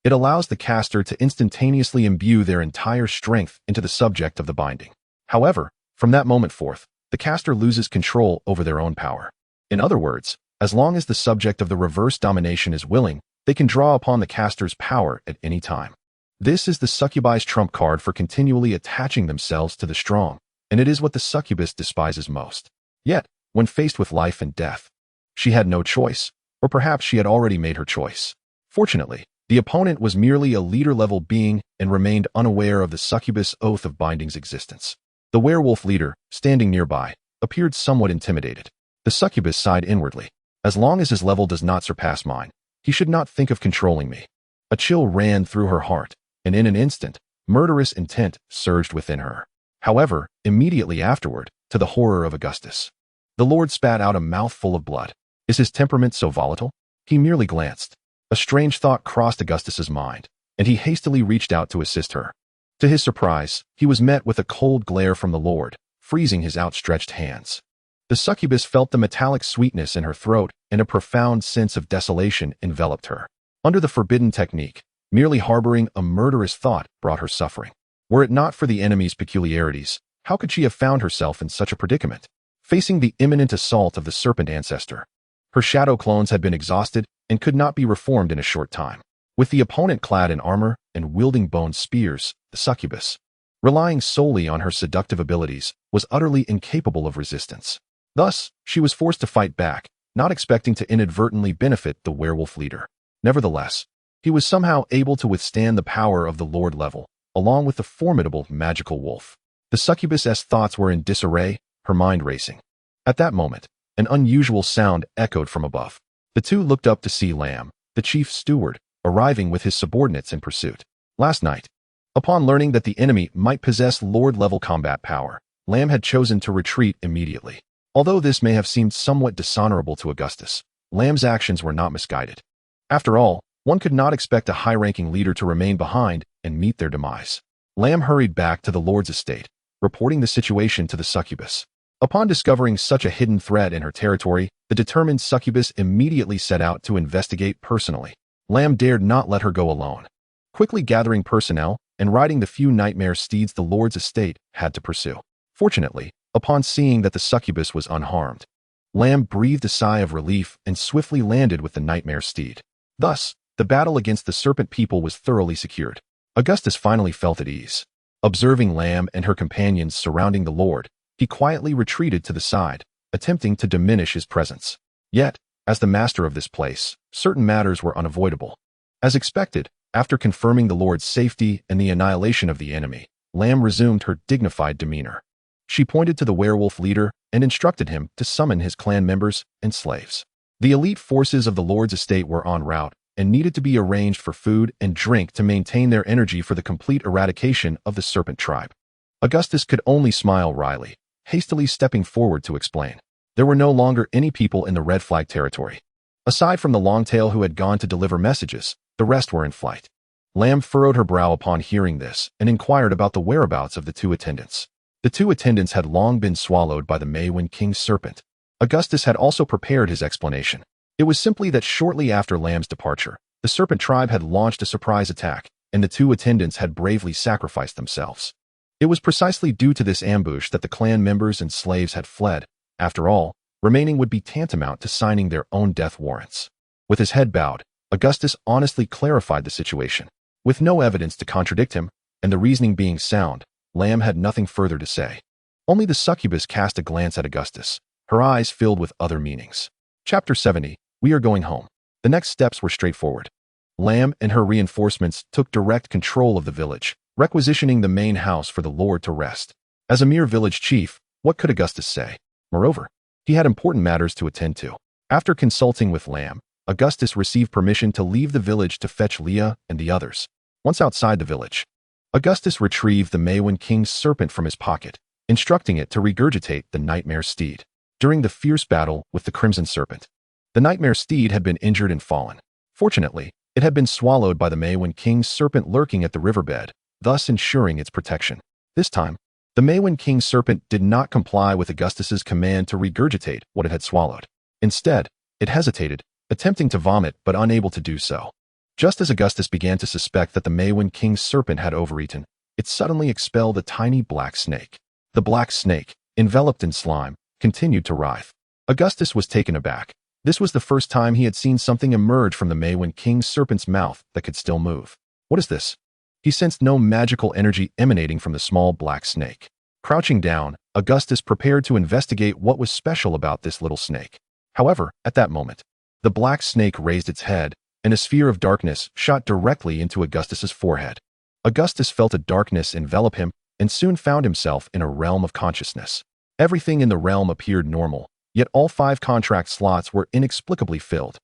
It allows the caster to instantaneously imbue their entire strength into the subject of the binding. However, from that moment forth, the caster loses control over their own power. In other words, as long as the subject of the reverse domination is willing, they can draw upon the caster's power at any time. This is the succubi's trump card for continually attaching themselves to the strong, and it is what the succubus despises most. Yet, when faced with life and death, she had no choice, or perhaps she had already made her choice. Fortunately, the opponent was merely a leader-level being and remained unaware of the succubus oath of binding's existence. The werewolf leader, standing nearby, appeared somewhat intimidated. The succubus sighed inwardly. As long as his level does not surpass mine, he should not think of controlling me. A chill ran through her heart, and in an instant, murderous intent surged within her. However, immediately afterward, to the horror of Augustus, the Lord spat out a mouthful of blood. Is his temperament so volatile? He merely glanced. A strange thought crossed Augustus's mind, and he hastily reached out to assist her. To his surprise, he was met with a cold glare from the Lord, freezing his outstretched hands. The succubus felt the metallic sweetness in her throat, and a profound sense of desolation enveloped her. Under the forbidden technique, merely harboring a murderous thought brought her suffering. Were it not for the enemy's peculiarities, how could she have found herself in such a predicament? Facing the imminent assault of the serpent ancestor, her shadow clones had been exhausted and could not be reformed in a short time. With the opponent clad in armor and wielding bone spears, the succubus, relying solely on her seductive abilities, was utterly incapable of resistance. Thus, she was forced to fight back, not expecting to inadvertently benefit the werewolf leader. Nevertheless, he was somehow able to withstand the power of the Lord level, along with the formidable magical wolf. The succubus's thoughts were in disarray, her mind racing. At that moment, an unusual sound echoed from above. The two looked up to see Lamb, the chief steward, arriving with his subordinates in pursuit. Last night, upon learning that the enemy might possess Lord-level combat power, Lamb had chosen to retreat immediately. Although this may have seemed somewhat dishonorable to Augustus, Lamb's actions were not misguided. After all, one could not expect a high-ranking leader to remain behind and meet their demise. Lamb hurried back to the Lord's estate, reporting the situation to the succubus. Upon discovering such a hidden threat in her territory, the determined succubus immediately set out to investigate personally. Lamb dared not let her go alone. Quickly gathering personnel and riding the few nightmare steeds the Lord's estate had to pursue. Fortunately, upon seeing that the succubus was unharmed, Lamb breathed a sigh of relief and swiftly landed with the nightmare steed. Thus, the battle against the serpent people was thoroughly secured. Augustus finally felt at ease. Observing Lamb and her companions surrounding the Lord, he quietly retreated to the side, attempting to diminish his presence. Yet, as the master of this place, certain matters were unavoidable. As expected, after confirming the Lord's safety and the annihilation of the enemy, Lamb resumed her dignified demeanor. She pointed to the werewolf leader and instructed him to summon his clan members and slaves. The elite forces of the Lord's estate were en route and needed to be arranged for food and drink to maintain their energy for the complete eradication of the serpent tribe. Augustus could only smile wryly, hastily stepping forward to explain. There were no longer any people in the red flag territory. Aside from the longtail who had gone to deliver messages, the rest were in flight. Lamb furrowed her brow upon hearing this and inquired about the whereabouts of the two attendants. The two attendants had long been swallowed by the Maywin King's serpent. Augustus had also prepared his explanation. It was simply that shortly after Lamb's departure, the serpent tribe had launched a surprise attack, and the two attendants had bravely sacrificed themselves. It was precisely due to this ambush that the clan members and slaves had fled. After all, remaining would be tantamount to signing their own death warrants. With his head bowed, Augustus honestly clarified the situation. With no evidence to contradict him, and the reasoning being sound, Lamb had nothing further to say. Only the succubus cast a glance at Augustus, her eyes filled with other meanings. Chapter 70, We Are Going Home. The next steps were straightforward. Lamb and her reinforcements took direct control of the village, requisitioning the main house for the Lord to rest. As a mere village chief, what could Augustus say? Moreover, he had important matters to attend to. After consulting with Lamb, Augustus received permission to leave the village to fetch Leah and the others. Once outside the village, Augustus retrieved the Maywin King's serpent from his pocket, instructing it to regurgitate the nightmare steed. During the fierce battle with the crimson serpent, the nightmare steed had been injured and fallen. Fortunately, it had been swallowed by the Maywin King's serpent lurking at the riverbed, thus ensuring its protection. This time, the Maywin King's serpent did not comply with Augustus's command to regurgitate what it had swallowed. Instead, it hesitated, attempting to vomit but unable to do so. Just as Augustus began to suspect that the Maywin King's serpent had overeaten, it suddenly expelled a tiny black snake. The black snake, enveloped in slime, continued to writhe. Augustus was taken aback. This was the first time he had seen something emerge from the Maywin King's serpent's mouth that could still move. What is this? He sensed no magical energy emanating from the small black snake. Crouching down, Augustus prepared to investigate what was special about this little snake. However, at that moment, the black snake raised its head, and a sphere of darkness shot directly into Augustus's forehead. Augustus felt a darkness envelop him and soon found himself in a realm of consciousness. Everything in the realm appeared normal, yet all 5 contract slots were inexplicably filled.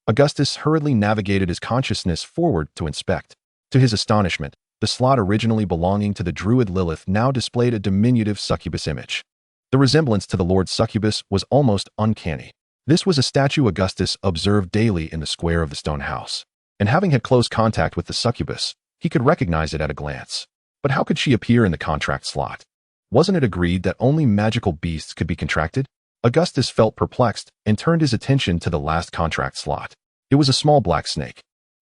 Augustus hurriedly navigated his consciousness forward to inspect. To his astonishment, the slot originally belonging to the druid Lilith now displayed a diminutive succubus image. The resemblance to the Lord Succubus was almost uncanny. This was a statue Augustus observed daily in the square of the stone house, and having had close contact with the succubus, he could recognize it at a glance. But how could she appear in the contract slot? Wasn't it agreed that only magical beasts could be contracted? Augustus felt perplexed and turned his attention to the last contract slot. It was a small black snake.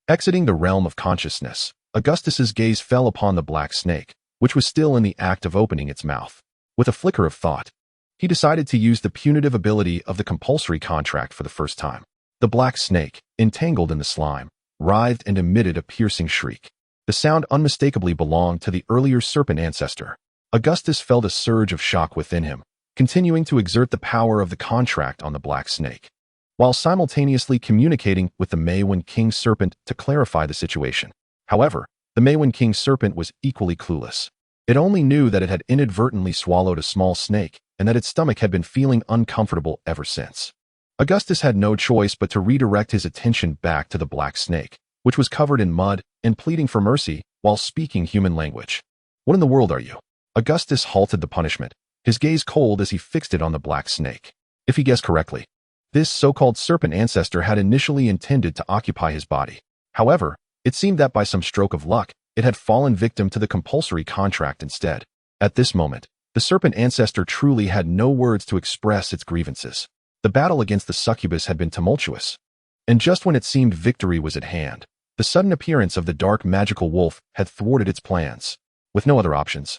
Exiting the realm of consciousness, Augustus's gaze fell upon the black snake, which was still in the act of opening its mouth. With a flicker of thought, he decided to use the punitive ability of the compulsory contract for the first time. The black snake, entangled in the slime, writhed and emitted a piercing shriek. The sound unmistakably belonged to the earlier serpent ancestor. Augustus felt a surge of shock within him, continuing to exert the power of the contract on the black snake, while simultaneously communicating with the Maywin King serpent to clarify the situation. However, The Maewyn King's serpent was equally clueless. It only knew that it had inadvertently swallowed a small snake and that its stomach had been feeling uncomfortable ever since. Augustus had no choice but to redirect his attention back to the black snake, which was covered in mud and pleading for mercy while speaking human language. "What in the world are you?" Augustus halted the punishment, his gaze cold as he fixed it on the black snake. If he guessed correctly, this so-called serpent ancestor had initially intended to occupy his body. However, it seemed that by some stroke of luck, it had fallen victim to the compulsory contract instead. At this moment, the serpent ancestor truly had no words to express its grievances. The battle against the succubus had been tumultuous. And just when it seemed victory was at hand, the sudden appearance of the dark magical wolf had thwarted its plans. With no other options,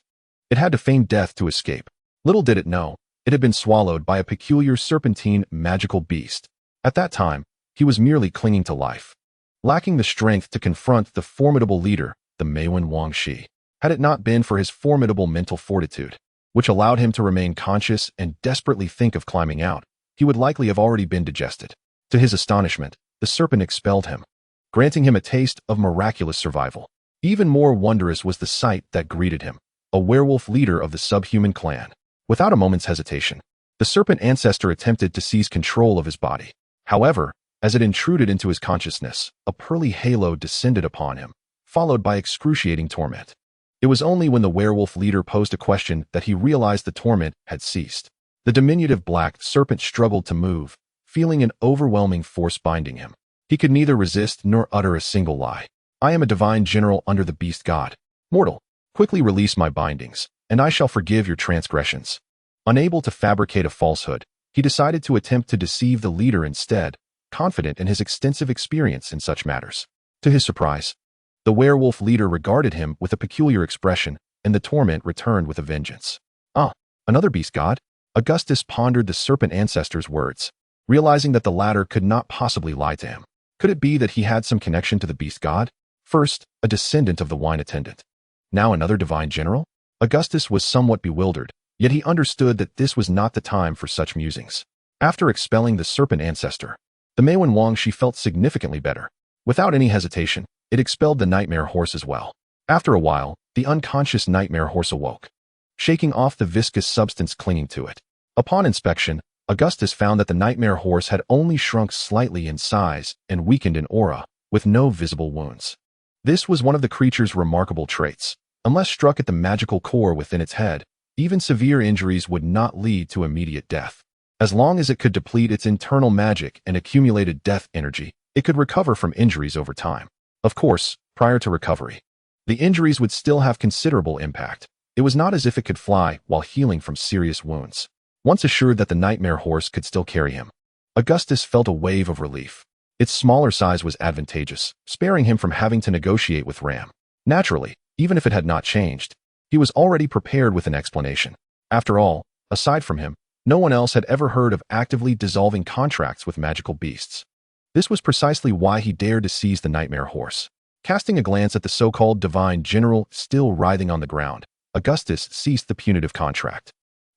it had to feign death to escape. Little did it know, it had been swallowed by a peculiar serpentine magical beast. At that time, he was merely clinging to life, lacking the strength to confront the formidable leader, the Maewyn Wangshi. Had it not been for his formidable mental fortitude, which allowed him to remain conscious and desperately think of climbing out, he would likely have already been digested. To his astonishment, the serpent expelled him, granting him a taste of miraculous survival. Even more wondrous was the sight that greeted him, a werewolf leader of the subhuman clan. Without a moment's hesitation, the serpent ancestor attempted to seize control of his body. However, as it intruded into his consciousness, a pearly halo descended upon him, followed by excruciating torment. It was only when the werewolf leader posed a question that he realized the torment had ceased. The diminutive black serpent struggled to move, feeling an overwhelming force binding him. He could neither resist nor utter a single lie. "I am a divine general under the beast god. Mortal, quickly release my bindings, and I shall forgive your transgressions." Unable to fabricate a falsehood, he decided to attempt to deceive the leader instead, confident in his extensive experience in such matters. To his surprise, the werewolf leader regarded him with a peculiar expression, and the torment returned with a vengeance. "Ah, another beast god?" Augustus pondered the serpent ancestor's words, realizing that the latter could not possibly lie to him. Could it be that he had some connection to the beast god? First, a descendant of the wine attendant. Now another divine general? Augustus was somewhat bewildered, yet he understood that this was not the time for such musings. After expelling the serpent ancestor, the Maewyn Wangshi felt significantly better. Without any hesitation, it expelled the nightmare horse as well. After a while, the unconscious nightmare horse awoke, shaking off the viscous substance clinging to it. Upon inspection, Augustus found that the nightmare horse had only shrunk slightly in size and weakened in aura, with no visible wounds. This was one of the creature's remarkable traits. Unless struck at the magical core within its head, even severe injuries would not lead to immediate death. As long as it could deplete its internal magic and accumulated death energy, it could recover from injuries over time. Of course, prior to recovery, the injuries would still have considerable impact. It was not as if it could fly while healing from serious wounds. Once assured that the nightmare horse could still carry him, Augustus felt a wave of relief. Its smaller size was advantageous, sparing him from having to negotiate with Ram. Naturally, even if it had not changed, he was already prepared with an explanation. After all, aside from him, no one else had ever heard of actively dissolving contracts with magical beasts. This was precisely why he dared to seize the nightmare horse. Casting a glance at the so-called divine general still writhing on the ground, Augustus ceased the punitive contract.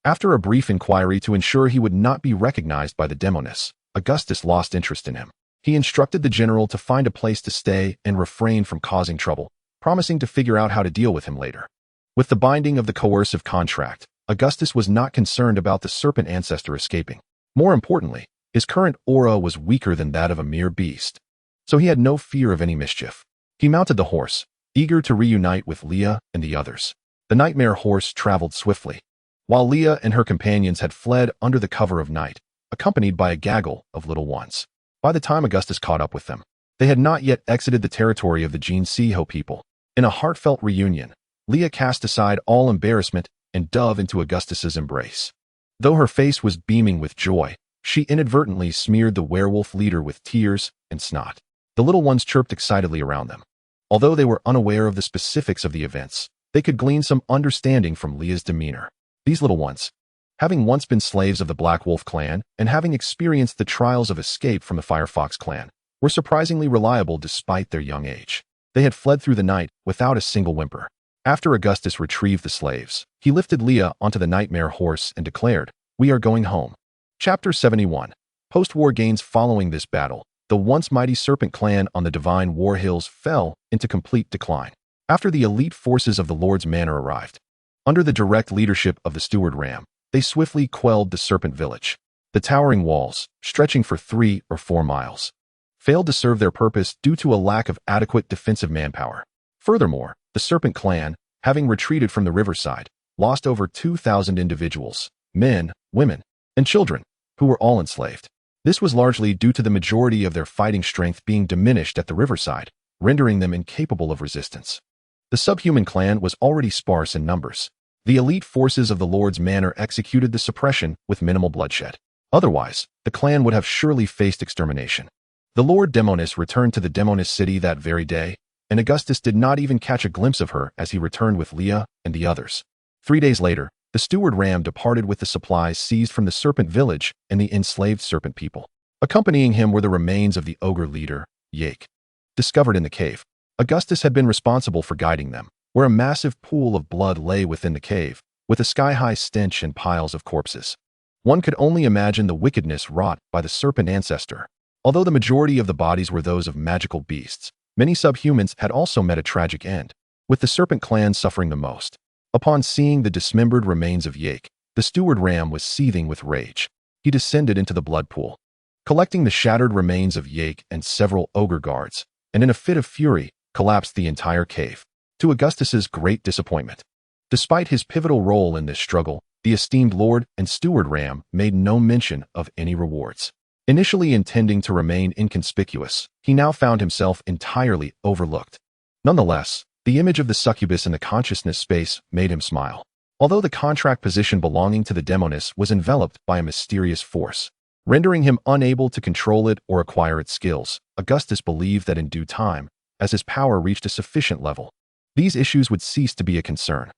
After a brief inquiry to ensure he would not be recognized by the demoness, Augustus lost interest in him. He instructed the general to find a place to stay and refrain from causing trouble, promising to figure out how to deal with him later. With the binding of the coercive contract, Augustus was not concerned about the serpent ancestor escaping. More importantly, his current aura was weaker than that of a mere beast, so he had no fear of any mischief. He mounted the horse, eager to reunite with Leah and the others. The nightmare horse traveled swiftly, while Leah and her companions had fled under the cover of night, accompanied by a gaggle of little ones. By the time Augustus caught up with them, they had not yet exited the territory of the Jean Siho people. In a heartfelt reunion, Leah cast aside all embarrassment and dove into Augustus's embrace. Though her face was beaming with joy, she inadvertently smeared the werewolf leader with tears and snot. The little ones chirped excitedly around them. Although they were unaware of the specifics of the events, they could glean some understanding from Leah's demeanor. These little ones, having once been slaves of the Black Wolf clan and having experienced the trials of escape from the Firefox clan, were surprisingly reliable despite their young age. They had fled through the night without a single whimper. After Augustus retrieved the slaves, he lifted Leah onto the nightmare horse and declared, "We are going home." Chapter 71. Post-war gains. Following this battle, the once mighty serpent clan on the Divine War Hills fell into complete decline. After the elite forces of the Lord's Manor arrived, under the direct leadership of the steward Ram, they swiftly quelled the serpent village. The towering walls, stretching for 3 or 4 miles, failed to serve their purpose due to a lack of adequate defensive manpower. Furthermore, the serpent clan, having retreated from the riverside, lost over 2,000 individuals, men, women, and children, who were all enslaved. This was largely due to the majority of their fighting strength being diminished at the riverside, rendering them incapable of resistance. The subhuman clan was already sparse in numbers. The elite forces of the Lord's Manor executed the suppression with minimal bloodshed. Otherwise, the clan would have surely faced extermination. The Lord Demonis returned to the Demonis city that very day, and Augustus did not even catch a glimpse of her as he returned with Leah and the others. 3 days later, the steward Ram departed with the supplies seized from the serpent village and the enslaved serpent people. Accompanying him were the remains of the ogre leader, Yake. Discovered in the cave, Augustus had been responsible for guiding them, where a massive pool of blood lay within the cave, with a sky-high stench and piles of corpses. One could only imagine the wickedness wrought by the serpent ancestor. Although the majority of the bodies were those of magical beasts, many subhumans had also met a tragic end, with the serpent clan suffering the most. Upon seeing the dismembered remains of Yake, the steward Ram was seething with rage. He descended into the blood pool, collecting the shattered remains of Yake and several ogre guards, and in a fit of fury, collapsed the entire cave, to Augustus's great disappointment. Despite his pivotal role in this struggle, the esteemed Lord and Steward Ram made no mention of any rewards. Initially intending to remain inconspicuous, he now found himself entirely overlooked. Nonetheless, the image of the succubus in the consciousness space made him smile. Although the contract position belonging to the Demonis was enveloped by a mysterious force, rendering him unable to control it or acquire its skills, Augustus believed that in due time, as his power reached a sufficient level, these issues would cease to be a concern.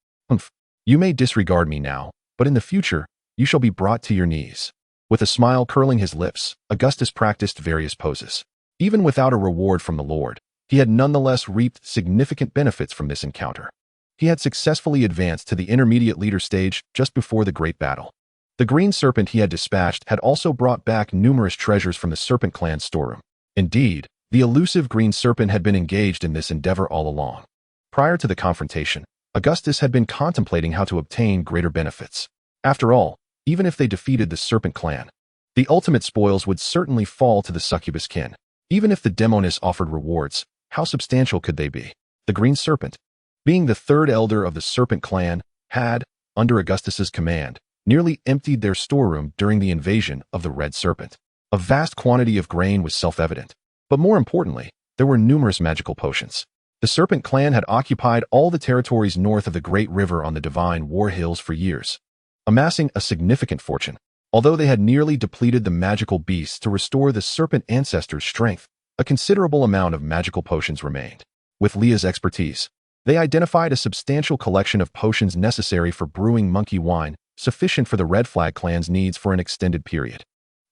You may disregard me now, but in the future, you shall be brought to your knees. With a smile curling his lips, Augustus practiced various poses. Even without a reward from the Lord, he had nonetheless reaped significant benefits from this encounter. He had successfully advanced to the intermediate leader stage just before the great battle. The green serpent he had dispatched had also brought back numerous treasures from the serpent clan's storeroom. Indeed, the elusive green serpent had been engaged in this endeavor all along. Prior to the confrontation, Augustus had been contemplating how to obtain greater benefits. After all, even if they defeated the serpent clan, the ultimate spoils would certainly fall to the succubus kin. Even if the Demonis offered rewards, how substantial could they be? The green serpent, being the third elder of the serpent clan, had, under Augustus's command, nearly emptied their storeroom during the invasion of the red serpent. A vast quantity of grain was self-evident, but more importantly, there were numerous magical potions. The serpent clan had occupied all the territories north of the great river on the divine War Hills for years, amassing a significant fortune. Although they had nearly depleted the magical beasts to restore the serpent ancestor's strength, a considerable amount of magical potions remained. With Leah's expertise, they identified a substantial collection of potions necessary for brewing monkey wine, sufficient for the Red Flag clan's needs for an extended period.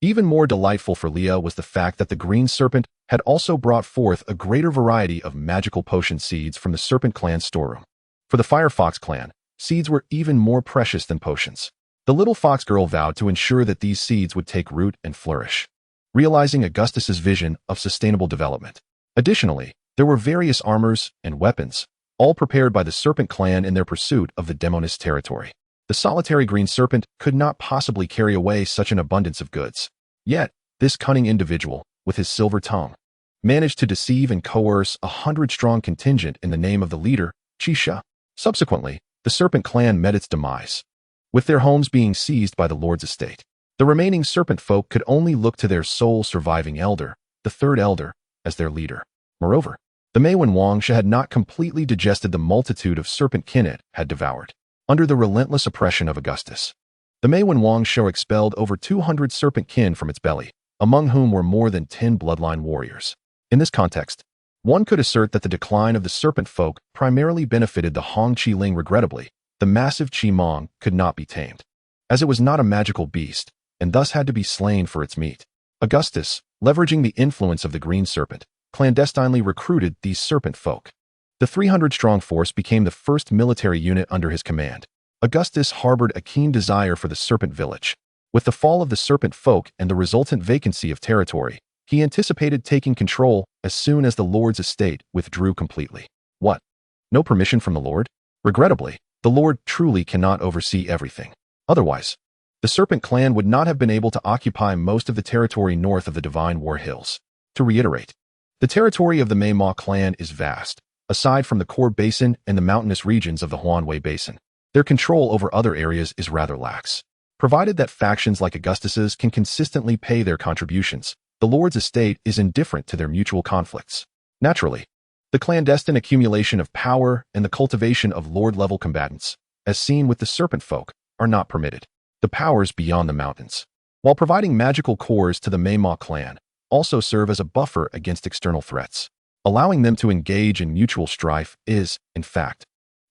Even more delightful for Leah was the fact that the green serpent had also brought forth a greater variety of magical potion seeds from the serpent clan's storeroom. For the Firefox clan, seeds were even more precious than potions. The little fox girl vowed to ensure that these seeds would take root and flourish, realizing Augustus's vision of sustainable development. Additionally, there were various armors and weapons, all prepared by the serpent clan in their pursuit of the Demonis territory. The solitary green serpent could not possibly carry away such an abundance of goods. Yet, this cunning individual, with his silver tongue, managed to deceive and coerce 100-strong contingent in the name of the leader, Chisha. Subsequently, the serpent clan met its demise, with their homes being seized by the Lord's estate. The remaining serpent folk could only look to their sole surviving elder, the third elder, as their leader. Moreover, the Meiwen Wangsha had not completely digested the multitude of serpent kin it had devoured. Under the relentless oppression of Augustus, the Meiwen Wangsha expelled over 200 serpent kin from its belly, among whom were more than 10 bloodline warriors. In this context, one could assert that the decline of the serpent folk primarily benefited the Hong Chi Ling. Regrettably, the massive Chi Mong could not be tamed, as it was not a magical beast, and thus had to be slain for its meat. Augustus, leveraging the influence of the green serpent, clandestinely recruited these serpent folk. The 300-strong force became the first military unit under his command. Augustus harbored a keen desire for the serpent village. With the fall of the serpent folk and the resultant vacancy of territory, he anticipated taking control as soon as the Lord's estate withdrew completely. What? No permission from the Lord? Regrettably, the Lord truly cannot oversee everything. Otherwise, the Serpent clan would not have been able to occupy most of the territory north of the Divine War Hills. To reiterate, the territory of the Mei-Ma clan is vast, aside from the core basin and the mountainous regions of the Huanwei Basin. Their control over other areas is rather lax. Provided that factions like Augustus's can consistently pay their contributions, the Lord's estate is indifferent to their mutual conflicts. Naturally, the clandestine accumulation of power and the cultivation of Lord-level combatants, as seen with the Serpent folk, are not permitted. The powers beyond the mountains, while providing magical cores to the Mei-Ma clan, also serve as a buffer against external threats. Allowing them to engage in mutual strife is, in fact,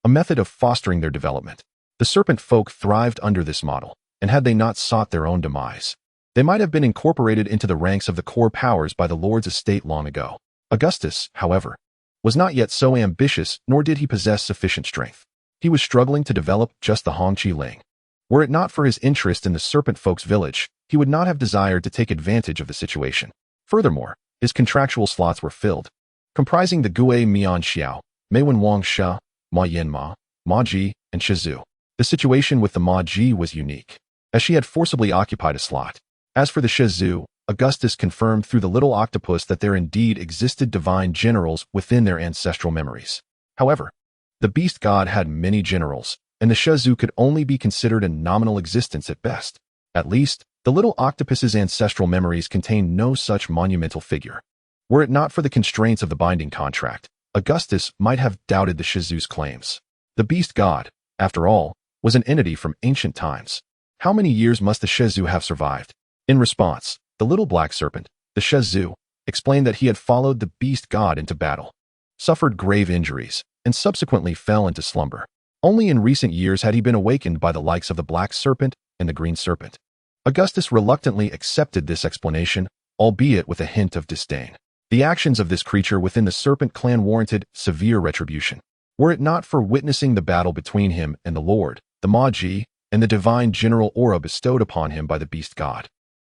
a method of fostering their development. The Serpent folk thrived under this model, and had they not sought their own demise, they might have been incorporated into the ranks of the core powers by the Lord's estate long ago. Augustus, however, was not yet so ambitious, nor did he possess sufficient strength. He was struggling to develop just the Hongqi Ling. Were it not for his interest in the Serpent folk's village, he would not have desired to take advantage of the situation. Furthermore, his contractual slots were filled, comprising the Gui Mian Xiao, Meiwen Wang Sha, Ma Yin Ma, Ma Ji, and Shizu. The situation with the Ma Ji was unique, as she had forcibly occupied a slot. As for the Shizu, Augustus confirmed through the little octopus that there indeed existed divine generals within their ancestral memories. However, the beast god had many generals, and the Shizu could only be considered a nominal existence at best. At least, the little octopus's ancestral memories contained no such monumental figure. Were it not for the constraints of the binding contract, Augustus might have doubted the Shizu's claims. The beast god, after all, was an entity from ancient times. How many years must the Shizu have survived? In response, the little black serpent, the Shizu, explained that he had followed the beast god into battle, suffered grave injuries, and subsequently fell into slumber. Only in recent years had he been awakened by the likes of the black serpent and the green serpent. Augustus reluctantly accepted this explanation, albeit with a hint of disdain. The actions of this creature within the Serpent clan warranted severe retribution. Were it not for witnessing the battle between him and the Lord, the Ma Ji, and the divine general aura bestowed upon him by the beast god,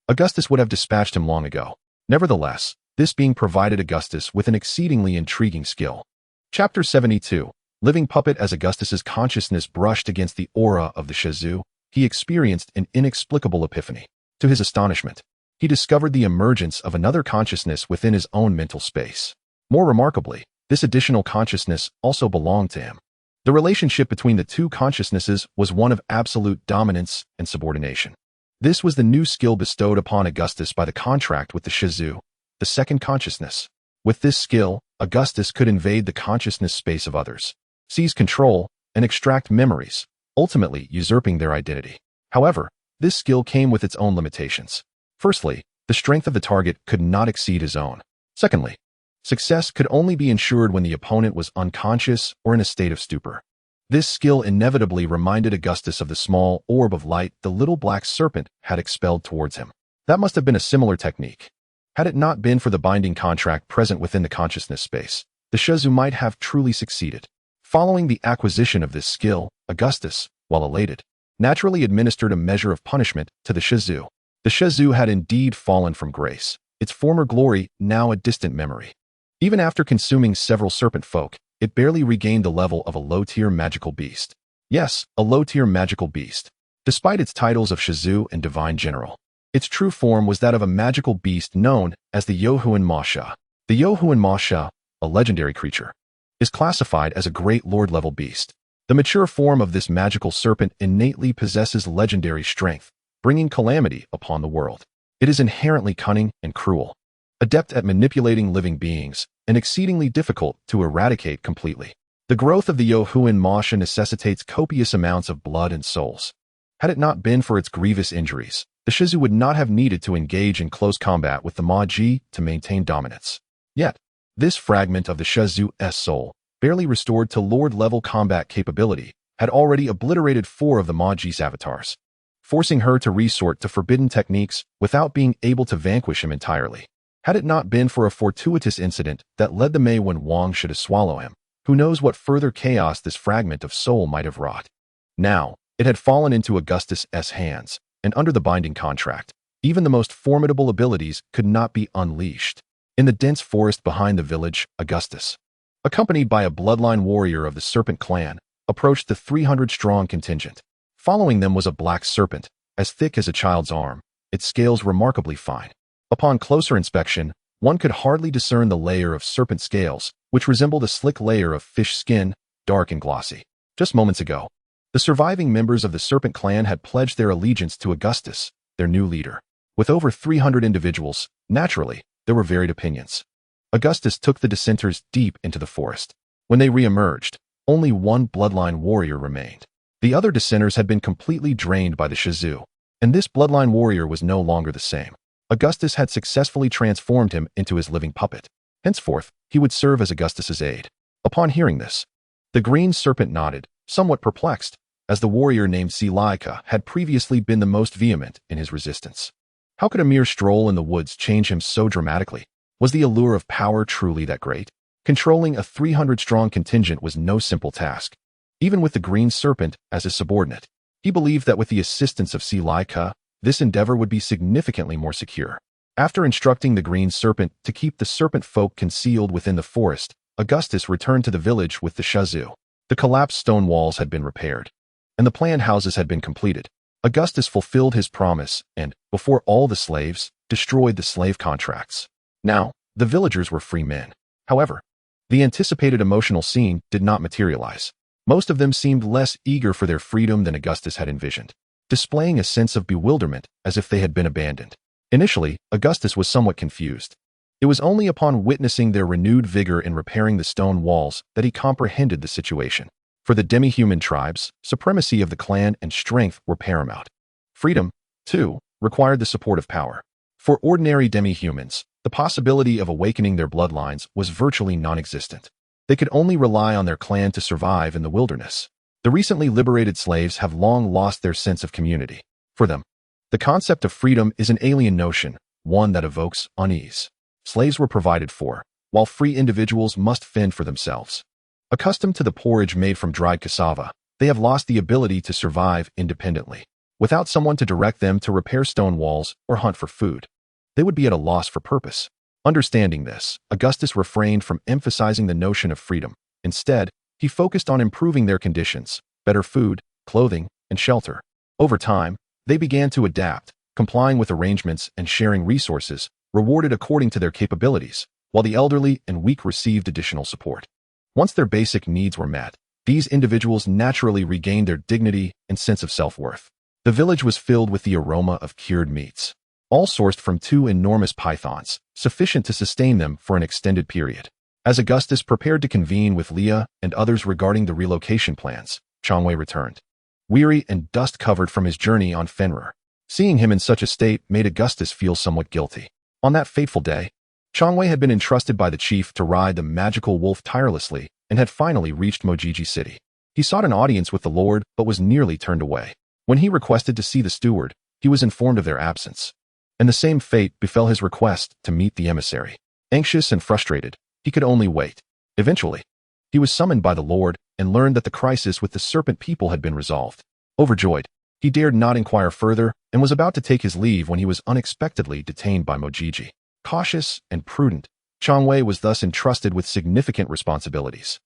Augustus would have dispatched him long ago. Nevertheless, this being provided Augustus with an exceedingly intriguing skill. Chapter 72. Living puppet. As Augustus's consciousness brushed against the aura of the Shizu, he experienced an inexplicable epiphany. To his astonishment, he discovered the emergence of another consciousness within his own mental space. More remarkably, this additional consciousness also belonged to him. The relationship between the two consciousnesses was one of absolute dominance and subordination. This was the new skill bestowed upon Augustus by the contract with the Shizu, the second consciousness. With this skill, Augustus could invade the consciousness space of others, seize control, and extract memories, ultimately usurping their identity. However, this skill came with its own limitations. Firstly, the strength of the target could not exceed his own. Secondly, success could only be ensured when the opponent was unconscious or in a state of stupor. This skill inevitably reminded Augustus of the small orb of light the little black serpent had expelled towards him. That must have been a similar technique. Had it not been for the binding contract present within the consciousness space, the Shizu might have truly succeeded. Following the acquisition of this skill, Augustus, while elated, naturally administered a measure of punishment to the Shizu. The Shizu had indeed fallen from grace, its former glory now a distant memory. Even after consuming several serpent folk, it barely regained the level of a low-tier magical beast. Yes, a low-tier magical beast. Despite its titles of Shizu and Divine General, its true form was that of a magical beast known as the Yohuan Masha. The Yohuan Masha, a legendary creature, is classified as a great lord-level beast. The mature form of this magical serpent innately possesses legendary strength, bringing calamity upon the world. It is inherently cunning and cruel, adept at manipulating living beings, and exceedingly difficult to eradicate completely. The growth of the Yohuan Masha necessitates copious amounts of blood and souls. Had it not been for its grievous injuries, the Shizu would not have needed to engage in close combat with the Ma Ji to maintain dominance. Yet, this fragment of the Shizu's soul, barely restored to lord-level combat capability, had already obliterated 4 of the Ma Ji's avatars, forcing her to resort to forbidden techniques without being able to vanquish him entirely. Had it not been for a fortuitous incident that led the Mei when Wang should have swallowed him, who knows what further chaos this fragment of soul might have wrought. Now, it had fallen into Augustus's hands, and under the binding contract, even the most formidable abilities could not be unleashed. In the dense forest behind the village, Augustus accompanied by a bloodline warrior of the serpent clan, approached the 300-strong contingent. Following them was a black serpent, as thick as a child's arm, its scales remarkably fine. Upon closer inspection, one could hardly discern the layer of serpent scales, which resembled a slick layer of fish skin, dark and glossy. Just moments ago, the surviving members of the serpent clan had pledged their allegiance to Augustus, their new leader. With over 300 individuals, naturally, there were varied opinions. Augustus took the dissenters deep into the forest. When they re-emerged, only one bloodline warrior remained. The other dissenters had been completely drained by the Shizou, and this bloodline warrior was no longer the same. Augustus had successfully transformed him into his living puppet. Henceforth, he would serve as Augustus's aide. Upon hearing this, the green serpent nodded, somewhat perplexed, as the warrior named Selika had previously been the most vehement in his resistance. How could a mere stroll in the woods change him so dramatically? Was the allure of power truly that great? Controlling a 300-strong contingent was no simple task. Even with the green serpent as his subordinate, he believed that with the assistance of Selika, this endeavor would be significantly more secure. After instructing the green serpent to keep the serpent folk concealed within the forest, Augustus returned to the village with the Shizou. The collapsed stone walls had been repaired, and the planned houses had been completed. Augustus fulfilled his promise and, before all the slaves, destroyed the slave contracts. Now, the villagers were free men. However, the anticipated emotional scene did not materialize. Most of them seemed less eager for their freedom than Augustus had envisioned, displaying a sense of bewilderment as if they had been abandoned. Initially, Augustus was somewhat confused. It was only upon witnessing their renewed vigor in repairing the stone walls that he comprehended the situation. For the demi-human tribes, supremacy of the clan and strength were paramount. Freedom, too, required the support of power. For ordinary demi-humans, the possibility of awakening their bloodlines was virtually non-existent. They could only rely on their clan to survive in the wilderness. The recently liberated slaves have long lost their sense of community. For them, the concept of freedom is an alien notion, one that evokes unease. Slaves were provided for, while free individuals must fend for themselves. Accustomed to the porridge made from dried cassava, they have lost the ability to survive independently. Without someone to direct them to repair stone walls or hunt for food, they would be at a loss for purpose. Understanding this, Augustus refrained from emphasizing the notion of freedom. Instead, he focused on improving their conditions, better food, clothing, and shelter. Over time, they began to adapt, complying with arrangements and sharing resources, rewarded according to their capabilities, while the elderly and weak received additional support. Once their basic needs were met, these individuals naturally regained their dignity and sense of self-worth. The village was filled with the aroma of cured meats, all sourced from 2 enormous pythons, sufficient to sustain them for an extended period. As Augustus prepared to convene with Leah and others regarding the relocation plans, Changwei returned, weary and dust-covered from his journey on Fenrir. Seeing him in such a state made Augustus feel somewhat guilty. On that fateful day, Changwei had been entrusted by the chief to ride the magical wolf tirelessly and had finally reached Mojiji City. He sought an audience with the Lord but was nearly turned away. When he requested to see the steward, he was informed of their absence, and the same fate befell his request to meet the emissary. Anxious and frustrated, he could only wait. Eventually, he was summoned by the Lord and learned that the crisis with the serpent people had been resolved. Overjoyed, he dared not inquire further and was about to take his leave when he was unexpectedly detained by Mojiji. Cautious and prudent, Changwei was thus entrusted with significant responsibilities.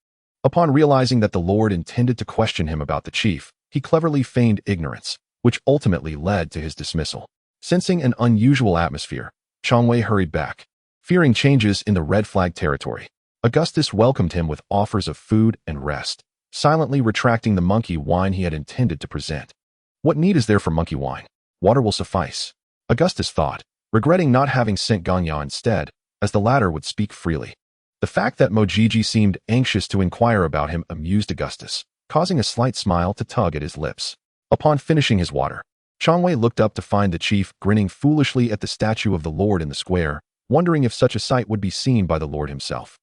Upon realizing that the Lord intended to question him about the chief, he cleverly feigned ignorance, which ultimately led to his dismissal. Sensing an unusual atmosphere, Changwei hurried back, fearing changes in the red flag territory. Augustus welcomed him with offers of food and rest, silently retracting the monkey wine he had intended to present. What need is there for monkey wine? Water will suffice, Augustus thought, regretting not having sent Ganya instead, as the latter would speak freely. The fact that Mojiji seemed anxious to inquire about him amused Augustus, causing a slight smile to tug at his lips. Upon finishing his water, Changwei looked up to find the chief grinning foolishly at the statue of the Lord in the square, wondering if such a sight would be seen by the Lord himself.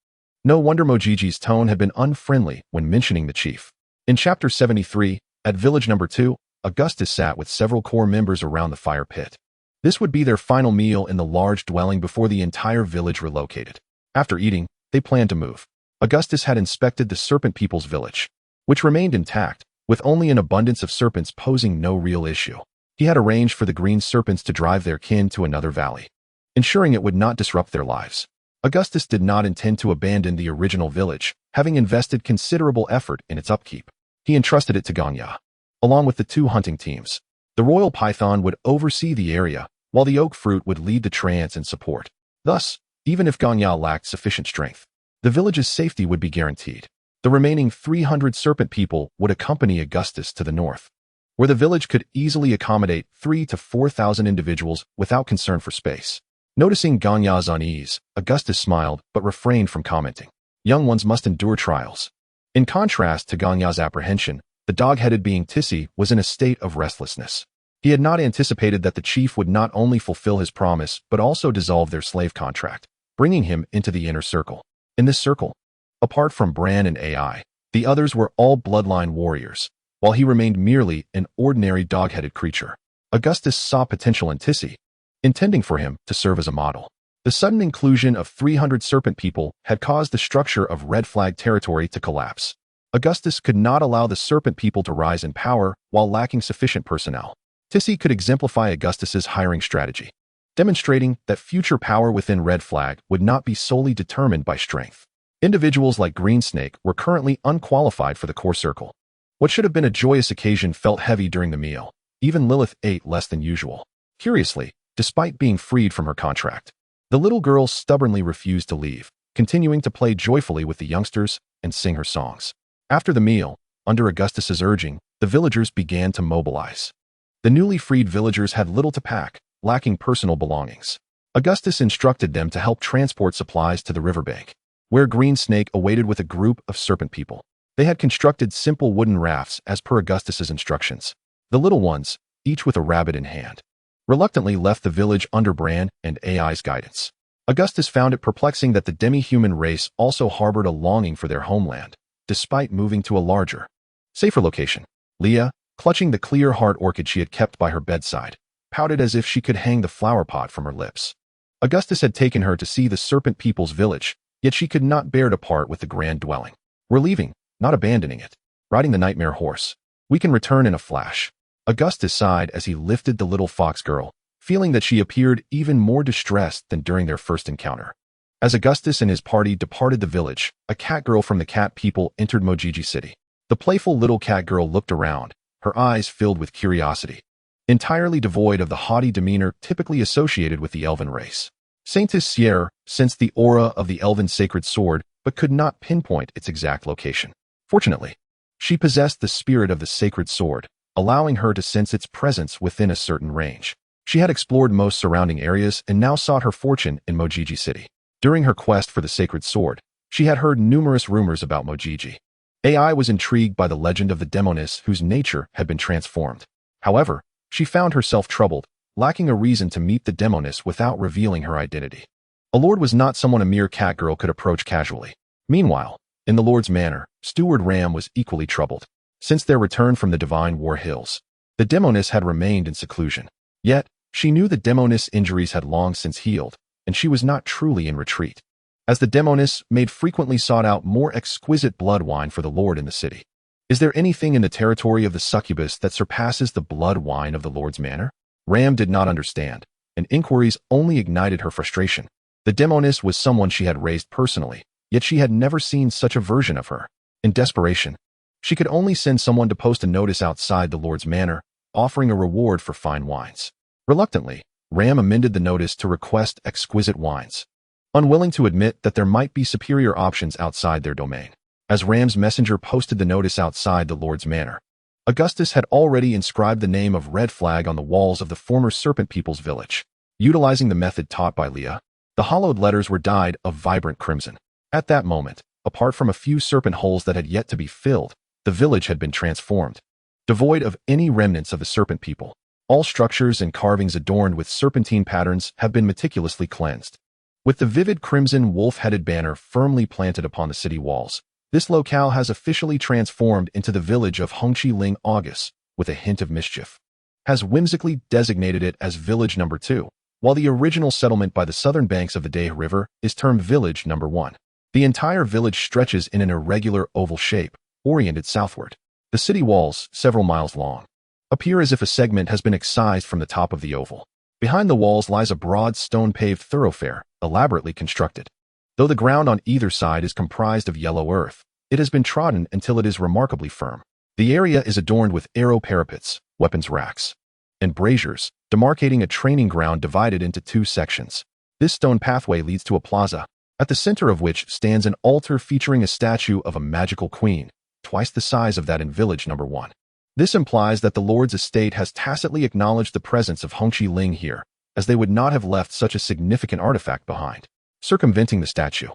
No wonder Mojiji's tone had been unfriendly when mentioning the chief. In Chapter 73, at Village Number 2, Augustus sat with several core members around the fire pit. This would be their final meal in the large dwelling before the entire village relocated. After eating, they planned to move. Augustus had inspected the serpent people's village, which remained intact, with only an abundance of serpents posing no real issue. He had arranged for the green serpents to drive their kin to another valley, ensuring it would not disrupt their lives. Augustus did not intend to abandon the original village, having invested considerable effort in its upkeep. He entrusted it to Ganya, along with the 2 hunting teams. The royal python would oversee the area, while the oak fruit would lead the trance and support. Thus, even if Ganya lacked sufficient strength, the village's safety would be guaranteed. The remaining 300 serpent people would accompany Augustus to the north, where the village could easily accommodate 3,000 to 4,000 individuals without concern for space. Noticing Ganya's unease, Augustus smiled but refrained from commenting. Young ones must endure trials. In contrast to Ganya's apprehension, the dog-headed being Tissi was in a state of restlessness. He had not anticipated that the chief would not only fulfill his promise but also dissolve their slave contract, bringing him into the inner circle. In this circle, apart from Bran and AI, the others were all bloodline warriors, while he remained merely an ordinary dog-headed creature. Augustus saw potential in Tissi, intending for him to serve as a model. The sudden inclusion of 300 serpent people had caused the structure of red flag territory to collapse. Augustus could not allow the serpent people to rise in power while lacking sufficient personnel. Tissi could exemplify Augustus's hiring strategy, demonstrating that future power within Red Flag would not be solely determined by strength. Individuals like Greensnake were currently unqualified for the core circle. What should have been a joyous occasion felt heavy during the meal. Even Lilith ate less than usual. Curiously, despite being freed from her contract, the little girl stubbornly refused to leave, continuing to play joyfully with the youngsters and sing her songs. After the meal, under Augustus's urging, the villagers began to mobilize. The newly freed villagers had little to pack, lacking personal belongings. Augustus instructed them to help transport supplies to the riverbank, where Greensnake awaited with a group of serpent people. They had constructed simple wooden rafts as per Augustus's instructions. The little ones, each with a rabbit in hand, reluctantly left the village under Bran and AI's guidance. Augustus found it perplexing that the demi-human race also harbored a longing for their homeland, despite moving to a larger, safer location. Leah, clutching the clear heart orchid she had kept by her bedside, pouted as if she could hang the flower pot from her lips. Augustus had taken her to see the serpent people's village, yet she could not bear to part with the grand dwelling. We're leaving, not abandoning it. Riding the nightmare horse. We can return in a flash. Augustus sighed as he lifted the little fox girl, feeling that she appeared even more distressed than during their first encounter. As Augustus and his party departed the village, a cat girl from the cat people entered Mojiji City. The playful little cat girl looked around, her eyes filled with curiosity, entirely devoid of the haughty demeanor typically associated with the elven race. Saintess Sierra sensed the aura of the elven sacred sword, but could not pinpoint its exact location. Fortunately, she possessed the spirit of the sacred sword, allowing her to sense its presence within a certain range. She had explored most surrounding areas and now sought her fortune in Mojiji City. During her quest for the sacred sword, she had heard numerous rumors about Mojiji. AI was intrigued by the legend of the demoness whose nature had been transformed. However, she found herself troubled, lacking a reason to meet the demoness without revealing her identity. A lord was not someone a mere cat girl could approach casually. Meanwhile, in the lord's manor, Steward Ram was equally troubled. Since their return from the Divine War Hills, the demoness had remained in seclusion. Yet, she knew the demoness' injuries had long since healed, and she was not truly in retreat, as the demoness made frequently sought out more exquisite blood wine for the lord in the city. Is there anything in the territory of the succubus that surpasses the blood wine of the lord's manor? Ram did not understand, and inquiries only ignited her frustration. The demoness was someone she had raised personally, yet she had never seen such a version of her. In desperation, she could only send someone to post a notice outside the lord's manor, offering a reward for fine wines. Reluctantly, Ram amended the notice to request exquisite wines, unwilling to admit that there might be superior options outside their domain. As Ram's messenger posted the notice outside the lord's manor, Augustus had already inscribed the name of Red Flag on the walls of the former serpent people's village. Utilizing the method taught by Leah, the hollowed letters were dyed a vibrant crimson. At that moment, apart from a few serpent holes that had yet to be filled, the village had been transformed. Devoid of any remnants of the serpent people, all structures and carvings adorned with serpentine patterns have been meticulously cleansed. With the vivid crimson wolf-headed banner firmly planted upon the city walls, this locale has officially transformed into the village of Hongqi Ling August, with a hint of mischief. Has whimsically designated it as Village Number 2, while the original settlement by the southern banks of the Day River is termed Village Number 1. The entire village stretches in an irregular oval shape, oriented southward. The city walls, several miles long, appear as if a segment has been excised from the top of the oval. Behind the walls lies a broad stone-paved thoroughfare, elaborately constructed. Though the ground on either side is comprised of yellow earth, It has been trodden until it is remarkably firm. The area is adorned with arrow parapets, weapons racks, and braziers, demarcating a training ground divided into two sections. This stone pathway leads to a plaza, at the center of which stands an altar featuring a statue of a magical queen, twice the size of that in village number 1. This implies that the Lord's estate has tacitly acknowledged the presence of Hongqi Ling here, as they would not have left such a significant artifact behind. Circumventing the statue,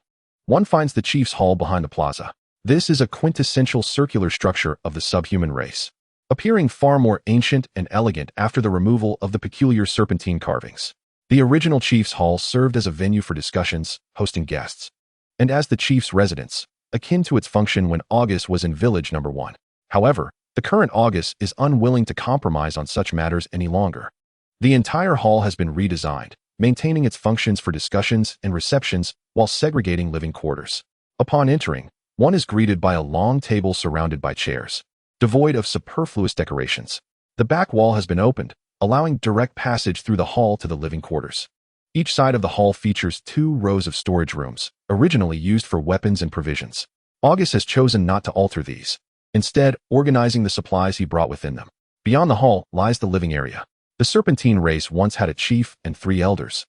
one finds the chief's hall behind the plaza. This is a quintessential circular structure of the subhuman race, appearing far more ancient and elegant after the removal of the peculiar serpentine carvings. The original chief's hall served as a venue for discussions, hosting guests, and as the chief's residence, akin to its function when August was in village number 1. However, the current August is unwilling to compromise on such matters any longer. The entire hall has been redesigned, maintaining its functions for discussions and receptions while segregating living quarters. Upon entering, one is greeted by a long table surrounded by chairs, devoid of superfluous decorations. The back wall has been opened, allowing direct passage through the hall to the living quarters. Each side of the hall features 2 rows of storage rooms, originally used for weapons and provisions. August has chosen not to alter these, instead organizing the supplies he brought within them. Beyond the hall lies the living area. The serpentine race once had a chief and 3 elders,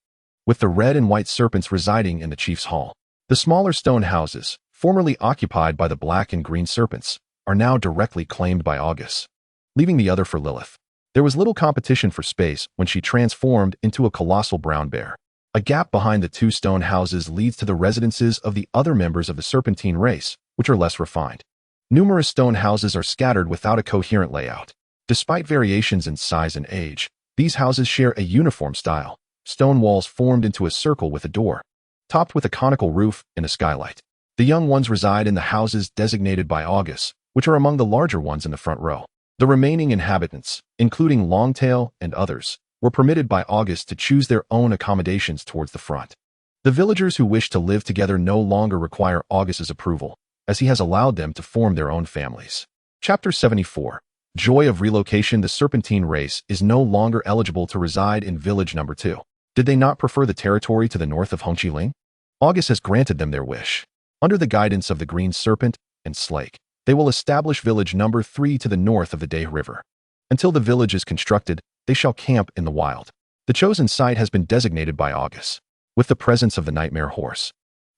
with the red and white serpents residing in the chief's hall. The smaller stone houses, formerly occupied by the black and green serpents, are now directly claimed by August, leaving the other for Lilith. There was little competition for space when she transformed into a colossal brown bear. A gap behind the 2 stone houses leads to the residences of the other members of the serpentine race, which are less refined. Numerous stone houses are scattered without a coherent layout. Despite variations in size and age, these houses share a uniform style, stone walls formed into a circle with a door, topped with a conical roof and a skylight. The young ones reside in the houses designated by August, which are among the larger ones in the front row. The remaining inhabitants, including Longtail and others, were permitted by August to choose their own accommodations towards the front. The villagers who wish to live together no longer require August's approval, as he has allowed them to form their own families. Chapter 74. Joy of relocation. The serpentine race is no longer eligible to reside in village number 2. Did they not prefer the territory to the north of Hongqi Ling? August has granted them their wish. Under the guidance of the Green Serpent and Slake, they will establish village number 3 to the north of the Day River. Until the village is constructed, they shall camp in the wild. The chosen site has been designated by August, with the presence of the nightmare horse.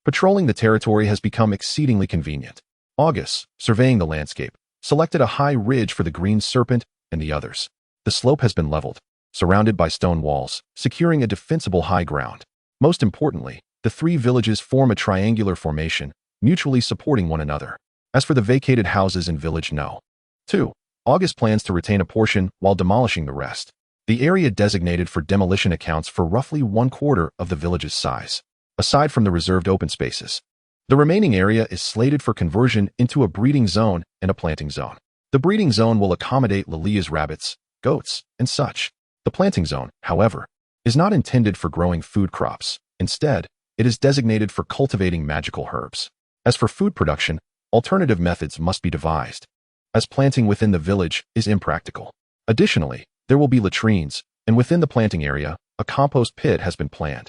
Patrolling the territory has become exceedingly convenient. August, surveying the landscape, selected a high ridge for the Green Serpent and the others. The slope has been leveled, surrounded by stone walls, securing a defensible high ground. Most importantly, the 3 villages form a triangular formation, mutually supporting one another. As for the vacated houses in village No. 2, August plans to retain a portion while demolishing the rest. The area designated for demolition accounts for roughly 1/4 of the village's size, aside from the reserved open spaces. The remaining area is slated for conversion into a breeding zone and a planting zone. The breeding zone will accommodate Lilia's rabbits, goats, and such. The planting zone, however, is not intended for growing food crops. Instead, it is designated for cultivating magical herbs. As for food production, alternative methods must be devised, as planting within the village is impractical. Additionally, there will be latrines, and within the planting area, a compost pit has been planned,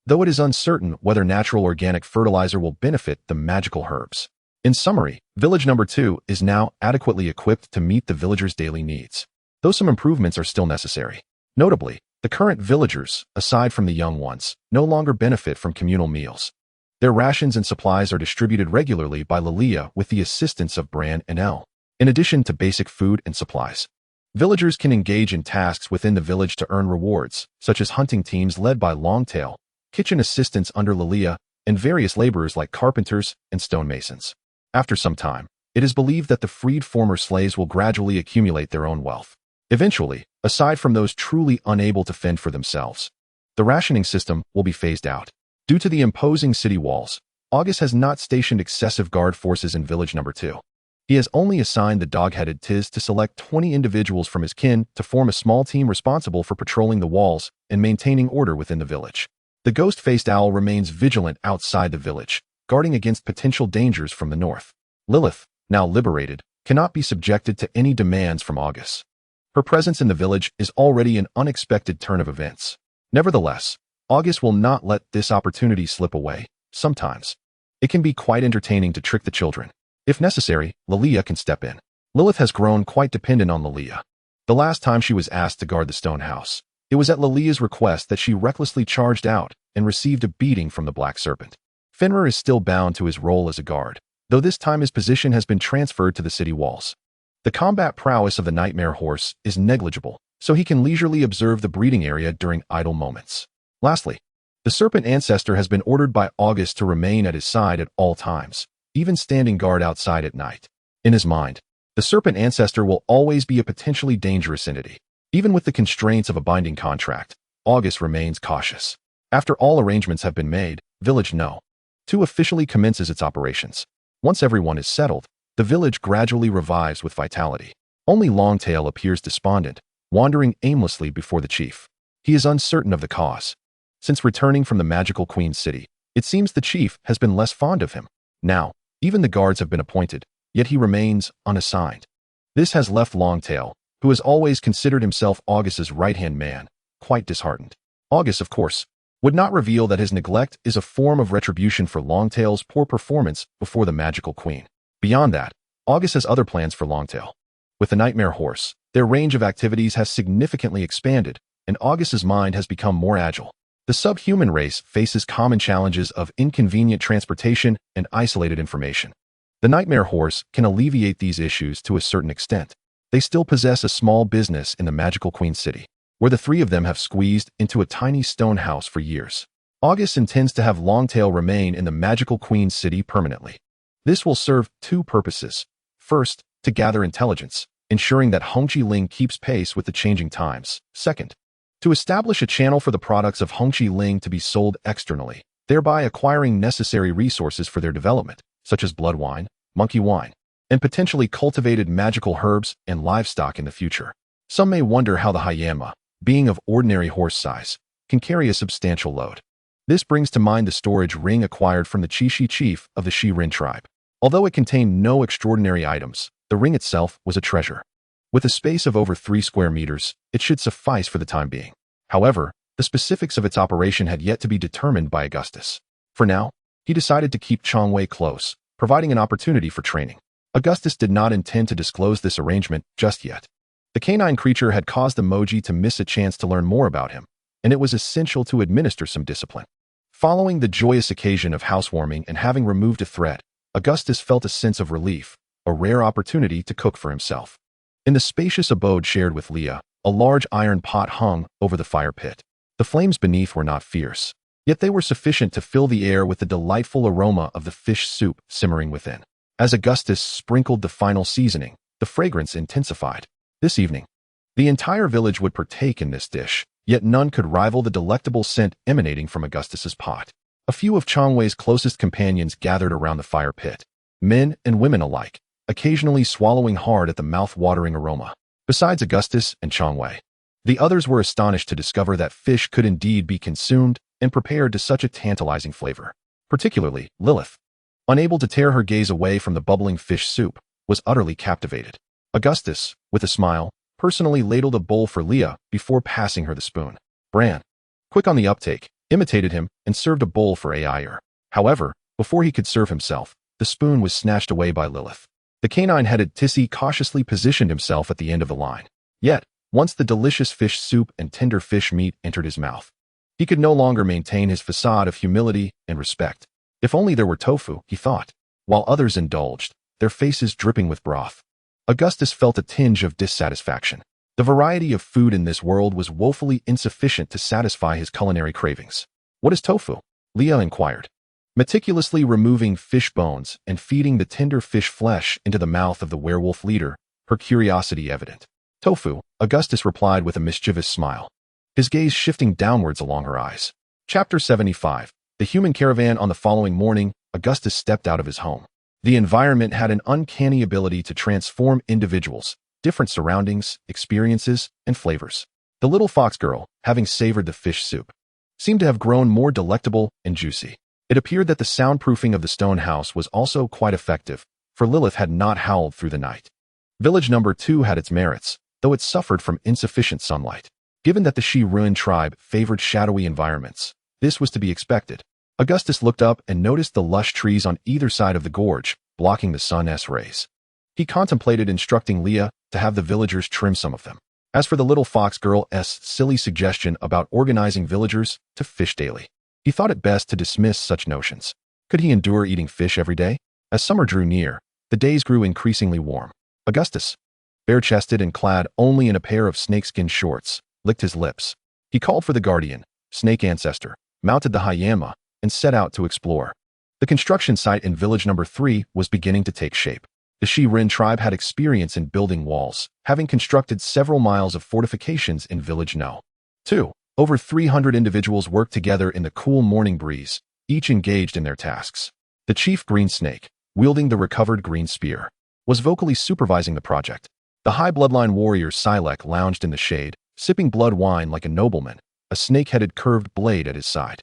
though it is uncertain whether natural organic fertilizer will benefit the magical herbs. In summary, village number 2 is now adequately equipped to meet the villagers' daily needs, though some improvements are still necessary. Notably, the current villagers, aside from the young ones, no longer benefit from communal meals. Their rations and supplies are distributed regularly by Lilia with the assistance of Bran and Elle. In addition to basic food and supplies, villagers can engage in tasks within the village to earn rewards, such as hunting teams led by Longtail, kitchen assistants under Lilia, and various laborers like carpenters and stonemasons. After some time, it is believed that the freed former slaves will gradually accumulate their own wealth. Eventually, aside from those truly unable to fend for themselves, the rationing system will be phased out. Due to the imposing city walls, August has not stationed excessive guard forces in village number 2. He has only assigned the dog-headed Tiz to select 20 individuals from his kin to form a small team responsible for patrolling the walls and maintaining order within the village. The ghost-faced owl remains vigilant outside the village, guarding against potential dangers from the north. Lilith, now liberated, cannot be subjected to any demands from August. Her presence in the village is already an unexpected turn of events. Nevertheless, August will not let this opportunity slip away. Sometimes, it can be quite entertaining to trick the children. If necessary, Lilia can step in. Lilith has grown quite dependent on Lilia. The last time she was asked to guard the stone house, it was at Lilia's request that she recklessly charged out and received a beating from the Black Serpent. Fenrir is still bound to his role as a guard, though this time his position has been transferred to the city walls. The combat prowess of the Nightmare Horse is negligible, so he can leisurely observe the breeding area during idle moments. Lastly, the Serpent Ancestor has been ordered by August to remain at his side at all times, even standing guard outside at night. In his mind, the Serpent Ancestor will always be a potentially dangerous entity. Even with the constraints of a binding contract, August remains cautious. After all arrangements have been made, Village No. 2 officially commences its operations. Once everyone is settled, the village gradually revives with vitality. Only Longtail appears despondent, wandering aimlessly before the chief. He is uncertain of the cause. Since returning from the magical Queen City, it seems the chief has been less fond of him. Now, even the guards have been appointed, yet he remains unassigned. This has left Longtail, who has always considered himself Augus's right-hand man, quite disheartened. August, of course, would not reveal that his neglect is a form of retribution for Longtail's poor performance before the magical queen. Beyond that, August has other plans for Longtail. With the Nightmare Horse, their range of activities has significantly expanded, and August's mind has become more agile. The subhuman race faces common challenges of inconvenient transportation and isolated information. The Nightmare Horse can alleviate these issues to a certain extent. They still possess a small business in the magical Queen City, where the three of them have squeezed into a tiny stone house for years. August intends to have Longtail remain in the magical Queen City permanently. This will serve two purposes. First, to gather intelligence, ensuring that Hongqi Ling keeps pace with the changing times. Second, to establish a channel for the products of Hongqi Ling to be sold externally, thereby acquiring necessary resources for their development, such as blood wine, monkey wine, and potentially cultivated magical herbs and livestock in the future. Some may wonder how the Hyama, being of ordinary horse size, can carry a substantial load. This brings to mind the storage ring acquired from the Chishi chief of the Shirin tribe. Although it contained no extraordinary items, the ring itself was a treasure. With a space of over 3 square meters, it should suffice for the time being. However, the specifics of its operation had yet to be determined by Augustus. For now, he decided to keep Chongwei close, providing an opportunity for training. Augustus did not intend to disclose this arrangement just yet. The canine creature had caused Emoji to miss a chance to learn more about him, and it was essential to administer some discipline. Following the joyous occasion of housewarming and having removed a threat, Augustus felt a sense of relief, a rare opportunity to cook for himself. In the spacious abode shared with Leah, a large iron pot hung over the fire pit. The flames beneath were not fierce, yet they were sufficient to fill the air with the delightful aroma of the fish soup simmering within. As Augustus sprinkled the final seasoning, the fragrance intensified. This evening, the entire village would partake in this dish, yet none could rival the delectable scent emanating from Augustus's pot. A few of Chongwei's closest companions gathered around the fire pit, men and women alike, occasionally swallowing hard at the mouth-watering aroma. Besides Augustus and Chongwei, the others were astonished to discover that fish could indeed be consumed and prepared to such a tantalizing flavor. Particularly, Lilith, unable to tear her gaze away from the bubbling fish soup, was utterly captivated. Augustus, with a smile, personally ladled a bowl for Leah before passing her the spoon. Bran, quick on the uptake, imitated him and served a bowl for Ayer. However, before he could serve himself, the spoon was snatched away by Lilith. The canine-headed Tissy cautiously positioned himself at the end of the line. Yet, once the delicious fish soup and tender fish meat entered his mouth, he could no longer maintain his facade of humility and respect. If only there were tofu, he thought, while others indulged, their faces dripping with broth. Augustus felt a tinge of dissatisfaction. The variety of food in this world was woefully insufficient to satisfy his culinary cravings. What is tofu? Leah inquired. Meticulously removing fish bones and feeding the tender fish flesh into the mouth of the werewolf leader, her curiosity evident. Tofu, Augustus replied with a mischievous smile, his gaze shifting downwards along her eyes. Chapter 75. The human caravan. On the following morning, Augustus stepped out of his home. The environment had an uncanny ability to transform individuals, different surroundings, experiences, and flavors. The little fox girl, having savored the fish soup, seemed to have grown more delectable and juicy. It appeared that the soundproofing of the stone house was also quite effective, for Lilith had not howled through the night. Village number 2 had its merits, though it suffered from insufficient sunlight. Given that the Shi-Ruin tribe favored shadowy environments, this was to be expected. Augustus looked up and noticed the lush trees on either side of the gorge, blocking the sun's rays. He contemplated instructing Leah to have the villagers trim some of them. As for the little fox girl's silly suggestion about organizing villagers to fish daily, he thought it best to dismiss such notions. Could he endure eating fish every day? As summer drew near, the days grew increasingly warm. Augustus, bare-chested and clad only in a pair of snakeskin shorts, licked his lips. He called for the guardian, snake ancestor, mounted the hyena, and set out to explore. The construction site in village number 3 was beginning to take shape. The Shirin tribe had experience in building walls, having constructed several miles of fortifications in village No. 2. Over 300 individuals worked together in the cool morning breeze, each engaged in their tasks. The chief green snake, wielding the recovered green spear, was vocally supervising the project. The high bloodline warrior Silek lounged in the shade, sipping blood wine like a nobleman, a snake-headed curved blade at his side.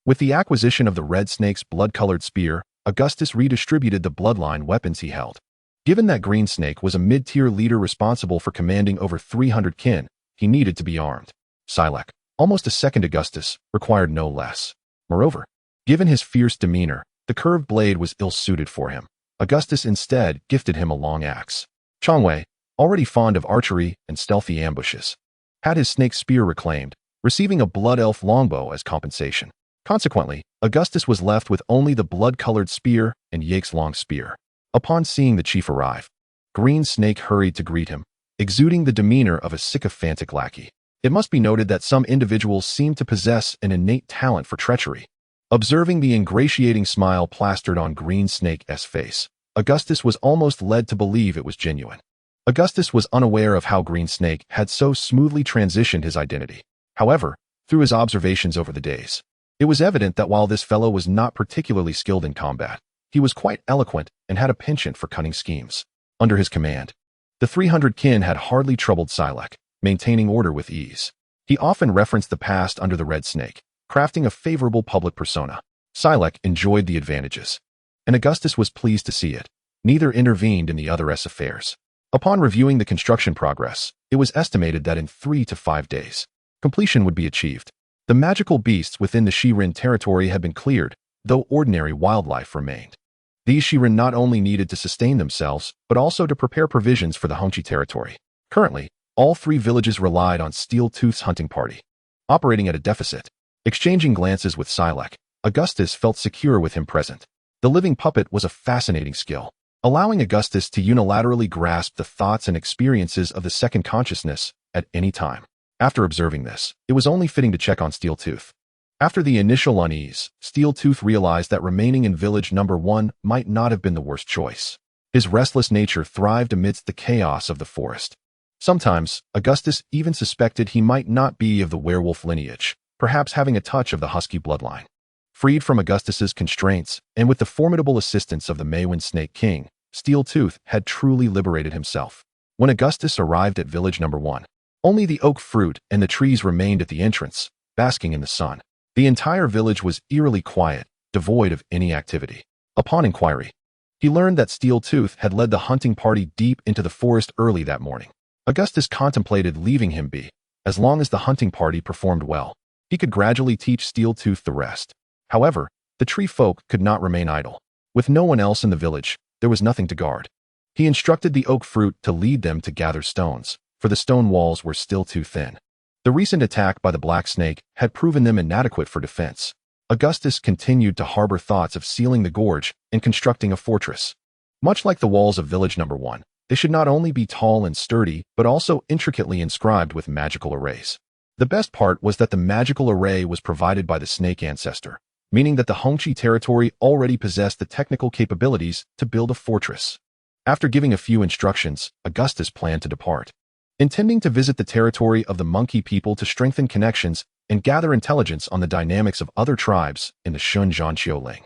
With the acquisition of the red snake's blood-colored spear, Augustus redistributed the bloodline weapons he held. Given that Green Snake was a mid-tier leader responsible for commanding over 300 kin, he needed to be armed. Silek, almost a second Augustus, required no less. Moreover, given his fierce demeanor, the curved blade was ill-suited for him. Augustus instead gifted him a long axe. Chongwei, already fond of archery and stealthy ambushes, had his snake spear reclaimed, receiving a blood elf longbow as compensation. Consequently, Augustus was left with only the blood-colored spear and Yake's long spear. Upon seeing the chief arrive, Green Snake hurried to greet him, exuding the demeanor of a sycophantic lackey. It must be noted that some individuals seem to possess an innate talent for treachery. Observing the ingratiating smile plastered on Green Snake's face, Augustus was almost led to believe it was genuine. Augustus was unaware of how Green Snake had so smoothly transitioned his identity. However, through his observations over the days, it was evident that while this fellow was not particularly skilled in combat, he was quite eloquent and had a penchant for cunning schemes. Under his command, the 300 kin had hardly troubled Silek, maintaining order with ease. He often referenced the past under the Red Snake, crafting a favorable public persona. Silek enjoyed the advantages, and Augustus was pleased to see it. Neither intervened in the other's affairs. Upon reviewing the construction progress, it was estimated that in 3 to 5 days, completion would be achieved. The magical beasts within the Shirin territory had been cleared, though ordinary wildlife remained. These Shirin not only needed to sustain themselves, but also to prepare provisions for the Hongqi territory. Currently, all 3 villages relied on Steel Tooth's hunting party, operating at a deficit. Exchanging glances with Silek, Augustus felt secure with him present. The living puppet was a fascinating skill, allowing Augustus to unilaterally grasp the thoughts and experiences of the second consciousness at any time. After observing this, it was only fitting to check on Steel Tooth. After the initial unease, Steel Tooth realized that remaining in village number 1 might not have been the worst choice. His restless nature thrived amidst the chaos of the forest. Sometimes, Augustus even suspected he might not be of the werewolf lineage, perhaps having a touch of the husky bloodline. Freed from Augustus's constraints, and with the formidable assistance of the Maywind Snake King, Steel Tooth had truly liberated himself. When Augustus arrived at village number 1, only the oak fruit and the trees remained at the entrance, basking in the sun. The entire village was eerily quiet, devoid of any activity. Upon inquiry, he learned that Steel Tooth had led the hunting party deep into the forest early that morning. Augustus contemplated leaving him be. As long as the hunting party performed well, he could gradually teach Steel Tooth the rest. However, the tree folk could not remain idle. With no one else in the village, there was nothing to guard. He instructed the oak fruit to lead them to gather stones, for the stone walls were still too thin. The recent attack by the Black Snake had proven them inadequate for defense. Augustus continued to harbor thoughts of sealing the gorge and constructing a fortress. Much like the walls of village number 1, they should not only be tall and sturdy, but also intricately inscribed with magical arrays. The best part was that the magical array was provided by the snake ancestor, meaning that the Hongqi territory already possessed the technical capabilities to build a fortress. After giving a few instructions, Augustus planned to depart, intending to visit the territory of the monkey people to strengthen connections and gather intelligence on the dynamics of other tribes in the Shunjianqiuling.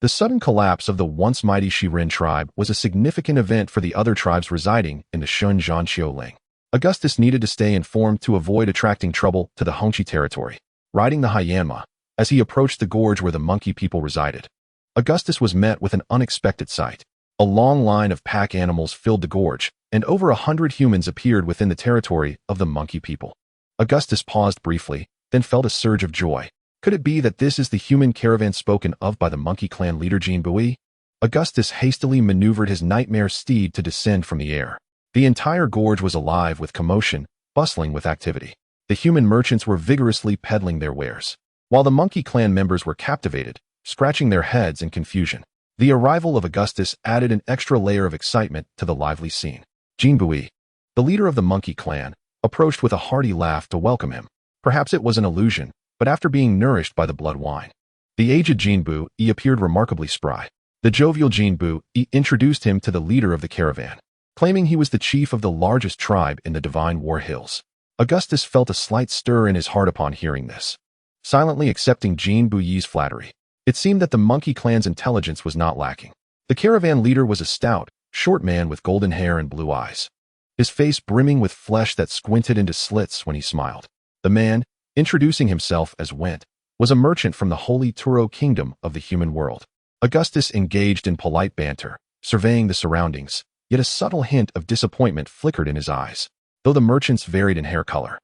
The sudden collapse of the once mighty Shirin tribe was a significant event for the other tribes residing in the Shunjianqiuling. Augustus needed to stay informed to avoid attracting trouble to the Hongqi territory. Riding the hyena, as he approached the gorge where the monkey people resided, Augustus was met with an unexpected sight. A long line of pack animals filled the gorge, and over 100 humans appeared within the territory of the monkey people. Augustus paused briefly, then felt a surge of joy. Could it be that this is the human caravan spoken of by the monkey clan leader Jean Bui? Augustus hastily maneuvered his nightmare steed to descend from the air. The entire gorge was alive with commotion, bustling with activity. The human merchants were vigorously peddling their wares, while the monkey clan members were captivated, scratching their heads in confusion. The arrival of Augustus added an extra layer of excitement to the lively scene. Jinbui, the leader of the monkey clan, approached with a hearty laugh to welcome him. Perhaps it was an illusion, but after being nourished by the blood wine, the aged Jinbui appeared remarkably spry. The jovial Jinbui introduced him to the leader of the caravan, claiming he was the chief of the largest tribe in the Divine War Hills. Augustus felt a slight stir in his heart upon hearing this, silently accepting Jinbui's flattery. It seemed that the monkey clan's intelligence was not lacking. The caravan leader was a stout, short man with golden hair and blue eyes, his face brimming with flesh that squinted into slits when he smiled. The man, introducing himself as Went, was a merchant from the holy Turo kingdom of the human world. Augustus engaged in polite banter, surveying the surroundings, yet a subtle hint of disappointment flickered in his eyes. Though the merchants varied in hair color,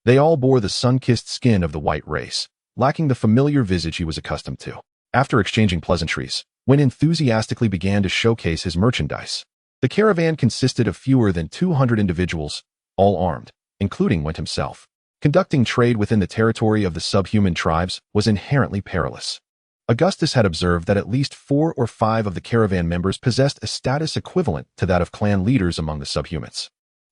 they all bore the sun-kissed skin of the white race, lacking the familiar visage he was accustomed to. After exchanging pleasantries, Went enthusiastically began to showcase his merchandise. The caravan consisted of fewer than 200 individuals, all armed, including Went himself. Conducting trade within the territory of the subhuman tribes was inherently perilous. Augustus had observed that at least 4 or 5 of the caravan members possessed a status equivalent to that of clan leaders among the subhumans.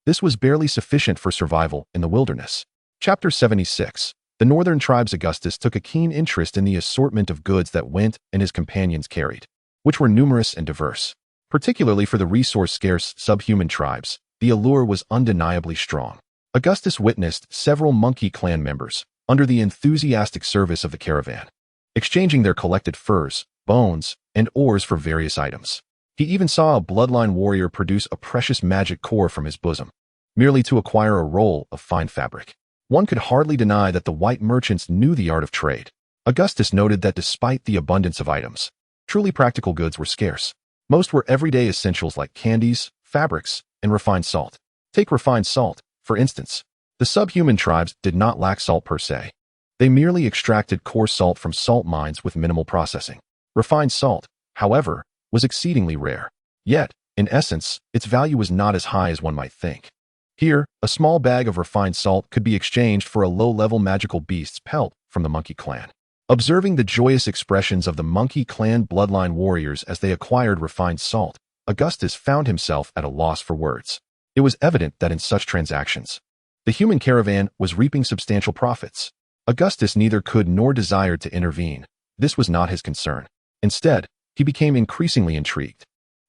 This was barely sufficient for survival in the wilderness. Chapter 76. The northern tribes. Augustus took a keen interest in the assortment of goods that Went and his companions carried, which were numerous and diverse. Particularly for the resource-scarce subhuman tribes, the allure was undeniably strong. Augustus witnessed several monkey clan members, under the enthusiastic service of the caravan, exchanging their collected furs, bones, and ores for various items. He even saw a bloodline warrior produce a precious magic core from his bosom, merely to acquire a roll of fine fabric. One could hardly deny that the white merchants knew the art of trade. Augustus noted that despite the abundance of items, truly practical goods were scarce. Most were everyday essentials like candies, fabrics, and refined salt. Take refined salt, for instance. The subhuman tribes did not lack salt per se. They merely extracted coarse salt from salt mines with minimal processing. Refined salt, however, was exceedingly rare. Yet, in essence, its value was not as high as one might think. Here, a small bag of refined salt could be exchanged for a low-level magical beast's pelt from the monkey clan. Observing the joyous expressions of the monkey clan bloodline warriors as they acquired refined salt, Augustus found himself at a loss for words. It was evident that in such transactions, the human caravan was reaping substantial profits. Augustus neither could nor desired to intervene. This was not his concern. Instead, he became increasingly intrigued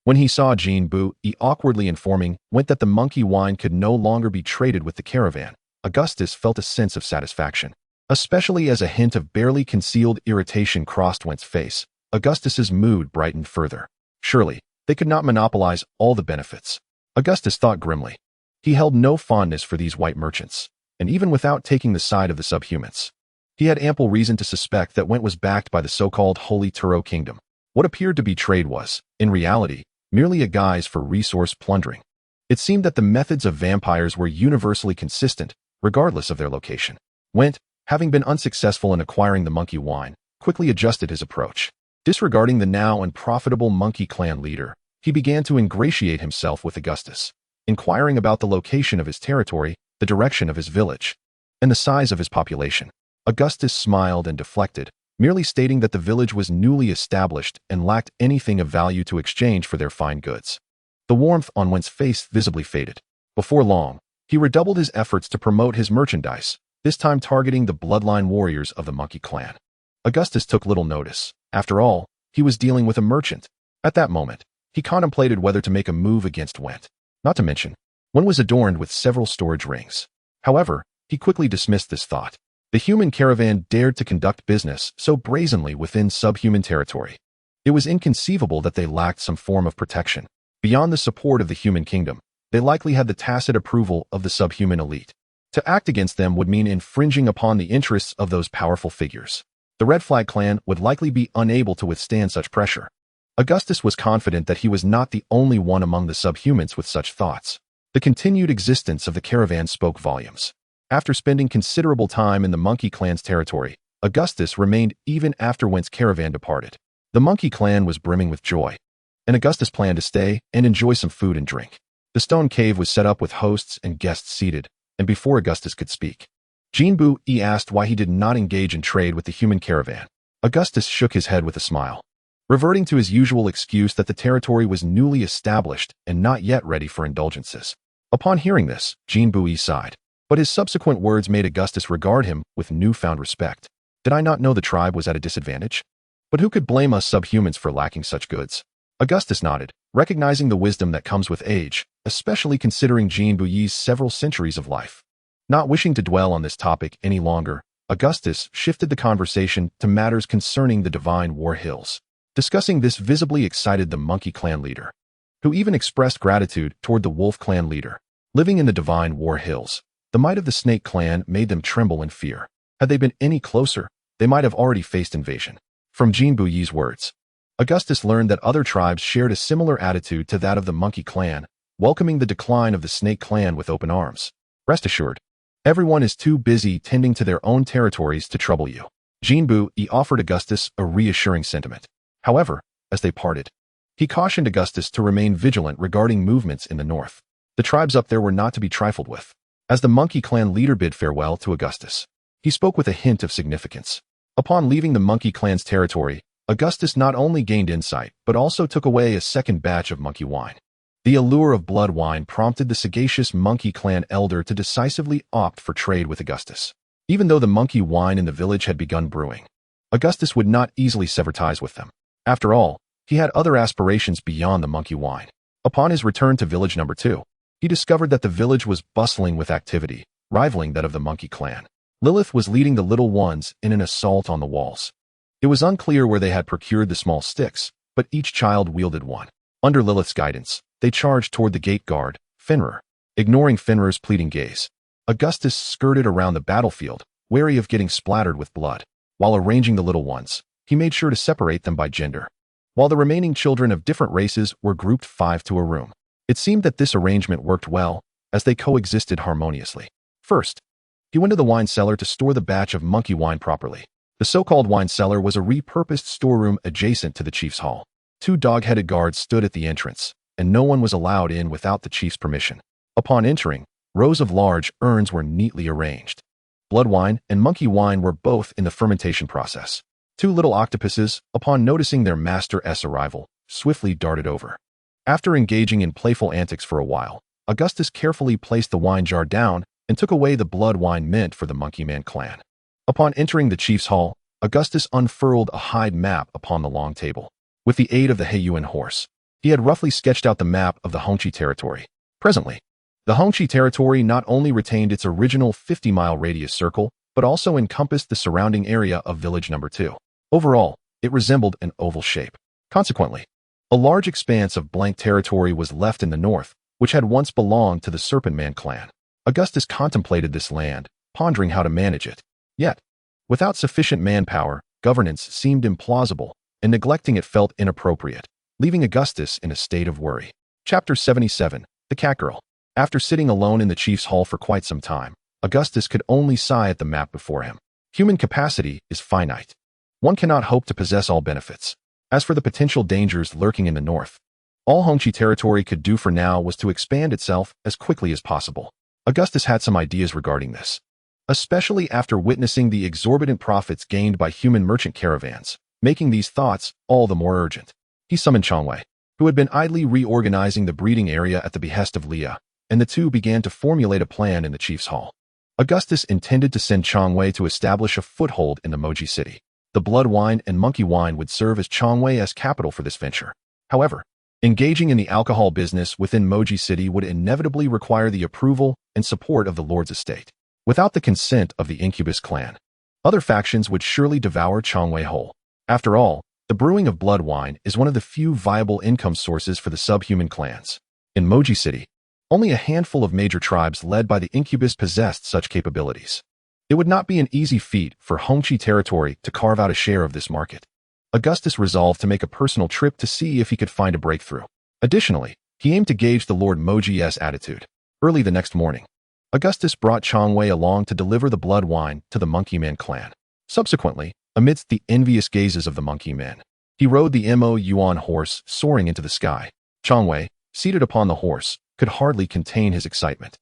when he saw Jinbui awkwardly informing Went that the monkey wine could no longer be traded with the caravan. Augustus felt a sense of satisfaction, especially as a hint of barely concealed irritation crossed Went's face. Augustus's mood brightened further. Surely, they could not monopolize all the benefits. Augustus thought grimly. He held no fondness for these white merchants, and even without taking the side of the subhumans, he had ample reason to suspect that Went was backed by the so-called Holy Turo Kingdom. What appeared to be trade was, in reality, merely a guise for resource plundering. It seemed that the methods of vampires were universally consistent, regardless of their location. Went, having been unsuccessful in acquiring the monkey wine, quickly adjusted his approach. Disregarding the now unprofitable monkey clan leader, he began to ingratiate himself with Augustus, inquiring about the location of his territory, the direction of his village, and the size of his population. Augustus smiled and deflected, merely stating that the village was newly established and lacked anything of value to exchange for their fine goods. The warmth on Went's face visibly faded. Before long, he redoubled his efforts to promote his merchandise, this time targeting the bloodline warriors of the monkey clan. Augustus took little notice. After all, he was dealing with a merchant. At that moment, he contemplated whether to make a move against Went. Not to mention, one was adorned with several storage rings. However, he quickly dismissed this thought. The human caravan dared to conduct business so brazenly within subhuman territory. It was inconceivable that they lacked some form of protection. Beyond the support of the human kingdom, they likely had the tacit approval of the subhuman elite. To act against them would mean infringing upon the interests of those powerful figures. The Red Flag clan would likely be unable to withstand such pressure. Augustus was confident that he was not the only one among the subhumans with such thoughts. The continued existence of the caravan spoke volumes. After spending considerable time in the monkey clan's territory, Augustus remained even after Went's caravan departed. The monkey clan was brimming with joy. and Augustus planned to stay and enjoy some food and drink. The stone cave was set up with hosts and guests seated, and before Augustus could speak, Jinbu asked why he did not engage in trade with the human caravan. Augustus shook his head with a smile, reverting to his usual excuse that the territory was newly established and not yet ready for indulgences. Upon hearing this, Jinbu sighed, but his subsequent words made Augustus regard him with newfound respect. Did I not know the tribe was at a disadvantage? But who could blame us subhumans for lacking such goods? Augustus nodded, recognizing the wisdom that comes with age, especially considering Jinbu's several centuries of life. Not wishing to dwell on this topic any longer, Augustus shifted the conversation to matters concerning the Divine War Hills. Discussing this visibly excited the Monkey Clan leader, who even expressed gratitude toward the Wolf Clan leader. Living in the Divine War Hills, the might of the Snake Clan made them tremble in fear. Had they been any closer, they might have already faced invasion. From Jinbu's words, Augustus learned that other tribes shared a similar attitude to that of the Monkey Clan, welcoming the decline of the Snake Clan with open arms. Rest assured, everyone is too busy tending to their own territories to trouble you. Jinbu offered Augustus a reassuring sentiment. However, as they parted, he cautioned Augustus to remain vigilant regarding movements in the north. The tribes up there were not to be trifled with. As the Monkey Clan leader bid farewell to Augustus, he spoke with a hint of significance. Upon leaving the Monkey Clan's territory, Augustus not only gained insight, but also took away a second batch of monkey wine. The allure of blood wine prompted the sagacious Monkey Clan elder to decisively opt for trade with Augustus. Even though the monkey wine in the village had begun brewing, Augustus would not easily sever ties with them. After all, he had other aspirations beyond the monkey wine. Upon his return to village number 2, he discovered that the village was bustling with activity, rivaling that of the Monkey Clan. Lilith was leading the little ones in an assault on the walls. It was unclear where they had procured the small sticks, but each child wielded one. Under Lilith's guidance, they charged toward the gate guard, Fenrir. Ignoring Fenrir's pleading gaze, Augustus skirted around the battlefield, wary of getting splattered with blood. While arranging the little ones, he made sure to separate them by gender. While the remaining children of different races were grouped 5 to a room. It seemed that this arrangement worked well, as they coexisted harmoniously. First, he went to the wine cellar to store the batch of monkey wine properly. The so-called wine cellar was a repurposed storeroom adjacent to the chief's hall. 2 dog-headed guards stood at the entrance, and no one was allowed in without the chief's permission. Upon entering, rows of large urns were neatly arranged. Blood wine and monkey wine were both in the fermentation process. 2 little octopuses, upon noticing their master's arrival, swiftly darted over. After engaging in playful antics for a while, Augustus carefully placed the wine jar down and took away the blood wine meant for the Monkey Man clan. Upon entering the chief's hall, Augustus unfurled a hide map upon the long table. With the aid of the Heiyuan horse, he had roughly sketched out the map of the Hongqi territory. Presently, the Hongqi territory not only retained its original 50-mile radius circle, but also encompassed the surrounding area of village number 2. Overall, it resembled an oval shape. Consequently, a large expanse of blank territory was left in the north, which had once belonged to the Serpent Man clan. Augustus contemplated this land, pondering how to manage it. Yet, without sufficient manpower, governance seemed implausible, and neglecting it felt inappropriate, leaving Augustus in a state of worry. Chapter 77, The Cat Girl. After sitting alone in the chief's hall for quite some time, Augustus could only sigh at the map before him. Human capacity is finite. One cannot hope to possess all benefits. As for the potential dangers lurking in the north, all Hongqi territory could do for now was to expand itself as quickly as possible. Augustus had some ideas regarding this, especially after witnessing the exorbitant profits gained by human merchant caravans, making these thoughts all the more urgent. He summoned Changwei, who had been idly reorganizing the breeding area at the behest of Leah, and the two began to formulate a plan in the chief's hall. Augustus intended to send Changwei to establish a foothold in the Moji city. The blood wine and monkey wine would serve as Changwei's capital for this venture. However, engaging in the alcohol business within Moji City would inevitably require the approval and support of the Lord's estate. Without the consent of the Incubus clan, other factions would surely devour Changwei whole. After all, the brewing of blood wine is one of the few viable income sources for the subhuman clans. In Moji City, only a handful of major tribes led by the Incubus possessed such capabilities. It would not be an easy feat for Hongqi territory to carve out a share of this market. Augustus resolved to make a personal trip to see if he could find a breakthrough. Additionally, he aimed to gauge the Lord Moji's attitude. Early the next morning, Augustus brought Changwei along to deliver the blood wine to the Monkey Man clan. Subsequently, amidst the envious gazes of the Monkey Men, He rode the Mo Yuan horse, soaring into the sky. Chang Wei, seated upon the horse, could hardly contain his excitement.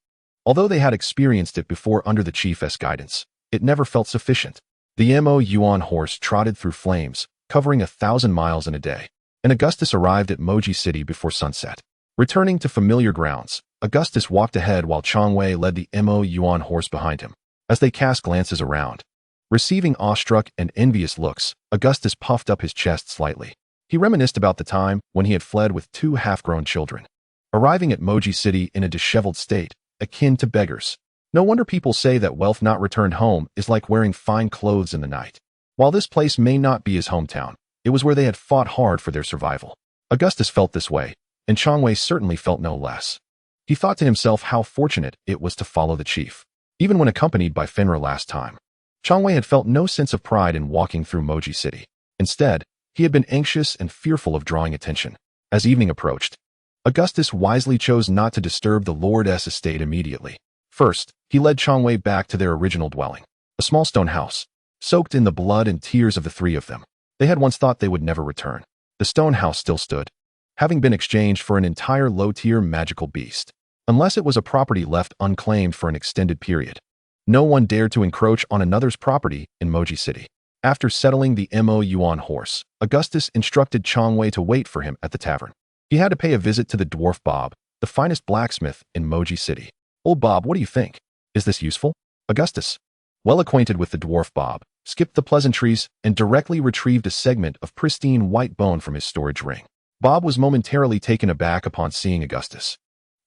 Although they had experienced it before under the chief's guidance, it never felt sufficient. The Mo Yuan horse trotted through flames, covering 1,000 miles in a day, and Augustus arrived at Moji City before sunset. Returning to familiar grounds, Augustus walked ahead while Chang Wei led the Mo Yuan horse behind him. As they cast glances around, receiving awestruck and envious looks, Augustus puffed up his chest slightly. He reminisced about the time when he had fled with 2 half-grown children, arriving at Moji City in a disheveled state, akin to beggars. No wonder people say that wealth not returned home is like wearing fine clothes in the night. While this place may not be his hometown, it was where they had fought hard for their survival. Augustus felt this way, and Chang Wei certainly felt no less. He thought to himself how fortunate it was to follow the chief, even when accompanied by Fenrir last time. Chang Wei had felt no sense of pride in walking through Moji City. Instead, he had been anxious and fearful of drawing attention. As evening approached, Augustus wisely chose not to disturb the lord's estate immediately. First, he led Chang Wei back to their original dwelling, a small stone house, soaked in the blood and tears of the 3 of them. They had once thought they would never return. The stone house still stood, having been exchanged for an entire low-tier magical beast. Unless it was a property left unclaimed for an extended period, no one dared to encroach on another's property in Moji City. After settling the Mo Yuan horse, Augustus instructed Chang Wei to wait for him at the tavern. He had to pay a visit to the dwarf Bob, the finest blacksmith in Moji City. "Old Bob, what do you think? Is this useful?" Augustus, well acquainted with the dwarf Bob, skipped the pleasantries and directly retrieved a segment of pristine white bone from his storage ring. Bob was momentarily taken aback upon seeing Augustus,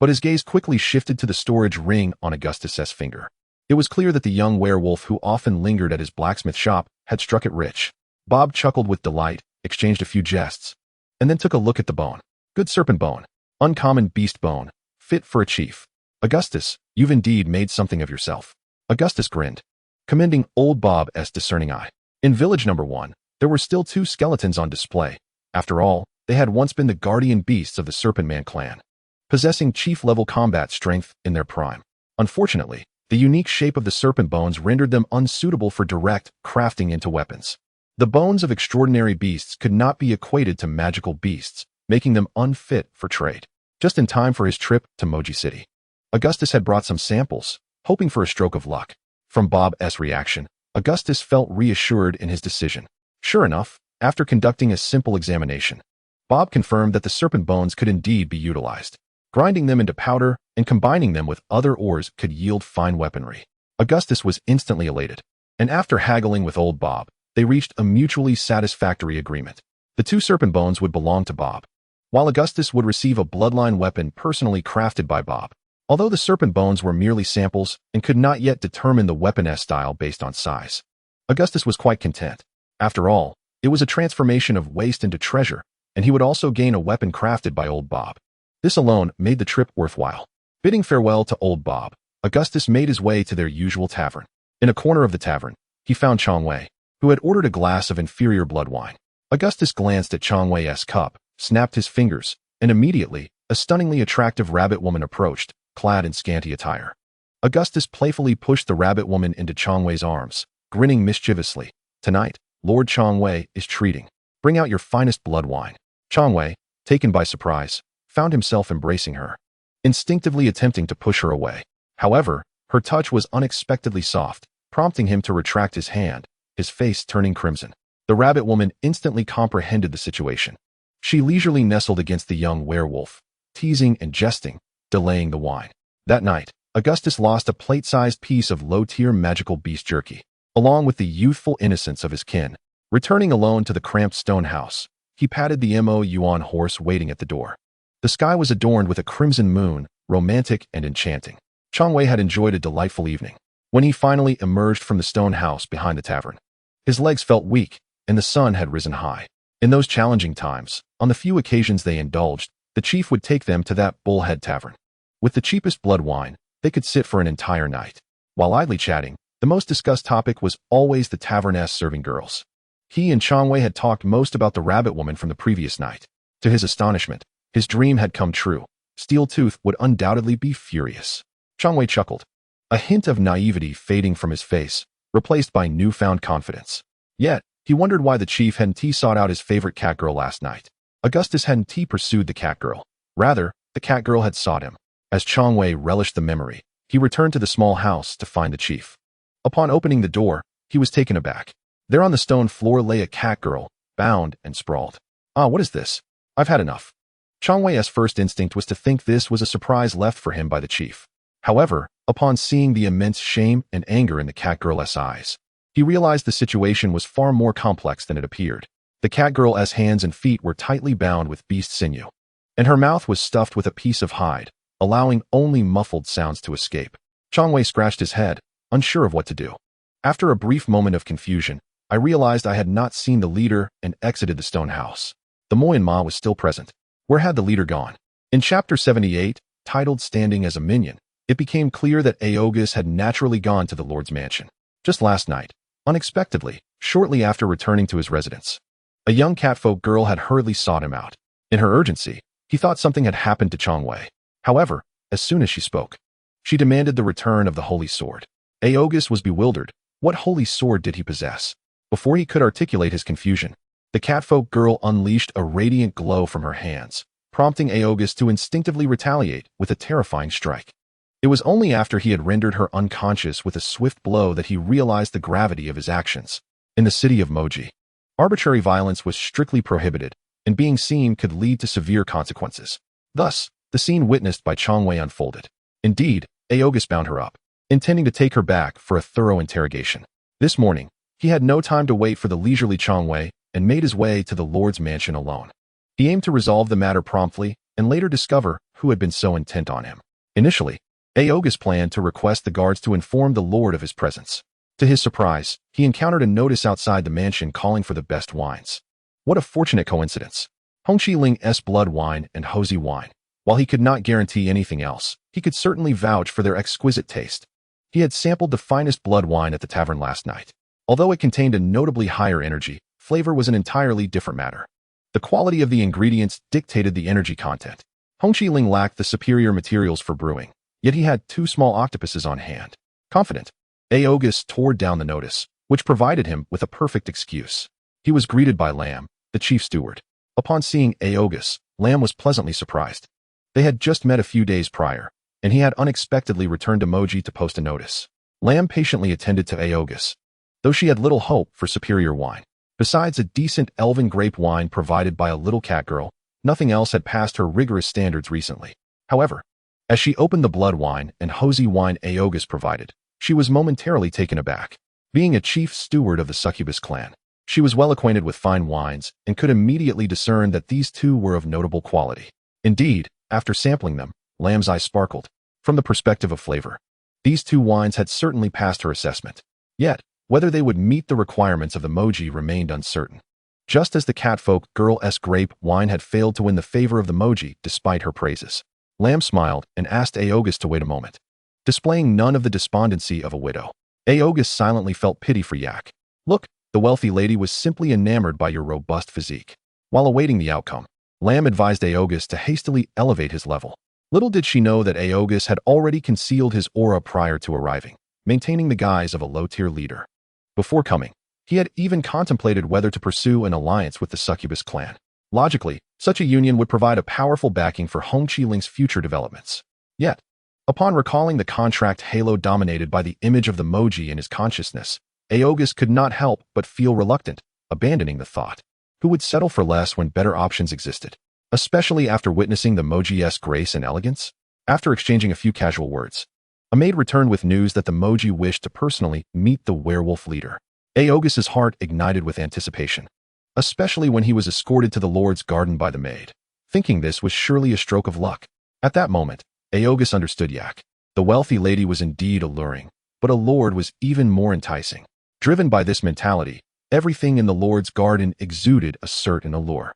but his gaze quickly shifted to the storage ring on Augustus's finger. It was clear that the young werewolf who often lingered at his blacksmith shop had struck it rich. Bob chuckled with delight, exchanged a few jests, and then took a look at the bone. "Good serpent bone. Uncommon beast bone. Fit for a chief. Augustus, you've indeed made something of yourself." Augustus grinned, commending old Bob's discerning eye. In village number 1, there were still 2 skeletons on display. After all, they had once been the guardian beasts of the Serpent Man clan, possessing chief-level combat strength in their prime. Unfortunately, the unique shape of the serpent bones rendered them unsuitable for direct crafting into weapons. The bones of extraordinary beasts could not be equated to magical beasts, making them unfit for trade. Just in time for his trip to Moji City, Augustus had brought some samples, hoping for a stroke of luck. From Bob's reaction, Augustus felt reassured in his decision. Sure enough, after conducting a simple examination, Bob confirmed that the serpent bones could indeed be utilized. Grinding them into powder and combining them with other ores could yield fine weaponry. Augustus was instantly elated, and after haggling with old Bob, they reached a mutually satisfactory agreement. The 2 serpent bones would belong to Bob, while Augustus would receive a bloodline weapon personally crafted by Bob. Although the serpent bones were merely samples and could not yet determine the weapon's style based on size, Augustus was quite content. After all, it was a transformation of waste into treasure, and he would also gain a weapon crafted by old Bob. This alone made the trip worthwhile. Bidding farewell to old Bob, Augustus made his way to their usual tavern. In a corner of the tavern, he found Chang Wei, who had ordered a glass of inferior blood wine. Augustus glanced at Chang Wei's cup, snapped his fingers, and immediately, a stunningly attractive rabbit woman approached, clad in scanty attire. Augustus playfully pushed the rabbit woman into Chang Wei's arms, grinning mischievously. "Tonight, Lord Chang Wei is treating. Bring out your finest blood wine." Chang Wei, taken by surprise, found himself embracing her, instinctively attempting to push her away. However, her touch was unexpectedly soft, prompting him to retract his hand, his face turning crimson. The rabbit woman instantly comprehended the situation. She leisurely nestled against the young werewolf, teasing and jesting, delaying the wine. That night, Augustus lost a plate-sized piece of low-tier magical beast jerky, along with the youthful innocence of his kin. Returning alone to the cramped stone house, he patted the Mo Yuan horse waiting at the door. The sky was adorned with a crimson moon, romantic and enchanting. Chang Wei had enjoyed a delightful evening. When he finally emerged from the stone house behind the tavern, his legs felt weak, and the sun had risen high. In those challenging times, on the few occasions they indulged, the chief would take them to that bullhead tavern. With the cheapest blood wine, they could sit for an entire night. While idly chatting, the most discussed topic was always the tavern's serving girls. He and Chang Wei had talked most about the rabbit woman from the previous night. To his astonishment, his dream had come true. Steel Tooth would undoubtedly be furious. Chang Wei chuckled, a hint of naivety fading from his face, replaced by newfound confidence. Yet, He wondered why the chief hadn't sought out his favorite cat girl last night. Augustus hadn't pursued the cat girl. Rather, the cat girl had sought him. As Chong Wei relished the memory, he returned to the small house to find the chief. Upon opening the door, he was taken aback. There on the stone floor lay a cat girl, bound and sprawled. "Ah, what is this? I've had enough." Chong Wei's first instinct was to think this was a surprise left for him by the chief. However, upon seeing the immense shame and anger in the cat girl's eyes, he realized the situation was far more complex than it appeared. The cat girl's hands and feet were tightly bound with beast sinew, and her mouth was stuffed with a piece of hide, allowing only muffled sounds to escape. Chong Wei scratched his head, unsure of what to do. After a brief moment of confusion, I realized I had not seen the leader and exited the stone house. The Moyen Ma was still present. Where had the leader gone? In Chapter 78, titled Standing as a Minion, it became clear that Augustus had naturally gone to the Lord's mansion. Just last night, unexpectedly, shortly after returning to his residence, a young catfolk girl had hurriedly sought him out. In her urgency, he thought something had happened to Chong Wei. However, as soon as she spoke, she demanded the return of the holy sword. Augustus was bewildered. What holy sword did he possess? Before he could articulate his confusion, the catfolk girl unleashed a radiant glow from her hands, prompting Augustus to instinctively retaliate with a terrifying strike. It was only after he had rendered her unconscious with a swift blow that he realized the gravity of his actions. In the city of Moji, arbitrary violence was strictly prohibited, and being seen could lead to severe consequences. Thus, the scene witnessed by Chong Wei unfolded. Indeed, Augustus bound her up, intending to take her back for a thorough interrogation. This morning, he had no time to wait for the leisurely Chong Wei and made his way to the Lord's mansion alone. He aimed to resolve the matter promptly and later discover who had been so intent on him. Initially, Augustus planned to request the guards to inform the Lord of his presence. To his surprise, he encountered a notice outside the mansion calling for the best wines. What a fortunate coincidence. Hongqi Ling's blood wine and Hozi wine. While he could not guarantee anything else, he could certainly vouch for their exquisite taste. He had sampled the finest blood wine at the tavern last night. Although it contained a notably higher energy, flavor was an entirely different matter. The quality of the ingredients dictated the energy content. Hongqi Ling lacked the superior materials for brewing, yet he had 2 small octopuses on hand. Confident, Augustus tore down the notice, which provided him with a perfect excuse. He was greeted by Lam, the chief steward. Upon seeing Augustus, Lam was pleasantly surprised. They had just met a few days prior, and he had unexpectedly returned to Moji to post a notice. Lam patiently attended to Augustus, though she had little hope for superior wine. Besides a decent elven grape wine provided by a little cat girl, nothing else had passed her rigorous standards recently. However, as she opened the blood wine and Hozi wine Augustus provided, she was momentarily taken aback. Being a chief steward of the succubus clan, she was well acquainted with fine wines and could immediately discern that these 2 were of notable quality. Indeed, after sampling them, Lam's eyes sparkled. From the perspective of flavor, these 2 wines had certainly passed her assessment. Yet, whether they would meet the requirements of the Moji remained uncertain. Just as the catfolk girl's grape wine had failed to win the favor of the Moji despite her praises, Lam smiled and asked Augustus to wait a moment. Displaying none of the despondency of a widow, Augustus silently felt pity for Yak. "Look, the wealthy lady was simply enamored by your robust physique." While awaiting the outcome, Lam advised Augustus to hastily elevate his level. Little did she know that Augustus had already concealed his aura prior to arriving, maintaining the guise of a low-tier leader. Before coming, he had even contemplated whether to pursue an alliance with the succubus clan. Logically, such a union would provide a powerful backing for Hongqi Ling's future developments. Yet, upon recalling the contract halo dominated by the image of the Moji in his consciousness, Augustus could not help but feel reluctant, abandoning the thought. Who would settle for less when better options existed? Especially after witnessing the Moji's grace and elegance? After exchanging a few casual words, a maid returned with news that the Moji wished to personally meet the werewolf leader. Augustus's heart ignited with anticipation, especially when he was escorted to the Lord's garden by the maid. Thinking this was surely a stroke of luck. At that moment, Augustus understood Yak. The wealthy lady was indeed alluring, but a lord was even more enticing. Driven by this mentality, everything in the Lord's garden exuded a certain allure.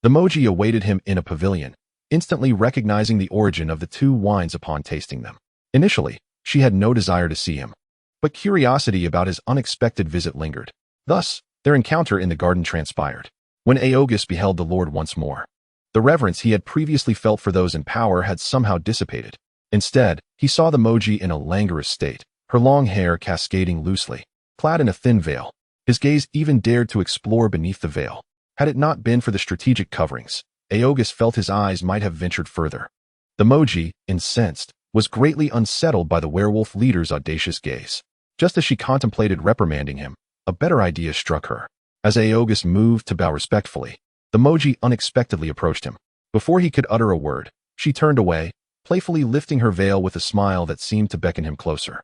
The Moji awaited him in a pavilion, instantly recognizing the origin of the 2 wines upon tasting them. Initially, she had no desire to see him, but curiosity about his unexpected visit lingered. Thus, their encounter in the garden transpired. When Augustus beheld the Lord once more, the reverence he had previously felt for those in power had somehow dissipated. Instead, he saw the Moji in a languorous state, her long hair cascading loosely, clad in a thin veil. His gaze even dared to explore beneath the veil. Had it not been for the strategic coverings, Augustus felt his eyes might have ventured further. The Moji, incensed, was greatly unsettled by the werewolf leader's audacious gaze. Just as she contemplated reprimanding him, a better idea struck her. As Augustus moved to bow respectfully, the Moji unexpectedly approached him. Before he could utter a word, she turned away, playfully lifting her veil with a smile that seemed to beckon him closer.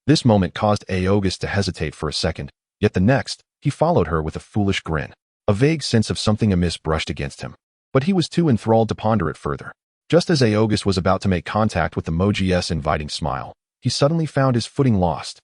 This moment caused Augustus to hesitate for a second, yet the next, he followed her with a foolish grin. A vague sense of something amiss brushed against him, but he was too enthralled to ponder it further. Just as Augustus was about to make contact with the Moji's inviting smile, he suddenly found his footing lost.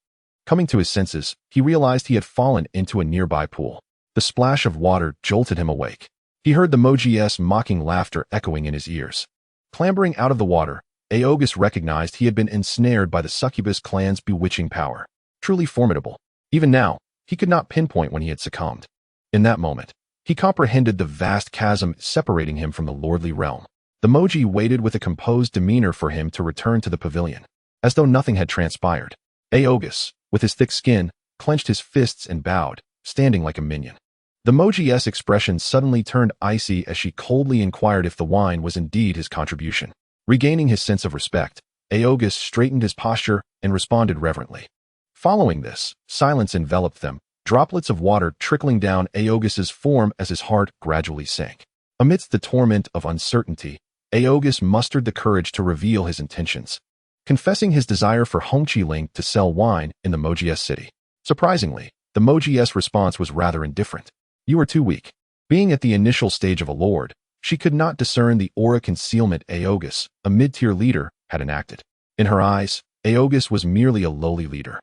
Coming to his senses, he realized he had fallen into a nearby pool. The splash of water jolted him awake. He heard the Moji's mocking laughter echoing in his ears. Clambering out of the water, Augustus recognized he had been ensnared by the succubus clan's bewitching power. Truly formidable. Even now, he could not pinpoint when he had succumbed. In that moment, he comprehended the vast chasm separating him from the lordly realm. The Moji waited with a composed demeanor for him to return to the pavilion, as though nothing had transpired. Augustus, with his thick skin, clenched his fists and bowed, standing like a minion. The Moji's expression suddenly turned icy as she coldly inquired if the wine was indeed his contribution. Regaining his sense of respect, Augustus straightened his posture and responded reverently. Following this, silence enveloped them, droplets of water trickling down Augustus's form as his heart gradually sank. Amidst the torment of uncertainty, Augustus mustered the courage to reveal his intentions, confessing his desire for Hongqi to sell wine in the Moji's city. Surprisingly, the Moji's response was rather indifferent. You are too weak. Being at the initial stage of a lord, she could not discern the aura concealment Augustus, a mid-tier leader, had enacted. In her eyes, Augustus was merely a lowly leader.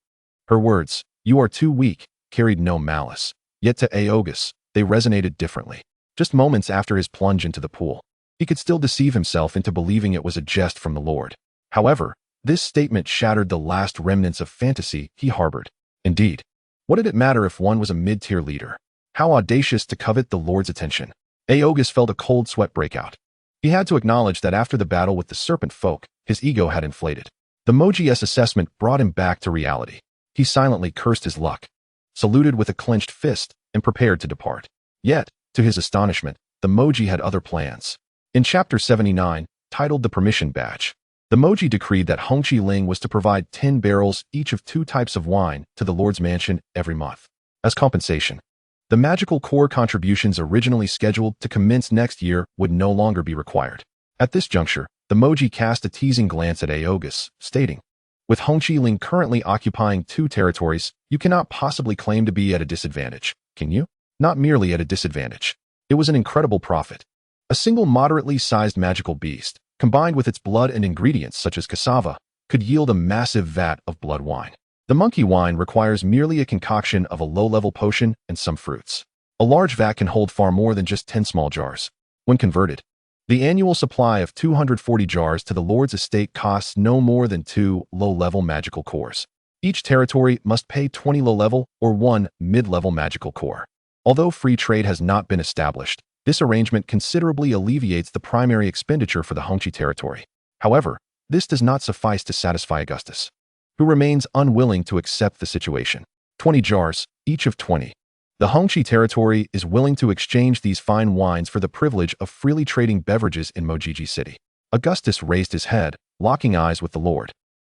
Her words, "You are too weak," carried no malice. Yet to Augustus, they resonated differently. Just moments after his plunge into the pool, he could still deceive himself into believing it was a jest from the Lord. However, this statement shattered the last remnants of fantasy he harbored. Indeed, what did it matter if one was a mid-tier leader? How audacious to covet the Lord's attention. Augustus felt a cold sweat break out. He had to acknowledge that after the battle with the serpent folk, his ego had inflated. The Moji's assessment brought him back to reality. He silently cursed his luck, saluted with a clenched fist, and prepared to depart. Yet, to his astonishment, the Moji had other plans. In Chapter 79, titled The Permission Badge, the Moji decreed that Hongqi was to provide 10 barrels each of 2 types of wine to the Lord's mansion every month. As compensation, the magical core contributions originally scheduled to commence next year would no longer be required. At this juncture, the Moji cast a teasing glance at Augustus, stating, "With Hongqi currently occupying 2 territories, you cannot possibly claim to be at a disadvantage, can you?" Not merely at a disadvantage. It was an incredible profit. A single moderately sized magical beast, combined with its blood and ingredients such as cassava, could yield a massive vat of blood wine. The monkey wine requires merely a concoction of a low-level potion and some fruits. A large vat can hold far more than just 10 small jars. When converted, the annual supply of 240 jars to the Lord's estate costs no more than 2 low-level magical cores. Each territory must pay 20 low-level or 1 mid-level magical core. Although free trade has not been established, this arrangement considerably alleviates the primary expenditure for the Hongqi territory. However, this does not suffice to satisfy Augustus, who remains unwilling to accept the situation. 20 jars, each of 20. The Hongqi territory is willing to exchange these fine wines for the privilege of freely trading beverages in Mojiji City. Augustus raised his head, locking eyes with the Lord.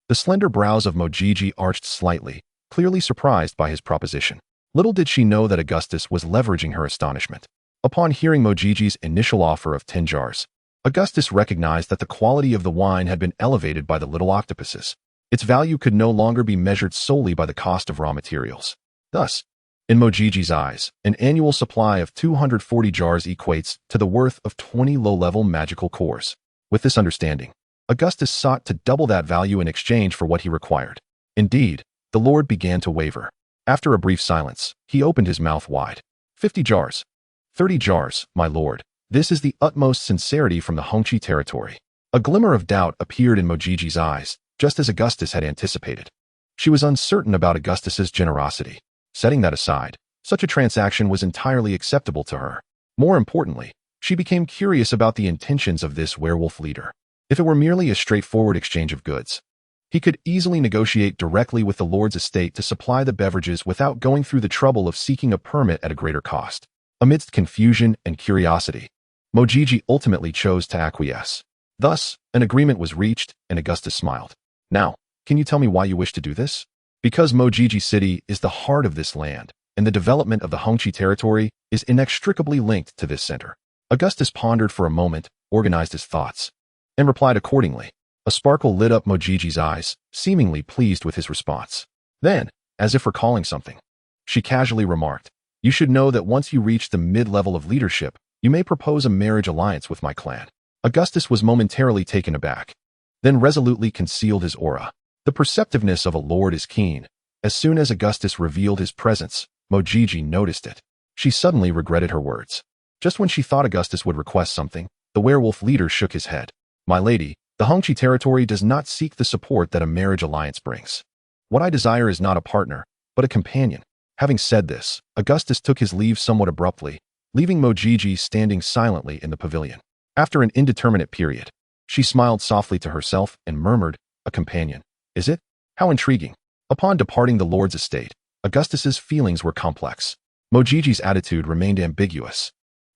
The slender brows of Mojiji arched slightly, clearly surprised by his proposition. Little did she know that Augustus was leveraging her astonishment. Upon hearing Mojiji's initial offer of 10 jars, Augustus recognized that the quality of the wine had been elevated by the little octopuses. Its value could no longer be measured solely by the cost of raw materials. Thus, in Mojiji's eyes, an annual supply of 240 jars equates to the worth of 20 low-level magical cores. With this understanding, Augustus sought to double that value in exchange for what he required. Indeed, the Lord began to waver. After a brief silence, he opened his mouth wide. 50 jars. 30 jars, my lord. This is the utmost sincerity from the Hongqi territory. A glimmer of doubt appeared in Mojiji's eyes, just as Augustus had anticipated. She was uncertain about Augustus's generosity. Setting that aside, such a transaction was entirely acceptable to her. More importantly, she became curious about the intentions of this werewolf leader. If it were merely a straightforward exchange of goods, He could easily negotiate directly with the Lord's estate to supply the beverages without going through the trouble of seeking a permit at a greater cost. Amidst confusion and curiosity, Mojiji ultimately chose to acquiesce. Thus, an agreement was reached, and Augustus smiled. Now, can you tell me why you wish to do this? Because Mojiji City is the heart of this land, and the development of the Hongqi territory is inextricably linked to this center. Augustus pondered for a moment, organized his thoughts, and replied accordingly. A sparkle lit up Mojiji's eyes, seemingly pleased with his response. Then, as if recalling something, she casually remarked, "You should know that once you reach the mid-level of leadership, you may propose a marriage alliance with my clan." Augustus was momentarily taken aback, then resolutely concealed his aura. The perceptiveness of a lord is keen. As soon as Augustus revealed his presence, Mojiji noticed it. She suddenly regretted her words. Just when she thought Augustus would request something, the werewolf leader shook his head. "My lady, the Hongqi territory does not seek the support that a marriage alliance brings. What I desire is not a partner, but a companion." Having said this, Augustus took his leave somewhat abruptly, leaving Mojiji standing silently in the pavilion. After an indeterminate period, she smiled softly to herself and murmured, "A companion, is it? How intriguing." Upon departing the Lord's estate, Augustus's feelings were complex. Mojiji's attitude remained ambiguous.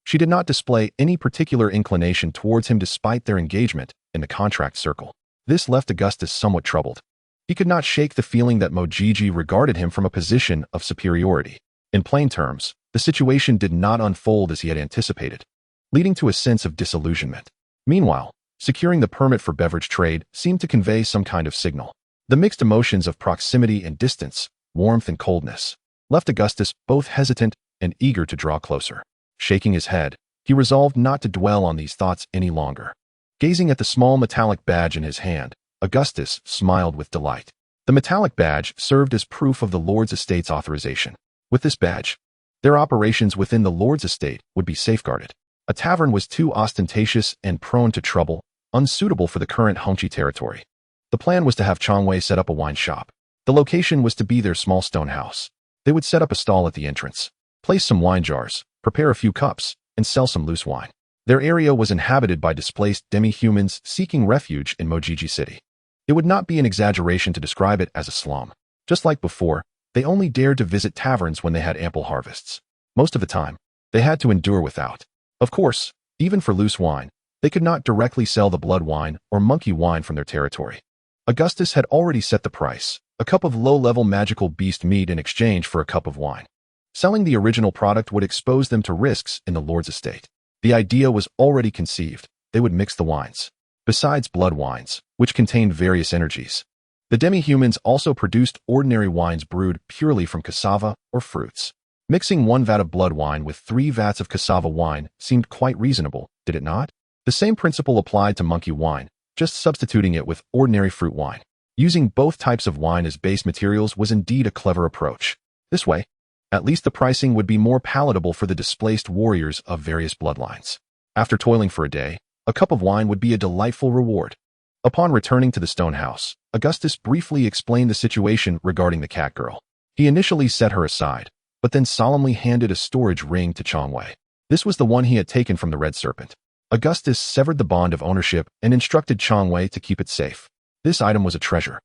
She did not display any particular inclination towards him despite their engagement in the contract circle. This left Augustus somewhat troubled. He could not shake the feeling that Mojiji regarded him from a position of superiority. In plain terms, the situation did not unfold as he had anticipated, leading to a sense of disillusionment. Meanwhile, securing the permit for beverage trade seemed to convey some kind of signal. The mixed emotions of proximity and distance, warmth and coldness, left Augustus both hesitant and eager to draw closer. Shaking his head, he resolved not to dwell on these thoughts any longer. Gazing at the small metallic badge in his hand, Augustus smiled with delight. The metallic badge served as proof of the Lord's estate's authorization. With this badge, their operations within the Lord's estate would be safeguarded. A tavern was too ostentatious and prone to trouble, unsuitable for the current Hongqi territory. The plan was to have Changwei set up a wine shop. The location was to be their small stone house. They would set up a stall at the entrance, place some wine jars, prepare a few cups, and sell some loose wine. Their area was inhabited by displaced demi-humans seeking refuge in Mojiji City. It would not be an exaggeration to describe it as a slum. Just like before, they only dared to visit taverns when they had ample harvests. Most of the time, they had to endure without. Of course, even for loose wine, they could not directly sell the blood wine or monkey wine from their territory. Augustus had already set the price, a cup of low-level magical beast meat in exchange for a cup of wine. Selling the original product would expose them to risks in the Lord's estate. The idea was already conceived. They would mix the wines. Besides blood wines, which contained various energies, the demi-humans also produced ordinary wines brewed purely from cassava or fruits. Mixing 1 vat of blood wine with 3 vats of cassava wine seemed quite reasonable, did it not? The same principle applied to monkey wine, just substituting it with ordinary fruit wine. Using both types of wine as base materials was indeed a clever approach. This way, at least the pricing would be more palatable for the displaced warriors of various bloodlines. After toiling for a day, a cup of wine would be a delightful reward. Upon returning to the stone house, Augustus briefly explained the situation regarding the cat girl. He initially set her aside, but then solemnly handed a storage ring to Changwei. This was the one he had taken from the red serpent. Augustus severed the bond of ownership and instructed Changwei to keep it safe. This item was a treasure,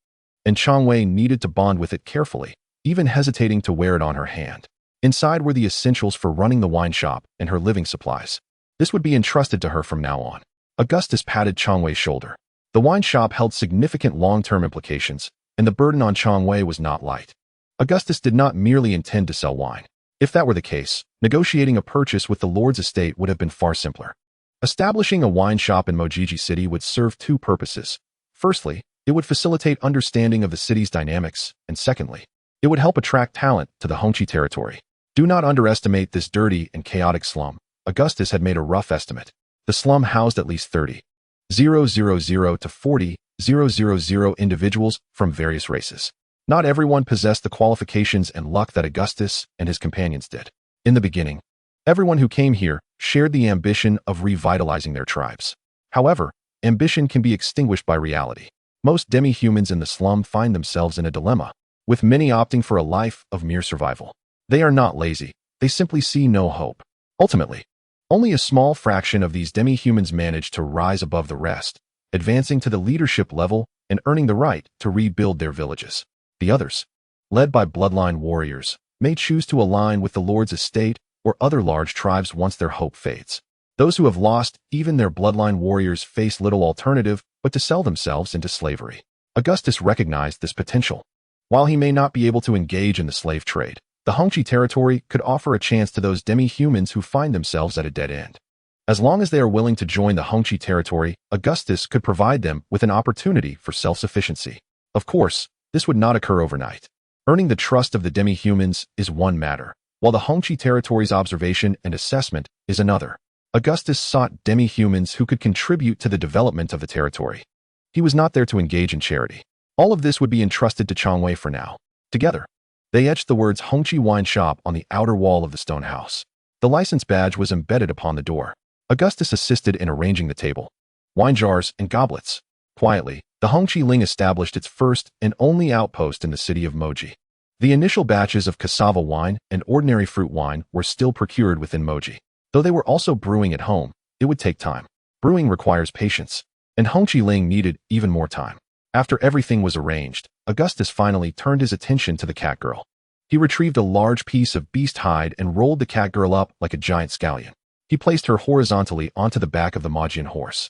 and Changwei needed to bond with it carefully, even hesitating to wear it on her hand. Inside were the essentials for running the wine shop and her living supplies. This would be entrusted to her from now on. Augustus patted Changwei's shoulder. The wine shop held significant long-term implications, and the burden on Changwei was not light. Augustus did not merely intend to sell wine. If that were the case, negotiating a purchase with the Lord's estate would have been far simpler. Establishing a wine shop in Mojiji City would serve 2 purposes. Firstly, it would facilitate understanding of the city's dynamics, and secondly, it would help attract talent to the Hongqi territory. Do not underestimate this dirty and chaotic slum. Augustus had made a rough estimate. The slum housed at least 30,000 to 40,000 individuals from various races. Not everyone possessed the qualifications and luck that Augustus and his companions did. In the beginning, everyone who came here shared the ambition of revitalizing their tribes. However, ambition can be extinguished by reality. Most demi-humans in the slum find themselves in a dilemma, with many opting for a life of mere survival. They are not lazy, they simply see no hope. Ultimately, only a small fraction of these demi-humans manage to rise above the rest, advancing to the leadership level and earning the right to rebuild their villages. The others, led by bloodline warriors, may choose to align with the Lord's estate or other large tribes once their hope fades. Those who have lost even their bloodline warriors face little alternative but to sell themselves into slavery. Augustus recognized this potential. While he may not be able to engage in the slave trade, the Hongqi territory could offer a chance to those demi-humans who find themselves at a dead end. As long as they are willing to join the Hongqi territory, Augustus could provide them with an opportunity for self-sufficiency. Of course, this would not occur overnight. Earning the trust of the demi-humans is one matter, while the Hongqi territory's observation and assessment is another. Augustus sought demi-humans who could contribute to the development of the territory. He was not there to engage in charity. All of this would be entrusted to Changwei for now. Together, they etched the words Hongqi Wine Shop on the outer wall of the stone house. The license badge was embedded upon the door. Augustus assisted in arranging the table, wine jars, and goblets. Quietly, the Hongqi Ling established its first and only outpost in the city of Moji. The initial batches of cassava wine and ordinary fruit wine were still procured within Moji. Though they were also brewing at home, it would take time. Brewing requires patience, and Hongqi Ling needed even more time. After everything was arranged, Augustus finally turned his attention to the cat girl. He retrieved a large piece of beast hide and rolled the cat girl up like a giant scallion. He placed her horizontally onto the back of the Magian horse,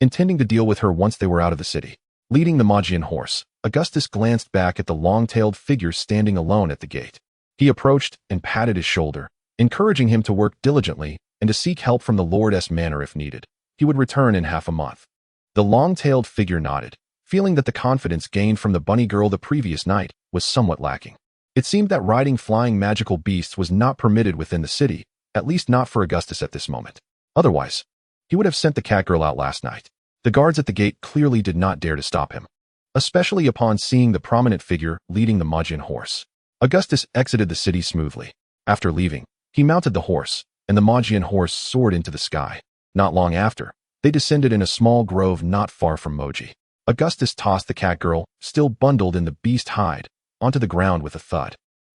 intending to deal with her once they were out of the city. Leading the Magian horse, Augustus glanced back at the long-tailed figure standing alone at the gate. He approached and patted his shoulder, encouraging him to work diligently and to seek help from the Lord's manor if needed. He would return in half a month. The long-tailed figure nodded, feeling that the confidence gained from the bunny girl the previous night was somewhat lacking. It seemed that riding flying magical beasts was not permitted within the city, at least not for Augustus at this moment. Otherwise, he would have sent the cat girl out last night. The guards at the gate clearly did not dare to stop him, especially upon seeing the prominent figure leading the Magian horse. Augustus exited the city smoothly. After leaving, he mounted the horse, and the Magian horse soared into the sky. Not long after, they descended in a small grove not far from Moji. Augustus tossed the cat girl, still bundled in the beast hide, onto the ground with a thud.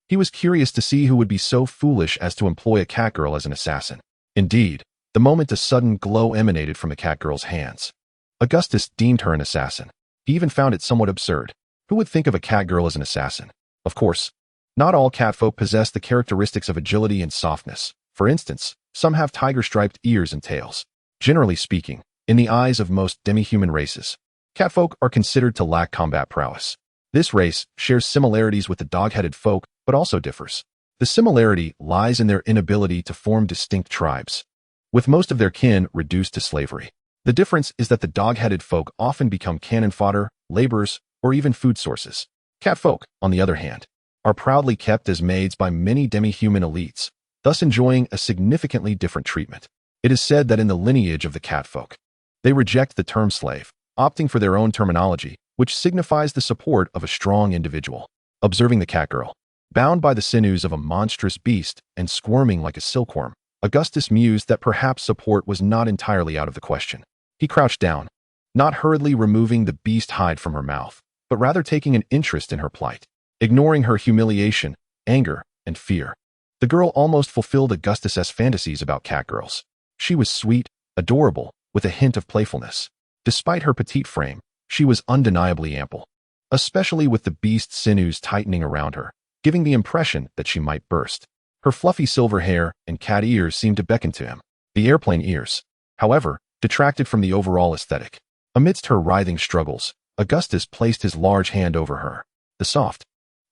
He was curious to see who would be so foolish as to employ a cat girl as an assassin. Indeed, the moment a sudden glow emanated from the cat girl's hands. Augustus deemed her an assassin. He even found it somewhat absurd. Who would think of a cat girl as an assassin? Of course, not all catfolk possess the characteristics of agility and softness. For instance, some have tiger-striped ears and tails. Generally speaking, in the eyes of most demi-human races, catfolk are considered to lack combat prowess. This race shares similarities with the dog-headed folk, but also differs. The similarity lies in their inability to form distinct tribes, with most of their kin reduced to slavery. The difference is that the dog-headed folk often become cannon fodder, laborers, or even food sources. Catfolk, on the other hand, are proudly kept as maids by many demi-human elites, thus enjoying a significantly different treatment. It is said that in the lineage of the catfolk, they reject the term slave, opting for their own terminology, which signifies the support of a strong individual. Observing the cat girl, bound by the sinews of a monstrous beast and squirming like a silkworm, Augustus mused that perhaps support was not entirely out of the question. He crouched down, not hurriedly removing the beast hide from her mouth, but rather taking an interest in her plight, ignoring her humiliation, anger, and fear. The girl almost fulfilled Augustus's fantasies about catgirls. She was sweet, adorable, with a hint of playfulness. Despite her petite frame, she was undeniably ample, especially with the beast's sinews tightening around her, giving the impression that she might burst. Her fluffy silver hair and cat ears seemed to beckon to him. The airplane ears, however, detracted from the overall aesthetic. Amidst her writhing struggles, Augustus placed his large hand over her. The soft,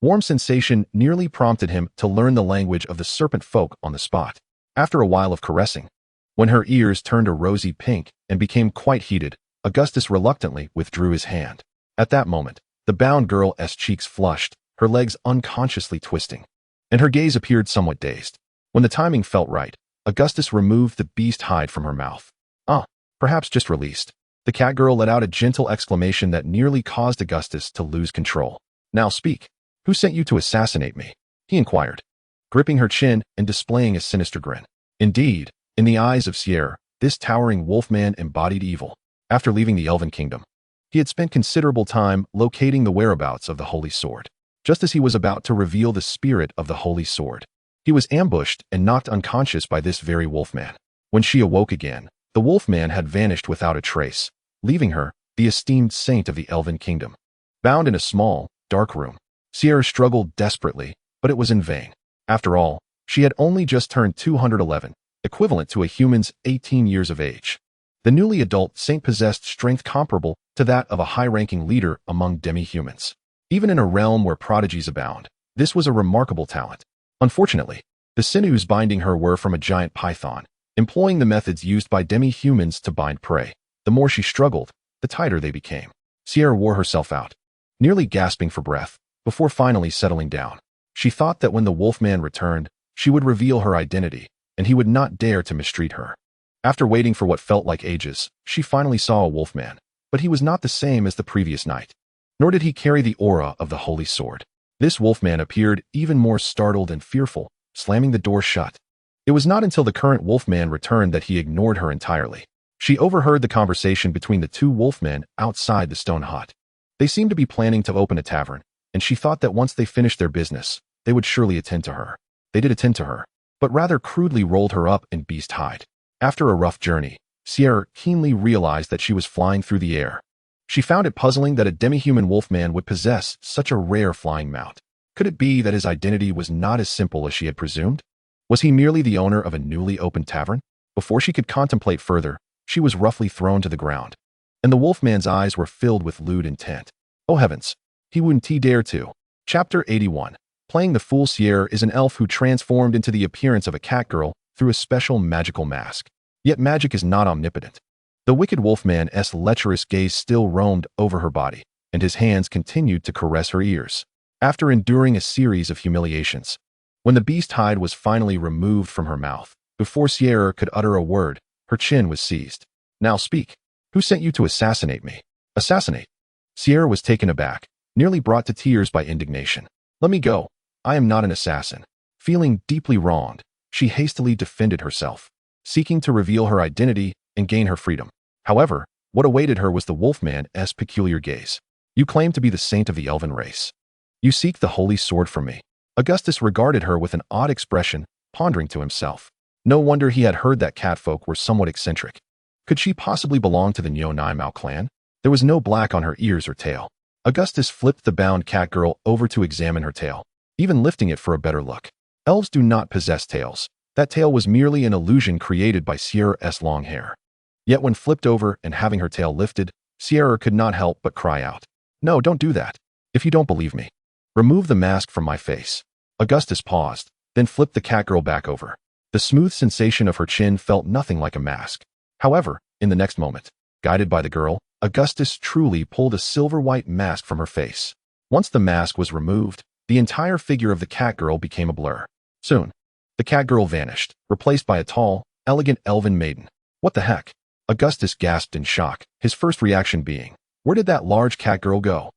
warm sensation nearly prompted him to learn the language of the serpent folk on the spot. After a while of caressing, when her ears turned a rosy pink and became quite heated, Augustus reluctantly withdrew his hand. At that moment, the bound girl's cheeks flushed, her legs unconsciously twisting, and her gaze appeared somewhat dazed. When the timing felt right, Augustus removed the beast hide from her mouth. Perhaps just released. The cat girl let out a gentle exclamation that nearly caused Augustus to lose control. "Now speak. Who sent you to assassinate me?" he inquired, gripping her chin and displaying a sinister grin. Indeed, in the eyes of Sierre, this towering wolfman embodied evil. After leaving the Elven Kingdom, he had spent considerable time locating the whereabouts of the Holy Sword. Just as he was about to reveal the spirit of the Holy Sword, he was ambushed and knocked unconscious by this very wolfman. When she awoke again, the wolfman had vanished without a trace, leaving her, the esteemed saint of the elven kingdom. Bound in a small, dark room, Sierra struggled desperately, but it was in vain. After all, she had only just turned 211, equivalent to a human's 18 years of age. The newly adult saint possessed strength comparable to that of a high-ranking leader among demi-humans. Even in a realm where prodigies abound, this was a remarkable talent. Unfortunately, the sinews binding her were from a giant python, employing the methods used by demi-humans to bind prey. The more she struggled, the tighter they became. Sierra wore herself out, nearly gasping for breath, before finally settling down. She thought that when the wolfman returned, she would reveal her identity, and he would not dare to mistreat her. After waiting for what felt like ages, she finally saw a wolfman, but he was not the same as the previous night. Nor did he carry the aura of the holy sword. This wolfman appeared even more startled and fearful, slamming the door shut. It was not until the current wolfman returned that he ignored her entirely. She overheard the conversation between the two wolfmen outside the stone hut. They seemed to be planning to open a tavern, and she thought that once they finished their business, they would surely attend to her. They did attend to her, but rather crudely rolled her up in beast hide. After a rough journey, Sierra keenly realized that she was flying through the air. She found it puzzling that a demi-human wolfman would possess such a rare flying mount. Could it be that his identity was not as simple as she had presumed? Was he merely the owner of a newly opened tavern? Before she could contemplate further, she was roughly thrown to the ground, and the wolfman's eyes were filled with lewd intent. Oh heavens! He wouldn't dare to. Chapter 81. Playing the Fool. Sierra is an elf who transformed into the appearance of a catgirl through a special magical mask. Yet magic is not omnipotent. The wicked wolfman's lecherous gaze still roamed over her body, and his hands continued to caress her ears. After enduring a series of humiliations, when the beast hide was finally removed from her mouth, before Sierra could utter a word, her chin was seized. Now speak. Who sent you to assassinate me? Assassinate? Sierra was taken aback, nearly brought to tears by indignation. Let me go. I am not an assassin. Feeling deeply wronged, she hastily defended herself, seeking to reveal her identity and gain her freedom. However, what awaited her was the wolfman's peculiar gaze. You claim to be the saint of the elven race. You seek the holy sword from me. Augustus regarded her with an odd expression, pondering to himself. No wonder he had heard that catfolk were somewhat eccentric. Could she possibly belong to the Nyo-Nai-Mao clan? There was no black on her ears or tail. Augustus flipped the bound catgirl over to examine her tail, even lifting it for a better look. Elves do not possess tails. That tail was merely an illusion created by Sierra's long hair. Yet when flipped over and having her tail lifted, Sierra could not help but cry out. No, don't do that. If you don't believe me, remove the mask from my face. Augustus paused, then flipped the catgirl back over. The smooth sensation of her chin felt nothing like a mask. However, in the next moment, guided by the girl, Augustus truly pulled a silver-white mask from her face. Once the mask was removed, the entire figure of the catgirl became a blur. Soon, the catgirl vanished, replaced by a tall, elegant elven maiden. What the heck? Augustus gasped in shock, his first reaction being, where did that large catgirl go?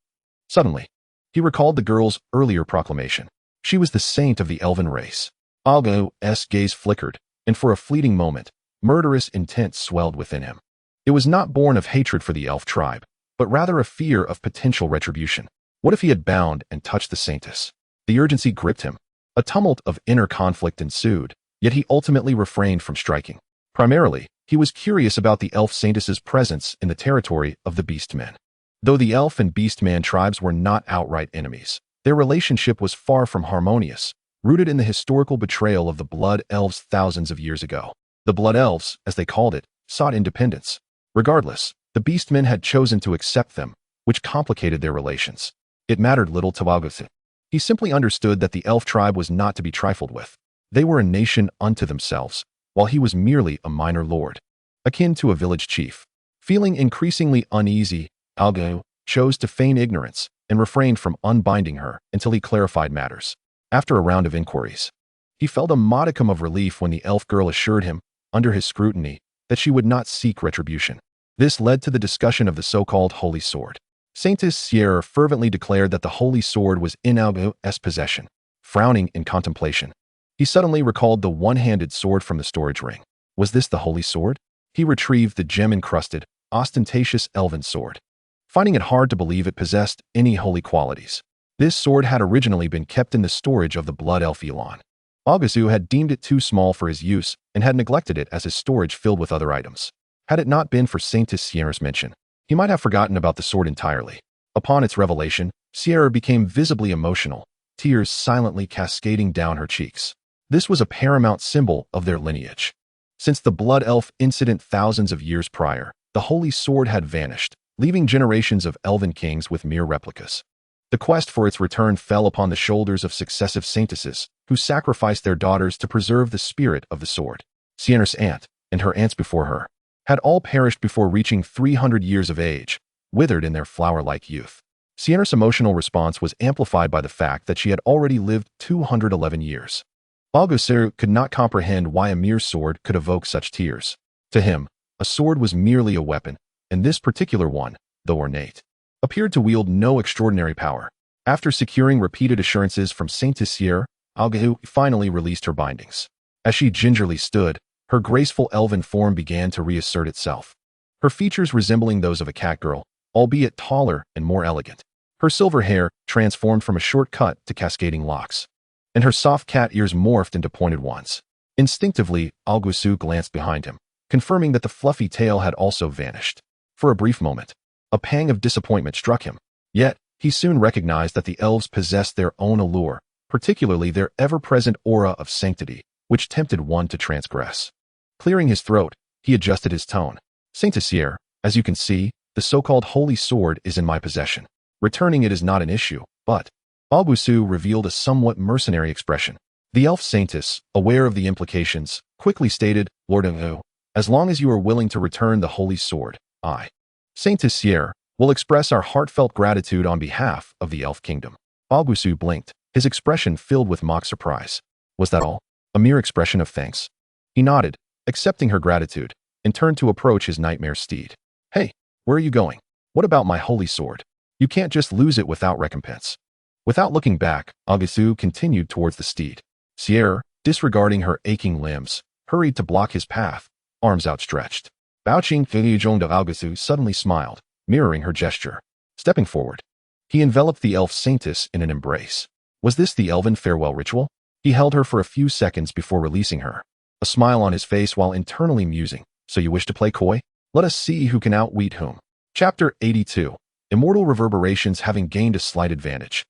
Suddenly, he recalled the girl's earlier proclamation. She was the saint of the elven race. Augustus' gaze flickered, and for a fleeting moment, murderous intent swelled within him. It was not born of hatred for the elf tribe, but rather a fear of potential retribution. What if he had bound and touched the saintess? The urgency gripped him. A tumult of inner conflict ensued, yet he ultimately refrained from striking. Primarily, he was curious about the elf saintess's presence in the territory of the beastmen. Though the elf and beastman tribes were not outright enemies, their relationship was far from harmonious, rooted in the historical betrayal of the Blood Elves thousands of years ago. The Blood Elves, as they called it, sought independence. Regardless, the beastmen had chosen to accept them, which complicated their relations. It mattered little to Augustus. He simply understood that the elf tribe was not to be trifled with. They were a nation unto themselves, while he was merely a minor lord, akin to a village chief. Feeling increasingly uneasy, Augustus chose to feign ignorance and refrained from unbinding her until he clarified matters. After a round of inquiries, he felt a modicum of relief when the elf girl assured him, under his scrutiny, that she would not seek retribution. This led to the discussion of the so-called Holy Sword. Saintess Sierra fervently declared that the Holy Sword was in Augustus' possession. Frowning in contemplation, he suddenly recalled the one-handed sword from the storage ring. Was this the Holy Sword? He retrieved the gem-encrusted, ostentatious elven sword, finding it hard to believe it possessed any holy qualities. This sword had originally been kept in the storage of the Blood Elf Elon. Augustus had deemed it too small for his use and had neglected it as his storage filled with other items. Had it not been for Saintess Sierra's mention, He might have forgotten about the sword entirely. Upon its revelation, Sierra became visibly emotional, tears silently cascading down her cheeks. This was a paramount symbol of their lineage. Since the Blood Elf incident thousands of years prior, the Holy Sword had vanished, leaving generations of elven kings with mere replicas. The quest for its return fell upon the shoulders of successive saintesses, who sacrificed their daughters to preserve the spirit of the sword. Siena's aunt, and her aunts before her, had all perished before reaching 300 years of age, withered in their flower-like youth. Siena's emotional response was amplified by the fact that she had already lived 211 years. Augustus could not comprehend why a mere sword could evoke such tears. To him, a sword was merely a weapon, and this particular one, though ornate, appeared to wield no extraordinary power. After securing repeated assurances from Saint Sierra, Augustus finally released her bindings. As she gingerly stood, her graceful elven form began to reassert itself. Her features resembling those of a cat girl, albeit taller and more elegant. Her silver hair transformed from a short cut to cascading locks, and her soft cat ears morphed into pointed ones. Instinctively, Augustus glanced behind him, confirming that the fluffy tail had also vanished. For a brief moment, a pang of disappointment struck him. Yet, he soon recognized that the elves possessed their own allure, particularly their ever-present aura of sanctity, which tempted one to transgress. Clearing his throat, he adjusted his tone. Saint Sierra, as you can see, the so-called Holy Sword is in my possession. Returning it is not an issue, but Augustus revealed a somewhat mercenary expression. The elf saintess, aware of the implications, quickly stated, Lord Augustus, as long as you are willing to return the Holy Sword, I, Saint Sierra, will express our heartfelt gratitude on behalf of the elf kingdom. Augustus blinked, his expression filled with mock surprise. Was that all? A mere expression of thanks? He nodded, accepting her gratitude, and turned to approach his nightmare steed. Hey, where are you going? What about my Holy Sword? You can't just lose it without recompense. Without looking back, Augustus continued towards the steed. Sierra, disregarding her aching limbs, hurried to block his path, arms outstretched. Bouching Filijon de Augustus suddenly smiled, mirroring her gesture. Stepping forward, he enveloped the elf saintess in an embrace. Was this the elven farewell ritual? He held her for a few seconds before releasing her, a smile on his face while internally musing. So you wish to play coy? Let us see who can outwit whom. Chapter 82. Immortal reverberations having gained a slight advantage.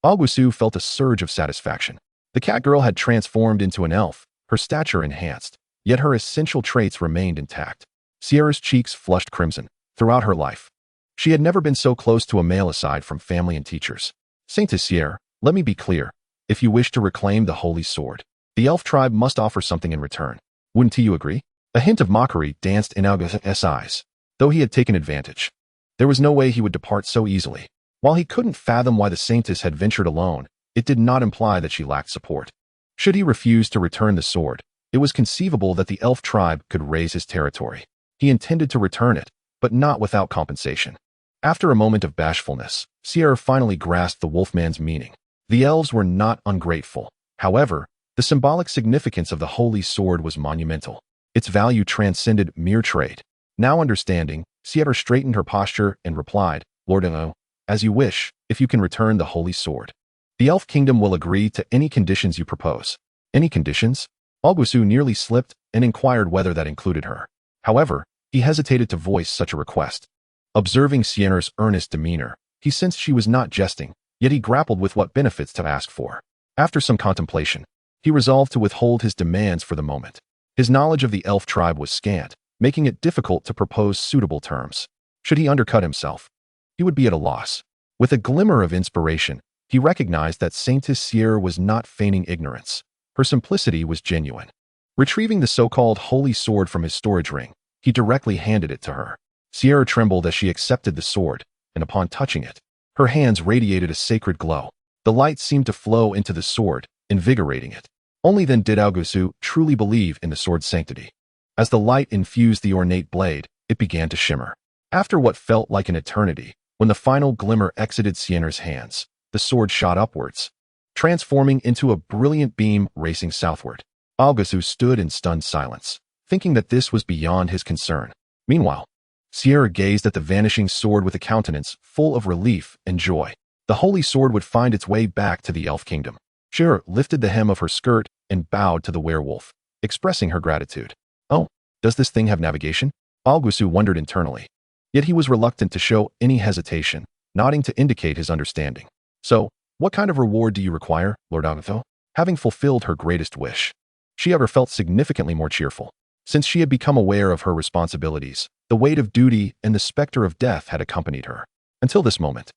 Augustus felt a surge of satisfaction. The cat girl had transformed into an elf, her stature enhanced, yet her essential traits remained intact. Sierra's cheeks flushed crimson. Throughout her life, she had never been so close to a male aside from family and teachers. Saint Sierra, let me be clear. If you wish to reclaim the Holy Sword, the elf tribe must offer something in return. Wouldn't you agree? A hint of mockery danced in Augustus' eyes, though he had taken advantage. There was no way he would depart so easily. While he couldn't fathom why the saintess had ventured alone, it did not imply that she lacked support. Should he refuse to return the sword, it was conceivable that the elf tribe could raise his territory. He intended to return it, but not without compensation. After a moment of bashfulness, Sierra finally grasped the wolfman's meaning. The elves were not ungrateful. However, the symbolic significance of the Holy Sword was monumental. Its value transcended mere trade. Now understanding, Sierra straightened her posture and replied, Lord Augustus, as you wish, if you can return the Holy Sword. The elf kingdom will agree to any conditions you propose. Any conditions? Augustus nearly slipped and inquired whether that included her. However, he hesitated to voice such a request. Observing Sierra's earnest demeanor, he sensed she was not jesting, yet he grappled with what benefits to ask for. After some contemplation, he resolved to withhold his demands for the moment. His knowledge of the elf tribe was scant, making it difficult to propose suitable terms. Should he undercut himself, he would be at a loss. With a glimmer of inspiration, he recognized that Saintess Sierra was not feigning ignorance. Her simplicity was genuine. Retrieving the so-called Holy Sword from his storage ring, he directly handed it to her. Sierra trembled as she accepted the sword, and upon touching it, her hands radiated a sacred glow. The light seemed to flow into the sword, invigorating it. Only then did Augustus truly believe in the sword's sanctity. As the light infused the ornate blade, it began to shimmer. After what felt like an eternity, when the final glimmer exited Siena's hands, the sword shot upwards, transforming into a brilliant beam racing southward. Augustus stood in stunned silence, thinking that this was beyond his concern. Meanwhile, Sierra gazed at the vanishing sword with a countenance full of relief and joy. The Holy Sword would find its way back to the elf kingdom. Sierra lifted the hem of her skirt and bowed to the werewolf, expressing her gratitude. Oh, does this thing have navigation? Augustus wondered internally. Yet he was reluctant to show any hesitation, nodding to indicate his understanding. So, what kind of reward do you require, Lord Augustus? Having fulfilled her greatest wish, she ever felt significantly more cheerful. Since she had become aware of her responsibilities, the weight of duty and the specter of death had accompanied her. Until this moment,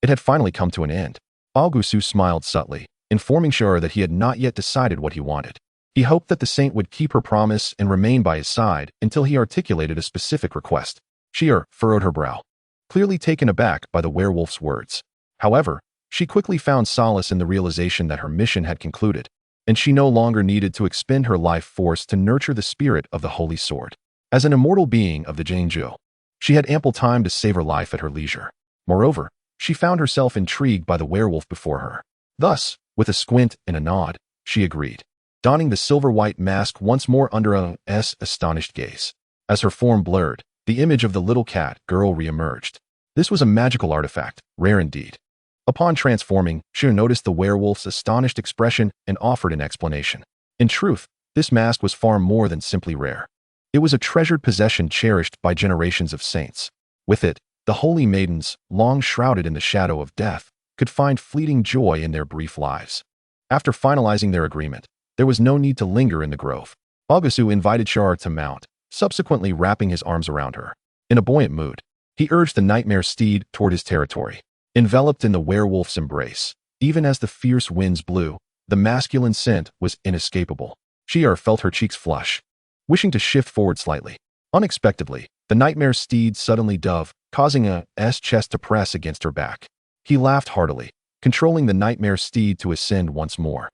it had finally come to an end. Augustus smiled subtly, informing Shur that he had not yet decided what he wanted. He hoped that the saint would keep her promise and remain by his side until he articulated a specific request. Shur furrowed her brow, clearly taken aback by the werewolf's words. However, she quickly found solace in the realization that her mission had concluded, and she no longer needed to expend her life force to nurture the spirit of the Holy Sword. As an immortal being of the Jinju, she had ample time to savor life at her leisure. Moreover, she found herself intrigued by the werewolf before her. Thus, with a squint and a nod, she agreed, donning the silver-white mask once more under a astonished gaze. As her form blurred, the image of the little cat girl re-emerged. This was a magical artifact, rare indeed. Upon transforming, she noticed the werewolf's astonished expression and offered an explanation. In truth, this mask was far more than simply rare. It was a treasured possession cherished by generations of saints. With it, the holy maidens, long shrouded in the shadow of death, could find fleeting joy in their brief lives. After finalizing their agreement, there was no need to linger in the grove. Augustus invited Shar to mount, subsequently wrapping his arms around her. In a buoyant mood, he urged the nightmare steed toward his territory. Enveloped in the werewolf's embrace, even as the fierce winds blew, the masculine scent was inescapable. Shar felt her cheeks flush, wishing to shift forward slightly. Unexpectedly, the nightmare steed suddenly dove, causing a chest to press against her back. He laughed heartily, controlling the nightmare steed to ascend once more,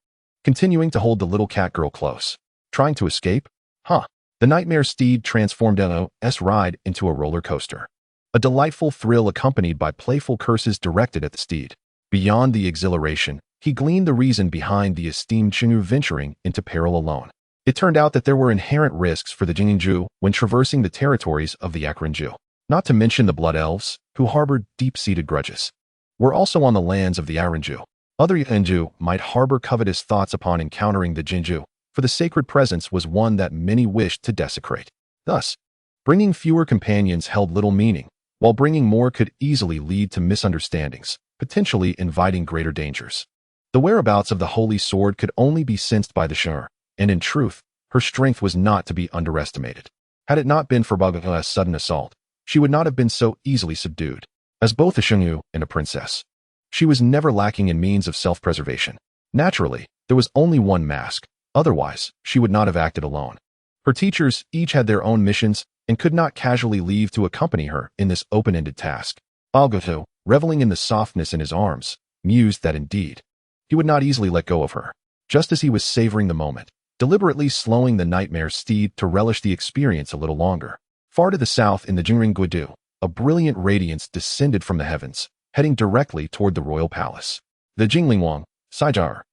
continuing to hold the little cat girl close. Trying to escape? The nightmare steed transformed N.O.'s ride into a roller coaster. A delightful thrill accompanied by playful curses directed at the steed. Beyond the exhilaration, he gleaned the reason behind the esteemed Jinju venturing into peril alone. It turned out that there were inherent risks for the Jinju when traversing the territories of the Akranju. Not to mention the blood elves, who harbored deep-seated grudges, were also on the lands of the Aranju. Other Jinju might harbor covetous thoughts upon encountering the Jinju, for the sacred presence was one that many wished to desecrate. Thus, bringing fewer companions held little meaning, while bringing more could easily lead to misunderstandings, potentially inviting greater dangers. The whereabouts of the Holy Sword could only be sensed by the Shur, and in truth, her strength was not to be underestimated. Had it not been for Bagava's sudden assault, she would not have been so easily subdued. As both a Shungu and a princess, she was never lacking in means of self-preservation. Naturally, there was only one mask, otherwise, she would not have acted alone. Her teachers each had their own missions and could not casually leave to accompany her in this open-ended task. Augustus, reveling in the softness in his arms, mused that indeed, he would not easily let go of her. Just as he was savoring the moment, deliberately slowing the nightmare steed to relish the experience a little longer. Far to the south in the Jingring-Guidu, a brilliant radiance descended from the heavens, heading directly toward the royal palace. The Jinglingwang, Saijar,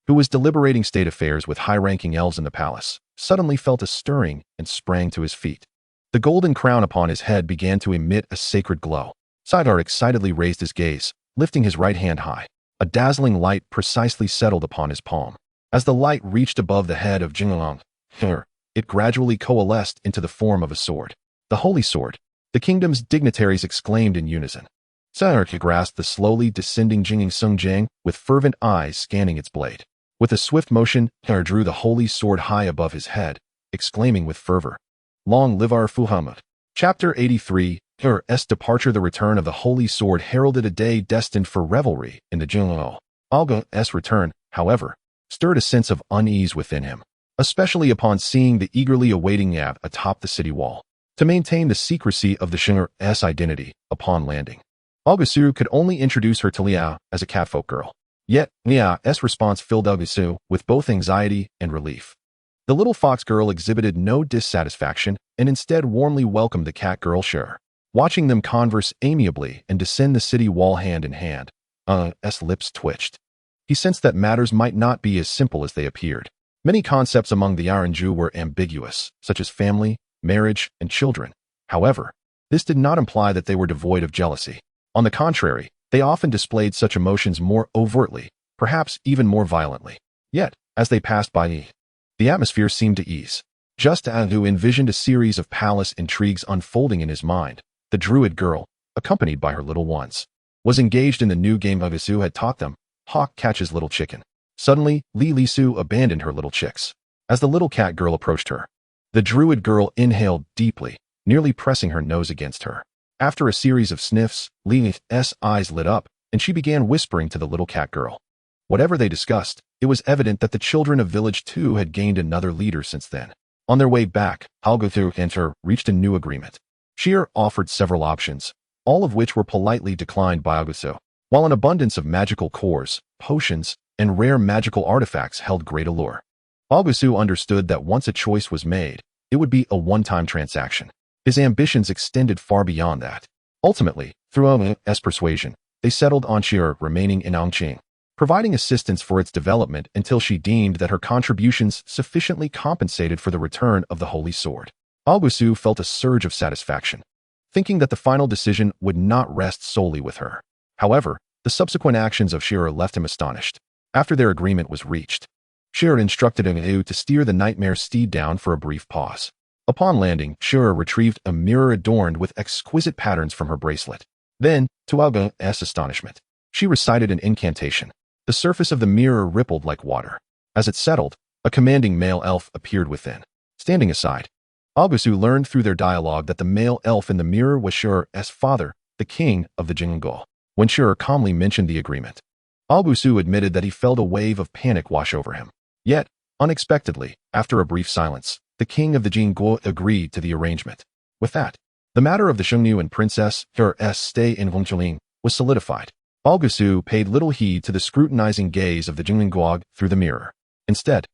who was deliberating state affairs with high-ranking elves in the palace, suddenly felt a stirring and sprang to his feet. The golden crown upon his head began to emit a sacred glow. Saijar excitedly raised his gaze, lifting his right hand high. A dazzling light precisely settled upon his palm. As the light reached above the head of Jinglong, it gradually coalesced into the form of a sword. The Holy Sword, the kingdom's dignitaries exclaimed in unison. Saijar grasped the slowly descending Jinging Sung Jiang with fervent eyes scanning its blade. With a swift motion, Saijar drew the Holy Sword high above his head, exclaiming with fervor, "Long live our Fuhamut." Chapter 83, Saijar's departure. The return of the Holy Sword heralded a day destined for revelry in the Jinglong. Augustus' return, however, stirred a sense of unease within him, especially upon seeing the eagerly awaiting Yab atop the city wall. To maintain the secrecy of the Shinger's identity upon landing, Augustus could only introduce her to Liao as a catfolk girl. Yet, Liao's response filled Augustus with both anxiety and relief. The little fox girl exhibited no dissatisfaction and instead warmly welcomed the cat girl Shur. Watching them converse amiably and descend the city wall hand in hand, Augustus' lips twitched. He sensed that matters might not be as simple as they appeared. Many concepts among the Aranju were ambiguous, such as family, marriage, and children. However, this did not imply that they were devoid of jealousy. On the contrary, they often displayed such emotions more overtly, perhaps even more violently. Yet, as they passed by, the atmosphere seemed to ease. Just as Augustus envisioned a series of palace intrigues unfolding in his mind, the druid girl, accompanied by her little ones, was engaged in the new game Augustus had taught them, Hawk catches little chicken. Suddenly, Li Lisu abandoned her little chicks. As the little cat girl approached her, the druid girl inhaled deeply, nearly pressing her nose against her. After a series of sniffs, Li's eyes lit up, and she began whispering to the little cat girl. Whatever they discussed, it was evident that the children of Village 2 had gained another leader since then. On their way back, Augustus and her reached a new agreement. Sheer offered several options, all of which were politely declined by Augustus, while an abundance of magical cores, potions, and rare magical artifacts held great allure. Augustus understood that once a choice was made, it would be a one-time transaction. His ambitions extended far beyond that. Ultimately, through Augustus' persuasion, they settled on Sheer remaining in Angqing, providing assistance for its development until she deemed that her contributions sufficiently compensated for the return of the Holy Sword. Augustus felt a surge of satisfaction, thinking that the final decision would not rest solely with her. However, the subsequent actions of Sheer left him astonished. After their agreement was reached, Sheer instructed Agu to steer the nightmare steed down for a brief pause. Upon landing, Sheer retrieved a mirror adorned with exquisite patterns from her bracelet. Then, to Agu's astonishment, she recited an incantation. The surface of the mirror rippled like water. As it settled, a commanding male elf appeared within. Standing aside, Augustus learned through their dialogue that the male elf in the mirror was Sheer's father, the king of the Jingle. When Sheer calmly mentioned the agreement, Augustus admitted that he felt a wave of panic wash over him. Yet, unexpectedly, after a brief silence, the king of the Jingle agreed to the arrangement. With that, the matter of the Shengnu and Princess Sheer's stay in Wengqiling was solidified. Augustus paid little heed to the scrutinizing gaze of the Jingle through the mirror. Instead,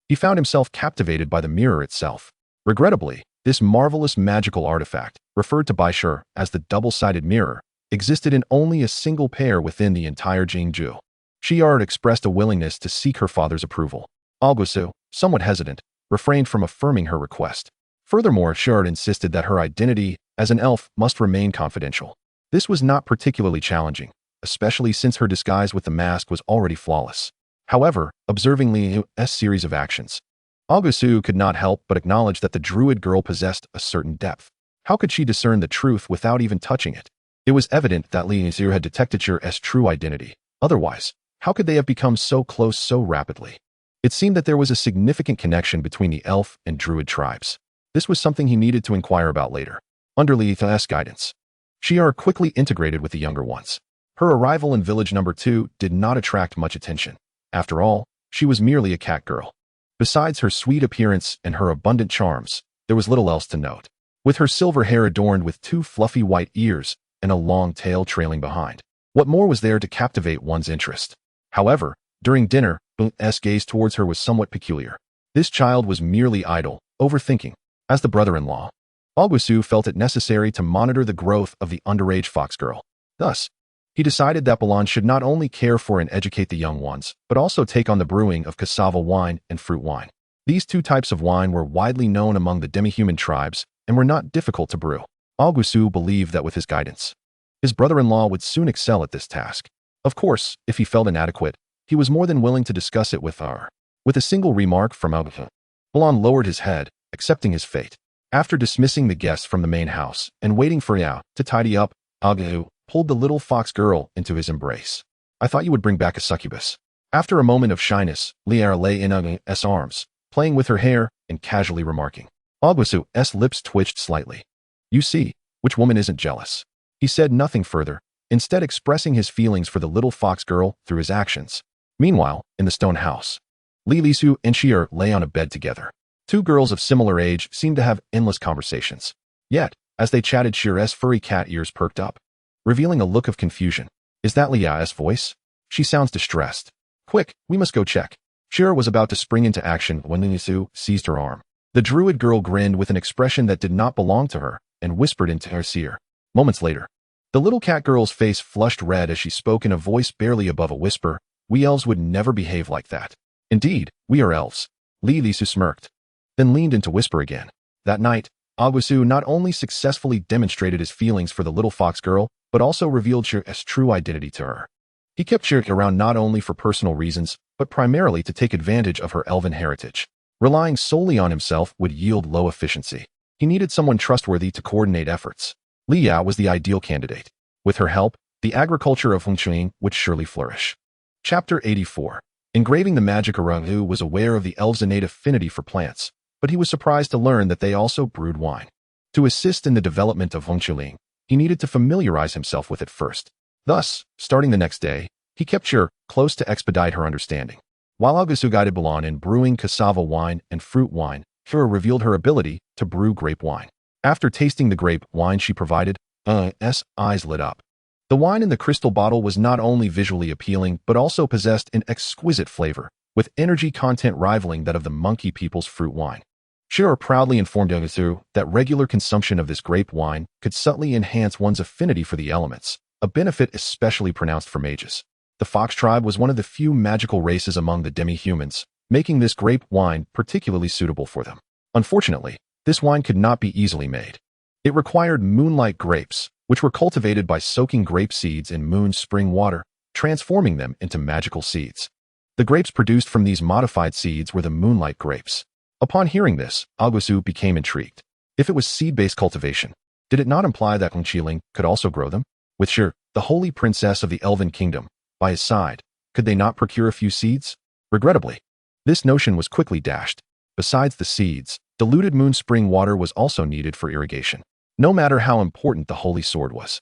he found himself captivated by the mirror itself. Regrettably, this marvelous magical artifact, referred to by Sheer as the double-sided mirror, existed in only a single pair within the entire Jingju. Sheer had expressed a willingness to seek her father's approval. Augustus, somewhat hesitant, refrained from affirming her request. Furthermore, Sheer insisted that her identity as an elf must remain confidential. This was not particularly challenging, especially since her disguise with the mask was already flawless. However, observing Li's series of actions, Augustus could not help but acknowledge that the druid girl possessed a certain depth. How could she discern the truth without even touching it? It was evident that Li had detected Sheer's true identity. Otherwise, how could they have become so close so rapidly? It seemed that there was a significant connection between the elf and druid tribes. This was something he needed to inquire about later. Under Li's guidance, Sheer quickly integrated with the younger ones. Her arrival in village number 2 did not attract much attention. After all, she was merely a cat girl. Besides her sweet appearance and her abundant charms, there was little else to note. With her silver hair adorned with 2 fluffy white ears and a long tail trailing behind, what more was there to captivate one's interest? However, during dinner, B's gaze towards her was somewhat peculiar. This child was merely idle, overthinking. As the brother-in-law, Augustus felt it necessary to monitor the growth of the underage fox girl. Thus, he decided that Balan should not only care for and educate the young ones, but also take on the brewing of cassava wine and fruit wine. These 2 types of wine were widely known among the demi-human tribes and were not difficult to brew. Augustus believed that with his guidance, his brother-in-law would soon excel at this task. Of course, if he felt inadequate, he was more than willing to discuss it with her. With a single remark from Augustus, Balan lowered his head, accepting his fate. After dismissing the guests from the main house and waiting for Yao to tidy up, Augustus pulled the little fox girl into his embrace. I thought you would bring back a succubus. After a moment of shyness, Liara lay in Augustus' arms, playing with her hair and casually remarking. Augustus' lips twitched slightly. You see, which woman isn't jealous? He said nothing further, instead expressing his feelings for the little fox girl through his actions. Meanwhile, in the stone house, Li Lisu and Sheer lay on a bed together. 2 girls of similar age seemed to have endless conversations. Yet, as they chatted, Sheer's furry cat ears perked up, revealing a look of confusion. Is that Lia's voice? She sounds distressed. Quick, we must go check. Sheer was about to spring into action when Li Lisu seized her arm. The druid girl grinned with an expression that did not belong to her and whispered into her ear. Moments later, the little cat girl's face flushed red as she spoke in a voice barely above a whisper. We elves would never behave like that. Indeed, we are elves. Li Lisu smirked, then leaned in to whisper again. That night, Augustus not only successfully demonstrated his feelings for the little fox girl, but also revealed Sheer's true identity to her. He kept Sheer around not only for personal reasons, but primarily to take advantage of her elven heritage. Relying solely on himself would yield low efficiency. He needed someone trustworthy to coordinate efforts. Li Yao was the ideal candidate. With her help, the agriculture of Hongqing would surely flourish. Chapter 84. Engraving the magic Arungu was aware of the elves' innate affinity for plants, but he was surprised to learn that they also brewed wine. To assist in the development of Hongqing, he needed to familiarize himself with it first. Thus, starting the next day, he kept Shir close to expedite her understanding. While Augustus guided Balan in brewing cassava wine and fruit wine, Shira revealed her ability to brew grape wine. After tasting the grape wine she provided, eyes lit up. The wine in the crystal bottle was not only visually appealing but also possessed an exquisite flavor, with energy content rivaling that of the monkey people's fruit wine. Shira proudly informed Augustus that regular consumption of this grape wine could subtly enhance one's affinity for the elements, a benefit especially pronounced for mages. The Fox tribe was one of the few magical races among the demi-humans, making this grape wine particularly suitable for them. Unfortunately, this wine could not be easily made. It required moonlight grapes, which were cultivated by soaking grape seeds in moon spring water, transforming them into magical seeds. The grapes produced from these modified seeds were the moonlight grapes. Upon hearing this, Augustus became intrigued. If it was seed-based cultivation, did it not imply that Hongqiling could also grow them? With Shir, the holy princess of the Elven Kingdom, by his side, could they not procure a few seeds? Regrettably, this notion was quickly dashed. Besides the seeds, diluted moon spring water was also needed for irrigation. No matter how important the holy sword was,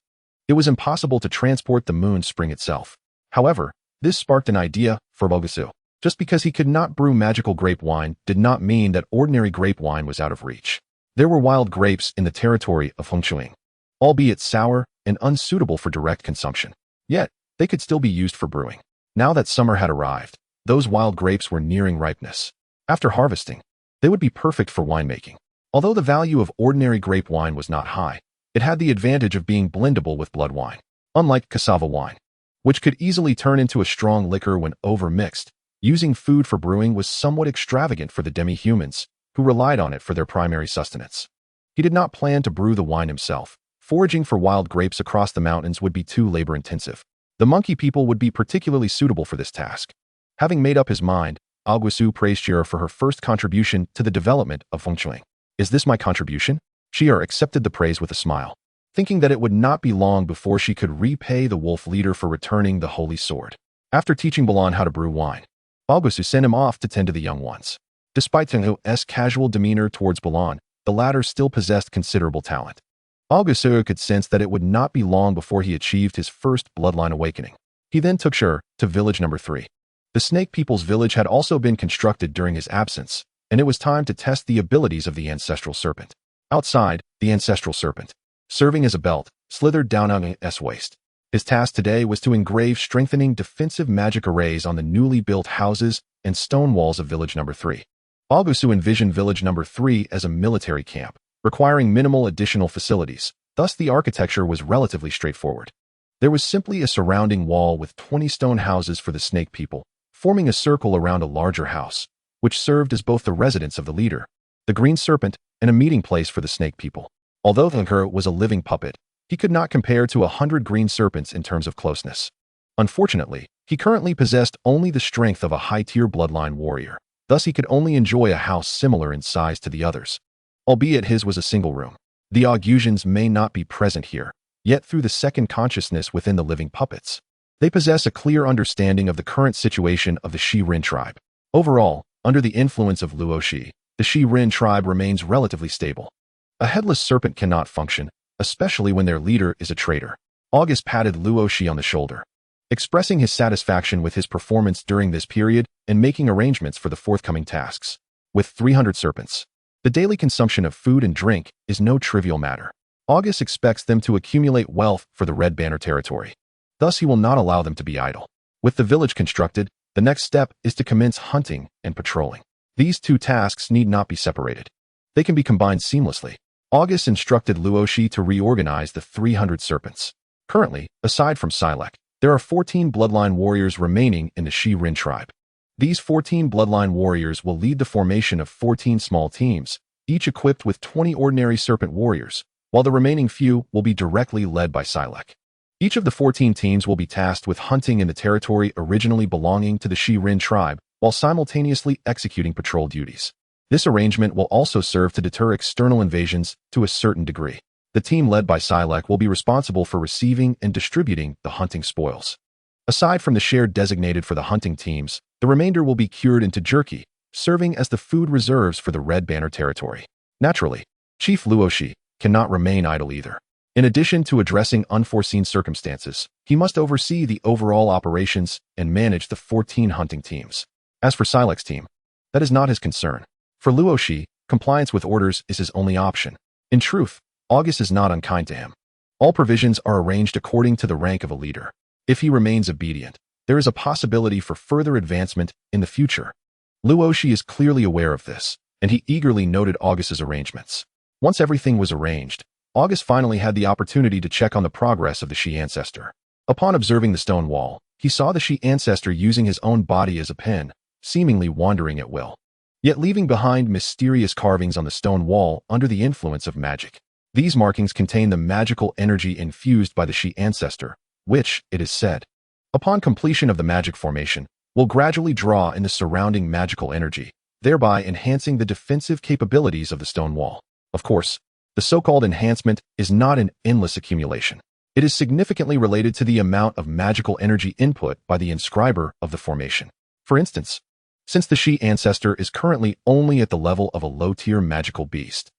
it was impossible to transport the moon spring itself. However, this sparked an idea for Augustus. Just because he could not brew magical grape wine did not mean that ordinary grape wine was out of reach. There were wild grapes in the territory of Hongqiling, albeit sour and unsuitable for direct consumption. Yet, they could still be used for brewing. Now that summer had arrived, those wild grapes were nearing ripeness. After harvesting, they would be perfect for winemaking. Although the value of ordinary grape wine was not high, it had the advantage of being blendable with blood wine. Unlike cassava wine, which could easily turn into a strong liquor when overmixed, using food for brewing was somewhat extravagant for the demi-humans, who relied on it for their primary sustenance. He did not plan to brew the wine himself. Foraging for wild grapes across the mountains would be too labor-intensive. The monkey people would be particularly suitable for this task. Having made up his mind, Augustus praised Shira for her first contribution to the development of Hongqiling. Is this my contribution? Shira accepted the praise with a smile, thinking that it would not be long before she could repay the wolf leader for returning the holy sword. After teaching Balan how to brew wine, Augustus sent him off to tend to the young ones. Despite Tengu's casual demeanor towards Balan, the latter still possessed considerable talent. Augustus could sense that it would not be long before he achieved his first bloodline awakening. He then took Shir to village number 3. The Snake People's village had also been constructed during his absence, and it was time to test the abilities of the ancestral serpent. Outside, the ancestral serpent, serving as a belt, slithered down on his waist. His task today was to engrave strengthening defensive magic arrays on the newly built houses and stone walls of village number 3. Augustus envisioned village number 3 as a military camp, requiring minimal additional facilities. Thus, the architecture was relatively straightforward. There was simply a surrounding wall with 20 stone houses for the Snake People, forming a circle around a larger house, which served as both the residence of the leader, the Green Serpent, and a meeting place for the Snake People. Although Thankar was a living puppet, he could not compare to 100 green serpents in terms of closeness. Unfortunately, he currently possessed only the strength of a high-tier bloodline warrior. Thus, he could only enjoy a house similar in size to the others, albeit his was a single room. The Augustans may not be present here, yet through the second consciousness within the living puppets, they possess a clear understanding of the current situation of the Shi-Rin tribe. Overall, under the influence of Luoshi, the Shi-Rin tribe remains relatively stable. A headless serpent cannot function, especially when their leader is a traitor. August patted Luoshi on the shoulder, expressing his satisfaction with his performance during this period and making arrangements for the forthcoming tasks. With 300 serpents, the daily consumption of food and drink is no trivial matter. August expects them to accumulate wealth for the Red Banner territory. Thus, he will not allow them to be idle. With the village constructed, the next step is to commence hunting and patrolling. These two tasks need not be separated. They can be combined seamlessly. August instructed Luoshi to reorganize the 300 serpents. Currently, aside from Silek, there are 14 bloodline warriors remaining in the Shi-Rin tribe. These 14 bloodline warriors will lead the formation of 14 small teams, each equipped with 20 ordinary serpent warriors, while the remaining few will be directly led by Silek. Each of the 14 teams will be tasked with hunting in the territory originally belonging to the Shi-Rin tribe, while simultaneously executing patrol duties. This arrangement will also serve to deter external invasions to a certain degree. The team led by Silek will be responsible for receiving and distributing the hunting spoils. Aside from the share designated for the hunting teams, the remainder will be cured into jerky, serving as the food reserves for the Red Banner territory. Naturally, Chief Luoshi cannot remain idle either. In addition to addressing unforeseen circumstances, he must oversee the overall operations and manage the 14 hunting teams. As for Silek's team, that is not his concern. For Luoshi, compliance with orders is his only option. In truth, August is not unkind to him. All provisions are arranged according to the rank of a leader. If he remains obedient, there is a possibility for further advancement in the future. Luoshi is clearly aware of this, and he eagerly noted August's arrangements. Once everything was arranged, August finally had the opportunity to check on the progress of the Shi ancestor. Upon observing the stone wall, he saw the Shi ancestor using his own body as a pen, seemingly wandering at will, yet leaving behind mysterious carvings on the stone wall under the influence of magic. These markings contain the magical energy infused by the Shi ancestor, which, it is said, upon completion of the magic formation, will gradually draw in the surrounding magical energy, thereby enhancing the defensive capabilities of the stone wall. Of course, the so-called enhancement is not an endless accumulation. It is significantly related to the amount of magical energy input by the inscriber of the formation. For instance, since the Shi ancestor is currently only at the level of a low-tier magical beast,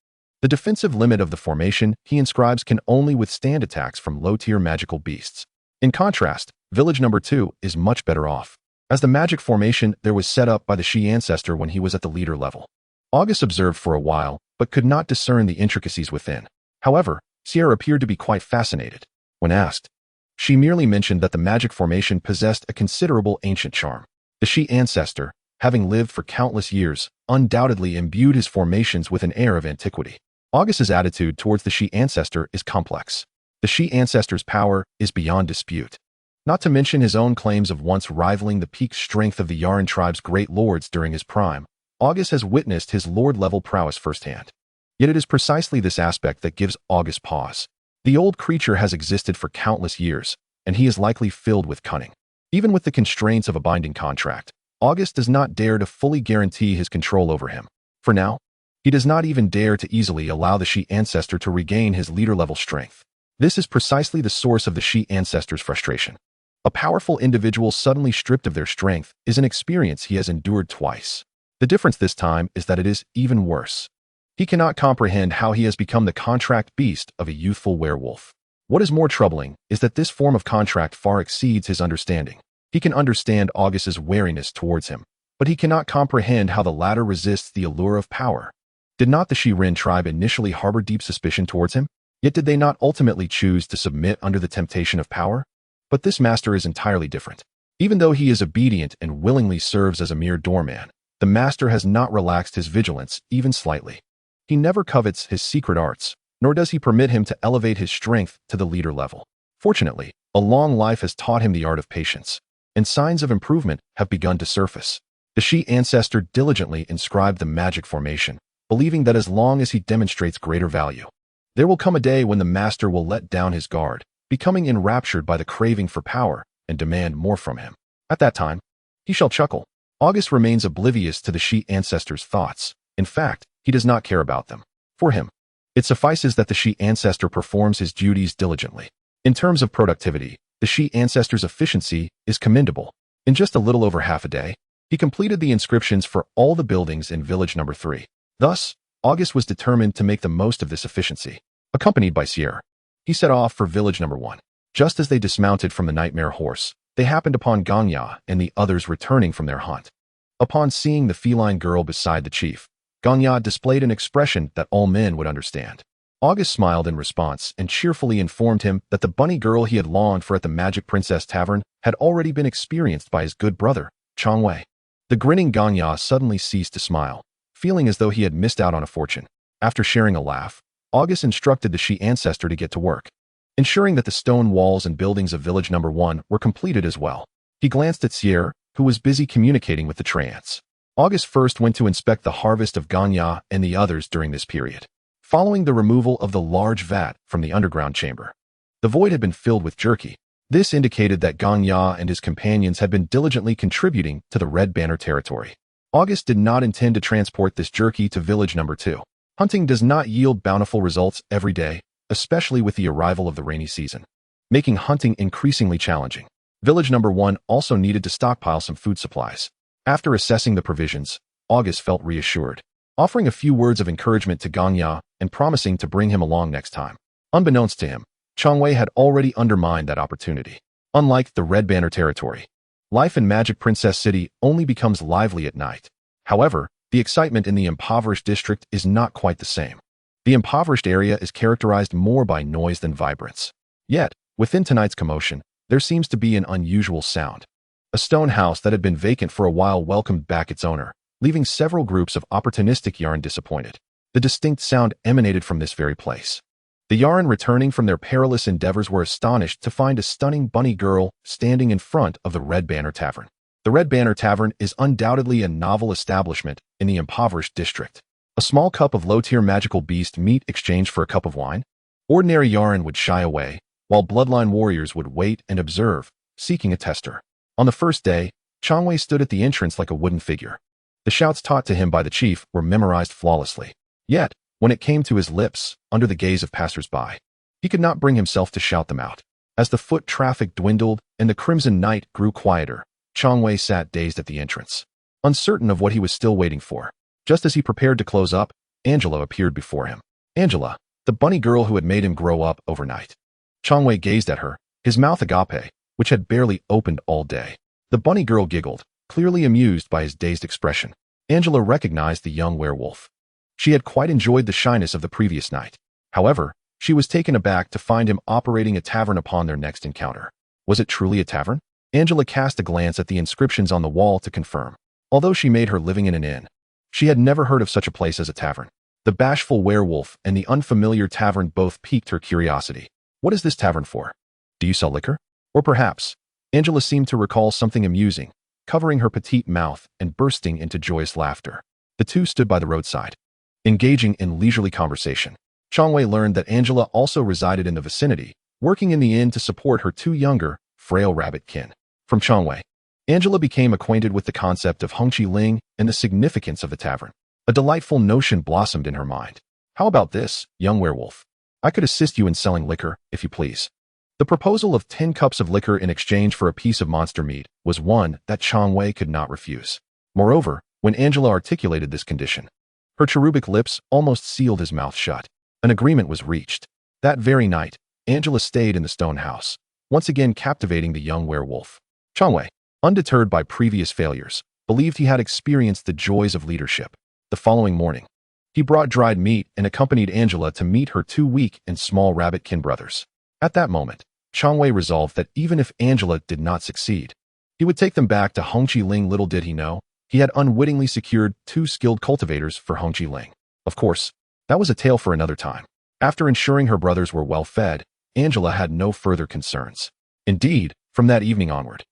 the defensive limit of the formation he inscribes can only withstand attacks from low-tier magical beasts. In contrast, village number 2 is much better off, as the magic formation there was set up by the Shi ancestor when he was at the leader level. August observed for a while, but could not discern the intricacies within. However, Sierra appeared to be quite fascinated. When asked, she merely mentioned that the magic formation possessed a considerable ancient charm. The Shi ancestor, having lived for countless years, undoubtedly imbued his formations with an air of antiquity. August's attitude towards the Shi ancestor is complex. The Shi ancestor's power is beyond dispute. Not to mention his own claims of once rivaling the peak strength of the Yaran tribe's great lords during his prime, August has witnessed his lord-level prowess firsthand. Yet it is precisely this aspect that gives August pause. The old creature has existed for countless years, and he is likely filled with cunning. Even with the constraints of a binding contract, August does not dare to fully guarantee his control over him. For now, he does not even dare to easily allow the Shi ancestor to regain his leader-level strength. This is precisely the source of the Shi ancestor's frustration. A powerful individual suddenly stripped of their strength is an experience he has endured twice. The difference this time is that it is even worse. He cannot comprehend how he has become the contract beast of a youthful werewolf. What is more troubling is that this form of contract far exceeds his understanding. He can understand August's wariness towards him, but he cannot comprehend how the latter resists the allure of power. Did not the Shirin tribe initially harbor deep suspicion towards him? Yet did they not ultimately choose to submit under the temptation of power? But this master is entirely different. Even though he is obedient and willingly serves as a mere doorman, the master has not relaxed his vigilance even slightly. He never covets his secret arts, nor does he permit him to elevate his strength to the leader level. Fortunately, a long life has taught him the art of patience, and signs of improvement have begun to surface. The Shi ancestor diligently inscribed the magic formation, believing that as long as he demonstrates greater value, there will come a day when the master will let down his guard, becoming enraptured by the craving for power and demand more from him. At that time, he shall chuckle. August remains oblivious to the Shi ancestor's thoughts. In fact, he does not care about them. For him, it suffices that the Shi ancestor performs his duties diligently. In terms of productivity, the Shi ancestor's efficiency is commendable. In just a little over half a day, he completed the inscriptions for all the buildings in village number 3. Thus, August was determined to make the most of this efficiency. Accompanied by Sierra, he set off for village number 1. Just as they dismounted from the nightmare horse, they happened upon Ganya and the others returning from their hunt. Upon seeing the feline girl beside the chief, Ganya displayed an expression that all men would understand. August smiled in response and cheerfully informed him that the bunny girl he had longed for at the Magic Princess Tavern had already been experienced by his good brother, Changwei. The grinning Ganya suddenly ceased to smile, feeling as though he had missed out on a fortune. After sharing a laugh, August instructed the Shi ancestor to get to work, ensuring that the stone walls and buildings of village number 1 were completed as well. He glanced at Sierra, who was busy communicating with the trance. August first went to inspect the harvest of Ganya and the others during this period. Following the removal of the large vat from the underground chamber, the void had been filled with jerky. This indicated that Ganya and his companions had been diligently contributing to the Red Banner territory. August did not intend to transport this jerky to village number 2. Hunting does not yield bountiful results every day, especially with the arrival of the rainy season, making hunting increasingly challenging. Village number 1 also needed to stockpile some food supplies. After assessing the provisions, August felt reassured, offering a few words of encouragement to Ganya and promising to bring him along next time. Unbeknownst to him, Changwei had already undermined that opportunity. Unlike the Red Banner territory, life in Magic Princess City only becomes lively at night. However, the excitement in the impoverished district is not quite the same. The impoverished area is characterized more by noise than vibrance. Yet, within tonight's commotion, there seems to be an unusual sound. A stone house that had been vacant for a while welcomed back its owner, leaving several groups of opportunistic Yarn disappointed. The distinct sound emanated from this very place. The Yarn returning from their perilous endeavors were astonished to find a stunning bunny girl standing in front of the Red Banner Tavern. The Red Banner Tavern is undoubtedly a novel establishment in the impoverished district. A small cup of low-tier magical beast meat exchanged for a cup of wine? Ordinary Yarn would shy away, while bloodline warriors would wait and observe, seeking a tester. On the first day, Changwei stood at the entrance like a wooden figure. The shouts taught to him by the chief were memorized flawlessly. Yet, when it came to his lips, under the gaze of passers-by, he could not bring himself to shout them out. As the foot traffic dwindled and the crimson night grew quieter, Changwei sat dazed at the entrance, uncertain of what he was still waiting for. Just as he prepared to close up, Angela appeared before him. Angela, the bunny girl who had made him grow up overnight. Changwei gazed at her, his mouth agape, which had barely opened all day. The bunny girl giggled, clearly amused by his dazed expression. Angela recognized the young werewolf. She had quite enjoyed the shyness of the previous night. However, she was taken aback to find him operating a tavern upon their next encounter. Was it truly a tavern? Angela cast a glance at the inscriptions on the wall to confirm. Although she made her living in an inn, she had never heard of such a place as a tavern. The bashful werewolf and the unfamiliar tavern both piqued her curiosity. What is this tavern for? Do you sell liquor? Or perhaps, Angela seemed to recall something amusing, covering her petite mouth and bursting into joyous laughter. The two stood by the roadside, engaging in leisurely conversation. Changwei learned that Angela also resided in the vicinity, working in the inn to support her two younger, frail rabbit kin. From Changwei, Angela became acquainted with the concept of Hongqi Ling and the significance of the tavern. A delightful notion blossomed in her mind. How about this, young werewolf? I could assist you in selling liquor, if you please. The proposal of 10 cups of liquor in exchange for a piece of monster meat was one that Changwei could not refuse. Moreover, when Angela articulated this condition, her cherubic lips almost sealed his mouth shut. An agreement was reached. That very night, Angela stayed in the stone house, once again captivating the young werewolf. Changwei, undeterred by previous failures, believed he had experienced the joys of leadership. The following morning, he brought dried meat and accompanied Angela to meet her two weak and small rabbit kin brothers. At that moment, Changwei resolved that even if Angela did not succeed, he would take them back to Hongqi Ling. Little did he know, he had unwittingly secured 2 skilled cultivators for Hongqi Ling. Of course, that was a tale for another time. After ensuring her brothers were well fed, Angela had no further concerns. Indeed, from that evening onward,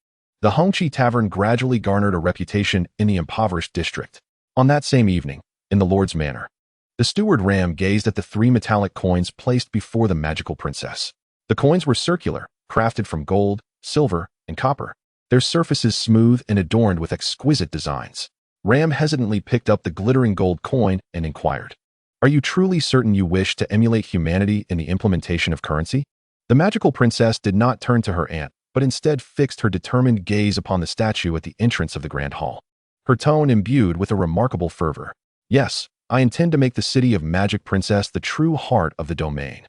the Hongqi Tavern gradually garnered a reputation in the impoverished district. On that same evening, in the Lord's Manor, the steward Ram gazed at the 3 metallic coins placed before the magical princess. The coins were circular, crafted from gold, silver, and copper, their surfaces smooth and adorned with exquisite designs. Ram hesitantly picked up the glittering gold coin and inquired, "Are you truly certain you wish to emulate humanity in the implementation of currency?" The magical princess did not turn to her aunt, but instead fixed her determined gaze upon the statue at the entrance of the grand hall. Her tone imbued with a remarkable fervor. "Yes, I intend to make the city of Magic Princess the true heart of the domain."